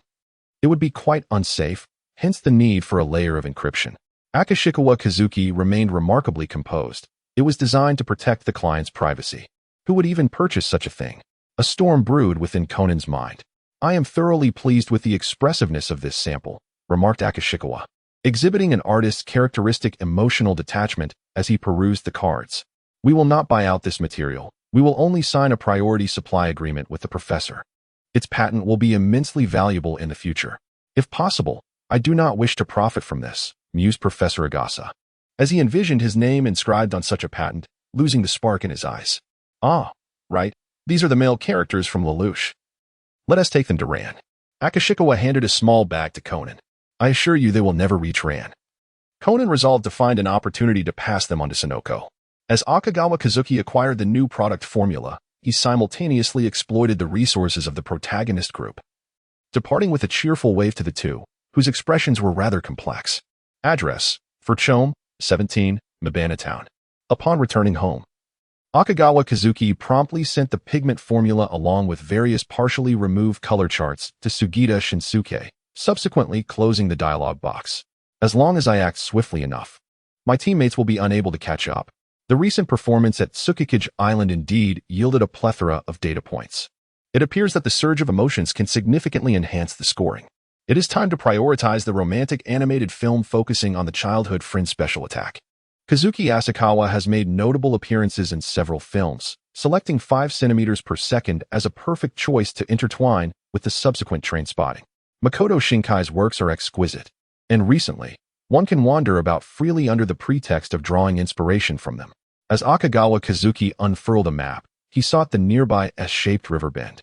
S1: it would be quite unsafe, hence the need for a layer of encryption. Akashikawa Kazuki remained remarkably composed. It was designed to protect the client's privacy. Who would even purchase such a thing? A storm brewed within Conan's mind. I am thoroughly pleased with the expressiveness of this sample, remarked Akashikawa, exhibiting an artist's characteristic emotional detachment as he perused the cards. We will not buy out this material. We will only sign a priority supply agreement with the professor. Its patent will be immensely valuable in the future. If possible, I do not wish to profit from this, mused Professor Agasa, as he envisioned his name inscribed on such a patent, losing the spark in his eyes. Ah, right. These are the male characters from Lelouch. Let us take them to Ran. Akashikawa handed a small bag to Conan. I assure you they will never reach Ran. Conan resolved to find an opportunity to pass them on to Sonoko. As Akagawa Kazuki acquired the new product formula, he simultaneously exploited the resources of the protagonist group. Departing with a cheerful wave to the 2, whose expressions were rather complex. Address: Furchome, 17, Mabana Town. Upon returning home, Akagawa Kazuki promptly sent the pigment formula along with various partially removed color charts to Sugita Shinsuke, subsequently closing the dialogue box. As long as I act swiftly enough, my teammates will be unable to catch up. The recent performance at Tsukikage Island indeed yielded a plethora of data points. It appears that the surge of emotions can significantly enhance the scoring. It is time to prioritize the romantic animated film focusing on the childhood friend special attack. Kazuki Asakawa has made notable appearances in several films, selecting 5 centimeters per second as a perfect choice to intertwine with the subsequent train spotting. Makoto Shinkai's works are exquisite, and recently, one can wander about freely under the pretext of drawing inspiration from them. As Akagawa Kazuki unfurled a map, he sought the nearby S-shaped river bend.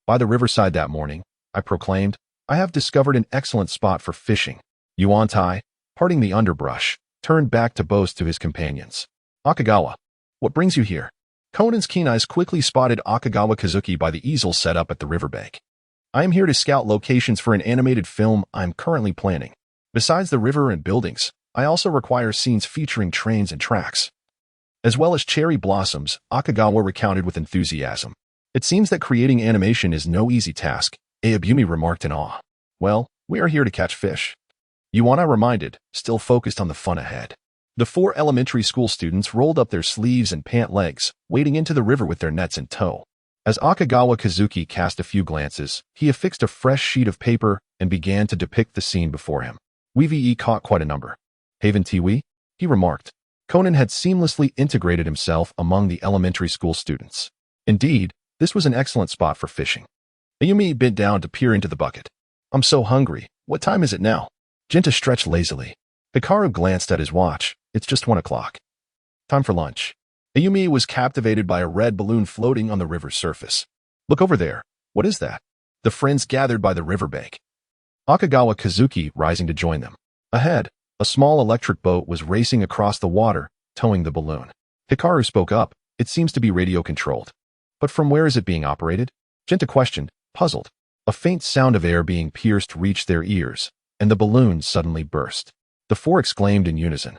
S1: By the riverside that morning, I proclaimed, I have discovered an excellent spot for fishing. Yuan-tai, parting the underbrush, turned back to boast to his companions. Akagawa, what brings you here? Conan's keen eyes quickly spotted Akagawa Kazuki by the easel set up at the riverbank. I am here to scout locations for an animated film I'm currently planning. Besides the river and buildings, I also require scenes featuring trains and tracks, as well as cherry blossoms, Akagawa recounted with enthusiasm. It seems that creating animation is no easy task, Ayabumi remarked in awe. Well, we are here to catch fish. Yuana reminded, still focused on the fun ahead. The 4 elementary school students rolled up their sleeves and pant legs, wading into the river with their nets in tow. As Akagawa Kazuki cast a few glances, he affixed a fresh sheet of paper and began to depict the scene before him. We caught quite a number. Haven Tiwi? He remarked. Conan had seamlessly integrated himself among the elementary school students. Indeed, this was an excellent spot for fishing. Ayumi bent down to peer into the bucket. I'm so hungry. What time is it now? Jinta stretched lazily. Hikaru glanced at his watch. It's just 1 o'clock. Time for lunch. Ayumi was captivated by a red balloon floating on the river's surface. Look over there. What is that? The friends gathered by the riverbank. Akagawa Kazuki rising to join them. Ahead, a small electric boat was racing across the water, towing the balloon. Hikaru spoke up. It seems to be radio-controlled. But from where is it being operated? Jinta questioned, puzzled. A faint sound of air being pierced reached their ears, and the balloon suddenly burst. The 4 exclaimed in unison.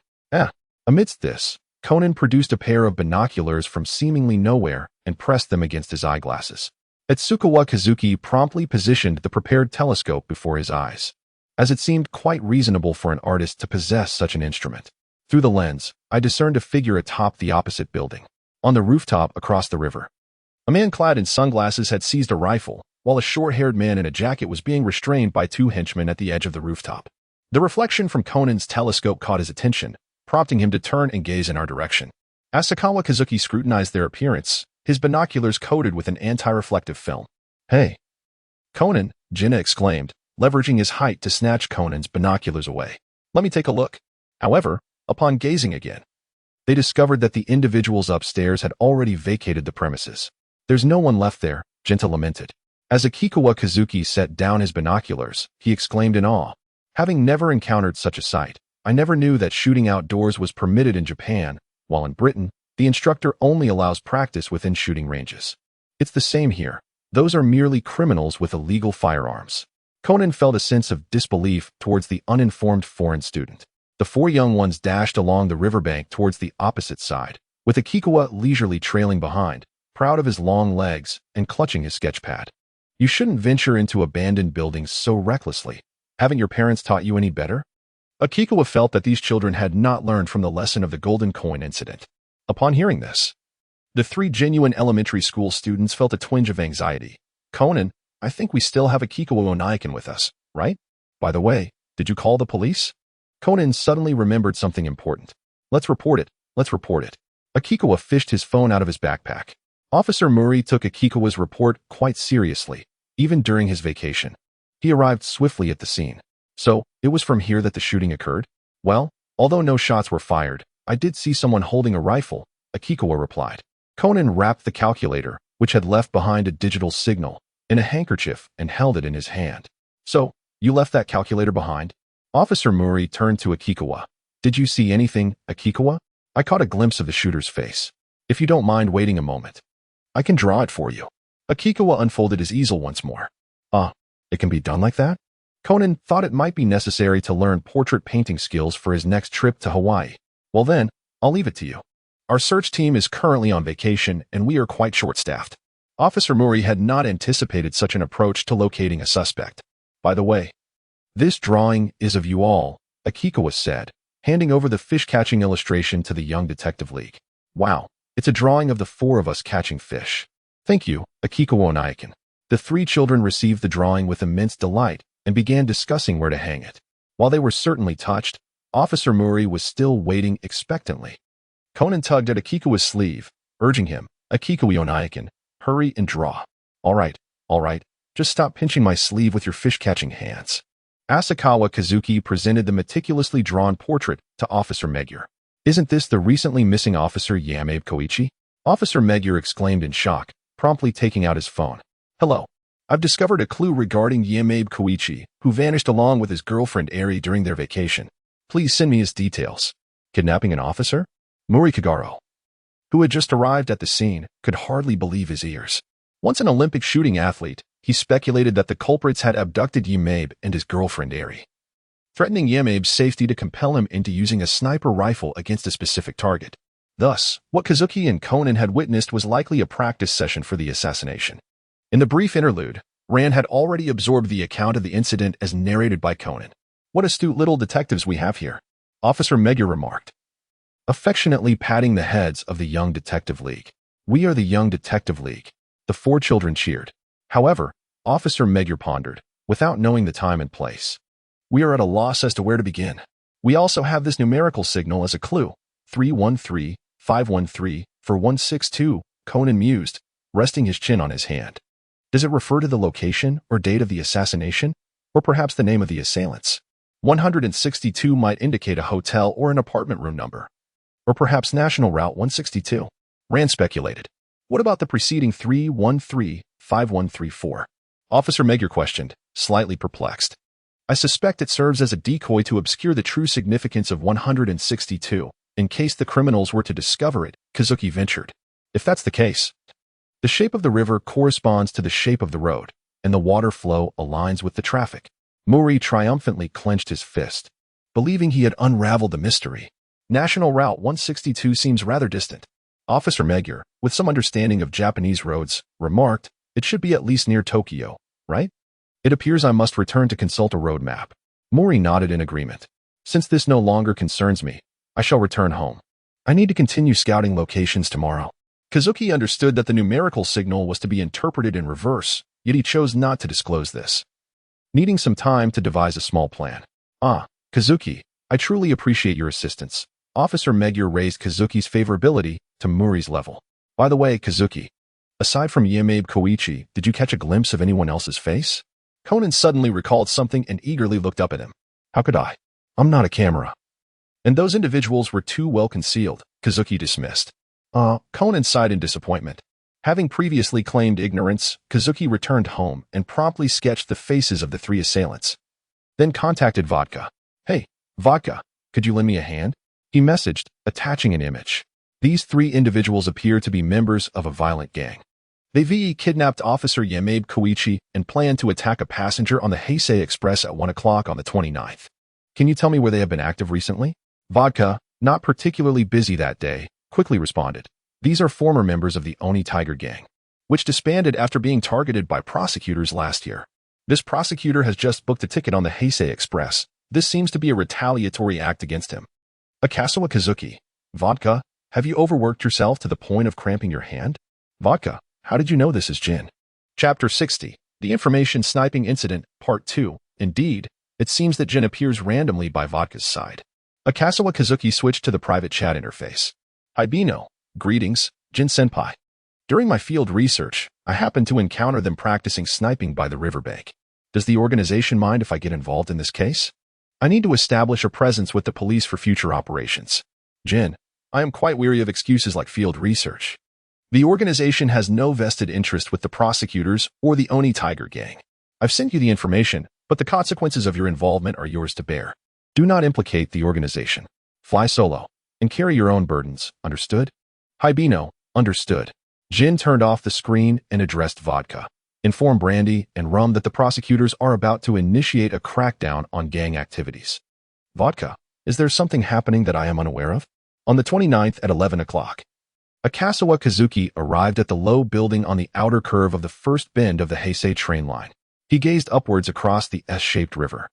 S1: Amidst this, Conan produced a pair of binoculars from seemingly nowhere and pressed them against his eyeglasses. Etsukawa Kazuki promptly positioned the prepared telescope before his eyes, as it seemed quite reasonable for an artist to possess such an instrument. Through the lens, I discerned a figure atop the opposite building, on the rooftop across the river. A man clad in sunglasses had seized a rifle, while a short-haired man in a jacket was being restrained by 2 henchmen at the edge of the rooftop. The reflection from Conan's telescope caught his attention, prompting him to turn and gaze in our direction. Asakawa Kazuki scrutinized their appearance, his binoculars coated with an anti-reflective film. Hey! Conan, Jinna exclaimed, leveraging his height to snatch Conan's binoculars away. Let me take a look. However, upon gazing again, they discovered that the individuals upstairs had already vacated the premises. There's no one left there, Jinta lamented. As Akikawa Kazuki set down his binoculars, he exclaimed in awe. Having never encountered such a sight, I never knew that shooting outdoors was permitted in Japan, while in Britain, the instructor only allows practice within shooting ranges. It's the same here. Those are merely criminals with illegal firearms. Conan felt a sense of disbelief towards the uninformed foreign student. The 4 young ones dashed along the riverbank towards the opposite side, with Akikawa leisurely trailing behind, proud of his long legs and clutching his sketchpad. You shouldn't venture into abandoned buildings so recklessly. Haven't your parents taught you any better? Akikawa felt that these children had not learned from the lesson of the golden coin incident. Upon hearing this, the 3 genuine elementary school students felt a twinge of anxiety. Conan, I think we still have Akikawa Onaikin with us, right? By the way, did you call the police? Conan suddenly remembered something important. Let's report it. Akikawa fished his phone out of his backpack. Officer Murray took Akikawa's report quite seriously, even during his vacation. He arrived swiftly at the scene. So, it was from here that the shooting occurred? Well, although no shots were fired, I did see someone holding a rifle, Akikawa replied. Conan wrapped the calculator, which had left behind a digital signal, in a handkerchief and held it in his hand. So, you left that calculator behind? Officer Murray turned to Akikawa. Did you see anything, Akikawa? I caught a glimpse of the shooter's face. If you don't mind waiting a moment, I can draw it for you. Akikawa unfolded his easel once more. It can be done like that? Conan thought it might be necessary to learn portrait painting skills for his next trip to Hawaii. Well then, I'll leave it to you. Our search team is currently on vacation and we are quite short-staffed. Officer Murray had not anticipated such an approach to locating a suspect. By the way, this drawing is of you all, Akikawa said, handing over the fish-catching illustration to the young detective league. Wow, it's a drawing of the four of us catching fish. Thank you, Akikawa Onaikin. The three children received the drawing with immense delight and began discussing where to hang it. While they were certainly touched, Officer Murray was still waiting expectantly. Conan tugged at Akikawa's sleeve, urging him, Akikawa Onaikin, hurry and draw. All right, just stop pinching my sleeve with your fish-catching hands. Asakawa Kazuki presented the meticulously drawn portrait to Officer Megure. Isn't this the recently missing Officer Yamabe Koichi? Officer Megure exclaimed in shock, promptly taking out his phone. Hello. I've discovered a clue regarding Yamabe Koichi, who vanished along with his girlfriend Eri during their vacation. Please send me his details. Kidnapping an officer? Mori Kagaro, who had just arrived at the scene, could hardly believe his ears. Once an Olympic shooting athlete, he speculated that the culprits had abducted Yamabe and his girlfriend Eri, threatening Yamabe's safety to compel him into using a sniper rifle against a specific target. Thus, what Kazuki and Conan had witnessed was likely a practice session for the assassination. In the brief interlude, Rand had already absorbed the account of the incident as narrated by Conan. What astute little detectives we have here, Officer Megure remarked, affectionately patting the heads of the Young Detective League. We are the Young Detective League. The four children cheered. However, Officer Megure pondered, without knowing the time and place. We are at a loss as to where to begin. We also have this numerical signal as a clue. 313513 for 162, Conan mused, resting his chin on his hand. Does it refer to the location or date of the assassination, or perhaps the name of the assailants? 162 might indicate a hotel or an apartment room number, or perhaps National Route 162. Rand speculated. What about the preceding 3135134? Officer Megure questioned, slightly perplexed. I suspect it serves as a decoy to obscure the true significance of 162, in case the criminals were to discover it, Kazuki ventured. If that's the case, the shape of the river corresponds to the shape of the road, and the water flow aligns with the traffic. Mori triumphantly clenched his fist, believing he had unraveled the mystery. National Route 162 seems rather distant. Officer Megure, with some understanding of Japanese roads, remarked, it should be at least near Tokyo, right? It appears I must return to consult a road map. Mori nodded in agreement. Since this no longer concerns me, I shall return home. I need to continue scouting locations tomorrow. Kazuki understood that the numerical signal was to be interpreted in reverse, yet he chose not to disclose this, needing some time to devise a small plan. Kazuki, I truly appreciate your assistance. Officer Megure raised Kazuki's favorability to Muri's level. By the way, Kazuki, aside from Yamabe Koichi, did you catch a glimpse of anyone else's face? Conan suddenly recalled something and eagerly looked up at him. How could I? I'm not a camera. And those individuals were too well concealed, Kazuki dismissed. Conan sighed in disappointment. Having previously claimed ignorance, Kazuki returned home and promptly sketched the faces of the three assailants. Then contacted Vodka. Hey, Vodka, could you lend me a hand? He messaged, attaching an image. These three individuals appear to be members of a violent gang. They kidnapped Officer Yamabe Koichi and planned to attack a passenger on the Heisei Express at 1 o'clock on the 29th. Can you tell me where they have been active recently? Vodka, not particularly busy that day, quickly responded. These are former members of the Oni Tiger Gang, which disbanded after being targeted by prosecutors last year. This prosecutor has just booked a ticket on the Heisei Express. This seems to be a retaliatory act against him. Akasawa Kazuki, Vodka, have you overworked yourself to the point of cramping your hand? Vodka, how did you know this is Jin? Chapter 60, The Information Sniping Incident, Part 2. Indeed, it seems that Jin appears randomly by Vodka's side. Akasawa Kazuki switched to the private chat interface. Hibino, greetings, Jin-senpai. During my field research, I happened to encounter them practicing sniping by the riverbank. Does the organization mind if I get involved in this case? I need to establish a presence with the police for future operations. Jin, I am quite weary of excuses like field research. The organization has no vested interest with the prosecutors or the Oni Tiger Gang. I've sent you the information, but the consequences of your involvement are yours to bear. Do not implicate the organization. Fly solo, and carry your own burdens, understood? Hibino, understood. Jin turned off the screen and addressed Vodka. Inform Brandy and Rum that the prosecutors are about to initiate a crackdown on gang activities. Vodka, is there something happening that I am unaware of? On the 29th at 11 o'clock, Akasawa Kazuki arrived at the low building on the outer curve of the first bend of the Heisei train line. He gazed upwards across the S-shaped river,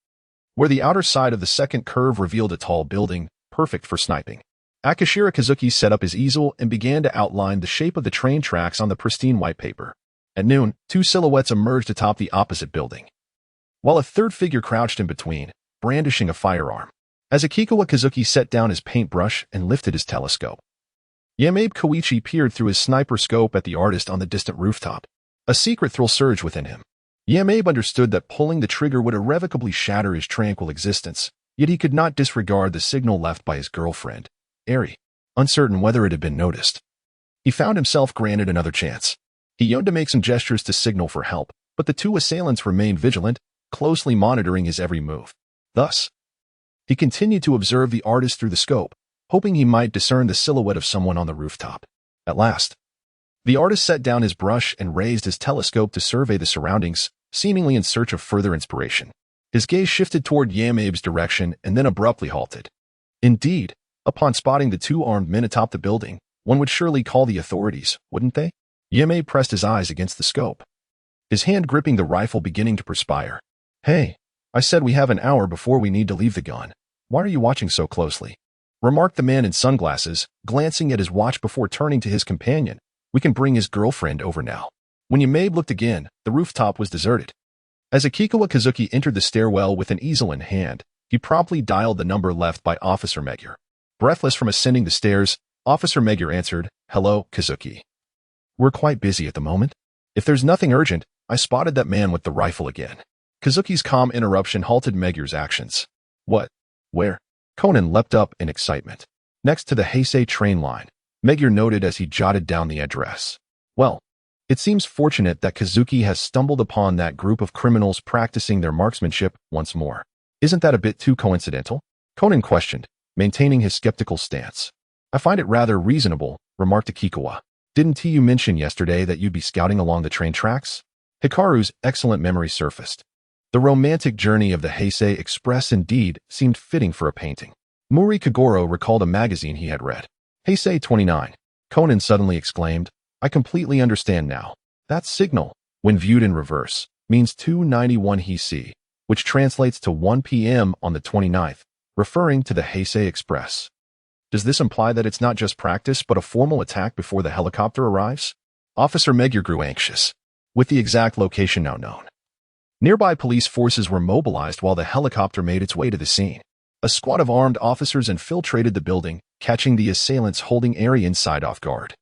S1: where the outer side of the second curve revealed a tall building, perfect for sniping. Akashira Kazuki set up his easel and began to outline the shape of the train tracks on the pristine white paper. At noon, two silhouettes emerged atop the opposite building, while a third figure crouched in between, brandishing a firearm. As Akikawa Kazuki set down his paintbrush and lifted his telescope, Yamabe Koichi peered through his sniper scope at the artist on the distant rooftop. A secret thrill surged within him. Yamabe understood that pulling the trigger would irrevocably shatter his tranquil existence, yet he could not disregard the signal left by his girlfriend, Eri, uncertain whether it had been noticed. He found himself granted another chance. He yearned to make some gestures to signal for help, but the two assailants remained vigilant, closely monitoring his every move. Thus, he continued to observe the artist through the scope, hoping he might discern the silhouette of someone on the rooftop. At last, the artist set down his brush and raised his telescope to survey the surroundings, seemingly in search of further inspiration. His gaze shifted toward Yamabe's direction and then abruptly halted. Indeed, upon spotting the two armed men atop the building, one would surely call the authorities, wouldn't they? Yamabe pressed his eyes against the scope, his hand gripping the rifle beginning to perspire. Hey, I said we have an hour before we need to leave the gun. Why are you watching so closely? Remarked the man in sunglasses, glancing at his watch before turning to his companion. We can bring his girlfriend over now. When Yamabe looked again, the rooftop was deserted. As Akikawa Kazuki entered the stairwell with an easel in hand, he promptly dialed the number left by Officer Megure. Breathless from ascending the stairs, Officer Megure answered, "Hello, Kazuki. We're quite busy at the moment. If there's nothing urgent, I spotted that man with the rifle again." Kazuki's calm interruption halted Megure's actions. What? Where? Conan leapt up in excitement. Next to the Heisei train line, Megure noted as he jotted down the address. Well, it seems fortunate that Kazuki has stumbled upon that group of criminals practicing their marksmanship once more. Isn't that a bit too coincidental? Conan questioned, maintaining his skeptical stance. I find it rather reasonable, remarked Akikawa. Didn't you mention yesterday that you'd be scouting along the train tracks? Hikaru's excellent memory surfaced. The romantic journey of the Heisei Express indeed seemed fitting for a painting. Muri Kagoro recalled a magazine he had read. Heisei 29. Conan suddenly exclaimed, I completely understand now. That signal, when viewed in reverse, means 291 Heisei, which translates to 1 p.m. on the 29th, referring to the Heisei Express. Does this imply that it's not just practice but a formal attack before the helicopter arrives? Officer Megure grew anxious. With the exact location now known, nearby police forces were mobilized while the helicopter made its way to the scene. A squad of armed officers infiltrated the building, catching the assailants holding Eri inside off guard,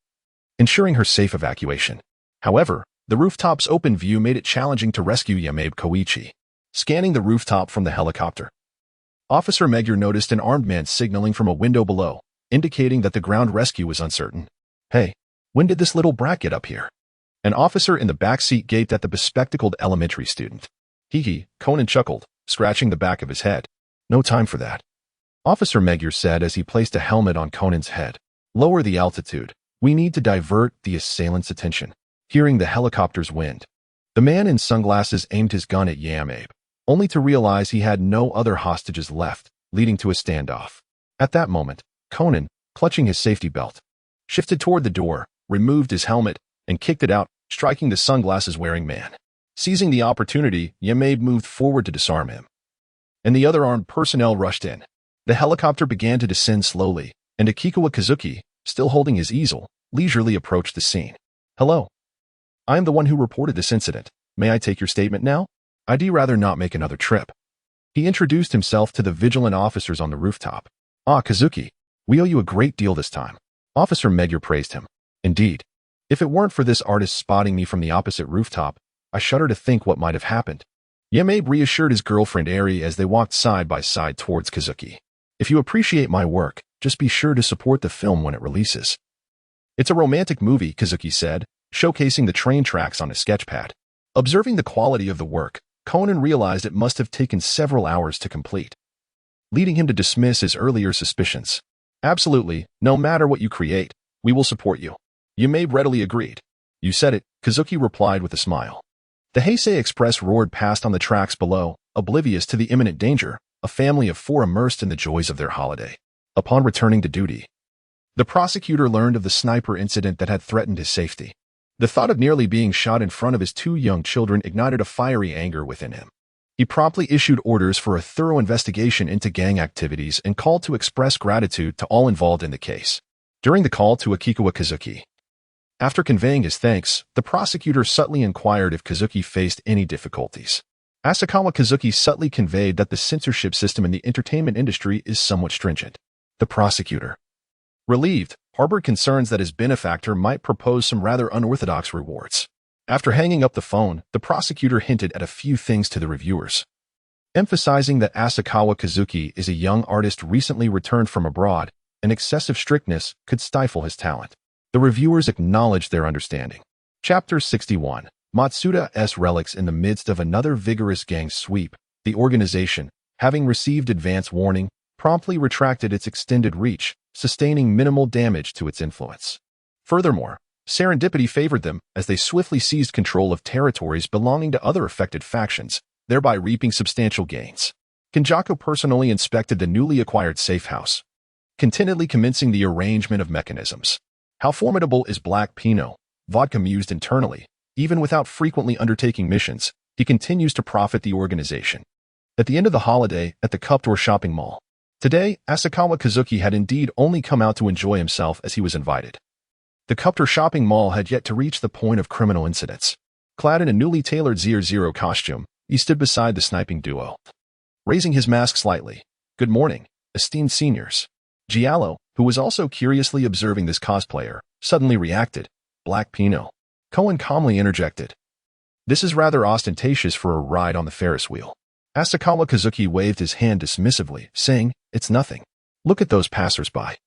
S1: ensuring her safe evacuation. However, the rooftop's open view made it challenging to rescue Yamabe Koichi. Scanning the rooftop from the helicopter, Officer Megure noticed an armed man signaling from a window below, indicating that the ground rescue was uncertain. Hey, when did this little brat get up here? An officer in the back seat gaped at the bespectacled elementary student. Hee, Conan chuckled, scratching the back of his head. No time for that. Officer Megure said as he placed a helmet on Conan's head. Lower the altitude. We need to divert the assailant's attention. Hearing the helicopter's wind, the man in sunglasses aimed his gun at Yamabe, only to realize he had no other hostages left, leading to a standoff. At that moment, Conan, clutching his safety belt, shifted toward the door, removed his helmet, and kicked it out, striking the sunglasses-wearing man. Seizing the opportunity, Yamabe moved forward to disarm him, and the other armed personnel rushed in. The helicopter began to descend slowly, and Akikawa Kazuki, still holding his easel, leisurely approached the scene. Hello. I am the one who reported this incident. May I take your statement now? I'd rather not make another trip. He introduced himself to the vigilant officers on the rooftop. Ah, Kazuki, we owe you a great deal this time. Officer Megure praised him. Indeed. If it weren't for this artist spotting me from the opposite rooftop, I shudder to think what might have happened. Yamabe reassured his girlfriend Eri as they walked side by side towards Kazuki. If you appreciate my work, just be sure to support the film when it releases. It's a romantic movie, Kazuki said, showcasing the train tracks on his sketchpad. Observing the quality of the work, Conan realized it must have taken several hours to complete, leading him to dismiss his earlier suspicions. Absolutely, no matter what you create, we will support you. Yamabe readily agreed. You said it, Kazuki replied with a smile. The Heisei Express roared past on the tracks below, oblivious to the imminent danger, a family of four immersed in the joys of their holiday. Upon returning to duty, the prosecutor learned of the sniper incident that had threatened his safety. The thought of nearly being shot in front of his two young children ignited a fiery anger within him. He promptly issued orders for a thorough investigation into gang activities and called to express gratitude to all involved in the case. During the call to Akikawa Kazuki, after conveying his thanks, the prosecutor subtly inquired if Kazuki faced any difficulties. Asakawa Kazuki subtly conveyed that the censorship system in the entertainment industry is somewhat stringent. The prosecutor, relieved, harbored concerns that his benefactor might propose some rather unorthodox rewards. After hanging up the phone, the prosecutor hinted at a few things to the reviewers, emphasizing that Asakawa Kazuki is a young artist recently returned from abroad, and excessive strictness could stifle his talent. The reviewers acknowledged their understanding. Chapter 61. Matsuda's relics. In the midst of another vigorous gang sweep, the organization, having received advance warning, promptly retracted its extended reach, sustaining minimal damage to its influence. Furthermore, serendipity favored them as they swiftly seized control of territories belonging to other affected factions, thereby reaping substantial gains. Kenjaku personally inspected the newly acquired safe house, contentedly commencing the arrangement of mechanisms. How formidable is Black Pinot? Vodka mused internally. Even without frequently undertaking missions, he continues to profit the organization. At the end of the holiday at the Cuptor shopping mall, today, Asakawa Kazuki had indeed only come out to enjoy himself as he was invited. The Cuptor shopping mall had yet to reach the point of criminal incidents. Clad in a newly tailored Zero costume, he stood beside the sniping duo, raising his mask slightly. "Good morning, esteemed seniors." Giallo, who was also curiously observing this cosplayer, suddenly reacted. "Black Pinot." Cohen calmly interjected, "This is rather ostentatious for a ride on the Ferris wheel." Asakawa Kazuki waved his hand dismissively, saying, "It's nothing. Look at those passers-by.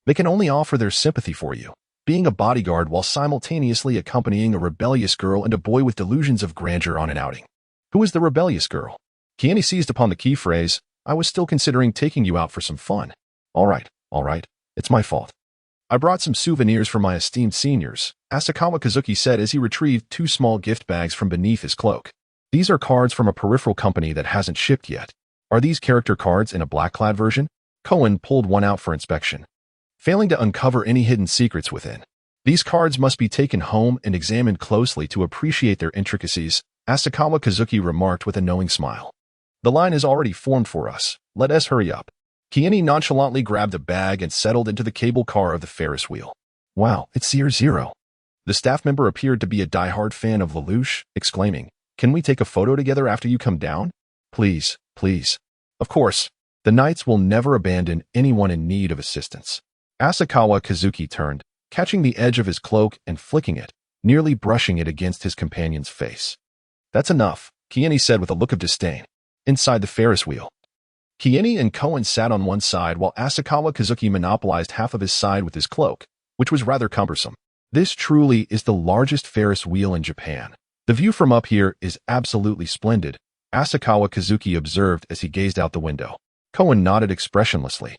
S1: They can only offer their sympathy for you, being a bodyguard while simultaneously accompanying a rebellious girl and a boy with delusions of grandeur on an outing." "Who is the rebellious girl?" Kieni seized upon the key phrase. "I was still considering taking you out for some fun." All right. It's my fault. "I brought some souvenirs for my esteemed seniors," Asakawa Kazuki said as he retrieved two small gift bags from beneath his cloak. "These are cards from a peripheral company that hasn't shipped yet." "Are these character cards in a black-clad version?" Cohen pulled one out for inspection, failing to uncover any hidden secrets within. "These cards must be taken home and examined closely to appreciate their intricacies," Asakawa Kazuki remarked with a knowing smile. "The line is already formed for us. Let us hurry up." Kieni nonchalantly grabbed a bag and settled into the cable car of the Ferris wheel. "Wow, it's Zero." The staff member appeared to be a diehard fan of Lelouch, exclaiming, "Can we take a photo together after you come down?" Please. Of course, the Knights will never abandon anyone in need of assistance." Asakawa Kazuki turned, catching the edge of his cloak and flicking it, nearly brushing it against his companion's face. "That's enough," Kieni said with a look of disdain. Inside the Ferris wheel, Kieni and Cohen sat on one side while Asakawa Kazuki monopolized half of his side with his cloak, which was rather cumbersome. "This truly is the largest Ferris wheel in Japan. The view from up here is absolutely splendid," Asakawa Kazuki observed as he gazed out the window. Cohen nodded expressionlessly,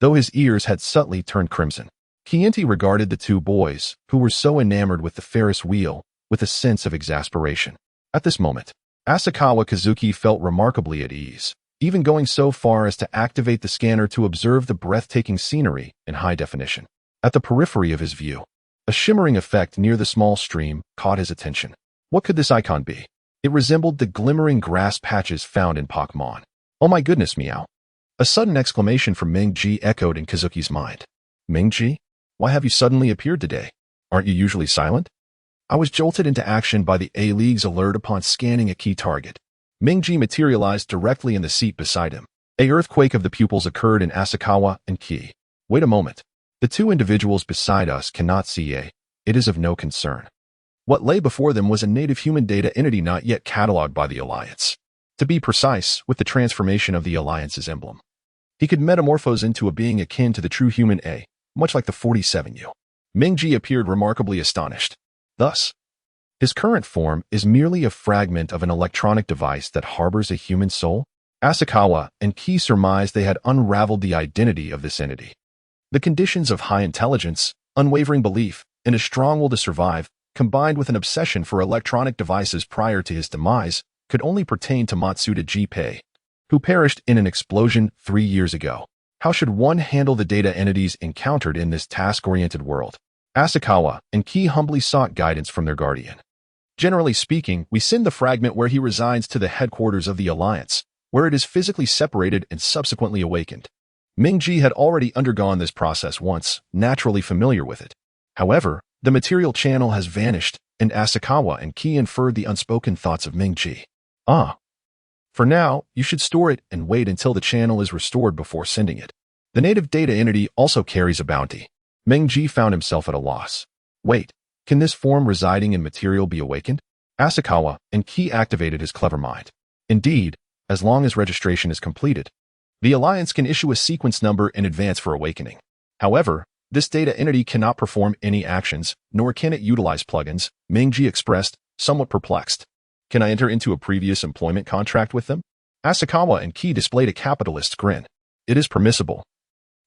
S1: though his ears had subtly turned crimson. Kienti regarded the two boys, who were so enamored with the Ferris wheel, with a sense of exasperation. At this moment, Asakawa Kazuki felt remarkably at ease, even going so far as to activate the scanner to observe the breathtaking scenery in high definition. At the periphery of his view, a shimmering effect near the small stream caught his attention. What could this icon be? It resembled the glimmering grass patches found in Pokemon. "Oh my goodness, meow." A sudden exclamation from Ming-Ji echoed in Kazuki's mind. "Ming-Ji? Why have you suddenly appeared today? Aren't you usually silent?" "I was jolted into action by the A-League's alert upon scanning a key target." Ming-Ji materialized directly in the seat beside him. A earthquake of the pupils occurred in Asakawa and Ki. "Wait a moment. The two individuals beside us cannot see A. It is of no concern." What lay before them was a native human data entity not yet catalogued by the Alliance. To be precise, with the transformation of the Alliance's emblem, he could metamorphose into a being akin to the true human A, much like the 47U. Ming-Ji appeared remarkably astonished. Thus, his current form is merely a fragment of an electronic device that harbors a human soul? Asakawa and Ki surmised they had unraveled the identity of this entity. The conditions of high intelligence, unwavering belief, and a strong will to survive combined with an obsession for electronic devices prior to his demise, could only pertain to Matsuda Jinpei, who perished in an explosion 3 years ago. How should one handle the data entities encountered in this task-oriented world? Asakawa and Ki humbly sought guidance from their guardian. Generally speaking, we send the fragment where he resides to the headquarters of the Alliance, where it is physically separated and subsequently awakened. Ming-Ji had already undergone this process once, naturally familiar with it. However, the material channel has vanished, and Asakawa and Ki inferred the unspoken thoughts of Ming-Ji. For now, you should store it and wait until the channel is restored before sending it. The native data entity also carries a bounty. Ming-Ji found himself at a loss. Wait, can this form residing in material be awakened? Asakawa and Ki activated his clever mind. Indeed, as long as registration is completed, the Alliance can issue a sequence number in advance for awakening. However, this data entity cannot perform any actions, nor can it utilize plugins, Ming-Ji expressed, somewhat perplexed. Can I enter into a previous employment contract with them? Asakawa and Ki displayed a capitalist's grin. It is permissible,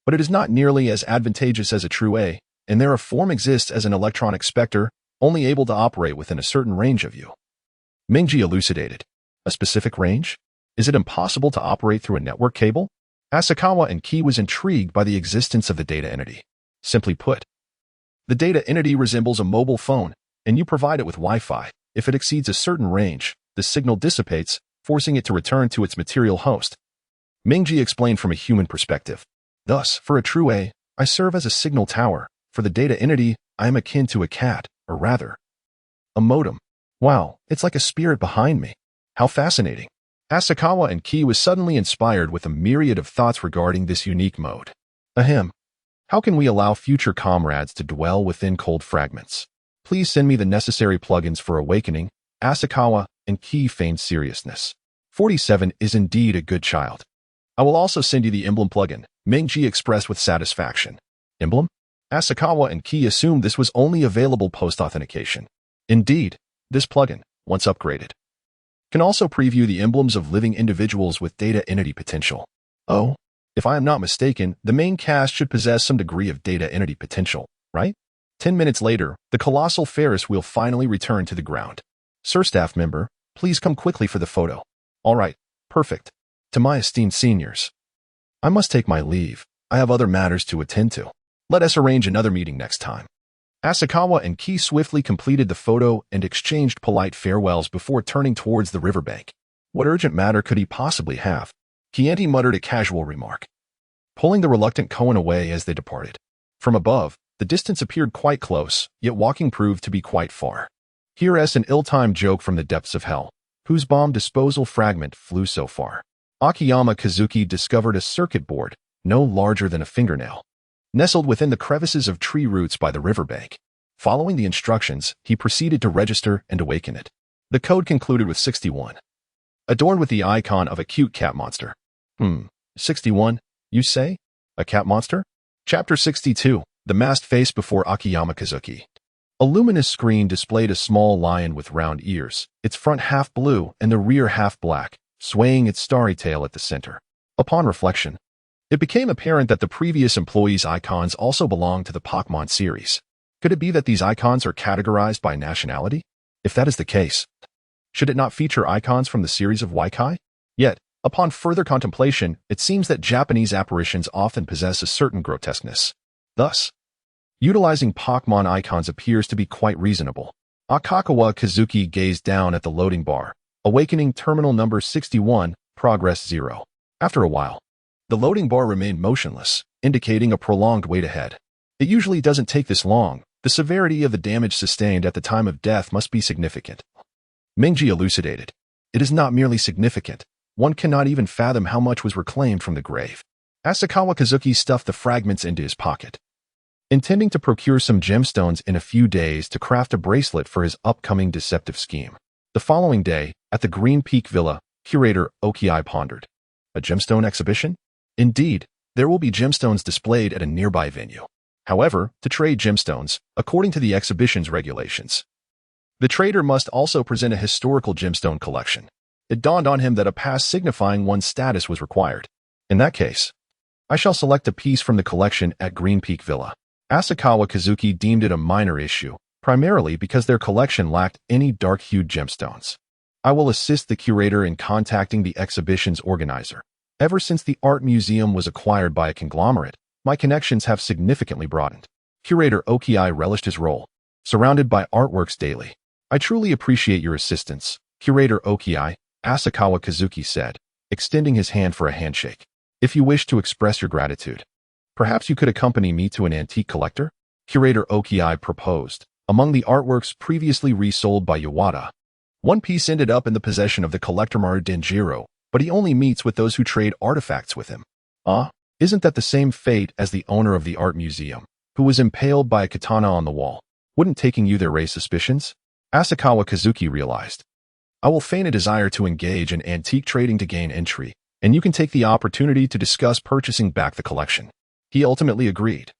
S1: but it is not nearly as advantageous as a true A, and their form exists as an electronic specter, only able to operate within a certain range of you. Ming-Ji elucidated. A specific range? Is it impossible to operate through a network cable? Asakawa and Ki was intrigued by the existence of the data entity. Simply put, the data entity resembles a mobile phone, and you provide it with Wi-Fi. If it exceeds a certain range, the signal dissipates, forcing it to return to its material host. Ming-Ji explained from a human perspective. Thus, for a true A, I serve as a signal tower. For the data entity, I am akin to a cat, or rather, a modem. Wow, it's like a spirit behind me. How fascinating. Asakawa and Ki was suddenly inspired with a myriad of thoughts regarding this unique mode. Ahem. How can we allow future comrades to dwell within cold fragments? Please send me the necessary plugins for awakening. Asakawa and Ki feigned seriousness. 47 is indeed a good child. I will also send you the emblem plugin, Ming-Ji expressed with satisfaction. Emblem? Asakawa and Ki assumed this was only available post-authentication. Indeed, this plugin, once upgraded, can also preview the emblems of living individuals with data entity potential. Oh, if I am not mistaken, the main cast should possess some degree of data entity potential, right? 10 minutes later, the colossal Ferris wheel finally returned to the ground. Sir Staff Member, please come quickly for the photo. All right, perfect. To my esteemed seniors, I must take my leave. I have other matters to attend to. Let us arrange another meeting next time. Asakawa and Ki swiftly completed the photo and exchanged polite farewells before turning towards the riverbank. What urgent matter could he possibly have? Chianti muttered a casual remark, pulling the reluctant Conan away as they departed. From above, the distance appeared quite close, yet walking proved to be quite far. Here's an ill-timed joke from the depths of hell. Whose bomb disposal fragment flew so far? Akiyama Kazuki discovered a circuit board, no larger than a fingernail, nestled within the crevices of tree roots by the riverbank. Following the instructions, he proceeded to register and awaken it. The code concluded with 61, adorned with the icon of a cute cat monster. 61, you say? A cat monster? Chapter 62, The Masked Face Before Akiyama Kazuki. A luminous screen displayed a small lion with round ears, its front half blue and the rear half black, swaying its starry tail at the center. Upon reflection, it became apparent that the previous employees' icons also belonged to the Pokemon series. Could it be that these icons are categorized by nationality? If that is the case, should it not feature icons from the series of Waikai? Yet, upon further contemplation, it seems that Japanese apparitions often possess a certain grotesqueness. Thus, utilizing Pokemon icons appears to be quite reasonable. Akakawa Kazuki gazed down at the loading bar, awakening terminal number 61, progress 0. After a while, the loading bar remained motionless, indicating a prolonged wait ahead. It usually doesn't take this long. The severity of the damage sustained at the time of death must be significant. Ming-Ji elucidated. It is not merely significant. One cannot even fathom how much was reclaimed from the grave. Asakawa Kazuki stuffed the fragments into his pocket, intending to procure some gemstones in a few days to craft a bracelet for his upcoming deceptive scheme. The following day, at the Green Peak Villa, curator Okiai pondered. A gemstone exhibition? Indeed, there will be gemstones displayed at a nearby venue. However, to trade gemstones, according to the exhibition's regulations, the trader must also present a historical gemstone collection. It dawned on him that a pass signifying one's status was required. In that case, I shall select a piece from the collection at Green Peak Villa. Asakawa Kazuki deemed it a minor issue, primarily because their collection lacked any dark-hued gemstones. I will assist the curator in contacting the exhibition's organizer. Ever since the art museum was acquired by a conglomerate, my connections have significantly broadened. Curator Okiai relished his role, surrounded by artworks daily. I truly appreciate your assistance, Curator Okiai, Asakawa Kazuki said, extending his hand for a handshake. If you wish to express your gratitude, perhaps you could accompany me to an antique collector? Curator Okiai proposed. Among the artworks previously resold by Iwata, one piece ended up in the possession of the collector Maru Denjiro, but he only meets with those who trade artifacts with him. Isn't that the same fate as the owner of the art museum, who was impaled by a katana on the wall? Wouldn't taking you there raise suspicions? Asakawa Kazuki realized. I will feign a desire to engage in antique trading to gain entry, and you can take the opportunity to discuss purchasing back the collection. He ultimately agreed,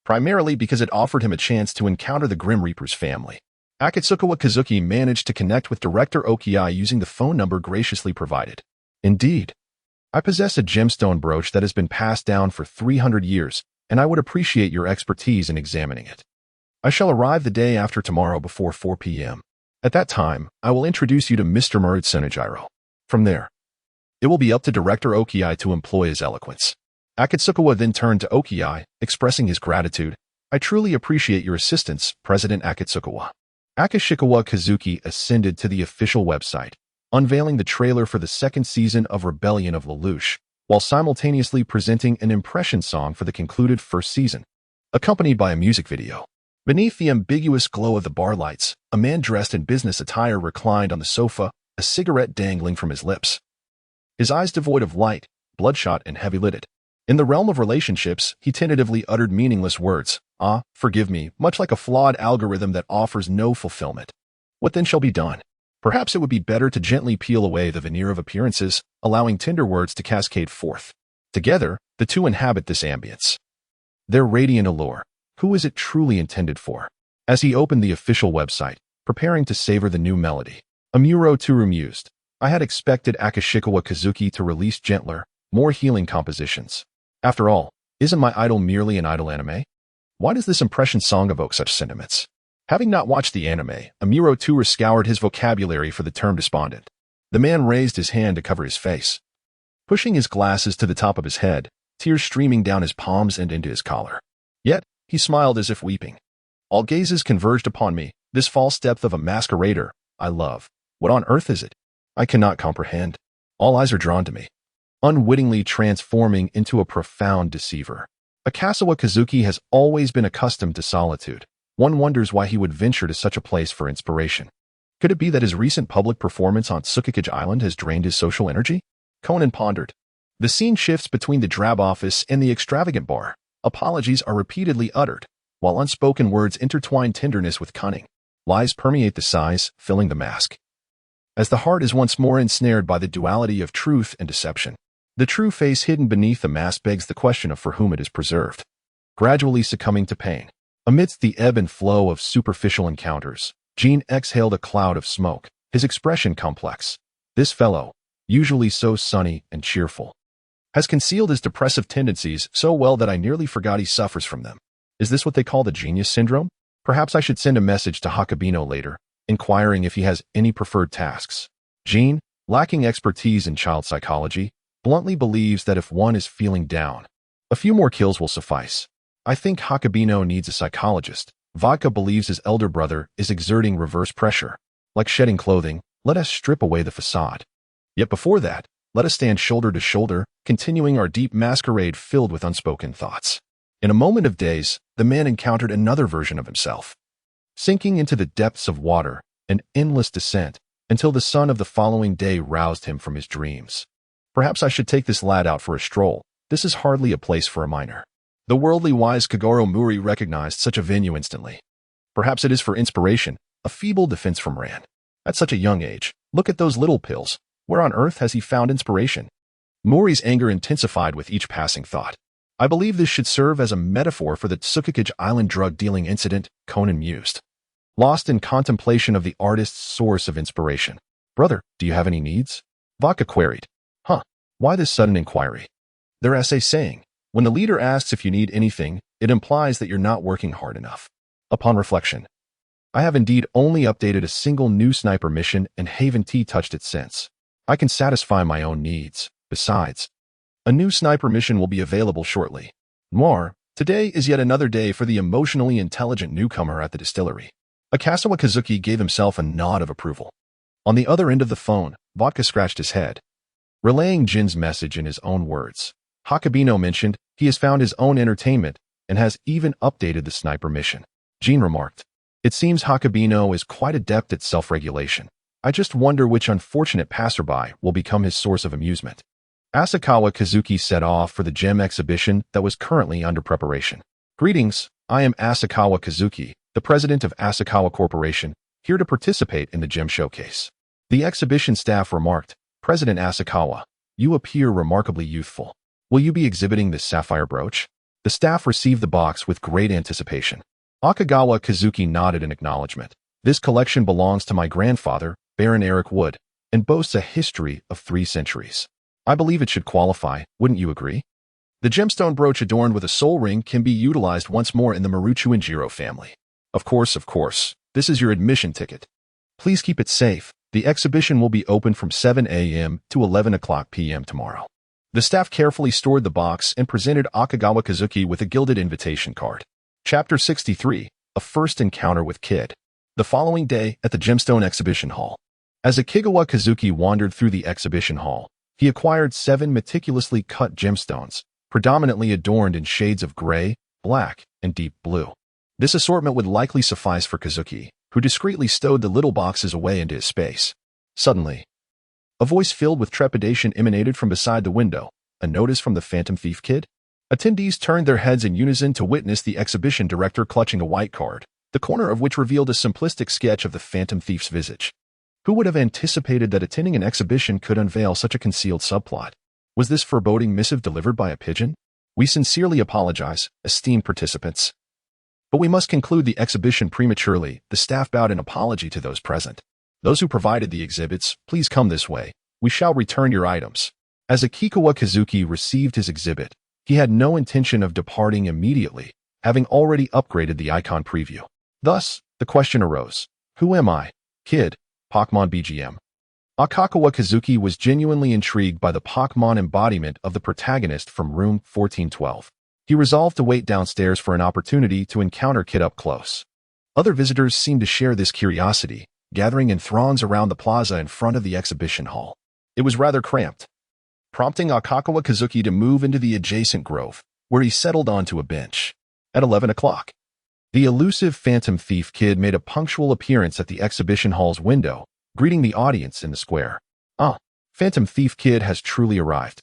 S1: primarily because it offered him a chance to encounter the Grim Reaper's family. Akatsukawa Kazuki managed to connect with Director Okiai using the phone number graciously provided. Indeed, I possess a gemstone brooch that has been passed down for 300 years, and I would appreciate your expertise in examining it. I shall arrive the day after tomorrow before 4 p.m. At that time, I will introduce you to Mr. Murid Senejiro. From there, it will be up to Director Okiai to employ his eloquence. Akatsukawa then turned to Okiai, expressing his gratitude. I truly appreciate your assistance, President Akatsukawa. Akashikawa Kazuki ascended to the official website, unveiling the trailer for the second season of Rebellion of Lelouch, while simultaneously presenting an impression song for the concluded first season, accompanied by a music video. Beneath the ambiguous glow of the bar lights, a man dressed in business attire reclined on the sofa, a cigarette dangling from his lips. His eyes devoid of light, bloodshot and heavy-lidded. In the realm of relationships, he tentatively uttered meaningless words. Forgive me, much like a flawed algorithm that offers no fulfillment. What then shall be done? Perhaps it would be better to gently peel away the veneer of appearances, allowing tender words to cascade forth. Together, the two inhabit this ambience. Their radiant allure. Who is it truly intended for? As he opened the official website, preparing to savor the new melody, Amuro Turu mused. I had expected Akashikawa Kazuki to release gentler, more healing compositions. After all, isn't my idol merely an idol anime? Why does this impression song evoke such sentiments? Having not watched the anime, Amuro Turu scoured his vocabulary for the term despondent. The man raised his hand to cover his face, pushing his glasses to the top of his head, tears streaming down his palms and into his collar. Yet, he smiled as if weeping. All gazes converged upon me, this false depth of a masquerader I love. What on earth is it? I cannot comprehend. All eyes are drawn to me, unwittingly transforming into a profound deceiver. Akasawa Kazuki has always been accustomed to solitude. One wonders why he would venture to such a place for inspiration. Could it be that his recent public performance on Tsukikage Island has drained his social energy? Conan pondered. The scene shifts between the drab office and the extravagant bar. Apologies are repeatedly uttered, while unspoken words intertwine tenderness with cunning. Lies permeate the sighs, filling the mask. As the heart is once more ensnared by the duality of truth and deception, the true face hidden beneath the mask begs the question of for whom it is preserved. Gradually succumbing to pain, amidst the ebb and flow of superficial encounters, Jean exhaled a cloud of smoke, his expression complex. This fellow, usually so sunny and cheerful, has concealed his depressive tendencies so well that I nearly forgot he suffers from them. Is this what they call the genius syndrome? Perhaps I should send a message to Hakabino later, inquiring if he has any preferred tasks. Jean, lacking expertise in child psychology, bluntly believes that if one is feeling down, a few more kills will suffice. I think Hakabino needs a psychologist. Vodka believes his elder brother is exerting reverse pressure. Like shedding clothing, let us strip away the facade. Yet before that, let us stand shoulder to shoulder, continuing our deep masquerade filled with unspoken thoughts. In a moment of daze, the man encountered another version of himself. Sinking into the depths of water, an endless descent, until the sun of the following day roused him from his dreams. Perhaps I should take this lad out for a stroll. This is hardly a place for a minor. The worldly wise Kagoro Muri recognized such a venue instantly. Perhaps it is for inspiration, a feeble defense from Ran. At such a young age, look at those little pills. Where on earth has he found inspiration? Muri's anger intensified with each passing thought. I believe this should serve as a metaphor for the Tsukikage Island drug-dealing incident, Conan mused. Lost in contemplation of the artist's source of inspiration. Brother, do you have any needs? Vodka queried. Why this sudden inquiry? Their essay saying, when the leader asks if you need anything, it implies that you're not working hard enough. Upon reflection, I have indeed only updated a single new sniper mission and haven't touched it since. I can satisfy my own needs. Besides, a new sniper mission will be available shortly. More, today is yet another day for the emotionally intelligent newcomer at the distillery. Akasawa Kazuki gave himself a nod of approval. On the other end of the phone, Vodka scratched his head, relaying Jin's message in his own words. Hakabino mentioned he has found his own entertainment and has even updated the sniper mission. Jin remarked, "It seems Hakabino is quite adept at self-regulation. I just wonder which unfortunate passerby will become his source of amusement." Asakawa Kazuki set off for the gem exhibition that was currently under preparation. "Greetings, I am Asakawa Kazuki, the president of Asakawa Corporation, here to participate in the gem showcase." The exhibition staff remarked, "President Asakawa, you appear remarkably youthful. Will you be exhibiting this sapphire brooch?" The staff received the box with great anticipation. Akagawa Kazuki nodded in acknowledgement. "This collection belongs to my grandfather, Baron Eric Wood, and boasts a history of 3 centuries. I believe it should qualify, wouldn't you agree?" The gemstone brooch adorned with a soul ring can be utilized once more in the Maruchu and Jiro family. Of course. This is your admission ticket. Please keep it safe. The exhibition will be open from 7 a.m. to 11 o'clock p.m. tomorrow. The staff carefully stored the box and presented Akagawa Kazuki with a gilded invitation card. Chapter 63, A First Encounter with Kid. The following day at the Gemstone Exhibition Hall. As Akagawa Kazuki wandered through the exhibition hall, he acquired 7 meticulously cut gemstones, predominantly adorned in shades of gray, black, and deep blue. This assortment would likely suffice for Kazuki, who discreetly stowed the little boxes away into his space. Suddenly, a voice filled with trepidation emanated from beside the window. "A notice from the Phantom Thief Kid?" Attendees turned their heads in unison to witness the exhibition director clutching a white card, the corner of which revealed a simplistic sketch of the Phantom Thief's visage. Who would have anticipated that attending an exhibition could unveil such a concealed subplot? Was this foreboding missive delivered by a pigeon? "We sincerely apologize, esteemed participants, but we must conclude the exhibition prematurely." The staff bowed in apology to those present. "Those who provided the exhibits, please come this way. We shall return your items." As Akikawa Kazuki received his exhibit, he had no intention of departing immediately, having already upgraded the icon preview. Thus, the question arose, who am I? Kid, Pokemon BGM. Akakawa Kazuki was genuinely intrigued by the Pokemon embodiment of the protagonist from room 1412. He resolved to wait downstairs for an opportunity to encounter Kid up close. Other visitors seemed to share this curiosity, gathering in throngs around the plaza in front of the exhibition hall. It was rather cramped, prompting Akakawa Kazuki to move into the adjacent grove, where he settled onto a bench. At 11 o'clock, the elusive Phantom Thief Kid made a punctual appearance at the exhibition hall's window, greeting the audience in the square. "Ah, Phantom Thief Kid has truly arrived."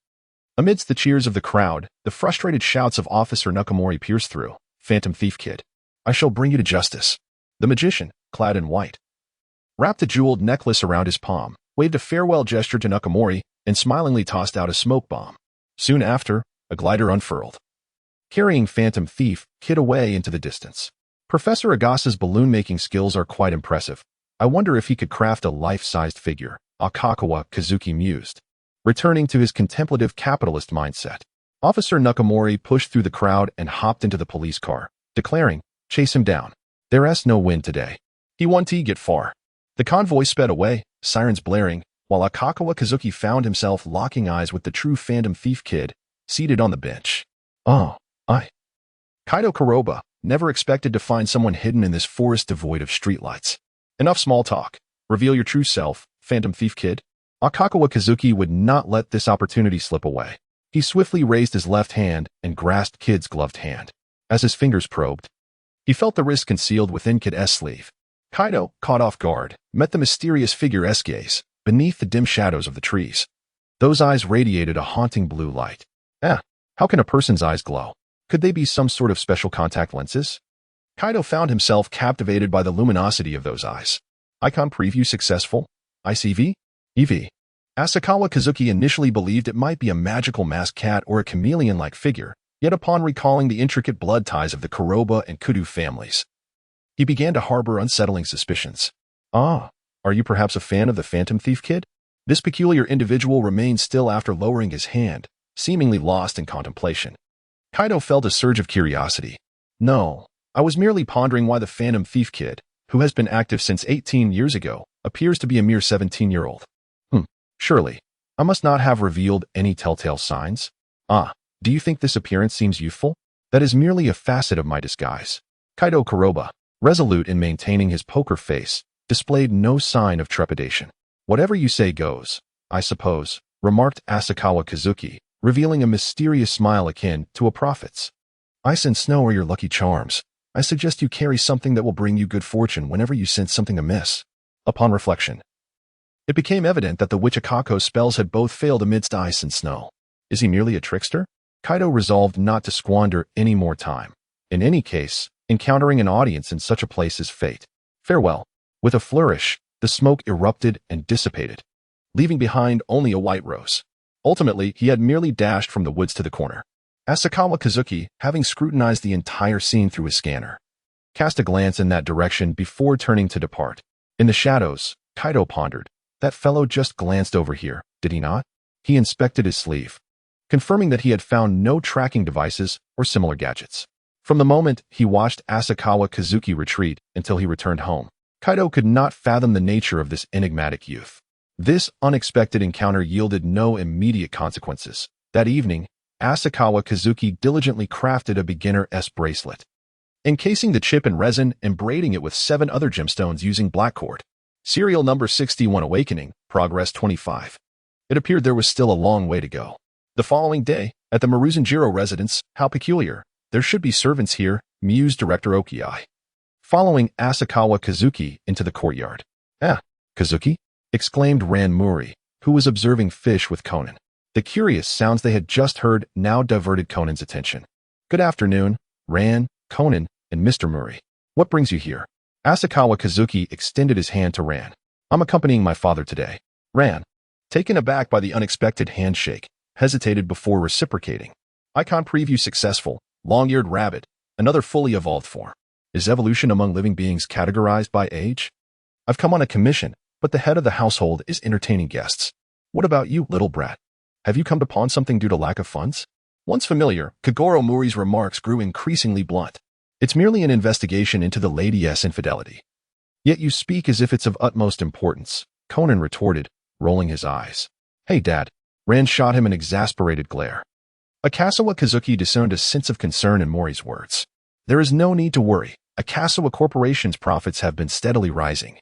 S1: Amidst the cheers of the crowd, the frustrated shouts of Officer Nakamori pierced through. "Phantom Thief Kid, I shall bring you to justice." The magician, clad in white, wrapped a jeweled necklace around his palm, waved a farewell gesture to Nakamori, and smilingly tossed out a smoke bomb. Soon after, a glider unfurled, carrying Phantom Thief Kid away into the distance. Professor Agasa's balloon-making skills are quite impressive. I wonder if he could craft a life-sized figure, Akakawa Kazuki mused, returning to his contemplative capitalist mindset. Officer Nakamori pushed through the crowd and hopped into the police car, declaring, "Chase him down. There's no wind today. He won't get far." The convoy sped away, sirens blaring, while Akakawa Kazuki found himself locking eyes with the true Phantom Thief Kid, seated on the bench. "Oh, Kaido Kuroba, never expected to find someone hidden in this forest devoid of streetlights. Enough small talk. Reveal your true self, Phantom Thief Kid." Akakawa Kazuki would not let this opportunity slip away. He swiftly raised his left hand and grasped Kid's gloved hand. As his fingers probed, he felt the wrist concealed within Kid's sleeve. Kaido, caught off guard, met the mysterious figure's gaze beneath the dim shadows of the trees. Those eyes radiated a haunting blue light. How can a person's eyes glow? Could they be some sort of special contact lenses? Kaido found himself captivated by the luminosity of those eyes. Icon preview successful? ICV? EV. Asakawa Kazuki initially believed it might be a magical masked cat or a chameleon-like figure, yet upon recalling the intricate blood ties of the Kuroba and Kudu families, he began to harbor unsettling suspicions. Are you perhaps a fan of the Phantom Thief Kid? This peculiar individual remained still after lowering his hand, seemingly lost in contemplation. Kaido felt a surge of curiosity. "No, I was merely pondering why the Phantom Thief Kid, who has been active since 18 years ago, appears to be a mere 17-year-old. Surely, I must not have revealed any telltale signs. Do you think this appearance seems youthful? That is merely a facet of my disguise. Kaido Kuroba, resolute in maintaining his poker face, displayed no sign of trepidation. Whatever you say goes, I suppose, remarked Asakawa Kazuki, revealing a mysterious smile akin to a prophet's. Ice and snow are your lucky charms. I suggest you carry something that will bring you good fortune whenever you sense something amiss. Upon reflection, it became evident that the witch Akako's spells had both failed amidst ice and snow. Is he merely a trickster? Kaido resolved not to squander any more time. In any case, encountering an audience in such a place is fate. Farewell. With a flourish, the smoke erupted and dissipated, leaving behind only a white rose. Ultimately, he had merely dashed from the woods to the corner. Asakawa Kazuki, having scrutinized the entire scene through his scanner, cast a glance in that direction before turning to depart. In the shadows, Kaido pondered. That fellow just glanced over here, did he not? He inspected his sleeve, confirming that he had found no tracking devices or similar gadgets. From the moment he watched Asakawa Kazuki retreat until he returned home, Kaido could not fathom the nature of this enigmatic youth. This unexpected encounter yielded no immediate consequences. That evening, Asakawa Kazuki diligently crafted a beginner-esque bracelet, encasing the chip in resin and braiding it with 7 other gemstones using black cord. Serial number 61 Awakening, progress 25. It appeared there was still a long way to go. The following day, at the Maruzanjiro residence, how peculiar. There should be servants here, mused Director Okii, following Asakawa Kazuki into the courtyard. Kazuki? Exclaimed Ran Muri, who was observing fish with Conan. The curious sounds they had just heard now diverted Conan's attention. Good afternoon, Ran, Conan, and Mr. Muri. What brings you here? Asakawa Kazuki extended his hand to Ran. I'm accompanying my father today. Ran, taken aback by the unexpected handshake, hesitated before reciprocating. Icon preview successful. Long-eared rabbit, another fully evolved form. Is evolution among living beings categorized by age? I've come on a commission, but the head of the household is entertaining guests. What about you, little brat? Have you come to pawn something due to lack of funds? Once familiar, Kagoro Muri's remarks grew increasingly blunt. It's merely an investigation into the lady's infidelity. Yet you speak as if it's of utmost importance, Conan retorted, rolling his eyes. Hey, Dad. Rand shot him an exasperated glare. Akasawa Kazuki discerned a sense of concern in Mori's words. There is no need to worry. Akasawa Corporation's profits have been steadily rising,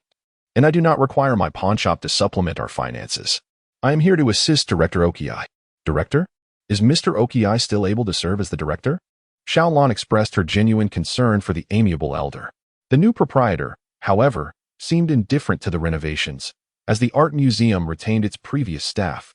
S1: and I do not require my pawnshop to supplement our finances. I am here to assist Director Okii. Director? Is Mr. Okii still able to serve as the director? Xiaolon expressed her genuine concern for the amiable elder. The new proprietor, however, seemed indifferent to the renovations, as the art museum retained its previous staff,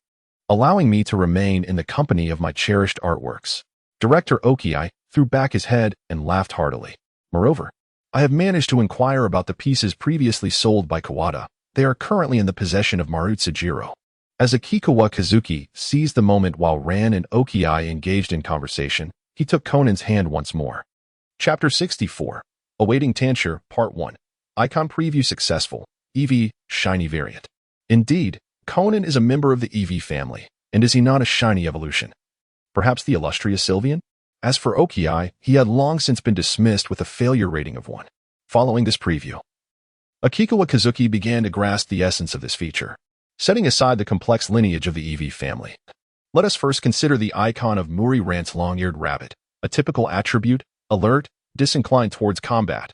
S1: allowing me to remain in the company of my cherished artworks. Director Okii threw back his head and laughed heartily. Moreover, I have managed to inquire about the pieces previously sold by Kawada. They are currently in the possession of Maruzanjiro. As Akikawa Kazuki seized the moment while Ran and Okii engaged in conversation, he took Conan's hand once more. Chapter 64. Awaiting Tanture, Part 1. Icon preview successful. EV, shiny variant. Indeed, Conan is a member of the EV family, and is he not a shiny evolution? Perhaps the illustrious Sylvian? As for Okii, he had long since been dismissed with a failure rating of 1. Following this preview, Akikawa Kazuki began to grasp the essence of this feature. Setting aside the complex lineage of the EV family, let us first consider the icon of Muri Rant's long-eared rabbit, a typical attribute, alert, disinclined towards combat,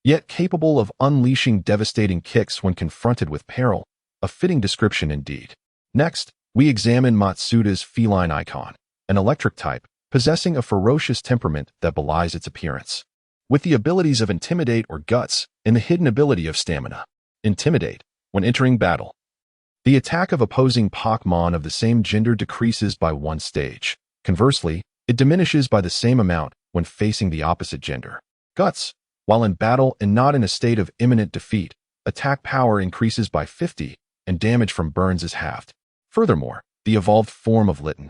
S1: yet capable of unleashing devastating kicks when confronted with peril, a fitting description indeed. Next, we examine Matsuda's feline icon, an electric type, possessing a ferocious temperament that belies its appearance, with the abilities of Intimidate or Guts and the hidden ability of Stamina. Intimidate, when entering battle. The attack of opposing Pokemon of the same gender decreases by 1 stage. Conversely, it diminishes by the same amount when facing the opposite gender. Guts, while in battle and not in a state of imminent defeat, attack power increases by 50, and damage from burns is halved. Furthermore, the evolved form of Litten,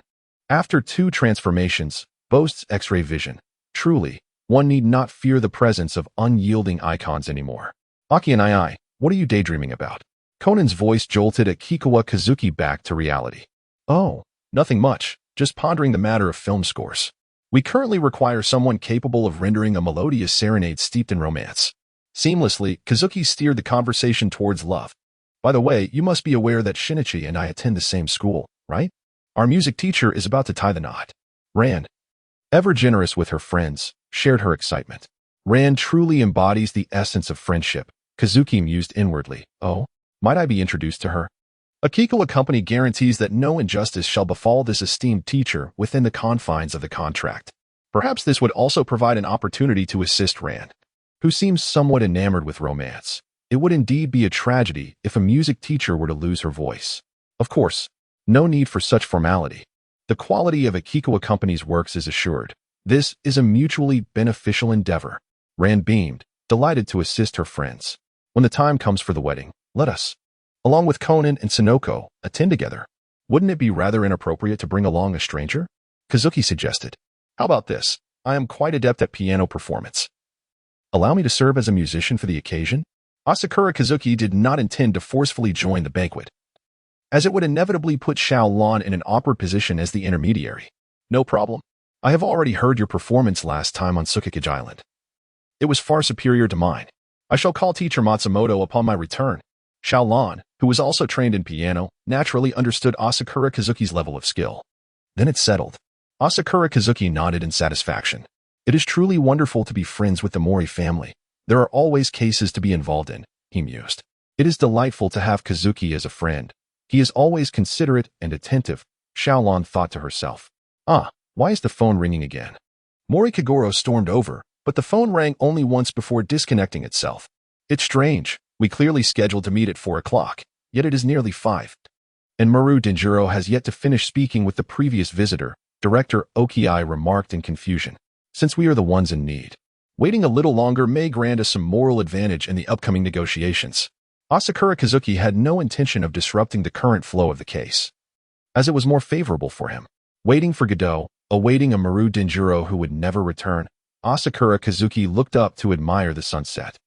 S1: after 2 transformations, boasts X-ray vision. Truly, one need not fear the presence of unyielding icons anymore. Aki and I, what are you daydreaming about? Conan's voice jolted Akikawa Kazuki back to reality. Oh, nothing much, just pondering the matter of film scores. We currently require someone capable of rendering a melodious serenade steeped in romance. Seamlessly, Kazuki steered the conversation towards love. By the way, you must be aware that Shinichi and I attend the same school, right? Our music teacher is about to tie the knot. Ran, ever generous with her friends, shared her excitement. Ran truly embodies the essence of friendship, Kazuki mused inwardly. Oh, might I be introduced to her? Akikawa Company guarantees that no injustice shall befall this esteemed teacher within the confines of the contract. Perhaps this would also provide an opportunity to assist Rand, who seems somewhat enamored with romance. It would indeed be a tragedy if a music teacher were to lose her voice. Of course, no need for such formality. The quality of Akikawa Company's works is assured. This is a mutually beneficial endeavor. Rand beamed, delighted to assist her friends. When the time comes for the wedding, let us, along with Conan and Sonoko, attend together. Wouldn't it be rather inappropriate to bring along a stranger? Kazuki suggested. How about this? I am quite adept at piano performance. Allow me to serve as a musician for the occasion? Asakura Kazuki did not intend to forcefully join the banquet, as it would inevitably put Xiaolan in an awkward position as the intermediary. No problem. I have already heard your performance last time on Tsukikage Island. It was far superior to mine. I shall call teacher Matsumoto upon my return. Xiaolan, who was also trained in piano, naturally understood Asakura Kazuki's level of skill. Then it settled. Asakura Kazuki nodded in satisfaction. It is truly wonderful to be friends with the Mori family. There are always cases to be involved in, he mused. It is delightful to have Kazuki as a friend. He is always considerate and attentive, Xiaolan thought to herself. Ah, why is the phone ringing again? Mori Kagoro stormed over, but the phone rang only once before disconnecting itself. It's strange. We clearly scheduled to meet at 4 o'clock, yet it is nearly 5. And Maru Denjiro has yet to finish speaking with the previous visitor, Director Okiai remarked in confusion. Since we are the ones in need, waiting a little longer may grant us some moral advantage in the upcoming negotiations. Asakura Kazuki had no intention of disrupting the current flow of the case, as it was more favorable for him. Waiting for Godot, awaiting a Maru Denjiro who would never return, Asakura Kazuki looked up to admire the sunset.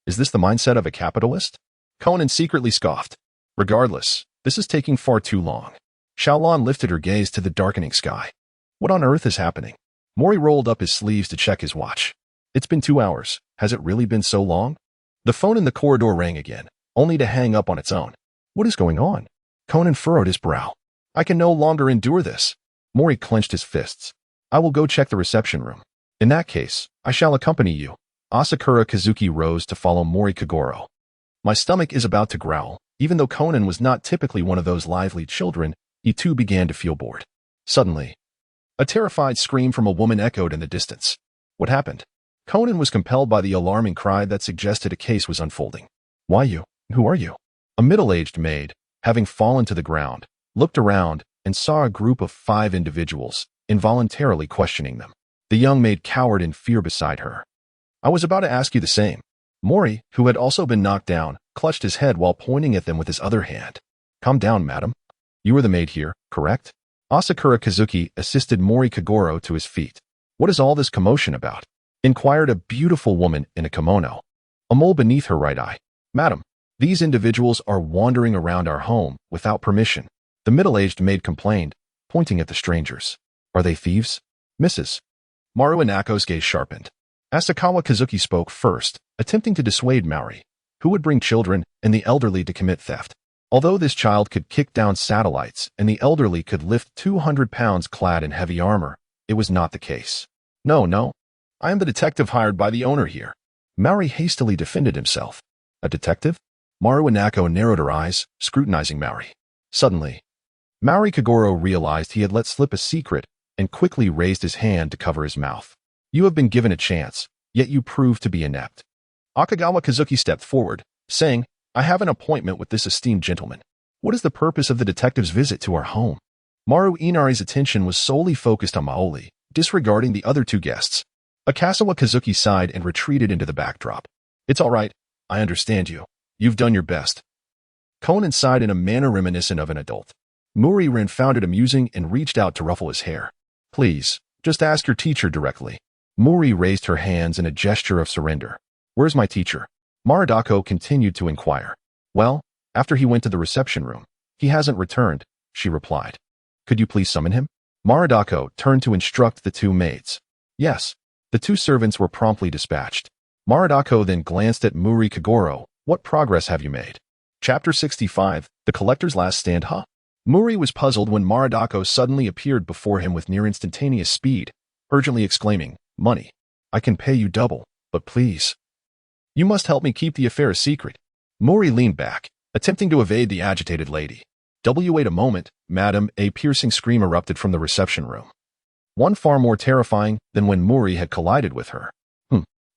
S1: Is this the mindset of a capitalist? Conan secretly scoffed. Regardless, this is taking far too long. Xiaolan lifted her gaze to the darkening sky. What on earth is happening? Mori rolled up his sleeves to check his watch. It's been 2 hours. Has it really been so long? The phone in the corridor rang again, only to hang up on its own. What is going on? Conan furrowed his brow. I can no longer endure this. Mori clenched his fists. I will go check the reception room. In that case, I shall accompany you. Asakura Kazuki rose to follow Mori Kagoro. My stomach is about to growl. Even though Conan was not typically one of those lively children, he too began to feel bored. Suddenly, a terrified scream from a woman echoed in the distance. What happened? Conan was compelled by the alarming cry that suggested a case was unfolding. Why you? Who are you? A middle-aged maid, having fallen to the ground, looked around and saw a group of 5 individuals, involuntarily questioning them. The young maid cowered in fear beside her. I was about to ask you the same. Mori, who had also been knocked down, clutched his head while pointing at them with his other hand. Calm down, madam. You are the maid here, correct? Asakura Kazuki assisted Mori Kagoro to his feet. What is all this commotion about? Inquired a beautiful woman in a kimono, a mole beneath her right eye. Madam, these individuals are wandering around our home without permission. The middle-aged maid complained, pointing at the strangers. Are they thieves? Mrs. Maru Inako's gaze sharpened. Asakawa Kazuki spoke first, attempting to dissuade Maori, who would bring children and the elderly to commit theft. Although this child could kick down satellites and the elderly could lift 200 pounds clad in heavy armor, it was not the case. No, I am the detective hired by the owner here. Maori hastily defended himself. A detective? Maru Inako narrowed her eyes, scrutinizing Maori. Suddenly, Maori Kagoro realized he had let slip a secret and quickly raised his hand to cover his mouth. You have been given a chance, yet you proved to be inept. Akagawa Kazuki stepped forward, saying, I have an appointment with this esteemed gentleman. What is the purpose of the detective's visit to our home? Maru Inari's attention was solely focused on Maoli, disregarding the other 2 guests. Akasawa Kazuki sighed and retreated into the backdrop. It's all right. I understand you. You've done your best. Conan sighed in a manner reminiscent of an adult. Muri-rin found it amusing and reached out to ruffle his hair. Please, just ask your teacher directly. Muri raised her hands in a gesture of surrender. Where's my teacher? Maridako continued to inquire. Well, after he went to the reception room. He hasn't returned, she replied. Could you please summon him? Maridako turned to instruct the 2 maids. Yes. The 2 servants were promptly dispatched. Maridako then glanced at Muri Kagoro. What progress have you made? Chapter 65, The Collector's Last Stand, huh? Muri was puzzled when Maridako suddenly appeared before him with near instantaneous speed, urgently exclaiming, Money. I can pay you double, but please. You must help me keep the affair a secret. Muri leaned back, attempting to evade the agitated lady. Wait a moment, madam, a piercing scream erupted from the reception room. One far more terrifying than when Muri had collided with her.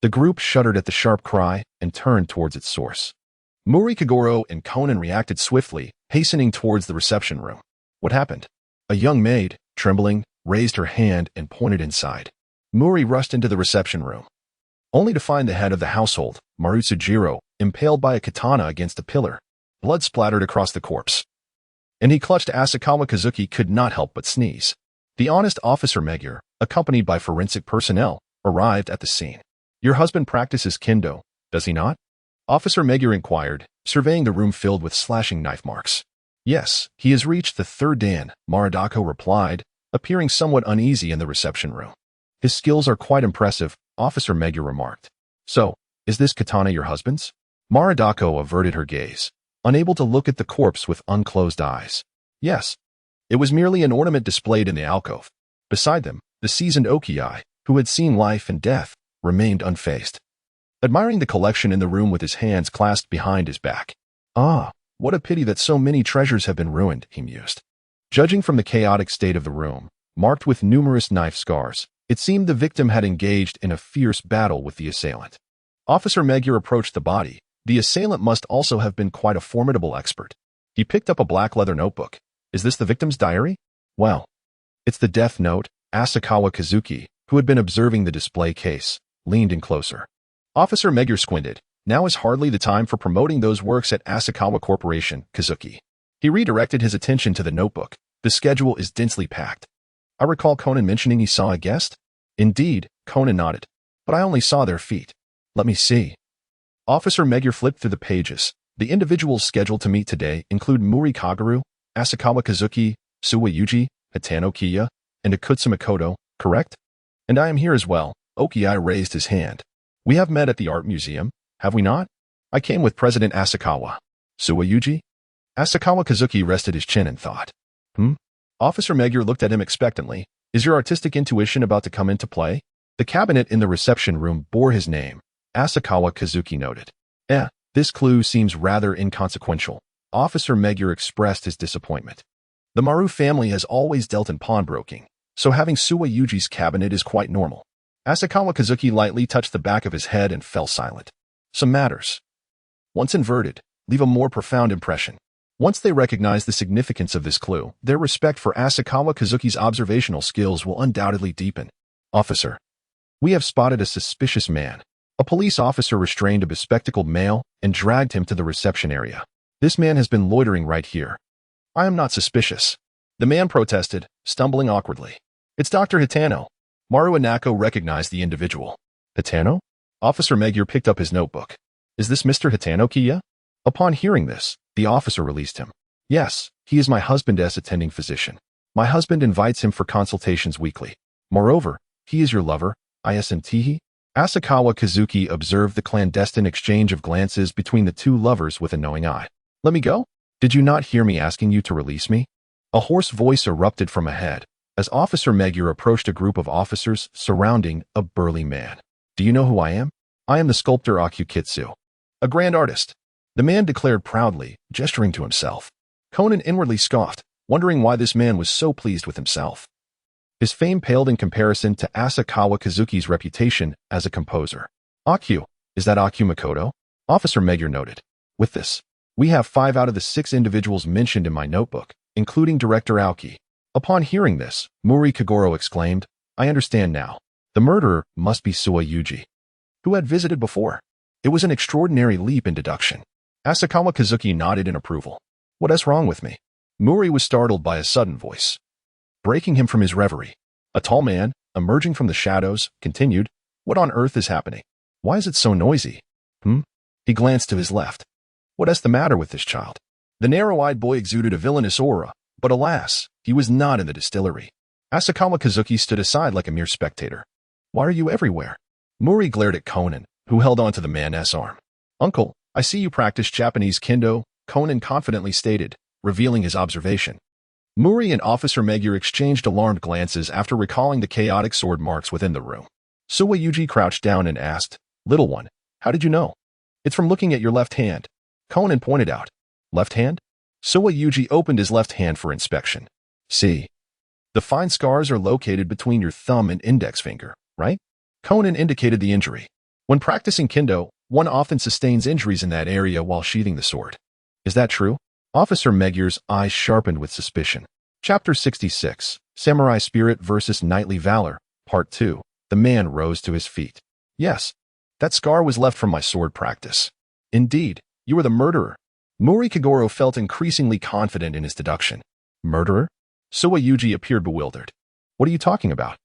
S1: The group shuddered at the sharp cry and turned towards its source. Muri Kagoro and Conan reacted swiftly, hastening towards the reception room. What happened? A young maid, trembling, raised her hand and pointed inside. Muri rushed into the reception room, only to find the head of the household, Marutsujiro, impaled by a katana against a pillar. Blood splattered across the corpse. And he clutched Asakawa Kazuki could not help but sneeze. The honest Officer Megure, accompanied by forensic personnel, arrived at the scene. Your husband practices kendo, does he not? Officer Megure inquired, surveying the room filled with slashing knife marks. Yes, he has reached the third dan, Maridako replied, appearing somewhat uneasy in the reception room. His skills are quite impressive, Officer Megure remarked. So, is this katana your husband's? Maridako averted her gaze, unable to look at the corpse with unclosed eyes. Yes. It was merely an ornament displayed in the alcove. Beside them, the seasoned Okii, who had seen life and death, remained unfazed, admiring the collection in the room with his hands clasped behind his back. Ah, what a pity that so many treasures have been ruined, he mused. Judging from the chaotic state of the room, marked with numerous knife scars, it seemed the victim had engaged in a fierce battle with the assailant. Officer Megure approached the body. The assailant must also have been quite a formidable expert. He picked up a black leather notebook. Is this the victim's diary? Well, it's the death note. Asakawa Kazuki, who had been observing the display case, leaned in closer. Officer Megure squinted. Now is hardly the time for promoting those works at Asakawa Corporation, Kazuki. He redirected his attention to the notebook. The schedule is densely packed. I recall Conan mentioning he saw a guest? Indeed, Conan nodded. But I only saw their feet. Let me see. Officer Megure flipped through the pages. The individuals scheduled to meet today include Muri Kaguru, Asakawa Kazuki, Suwa Yuji, Hitano Kiya, and Akutsu Makoto, correct? And I am here as well. Okii raised his hand. We have met at the art museum, have we not? I came with President Asakawa. Suwa Yuji? Asakawa Kazuki rested his chin and thought. Officer Megure looked at him expectantly. Is your artistic intuition about to come into play? The cabinet in the reception room bore his name. Asakawa Kazuki noted. This clue seems rather inconsequential. Officer Megure expressed his disappointment. The Maru family has always dealt in pawnbroking, so having Suwa Yuji's cabinet is quite normal. Asakawa Kazuki lightly touched the back of his head and fell silent. Some matters, once inverted, leave a more profound impression. Once they recognize the significance of this clue, their respect for Asakawa Kazuki's observational skills will undoubtedly deepen. Officer, we have spotted a suspicious man. A police officer restrained a bespectacled male and dragged him to the reception area. This man has been loitering right here. I am not suspicious. The man protested, stumbling awkwardly. It's Dr. Hitano. Maru Anako recognized the individual. Hitano? Officer Megure picked up his notebook. Is this Mr. Hitano Kiya? Upon hearing this, the officer released him. Yes, he is my husband's attending physician. My husband invites him for consultations weekly. Moreover, he is your lover, isn't? Asakawa Kazuki observed the clandestine exchange of glances between the two lovers with a knowing eye. Let me go? Did you not hear me asking you to release me? A hoarse voice erupted from ahead as Officer Megure approached a group of officers surrounding a burly man. Do you know who I am? I am the sculptor Akukitsu, a grand artist. The man declared proudly, gesturing to himself. Conan inwardly scoffed, wondering why this man was so pleased with himself. His fame paled in comparison to Asakawa Kazuki's reputation as a composer. Aku, is that Aku Makoto? Officer Megure noted. With this, we have 5 out of the 6 individuals mentioned in my notebook, including Director Aoki. Upon hearing this, Muri Kagoro exclaimed, I understand now. The murderer must be Suwa Yuji, who had visited before. It was an extraordinary leap in deduction. Asakawa Kazuki nodded in approval. What is wrong with me? Muri was startled by a sudden voice, breaking him from his reverie. A tall man, emerging from the shadows, continued, What on earth is happening? Why is it so noisy? He glanced to his left. What is the matter with this child? The narrow-eyed boy exuded a villainous aura, but alas, he was not in the distillery. Asakawa Kazuki stood aside like a mere spectator. Why are you everywhere? Muri glared at Conan, who held onto the man's arm. "Uncle, I see you practice Japanese kendo," Conan confidently stated, revealing his observation. Muri and Officer Megure exchanged alarmed glances after recalling the chaotic sword marks within the room. Suwa Yuji crouched down and asked, "Little one, how did you know?" "It's from looking at your left hand," Conan pointed out. "Left hand?" Suwa Yuji opened his left hand for inspection. "See, the fine scars are located between your thumb and index finger, right?" Conan indicated the injury. "When practicing kendo, one often sustains injuries in that area while sheathing the sword. Is that true?" Officer Megure's eyes sharpened with suspicion. Chapter 66, Samurai Spirit versus Knightly Valor, Part 2. The man rose to his feet. "Yes, that scar was left from my sword practice." "Indeed, you were the murderer." Muri Kagoro felt increasingly confident in his deduction. "Murderer?" Suwa Yuji appeared bewildered. "What are you talking about?"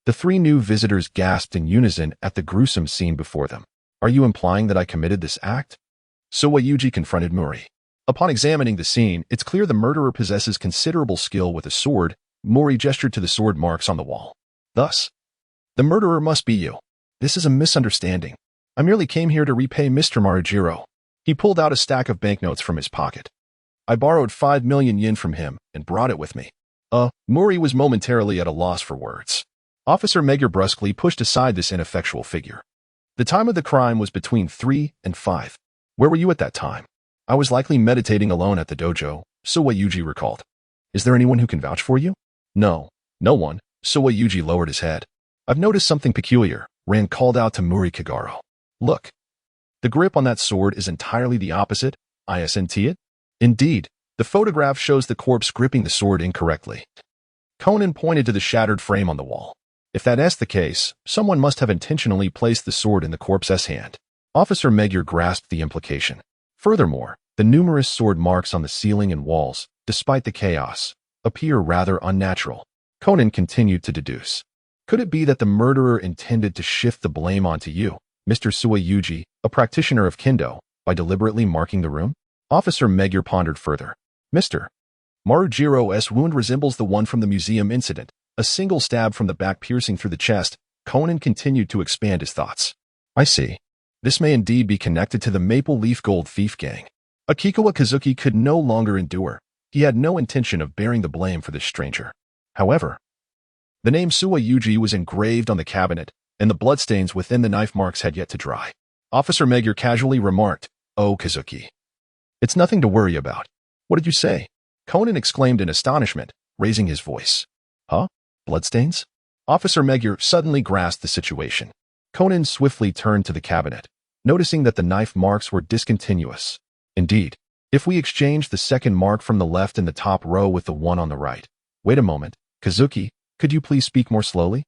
S1: The three new visitors gasped in unison at the gruesome scene before them. "Are you implying that I committed this act?" Suwa Yuji confronted Muri. "Upon examining the scene, it's clear the murderer possesses considerable skill with a sword." Muri gestured to the sword marks on the wall. "Thus, the murderer must be you." "This is a misunderstanding. I merely came here to repay Mr. Marujiro." He pulled out a stack of banknotes from his pocket. "I borrowed 5 million yen from him and brought it with me." Muri was momentarily at a loss for words. Officer Megure brusquely pushed aside this ineffectual figure. "The time of the crime was between 3 and 5. Where were you at that time?" "I was likely meditating alone at the dojo," Suwa Yuji recalled. "Is there anyone who can vouch for you?" No one." Suwa Yuji lowered his head. "I've noticed something peculiar," Rand called out to Muri Kagoro. "Look. The grip on that sword is entirely the opposite, isn't it?" "Indeed, the photograph shows the corpse gripping the sword incorrectly." Conan pointed to the shattered frame on the wall. "If that's the case, someone must have intentionally placed the sword in the corpse's hand." Officer Megure grasped the implication. "Furthermore, the numerous sword marks on the ceiling and walls, despite the chaos, appear rather unnatural." Conan continued to deduce. "Could it be that the murderer intended to shift the blame onto you, Mr. Suwa Yuji, a practitioner of kendo, by deliberately marking the room?" Officer Megure pondered further. "Mr. Marujiro's wound resembles the one from the museum incident, a single stab from the back piercing through the chest." Conan continued to expand his thoughts. "I see. This may indeed be connected to the Maple Leaf Gold Thief Gang." Akikawa Kazuki could no longer endure. He had no intention of bearing the blame for this stranger. However, the name Suwa Yuji was engraved on the cabinet, and the bloodstains within the knife marks had yet to dry. Officer Megure casually remarked, "Oh, Kazuki. It's nothing to worry about." "What did you say?" Conan exclaimed in astonishment, raising his voice. "Huh? Bloodstains?" Officer Megure suddenly grasped the situation. Conan swiftly turned to the cabinet, noticing that the knife marks were discontinuous. "Indeed, if we exchange the second mark from the left in the top row with the one on the right." "Wait a moment, Kazuki, could you please speak more slowly?"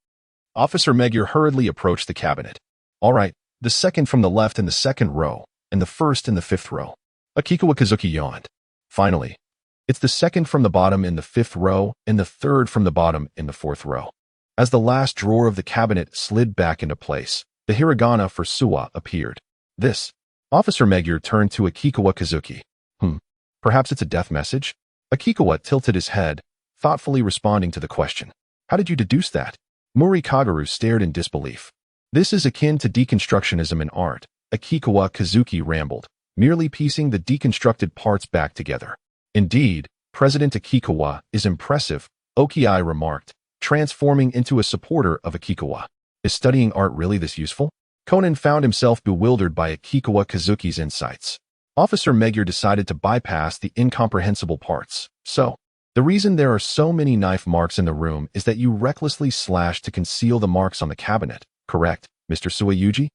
S1: Officer Megure hurriedly approached the cabinet. "All right, the second from the left in the second row, and the first in the fifth row." Akikawa Kazuki yawned. "Finally, it's the second from the bottom in the fifth row, and the third from the bottom in the fourth row." As the last drawer of the cabinet slid back into place, the hiragana for Suwa appeared. "This." Officer Megure turned to Akikawa Kazuki. Perhaps it's a death message?" Akikawa tilted his head, thoughtfully responding to the question. "How did you deduce that?" Muri Kaguru stared in disbelief. "This is akin to deconstructionism in art," Akikawa Kazuki rambled, merely piecing the deconstructed parts back together. "Indeed, President Akikawa is impressive," Okiai remarked, transforming into a supporter of Akikawa. "Is studying art really this useful?" Conan found himself bewildered by Akikawa Kazuki's insights. Officer Megure decided to bypass the incomprehensible parts. "So, the reason there are so many knife marks in the room is that you recklessly slashed to conceal the marks on the cabinet, correct, Mr. Suwa Yuji?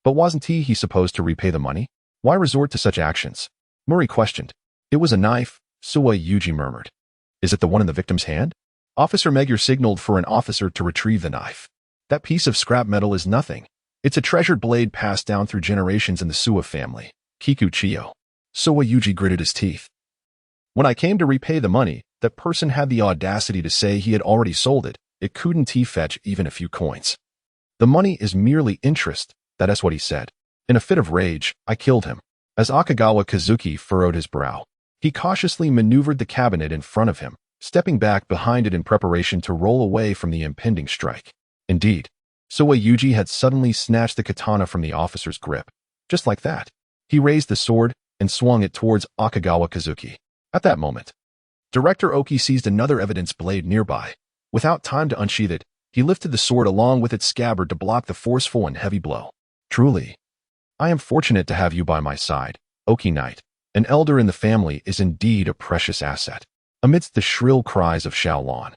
S1: But wasn't he supposed to repay the money? Why resort to such actions?" Muri questioned. "It was a knife," Suwa Yuji murmured. "Is it the one in the victim's hand?" Officer Megure signaled for an officer to retrieve the knife. "That piece of scrap metal is nothing. It's a treasured blade passed down through generations in the Suwa family. Kiku Chiyo." Suwa Yuji gritted his teeth. "When I came to repay the money, that person had the audacity to say he had already sold it. It couldn't fetch even a few coins. The money is merely interest, that's what he said. In a fit of rage, I killed him." As Akagawa Kazuki furrowed his brow, he cautiously maneuvered the cabinet in front of him, stepping back behind it in preparation to roll away from the impending strike. "Indeed, Suwa Yuji had suddenly snatched the katana from the officer's grip. Just like that, he raised the sword and swung it towards Akagawa Kazuki. At that moment, Director Oki seized another evidence blade nearby. Without time to unsheath it, he lifted the sword along with its scabbard to block the forceful and heavy blow. Truly, I am fortunate to have you by my side, Oki Knight. An elder in the family is indeed a precious asset. Amidst the shrill cries of Shaolon,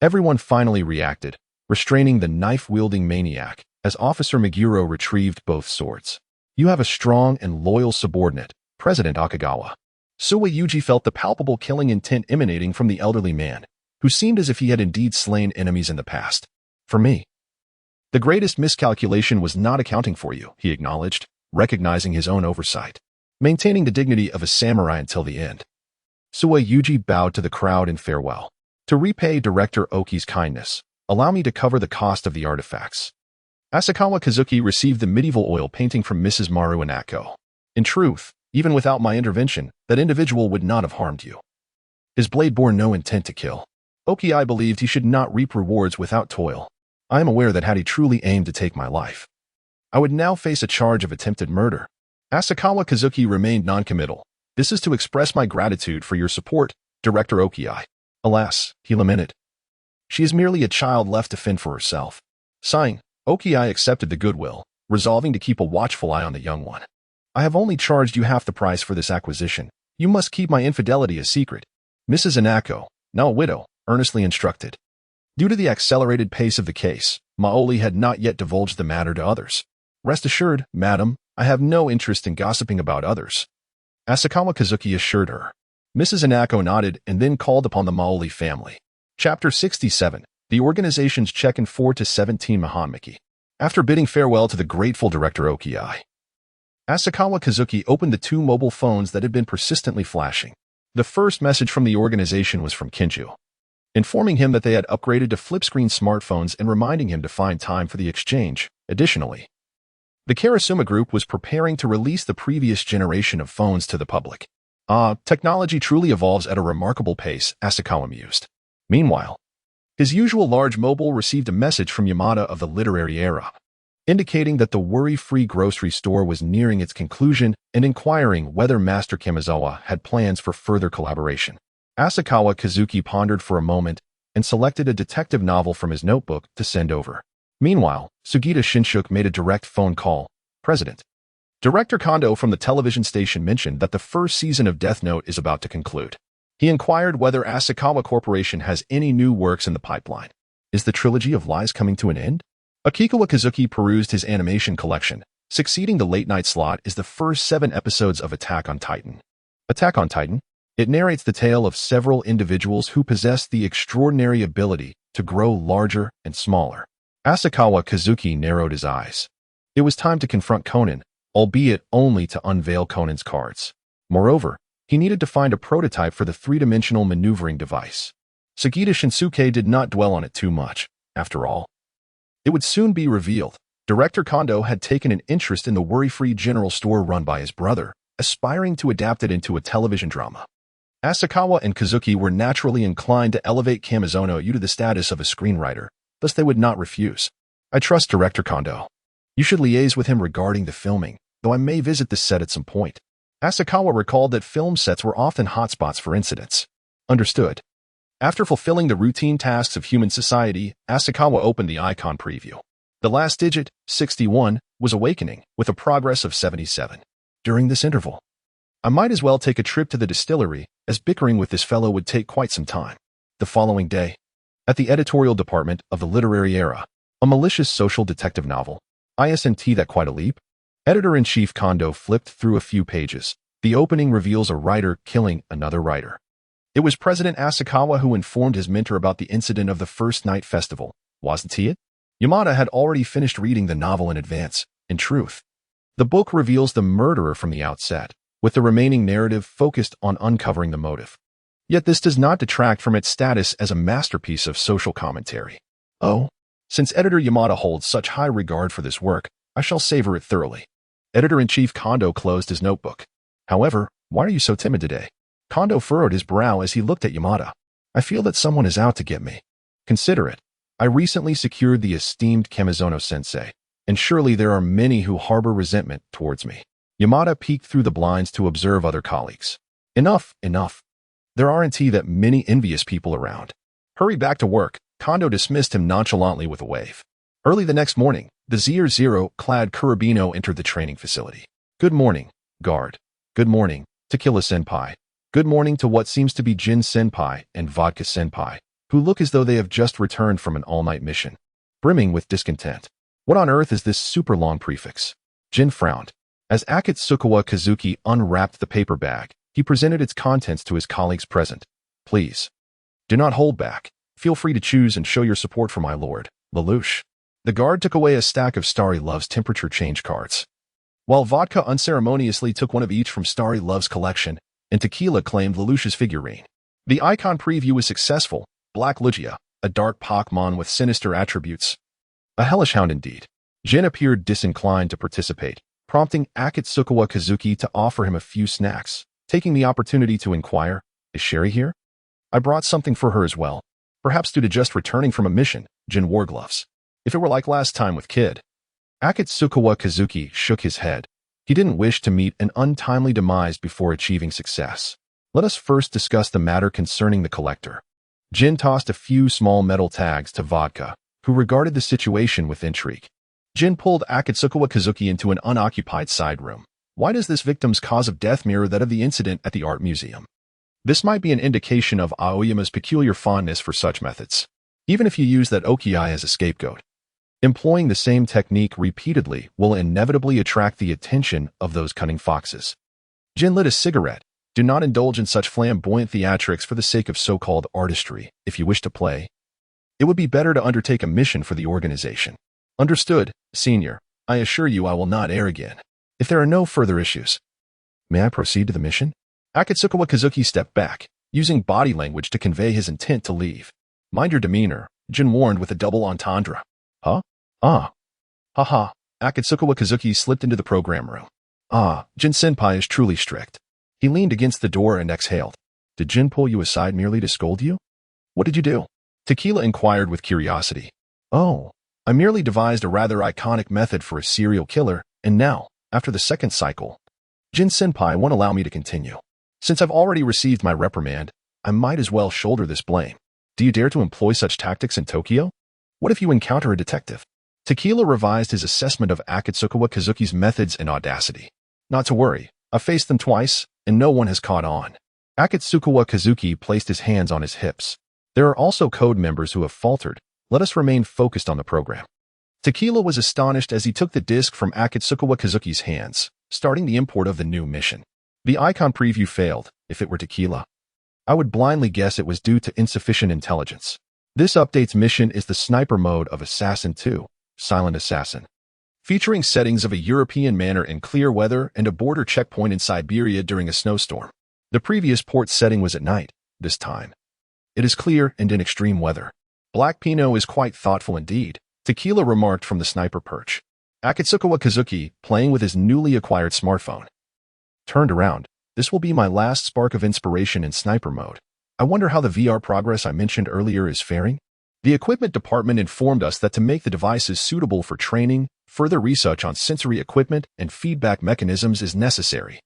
S1: everyone finally reacted, restraining the knife-wielding maniac as Officer Meguro retrieved both swords. You have a strong and loyal subordinate, President Akagawa. Suwa Yuji felt the palpable killing intent emanating from the elderly man, who seemed as if he had indeed slain enemies in the past. For me, the greatest miscalculation was not accounting for you, he acknowledged, recognizing his own oversight. Maintaining the dignity of a samurai until the end. Suwa Yuji bowed to the crowd in farewell. To repay Director Oki's kindness, allow me to cover the cost of the artifacts. Asakawa Kazuki received the medieval oil painting from Mrs. Maru Inako. In truth, even without my intervention, that individual would not have harmed you. His blade bore no intent to kill. Oki believed he should not reap rewards without toil. I am aware that had he truly aimed to take my life, I would now face a charge of attempted murder. Asakawa Kazuki remained non-committal. This is to express my gratitude for your support, Director Oki. Alas, he lamented. She is merely a child left to fend for herself. Sighing, Oki accepted the goodwill, resolving to keep a watchful eye on the young one. I have only charged you half the price for this acquisition. You must keep my infidelity a secret. Mrs. Inako, now a widow, earnestly instructed. Due to the accelerated pace of the case, Maoli had not yet divulged the matter to others. Rest assured, madam, I have no interest in gossiping about others. Asakawa Kazuki assured her. Mrs. Inako nodded and then called upon the Maoli family. Chapter 67. The organization's check-in 4 to 17 Mahanmiki. After bidding farewell to the grateful Director Oki, Asakawa Kazuki opened the two mobile phones that had been persistently flashing. The first message from the organization was from Kinju, informing him that they had upgraded to flip-screen smartphones and reminding him to find time for the exchange. Additionally, the Karasuma Group was preparing to release the previous generation of phones to the public. Technology truly evolves at a remarkable pace, Asakawa mused. Meanwhile, his usual large mobile received a message from Yamada of the literary era, indicating that the worry-free grocery store was nearing its conclusion and inquiring whether Master Kamizawa had plans for further collaboration. Asakawa Kazuki pondered for a moment and selected a detective novel from his notebook to send over. Meanwhile, Sugita Shinshuk made a direct phone call. President. Director Kondo from the television station mentioned that the first season of Death Note is about to conclude. He inquired whether Asakawa Corporation has any new works in the pipeline. Is the trilogy of lies coming to an end? Akikawa Kazuki perused his animation collection. Succeeding the late-night slot is the first 7 episodes of Attack on Titan. Attack on Titan? It narrates the tale of several individuals who possess the extraordinary ability to grow larger and smaller. Asakawa Kazuki narrowed his eyes. It was time to confront Conan, albeit only to unveil Conan's cards. Moreover, he needed to find a prototype for the three-dimensional maneuvering device. Sugita Shinsuke did not dwell on it too much. After all, it would soon be revealed. Director Kondo had taken an interest in the worry-free general store run by his brother, aspiring to adapt it into a television drama. Asakawa and Kazuki were naturally inclined to elevate Kamizono to the status of a screenwriter, thus they would not refuse. I trust Director Kondo. You should liaise with him regarding the filming, though I may visit the set at some point. Asakawa recalled that film sets were often hotspots for incidents. Understood. After fulfilling the routine tasks of human society, Asakawa opened the icon preview. The last digit, 61, was awakening, with a progress of 77. During this interval, I might as well take a trip to the distillery, as bickering with this fellow would take quite some time. The following day, at the editorial department of the literary era, a malicious social detective novel. Isn't that quite a leap? Editor-in-Chief Kondo flipped through a few pages. The opening reveals a writer killing another writer. It was President Asakawa who informed his mentor about the incident of the first night festival. Wasn't he it? Yamada had already finished reading the novel in advance. In truth, the book reveals the murderer from the outset, with the remaining narrative focused on uncovering the motive. Yet this does not detract from its status as a masterpiece of social commentary. Oh, since editor Yamada holds such high regard for this work, I shall savor it thoroughly. Editor-in-Chief Kondo closed his notebook. However, why are you so timid today? Kondo furrowed his brow as he looked at Yamada. I feel that someone is out to get me. Consider it. I recently secured the esteemed Kamizono-sensei, and surely there are many who harbor resentment towards me. Yamada peeked through the blinds to observe other colleagues. Enough, enough. There aren't that many envious people around. Hurry back to work. Kondo dismissed him nonchalantly with a wave. Early the next morning, the Zero-clad Kurabino entered the training facility. Good morning, guard. Good morning, Tequila-senpai. Good morning to what seems to be Jin-senpai and Vodka-senpai, who look as though they have just returned from an all-night mission, brimming with discontent. What on earth is this super-long prefix? Jin frowned. As Akatsukawa Kazuki unwrapped the paper bag, he presented its contents to his colleagues present. Please, do not hold back. Feel free to choose and show your support for my lord, Lelouch. The guard took away a stack of Starry Love's temperature change cards. While Vodka unceremoniously took one of each from Starry Love's collection, and Tequila claimed Lelouch's figurine. The icon preview was successful. Black Lugia, a dark Pokemon with sinister attributes. A hellish hound indeed. Jin appeared disinclined to participate, prompting Akatsukawa Kazuki to offer him a few snacks, taking the opportunity to inquire, is Sherry here? I brought something for her as well. Perhaps due to just returning from a mission, Jin wore gloves. If it were like last time with Kid. Akatsukawa Kazuki shook his head. He didn't wish to meet an untimely demise before achieving success. Let us first discuss the matter concerning the collector. Jin tossed a few small metal tags to Vodka, who regarded the situation with intrigue. Jin pulled Akatsukawa Kazuki into an unoccupied side room. Why does this victim's cause of death mirror that of the incident at the art museum? This might be an indication of Aoyama's peculiar fondness for such methods, even if you use that Okiai as a scapegoat. Employing the same technique repeatedly will inevitably attract the attention of those cunning foxes. Jin lit a cigarette. Do not indulge in such flamboyant theatrics for the sake of so-called artistry. If you wish to play, it would be better to undertake a mission for the organization. Understood, senior. I assure you I will not err again. If there are no further issues, may I proceed to the mission? Akatsukawa Kazuki stepped back, using body language to convey his intent to leave. Mind your demeanor, Jin warned with a double entendre. Huh? Ah. Haha. Akatsukawa Kazuki slipped into the program room. Ah, Jin-senpai is truly strict. He leaned against the door and exhaled. Did Jin pull you aside merely to scold you? What did you do? Tequila inquired with curiosity. Oh, I merely devised a rather iconic method for a serial killer, and now, after the second cycle, Jin-senpai won't allow me to continue. Since I've already received my reprimand, I might as well shoulder this blame. Do you dare to employ such tactics in Tokyo? What if you encounter a detective? Tequila revised his assessment of Akatsukawa Kazuki's methods and audacity. Not to worry, I've faced them twice, and no one has caught on. Akatsukawa Kazuki placed his hands on his hips. There are also code members who have faltered. Let us remain focused on the program. Tequila was astonished as he took the disc from Akatsukawa Kazuki's hands, starting the import of the new mission. The icon preview failed. If it were Tequila, I would blindly guess it was due to insufficient intelligence. This update's mission is the sniper mode of Assassin 2, Silent Assassin, featuring settings of a European manor in clear weather and a border checkpoint in Siberia during a snowstorm. The previous port setting was at night. This time, it is clear and in extreme weather. Black Pinot is quite thoughtful indeed, Tequila remarked from the sniper perch. Akatsukawa Kazuki, playing with his newly acquired smartphone, turned around. This will be my last spark of inspiration in sniper mode. I wonder how the VR progress I mentioned earlier is faring? The equipment department informed us that to make the devices suitable for training, further research on sensory equipment and feedback mechanisms is necessary.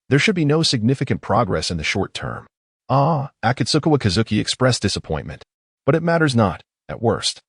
S1: There should be no significant progress in the short term. Akatsukawa Kazuki expressed disappointment. But it matters not, at worst.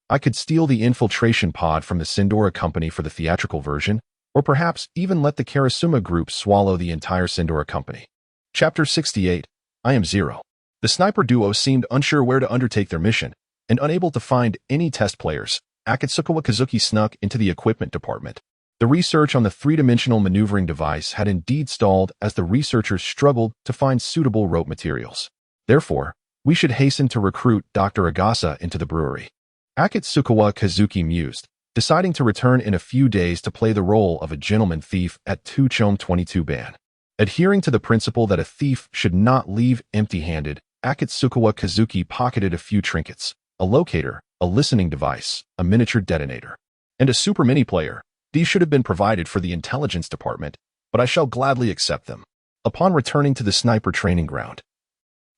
S1: I could steal the infiltration pod from the Sindora company for the theatrical version, or perhaps even let the Karasuma group swallow the entire Sindora company. Chapter 68, I Am Zero. The sniper duo seemed unsure where to undertake their mission, and unable to find any test players. Akatsukawa Kazuki snuck into the equipment department. The research on the three-dimensional maneuvering device had indeed stalled as the researchers struggled to find suitable rope materials. Therefore, we should hasten to recruit Dr. Agasa into the brewery. Akatsukawa Kazuki mused, deciding to return in a few days to play the role of a gentleman thief at Tuchome 22 Ban. Adhering to the principle that a thief should not leave empty-handed, Akatsukawa Kazuki pocketed a few trinkets, a locator, a listening device, a miniature detonator, and a super mini player. These should have been provided for the intelligence department, but I shall gladly accept them. Upon returning to the sniper training ground,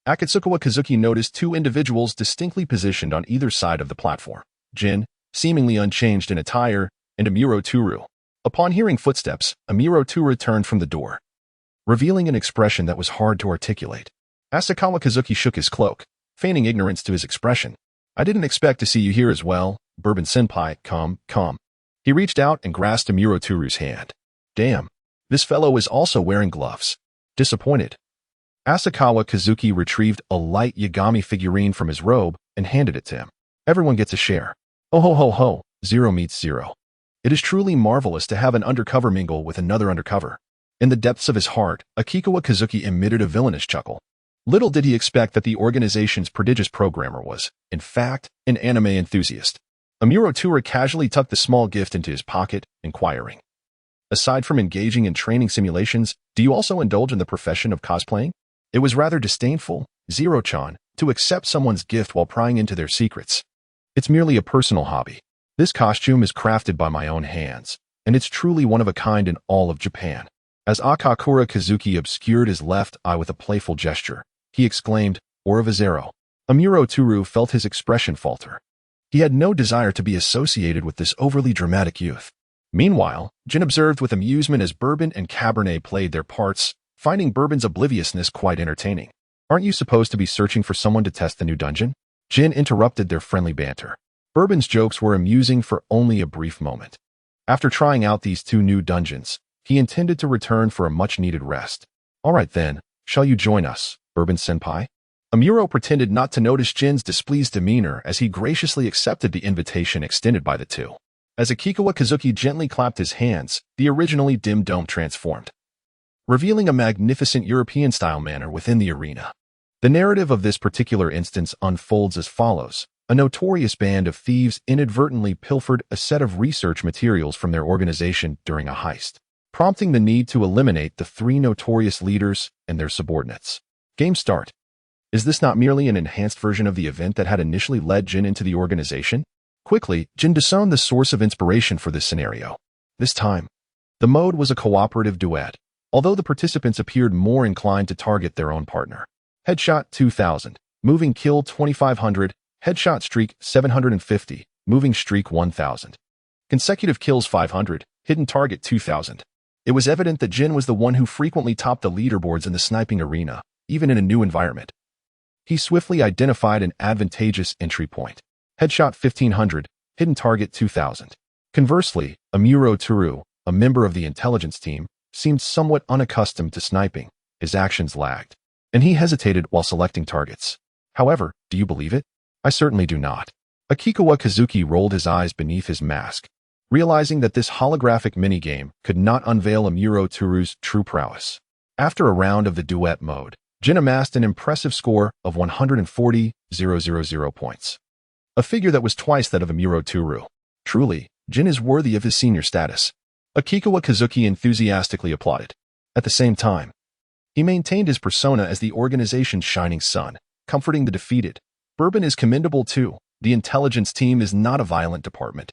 S1: Akatsukawa Kazuki noticed two individuals distinctly positioned on either side of the platform. Jin, seemingly unchanged in attire, and Amuro Turu. Upon hearing footsteps, Amuro Turu turned from the door, revealing an expression that was hard to articulate. Asakawa Kazuki shook his cloak, feigning ignorance to his expression. I didn't expect to see you here as well, Bourbon Senpai, come. He reached out and grasped Amuro Turu's hand. Damn, this fellow is also wearing gloves. Disappointed. Asakawa Kazuki retrieved a light Yagami figurine from his robe and handed it to him. Everyone gets a share. Oh ho ho ho, zero meets zero. It is truly marvelous to have an undercover mingle with another undercover. In the depths of his heart, Akikawa Kazuki emitted a villainous chuckle. Little did he expect that the organization's prodigious programmer was, in fact, an anime enthusiast. Amuro Turu casually tucked the small gift into his pocket, inquiring. Aside from engaging in training simulations, do you also indulge in the profession of cosplaying? It was rather disdainful, Zero-chan, to accept someone's gift while prying into their secrets. It's merely a personal hobby. This costume is crafted by my own hands, and it's truly one of a kind in all of Japan. As Akakura Kazuki obscured his left eye with a playful gesture, he exclaimed, Oravizero. Amuro Turu felt his expression falter. He had no desire to be associated with this overly dramatic youth. Meanwhile, Jin observed with amusement as Bourbon and Cabernet played their parts, finding Bourbon's obliviousness quite entertaining. Aren't you supposed to be searching for someone to test the new dungeon? Jin interrupted their friendly banter. Bourbon's jokes were amusing for only a brief moment. After trying out these two new dungeons, he intended to return for a much-needed rest. All right then, shall you join us, Bourbon-senpai? Amuro pretended not to notice Jin's displeased demeanor as he graciously accepted the invitation extended by the two. As Akikawa Kazuki gently clapped his hands, the originally dim dome transformed, revealing a magnificent European-style manner within the arena. The narrative of this particular instance unfolds as follows. A notorious band of thieves inadvertently pilfered a set of research materials from their organization during a heist, prompting the need to eliminate the three notorious leaders and their subordinates. Game start. Is this not merely an enhanced version of the event that had initially led Jin into the organization? Quickly, Jin discerned the source of inspiration for this scenario. This time, the mode was a cooperative duet, although the participants appeared more inclined to target their own partner. Headshot 2000, moving kill 2500, headshot streak 750, moving streak 1000. Consecutive kills 500, hidden target 2000. It was evident that Jin was the one who frequently topped the leaderboards in the sniping arena, even in a new environment. He swiftly identified an advantageous entry point. Headshot 1500, hidden target 2000. Conversely, Amuro Turu, a member of the intelligence team, seemed somewhat unaccustomed to sniping. His actions lagged, and he hesitated while selecting targets. However, do you believe it? I certainly do not. Akikawa Kazuki rolled his eyes beneath his mask, realizing that this holographic minigame could not unveil Amuro Turu's true prowess. After a round of the duet mode, Jin amassed an impressive score of 140,000 points. A figure that was twice that of Amuro Turu. Truly, Jin is worthy of his senior status. Akikawa Kazuki enthusiastically applauded. At the same time, he maintained his persona as the organization's shining sun, comforting the defeated. Bourbon is commendable too. The intelligence team is not a violent department,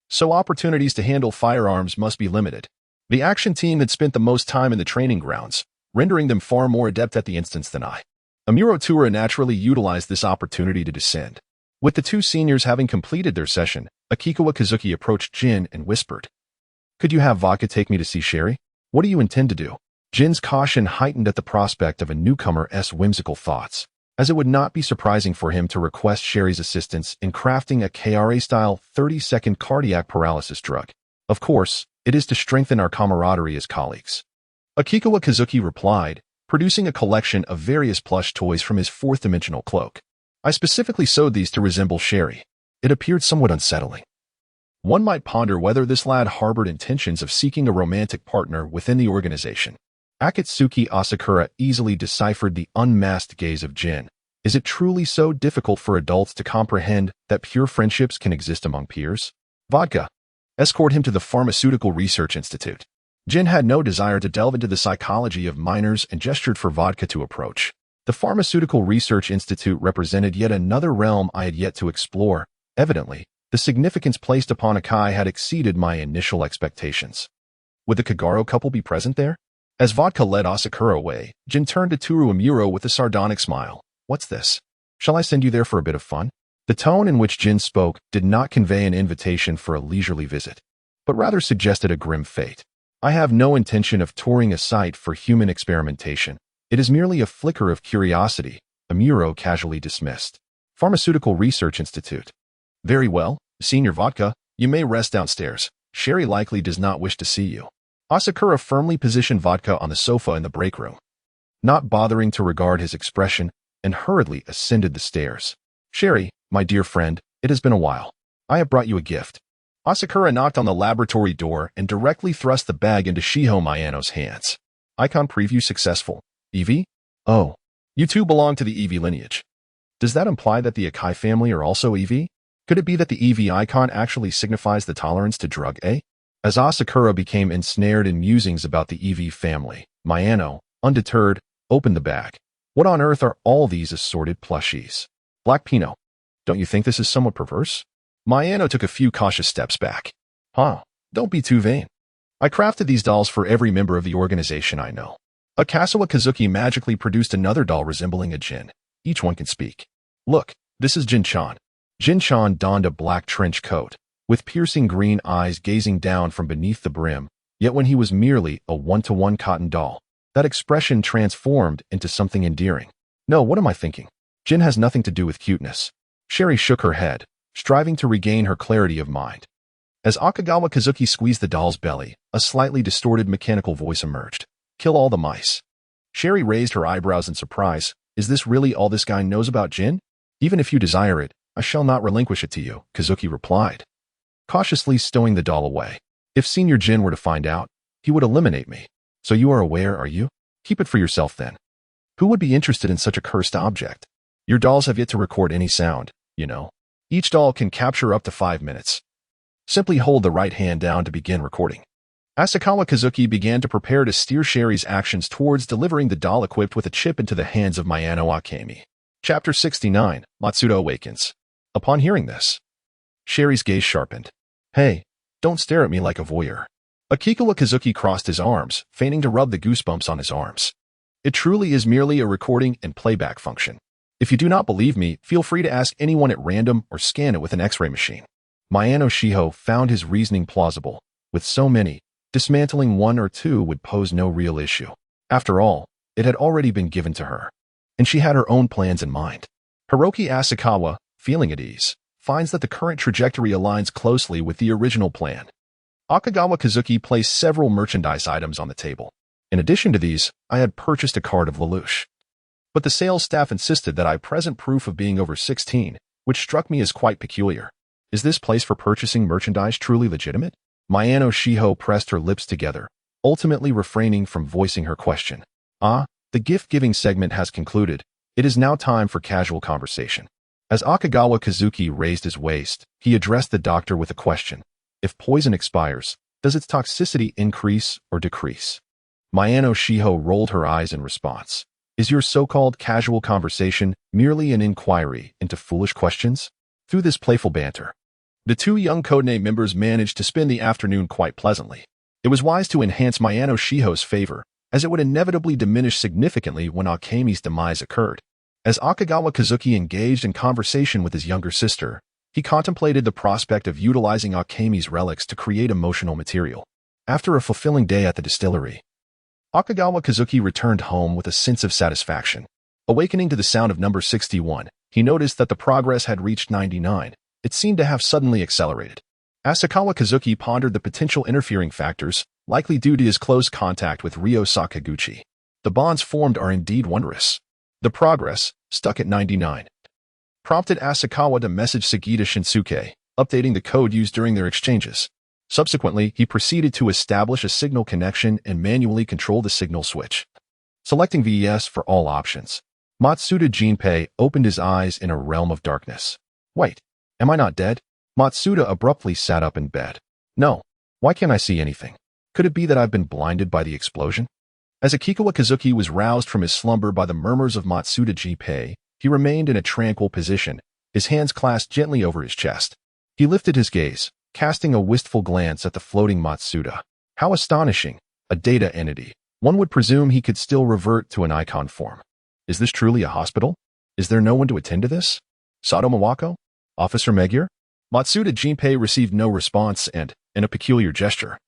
S1: so opportunities to handle firearms must be limited. The action team had spent the most time in the training grounds, rendering them far more adept at the instance than I. Amuro Turu naturally utilized this opportunity to descend. With the two seniors having completed their session, Akikawa Kazuki approached Jin and whispered, Could you have vodka take me to see Sherry? What do you intend to do? Jin's caution heightened at the prospect of a newcomer's whimsical thoughts, as it would not be surprising for him to request Sherry's assistance in crafting a KRA-style 30-second cardiac paralysis drug. Of course, it is to strengthen our camaraderie as colleagues. Akikawa Kazuki replied, producing a collection of various plush toys from his fourth-dimensional cloak. I specifically sewed these to resemble Sherry. It appeared somewhat unsettling. One might ponder whether this lad harbored intentions of seeking a romantic partner within the organization. Akatsuki Asakura easily deciphered the unmasked gaze of Jin. Is it truly so difficult for adults to comprehend that pure friendships can exist among peers? Vodka. Escort him to the Pharmaceutical Research Institute. Jin had no desire to delve into the psychology of minors and gestured for Vodka to approach. The Pharmaceutical Research Institute represented yet another realm I had yet to explore. Evidently, the significance placed upon Akai had exceeded my initial expectations. Would the Kagaro couple be present there? As vodka led Asakura away, Jin turned to Toru Amuro with a sardonic smile. What's this? Shall I send you there for a bit of fun? The tone in which Jin spoke did not convey an invitation for a leisurely visit, but rather suggested a grim fate. I have no intention of touring a site for human experimentation. It is merely a flicker of curiosity, Amuro casually dismissed. Pharmaceutical Research Institute. Very well, Senior Vodka, you may rest downstairs. Sherry likely does not wish to see you. Asakura firmly positioned Vodka on the sofa in the break room, not bothering to regard his expression, and hurriedly ascended the stairs. Sherry, my dear friend, it has been a while. I have brought you a gift. Asakura knocked on the laboratory door and directly thrust the bag into Shiho Mayano's hands. Icon preview successful. Eevee? Oh, you two belong to the Eevee lineage. Does that imply that the Akai family are also Eevee? Could it be that the Eevee icon actually signifies the tolerance to drug A? As Asakura became ensnared in musings about the Eevee family, Mayano, undeterred, opened the bag. What on earth are all these assorted plushies? Black Pinot. Don't you think this is somewhat perverse? Mayano took a few cautious steps back. Don't be too vain. I crafted these dolls for every member of the organization I know. Akasawa Kazuki magically produced another doll resembling a Jin. Each one can speak. Look, this is Jin-chan. Jin-chan donned a black trench coat, with piercing green eyes gazing down from beneath the brim, yet when he was merely a one-to-one cotton doll, that expression transformed into something endearing. No, what am I thinking? Jin has nothing to do with cuteness. Sherry shook her head, striving to regain her clarity of mind. As Akagawa Kazuki squeezed the doll's belly, a slightly distorted mechanical voice emerged. Kill all the mice. Sherry raised her eyebrows in surprise. Is this really all this guy knows about Jin? Even if you desire it, I shall not relinquish it to you, Kazuki replied, cautiously stowing the doll away. If Senior Jin were to find out, he would eliminate me. So you are aware, are you? Keep it for yourself then. Who would be interested in such a cursed object? Your dolls have yet to record any sound, you know. Each doll can capture up to 5 minutes. Simply hold the right hand down to begin recording. Asakawa Kazuki began to prepare to steer Sherry's actions towards delivering the doll equipped with a chip into the hands of Mayano Akemi. Chapter 69, Matsuda Awakens. Upon hearing this, Sherry's gaze sharpened. Hey, don't stare at me like a voyeur. Akikawa Kazuki crossed his arms, feigning to rub the goosebumps on his arms. It truly is merely a recording and playback function. If you do not believe me, feel free to ask anyone at random or scan it with an X-ray machine. Mayano Shiho found his reasoning plausible. With so many, dismantling one or two would pose no real issue. After all, it had already been given to her, and she had her own plans in mind. Hiroki Asakawa, feeling at ease, finds that the current trajectory aligns closely with the original plan. Akagawa Kazuki placed several merchandise items on the table. In addition to these, I had purchased a card of Lelouch. But the sales staff insisted that I present proof of being over 16, which struck me as quite peculiar. Is this place for purchasing merchandise truly legitimate? Mayano Shiho pressed her lips together, ultimately refraining from voicing her question. The gift-giving segment has concluded. It is now time for casual conversation. As Akagawa Kazuki raised his waist, he addressed the doctor with a question. If poison expires, does its toxicity increase or decrease? Mayano Shiho rolled her eyes in response. Is your so-called casual conversation merely an inquiry into foolish questions? Through this playful banter, the two young codename members managed to spend the afternoon quite pleasantly. It was wise to enhance Mayano Shiho's favor, as it would inevitably diminish significantly when Akemi's demise occurred. As Akagawa Kazuki engaged in conversation with his younger sister, he contemplated the prospect of utilizing Akemi's relics to create emotional material. After a fulfilling day at the distillery, Akagawa Kazuki returned home with a sense of satisfaction. Awakening to the sound of number 61, he noticed that the progress had reached 99. It seemed to have suddenly accelerated. Asakawa Kazuki pondered the potential interfering factors, likely due to his close contact with Ryo Sakaguchi. The bonds formed are indeed wondrous. The progress, stuck at 99, prompted Asakawa to message Sagita Shinsuke, updating the code used during their exchanges. Subsequently, he proceeded to establish a signal connection and manually control the signal switch. Selecting VES for all options, Matsuda Jinpei opened his eyes in a realm of darkness. Wait, am I not dead? Matsuda abruptly sat up in bed. No, why can't I see anything? Could it be that I've been blinded by the explosion? As Akikawa Kazuki was roused from his slumber by the murmurs of Matsuda Jinpei, he remained in a tranquil position, his hands clasped gently over his chest. He lifted his gaze, casting a wistful glance at the floating Matsuda. How astonishing! A data entity, One would presume he could still revert to an icon form. Is this truly a hospital? Is there no one to attend to this? Sato Mawako? Officer Megier? Matsuda Jinpei received no response and, in a peculiar gesture,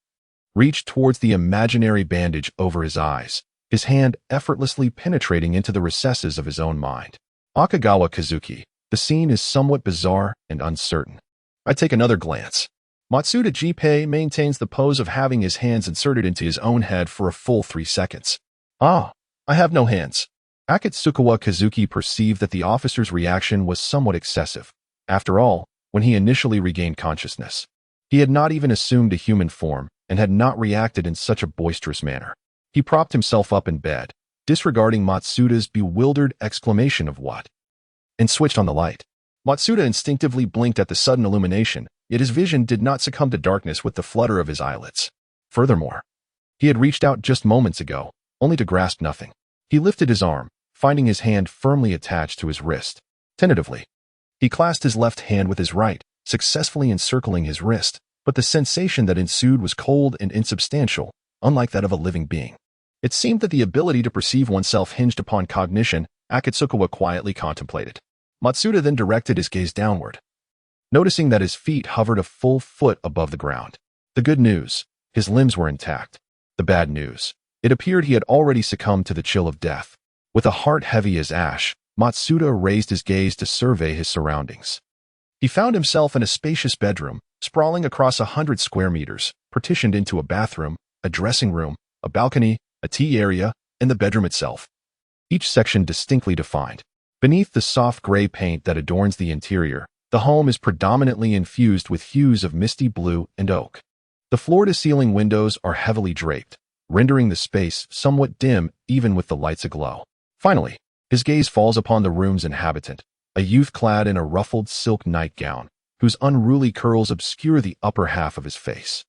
S1: reached towards the imaginary bandage over his eyes, his hand effortlessly penetrating into the recesses of his own mind. Akagawa Kazuki, the scene is somewhat bizarre and uncertain. I take another glance. Matsuda Jinpei maintains the pose of having his hands inserted into his own head for a full 3 seconds. Ah, I have no hands. Akatsukawa Kazuki perceived that the officer's reaction was somewhat excessive. After all, when he initially regained consciousness, he had not even assumed a human form and had not reacted in such a boisterous manner. He propped himself up in bed, disregarding Matsuda's bewildered exclamation of what, and switched on the light. Matsuda instinctively blinked at the sudden illumination, yet his vision did not succumb to darkness with the flutter of his eyelids. Furthermore, he had reached out just moments ago, only to grasp nothing. He lifted his arm, finding his hand firmly attached to his wrist. Tentatively, he clasped his left hand with his right, successfully encircling his wrist, but the sensation that ensued was cold and insubstantial, unlike that of a living being. It seemed that the ability to perceive oneself hinged upon cognition. Akatsukawa quietly contemplated. Matsuda then directed his gaze downward, noticing that his feet hovered a full foot above the ground. The good news, his limbs were intact. The bad news, it appeared he had already succumbed to the chill of death. With a heart heavy as ash, Matsuda raised his gaze to survey his surroundings. He found himself in a spacious bedroom, sprawling across 100 square meters, partitioned into a bathroom, a dressing room, a balcony, a tea area, and the bedroom itself, each section distinctly defined. Beneath the soft gray paint that adorns the interior, the home is predominantly infused with hues of misty blue and oak. The floor-to-ceiling windows are heavily draped, rendering the space somewhat dim even with the lights aglow. Finally, his gaze falls upon the room's inhabitant, a youth clad in a ruffled silk nightgown, whose unruly curls obscure the upper half of his face.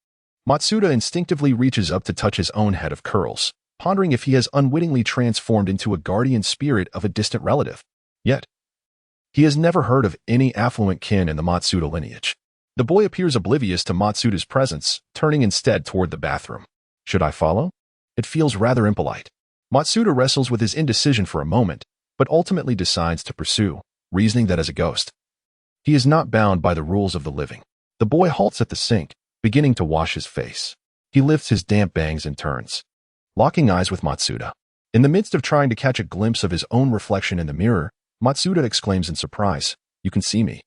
S1: Matsuda instinctively reaches up to touch his own head of curls, pondering if he has unwittingly transformed into a guardian spirit of a distant relative. Yet, he has never heard of any affluent kin in the Matsuda lineage. The boy appears oblivious to Matsuda's presence, turning instead toward the bathroom. Should I follow? It feels rather impolite. Matsuda wrestles with his indecision for a moment, but ultimately decides to pursue, reasoning that as a ghost, he is not bound by the rules of the living. The boy halts at the sink, beginning to wash his face. He lifts his damp bangs and turns, locking eyes with Matsuda. In the midst of trying to catch a glimpse of his own reflection in the mirror, Matsuda exclaims in surprise, "You can see me."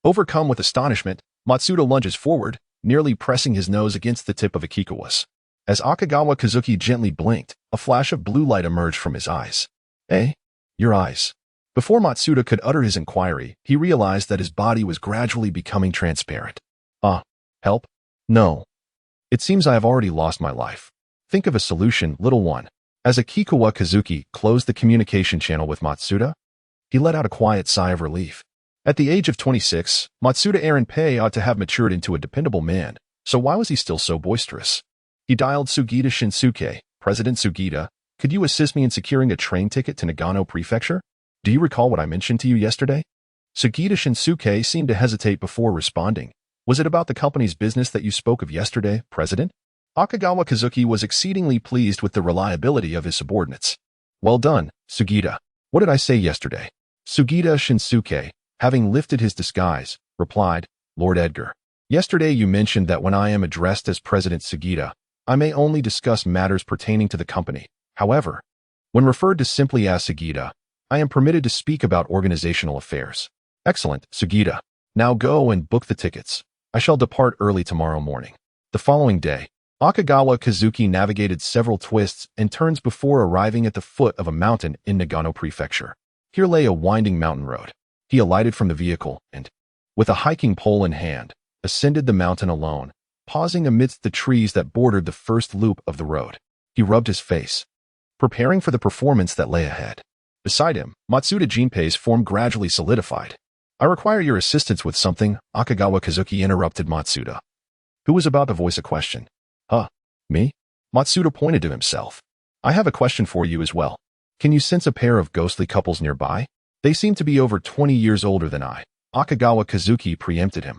S1: Overcome with astonishment, Matsuda lunges forward, nearly pressing his nose against the tip of Akikawa's. As Akagawa Kazuki gently blinked, a flash of blue light emerged from his eyes. "Eh? Your eyes." Before Matsuda could utter his inquiry, he realized that his body was gradually becoming transparent. Help? No. It seems I have already lost my life. Think of a solution, little one. As Akikawa Kazuki closed the communication channel with Matsuda, he let out a quiet sigh of relief. At the age of 26, Matsuda Aaron-pei ought to have matured into a dependable man, so why was he still so boisterous? He dialed Sugita Shinsuke. "President Sugita, could you assist me in securing a train ticket to Nagano Prefecture? Do you recall what I mentioned to you yesterday?" Sugita Shinsuke seemed to hesitate before responding. "Was it about the company's business that you spoke of yesterday, President?" Akagawa Kazuki was exceedingly pleased with the reliability of his subordinates. "Well done, Sugita. What did I say yesterday?" Sugita Shinsuke, having lifted his disguise, replied, "Lord Edgar, yesterday you mentioned that when I am addressed as President Sugita, I may only discuss matters pertaining to the company. However, when referred to simply as Sugita, I am permitted to speak about organizational affairs." "Excellent, Sugita. Now go and book the tickets. I shall depart early tomorrow morning." The following day, Akagawa Kazuki navigated several twists and turns before arriving at the foot of a mountain in Nagano Prefecture. Here lay a winding mountain road. He alighted from the vehicle and, with a hiking pole in hand, ascended the mountain alone, pausing amidst the trees that bordered the first loop of the road. He rubbed his face, preparing for the performance that lay ahead. Beside him, Matsuda Jinpei's form gradually solidified. "I require your assistance with something," Akagawa Kazuki interrupted Matsuda, who was about to voice a question. Me?" Matsuda pointed to himself. "I have a question for you as well. Can you sense a pair of ghostly couples nearby? They seem to be over 20 years older than I." Akagawa Kazuki preempted him.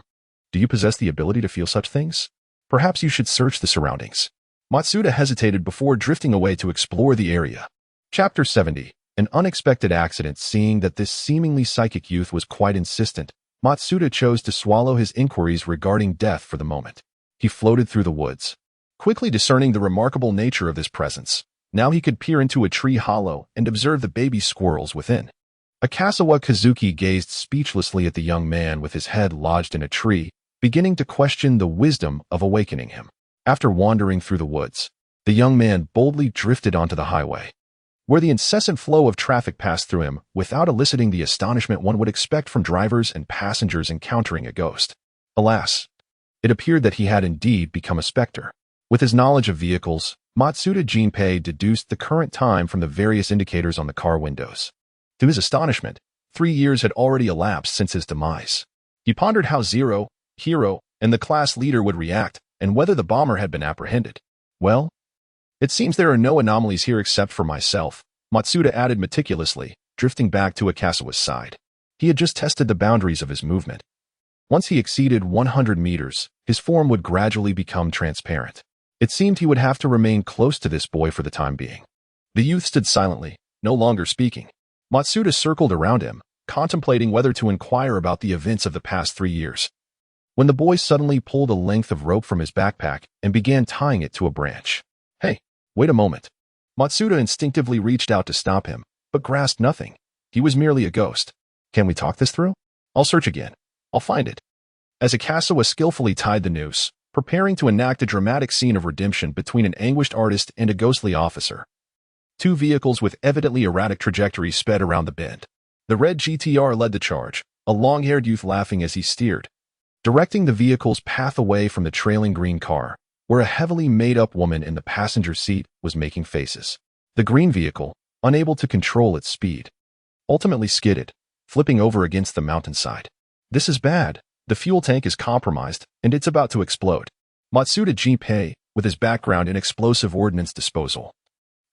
S1: "Do you possess the ability to feel such things? Perhaps you should search the surroundings. Matsuda hesitated before drifting away to explore the area. Chapter 70. An unexpected accident. Seeing that this seemingly psychic youth was quite insistent, Matsuda chose to swallow his inquiries regarding death for the moment. He floated through the woods, quickly discerning the remarkable nature of this presence. Now he could peer into a tree hollow and observe the baby squirrels within. Akasawa Kazuki gazed speechlessly at the young man with his head lodged in a tree, beginning to question the wisdom of awakening him. After wandering through the woods, the young man boldly drifted onto the highway, where the incessant flow of traffic passed through him without eliciting the astonishment one would expect from drivers and passengers encountering a ghost. Alas, it appeared that he had indeed become a specter. With his knowledge of vehicles, Matsuda Jinpei deduced the current time from the various indicators on the car windows. To his astonishment, 3 years had already elapsed since his demise. He pondered how Zero, Hero, and the class leader would react, and whether the bomber had been apprehended. Well, it seems there are no anomalies here except for myself, Matsuda added meticulously, drifting back to Akasawa's side. He had just tested the boundaries of his movement. Once he exceeded 100 meters, his form would gradually become transparent. It seemed he would have to remain close to this boy for the time being. The youth stood silently, no longer speaking. Matsuda circled around him, contemplating whether to inquire about the events of the past 3 years, when the boy suddenly pulled a length of rope from his backpack and began tying it to a branch. Hey, wait a moment. Matsuda instinctively reached out to stop him, but grasped nothing. He was merely a ghost. Can we talk this through? I'll search again. I'll find it. As Akasawa skillfully tied the noose, preparing to enact a dramatic scene of redemption between an anguished artist and a ghostly officer, 2 vehicles with evidently erratic trajectories sped around the bend. The red GTR led the charge, a long-haired youth laughing as he steered, directing the vehicle's path away from the trailing green car, where a heavily made-up woman in the passenger seat was making faces. The green vehicle, unable to control its speed, ultimately skidded, flipping over against the mountainside. This is bad. The fuel tank is compromised, and it's about to explode. Matsuda Jinpei, with his background in explosive ordnance disposal,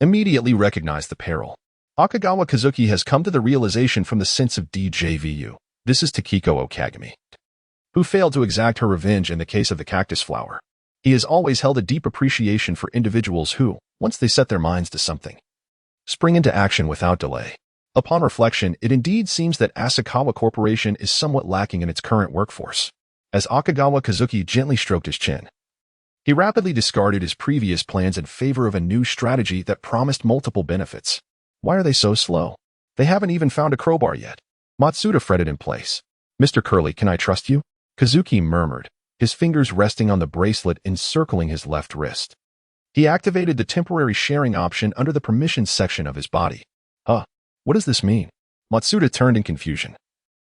S1: immediately recognized the peril. Akagawa Kazuki has come to the realization from the sense of DJVU. This is Takiko Okagami, who failed to exact her revenge in the case of the cactus flower. He has always held a deep appreciation for individuals who, once they set their minds to something, spring into action without delay. Upon reflection, it indeed seems that Asakawa Corporation is somewhat lacking in its current workforce. As Akagawa Kazuki gently stroked his chin, he rapidly discarded his previous plans in favor of a new strategy that promised multiple benefits. Why are they so slow? They haven't even found a crowbar yet. Matsuda fretted in place. Mr. Curly, can I trust you? Kazuki murmured, his fingers resting on the bracelet encircling his left wrist. He activated the temporary sharing option under the permissions section of his body. Huh, what does this mean? Matsuda turned in confusion,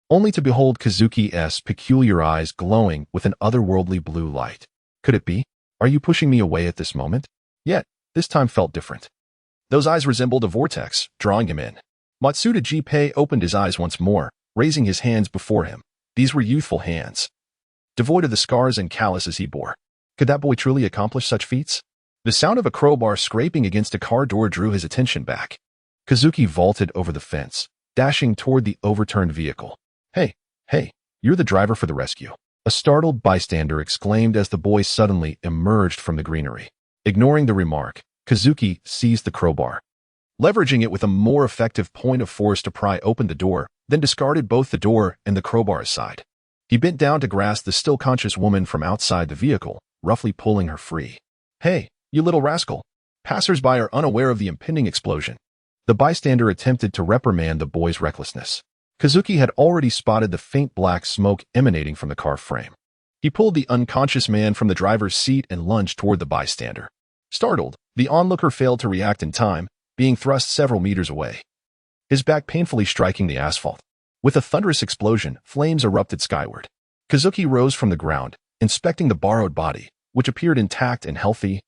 S1: only to behold Kazuki's peculiar eyes glowing with an otherworldly blue light. Could it be? Are you pushing me away at this moment? Yet, this time felt different. Those eyes resembled a vortex, drawing him in. Matsuda Jinpei opened his eyes once more, raising his hands before him. These were youthful hands, devoid of the scars and calluses he bore. Could that boy truly accomplish such feats? The sound of a crowbar scraping against a car door drew his attention back. Kazuki vaulted over the fence, dashing toward the overturned vehicle. Hey, you're the driver for the rescue. A startled bystander exclaimed as the boy suddenly emerged from the greenery. Ignoring the remark, Kazuki seized the crowbar, leveraging it with a more effective point of force to pry open the door, then discarded both the door and the crowbar aside. He bent down to grasp the still conscious woman from outside the vehicle, roughly pulling her free. Hey, you little rascal. Passers-by are unaware of the impending explosion. The bystander attempted to reprimand the boy's recklessness. Kazuki had already spotted the faint black smoke emanating from the car frame. He pulled the unconscious man from the driver's seat and lunged toward the bystander. Startled, the onlooker failed to react in time, being thrust several meters away, his back painfully striking the asphalt. With a thunderous explosion, flames erupted skyward. Kazuki rose from the ground, inspecting the borrowed body, which appeared intact and healthy,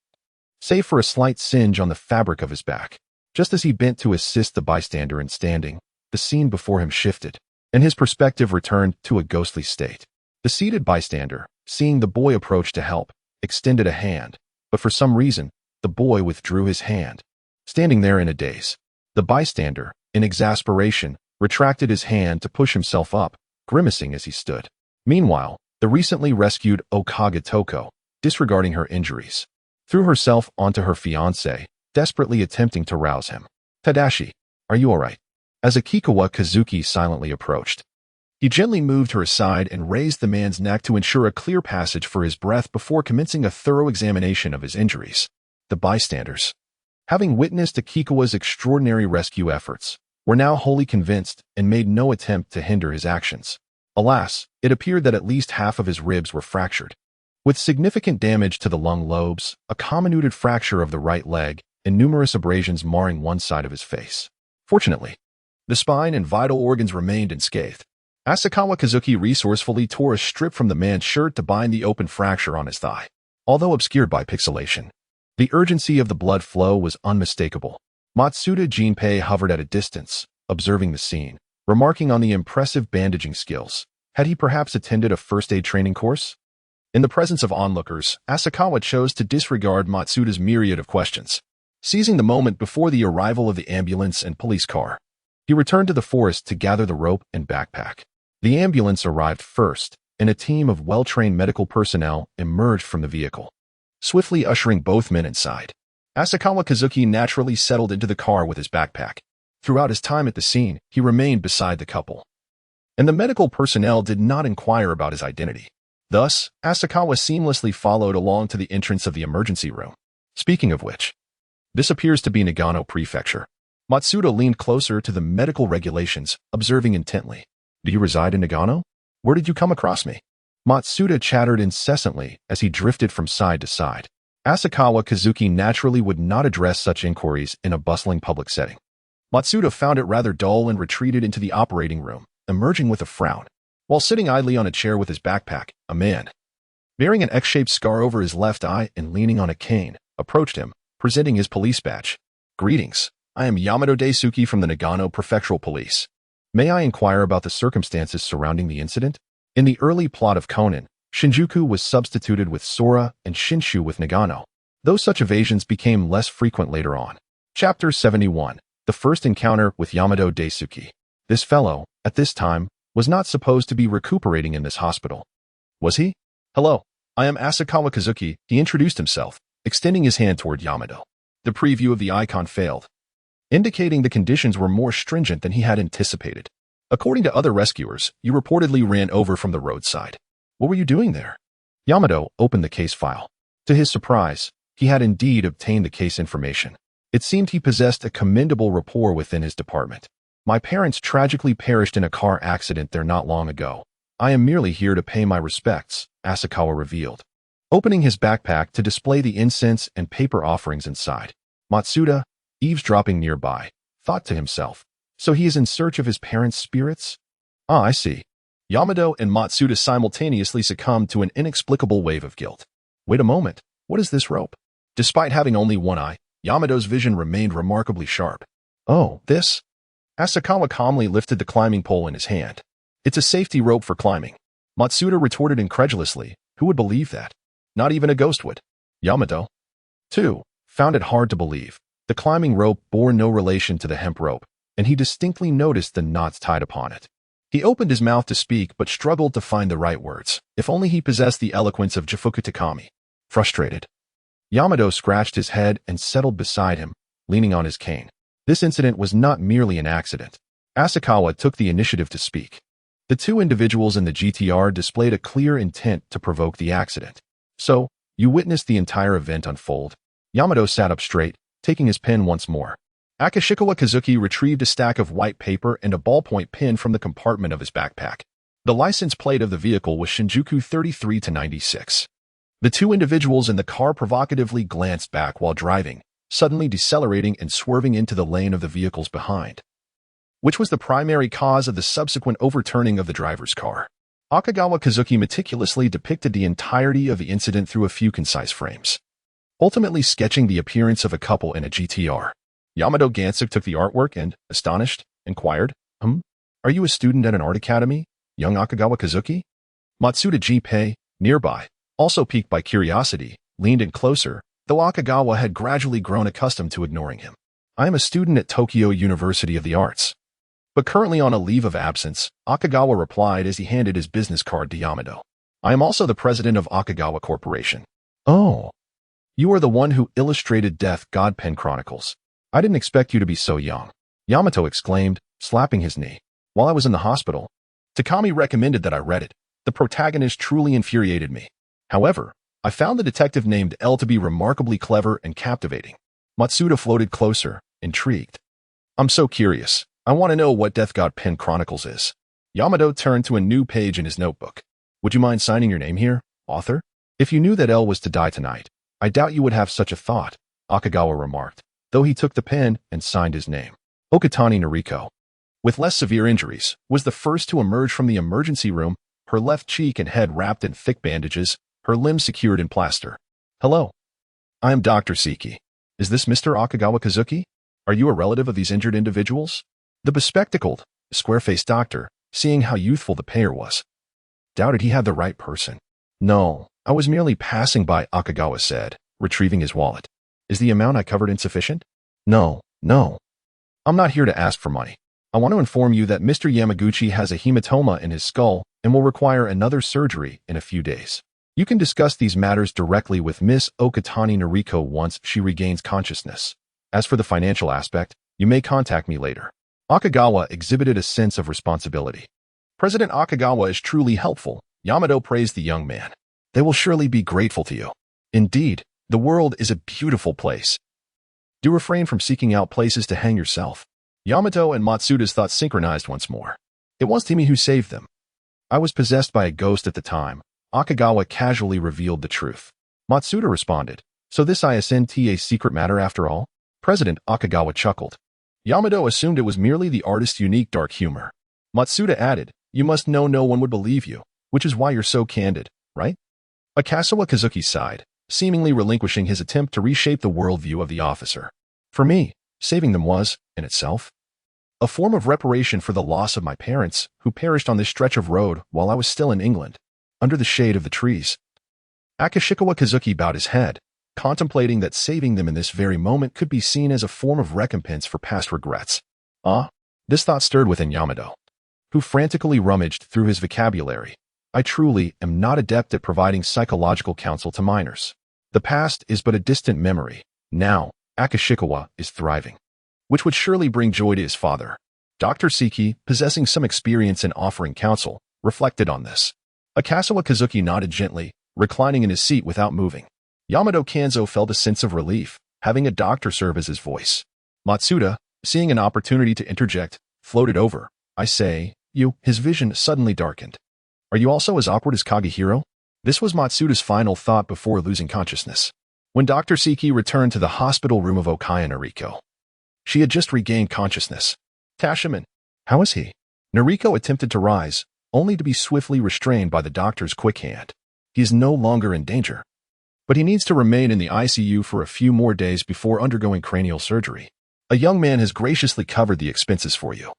S1: save for a slight singe on the fabric of his back. Just as he bent to assist the bystander in standing, the scene before him shifted, and his perspective returned to a ghostly state. The seated bystander, seeing the boy approach to help, extended a hand, but for some reason, the boy withdrew his hand. Standing there in a daze, the bystander, in exasperation, retracted his hand to push himself up, grimacing as he stood. Meanwhile, the recently rescued Okage Toko, disregarding her injuries, threw herself onto her fiancé, desperately attempting to rouse him. "Tadashi, are you all right?" As Akikawa Kazuki silently approached, he gently moved her aside and raised the man's neck to ensure a clear passage for his breath before commencing a thorough examination of his injuries. The bystanders, having witnessed Akikawa's extraordinary rescue efforts, were now wholly convinced and made no attempt to hinder his actions. Alas, it appeared that at least half of his ribs were fractured, with significant damage to the lung lobes, a comminuted fracture of the right leg, and numerous abrasions marring one side of his face. Fortunately, the spine and vital organs remained unscathed. Asakawa Kazuki resourcefully tore a strip from the man's shirt to bind the open fracture on his thigh. Although obscured by pixelation, the urgency of the blood flow was unmistakable. Matsuda Jinpei hovered at a distance, observing the scene, remarking on the impressive bandaging skills. Had he perhaps attended a first-aid training course? In the presence of onlookers, Asakawa chose to disregard Matsuda's myriad of questions. Seizing the moment before the arrival of the ambulance and police car, he returned to the forest to gather the rope and backpack. The ambulance arrived first, and a team of well-trained medical personnel emerged from the vehicle, swiftly ushering both men inside. Asakawa Kazuki naturally settled into the car with his backpack. Throughout his time at the scene, he remained beside the couple, and the medical personnel did not inquire about his identity. Thus, Asakawa seamlessly followed along to the entrance of the emergency room. Speaking of which, this appears to be Nagano Prefecture. Matsuda leaned closer to the medical regulations, observing intently. "Do you reside in Nagano? Where did you come across me?" Matsuda chattered incessantly as he drifted from side to side. Asakawa Kazuki naturally would not address such inquiries in a bustling public setting. Matsuda found it rather dull and retreated into the operating room, emerging with a frown. While sitting idly on a chair with his backpack, a man, bearing an X-shaped scar over his left eye and leaning on a cane, approached him, presenting his police badge. "Greetings. I am Yamato Daisuke from the Nagano Prefectural Police. May I inquire about the circumstances surrounding the incident?" In the early plot of Conan, Shinjuku was substituted with Sora and Shinshu with Nagano, though such evasions became less frequent later on. Chapter 71. The first encounter with Yamato Daisuke. This fellow, at this time, was not supposed to be recuperating in this hospital. Was he? "Hello, I am Asakawa Kazuki," he introduced himself, extending his hand toward Yamato. The preview of the icon failed, indicating the conditions were more stringent than he had anticipated. "According to other rescuers, you reportedly ran over from the roadside. What were you doing there?" Yamato opened the case file. To his surprise, he had indeed obtained the case information. It seemed he possessed a commendable rapport within his department. "My parents tragically perished in a car accident there not long ago. I am merely here to pay my respects," Asakawa revealed, opening his backpack to display the incense and paper offerings inside. Matsuda, eavesdropping nearby, thought to himself, "So he is in search of his parents' spirits? Ah, I see." Yamato and Matsuda simultaneously succumbed to an inexplicable wave of guilt. "Wait a moment, what is this rope?" Despite having only one eye, Yamato's vision remained remarkably sharp. "Oh, this?" Asakawa calmly lifted the climbing pole in his hand. "It's a safety rope for climbing." Matsuda retorted incredulously, "Who would believe that? Not even a ghost would." Yamato, too, found it hard to believe. The climbing rope bore no relation to the hemp rope, and he distinctly noticed the knots tied upon it. He opened his mouth to speak but struggled to find the right words. If only he possessed the eloquence of Jifuku Takami. Frustrated, Yamato scratched his head and settled beside him, leaning on his cane. This incident was not merely an accident. Asakawa took the initiative to speak. The two individuals in the GTR displayed a clear intent to provoke the accident. "So, you witnessed the entire event unfold?" Yamato sat up straight, taking his pen once more. Akishikawa Kazuki retrieved a stack of white paper and a ballpoint pen from the compartment of his backpack. The license plate of the vehicle was Shinjuku 33-96. The two individuals in the car provocatively glanced back while driving, suddenly decelerating and swerving into the lane of the vehicles behind, which was the primary cause of the subsequent overturning of the driver's car. Akagawa Kazuki meticulously depicted the entirety of the incident through a few concise frames, ultimately sketching the appearance of a couple in a GTR. Yamato Gansuk took the artwork and, astonished, inquired, "Are you a student at an art academy, young Akagawa Kazuki?" Matsuda Jinpei, nearby, also piqued by curiosity, leaned in closer, though Akagawa had gradually grown accustomed to ignoring him. "I am a student at Tokyo University of the Arts, but currently on a leave of absence," Akagawa replied as he handed his business card to Yamato. "I am also the president of Akagawa Corporation." "Oh." You are the one who illustrated Death God Pen Chronicles. I didn't expect you to be so young. Yamato exclaimed, slapping his knee. While I was in the hospital, Takami recommended that I read it. The protagonist truly infuriated me. However, I found the detective named L to be remarkably clever and captivating. Matsuda floated closer, intrigued. I'm so curious. I want to know what Death God Pen Chronicles is. Yamato turned to a new page in his notebook. Would you mind signing your name here, author? If you knew that L was to die tonight, I doubt you would have such a thought, Akagawa remarked, though he took the pen and signed his name. Okatani Noriko, with less severe injuries, was the first to emerge from the emergency room, her left cheek and head wrapped in thick bandages, her limbs secured in plaster. Hello. I am Dr. Seki. Is this Mr. Akagawa Kazuki? Are you a relative of these injured individuals? The bespectacled, square-faced doctor, seeing how youthful the payer was, doubted he had the right person. No, I was merely passing by, Akagawa said, retrieving his wallet. Is the amount I covered insufficient? No. I'm not here to ask for money. I want to inform you that Mr. Yamaguchi has a hematoma in his skull and will require another surgery in a few days. You can discuss these matters directly with Miss Okatani Noriko once she regains consciousness. As for the financial aspect, you may contact me later. Akagawa exhibited a sense of responsibility. President Akagawa is truly helpful, Yamato praised the young man. They will surely be grateful to you. Indeed, the world is a beautiful place. Do refrain from seeking out places to hang yourself. Yamato and Matsuda's thoughts synchronized once more. It was Timi who saved them. I was possessed by a ghost at the time. Akagawa casually revealed the truth. Matsuda responded, so this isn't a secret matter after all? President Akagawa chuckled. Yamato assumed it was merely the artist's unique dark humor. Matsuda added, you must know no one would believe you, which is why you're so candid, right? Akasawa Kazuki sighed, seemingly relinquishing his attempt to reshape the worldview of the officer. For me, saving them was, in itself, a form of reparation for the loss of my parents, who perished on this stretch of road while I was still in England, under the shade of the trees. Akashikawa Kazuki bowed his head, contemplating that saving them in this very moment could be seen as a form of recompense for past regrets. This thought stirred within Yamato, who frantically rummaged through his vocabulary. I truly am not adept at providing psychological counsel to minors. The past is but a distant memory. Now, Akashikawa is thriving, which would surely bring joy to his father. Dr. Seki, possessing some experience in offering counsel, reflected on this. Akasawa Kazuki nodded gently, reclining in his seat without moving. Yamato Kanzo felt a sense of relief, having a doctor serve as his voice. Matsuda, seeing an opportunity to interject, floated over. I say, you, his vision suddenly darkened. Are you also as awkward as Kagehiro? This was Matsuda's final thought before losing consciousness. When Dr. Seki returned to the hospital room of Okaya Noriko, she had just regained consciousness. Tashiman, how is he? Noriko attempted to rise, only to be swiftly restrained by the doctor's quick hand. He is no longer in danger, but he needs to remain in the ICU for a few more days before undergoing cranial surgery. A young man has graciously covered the expenses for you.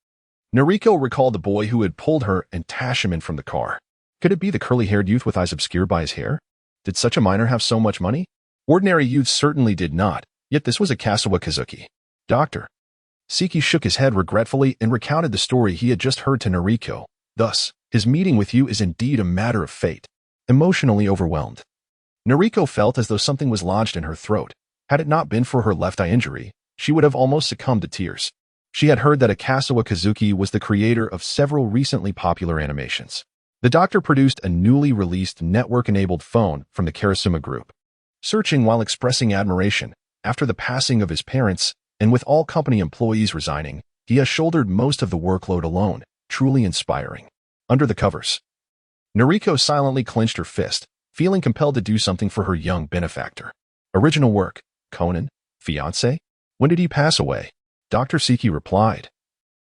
S1: Noriko recalled the boy who had pulled her and Tashiman from the car. Could it be the curly-haired youth with eyes obscured by his hair? Did such a minor have so much money? Ordinary youths certainly did not, yet this was Akasawa Kazuki. Doctor. Seki shook his head regretfully and recounted the story he had just heard to Noriko. Thus, his meeting with you is indeed a matter of fate. Emotionally overwhelmed. Noriko felt as though something was lodged in her throat. Had it not been for her left eye injury, she would have almost succumbed to tears. She had heard that Akasawa Kazuki was the creator of several recently popular animations. The doctor produced a newly released network-enabled phone from the Karasuma Group. Searching while expressing admiration, after the passing of his parents, and with all company employees resigning, he has shouldered most of the workload alone, truly inspiring. Under the covers. Noriko silently clenched her fist, feeling compelled to do something for her young benefactor. Original work, Conan, fiancé? When did he pass away? Dr. Seki replied.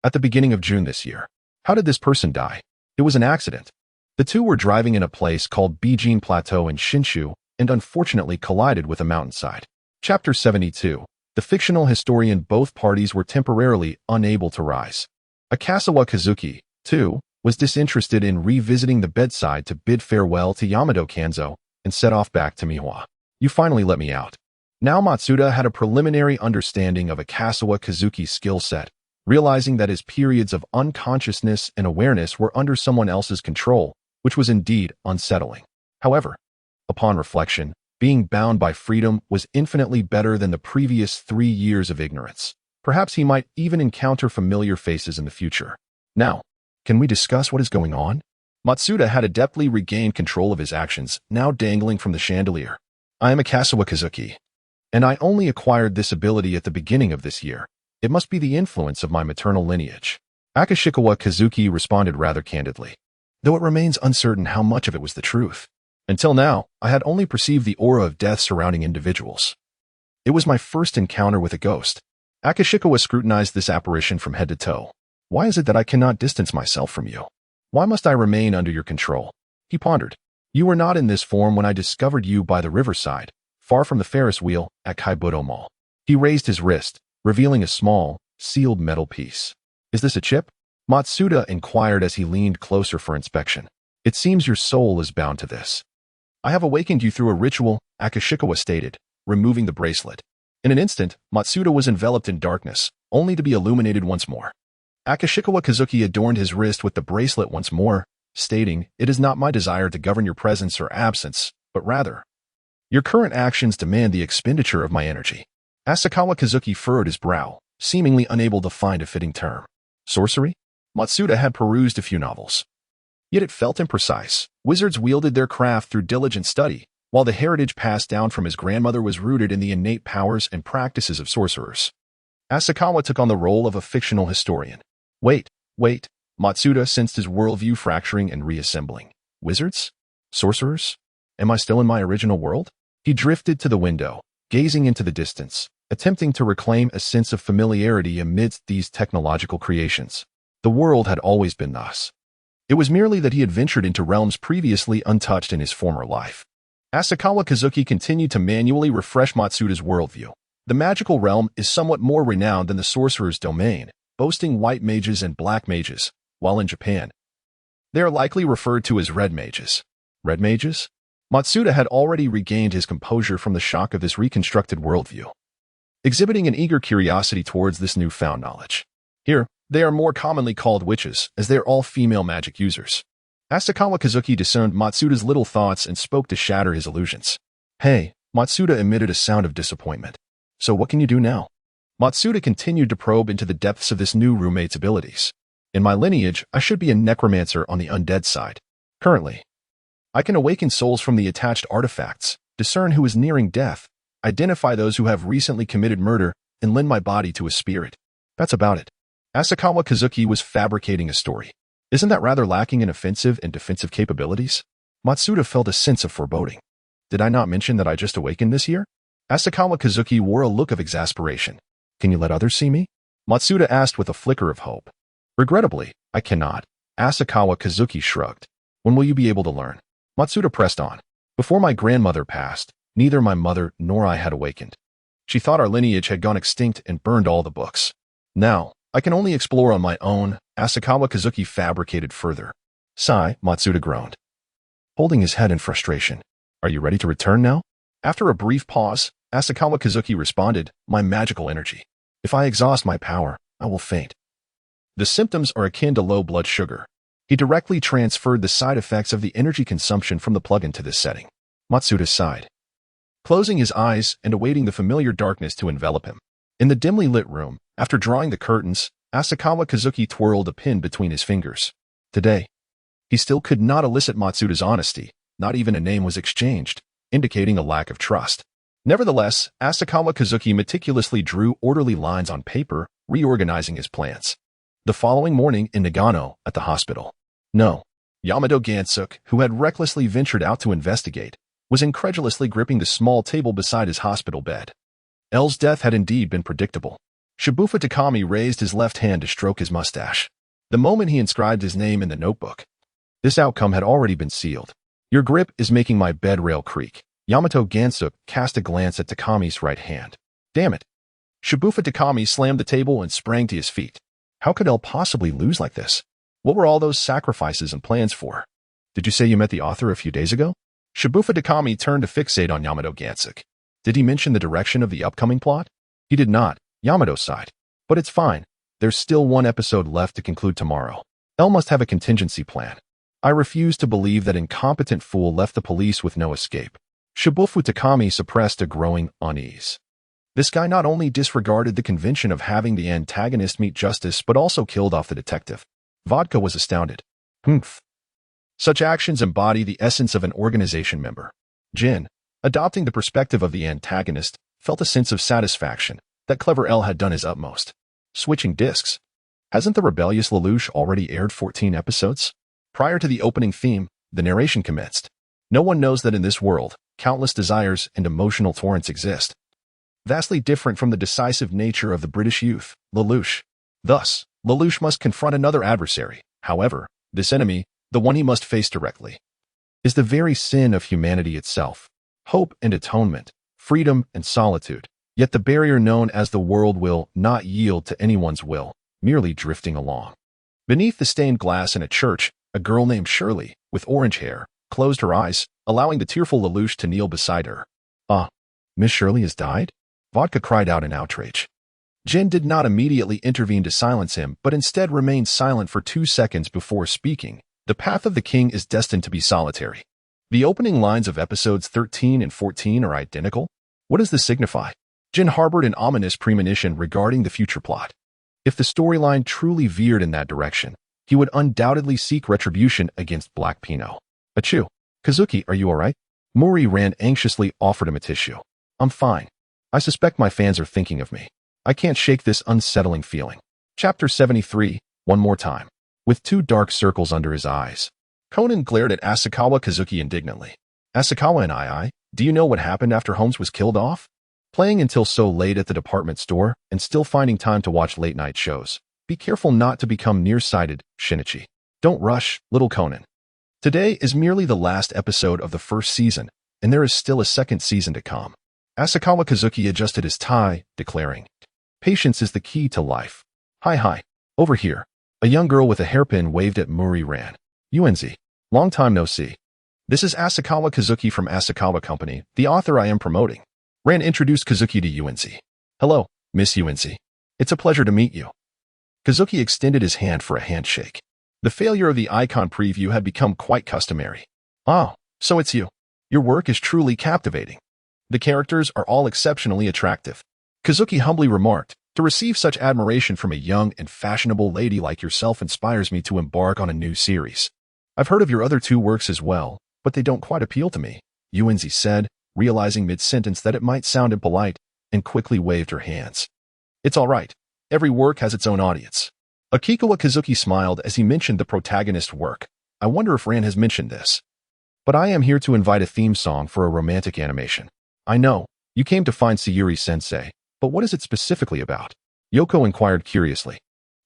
S1: At the beginning of June this year. How did this person die? It was an accident. The two were driving in a place called Bijin Plateau in Shinshu and unfortunately collided with a mountainside. Chapter 72. The fictional historian both parties were temporarily unable to rise. Akasawa Kazuki, too, was disinterested in revisiting the bedside to bid farewell to Yamato Kanzo and set off back to Mihua. You finally let me out. Now Matsuda had a preliminary understanding of Akasawa Kazuki's skill set, realizing that his periods of unconsciousness and awareness were under someone else's control, which was indeed unsettling. However, upon reflection, Being bound by freedom was infinitely better than the previous 3 years of ignorance. Perhaps he might even encounter familiar faces in the future. Now, can we discuss what is going on? Matsuda had adeptly regained control of his actions, now dangling from the chandelier. I am Akasawa Kazuki, and I only acquired this ability at the beginning of this year. It must be the influence of my maternal lineage. Akashikawa Kazuki responded rather candidly, though it remains uncertain how much of it was the truth. Until now, I had only perceived the aura of death surrounding individuals. It was my first encounter with a ghost. Akashikawa scrutinized this apparition from head to toe. Why is it that I cannot distance myself from you? Why must I remain under your control? He pondered. You were not in this form when I discovered you by the riverside, far from the Ferris wheel at Kaibudo Mall. He raised his wrist, revealing a small, sealed metal piece. Is this a chip? Matsuda inquired as he leaned closer for inspection. It seems your soul is bound to this. I have awakened you through a ritual, Akashikawa stated, removing the bracelet. In an instant, Matsuda was enveloped in darkness, only to be illuminated once more. Akashikawa Kazuki adorned his wrist with the bracelet once more, stating, It is not my desire to govern your presence or absence, but rather, your current actions demand the expenditure of my energy. Asakawa Kazuki furrowed his brow, seemingly unable to find a fitting term. Sorcery? Matsuda had perused a few novels. Yet it felt imprecise. Wizards wielded their craft through diligent study, while the heritage passed down from his grandmother was rooted in the innate powers and practices of sorcerers. Asakawa took on the role of a fictional historian. Wait. Matsuda sensed his worldview fracturing and reassembling. Wizards? Sorcerers? Am I still in my original world? He drifted to the window, gazing into the distance, attempting to reclaim a sense of familiarity amidst these technological creations. The world had always been thus. It was merely that he had ventured into realms previously untouched in his former life. Asakawa Kazuki continued to manually refresh Matsuda's worldview. The magical realm is somewhat more renowned than the sorcerer's domain, boasting white mages and black mages, while in Japan, they are likely referred to as red mages. Red mages? Matsuda had already regained his composure from the shock of this reconstructed worldview, exhibiting an eager curiosity towards this newfound knowledge. Here, they are more commonly called witches, as they are all female magic users. Asakawa Kazuki discerned Matsuda's little thoughts and spoke to shatter his illusions. Hey, Matsuda emitted a sound of disappointment. So what can you do now? Matsuda continued to probe into the depths of this new roommate's abilities. In my lineage, I should be a necromancer on the undead side. Currently, I can awaken souls from the attached artifacts, discern who is nearing death, identify those who have recently committed murder, and lend my body to a spirit. That's about it. Asakawa Kazuki was fabricating a story. Isn't that rather lacking in offensive and defensive capabilities? Matsuda felt a sense of foreboding. Did I not mention that I just awakened this year? Asakawa Kazuki wore a look of exasperation. Can you let others see me? Matsuda asked with a flicker of hope. Regrettably, I cannot. Asakawa Kazuki shrugged. When will you be able to learn? Matsuda pressed on. Before my grandmother passed, neither my mother nor I had awakened. She thought our lineage had gone extinct and burned all the books. Now, I can only explore on my own, Asakawa Kazuki fabricated further. Sigh, Matsuda groaned, holding his head in frustration. Are you ready to return now? After a brief pause, Asakawa Kazuki responded, My magical energy. If I exhaust my power, I will faint. The symptoms are akin to low blood sugar. He directly transferred the side effects of the energy consumption from the plug-in to this setting. Matsuda sighed, closing his eyes and awaiting the familiar darkness to envelop him. In the dimly lit room, after drawing the curtains, Asakawa Kazuki twirled a pin between his fingers. Today, he still could not elicit Matsuda's honesty. Not even a name was exchanged, indicating a lack of trust. Nevertheless, Asakawa Kazuki meticulously drew orderly lines on paper, reorganizing his plans. The following morning in Nagano, at the hospital. No. Yamato Gansuk, who had recklessly ventured out to investigate, was incredulously gripping the small table beside his hospital bed. L's death had indeed been predictable. Shibuya Takami raised his left hand to stroke his mustache. The moment he inscribed his name in the notebook, this outcome had already been sealed. Your grip is making my bed rail creak. Yamato Gansuk cast a glance at Takami's right hand. Damn it. Shibuya Takami slammed the table and sprang to his feet. How could L possibly lose like this? What were all those sacrifices and plans for? Did you say you met the author a few days ago? Shibuya Takami turned to fixate on Yamato Gansuk. Did he mention the direction of the upcoming plot? He did not, Yamato sighed. But it's fine. There's still one episode left to conclude tomorrow. L must have a contingency plan. I refuse to believe that incompetent fool left the police with no escape. Shibufu Takami suppressed a growing unease. This guy not only disregarded the convention of having the antagonist meet justice but also killed off the detective. Vodka was astounded. Humph. Such actions embody the essence of an organization member. Jin, adopting the perspective of the antagonist, felt a sense of satisfaction that Clever L had done his utmost. Switching discs. Hasn't the rebellious Lelouch already aired 14 episodes? Prior to the opening theme, the narration commenced. No one knows that in this world, countless desires and emotional torrents exist. Vastly different from the decisive nature of the British youth, Lelouch. Thus, Lelouch must confront another adversary. However, this enemy, the one he must face directly, is the very sin of humanity itself. Hope and atonement, freedom and solitude. Yet the barrier known as the world will not yield to anyone's will, merely drifting along. Beneath the stained glass in a church, a girl named Shirley, with orange hair, closed her eyes, allowing the tearful Lelouch to kneel beside her. Miss Shirley has died? Vodka cried out in outrage. Jin did not immediately intervene to silence him, but instead remained silent for 2 seconds before speaking. The path of the king is destined to be solitary. The opening lines of episodes 13 and 14 are identical. What does this signify? Jin harbored an ominous premonition regarding the future plot. If the storyline truly veered in that direction, he would undoubtedly seek retribution against Black Pinot. Achoo. Kazuki, are you alright? Mori ran anxiously, offered him a tissue. I'm fine. I suspect my fans are thinking of me. I can't shake this unsettling feeling. Chapter 73, one more time. With 2 dark circles under his eyes, Conan glared at Asakawa Kazuki indignantly. Asakawa and I, do you know what happened after Holmes was killed off? Playing until so late at the department store and still finding time to watch late-night shows. Be careful not to become nearsighted, Shinichi. Don't rush, little Conan. Today is merely the last episode of the first season, and there is still a second season to come. Asakawa Kazuki adjusted his tie, declaring, patience is the key to life. Hi, over here. A young girl with a hairpin waved at Mori Ran. UNZ. Long time no see. This is Asakawa Kazuki from Asakawa Company, the author I am promoting. Ran introduced Kazuki to UNZ. Hello, Miss UNZ. It's a pleasure to meet you. Kazuki extended his hand for a handshake. The failure of the icon preview had become quite customary. Oh, so it's you. Your work is truly captivating. The characters are all exceptionally attractive. Kazuki humbly remarked, to receive such admiration from a young and fashionable lady like yourself inspires me to embark on a new series. I've heard of your other 2 works as well, but they don't quite appeal to me, UNZ said, realizing mid-sentence that it might sound impolite, and quickly waved her hands. It's all right. Every work has its own audience. Akikawa Kazuki smiled as he mentioned the protagonist's work. I wonder if Ran has mentioned this. But I am here to invite a theme song for a romantic animation. I know, you came to find Sayuri-sensei, but what is it specifically about? Yoko inquired curiously.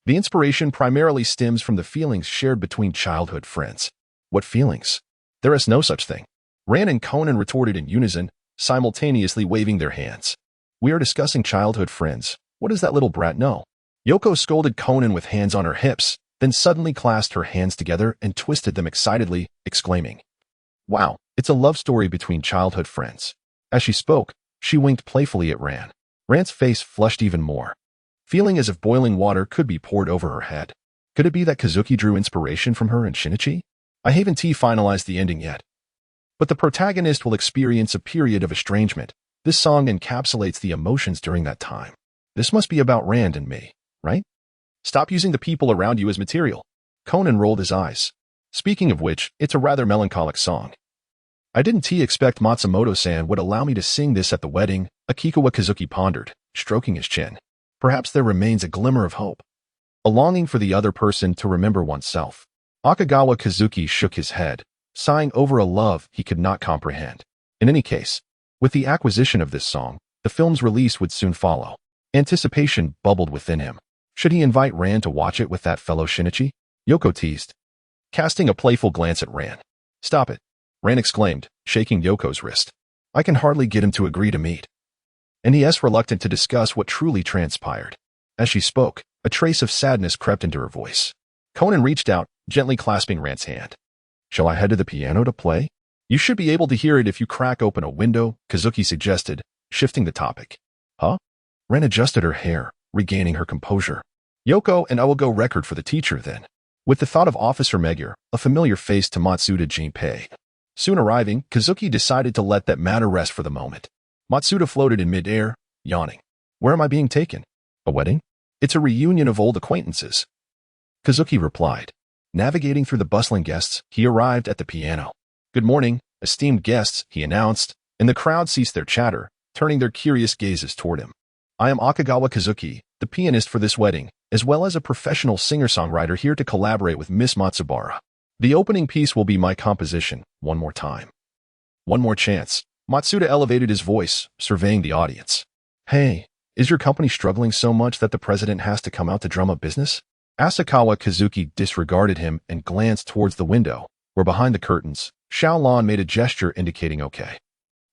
S1: The inspiration primarily stems from the feelings shared between childhood friends. What feelings? There is no such thing. Ran and Conan retorted in unison, simultaneously waving their hands. We are discussing childhood friends. What does that little brat know? Yoko scolded Conan with hands on her hips, then suddenly clasped her hands together and twisted them excitedly, exclaiming, wow, it's a love story between childhood friends. As she spoke, she winked playfully at Ran. Ran's face flushed even more, feeling as if boiling water could be poured over her head. Could it be that Kazuki drew inspiration from her and Shinichi? I haven't finalized the ending yet. But the protagonist will experience a period of estrangement. This song encapsulates the emotions during that time. This must be about Rand and me, right? Stop using the people around you as material. Conan rolled his eyes. Speaking of which, it's a rather melancholic song. I didn't expect Matsumoto-san would allow me to sing this at the wedding, Akikawa Kazuki pondered, stroking his chin. Perhaps there remains a glimmer of hope. A longing for the other person to remember oneself. Akagawa Kazuki shook his head, sighing over a love he could not comprehend. In any case, with the acquisition of this song, the film's release would soon follow. Anticipation bubbled within him. Should he invite Ran to watch it with that fellow Shinichi? Yoko teased, casting a playful glance at Ran. Stop it, Ran exclaimed, shaking Yoko's wrist. I can hardly get him to agree to meet. And he is reluctant to discuss what truly transpired. As she spoke, a trace of sadness crept into her voice. Conan reached out, gently clasping Ran's hand. Shall I head to the piano to play? You should be able to hear it if you crack open a window, Kazuki suggested, shifting the topic. Huh? Ran adjusted her hair, regaining her composure. Yoko and I will go record for the teacher then. With the thought of Officer Magyar, a familiar face to Matsuda Jinpei, Soon arriving, Kazuki decided to let that matter rest for the moment. Matsuda floated in midair, yawning. Where am I being taken? A wedding? It's a reunion of old acquaintances. Kazuki replied. Navigating through the bustling guests, he arrived at the piano. Good morning, esteemed guests, he announced, and the crowd ceased their chatter, turning their curious gazes toward him. I am Akagawa Kazuki, the pianist for this wedding, as well as a professional singer-songwriter here to collaborate with Miss Matsubara. The opening piece will be my composition, One More Time. One more chance. Matsuda elevated his voice, surveying the audience. Hey, is your company struggling so much that the president has to come out to drum up business? Asakawa Kazuki disregarded him and glanced towards the window, where behind the curtains, Xiaolan made a gesture indicating okay.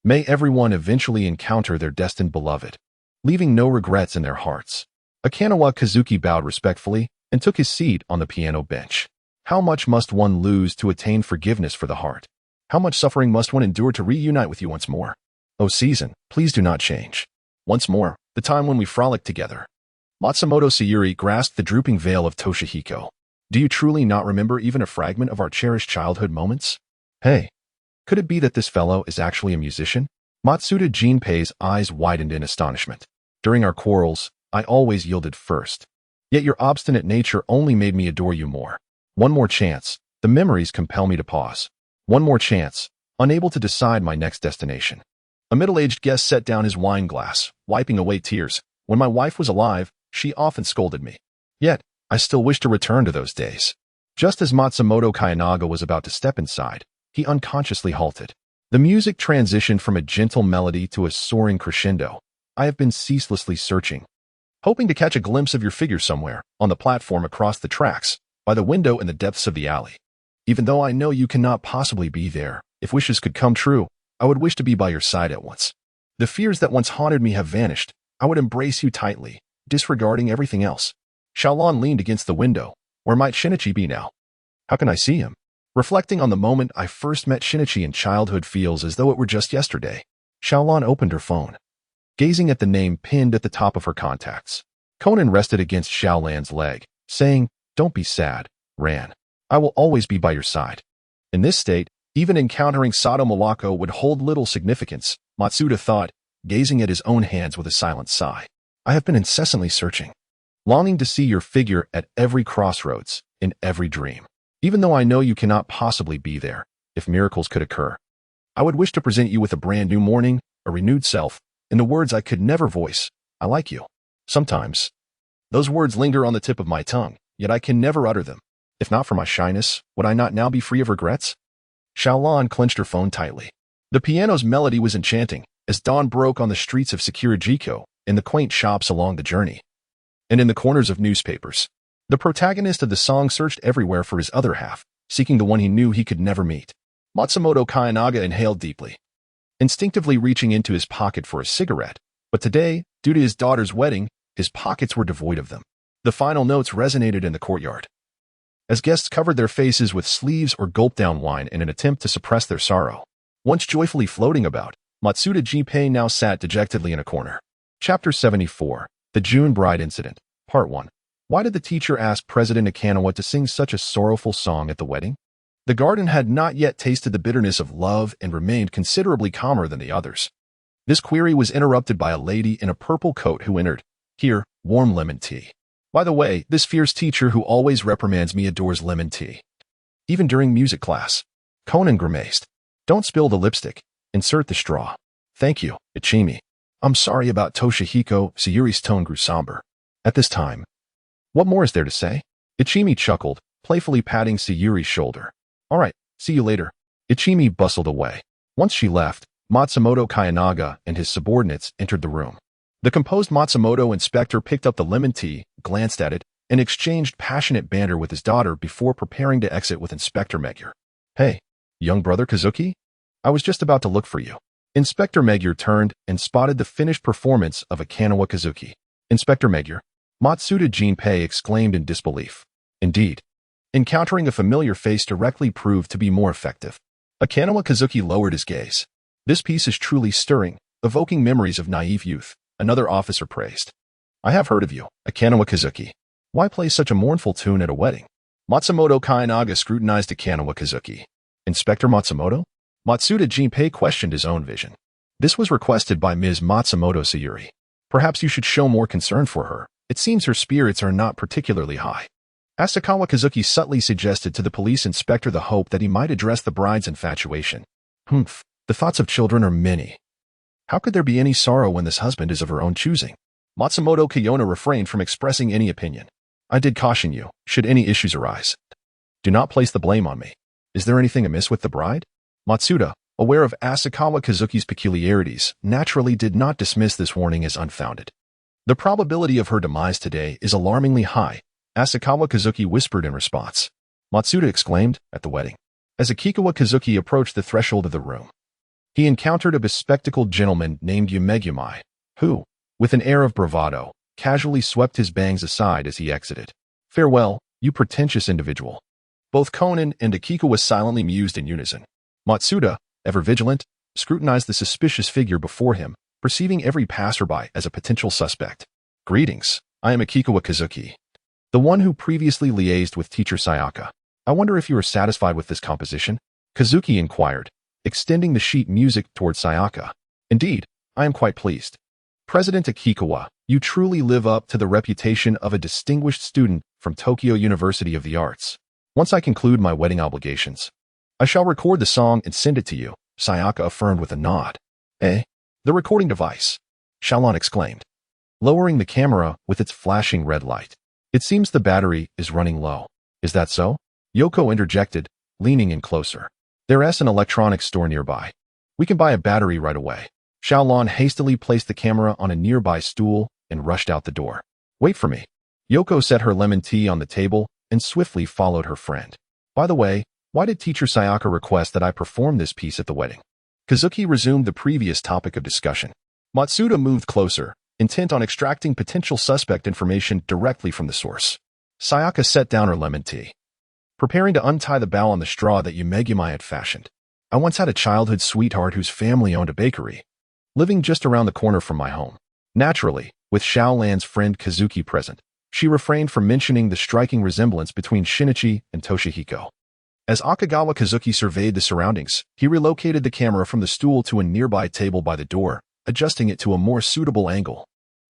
S1: May everyone eventually encounter their destined beloved, leaving no regrets in their hearts. Akanawa Kazuki bowed respectfully and took his seat on the piano bench. How much must one lose to attain forgiveness for the heart? How much suffering must one endure to reunite with you once more? O season, please do not change. Once more, the time when we frolicked together. Matsumoto Sayuri grasped the drooping veil of Toshihiko. Do you truly not remember even a fragment of our cherished childhood moments? Hey, could it be that this fellow is actually a musician? Matsuda Jinpei's eyes widened in astonishment. During our quarrels, I always yielded first. Yet your obstinate nature only made me adore you more. One more chance. The memories compel me to pause. One more chance. Unable to decide my next destination. A middle-aged guest set down his wine glass, wiping away tears. When my wife was alive, she often scolded me. Yet, I still wish to return to those days. Just as Matsumoto Kayanaga was about to step inside, he unconsciously halted. The music transitioned from a gentle melody to a soaring crescendo. I have been ceaselessly searching, hoping to catch a glimpse of your figure somewhere, on the platform across the tracks, by the window in the depths of the alley. Even though I know you cannot possibly be there, if wishes could come true, I would wish to be by your side at once. The fears that once haunted me have vanished. I would embrace you tightly, disregarding everything else. Xiaolan leaned against the window. Where might Shinichi be now? How can I see him? Reflecting on the moment I first met Shinichi in childhood feels as though it were just yesterday. Xiaolan opened her phone, gazing at the name pinned at the top of her contacts. Conan rested against Xiaolan's leg, saying, Don't be sad, Ran. I will always be by your side. In this state, even encountering Sato Malako would hold little significance, Matsuda thought, gazing at his own hands with a silent sigh. I have been incessantly searching, longing to see your figure at every crossroads, in every dream. Even though I know you cannot possibly be there, if miracles could occur, I would wish to present you with a brand new morning, a renewed self, in the words I could never voice. I like you. Sometimes, those words linger on the tip of my tongue, yet I can never utter them. If not for my shyness, would I not now be free of regrets? Xiaolan clenched her phone tightly. The piano's melody was enchanting, as dawn broke on the streets of Sakurajiko, in the quaint shops along the journey, and in the corners of newspapers. The protagonist of the song searched everywhere for his other half, seeking the one he knew he could never meet. Matsumoto Kayanaga inhaled deeply, instinctively reaching into his pocket for a cigarette, but today, due to his daughter's wedding, his pockets were devoid of them. The final notes resonated in the courtyard, as guests covered their faces with sleeves or gulped down wine in an attempt to suppress their sorrow. Once joyfully floating about, Matsuda Jinpei now sat dejectedly in a corner. Chapter 74, The June Bride Incident, Part 1. Why did the teacher ask President Akanawa to sing such a sorrowful song at the wedding? The garden had not yet tasted the bitterness of love and remained considerably calmer than the others. This query was interrupted by a lady in a purple coat who entered. Here, warm lemon tea. By the way, this fierce teacher who always reprimands me adores lemon tea. Even during music class. Conan grimaced. Don't spill the lipstick. Insert the straw. Thank you, Ichimi. I'm sorry about Toshihiko. Sayuri's tone grew somber. At this time. What more is there to say? Ichimi chuckled, playfully patting Sayuri's shoulder. All right, see you later. Ichimi bustled away. Once she left, Matsumoto Kayanaga and his subordinates entered the room. The composed Matsumoto inspector picked up the lemon tea, glanced at it, and exchanged passionate banter with his daughter before preparing to exit with Inspector Magyar. Hey, young brother Kazuki? I was just about to look for you. Inspector Magyar turned and spotted the finished performance of Akanawa Kazuki. Inspector Magyar, Matsuda Jinpei exclaimed in disbelief. Indeed, encountering a familiar face directly proved to be more effective. Akanawa Kazuki lowered his gaze. This piece is truly stirring, evoking memories of naive youth. Another officer praised. I have heard of you, Akanawa Kazuki. Why play such a mournful tune at a wedding? Matsumoto Kayanaga scrutinized Akanawa Kazuki. Inspector Matsumoto? Matsuda Jinpei questioned his own vision. This was requested by Ms. Matsumoto Sayuri. Perhaps you should show more concern for her. It seems her spirits are not particularly high. Asakawa Kazuki subtly suggested to the police inspector the hope that he might address the bride's infatuation. Humph, the thoughts of children are many. How could there be any sorrow when this husband is of her own choosing? Matsumoto Kayona refrained from expressing any opinion. I did caution you, should any issues arise. Do not place the blame on me. Is there anything amiss with the bride? Matsuda, aware of Asakawa Kazuki's peculiarities, naturally did not dismiss this warning as unfounded. The probability of her demise today is alarmingly high, Asakawa Kazuki whispered in response. Matsuda exclaimed, at the wedding. As Akikawa Kazuki approached the threshold of the room, he encountered a bespectacled gentleman named Yumegumai, who, with an air of bravado, casually swept his bangs aside as he exited. Farewell, you pretentious individual. Both Conan and Akikawa silently mused in unison. Matsuda, ever vigilant, scrutinized the suspicious figure before him, perceiving every passerby as a potential suspect. Greetings, I am Akikawa Kazuki, the one who previously liaised with teacher Sayaka. I wonder if you are satisfied with this composition? Kazuki inquired, extending the sheet music toward Sayaka. Indeed, I am quite pleased. President Akikawa, you truly live up to the reputation of a distinguished student from Tokyo University of the Arts. Once I conclude my wedding obligations, I shall record the song and send it to you, Sayaka affirmed with a nod. Eh? The recording device, Shalon exclaimed, lowering the camera with its flashing red light. It seems the battery is running low. Is that so? Yoko interjected, leaning in closer. There's an electronics store nearby. We can buy a battery right away. Shalon hastily placed the camera on a nearby stool and rushed out the door. Wait for me. Yoko set her lemon tea on the table and swiftly followed her friend. By the way, why did teacher Sayaka request that I perform this piece at the wedding? Kazuki resumed the previous topic of discussion. Matsuda moved closer, intent on extracting potential suspect information directly from the source. Sayaka set down her lemon tea, preparing to untie the bow on the straw that Yumegumai had fashioned. I once had a childhood sweetheart whose family owned a bakery, living just around the corner from my home. Naturally, with Shaolan's friend Kazuki present, she refrained from mentioning the striking resemblance between Shinichi and Toshihiko. As Akagawa Kazuki surveyed the surroundings, he relocated the camera from the stool to a nearby table by the door, adjusting it to a more suitable angle.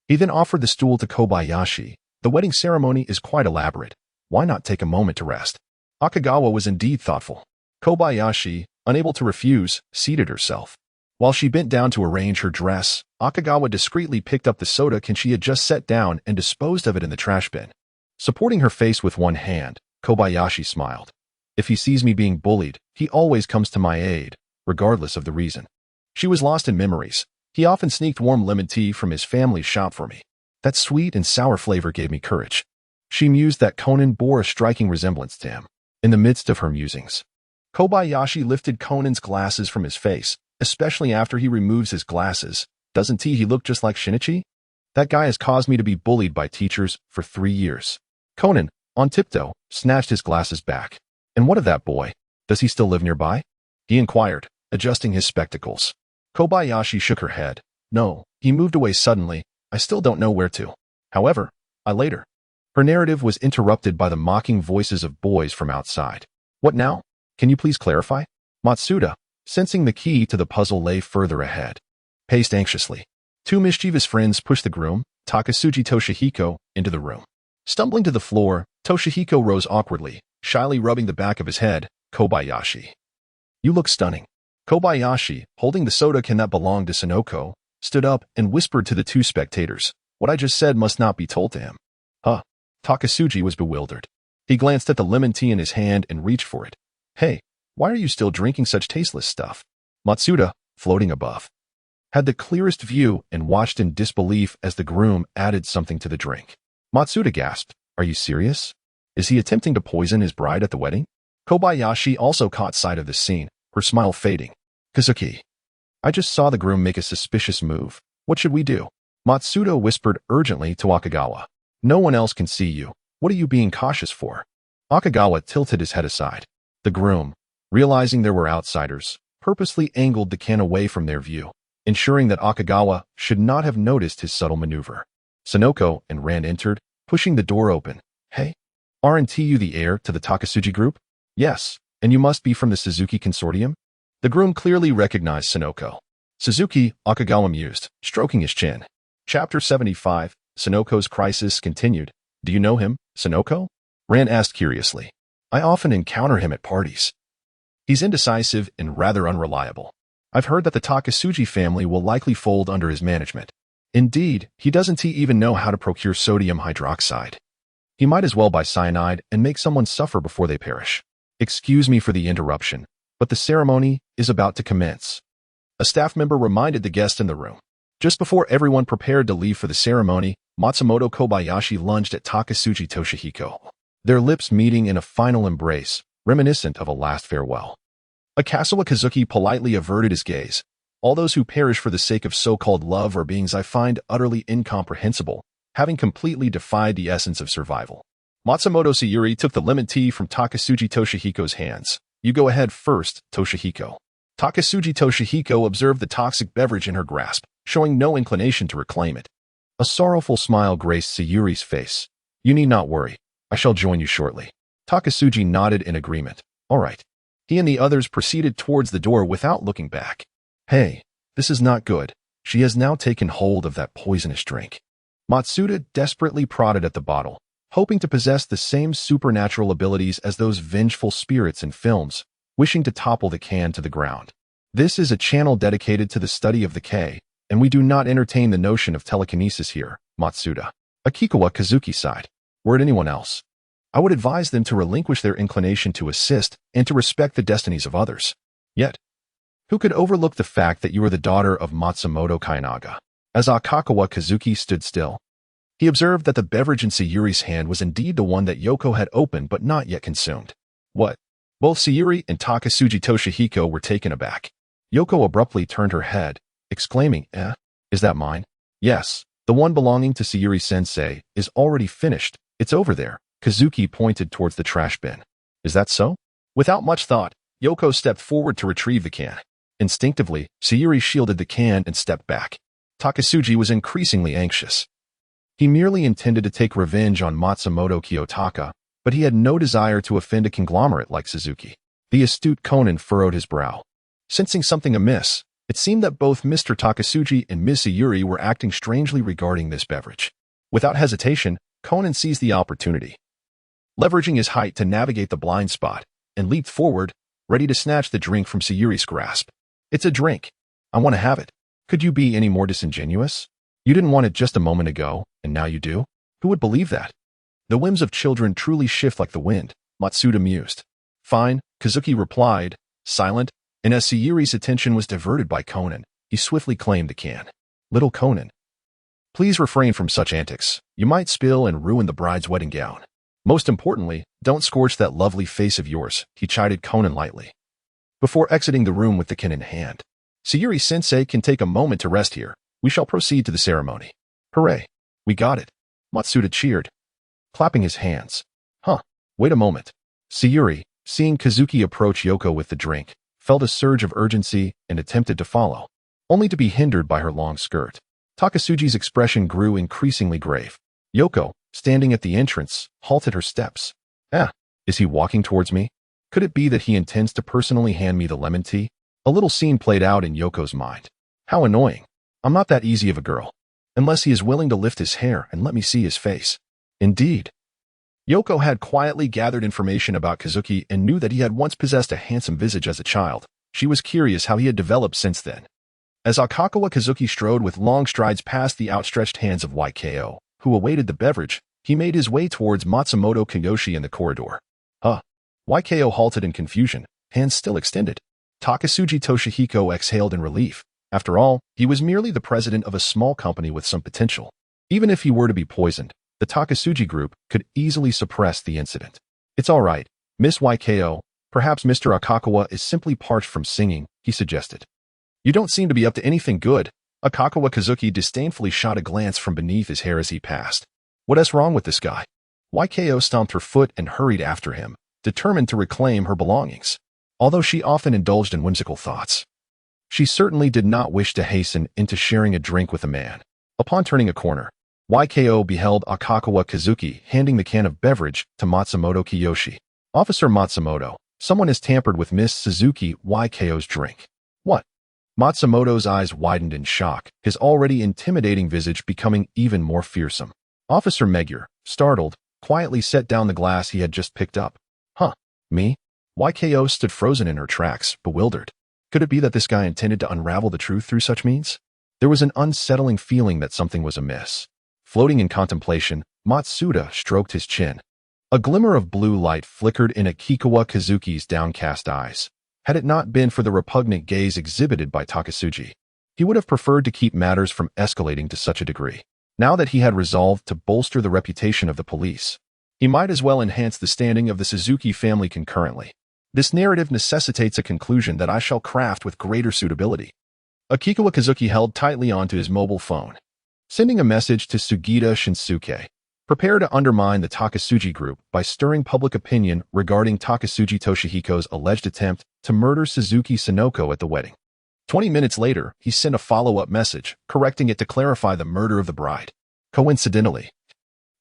S1: He then offered the stool to Kobayashi. The wedding ceremony is quite elaborate. Why not take a moment to rest? Akagawa was indeed thoughtful. Kobayashi, unable to refuse, seated herself. While she bent down to arrange her dress, Akagawa discreetly picked up the soda can she had just set down and disposed of it in the trash bin. Supporting her face with one hand, Kobayashi smiled. If he sees me being bullied, he always comes to my aid, regardless of the reason. She was lost in memories. He often sneaked warm lemon tea from his family's shop for me. That sweet and sour flavor gave me courage. She mused that Conan bore a striking resemblance to him. In the midst of her musings, Kobayashi lifted Conan's glasses from his face, especially after he removes his glasses. Doesn't he look just like Shinichi? That guy has caused me to be bullied by teachers for 3 years. Conan, on tiptoe, snatched his glasses back. And what of that boy? Does he still live nearby? He inquired, adjusting his spectacles. Kobayashi shook her head. No, he moved away suddenly. I still don't know where to. However, I later. Her narrative was interrupted by the mocking voices of boys from outside. What now? Can you please clarify? Matsuda, sensing the key to the puzzle lay further ahead, paced anxiously. Two mischievous friends pushed the groom, Takasuji Toshihiko, into the room. Stumbling to the floor, Toshihiko rose awkwardly, shyly rubbing the back of his head. Kobayashi. You look stunning. Kobayashi, holding the soda can that belonged to Sonoko, stood up and whispered to the two spectators. What I just said must not be told to him. Huh. Takasuji was bewildered. He glanced at the lemon tea in his hand and reached for it. Hey, why are you still drinking such tasteless stuff? Matsuda, floating above, had the clearest view and watched in disbelief as the groom added something to the drink. Matsuda gasped. Are you serious? Is he attempting to poison his bride at the wedding? Kobayashi also caught sight of this scene, her smile fading. Kazuki. I just saw the groom make a suspicious move. What should we do? Matsuda whispered urgently to Akagawa. No one else can see you. What are you being cautious for? Akagawa tilted his head aside. The groom, realizing there were outsiders, purposely angled the can away from their view, ensuring that Akagawa should not have noticed his subtle maneuver. Sonoko and Rand entered, pushing the door open. Hey, aren't you the heir to the Takasuji group? Yes, and you must be from the Suzuki Consortium? The groom clearly recognized Sonoko. Suzuki, Akagawa mused, stroking his chin. Chapter 75, Sonoko's crisis continued. Do you know him, Sonoko? Ran asked curiously. I often encounter him at parties. He's indecisive and rather unreliable. I've heard that the Takasugi family will likely fold under his management. Indeed, doesn't he even know how to procure sodium hydroxide? He might as well buy cyanide and make someone suffer before they perish. Excuse me for the interruption, but the ceremony is about to commence. A staff member reminded the guest in the room. Just before everyone prepared to leave for the ceremony, Matsumoto Kobayashi lunged at Takasugi Toshihiko, their lips meeting in a final embrace, reminiscent of a last farewell. Akasawa Kazuki politely averted his gaze. All those who perish for the sake of so-called love are beings I find utterly incomprehensible, having completely defied the essence of survival. Matsumoto Sayuri took the lemon tea from Takasugi Toshihiko's hands. You go ahead first, Toshihiko. Takasugi Toshihiko observed the toxic beverage in her grasp, showing no inclination to reclaim it. A sorrowful smile graced Sayuri's face. You need not worry. I shall join you shortly. Takasugi nodded in agreement. All right. He and the others proceeded towards the door without looking back. Hey, this is not good. She has now taken hold of that poisonous drink. Matsuda desperately prodded at the bottle, hoping to possess the same supernatural abilities as those vengeful spirits in films, wishing to topple the can to the ground. This is a channel dedicated to the study of the K, and we do not entertain the notion of telekinesis here, Matsuda. Akikawa Kazuki sighed. Were it anyone else, I would advise them to relinquish their inclination to assist and to respect the destinies of others. Yet, who could overlook the fact that you are the daughter of Matsumoto Kainaga? As Akikawa Kazuki stood still, he observed that the beverage in Sayuri's hand was indeed the one that Yoko had opened but not yet consumed. What? Both Sayuri and Takasugi Toshihiko were taken aback. Yoko abruptly turned her head, exclaiming, Is that mine? Yes, the one belonging to Sayuri-sensei is already finished. It's over there. Kazuki pointed towards the trash bin. Is that so? Without much thought, Yoko stepped forward to retrieve the can. Instinctively, Sayuri shielded the can and stepped back. Takasugi was increasingly anxious. He merely intended to take revenge on Matsumoto Kiyotaka, but he had no desire to offend a conglomerate like Suzuki. The astute Conan furrowed his brow. Sensing something amiss, it seemed that both Mr. Takasugi and Ms. Sayuri were acting strangely regarding this beverage. Without hesitation, Conan seized the opportunity, leveraging his height to navigate the blind spot, and leaped forward, ready to snatch the drink from Sayuri's grasp. It's a drink. I want to have it. Could you be any more disingenuous? You didn't want it just a moment ago, and now you do? Who would believe that? The whims of children truly shift like the wind, Matsuda mused. Fine, Kazuki replied, silent, and as Sayuri's attention was diverted by Conan, he swiftly claimed the can. Little Conan, please refrain from such antics. You might spill and ruin the bride's wedding gown. Most importantly, don't scorch that lovely face of yours, he chided Conan lightly. Before exiting the room with the can in hand, Sayuri-sensei can take a moment to rest here. We shall proceed to the ceremony. Hooray! We got it. Matsuda cheered, clapping his hands. Wait a moment. Sayuri, seeing Kazuki approach Yoko with the drink, felt a surge of urgency and attempted to follow, only to be hindered by her long skirt. Takasugi's expression grew increasingly grave. Yoko, standing at the entrance, halted her steps. Is he walking towards me? Could it be that he intends to personally hand me the lemon tea? A little scene played out in Yoko's mind. How annoying. I'm not that easy of a girl. Unless he is willing to lift his hair and let me see his face. Indeed. Yoko had quietly gathered information about Kazuki and knew that he had once possessed a handsome visage as a child. She was curious how he had developed since then. As Akikawa Kazuki strode with long strides past the outstretched hands of YKO, who awaited the beverage, he made his way towards Matsumoto Kiyoshi in the corridor. YKO halted in confusion, hands still extended. Takasugi Toshihiko exhaled in relief. After all, he was merely the president of a small company with some potential. Even if he were to be poisoned, the Takasugi group could easily suppress the incident. It's all right, Miss YKO. Perhaps Mr. Akikawa is simply parched from singing, he suggested. You don't seem to be up to anything good. Akikawa Kazuki disdainfully shot a glance from beneath his hair as he passed. What's wrong with this guy? YKO stomped her foot and hurried after him, determined to reclaim her belongings. Although she often indulged in whimsical thoughts, she certainly did not wish to hasten into sharing a drink with a man. Upon turning a corner, YKO beheld Akikawa Kazuki handing the can of beverage to Matsumoto Kiyoshi. Officer Matsumoto, Someone has tampered with Miss Suzuki YKO's drink. What? Matsumoto's eyes widened in shock, his already intimidating visage becoming even more fearsome. Officer Megure, startled, quietly set down the glass he had just picked up. Huh? Me? YKO stood frozen in her tracks, bewildered. Could it be that this guy intended to unravel the truth through such means? There was an unsettling feeling that something was amiss. Floating in contemplation, Matsuda stroked his chin. A glimmer of blue light flickered in Akikawa Kazuki's downcast eyes. Had it not been for the repugnant gaze exhibited by Takasuji, he would have preferred to keep matters from escalating to such a degree. Now that he had resolved to bolster the reputation of the police, he might as well enhance the standing of the Suzuki family concurrently. This narrative necessitates a conclusion that I shall craft with greater suitability. Akikawa Kazuki held tightly onto his mobile phone, sending a message to Sugita Shinsuke. Prepare to undermine the Takasuji group by stirring public opinion regarding Takasuji Toshihiko's alleged attempt to murder Suzuki Sonoko at the wedding. 20 minutes later, he sent a follow-up message, correcting it to clarify the murder of the bride. Coincidentally,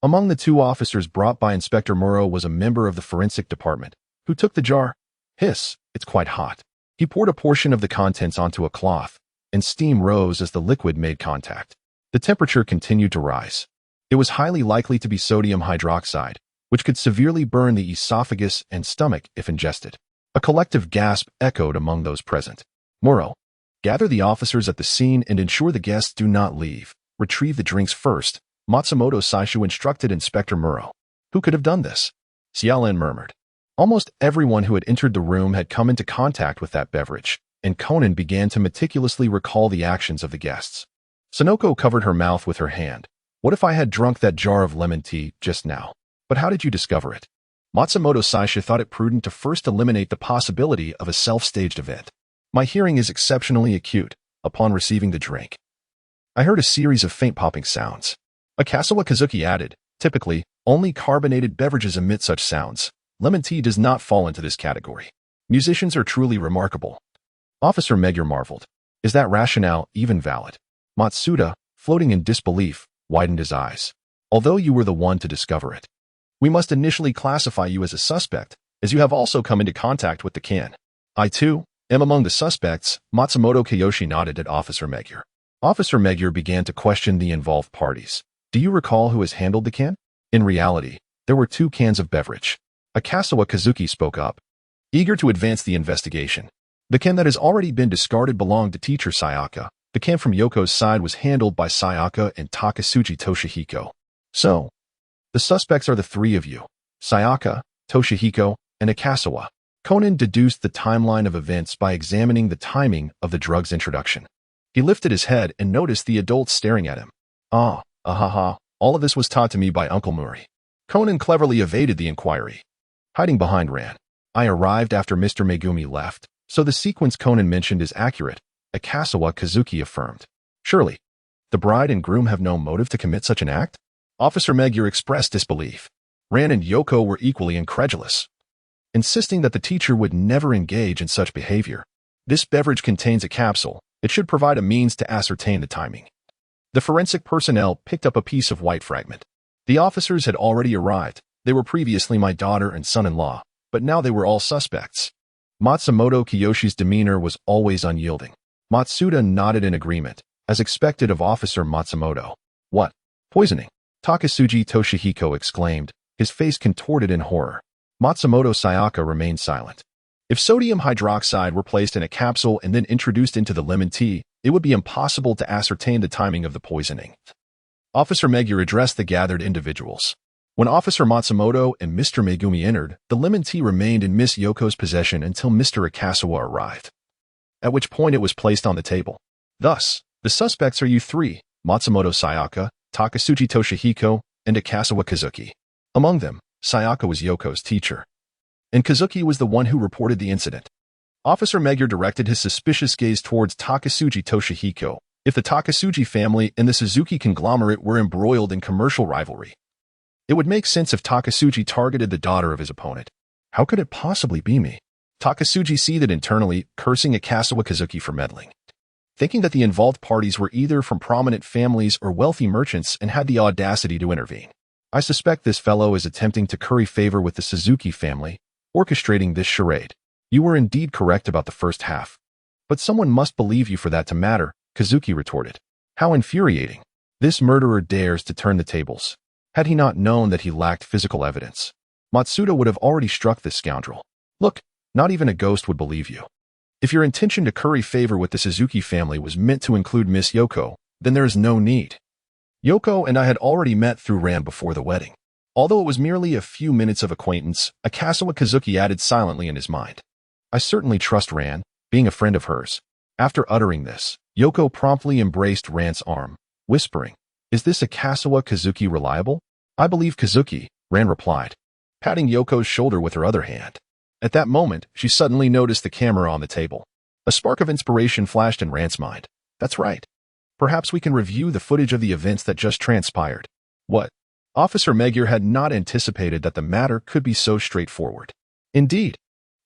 S1: among the two officers brought by Inspector Muro was a member of the forensic department, who took the jar. Hiss, it's quite hot. He poured a portion of the contents onto a cloth, and steam rose as the liquid made contact. The temperature continued to rise. It was highly likely to be sodium hydroxide, which could severely burn the esophagus and stomach if ingested. A collective gasp echoed among those present. Muro, gather the officers at the scene and ensure the guests do not leave. Retrieve the drinks first, Matsumoto Saishu instructed Inspector Muro. Who could have done this? Xiaolin murmured. Almost everyone who had entered the room had come into contact with that beverage, and Conan began to meticulously recall the actions of the guests. Sonoko covered her mouth with her hand. What if I had drunk that jar of lemon tea just now? But how did you discover it? Matsumoto Saishu thought it prudent to first eliminate the possibility of a self-staged event. My hearing is exceptionally acute. Upon receiving the drink, I heard a series of faint popping sounds. Akasawa Kazuki added, typically, only carbonated beverages emit such sounds. Lemon tea does not fall into this category. Musicians are truly remarkable. Officer Megure marveled. Is that rationale even valid? Matsuda, floating in disbelief, widened his eyes. Although you were the one to discover it, we must initially classify you as a suspect, as you have also come into contact with the can. I, too, am among the suspects. Matsumoto Kiyoshi nodded at Officer Megure. Officer Megure began to question the involved parties. Do you recall who has handled the can? In reality, there were 2 cans of beverage. Akasawa Kazuki spoke up, eager to advance the investigation. The can that has already been discarded belonged to teacher Sayaka. The can from Yoko's side was handled by Sayaka and Takasuji Toshihiko. So, the suspects are the 3 of you, Sayaka, Toshihiko, and Akasawa. Conan deduced the timeline of events by examining the timing of the drug's introduction. He lifted his head and noticed the adults staring at him. All of this was taught to me by Uncle Muri. Conan cleverly evaded the inquiry, hiding behind Ran. I arrived after Mr. Megumi left, so the sequence Conan mentioned is accurate, Akasawa Kazuki affirmed. Surely, the bride and groom have no motive to commit such an act? Officer Megure expressed disbelief. Ran and Yoko were equally incredulous, insisting that the teacher would never engage in such behavior. This beverage contains a capsule. It should provide a means to ascertain the timing. The forensic personnel picked up a piece of white fragment. The officers had already arrived. They were previously my daughter and son-in-law, but now they were all suspects. Matsumoto Kiyoshi's demeanor was always unyielding. Matsuda nodded in agreement, as expected of Officer Matsumoto. What? Poisoning? Takasuji Toshihiko exclaimed, his face contorted in horror. Matsumoto Sayaka remained silent. If sodium hydroxide were placed in a capsule and then introduced into the lemon tea, it would be impossible to ascertain the timing of the poisoning. Officer Megure addressed the gathered individuals. When Officer Matsumoto and Mr. Megumi entered, the lemon tea remained in Miss Yoko's possession until Mr. Akasawa arrived, at which point it was placed on the table. Thus, the suspects are you 3, Matsumoto Sayaka, Takasuji Toshihiko, and Akasawa Kazuki. Among them, Sayaka was Yoko's teacher, and Kazuki was the one who reported the incident. Officer Megure directed his suspicious gaze towards Takasuji Toshihiko. If the Takasuji family and the Suzuki conglomerate were embroiled in commercial rivalry, it would make sense if Takasuji targeted the daughter of his opponent. How could it possibly be me? Takasuji seethed internally, cursing Akasawa Kazuki for meddling, thinking that the involved parties were either from prominent families or wealthy merchants and had the audacity to intervene. I suspect this fellow is attempting to curry favor with the Suzuki family, orchestrating this charade. You were indeed correct about the first half. But someone must believe you for that to matter, Kazuki retorted. How infuriating. This murderer dares to turn the tables. Had he not known that he lacked physical evidence, Matsuda would have already struck this scoundrel. Look, not even a ghost would believe you. If your intention to curry favor with the Suzuki family was meant to include Miss Yoko, then there is no need. Yoko and I had already met through Ran before the wedding. Although it was merely a few minutes of acquaintance, Akasawa Kazuki added silently in his mind. I certainly trust Ran, being a friend of hers. After uttering this, Yoko promptly embraced Ran's arm, whispering, Is this Akasawa Kazuki reliable? I believe Kazuki, Ran replied, patting Yoko's shoulder with her other hand. At that moment, she suddenly noticed the camera on the table. A spark of inspiration flashed in Ran's mind. That's right. Perhaps we can review the footage of the events that just transpired. What? Officer Magyar had not anticipated that the matter could be so straightforward. Indeed.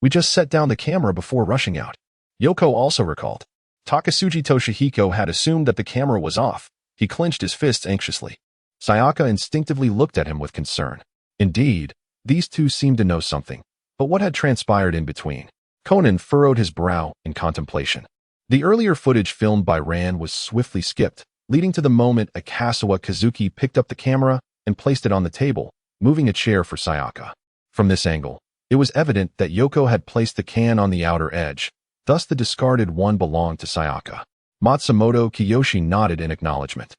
S1: We just set down the camera before rushing out. Yoko also recalled. Takasuji Toshihiko had assumed that the camera was off. He clenched his fists anxiously. Sayaka instinctively looked at him with concern. Indeed, these two seemed to know something. But what had transpired in between? Conan furrowed his brow in contemplation. The earlier footage filmed by Ran was swiftly skipped, leading to the moment Akasawa Kazuki picked up the camera and placed it on the table, moving a chair for Sayaka. From this angle, it was evident that Yoko had placed the can on the outer edge, thus the discarded one belonged to Sayaka. Matsumoto Kiyoshi nodded in acknowledgement.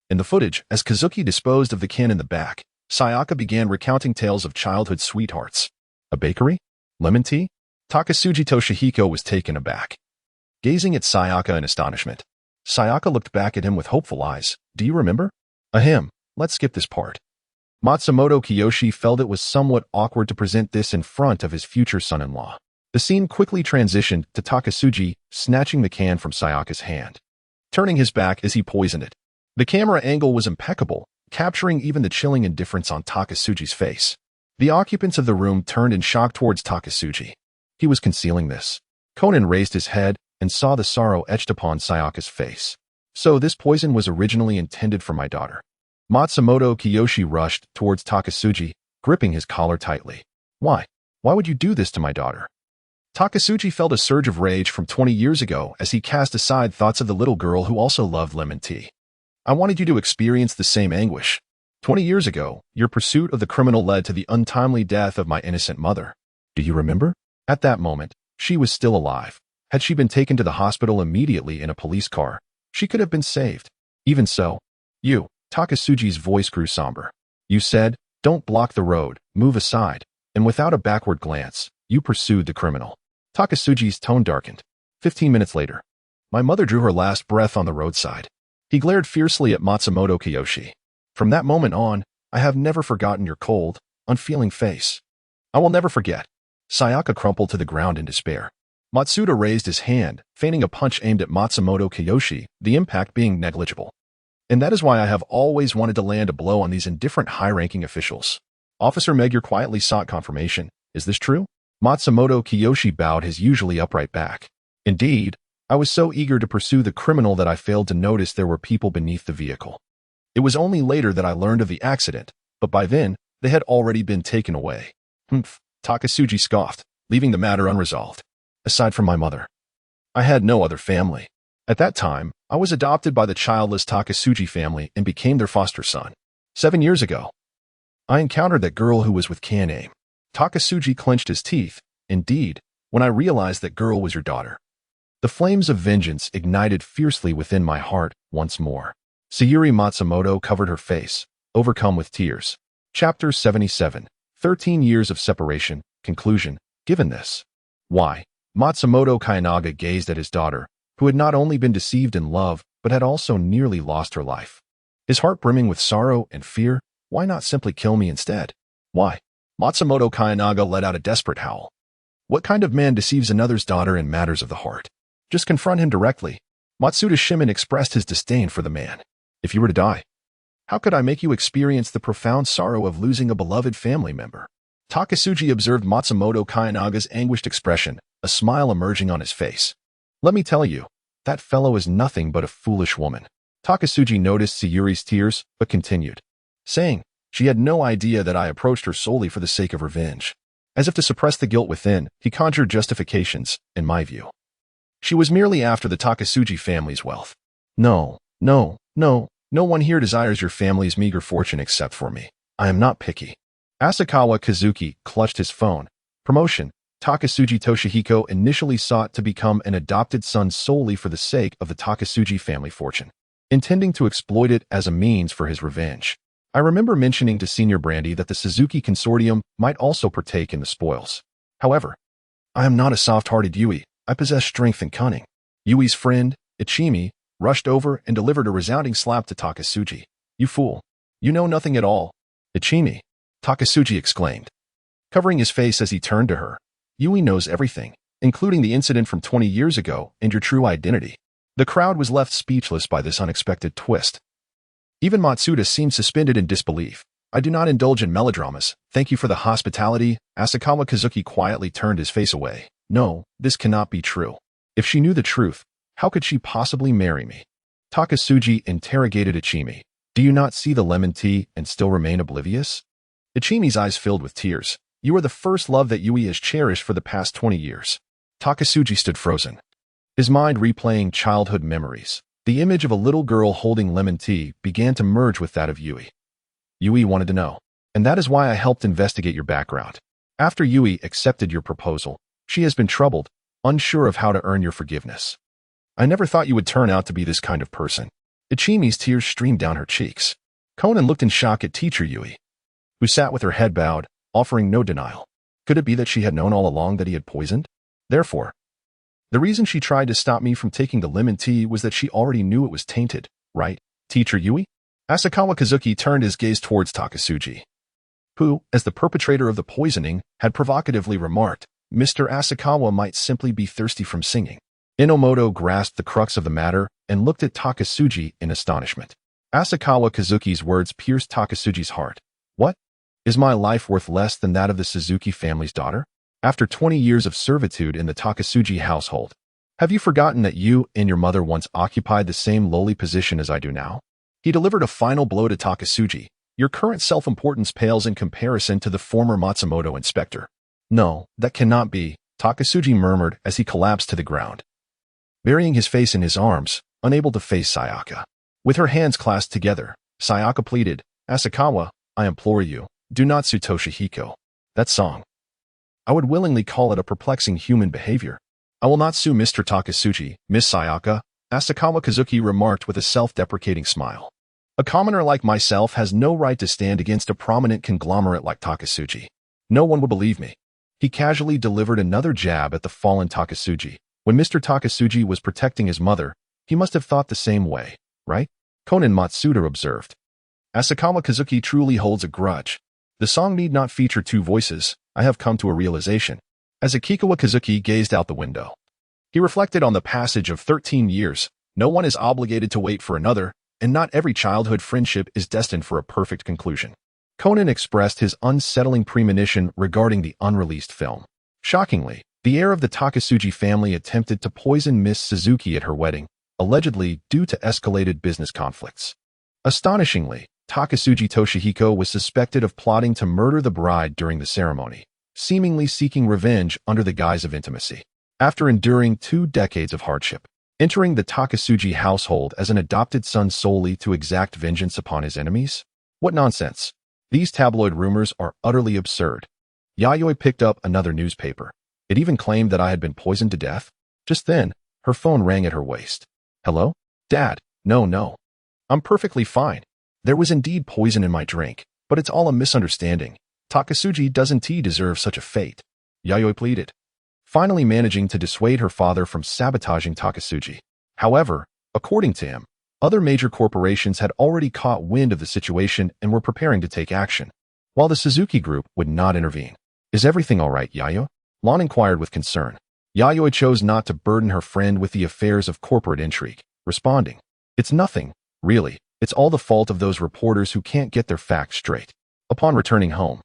S1: In the footage, as Kazuki disposed of the can in the back, Sayaka began recounting tales of childhood sweethearts. A bakery? Lemon tea? Takasuji Toshihiko was taken aback. Gazing at Sayaka in astonishment, Sayaka looked back at him with hopeful eyes. Do you remember? Ahem, let's skip this part. Matsumoto Kiyoshi felt it was somewhat awkward to present this in front of his future son-in-law. The scene quickly transitioned to Takasuji snatching the can from Sayaka's hand, turning his back as he poisoned it. The camera angle was impeccable, capturing even the chilling indifference on Takasuji's face. The occupants of the room turned in shock towards Takasuji. He was concealing this. Conan raised his head and saw the sorrow etched upon Sayaka's face. So this poison was originally intended for my daughter. Matsumoto Kiyoshi rushed towards Takasuji, gripping his collar tightly. Why? Why would you do this to my daughter? Takasuji felt a surge of rage from 20 years ago as he cast aside thoughts of the little girl who also loved lemon tea. I wanted you to experience the same anguish. 20 years ago, your pursuit of the criminal led to the untimely death of my innocent mother. Do you remember? At that moment, she was still alive. Had she been taken to the hospital immediately in a police car, she could have been saved. Even so, Takasuji's voice grew somber. You said, don't block the road, move aside, and without a backward glance, you pursued the criminal. Takasuji's tone darkened. 15 minutes later, my mother drew her last breath on the roadside. He glared fiercely at Matsumoto Kiyoshi. From that moment on, I have never forgotten your cold, unfeeling face. I will never forget. Sayaka crumpled to the ground in despair. Matsuda raised his hand, feigning a punch aimed at Matsumoto Kiyoshi, the impact being negligible. And that is why I have always wanted to land a blow on these indifferent high-ranking officials. Officer Magyar quietly sought confirmation. Is this true? Matsumoto Kiyoshi bowed his usually upright back. Indeed, I was so eager to pursue the criminal that I failed to notice there were people beneath the vehicle. It was only later that I learned of the accident, but by then, they had already been taken away. Humph, Takasuji scoffed, leaving the matter unresolved. Aside from my mother, I had no other family. At that time, I was adopted by the childless Takasuji family and became their foster son. 7 years ago, I encountered that girl who was with Conan. Takasuji clenched his teeth. Indeed, when I realized that girl was your daughter. The flames of vengeance ignited fiercely within my heart once more. Sayuri Matsumoto covered her face, overcome with tears. Chapter 77, 13 Years of Separation, Conclusion. Given this, why? Matsumoto Kayanaga gazed at his daughter, who had not only been deceived in love, but had also nearly lost her life. His heart brimming with sorrow and fear, why not simply kill me instead? Why? Matsumoto Kayanaga let out a desperate howl. What kind of man deceives another's daughter in matters of the heart? Just confront him directly. Matsuda Shimen expressed his disdain for the man. If you were to die, how could I make you experience the profound sorrow of losing a beloved family member? Takasuji observed Matsumoto Kayanaga's anguished expression, a smile emerging on his face. Let me tell you, that fellow is nothing but a foolish woman. Takasuji noticed Sayuri's tears, but continued, saying, she had no idea that I approached her solely for the sake of revenge. As if to suppress the guilt within, he conjured justifications, in my view. She was merely after the Takasugi family's wealth. No, no, no, no one here desires your family's meager fortune except for me. I am not picky. Asakawa Kazuki clutched his phone. Promotion. Takasugi Toshihiko initially sought to become an adopted son solely for the sake of the Takasugi family fortune, intending to exploit it as a means for his revenge. I remember mentioning to Senior Brandy that the Suzuki Consortium might also partake in the spoils. However, I am not a soft-hearted Yui. I possess strength and cunning. Yui's friend, Ichimi, rushed over and delivered a resounding slap to Takasugi. You fool. You know nothing at all. Ichimi, Takasugi exclaimed, covering his face as he turned to her. Yui knows everything, including the incident from 20 years ago and your true identity. The crowd was left speechless by this unexpected twist. Even Matsuda seemed suspended in disbelief. I do not indulge in melodramas. Thank you for the hospitality. Asakawa Kazuki quietly turned his face away. No, this cannot be true. If she knew the truth, how could she possibly marry me? Takasugi interrogated Ichimi. Do you not see the lemon tea and still remain oblivious? Ichimi's eyes filled with tears. You are the first love that Yui has cherished for the past 20 years. Takasugi stood frozen, his mind replaying childhood memories. The image of a little girl holding lemon tea began to merge with that of Yui. Yui wanted to know, and that is why I helped investigate your background. After Yui accepted your proposal, she has been troubled, unsure of how to earn your forgiveness. I never thought you would turn out to be this kind of person. Ichimi's tears streamed down her cheeks. Conan looked in shock at teacher Yui, who sat with her head bowed, offering no denial. Could it be that she had known all along that he had poisoned? Therefore, the reason she tried to stop me from taking the lemon tea was that she already knew it was tainted, right, teacher Yui? Asakawa Kazuki turned his gaze towards Takasugi, who, as the perpetrator of the poisoning, had provocatively remarked, Mr. Asakawa might simply be thirsty from singing. Inomoto grasped the crux of the matter and looked at Takasugi in astonishment. Asakawa Kazuki's words pierced Takasugi's heart. What? Is my life worth less than that of the Suzuki family's daughter? After 20 years of servitude in the Takasugi household, have you forgotten that you and your mother once occupied the same lowly position as I do now? He delivered a final blow to Takasugi. Your current self-importance pales in comparison to the former Matsumoto inspector. No, that cannot be, Takasugi murmured as he collapsed to the ground, burying his face in his arms, unable to face Sayaka. With her hands clasped together, Sayaka pleaded, Asakawa, I implore you, do not sue Toshihiko. That song. I would willingly call it a perplexing human behavior. I will not sue Mr. Takasugi, Miss Sayaka, Asakawa Kazuki remarked with a self-deprecating smile. A commoner like myself has no right to stand against a prominent conglomerate like Takasugi. No one would believe me. He casually delivered another jab at the fallen Takasugi. When Mr. Takasugi was protecting his mother, he must have thought the same way, right? Conan Matsuda observed. Asakawa Kazuki truly holds a grudge. The song need not feature two voices, I have come to a realization. As Akikawa Kazuki gazed out the window, he reflected on the passage of 13 years. No one is obligated to wait for another, and not every childhood friendship is destined for a perfect conclusion. Conan expressed his unsettling premonition regarding the unreleased film. Shockingly, the heir of the Takasugi family attempted to poison Miss Suzuki at her wedding, allegedly due to escalated business conflicts. Astonishingly, Takasugi Toshihiko was suspected of plotting to murder the bride during the ceremony, seemingly seeking revenge under the guise of intimacy. After enduring 2 decades of hardship, entering the Takasugi household as an adopted son solely to exact vengeance upon his enemies? What nonsense! These tabloid rumors are utterly absurd. Yayoi picked up another newspaper. It even claimed that I had been poisoned to death. Just then, her phone rang at her waist. Hello? Dad, no. I'm perfectly fine. There was indeed poison in my drink, but it's all a misunderstanding. Takasugi doesn't deserve such a fate. Yayoi pleaded, finally managing to dissuade her father from sabotaging Takasugi. However, according to him, other major corporations had already caught wind of the situation and were preparing to take action, while the Suzuki group would not intervene. Is everything all right, Yayoi? Lon inquired with concern. Yayoi chose not to burden her friend with the affairs of corporate intrigue, responding, It's nothing, really. It's all the fault of those reporters who can't get their facts straight. Upon returning home,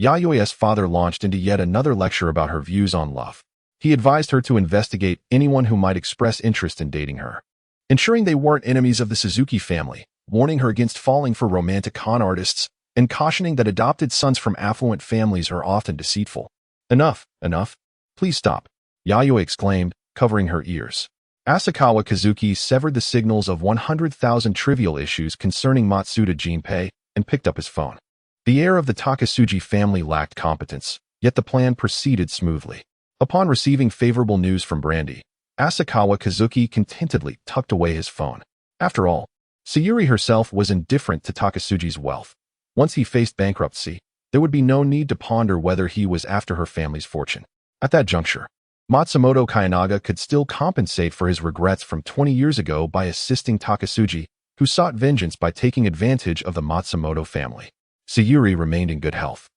S1: Yayoi's father launched into yet another lecture about her views on love. He advised her to investigate anyone who might express interest in dating her, ensuring they weren't enemies of the Suzuki family, warning her against falling for romantic con artists, and cautioning that adopted sons from affluent families are often deceitful. Enough, enough. Please stop, Yayoi exclaimed, covering her ears. Asakawa Kazuki severed the signals of 100,000 trivial issues concerning Matsuda Jinpei and picked up his phone. The heir of the Takasugi family lacked competence, yet the plan proceeded smoothly. Upon receiving favorable news from Brandy, Asakawa Kazuki contentedly tucked away his phone. After all, Sayuri herself was indifferent to Takasugi's wealth. Once he faced bankruptcy, there would be no need to ponder whether he was after her family's fortune. At that juncture, Matsumoto Kayanaga could still compensate for his regrets from 20 years ago by assisting Takasugi, who sought vengeance by taking advantage of the Matsumoto family. Sayuri remained in good health,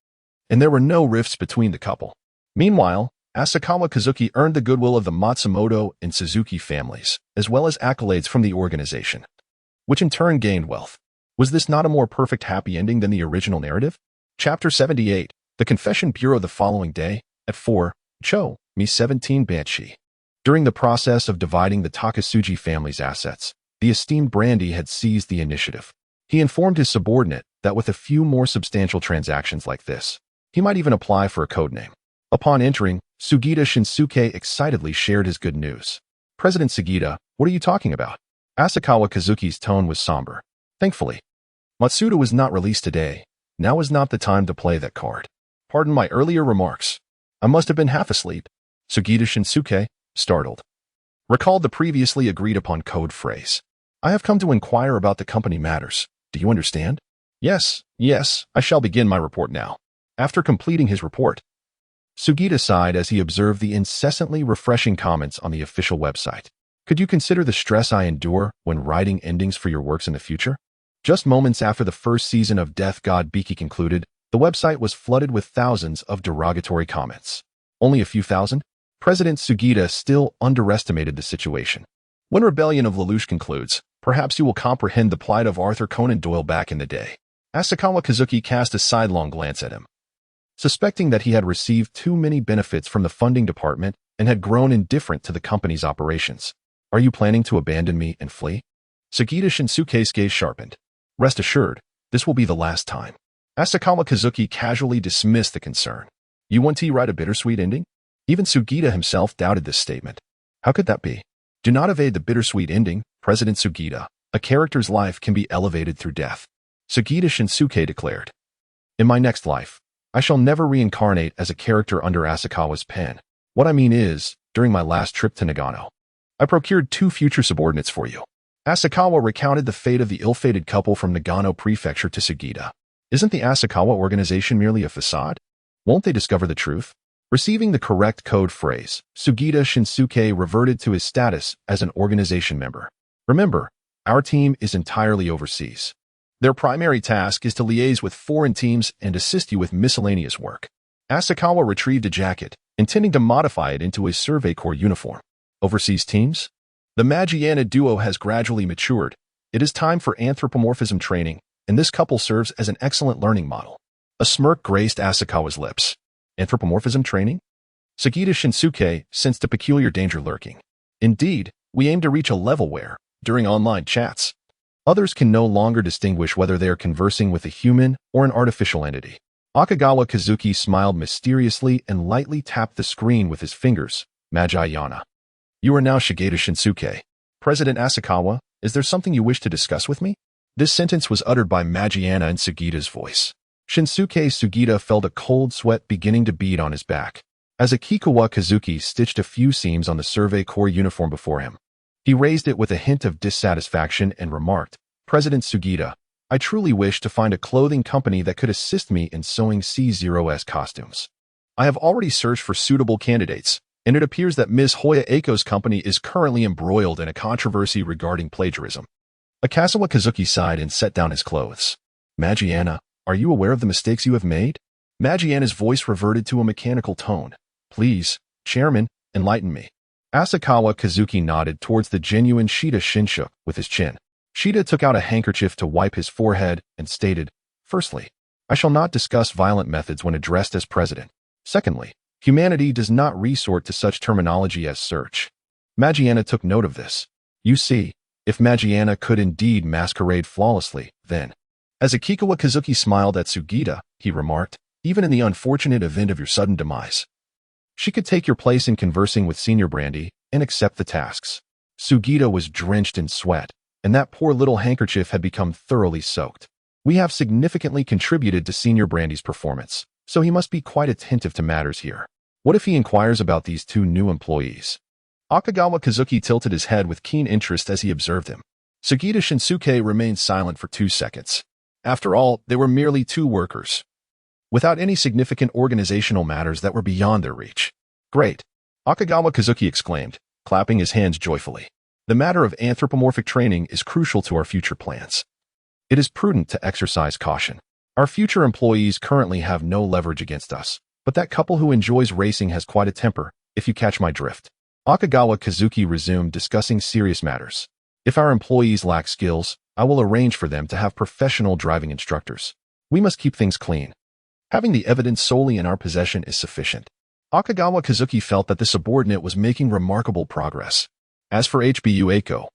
S1: and there were no rifts between the couple. Meanwhile, Asakawa Kazuki earned the goodwill of the Matsumoto and Suzuki families, as well as accolades from the organization, which in turn gained wealth. Was this not a more perfect happy ending than the original narrative? Chapter 78, The Confession Bureau. The following day, at 4, Cho, Me 17 Banshee. During the process of dividing the Takasugi family's assets, the esteemed Brandy had seized the initiative. He informed his subordinate that with a few more substantial transactions like this, he might even apply for a codename. Upon entering, Sugita Shinsuke excitedly shared his good news. President Sugita, what are you talking about? Asakawa Kazuki's tone was somber. Thankfully, Matsuda was not released today. Now is not the time to play that card. Pardon my earlier remarks. I must have been half asleep. Sugita Shinsuke, startled, recalled the previously agreed upon code phrase. I have come to inquire about the company matters. Do you understand? Yes, I shall begin my report now. After completing his report, Sugita sighed as he observed the incessantly refreshing comments on the official website. Could you consider the stress I endure when writing endings for your works in the future? Just moments after the first season of Death God Biki concluded, the website was flooded with thousands of derogatory comments. Only a few thousand? President Sugita still underestimated the situation. When Rebellion of Lelouch concludes, perhaps you will comprehend the plight of Arthur Conan Doyle back in the day. Asakawa Kazuki cast a sidelong glance at him, suspecting that he had received too many benefits from the funding department and had grown indifferent to the company's operations. Are you planning to abandon me and flee? Sugita Shinsuke's gaze sharpened. Rest assured, this will be the last time. Asakawa Kazuki casually dismissed the concern. You want to write a bittersweet ending? Even Sugita himself doubted this statement. How could that be? Do not evade the bittersweet ending, President Sugita. A character's life can be elevated through death. Sugita Shinsuke declared. In my next life, I shall never reincarnate as a character under Asakawa's pen. What I mean is, during my last trip to Nagano, I procured 2 future subordinates for you. Asakawa recounted the fate of the ill-fated couple from Nagano Prefecture to Sugita. Isn't the Asakawa organization merely a facade? Won't they discover the truth? Receiving the correct code phrase, Sugita Shinsuke reverted to his status as an organization member. Remember, our team is entirely overseas. Their primary task is to liaise with foreign teams and assist you with miscellaneous work. Asakawa retrieved a jacket, intending to modify it into a Survey Corps uniform. Overseas teams? The Magiana duo has gradually matured. It is time for anthropomorphism training, and this couple serves as an excellent learning model. A smirk graced Asakawa's lips. Anthropomorphism training? Sugita Shinsuke sensed a peculiar danger lurking. Indeed, we aim to reach a level where, during online chats, others can no longer distinguish whether they are conversing with a human or an artificial entity. Akagawa Kazuki smiled mysteriously and lightly tapped the screen with his fingers. Magiana. You are now Sugita Shinsuke. President Asakawa, is there something you wish to discuss with me? This sentence was uttered by Magiana in Sugita's voice. Shinsuke Sugita felt a cold sweat beginning to bead on his back. As Akikawa Kazuki stitched a few seams on the Survey Corps uniform before him, he raised it with a hint of dissatisfaction and remarked, President Sugita, I truly wish to find a clothing company that could assist me in sewing C0S costumes. I have already searched for suitable candidates, and it appears that Ms. Hoya Aiko's company is currently embroiled in a controversy regarding plagiarism. Akasawa Kazuki sighed and set down his clothes. Magiana, are you aware of the mistakes you have made? Magiana's voice reverted to a mechanical tone. Please, Chairman, enlighten me. Asakawa Kazuki nodded towards the genuine Shida Shinshu with his chin. Shida took out a handkerchief to wipe his forehead and stated, Firstly, I shall not discuss violent methods when addressed as president. Secondly, humanity does not resort to such terminology as search. Magiana took note of this. You see, if Magiana could indeed masquerade flawlessly, then. As Akikawa Kazuki smiled at Sugita, he remarked, even in the unfortunate event of your sudden demise, She could take your place in conversing with Senior Brandy and accept the tasks. Sugita was drenched in sweat, and that poor little handkerchief had become thoroughly soaked. We have significantly contributed to Senior Brandy's performance, so he must be quite attentive to matters here. What if he inquires about these two new employees? Akagawa Kazuki tilted his head with keen interest as he observed him. Sugita Shinsuke remained silent for 2 seconds. After all, they were merely 2 workers, without any significant organizational matters that were beyond their reach. Great! Akagawa Kazuki exclaimed, clapping his hands joyfully. The matter of anthropomorphic training is crucial to our future plans. It is prudent to exercise caution. Our future employees currently have no leverage against us, but that couple who enjoys racing has quite a temper, if you catch my drift. Akagawa Kazuki resumed, discussing serious matters. If our employees lack skills, I will arrange for them to have professional driving instructors. We must keep things clean. Having the evidence solely in our possession is sufficient. Akagawa Kazuki felt that the subordinate was making remarkable progress. As for HBU Eiko,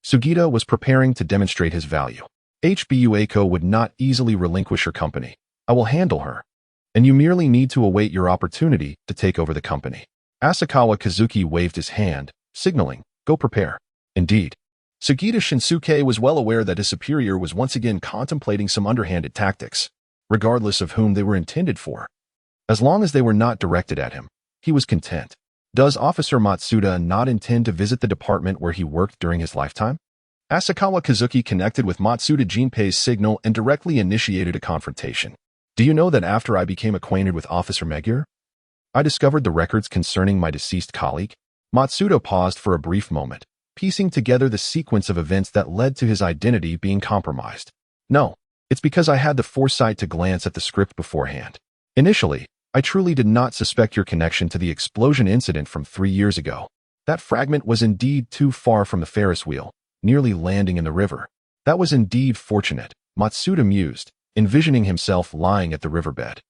S1: Sugita was preparing to demonstrate his value. HBU Eiko would not easily relinquish her company. I will handle her, and you merely need to await your opportunity to take over the company. Asakawa Kazuki waved his hand, signaling, go prepare. Indeed, Sugita Shinsuke was well aware that his superior was once again contemplating some underhanded tactics, regardless of whom they were intended for. As long as they were not directed at him, he was content. Does Officer Matsuda not intend to visit the department where he worked during his lifetime? Asakawa Kazuki connected with Matsuda Jinpei's signal and directly initiated a confrontation. Do you know that after I became acquainted with Officer Megure, I discovered the records concerning my deceased colleague? Matsuda paused for a brief moment, piecing together the sequence of events that led to his identity being compromised. No, it's because I had the foresight to glance at the script beforehand. Initially, I truly did not suspect your connection to the explosion incident from 3 years ago. That fragment was indeed too far from the Ferris wheel, nearly landing in the river. That was indeed fortunate, Matsuda mused, envisioning himself lying at the riverbed,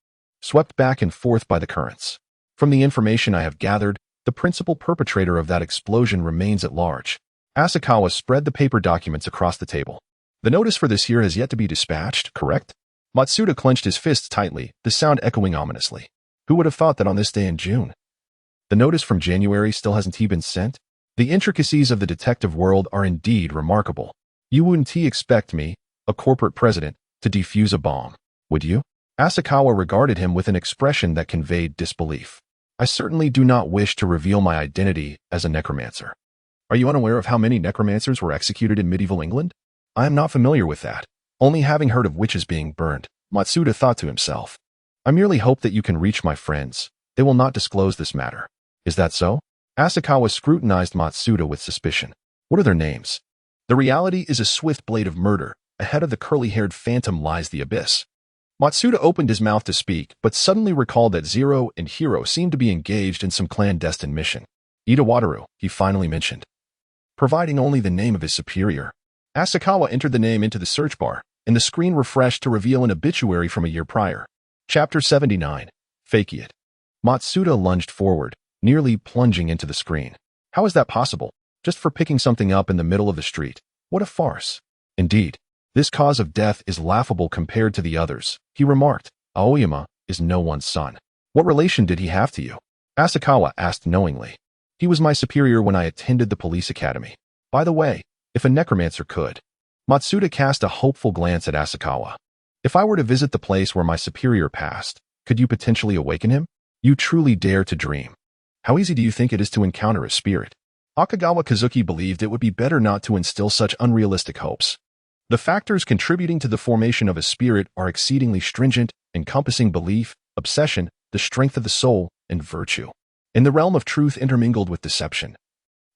S1: swept back and forth by the currents. From the information I have gathered, the principal perpetrator of that explosion remains at large. Asakawa spread the paper documents across the table. The notice for this year has yet to be dispatched, correct? Matsuda clenched his fists tightly, the sound echoing ominously. Who would have thought that on this day in June? The notice from January still hasn't been sent? The intricacies of the detective world are indeed remarkable. You wouldn't expect me, a corporate president, to defuse a bomb, would you? Asakawa regarded him with an expression that conveyed disbelief. I certainly do not wish to reveal my identity as a necromancer. Are you unaware of how many necromancers were executed in medieval England? I am not familiar with that, only having heard of witches being burned, Matsuda thought to himself. I merely hope that you can reach my friends. They will not disclose this matter. Is that so? Asakawa scrutinized Matsuda with suspicion. What are their names? The reality is a swift blade of murder. Ahead of the curly-haired phantom lies the abyss. Matsuda opened his mouth to speak, but suddenly recalled that Zero and Hiro seemed to be engaged in some clandestine mission. Itawataru, he finally mentioned, providing only the name of his superior. Asakawa entered the name into the search bar, and the screen refreshed to reveal an obituary from a year prior. Chapter 79. Fake It. Matsuda lunged forward, nearly plunging into the screen. How is that possible? Just for picking something up in the middle of the street. What a farce. Indeed, this cause of death is laughable compared to the others, he remarked. Aoyama is no one's son. What relation did he have to you? Asakawa asked knowingly. He was my superior when I attended the police academy. By the way, if a necromancer could. Matsuda cast a hopeful glance at Asakawa. If I were to visit the place where my superior passed, could you potentially awaken him? You truly dare to dream. How easy do you think it is to encounter a spirit? Akagawa Kazuki believed it would be better not to instill such unrealistic hopes. The factors contributing to the formation of a spirit are exceedingly stringent, encompassing belief, obsession, the strength of the soul, and virtue. In the realm of truth intermingled with deception.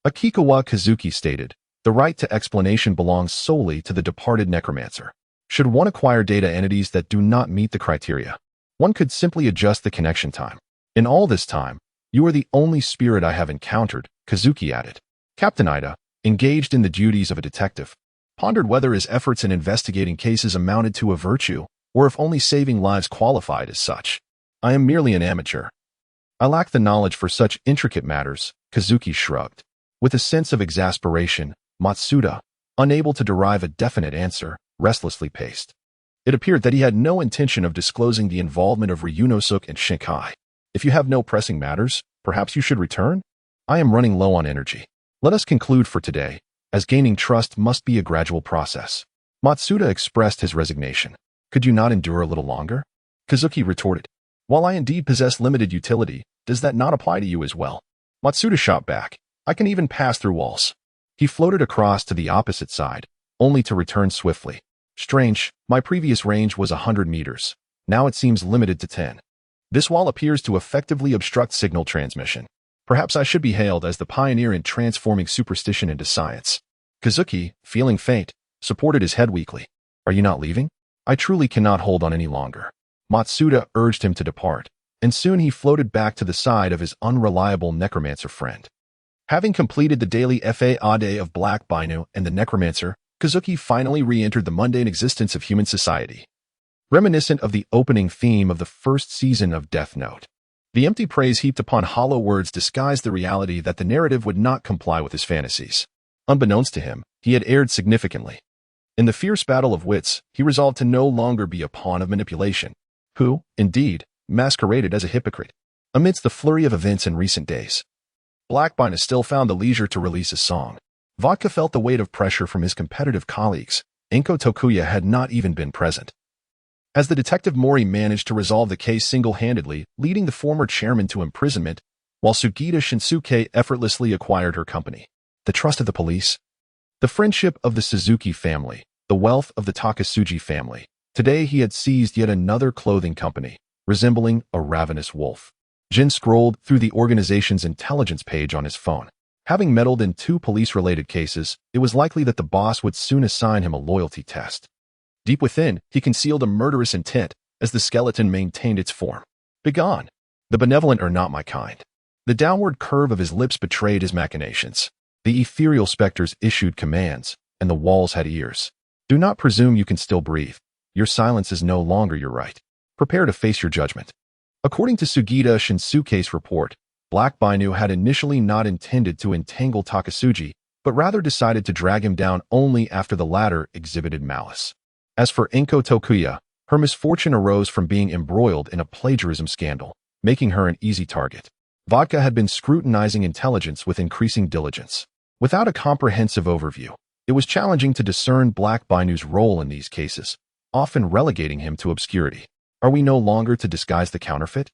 S1: Akikawa Kazuki stated, the right to explanation belongs solely to the departed necromancer. Should one acquire data entities that do not meet the criteria, one could simply adjust the connection time. In all this time, you are the only spirit I have encountered, Kazuki added. Captain Ida, engaged in the duties of a detective, pondered whether his efforts in investigating cases amounted to a virtue, or if only saving lives qualified as such. I am merely an amateur. I lack the knowledge for such intricate matters, Kazuki shrugged. With a sense of exasperation, Matsuda, unable to derive a definite answer, restlessly paced. It appeared that he had no intention of disclosing the involvement of Ryunosuke and Shinkai. If you have no pressing matters, Perhaps you should return? I am running low on energy. Let us conclude for today, as gaining trust must be a gradual process. Matsuda expressed his resignation. Could you not endure a little longer? Kazuki retorted. While I indeed possess limited utility, does that not apply to you as well? Matsuda shot back. I can even pass through walls. He floated across to the opposite side, only to return swiftly. Strange, my previous range was 100 meters. Now it seems limited to 10. This wall appears to effectively obstruct signal transmission. Perhaps I should be hailed as the pioneer in transforming superstition into science. Kazuki, feeling faint, supported his head weakly. Are you not leaving? I truly cannot hold on any longer. Matsuda urged him to depart, and soon he floated back to the side of his unreliable necromancer friend. Having completed the daily FA of Black Bainu and the necromancer, Kazuki finally re-entered the mundane existence of human society. Reminiscent of the opening theme of the first season of Death Note, the empty praise heaped upon hollow words disguised the reality that the narrative would not comply with his fantasies. Unbeknownst to him, he had erred significantly. In the fierce battle of wits, he resolved to no longer be a pawn of manipulation, who, indeed, masqueraded as a hypocrite. Amidst the flurry of events in recent days, Blackbein still found the leisure to release a song. Vodka felt the weight of pressure from his competitive colleagues. Enko Tokuya had not even been present. As the detective Mori managed to resolve the case single-handedly, leading the former chairman to imprisonment, while Sugita Shinsuke effortlessly acquired her company. The trust of the police, the friendship of the Suzuki family, the wealth of the Takasugi family. Today he had seized yet another clothing company, resembling a ravenous wolf. Jin scrolled through the organization's intelligence page on his phone. Having meddled in 2 police-related cases, it was likely that the boss would soon assign him a loyalty test. Deep within, he concealed a murderous intent as the skeleton maintained its form. Begone! The benevolent are not my kind. The downward curve of his lips betrayed his machinations. The ethereal specters issued commands, and the walls had ears. Do not presume you can still breathe. Your silence is no longer your right. Prepare to face your judgment. According to Sugita Shinsuke's report, Black Bainu had initially not intended to entangle Takasugi, but rather decided to drag him down only after the latter exhibited malice. As for Enko Tokuya, her misfortune arose from being embroiled in a plagiarism scandal, making her an easy target. Vodka had been scrutinizing intelligence with increasing diligence. Without a comprehensive overview, it was challenging to discern Black Bainu's role in these cases, often relegating him to obscurity. Are we no longer to disguise the counterfeit?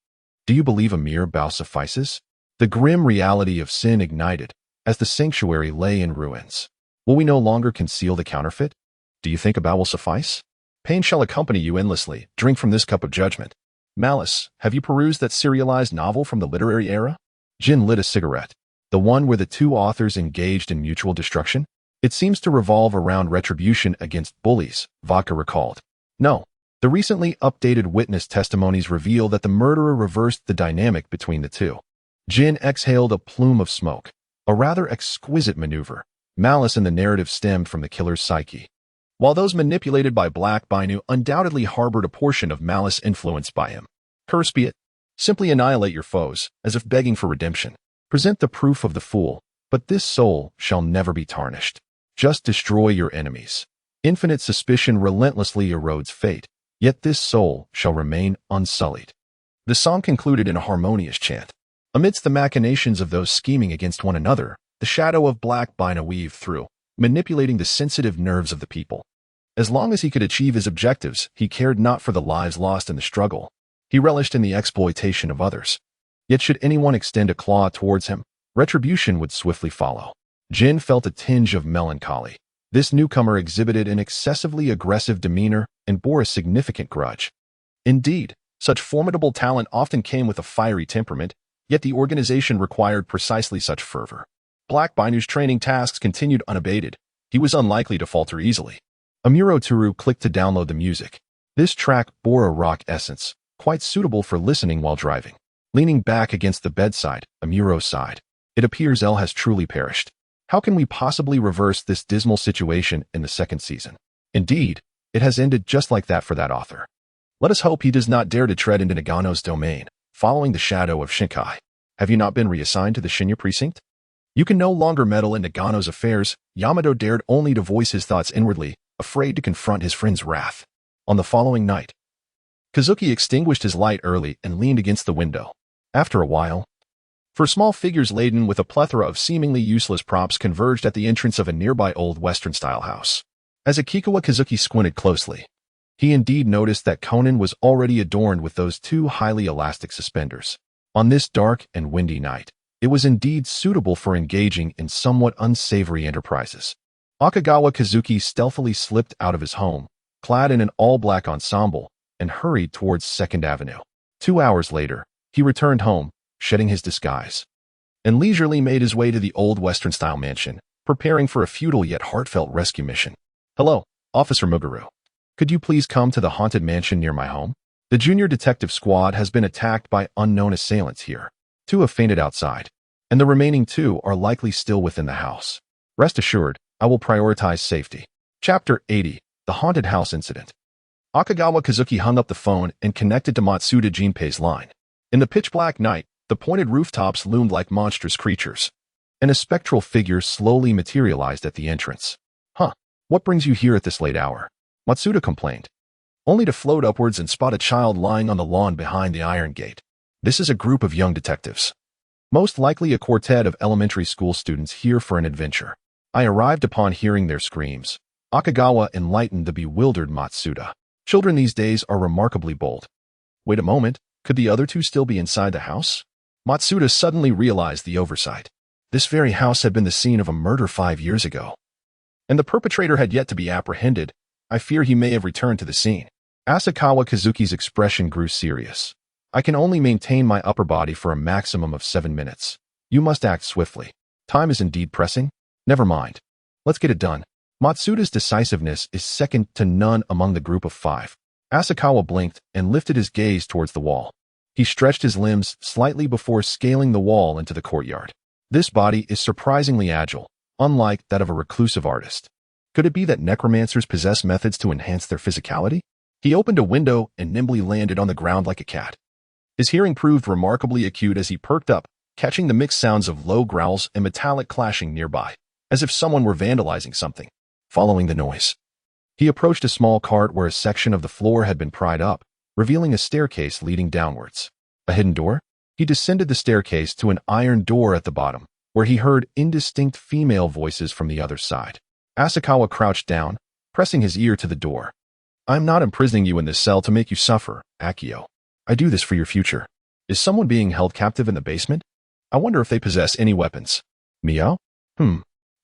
S1: Do you believe a mere bow suffices? The grim reality of sin ignited as the sanctuary lay in ruins. Will we no longer conceal the counterfeit? Do you think a bow will suffice? Pain shall accompany you endlessly. Drink from this cup of judgment. Malice, have you perused that serialized novel from the literary era? Jin lit a cigarette. The one where the 2 authors engaged in mutual destruction? It seems to revolve around retribution against bullies, Vodka recalled. No. The recently updated witness testimonies reveal that the murderer reversed the dynamic between the 2. Jin exhaled a plume of smoke. A rather exquisite maneuver. Malice in the narrative stemmed from the killer's psyche, while those manipulated by Black Bainu undoubtedly harbored a portion of malice influenced by him. Curse be it. Simply annihilate your foes, as if begging for redemption. Present the proof of the fool, but this soul shall never be tarnished. Just destroy your enemies. Infinite suspicion relentlessly erodes fate, yet this soul shall remain unsullied. The song concluded in a harmonious chant. Amidst the machinations of those scheming against one another, the shadow of Black Bainu weaved through, manipulating the sensitive nerves of the people. As long as he could achieve his objectives, he cared not for the lives lost in the struggle. He relished in the exploitation of others. Yet should anyone extend a claw towards him, retribution would swiftly follow. Jin felt a tinge of melancholy. This newcomer exhibited an excessively aggressive demeanor and bore a significant grudge. Indeed, such formidable talent often came with a fiery temperament, yet the organization required precisely such fervor. Black Bainu's training tasks continued unabated. He was unlikely to falter easily. Amuro Turu clicked to download the music. This track bore a rock essence, quite suitable for listening while driving. Leaning back against the bedside, Amuro sighed. It appears Elle has truly perished. How can we possibly reverse this dismal situation in the 2nd season? Indeed, it has ended just like that for that author. Let us hope he does not dare to tread into Nagano's domain, following the shadow of Shinkai. Have you not been reassigned to the Shinya precinct? You can no longer meddle in Nagano's affairs. Yamato dared only to voice his thoughts inwardly, afraid to confront his friend's wrath. On the following night, Kazuki extinguished his light early and leaned against the window. After a while, for small figures laden with a plethora of seemingly useless props converged at the entrance of a nearby old Western-style house. As Akikawa Kazuki squinted closely, he indeed noticed that Conan was already adorned with those two highly elastic suspenders. On this dark and windy night, it was indeed suitable for engaging in somewhat unsavory enterprises. Akikawa Kazuki stealthily slipped out of his home, clad in an all-black ensemble, and hurried towards 2nd Avenue. 2 hours later, he returned home, shedding his disguise, and leisurely made his way to the old Western-style mansion, preparing for a futile yet heartfelt rescue mission. "Hello, Officer Muguru. Could you please come to the haunted mansion near my home? The junior detective squad has been attacked by unknown assailants here. 2 have fainted outside, and the remaining 2 are likely still within the house. Rest assured, I will prioritize safety." Chapter 80, The Haunted House Incident. Akikawa Kazuki hung up the phone and connected to Matsuda Jinpei's line. In the pitch-black night, the pointed rooftops loomed like monstrous creatures, and a spectral figure slowly materialized at the entrance. "Huh, what brings you here at this late hour?" Matsuda complained, only to float upwards and spot a child lying on the lawn behind the iron gate. "This is a group of young detectives. Most likely a quartet of elementary school students here for an adventure. I arrived upon hearing their screams." Akikawa enlightened the bewildered Matsuda. "Children these days are remarkably bold." Wait a moment, could the other 2 still be inside the house? Matsuda suddenly realized the oversight. This very house had been the scene of a murder 5 years ago, and the perpetrator had yet to be apprehended. "I fear he may have returned to the scene." Asakawa Kazuki's expression grew serious. "I can only maintain my upper body for a maximum of 7 minutes. You must act swiftly. Time is indeed pressing." "Never mind. Let's get it done." Matsuda's decisiveness is second to none among the group of 5. Asakawa blinked and lifted his gaze towards the wall. He stretched his limbs slightly before scaling the wall into the courtyard. This body is surprisingly agile, unlike that of a reclusive artist. Could it be that necromancers possess methods to enhance their physicality? He opened a window and nimbly landed on the ground like a cat. His hearing proved remarkably acute as he perked up, catching the mixed sounds of low growls and metallic clashing nearby, as if someone were vandalizing something. Following the noise, he approached a small cart where a section of the floor had been pried up, revealing a staircase leading downwards. A hidden door? He descended the staircase to an iron door at the bottom, where he heard indistinct female voices from the other side. Asakawa crouched down, pressing his ear to the door. "I'm not imprisoning you in this cell to make you suffer, Akio. I do this for your future. Is someone being held captive in the basement? I wonder if they possess any weapons." "Meow?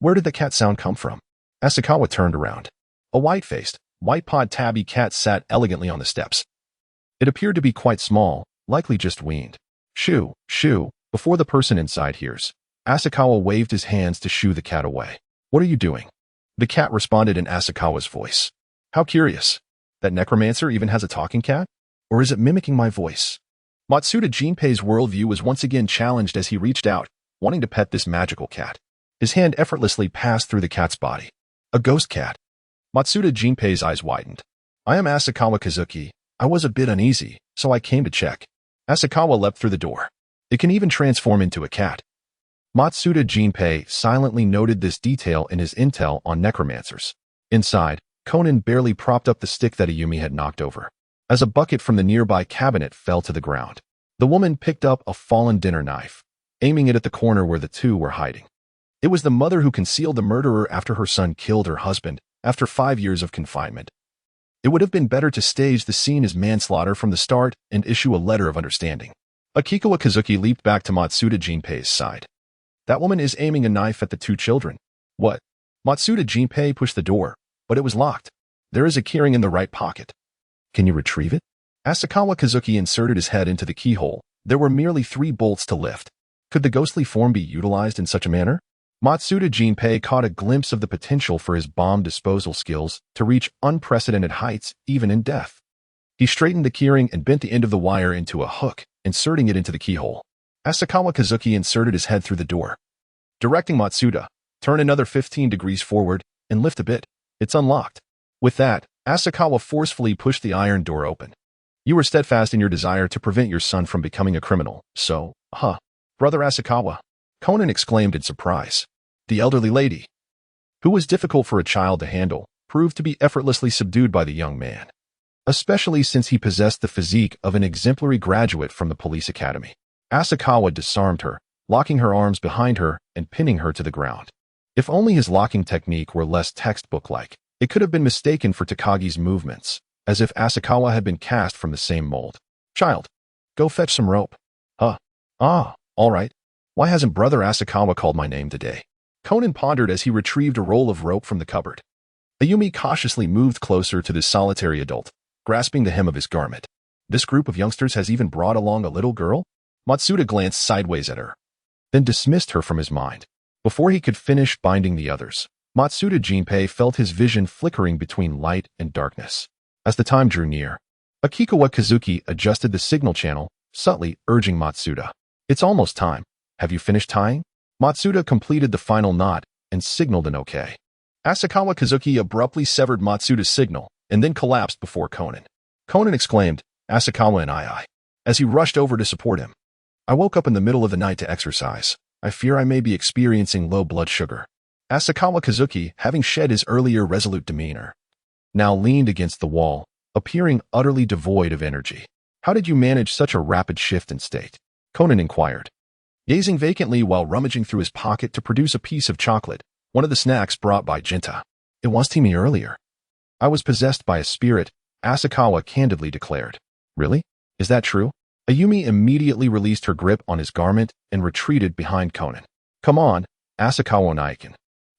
S1: Where did the cat sound come from?" Asakawa turned around. A white-faced, white-pawed tabby cat sat elegantly on the steps. It appeared to be quite small, likely just weaned. "Shoo, shoo," before the person inside hears. Asakawa waved his hands to shoo the cat away. "What are you doing?" The cat responded in Asakawa's voice. "How curious. That necromancer even has a talking cat? Or is it mimicking my voice?" Matsuda Jinpei's worldview was once again challenged as he reached out, wanting to pet this magical cat. His hand effortlessly passed through the cat's body. A ghost cat. Matsuda Jinpei's eyes widened. "I am Asakawa Kazuki. I was a bit uneasy, so I came to check." Asakawa leapt through the door. "It can even transform into a cat." Matsuda Jinpei silently noted this detail in his intel on necromancers. Inside, Conan barely propped up the stick that Ayumi had knocked over, as a bucket from the nearby cabinet fell to the ground. The woman picked up a fallen dinner knife, aiming it at the corner where the 2 were hiding. It was the mother who concealed the murderer after her son killed her husband after 5 years of confinement. It would have been better to stage the scene as manslaughter from the start and issue a letter of understanding. Akikawa Kazuki leaped back to Matsuda Jinpei's side. "That woman is aiming a knife at the 2 children." "What?" Matsuda Jinpei pushed the door, but it was locked. "There is a keyring in the right pocket." "Can you retrieve it?" Asakawa Kazuki inserted his head into the keyhole. There were merely 3 bolts to lift. Could the ghostly form be utilized in such a manner? Matsuda Jinpei caught a glimpse of the potential for his bomb disposal skills to reach unprecedented heights even in death. He straightened the keyring and bent the end of the wire into a hook, inserting it into the keyhole. Asakawa Kazuki inserted his head through the door, directing Matsuda, "Turn another 15 degrees forward and lift a bit. It's unlocked." With that, Asakawa forcefully pushed the iron door open. "You were steadfast in your desire to prevent your son from becoming a criminal, so, Brother Asakawa," Conan exclaimed in surprise. The elderly lady, who was difficult for a child to handle, proved to be effortlessly subdued by the young man, especially since he possessed the physique of an exemplary graduate from the police academy. Asakawa disarmed her, locking her arms behind her and pinning her to the ground. If only his locking technique were less textbook-like, it could have been mistaken for Takagi's movements, as if Asakawa had been cast from the same mold. Child, go fetch some rope. Huh. Ah, all right. Why hasn't Brother Asakawa called my name today? Conan pondered as he retrieved a roll of rope from the cupboard. Ayumi cautiously moved closer to this solitary adult, grasping the hem of his garment. This group of youngsters has even brought along a little girl? Matsuda glanced sideways at her, then dismissed her from his mind. Before he could finish binding the others, Matsuda Jinpei felt his vision flickering between light and darkness. As the time drew near, Akikawa Kazuki adjusted the signal channel, subtly urging Matsuda. It's almost time. Have you finished tying? Matsuda completed the final knot and signaled an okay. Asakawa Kazuki abruptly severed Matsuda's signal and then collapsed before Conan. Conan exclaimed, Asakawa and I, as he rushed over to support him. I woke up in the middle of the night to exercise. I fear I may be experiencing low blood sugar. Asakawa Kazuki, having shed his earlier resolute demeanor, now leaned against the wall, appearing utterly devoid of energy. How did you manage such a rapid shift in state? Conan inquired, gazing vacantly while rummaging through his pocket to produce a piece of chocolate, one of the snacks brought by Jinta. It was to me earlier. I was possessed by a spirit, Asakawa candidly declared. Really? Is that true? Ayumi immediately released her grip on his garment and retreated behind Conan. Come on, Asakawa Naikin.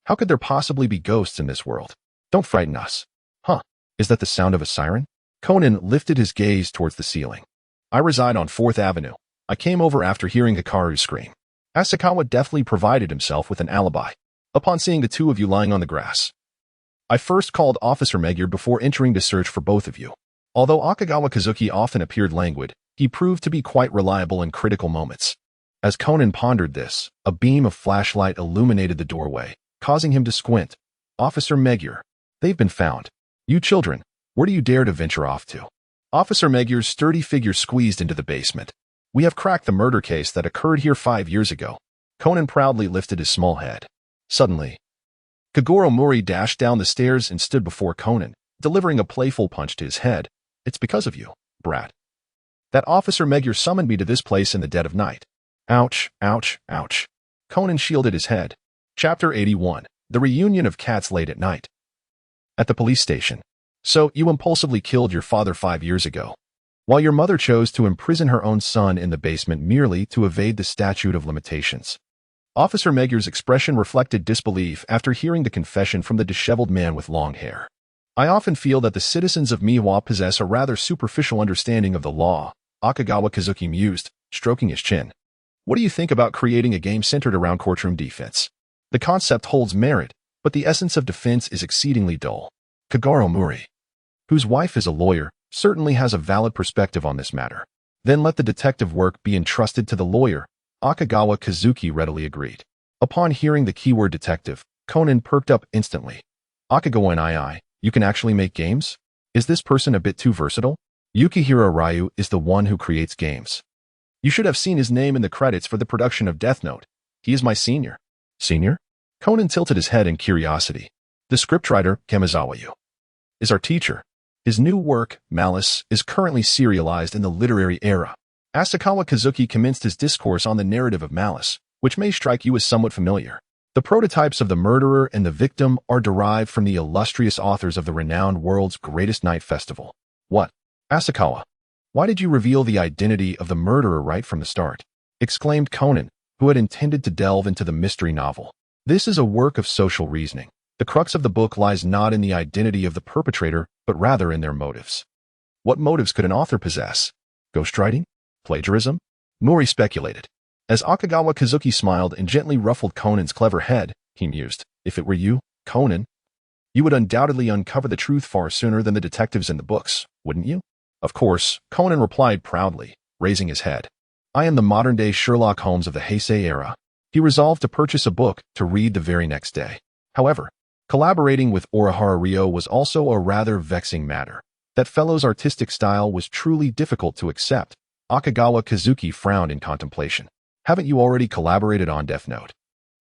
S1: How could there possibly be ghosts in this world? Don't frighten us. Huh, is that the sound of a siren? Conan lifted his gaze towards the ceiling. I reside on 4th Avenue. I came over after hearing Hikaru scream. Asakawa deftly provided himself with an alibi. Upon seeing the two of you lying on the grass, I first called Officer Magyar before entering to search for both of you. Although Akagawa Kazuki often appeared languid, he proved to be quite reliable in critical moments. As Conan pondered this, a beam of flashlight illuminated the doorway, causing him to squint. Officer Magyar, they've been found. You children, where do you dare to venture off to? Officer Magyar's sturdy figure squeezed into the basement. We have cracked the murder case that occurred here 5 years ago. Conan proudly lifted his small head. Suddenly, Kagoro Mori dashed down the stairs and stood before Conan, delivering a playful punch to his head. It's because of you, brat. That Officer Magyar summoned me to this place in the dead of night. Ouch, ouch, ouch. Conan shielded his head. Chapter 81. The Reunion of Cats Late at Night. At the police station. So, you impulsively killed your father 5 years ago, while your mother chose to imprison her own son in the basement merely to evade the statute of limitations. Officer Magyar's expression reflected disbelief after hearing the confession from the disheveled man with long hair. I often feel that the citizens of Miwa possess a rather superficial understanding of the law, Akagawa Kazuki mused, stroking his chin. What do you think about creating a game centered around courtroom defense? The concept holds merit, but the essence of defense is exceedingly dull. Kagoro Mori, whose wife is a lawyer, certainly has a valid perspective on this matter. Then let the detective work be entrusted to the lawyer, Akagawa Kazuki readily agreed. Upon hearing the keyword detective, Conan perked up instantly. Akagawa and you can actually make games? Is this person a bit too versatile? Yukihiro Ryu is the one who creates games. You should have seen his name in the credits for the production of Death Note. He is my senior. Senior? Conan tilted his head in curiosity. The scriptwriter, Kamizawa Yu, is our teacher. His new work, Malice, is currently serialized in the literary era. Asakawa Kazuki commenced his discourse on the narrative of Malice, which may strike you as somewhat familiar. The prototypes of the murderer and the victim are derived from the illustrious authors of the renowned world's greatest night festival. What? Asakawa, why did you reveal the identity of the murderer right from the start? Exclaimed Conan, who had intended to delve into the mystery novel. This is a work of social reasoning. The crux of the book lies not in the identity of the perpetrator, but rather in their motives. What motives could an author possess? Ghostwriting? Plagiarism? Mori speculated. As Akagawa Kazuki smiled and gently ruffled Conan's clever head, he mused, if it were you, Conan, you would undoubtedly uncover the truth far sooner than the detectives in the books, wouldn't you? Of course, Conan replied proudly, raising his head. I am the modern-day Sherlock Holmes of the Heisei era. He resolved to purchase a book to read the very next day. However, collaborating with Orihara Ryo was also a rather vexing matter. That fellow's artistic style was truly difficult to accept. Akagawa Kazuki frowned in contemplation. Haven't you already collaborated on Death Note?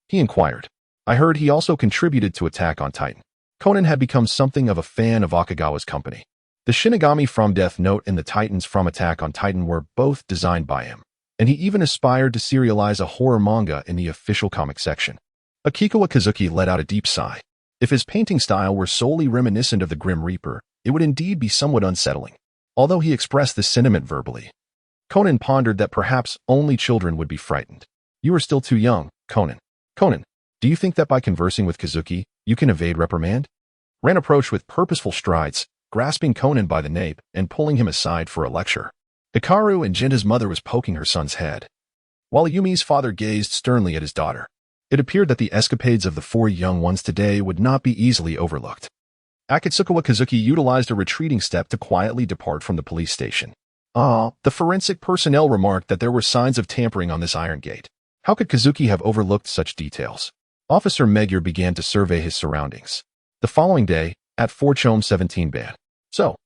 S1: He inquired. I heard he also contributed to Attack on Titan. Conan had become something of a fan of Akagawa's company. The Shinigami from Death Note and the Titans from Attack on Titan were both designed by him. and he even aspired to serialize a horror manga in the official comic section. Akikawa Kazuki let out a deep sigh. If his painting style were solely reminiscent of the Grim Reaper, it would indeed be somewhat unsettling, although he expressed this sentiment verbally. Conan pondered that perhaps only children would be frightened. You are still too young, Conan. Conan, do you think that by conversing with Kazuki, you can evade reprimand? Ran approached with purposeful strides, grasping Conan by the nape and pulling him aside for a lecture. Hikaru and Jinta's mother was poking her son's head, while Yumi's father gazed sternly at his daughter. It appeared that the escapades of the four young ones today would not be easily overlooked. Akitsukawa Kazuki utilized a retreating step to quietly depart from the police station. The forensic personnel remarked that there were signs of tampering on this iron gate. How could Kazuki have overlooked such details? Officer Magyar began to survey his surroundings. The following day, at Forchome 17 Ban. So,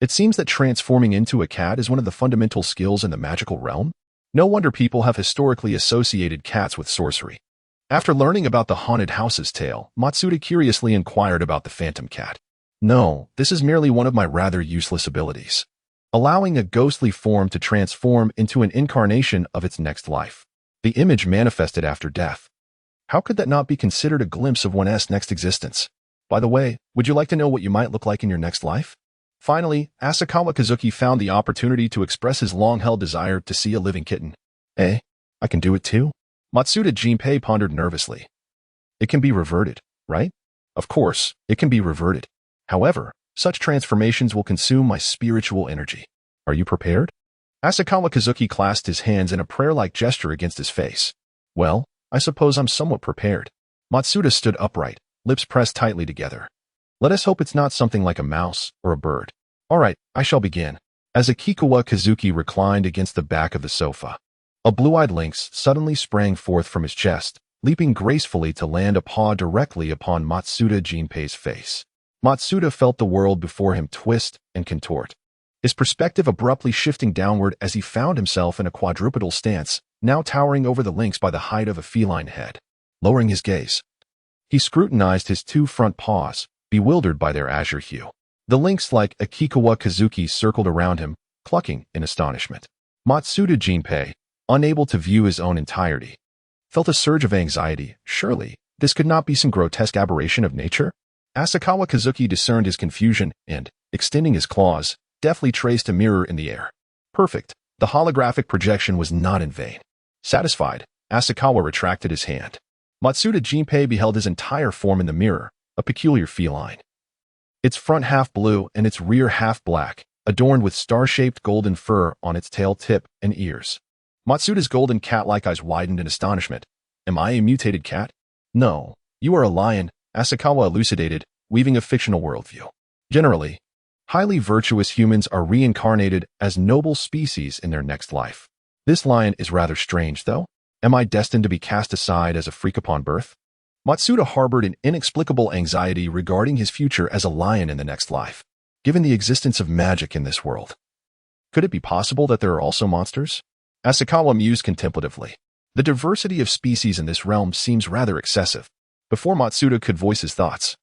S1: it seems that transforming into a cat is one of the fundamental skills in the magical realm? No wonder people have historically associated cats with sorcery. After learning about the haunted house's tale, Matsuda curiously inquired about the phantom cat. No, this is merely one of my rather useless abilities, allowing a ghostly form to transform into an incarnation of its next life. The image manifested after death. How could that not be considered a glimpse of one's next existence? By the way, would you like to know what you might look like in your next life? Finally, Asakawa Kazuki found the opportunity to express his long-held desire to see a living kitten. I can do it too? Matsuda Jinpei pondered nervously. It can be reverted, right? Of course, it can be reverted. However, such transformations will consume my spiritual energy. Are you prepared? Asakawa Kazuki clasped his hands in a prayer-like gesture against his face. Well, I suppose I'm somewhat prepared. Matsuda stood upright, lips pressed tightly together. Let us hope it's not something like a mouse or a bird. All right, I shall begin. As Akikawa Kazuki reclined against the back of the sofa, a blue-eyed lynx suddenly sprang forth from his chest, leaping gracefully to land a paw directly upon Matsuda Jinpei's face. Matsuda felt the world before him twist and contort, his perspective abruptly shifting downward as he found himself in a quadrupedal stance, now towering over the lynx by the height of a feline head. Lowering his gaze, he scrutinized his two front paws, bewildered by their azure hue. The lynx like Akikawa Kazuki circled around him, clucking in astonishment. Matsuda Jinpei, unable to view his own entirety, felt a surge of anxiety. Surely, this could not be some grotesque aberration of nature? Asakawa Kazuki discerned his confusion and, extending his claws, deftly traced a mirror in the air. Perfect. The holographic projection was not in vain. Satisfied, Asakawa retracted his hand. Matsuda Jinpei beheld his entire form in the mirror, a peculiar feline. Its front half blue and its rear half black, adorned with star-shaped golden fur on its tail tip and ears. Matsuda's golden cat-like eyes widened in astonishment. Am I a mutated cat? No, you are a lion, Asakawa elucidated, weaving a fictional worldview. Generally, highly virtuous humans are reincarnated as noble species in their next life. This lion is rather strange, though. Am I destined to be cast aside as a freak upon birth? Matsuda harbored an inexplicable anxiety regarding his future as a lion in the next life, given the existence of magic in this world. Could it be possible that there are also monsters? Asakawa mused contemplatively. The diversity of species in this realm seems rather excessive. Before Matsuda could voice his thoughts,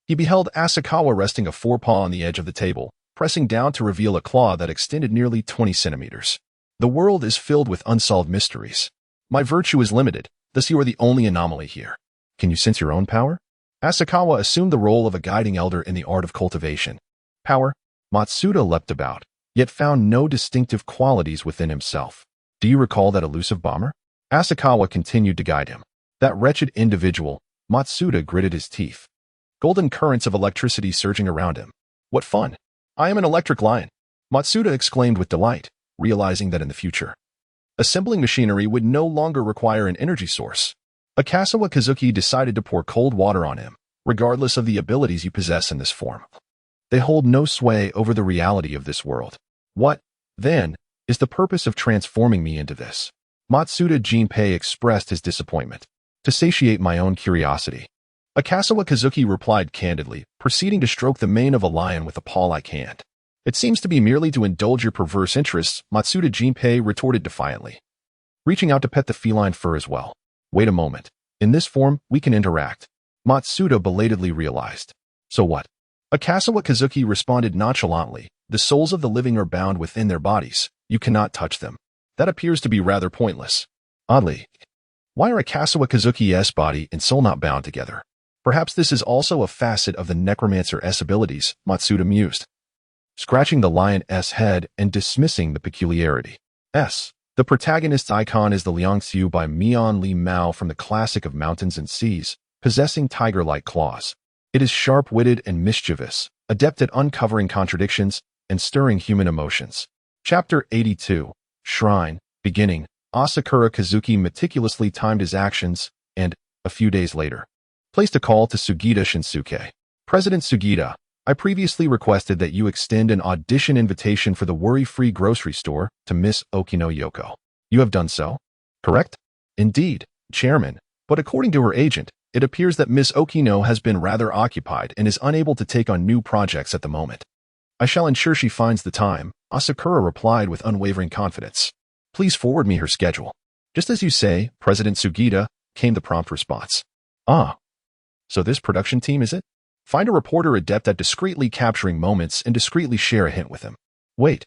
S1: he beheld Asakawa resting a forepaw on the edge of the table, pressing down to reveal a claw that extended nearly 20 centimeters. The world is filled with unsolved mysteries. My virtue is limited, thus you are the only anomaly here. Can you sense your own power? Asakawa assumed the role of a guiding elder in the art of cultivation. Power? Matsuda leapt about, yet found no distinctive qualities within himself. Do you recall that elusive bomber? Asakawa continued to guide him. That wretched individual. Matsuda gritted his teeth. Golden currents of electricity surging around him. What fun! I am an electric lion. Matsuda exclaimed with delight, realizing that in the future, assembling machinery would no longer require an energy source. Akasawa Kazuki decided to pour cold water on him, regardless of the abilities you possess in this form. They hold no sway over the reality of this world. What, then, is the purpose of transforming me into this? Matsuda Jinpei expressed his disappointment. To satiate my own curiosity. Akasawa Kazuki replied candidly, proceeding to stroke the mane of a lion with a paw-like hand. It seems to be merely to indulge your perverse interests, Matsuda Jinpei retorted defiantly, reaching out to pet the feline fur as well. Wait a moment. In this form, we can interact. Matsuda belatedly realized. So what? Akasawa Kazuki responded nonchalantly. The souls of the living are bound within their bodies. You cannot touch them. That appears to be rather pointless. Oddly, why are Akasawa Kazuki's body and soul not bound together? Perhaps this is also a facet of the necromancer's abilities, Matsuda mused, scratching the lion's head and dismissing the peculiarity. The protagonist's icon is the Liangxiu by Mian Li Mao from the classic of Mountains and Seas, possessing tiger-like claws. It is sharp-witted and mischievous, adept at uncovering contradictions and stirring human emotions. Chapter 82, Shrine, beginning. Asakura Kazuki meticulously timed his actions and, a few days later, placed a call to Sugita Shinsuke. President Sugita, I previously requested that you extend an audition invitation for the worry-free grocery store to Miss Okino Yoko. You have done so, correct? Indeed, Chairman, but according to her agent, it appears that Miss Okino has been rather occupied and is unable to take on new projects at the moment. I shall ensure she finds the time, Asakura replied with unwavering confidence. Please forward me her schedule. Just as you say, President Sugita, came the prompt response. Ah, so this production team is it? Find a reporter adept at discreetly capturing moments and discreetly share a hint with him. Wait,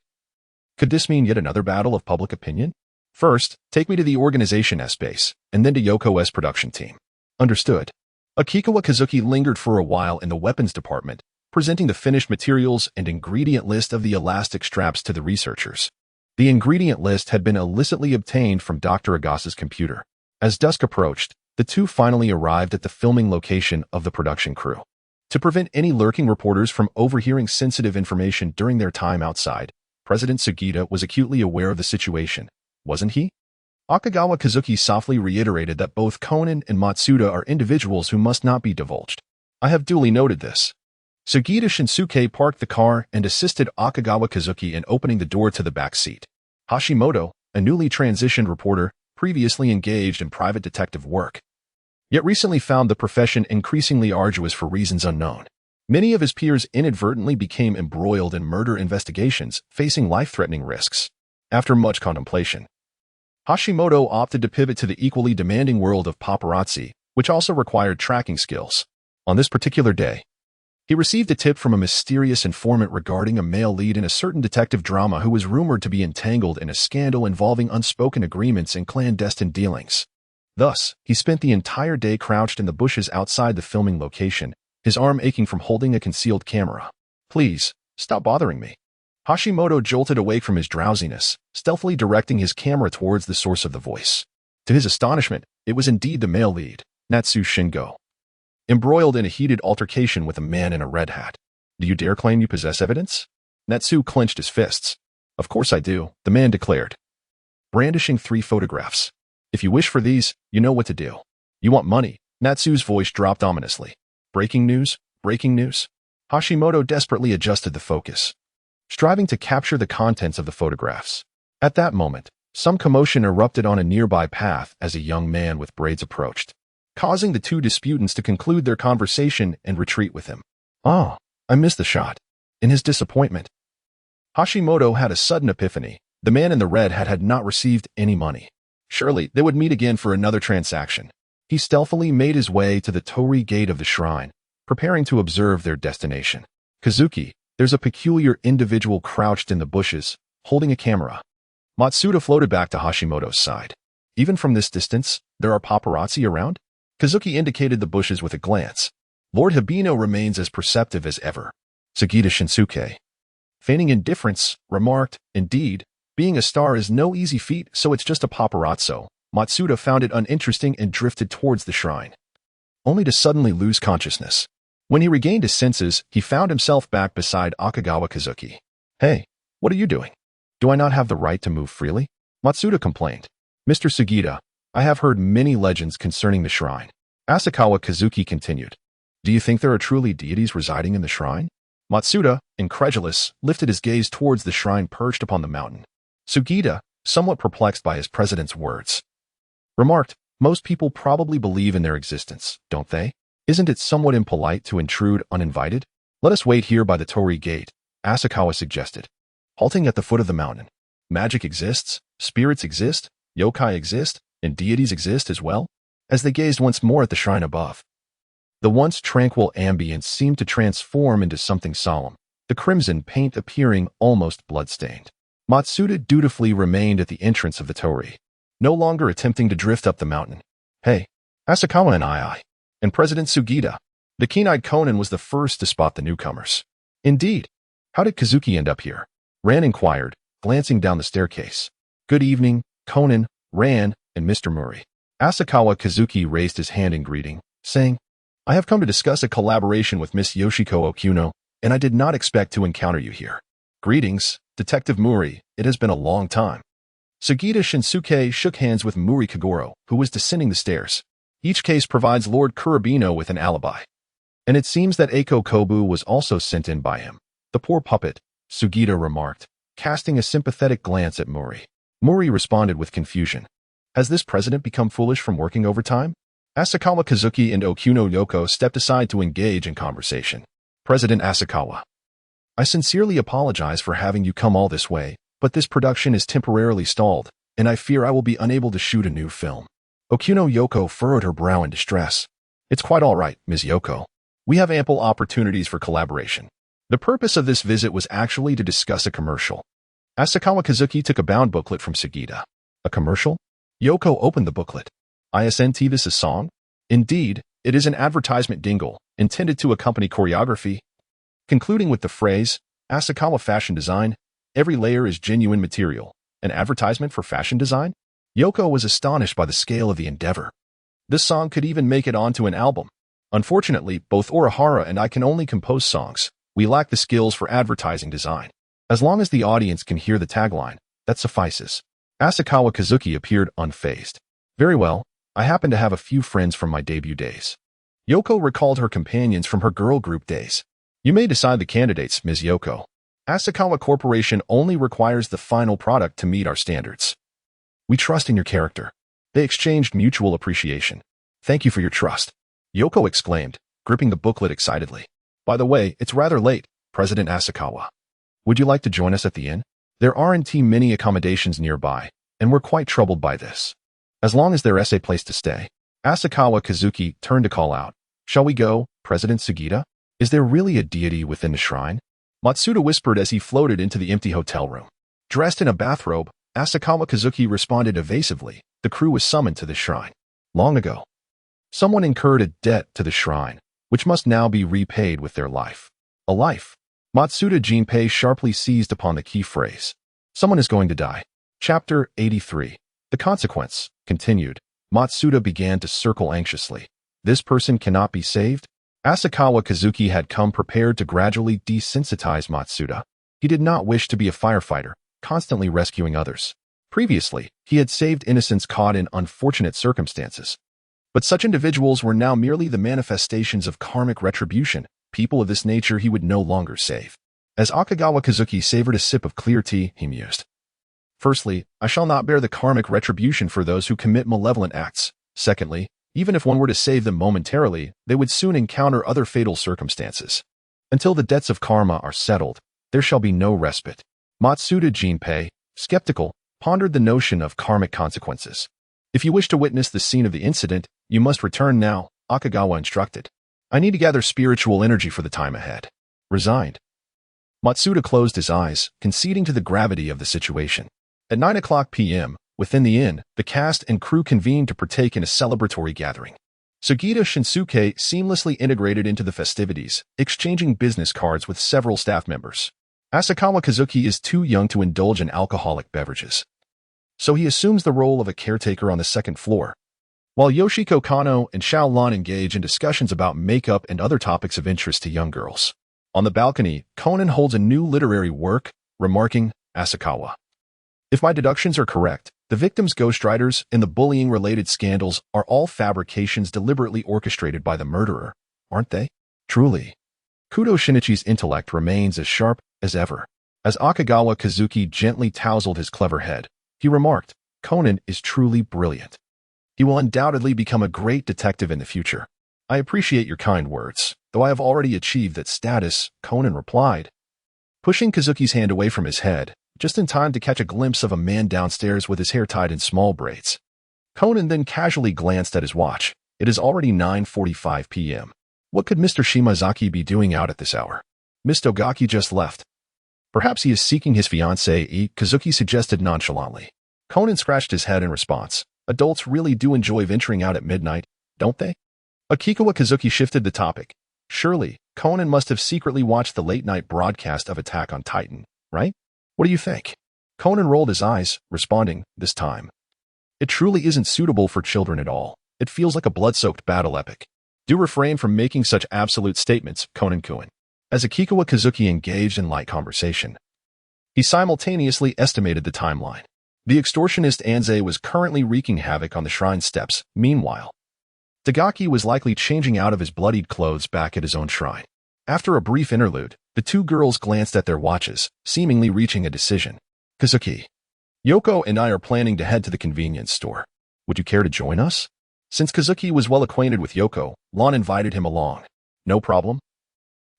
S1: could this mean yet another battle of public opinion? First, take me to the organization base, and then to Yoko's production team. Understood. Akikawa Kazuki lingered for a while in the weapons department, presenting the finished materials and ingredient list of the elastic straps to the researchers. The ingredient list had been illicitly obtained from Dr. Agasa's computer. As dusk approached, the two finally arrived at the filming location of the production crew. To prevent any lurking reporters from overhearing sensitive information during their time outside, President Sugita was acutely aware of the situation, wasn't he? Akagawa Kazuki softly reiterated that both Conan and Matsuda are individuals who must not be divulged. I have duly noted this. Sugita Shinsuke parked the car and assisted Akagawa Kazuki in opening the door to the back seat. Hashimoto, a newly transitioned reporter, previously engaged in private detective work, yet recently found the profession increasingly arduous for reasons unknown. Many of his peers inadvertently became embroiled in murder investigations, facing life-threatening risks. After much contemplation, Hashimoto opted to pivot to the equally demanding world of paparazzi, which also required tracking skills. On this particular day, he received a tip from a mysterious informant regarding a male lead in a certain detective drama who was rumored to be entangled in a scandal involving unspoken agreements and clandestine dealings. Thus, he spent the entire day crouched in the bushes outside the filming location, his arm aching from holding a concealed camera. Please, stop bothering me. Hashimoto jolted awake from his drowsiness, stealthily directing his camera towards the source of the voice. To his astonishment, it was indeed the male lead, Natsu Shingo, embroiled in a heated altercation with a man in a red hat. Do you dare claim you possess evidence? Natsu clenched his fists. Of course I do, the man declared, brandishing 3 photographs. If you wish for these, you know what to do. You want money? Natsu's voice dropped ominously. Breaking news? Breaking news? Hashimoto desperately adjusted the focus, striving to capture the contents of the photographs. At that moment, some commotion erupted on a nearby path as a young man with braids approached, causing the two disputants to conclude their conversation and retreat with him. Ah, I missed the shot. In his disappointment, Hashimoto had a sudden epiphany. The man in the red hat had not received any money. Surely, they would meet again for another transaction. He stealthily made his way to the torii gate of the shrine, preparing to observe their destination. Kazuki, there's a peculiar individual crouched in the bushes, holding a camera. Matsuda floated back to Hashimoto's side. Even from this distance, there are paparazzi around? Kazuki indicated the bushes with a glance. Lord Hibino remains as perceptive as ever. Sugita Shinsuke, feigning indifference, remarked, indeed, being a star is no easy feat, so it's just a paparazzo. Matsuda found it uninteresting and drifted towards the shrine, only to suddenly lose consciousness. When he regained his senses, he found himself back beside Akagawa Kazuki. Hey, what are you doing? Do I not have the right to move freely? Matsuda complained. Mr. Sugita, I have heard many legends concerning the shrine. Asakawa Kazuki continued. Do you think there are truly deities residing in the shrine? Matsuda, incredulous, lifted his gaze towards the shrine perched upon the mountain. Sugita, somewhat perplexed by his president's words, remarked, most people probably believe in their existence, don't they? Isn't it somewhat impolite to intrude uninvited? Let us wait here by the torii gate, Asakawa suggested, halting at the foot of the mountain. Magic exists, spirits exist, yokai exist, and deities exist as well. As they gazed once more at the shrine above, the once tranquil ambience seemed to transform into something solemn, the crimson paint appearing almost blood-stained. Matsuda dutifully remained at the entrance of the torii, no longer attempting to drift up the mountain. Hey, Asakawa and I. And President Sugita. The keen-eyed Conan was the first to spot the newcomers. Indeed. How did Kazuki end up here? Ran inquired, glancing down the staircase. Good evening, Conan, Ran, and Mr. Murray. Asakawa Kazuki raised his hand in greeting, saying, I have come to discuss a collaboration with Miss Yoshiko Okuno, and I did not expect to encounter you here. Greetings, Detective Muri, it has been a long time. Sugita Shinsuke shook hands with Muri Kagoro, who was descending the stairs. Each case provides Lord Kurabino with an alibi. And it seems that Eiko Kobu was also sent in by him. The poor puppet, Sugita remarked, casting a sympathetic glance at Muri. Muri responded with confusion. Has this president become foolish from working overtime? Asakawa Kazuki and Okuno Yoko stepped aside to engage in conversation. President Asakawa. I sincerely apologize for having you come all this way, but this production is temporarily stalled, and I fear I will be unable to shoot a new film. Okuno Yoko furrowed her brow in distress. It's quite all right, Ms. Yoko. We have ample opportunities for collaboration. The purpose of this visit was actually to discuss a commercial. Asakawa Kazuki took a bound booklet from Sugita. A commercial? Yoko opened the booklet. Isn't this a song? Indeed, it is an advertisement jingle, intended to accompany choreography. Concluding with the phrase, Asakawa Fashion Design, every layer is genuine material, an advertisement for fashion design? Yoko was astonished by the scale of the endeavor. This song could even make it onto an album. Unfortunately, both Orihara and I can only compose songs. We lack the skills for advertising design. As long as the audience can hear the tagline, that suffices. Asakawa Kazuki appeared unfazed. Very well, I happen to have a few friends from my debut days. Yoko recalled her companions from her girl group days. You may decide the candidates, Ms. Yoko. Asakawa Corporation only requires the final product to meet our standards. We trust in your character. They exchanged mutual appreciation. Thank you for your trust. Yoko exclaimed, gripping the booklet excitedly. By the way, it's rather late, President Asakawa. Would you like to join us at the inn? There aren't many accommodations nearby, and we're quite troubled by this. As long as there's a place to stay. Asakawa Kazuki turned to call out. Shall we go, President Sugita? Is there really a deity within the shrine? Matsuda whispered as he floated into the empty hotel room. Dressed in a bathrobe, Asakawa Kazuki responded evasively. The crew was summoned to the shrine. Long ago. Someone incurred a debt to the shrine, which must now be repaid with their life. A life. Matsuda Jinpei sharply seized upon the key phrase. Someone is going to die. Chapter 83. The consequence, continued. Matsuda began to circle anxiously. This person cannot be saved? Asakawa Kazuki had come prepared to gradually desensitize Matsuda. He did not wish to be a firefighter, constantly rescuing others. Previously, he had saved innocents caught in unfortunate circumstances. But such individuals were now merely the manifestations of karmic retribution. People of this nature he would no longer save. As Akagawa Kazuki savored a sip of clear tea, he mused. Firstly, I shall not bear the karmic retribution for those who commit malevolent acts. Secondly, even if one were to save them momentarily, they would soon encounter other fatal circumstances. Until the debts of karma are settled, there shall be no respite. Matsuda Jinpei, skeptical, pondered the notion of karmic consequences. If you wish to witness the scene of the incident, you must return now, Akagawa instructed. I need to gather spiritual energy for the time ahead. Resigned. Matsuda closed his eyes, conceding to the gravity of the situation. At 9:00 p.m., within the inn, the cast and crew convened to partake in a celebratory gathering. Sugita Shinsuke seamlessly integrated into the festivities, exchanging business cards with several staff members. Asakawa Kazuki is too young to indulge in alcoholic beverages, so he assumes the role of a caretaker on the second floor, while Yoshiko Kano and Xiao Lan engage in discussions about makeup and other topics of interest to young girls. On the balcony, Conan holds a new literary work, remarking, Asakawa. If my deductions are correct, the victims' ghostwriters and the bullying-related scandals are all fabrications deliberately orchestrated by the murderer, aren't they? Truly. Kudo Shinichi's intellect remains as sharp as ever. As Akagawa Kazuki gently tousled his clever head, he remarked, Conan is truly brilliant. He will undoubtedly become a great detective in the future. I appreciate your kind words, though I have already achieved that status, Conan replied, pushing Kazuki's hand away from his head, just in time to catch a glimpse of a man downstairs with his hair tied in small braids. Conan then casually glanced at his watch. It is already 9:45 p.m. What could Mr. Shimazaki be doing out at this hour? Miss Togaki just left. Perhaps he is seeking his fiancée, Kazuki suggested nonchalantly. Conan scratched his head in response. Adults really do enjoy venturing out at midnight, don't they? Akikawa Kazuki shifted the topic. Surely, Conan must have secretly watched the late-night broadcast of Attack on Titan, right? What do you think? Conan rolled his eyes, responding, this time. It truly isn't suitable for children at all. It feels like a blood-soaked battle epic. Do refrain from making such absolute statements, Conan-kun. As Akikawa Kazuki engaged in light conversation, he simultaneously estimated the timeline. The extortionist Anze was currently wreaking havoc on the shrine steps. Meanwhile, Dagaki was likely changing out of his bloodied clothes back at his own shrine. After a brief interlude, the two girls glanced at their watches, seemingly reaching a decision. Kazuki, Yoko and I are planning to head to the convenience store. Would you care to join us? Since Kazuki was well acquainted with Yoko, Lon invited him along. No problem.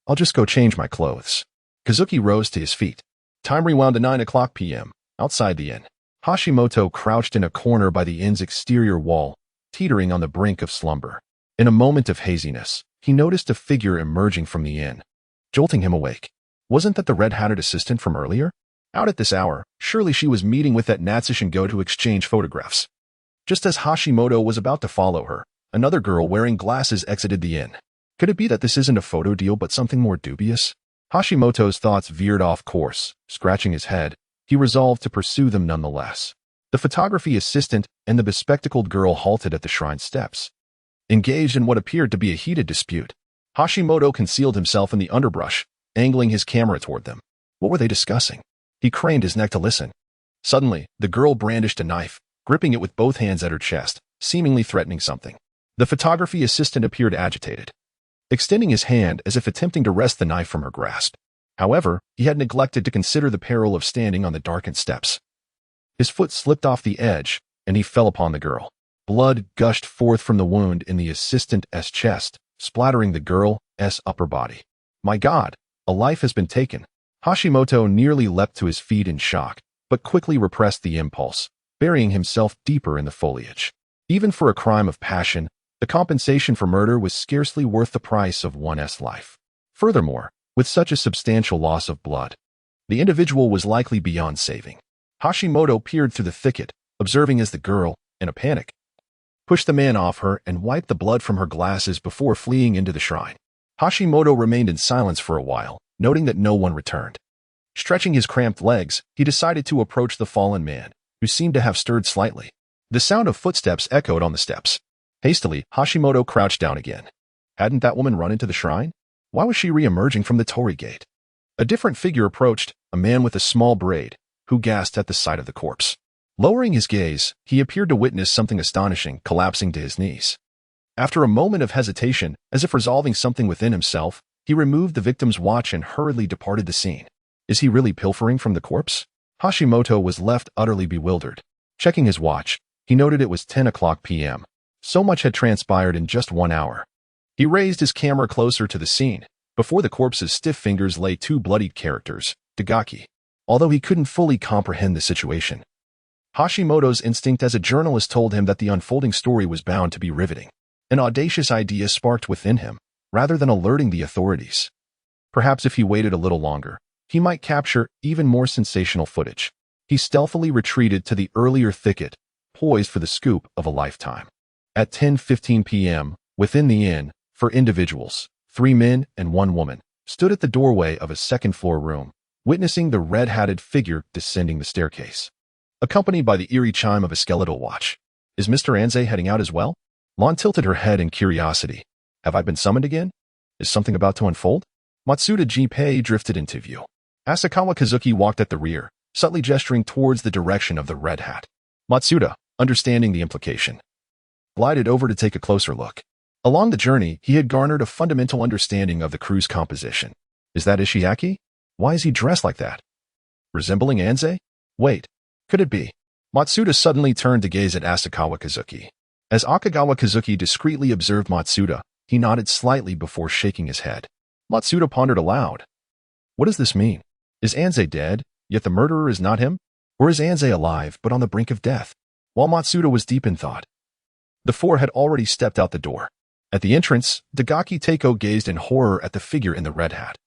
S1: I'll just go change my clothes. Kazuki rose to his feet. Time rewound to 9 o'clock p.m. Outside the inn. Hashimoto crouched in a corner by the inn's exterior wall, teetering on the brink of slumber. In a moment of haziness, he noticed a figure emerging from the inn, jolting him awake. Wasn't that the red-hatted assistant from earlier? Out at this hour, surely she was meeting with that Natsushi Go to exchange photographs. Just as Hashimoto was about to follow her, another girl wearing glasses exited the inn. Could it be that this isn't a photo deal but something more dubious? Hashimoto's thoughts veered off course. Scratching his head, he resolved to pursue them nonetheless. The photography assistant and the bespectacled girl halted at the shrine steps. Engaged in what appeared to be a heated dispute, Hashimoto concealed himself in the underbrush, angling his camera toward them. What were they discussing? He craned his neck to listen. Suddenly, the girl brandished a knife, gripping it with both hands at her chest, seemingly threatening something. The photography assistant appeared agitated, extending his hand as if attempting to wrest the knife from her grasp. However, he had neglected to consider the peril of standing on the darkened steps. His foot slipped off the edge, and he fell upon the girl. Blood gushed forth from the wound in the assistant's chest, splattering the girl's upper body. My God, a life has been taken. Hashimoto nearly leapt to his feet in shock, but quickly repressed the impulse, burying himself deeper in the foliage. Even for a crime of passion, the compensation for murder was scarcely worth the price of one's life. Furthermore, with such a substantial loss of blood, the individual was likely beyond saving. Hashimoto peered through the thicket, observing as the girl, in a panic, pushed the man off her and wiped the blood from her glasses before fleeing into the shrine. Hashimoto remained in silence for a while, noting that no one returned. Stretching his cramped legs, he decided to approach the fallen man, who seemed to have stirred slightly. The sound of footsteps echoed on the steps. Hastily, Hashimoto crouched down again. Hadn't that woman run into the shrine? Why was she re-emerging from the torii gate? A different figure approached, a man with a small braid, who gasped at the sight of the corpse. Lowering his gaze, he appeared to witness something astonishing, collapsing to his knees. After a moment of hesitation, as if resolving something within himself, he removed the victim's watch and hurriedly departed the scene. Is he really pilfering from the corpse? Hashimoto was left utterly bewildered. Checking his watch, he noted it was 10 o'clock p.m. So much had transpired in just 1 hour. He raised his camera closer to the scene. Before the corpse's stiff fingers lay two bloodied characters, Dagaki. Although he couldn't fully comprehend the situation, Hashimoto's instinct as a journalist told him that the unfolding story was bound to be riveting. An audacious idea sparked within him, rather than alerting the authorities. Perhaps if he waited a little longer, he might capture even more sensational footage. He stealthily retreated to the earlier thicket, poised for the scoop of a lifetime. At 10:15 p.m., within the inn, for individuals, 3 men and 1 woman, stood at the doorway of a second-floor room, witnessing the red-hatted figure descending the staircase, accompanied by the eerie chime of a skeletal watch. Is Mr. Anze heading out as well? Lon tilted her head in curiosity. Have I been summoned again? Is something about to unfold? Matsuda Jinpei drifted into view. Asakawa Kazuki walked at the rear, subtly gesturing towards the direction of the red hat. Matsuda, understanding the implication, glided over to take a closer look. Along the journey, he had garnered a fundamental understanding of the crew's composition. Is that Ishiaki? Why is he dressed like that? Resembling Anze? Wait, could it be? Matsuda suddenly turned to gaze at Asakawa Kazuki. As Akagawa Kazuki discreetly observed Matsuda, he nodded slightly before shaking his head. Matsuda pondered aloud. What does this mean? Is Anze dead, yet the murderer is not him? Or is Anze alive, but on the brink of death? While Matsuda was deep in thought, the four had already stepped out the door. At the entrance, Dagaki Teiko gazed in horror at the figure in the red hat.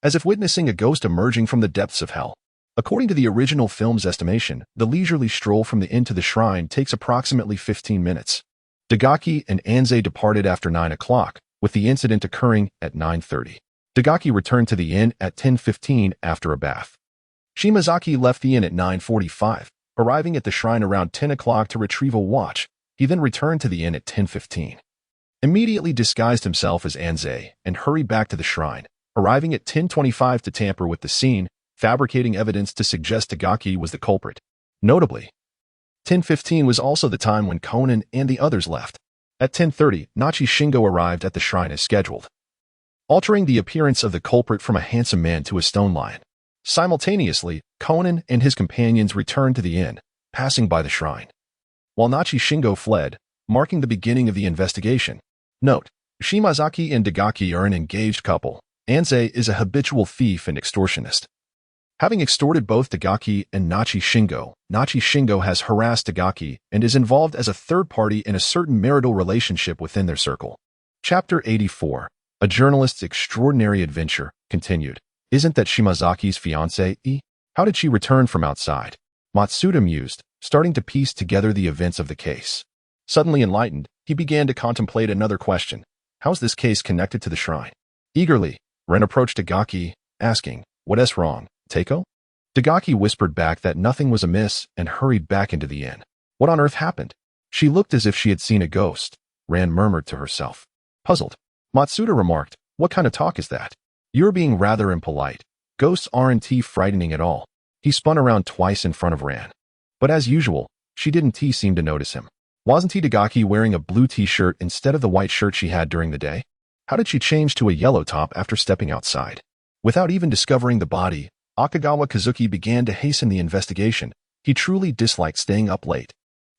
S1: as if witnessing a ghost emerging from the depths of hell. According to the original film's estimation, the leisurely stroll from the inn to the shrine takes approximately 15 minutes. Dagaki and Anze departed after 9 o'clock, with the incident occurring at 9:30. Dagaki returned to the inn at 10:15 after a bath. Shimazaki left the inn at 9:45, arriving at the shrine around 10 o'clock to retrieve a watch. He then returned to the inn at 10:15. Immediately disguised himself as Anze and hurried back to the shrine, arriving at 10:25 to tamper with the scene, fabricating evidence to suggest Dagaki was the culprit. Notably, 10:15 was also the time when Conan and the others left. At 10:30, Nachi Shingo arrived at the shrine as scheduled, altering the appearance of the culprit from a handsome man to a stone lion. Simultaneously, Conan and his companions returned to the inn, passing by the shrine, while Nachi Shingo fled, marking the beginning of the investigation. Note: Shimazaki and Dagaki are an engaged couple. Anze is a habitual thief and extortionist. Having extorted both Dagaki and Nachi Shingo has harassed Dagaki and is involved as a third party in a certain marital relationship within their circle. Chapter 84. A Journalist's Extraordinary Adventure, continued. Isn't that Shimazaki's fiancée? How did she return from outside? Matsuda mused, starting to piece together the events of the case. Suddenly enlightened, he began to contemplate another question. How's this case connected to the shrine? Eagerly, Ren approached Dagaki, asking, "What's wrong, Teiko?" Dagaki whispered back that nothing was amiss and hurried back into the inn. What on earth happened? She looked as if she had seen a ghost, Ren murmured to herself. Puzzled, Matsuda remarked, "What kind of talk is that? You're being rather impolite. Ghosts aren't frightening at all." He spun around twice in front of Ran. But as usual, she didn't seem to notice him. Wasn't Dagaki wearing a blue t-shirt instead of the white shirt she had during the day? How did she change to a yellow top after stepping outside? Without even discovering the body, Akagawa Kazuki began to hasten the investigation. He truly disliked staying up late.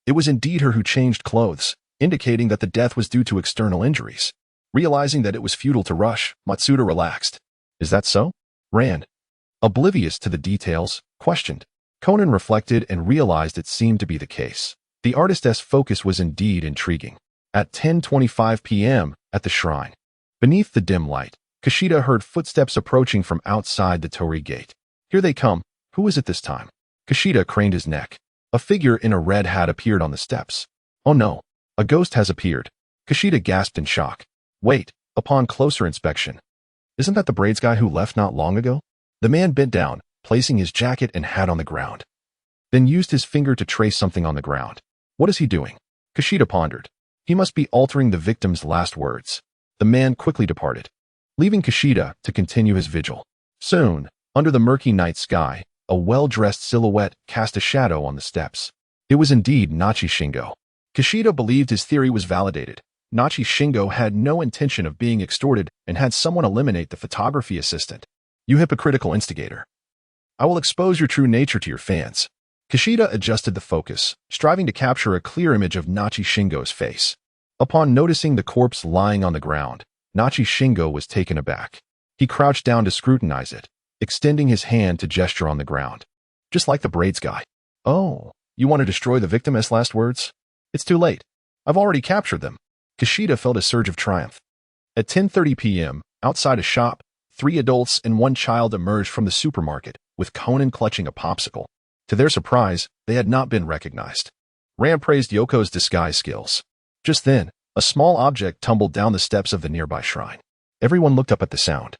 S1: It was indeed her who changed clothes, indicating that the death was due to external injuries. Realizing that it was futile to rush, Matsuda relaxed. Is that so? Ran, oblivious to the details, questioned. Conan reflected and realized it seemed to be the case. The artist's focus was indeed intriguing. At 10:25 p.m., at the shrine, beneath the dim light, Kishida heard footsteps approaching from outside the torii gate. Here they come. Who is it this time? Kishida craned his neck. A figure in a red hat appeared on the steps. Oh no, a ghost has appeared. Kishida gasped in shock. Wait, upon closer inspection, isn't that the braids guy who left not long ago? The man bent down, placing his jacket and hat on the ground, then used his finger to trace something on the ground. What is he doing? Kishida pondered. He must be altering the victim's last words. The man quickly departed, leaving Kishida to continue his vigil. Soon, under the murky night sky, a well-dressed silhouette cast a shadow on the steps. It was indeed Nachi Shingo. Kishida believed his theory was validated. Nachi Shingo had no intention of being extorted and had someone eliminate the photography assistant. You hypocritical instigator. I will expose your true nature to your fans. Kishida adjusted the focus, striving to capture a clear image of Nachi Shingo's face. Upon noticing the corpse lying on the ground, Nachi Shingo was taken aback. He crouched down to scrutinize it, extending his hand to gesture on the ground. Just like the braids guy. Oh, you want to destroy the victim's last words? It's too late. I've already captured them. Kishida felt a surge of triumph. At 10:30 p.m., outside a shop, 3 adults and 1 child emerged from the supermarket, with Conan clutching a popsicle. To their surprise, they had not been recognized. Ram praised Yoko's disguise skills. Just then, a small object tumbled down the steps of the nearby shrine. Everyone looked up at the sound,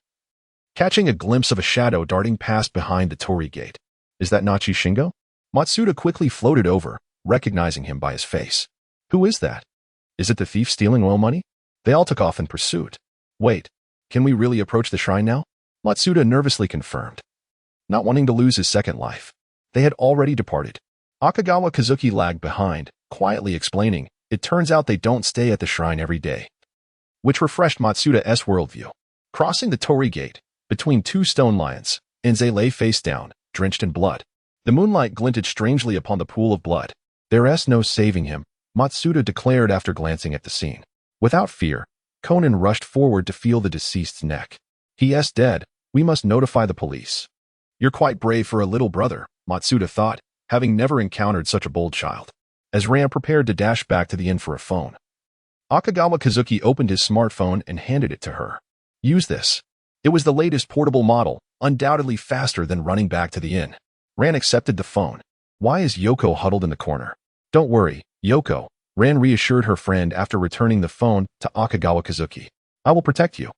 S1: catching a glimpse of a shadow darting past behind the torii gate. Is that Nachi Shingo? Matsuda quickly floated over, recognizing him by his face. Who is that? Is it the thief stealing oil money? They all took off in pursuit. Wait, can we really approach the shrine now? Matsuda nervously confirmed, not wanting to lose his second life. They had already departed. Akagawa Kazuki lagged behind, quietly explaining, it turns out they don't stay at the shrine every day, which refreshed Matsuda's worldview. Crossing the torii gate, between 2 stone lions, Enze lay face down, drenched in blood. The moonlight glinted strangely upon the pool of blood. There's no saving him, Matsuda declared after glancing at the scene. Without fear, Conan rushed forward to feel the deceased's neck. He's dead. We must notify the police. You're quite brave for a little brother, Matsuda thought, having never encountered such a bold child. As Ram prepared to dash back to the inn for a phone, Akagawa Kazuki opened his smartphone and handed it to her. Use this. It was the latest portable model, undoubtedly faster than running back to the inn. Ran accepted the phone. Why is Yoko huddled in the corner? Don't worry, Yoko, Ran reassured her friend after returning the phone to Akagawa Kazuki. I will protect you.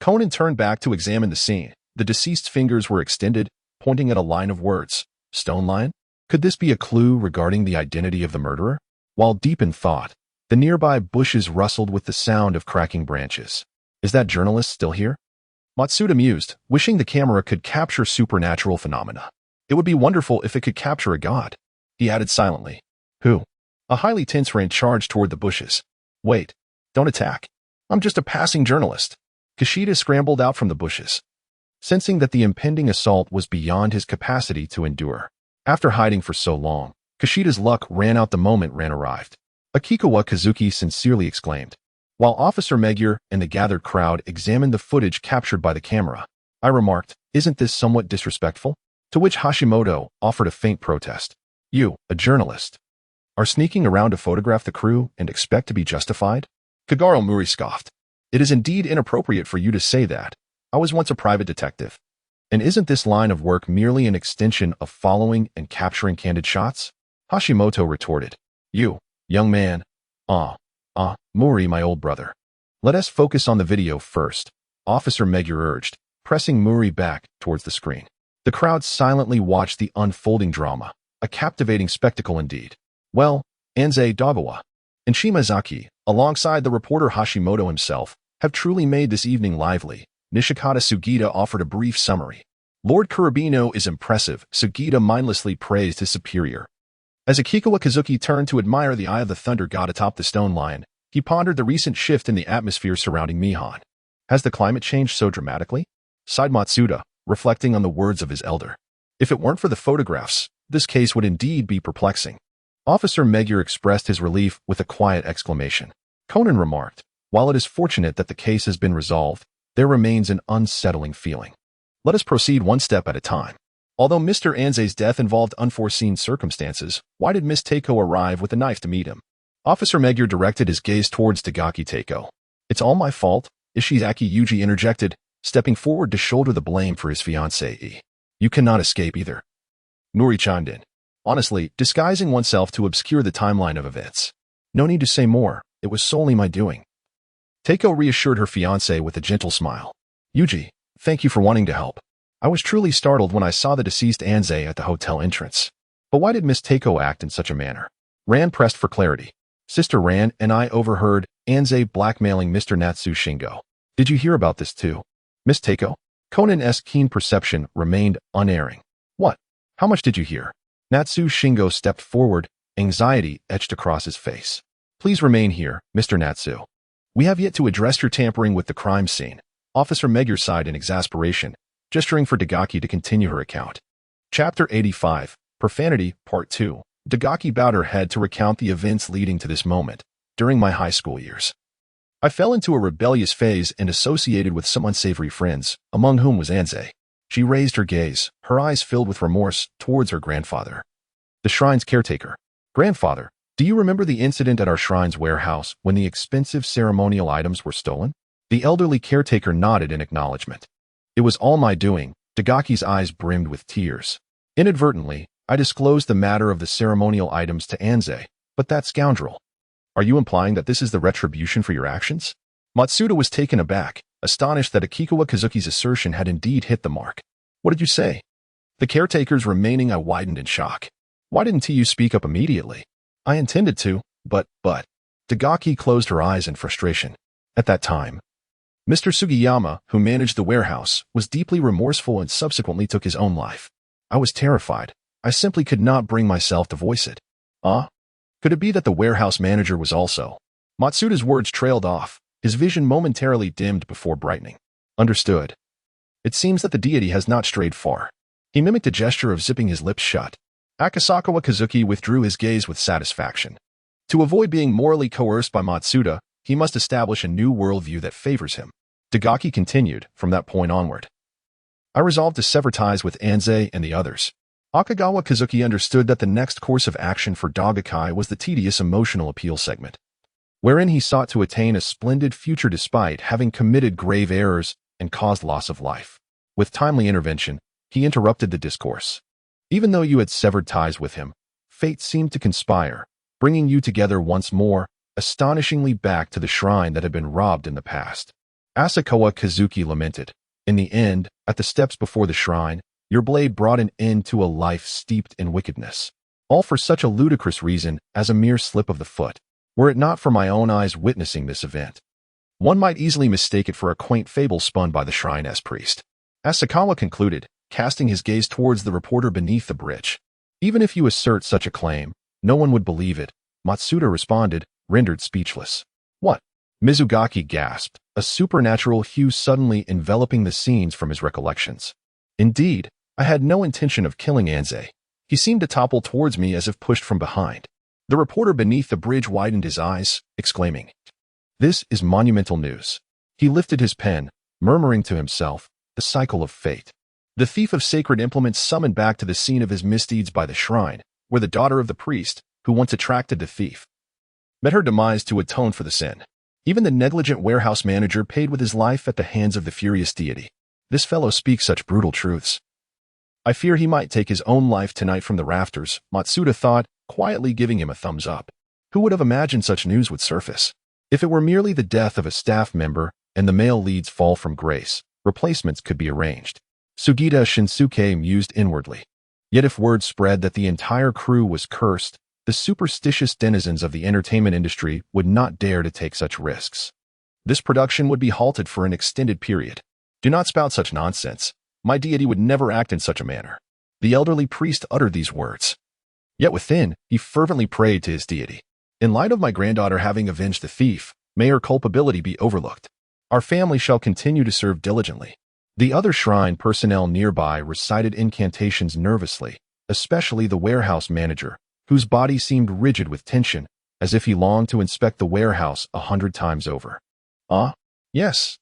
S1: Conan turned back to examine the scene. The deceased's fingers were extended, pointing at a line of words. Stone line? Could this be a clue regarding the identity of the murderer? While deep in thought, the nearby bushes rustled with the sound of cracking branches. Is that journalist still here? Matsuda mused, wishing the camera could capture supernatural phenomena. It would be wonderful if it could capture a god. He added silently. Who? A highly tense Ran charged toward the bushes. Wait, don't attack. I'm just a passing journalist. Kushida scrambled out from the bushes, sensing that the impending assault was beyond his capacity to endure. After hiding for so long, Kushida's luck ran out the moment Ran arrived. Akikawa Kazuki sincerely exclaimed. While Officer Megure and the gathered crowd examined the footage captured by the camera, I remarked, isn't this somewhat disrespectful? To which Hashimoto offered a faint protest. You, a journalist, are sneaking around to photograph the crew and expect to be justified? Kagaro Muri scoffed. It is indeed inappropriate for you to say that. I was once a private detective. And isn't this line of work merely an extension of following and capturing candid shots? Hashimoto retorted. You, young man. Muri, my old brother. Let us focus on the video first, Officer Megure urged, pressing Muri back towards the screen. The crowd silently watched the unfolding drama, a captivating spectacle indeed. Well, Anze Dagawa and Shimazaki, alongside the reporter Hashimoto himself, have truly made this evening lively. Nishikata Sugita offered a brief summary. Lord Kurabino is impressive, Sugita mindlessly praised his superior. As Akikawa Kazuki turned to admire the eye of the thunder god atop the stone lion, he pondered the recent shift in the atmosphere surrounding Mihan. Has the climate changed so dramatically? Sighed Matsuda, reflecting on the words of his elder. If it weren't for the photographs, this case would indeed be perplexing. Officer Megure expressed his relief with a quiet exclamation. Conan remarked, while it is fortunate that the case has been resolved, there remains an unsettling feeling. Let us proceed one step at a time. Although Mr. Anze's death involved unforeseen circumstances, why did Miss Teiko arrive with a knife to meet him? Officer Megure directed his gaze towards Dagaki Teiko. It's all my fault, Ishiaki Yuji interjected, stepping forward to shoulder the blame for his fiancée. You cannot escape either. Nori chimed in. Honestly, disguising oneself to obscure the timeline of events. No need to say more, it was solely my doing. Teiko reassured her fiancé with a gentle smile. Yuji, thank you for wanting to help. I was truly startled when I saw the deceased Anze at the hotel entrance. But why did Miss Teiko act in such a manner? Ran pressed for clarity. Sister Ran and I overheard Anze blackmailing Mr. Natsu Shingo. Did you hear about this too? Miss Teiko? Conan's keen perception remained unerring. What? How much did you hear? Natsu Shingo stepped forward, anxiety etched across his face. Please remain here, Mr. Natsu. We have yet to address your tampering with the crime scene. Officer Megure sighed in exasperation, gesturing for Dagaki to continue her account. Chapter 85, Profanity, Part 2. Dagaki bowed her head to recount the events leading to this moment. During my high school years, I fell into a rebellious phase and associated with some unsavory friends, among whom was Anze. She raised her gaze, her eyes filled with remorse, towards her grandfather, the shrine's caretaker. Grandfather, do you remember the incident at our shrine's warehouse when the expensive ceremonial items were stolen? The elderly caretaker nodded in acknowledgement. It was all my doing. Dagaki's eyes brimmed with tears. Inadvertently, I disclosed the matter of the ceremonial items to Anze, but that scoundrel. Are you implying that this is the retribution for your actions? Matsuda was taken aback, astonished that Akikawa Kazuki's assertion had indeed hit the mark. What did you say? The caretaker's remaining I widened in shock. Why didn't you speak up immediately? I intended to, but. Dagaki closed her eyes in frustration. At that time, Mr. Sugiyama, who managed the warehouse, was deeply remorseful and subsequently took his own life. I was terrified. I simply could not bring myself to voice it. Could it be that the warehouse manager was also? Matsuda's words trailed off, his vision momentarily dimmed before brightening. Understood. It seems that the deity has not strayed far. He mimicked a gesture of zipping his lips shut. Akasakawa Kazuki withdrew his gaze with satisfaction. To avoid being morally coerced by Matsuda, he must establish a new worldview that favors him. Dagaki continued, from that point onward. I resolved to sever ties with Anze and the others. Akagawa Kazuki understood that the next course of action for Dagakai was the tedious emotional appeal segment, wherein he sought to attain a splendid future despite having committed grave errors and caused loss of life. With timely intervention, he interrupted the discourse. Even though you had severed ties with him, fate seemed to conspire, bringing you together once more, astonishingly back to the shrine that had been robbed in the past. Asakawa Kazuki lamented. In the end, at the steps before the shrine, your blade brought an end to a life steeped in wickedness. All for such a ludicrous reason as a mere slip of the foot. Were it not for my own eyes witnessing this event, one might easily mistake it for a quaint fable spun by the shrine's priest. Asakawa concluded, casting his gaze towards the reporter beneath the bridge. Even if you assert such a claim, no one would believe it, Matsuda responded, rendered speechless. What? Mizugaki gasped, a supernatural hue suddenly enveloping the scenes from his recollections. Indeed, I had no intention of killing Anze. He seemed to topple towards me as if pushed from behind. The reporter beneath the bridge widened his eyes, exclaiming, "This is monumental news." He lifted his pen, murmuring to himself, the cycle of fate. The thief of sacred implements summoned back to the scene of his misdeeds by the shrine, where the daughter of the priest, who once attracted the thief, met her demise to atone for the sin. Even the negligent warehouse manager paid with his life at the hands of the furious deity. This fellow speaks such brutal truths. I fear he might take his own life tonight from the rafters, Matsuda thought, quietly giving him a thumbs up. Who would have imagined such news would surface? If it were merely the death of a staff member and the male leads fall from grace, replacements could be arranged. Sugita Shinsuke mused inwardly. Yet if word spread that the entire crew was cursed, the superstitious denizens of the entertainment industry would not dare to take such risks. This production would be halted for an extended period. Do not spout such nonsense. My deity would never act in such a manner. The elderly priest uttered these words. Yet within, he fervently prayed to his deity. In light of my granddaughter having avenged the thief, may her culpability be overlooked. Our family shall continue to serve diligently. The other shrine personnel nearby recited incantations nervously, especially the warehouse manager, whose body seemed rigid with tension, as if he longed to inspect the warehouse 100 times over. Yes,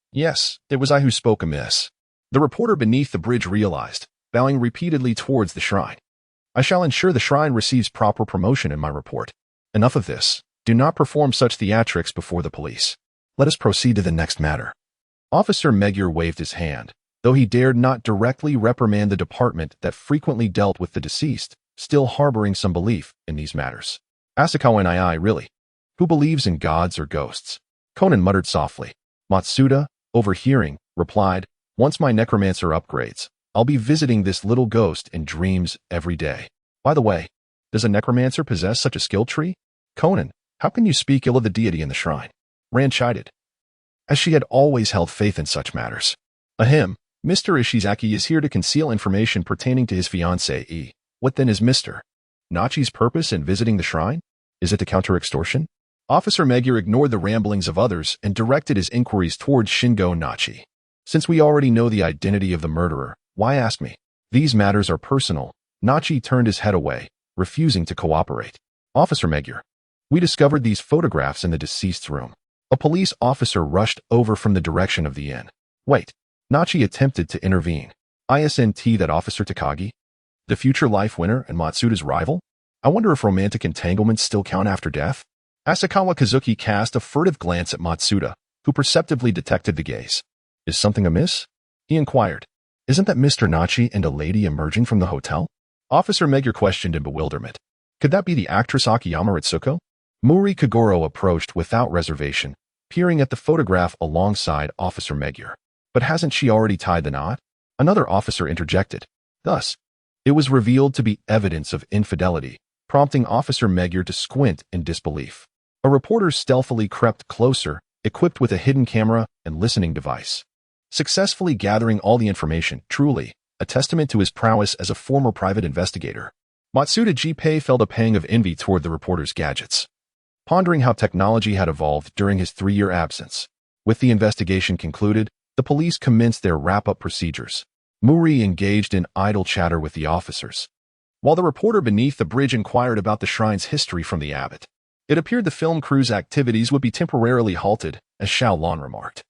S1: it was I who spoke amiss. The reporter beneath the bridge realized, bowing repeatedly towards the shrine. I shall ensure the shrine receives proper promotion in my report. Enough of this. Do not perform such theatrics before the police. Let us proceed to the next matter. Officer Magyar waved his hand, though he dared not directly reprimand the department that frequently dealt with the deceased, still harboring some belief in these matters. Asakawa and I really. Who believes in gods or ghosts? Conan muttered softly. Matsuda, overhearing, replied, once my necromancer upgrades, I'll be visiting this little ghost in dreams every day. By the way, does a necromancer possess such a skill tree? Conan, how can you speak ill of the deity in the shrine? Rand chided, as she had always held faith in such matters. Ahem, Mr. Ishizaki is here to conceal information pertaining to his fiancée. What then is Mr. Nachi's purpose in visiting the shrine? Is it to counter extortion? Officer Magyar ignored the ramblings of others and directed his inquiries towards Shingo Nachi. Since we already know the identity of the murderer, why ask me? These matters are personal. Nachi turned his head away, refusing to cooperate. Officer Magyar, we discovered these photographs in the deceased's room. A police officer rushed over from the direction of the inn. Wait. Nachi attempted to intervene. Isn't that Officer Takagi? The future life winner and Matsuda's rival? I wonder if romantic entanglements still count after death? Asakawa Kazuki cast a furtive glance at Matsuda, who perceptively detected the gaze. Is something amiss? He inquired. Isn't that Mr. Nachi and a lady emerging from the hotel? Officer Magyar questioned in bewilderment. Could that be the actress Akiyama Ritsuko? Muri Kagoro approached without reservation, peering at the photograph alongside Officer Magyar. But hasn't she already tied the knot? Another officer interjected. Thus, it was revealed to be evidence of infidelity, prompting Officer Magyar to squint in disbelief. A reporter stealthily crept closer, equipped with a hidden camera and listening device. Successfully gathering all the information, truly, a testament to his prowess as a former private investigator. Matsuda Jinpei felt a pang of envy toward the reporter's gadgets, pondering how technology had evolved during his 3-year absence. With the investigation concluded, the police commenced their wrap-up procedures. Muri engaged in idle chatter with the officers, while the reporter beneath the bridge inquired about the shrine's history from the abbot. It appeared the film crew's activities would be temporarily halted, as Xiaolon remarked.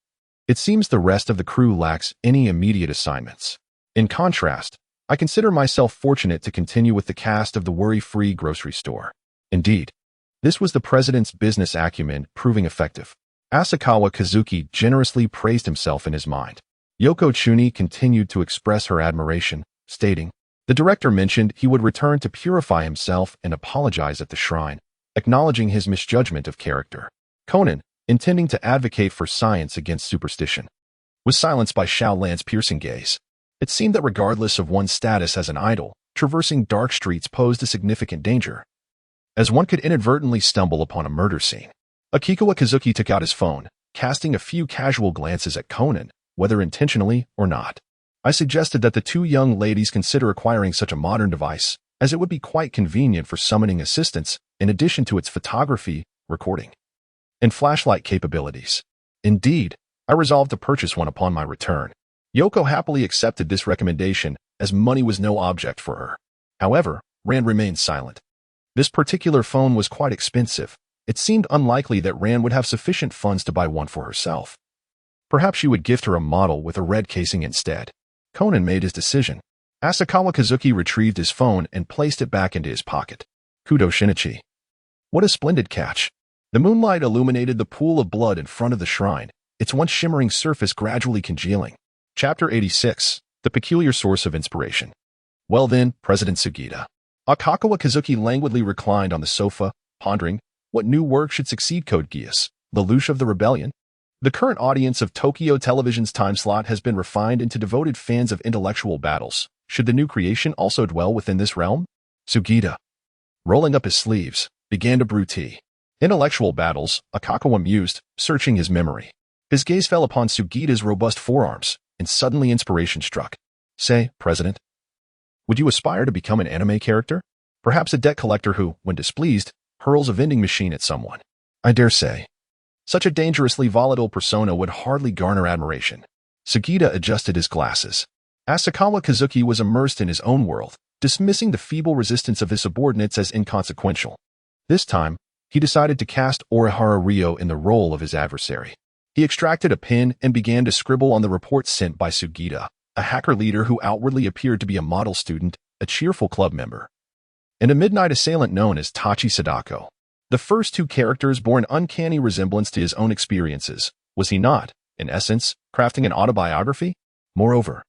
S1: It seems the rest of the crew lacks any immediate assignments. In contrast, I consider myself fortunate to continue with the cast of the worry-free grocery store. Indeed, this was the president's business acumen proving effective. Asakawa Kazuki generously praised himself in his mind. Yoko Chuni continued to express her admiration, stating, "The director mentioned he would return to purify himself and apologize at the shrine, acknowledging his misjudgment of character." Conan, intending to advocate for science against superstition, was silenced by Xiao Lan's piercing gaze. It seemed that regardless of one's status as an idol, traversing dark streets posed a significant danger, as one could inadvertently stumble upon a murder scene. Akikawa Kazuki took out his phone, casting a few casual glances at Conan, whether intentionally or not. I suggested that the two young ladies consider acquiring such a modern device, as it would be quite convenient for summoning assistance, in addition to its photography, recording, and flashlight capabilities. Indeed, I resolved to purchase one upon my return. Yoko happily accepted this recommendation, as money was no object for her. However, Rand remained silent. This particular phone was quite expensive. It seemed unlikely that Rand would have sufficient funds to buy one for herself. Perhaps she would gift her a model with a red casing instead. Conan made his decision. Asakawa Kazuki retrieved his phone and placed it back into his pocket. Kudo Shinichi. What a splendid catch. The moonlight illuminated the pool of blood in front of the shrine, its once shimmering surface gradually congealing. Chapter 86. The Peculiar Source of Inspiration. Well then, President Sugita. Akakawa Kazuki languidly reclined on the sofa, pondering, what new work should succeed Code Geass, the Lelouch of the Rebellion? The current audience of Tokyo Television's time slot has been refined into devoted fans of intellectual battles. Should the new creation also dwell within this realm? Sugita, rolling up his sleeves, began to brew tea. Intellectual battles, Akakawa mused, searching his memory. His gaze fell upon Sugita's robust forearms, and suddenly inspiration struck. Say, President, would you aspire to become an anime character? Perhaps a debt collector who, when displeased, hurls a vending machine at someone. I dare say. Such a dangerously volatile persona would hardly garner admiration. Sugita adjusted his glasses. Asakawa Kazuki was immersed in his own world, dismissing the feeble resistance of his subordinates as inconsequential. This time, he decided to cast Orihara Ryo in the role of his adversary. He extracted a pen and began to scribble on the report sent by Sugita, a hacker leader who outwardly appeared to be a model student, a cheerful club member, and a midnight assailant known as Tachi Sadako. The first two characters bore an uncanny resemblance to his own experiences. Was he not, in essence, crafting an autobiography? Moreover,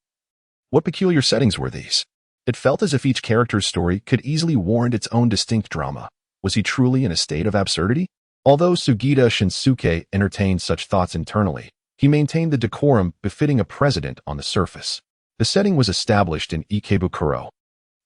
S1: what peculiar settings were these? It felt as if each character's story could easily warrant its own distinct drama. Was he truly in a state of absurdity? Although Sugita Shinsuke entertained such thoughts internally, he maintained the decorum befitting a president on the surface. The setting was established in Ikebukuro,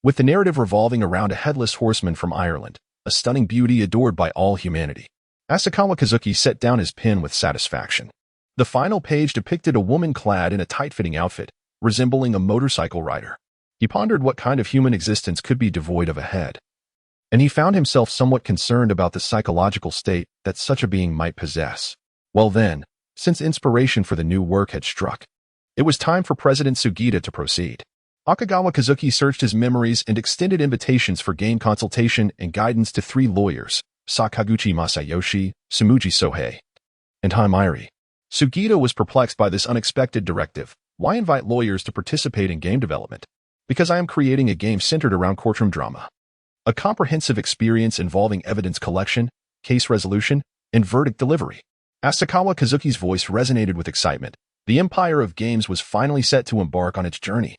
S1: with the narrative revolving around a headless horseman from Ireland, a stunning beauty adored by all humanity. Asakawa Kazuki set down his pen with satisfaction. The final page depicted a woman clad in a tight-fitting outfit, resembling a motorcycle rider. He pondered what kind of human existence could be devoid of a head, and he found himself somewhat concerned about the psychological state that such a being might possess. Well then, since inspiration for the new work had struck, it was time for President Sugita to proceed. Akagawa Kazuki searched his memories and extended invitations for game consultation and guidance to 3 lawyers, Sakaguchi Masayoshi, Sumuji Sohei, and Haimairi. Sugita was perplexed by this unexpected directive. Why invite lawyers to participate in game development? Because I am creating a game centered around courtroom drama. A comprehensive experience involving evidence collection, case resolution, and verdict delivery. Asakawa Kazuki's voice resonated with excitement. The empire of games was finally set to embark on its journey.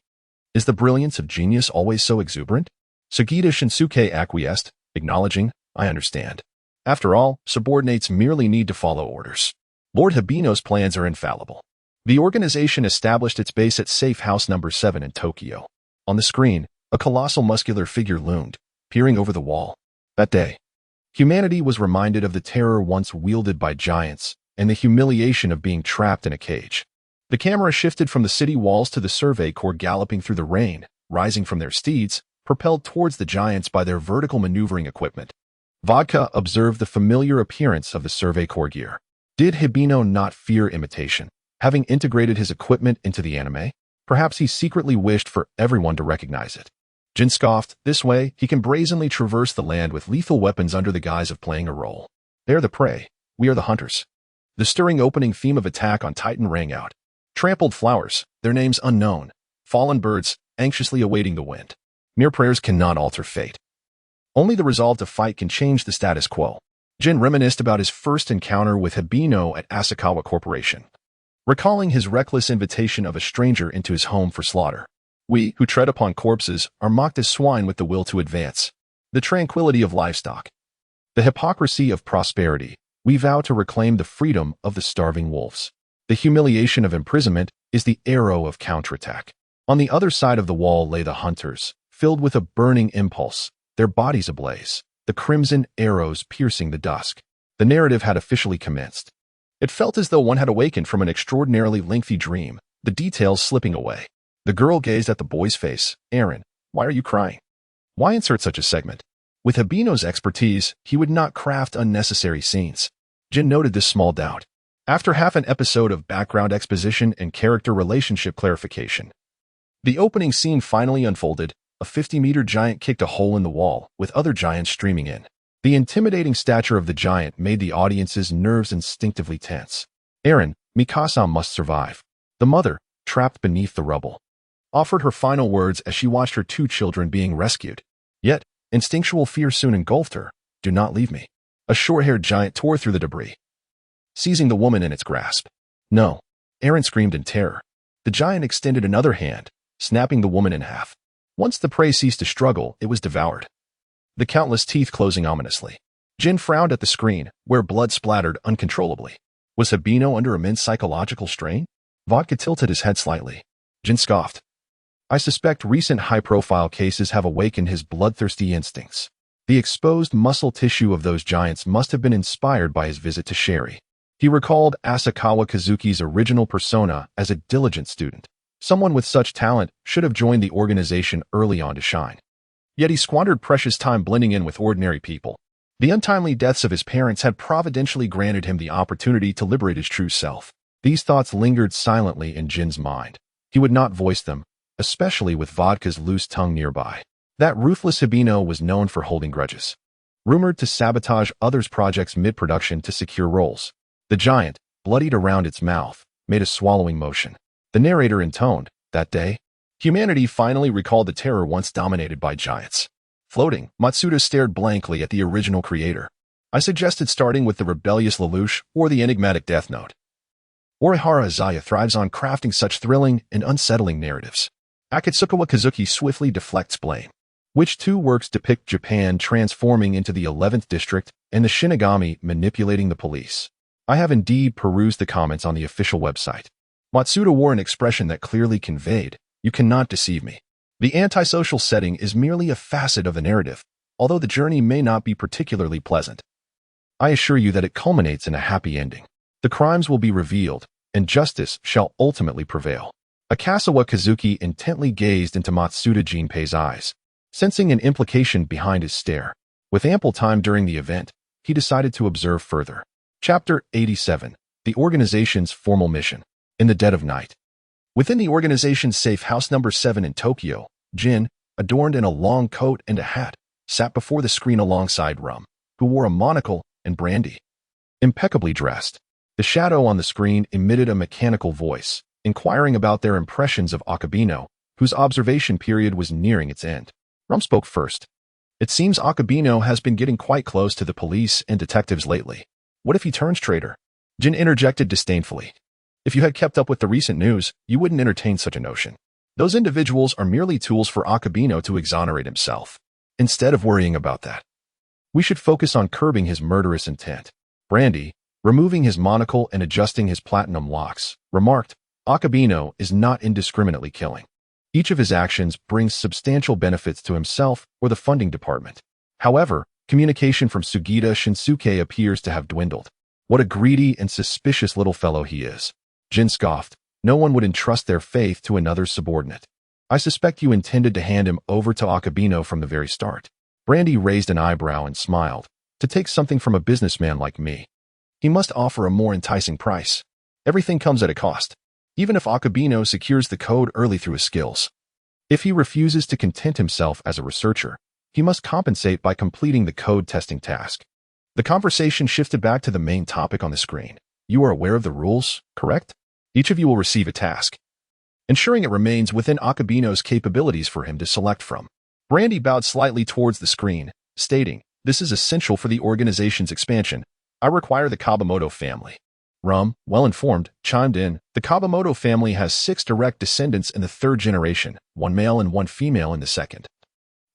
S1: Is the brilliance of genius always so exuberant? Sugita Shinsuke acquiesced, acknowledging, I understand. After all, subordinates merely need to follow orders. Lord Hibino's plans are infallible. The organization established its base at Safe House Number 7 in Tokyo. On the screen, a colossal muscular figure loomed, peering over the wall. That day, humanity was reminded of the terror once wielded by giants and the humiliation of being trapped in a cage. The camera shifted from the city walls to the Survey Corps galloping through the rain, rising from their steeds, propelled towards the giants by their vertical maneuvering equipment. Vodka observed the familiar appearance of the Survey Corps gear. Did Hibino not fear imitation, having integrated his equipment into the anime? Perhaps he secretly wished for everyone to recognize it. Jin scoffed, this way, he can brazenly traverse the land with lethal weapons under the guise of playing a role. They're the prey. We are the hunters. The stirring opening theme of Attack on Titan rang out. Trampled flowers, their names unknown. Fallen birds, anxiously awaiting the wind. Mere prayers cannot alter fate. Only the resolve to fight can change the status quo. Jin reminisced about his first encounter with Hibino at Asakawa Corporation. recalling his reckless invitation of a stranger into his home for slaughter. We, who tread upon corpses, are mocked as swine with the will to advance. The tranquility of livestock. The hypocrisy of prosperity. We vow to reclaim the freedom of the starving wolves. The humiliation of imprisonment is the arrow of counterattack. On the other side of the wall lay the hunters, filled with a burning impulse, their bodies ablaze, the crimson arrows piercing the dusk. The narrative had officially commenced. It felt as though one had awakened from an extraordinarily lengthy dream, the details slipping away. The girl gazed at the boy's face. Aaron, why are you crying? Why insert such a segment? With Habino's expertise, he would not craft unnecessary scenes. Jin noted this small doubt. After half an episode of background exposition and character relationship clarification, the opening scene finally unfolded. A 50-meter giant kicked a hole in the wall, with other giants streaming in. The intimidating stature of the giant made the audience's nerves instinctively tense. Aaron, Mikasa must survive. The mother, trapped beneath the rubble, offered her final words as she watched her 2 children being rescued. Yet, instinctual fear soon engulfed her. Do not leave me. A short-haired giant tore through the debris, seizing the woman in its grasp. No. Aaron screamed in terror. The giant extended another hand, snapping the woman in half. Once the prey ceased to struggle, it was devoured, the countless teeth closing ominously. Jin frowned at the screen, where blood splattered uncontrollably. Was Habino under immense psychological strain? Vodka tilted his head slightly. Jin scoffed. I suspect recent high-profile cases have awakened his bloodthirsty instincts. The exposed muscle tissue of those giants must have been inspired by his visit to Sherry. He recalled Asakawa Kazuki's original persona as a diligent student. Someone with such talent should have joined the organization early on to shine. Yet he squandered precious time blending in with ordinary people. The untimely deaths of his parents had providentially granted him the opportunity to liberate his true self. These thoughts lingered silently in Jin's mind. He would not voice them, especially with Vodka's loose tongue nearby. That ruthless Habino was known for holding grudges, rumored to sabotage others' projects mid-production to secure roles. The giant, bloodied around its mouth, made a swallowing motion. The narrator intoned, that day, humanity finally recalled the terror once dominated by giants. Floating, Matsuda stared blankly at the original creator. I suggested starting with the rebellious Lelouch or the enigmatic Death Note. Orihara Azaya thrives on crafting such thrilling and unsettling narratives. Akatsukawa Kazuki swiftly deflects blame. Which 2 works depict Japan transforming into the 11th district and the Shinigami manipulating the police? I have indeed perused the comments on the official website. Matsuda wore an expression that clearly conveyed, you cannot deceive me. The antisocial setting is merely a facet of the narrative, although the journey may not be particularly pleasant. I assure you that it culminates in a happy ending. The crimes will be revealed, and justice shall ultimately prevail. Akasawa Kazuki intently gazed into Matsuda Jinpei's eyes, sensing an implication behind his stare. With ample time during the event, he decided to observe further. Chapter 87. The organization's formal mission. In the dead of night. Within the organization's safe house number 7 in Tokyo, Jin, adorned in a long coat and a hat, sat before the screen alongside Rum, who wore a monocle, and Brandy. Impeccably dressed, the shadow on the screen emitted a mechanical voice, inquiring about their impressions of Akabino, whose observation period was nearing its end. Rum spoke first. It seems Akabino has been getting quite close to the police and detectives lately. What if he turns traitor? Jin interjected disdainfully. If you had kept up with the recent news, you wouldn't entertain such a notion. Those individuals are merely tools for Akabino to exonerate himself. Instead of worrying about that, we should focus on curbing his murderous intent. Brandy, removing his monocle and adjusting his platinum locks, remarked, Akabino is not indiscriminately killing. Each of his actions brings substantial benefits to himself or the funding department. However, communication from Sugita Shinsuke appears to have dwindled. What a greedy and suspicious little fellow he is. Jin scoffed. No one would entrust their faith to another's subordinate. I suspect you intended to hand him over to Akabino from the very start. Brandy raised an eyebrow and smiled. To take something from a businessman like me, he must offer a more enticing price. Everything comes at a cost, even if Akabino secures the code early through his skills. If he refuses to content himself as a researcher, he must compensate by completing the code testing task. The conversation shifted back to the main topic on the screen. You are aware of the rules, correct? Each of you will receive a task, ensuring it remains within Akabino's capabilities for him to select from. Brandy bowed slightly towards the screen, stating, this is essential for the organization's expansion. I require the Kabamoto family. well-informed, chimed in, "The Kabamoto family has 6 direct descendants in the 3rd generation, 1 male and 1 female in the 2nd,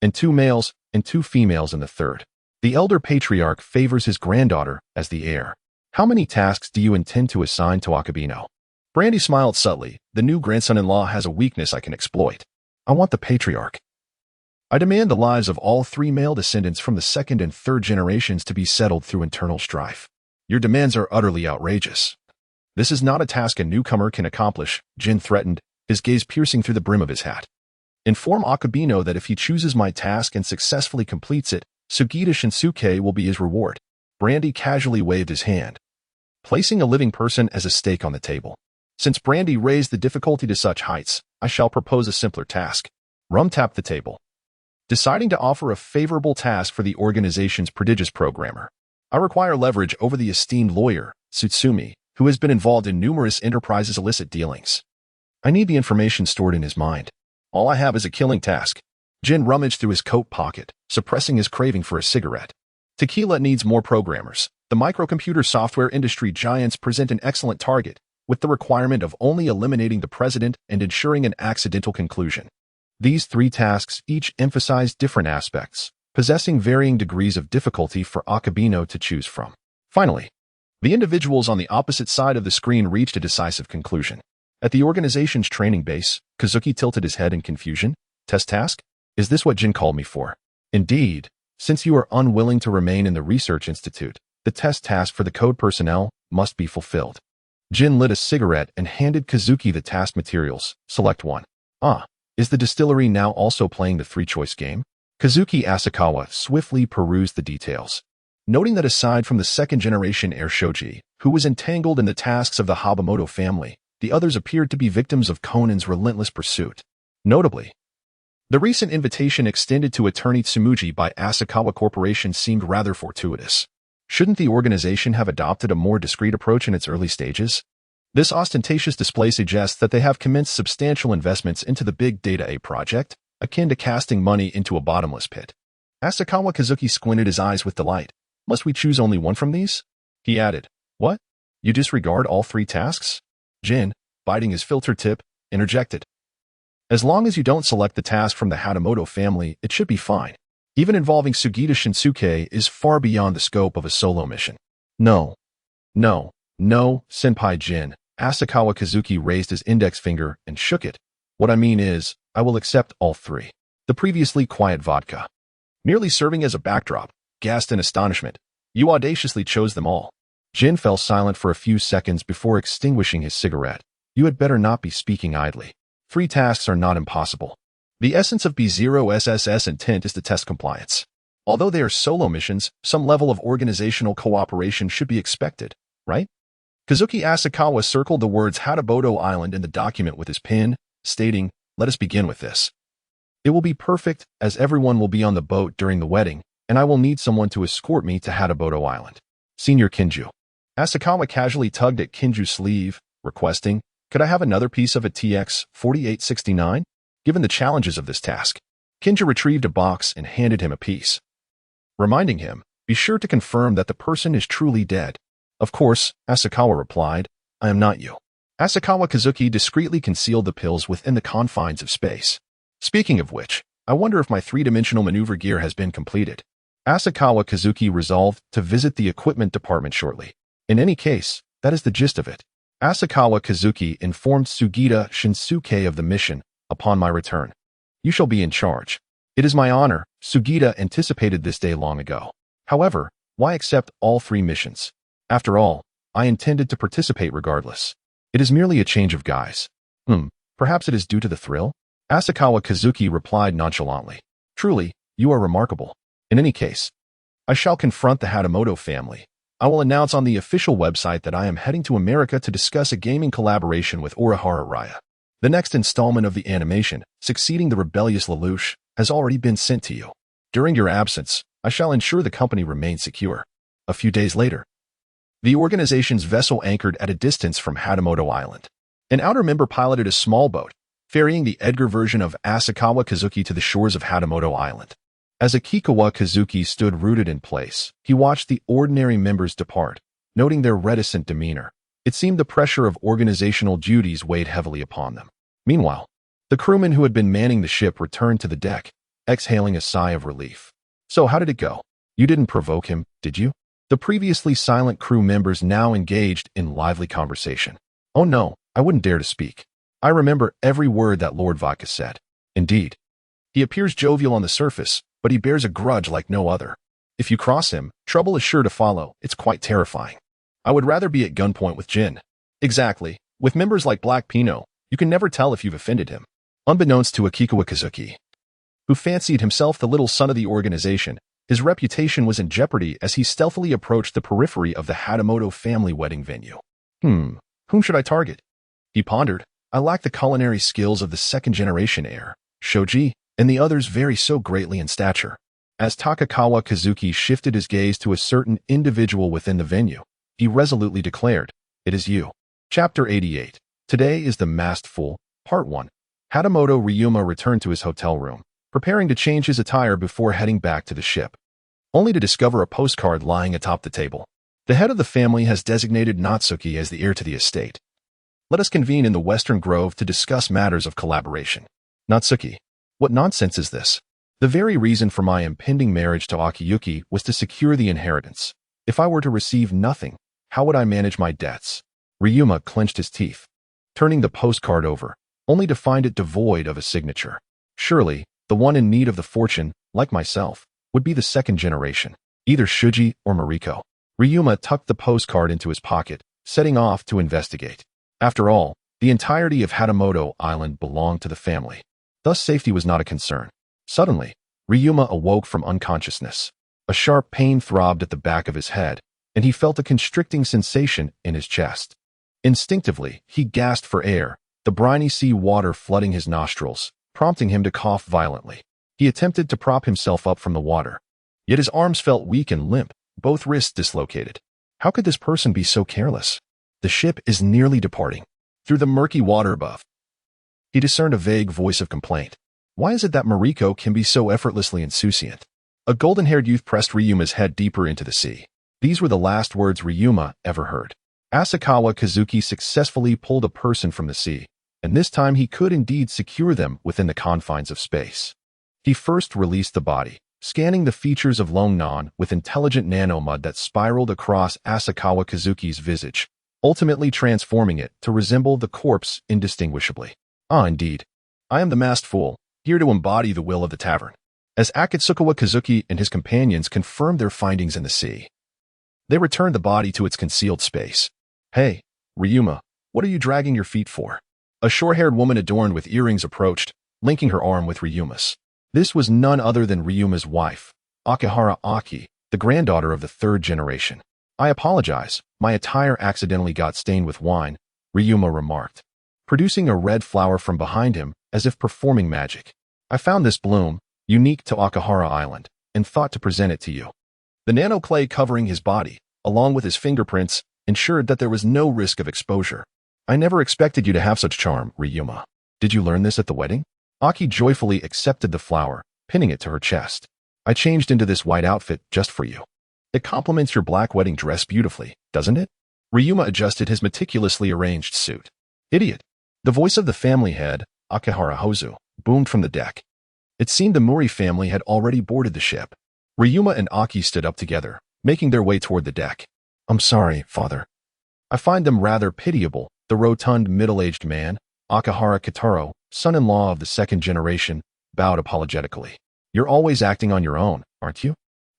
S1: and 2 males and 2 females in the 3rd. The elder patriarch favors his granddaughter as the heir. How many tasks do you intend to assign to Akabino?" Brandy smiled subtly. "The new grandson-in-law has a weakness I can exploit. I want the patriarch. I demand the lives of all 3 male descendants from the 2nd and 3rd generations to be settled through internal strife. Your demands are utterly outrageous. This is not a task a newcomer can accomplish," Jin threatened, his gaze piercing through the brim of his hat. "Inform Akabino that if he chooses my task and successfully completes it, Sugita Shinsuke will be his reward." Brandy casually waved his hand, placing a living person as a stake on the table. Since Brandy raised the difficulty to such heights, I shall propose a simpler task. Rum tapped the table, deciding to offer a favorable task for the organization's prodigious programmer. "I require leverage over the esteemed lawyer, Tsutsumi, who has been involved in numerous enterprises' illicit dealings. I need the information stored in his mind. All I have is a killing task." Jin rummaged through his coat pocket, suppressing his craving for a cigarette. "Tequila needs more programmers. The microcomputer software industry giants present an excellent target, with the requirement of only eliminating the president and ensuring an accidental conclusion. These 3 tasks each emphasize different aspects, possessing varying degrees of difficulty for Akabino to choose from." Finally, the individuals on the opposite side of the screen reached a decisive conclusion. At the organization's training base, Kazuki tilted his head in confusion. "Test task? Is this what Jin called me for?" "Indeed. Since you are unwilling to remain in the research institute, the test task for the code personnel must be fulfilled." Jin lit a cigarette and handed Kazuki the task materials. "Select one." "Ah, is the distillery now also playing the 3-choice game?" Kazuki Asakawa swiftly perused the details, noting that aside from the 2nd-generation heir Shoji, who was entangled in the tasks of the Habamoto family, the others appeared to be victims of Conan's relentless pursuit. Notably, the recent invitation extended to attorney Tsumuji by Asakawa Corporation seemed rather fortuitous. Shouldn't the organization have adopted a more discreet approach in its early stages? This ostentatious display suggests that they have commenced substantial investments into the Big Data A project, akin to casting money into a bottomless pit. Asakawa Kazuki squinted his eyes with delight. "Must we choose only one from these?" He added, "What? You disregard all 3 tasks?" Jin, biting his filter tip, interjected, "As long as you don't select the task from the Hatamoto family, it should be fine. Even involving Sugita Shinsuke is far beyond the scope of a solo mission." No, Senpai Jin." Asakawa Kazuki raised his index finger and shook it. "What I mean is, I will accept all 3. The previously quiet vodka, merely serving as a backdrop, gasped in astonishment. "You audaciously chose them all." Jin fell silent for a few seconds before extinguishing his cigarette. "You had better not be speaking idly. 3 tasks are not impossible. The essence of B0SS's intent is to test compliance. Although they are solo missions, some level of organizational cooperation should be expected, right?" Kazuki Asakawa circled the words Hatabodo Island in the document with his pen, stating, "Let us begin with this. It will be perfect, as everyone will be on the boat during the wedding, and I will need someone to escort me to Hatabodo Island. Senior Kinju." Asakawa casually tugged at Kinju's sleeve, requesting, "Could I have another piece of a TX 4869? Given the challenges of this task." Kinju retrieved a box and handed him a piece, reminding him, "Be sure to confirm that the person is truly dead." "Of course," Asakawa replied, "I am not you." Asakawa Kazuki discreetly concealed the pills within the confines of space. "Speaking of which, I wonder if my 3-dimensional maneuver gear has been completed." Asakawa Kazuki resolved to visit the equipment department shortly. In any case, that is the gist of it. Asakawa Kazuki informed Sugita Shinsuke of the mission upon my return. "You shall be in charge." "It is my honor." Sugita anticipated this day long ago. However, why accept all 3 missions? After all, I intended to participate regardless. It is merely a change of guise. Perhaps it is due to the thrill? Asakawa Kazuki replied nonchalantly. "Truly, you are remarkable. In any case, I shall confront the Hatamoto family. I will announce on the official website that I am heading to America to discuss a gaming collaboration with Orihara Raya. The next installment of the animation, succeeding the rebellious Lelouch, has already been sent to you. During your absence, I shall ensure the company remains secure." A few days later, the organization's vessel anchored at a distance from Hatamoto Island. An outer member piloted a small boat, ferrying the Edgar version of Asakawa Kazuki to the shores of Hatamoto Island. As Akikawa Kazuki stood rooted in place, he watched the ordinary members depart, noting their reticent demeanor. It seemed the pressure of organizational duties weighed heavily upon them. Meanwhile, the crewman who had been manning the ship returned to the deck, exhaling a sigh of relief. So how did it go? You didn't provoke him, did you? The previously silent crew members now engaged in lively conversation. Oh no, I wouldn't dare to speak. I remember every word that Lord Vodka said. Indeed. He appears jovial on the surface, but he bears a grudge like no other. If you cross him, trouble is sure to follow. It's quite terrifying. I would rather be at gunpoint with Jin. Exactly. With members like Black Pino, you can never tell if you've offended him. Unbeknownst to Akikawa Kazuki, who fancied himself the little son of the organization, his reputation was in jeopardy as he stealthily approached the periphery of the Hatamoto family wedding venue. Whom should I target? He pondered. I lack the culinary skills of the second-generation heir, Shoji, and the others vary so greatly in stature. As Takakawa Kazuki shifted his gaze to a certain individual within the venue, he resolutely declared, "It is you." Chapter 88. Today is the Masked Fool, Part 1. Hatamoto Ryuma returned to his hotel room, preparing to change his attire before heading back to the ship, only to discover a postcard lying atop the table. The head of the family has designated Natsuki as the heir to the estate. Let us convene in the Western Grove to discuss matters of collaboration. Natsuki, what nonsense is this? The very reason for my impending marriage to Akiyuki was to secure the inheritance. If I were to receive nothing, how would I manage my debts? Ryuma clenched his teeth, turning the postcard over, only to find it devoid of a signature. Surely, the one in need of the fortune, like myself, would be the second generation, either Shuji or Mariko. Ryuma tucked the postcard into his pocket, setting off to investigate. After all, the entirety of Hatamoto Island belonged to the family. Thus safety was not a concern. Suddenly, Ryuma awoke from unconsciousness. A sharp pain throbbed at the back of his head, and he felt a constricting sensation in his chest. Instinctively, he gasped for air, the briny sea water flooding his nostrils, prompting him to cough violently. He attempted to prop himself up from the water, yet his arms felt weak and limp, both wrists dislocated. How could this person be so careless? The ship is nearly departing. Through the murky water above, he discerned a vague voice of complaint. Why is it that Mariko can be so effortlessly insouciant? A golden-haired youth pressed Ryuma's head deeper into the sea. These were the last words Ryuma ever heard. Asakawa Kazuki successfully pulled a person from the sea, and this time he could indeed secure them within the confines of space. He first released the body, scanning the features of Longnan with intelligent nanomud that spiraled across Asakawa Kazuki's visage, ultimately transforming it to resemble the corpse indistinguishably. Ah, indeed. I am the masked fool, here to embody the will of the tavern. As Akitsukawa Kazuki and his companions confirmed their findings in the sea, they returned the body to its concealed space. Hey, Ryuma, what are you dragging your feet for? A short-haired woman adorned with earrings approached, linking her arm with Ryuma's. This was none other than Ryuma's wife, Akihara Aki, the granddaughter of the third generation. I apologize, my attire accidentally got stained with wine, Ryuma remarked, producing a red flower from behind him as if performing magic. I found this bloom, unique to Akihara Island, and thought to present it to you. The nanoclay covering his body, along with his fingerprints, ensured that there was no risk of exposure. I never expected you to have such charm, Ryuma. Did you learn this at the wedding? Aki joyfully accepted the flower, pinning it to her chest. I changed into this white outfit just for you. It complements your black wedding dress beautifully, doesn't it? Ryuma adjusted his meticulously arranged suit. Idiot. The voice of the family head, Akihara Hozu, boomed from the deck. It seemed the Mori family had already boarded the ship. Ryuma and Aki stood up together, making their way toward the deck. I'm sorry, father. I find them rather pitiable, the rotund middle-aged man, Akihara Kitaro, son-in-law of the second generation, bowed apologetically. You're always acting on your own, aren't you?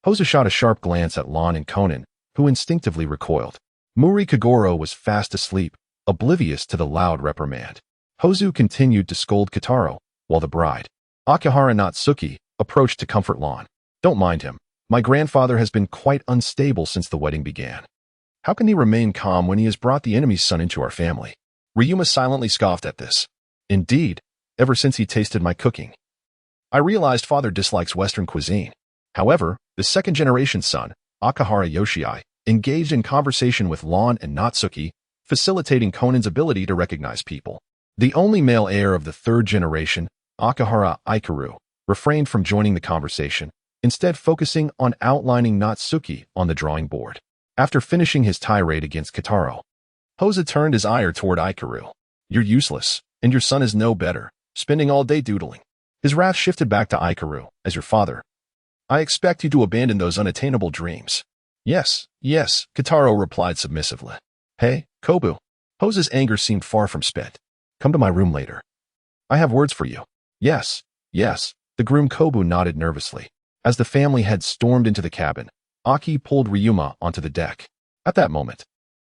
S1: Hozu shot a sharp glance at Lon and Conan, who instinctively recoiled. Muri Kagoro was fast asleep, oblivious to the loud reprimand. Hozu continued to scold Kitaro, while the bride, Akihara Natsuki, approached to comfort Lon. Don't mind him. My grandfather has been quite unstable since the wedding began. How can he remain calm when he has brought the enemy's son into our family? Ryuma silently scoffed at this. Indeed, ever since he tasted my cooking. I realized father dislikes Western cuisine. However, the second-generation son, Akihara Yoshii, engaged in conversation with Lon and Natsuki, facilitating Conan's ability to recognize people. The only male heir of the third generation, Akihara Ikaru, refrained from joining the conversation, instead focusing on outlining Natsuki on the drawing board. After finishing his tirade against Kitaro, Hosa turned his ire toward Ikaru. You're useless, and your son is no better, spending all day doodling. His wrath shifted back to Ikaru, as your father. I expect you to abandon those unattainable dreams. Yes, yes, Kitaro replied submissively. Hey, Kobu. Hosa's anger seemed far from spent. Come to my room later. I have words for you. Yes, yes, the groom Kobu nodded nervously. As the family had stormed into the cabin, Aki pulled Ryuma onto the deck. At that moment,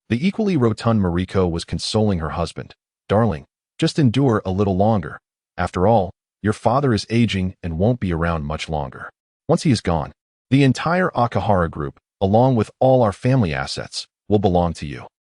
S1: the equally rotund Mariko was consoling her husband. Darling, just endure a little longer. After all, your father is aging and won't be around much longer. Once he is gone, the entire Akahara group, along with all our family assets, will belong to you.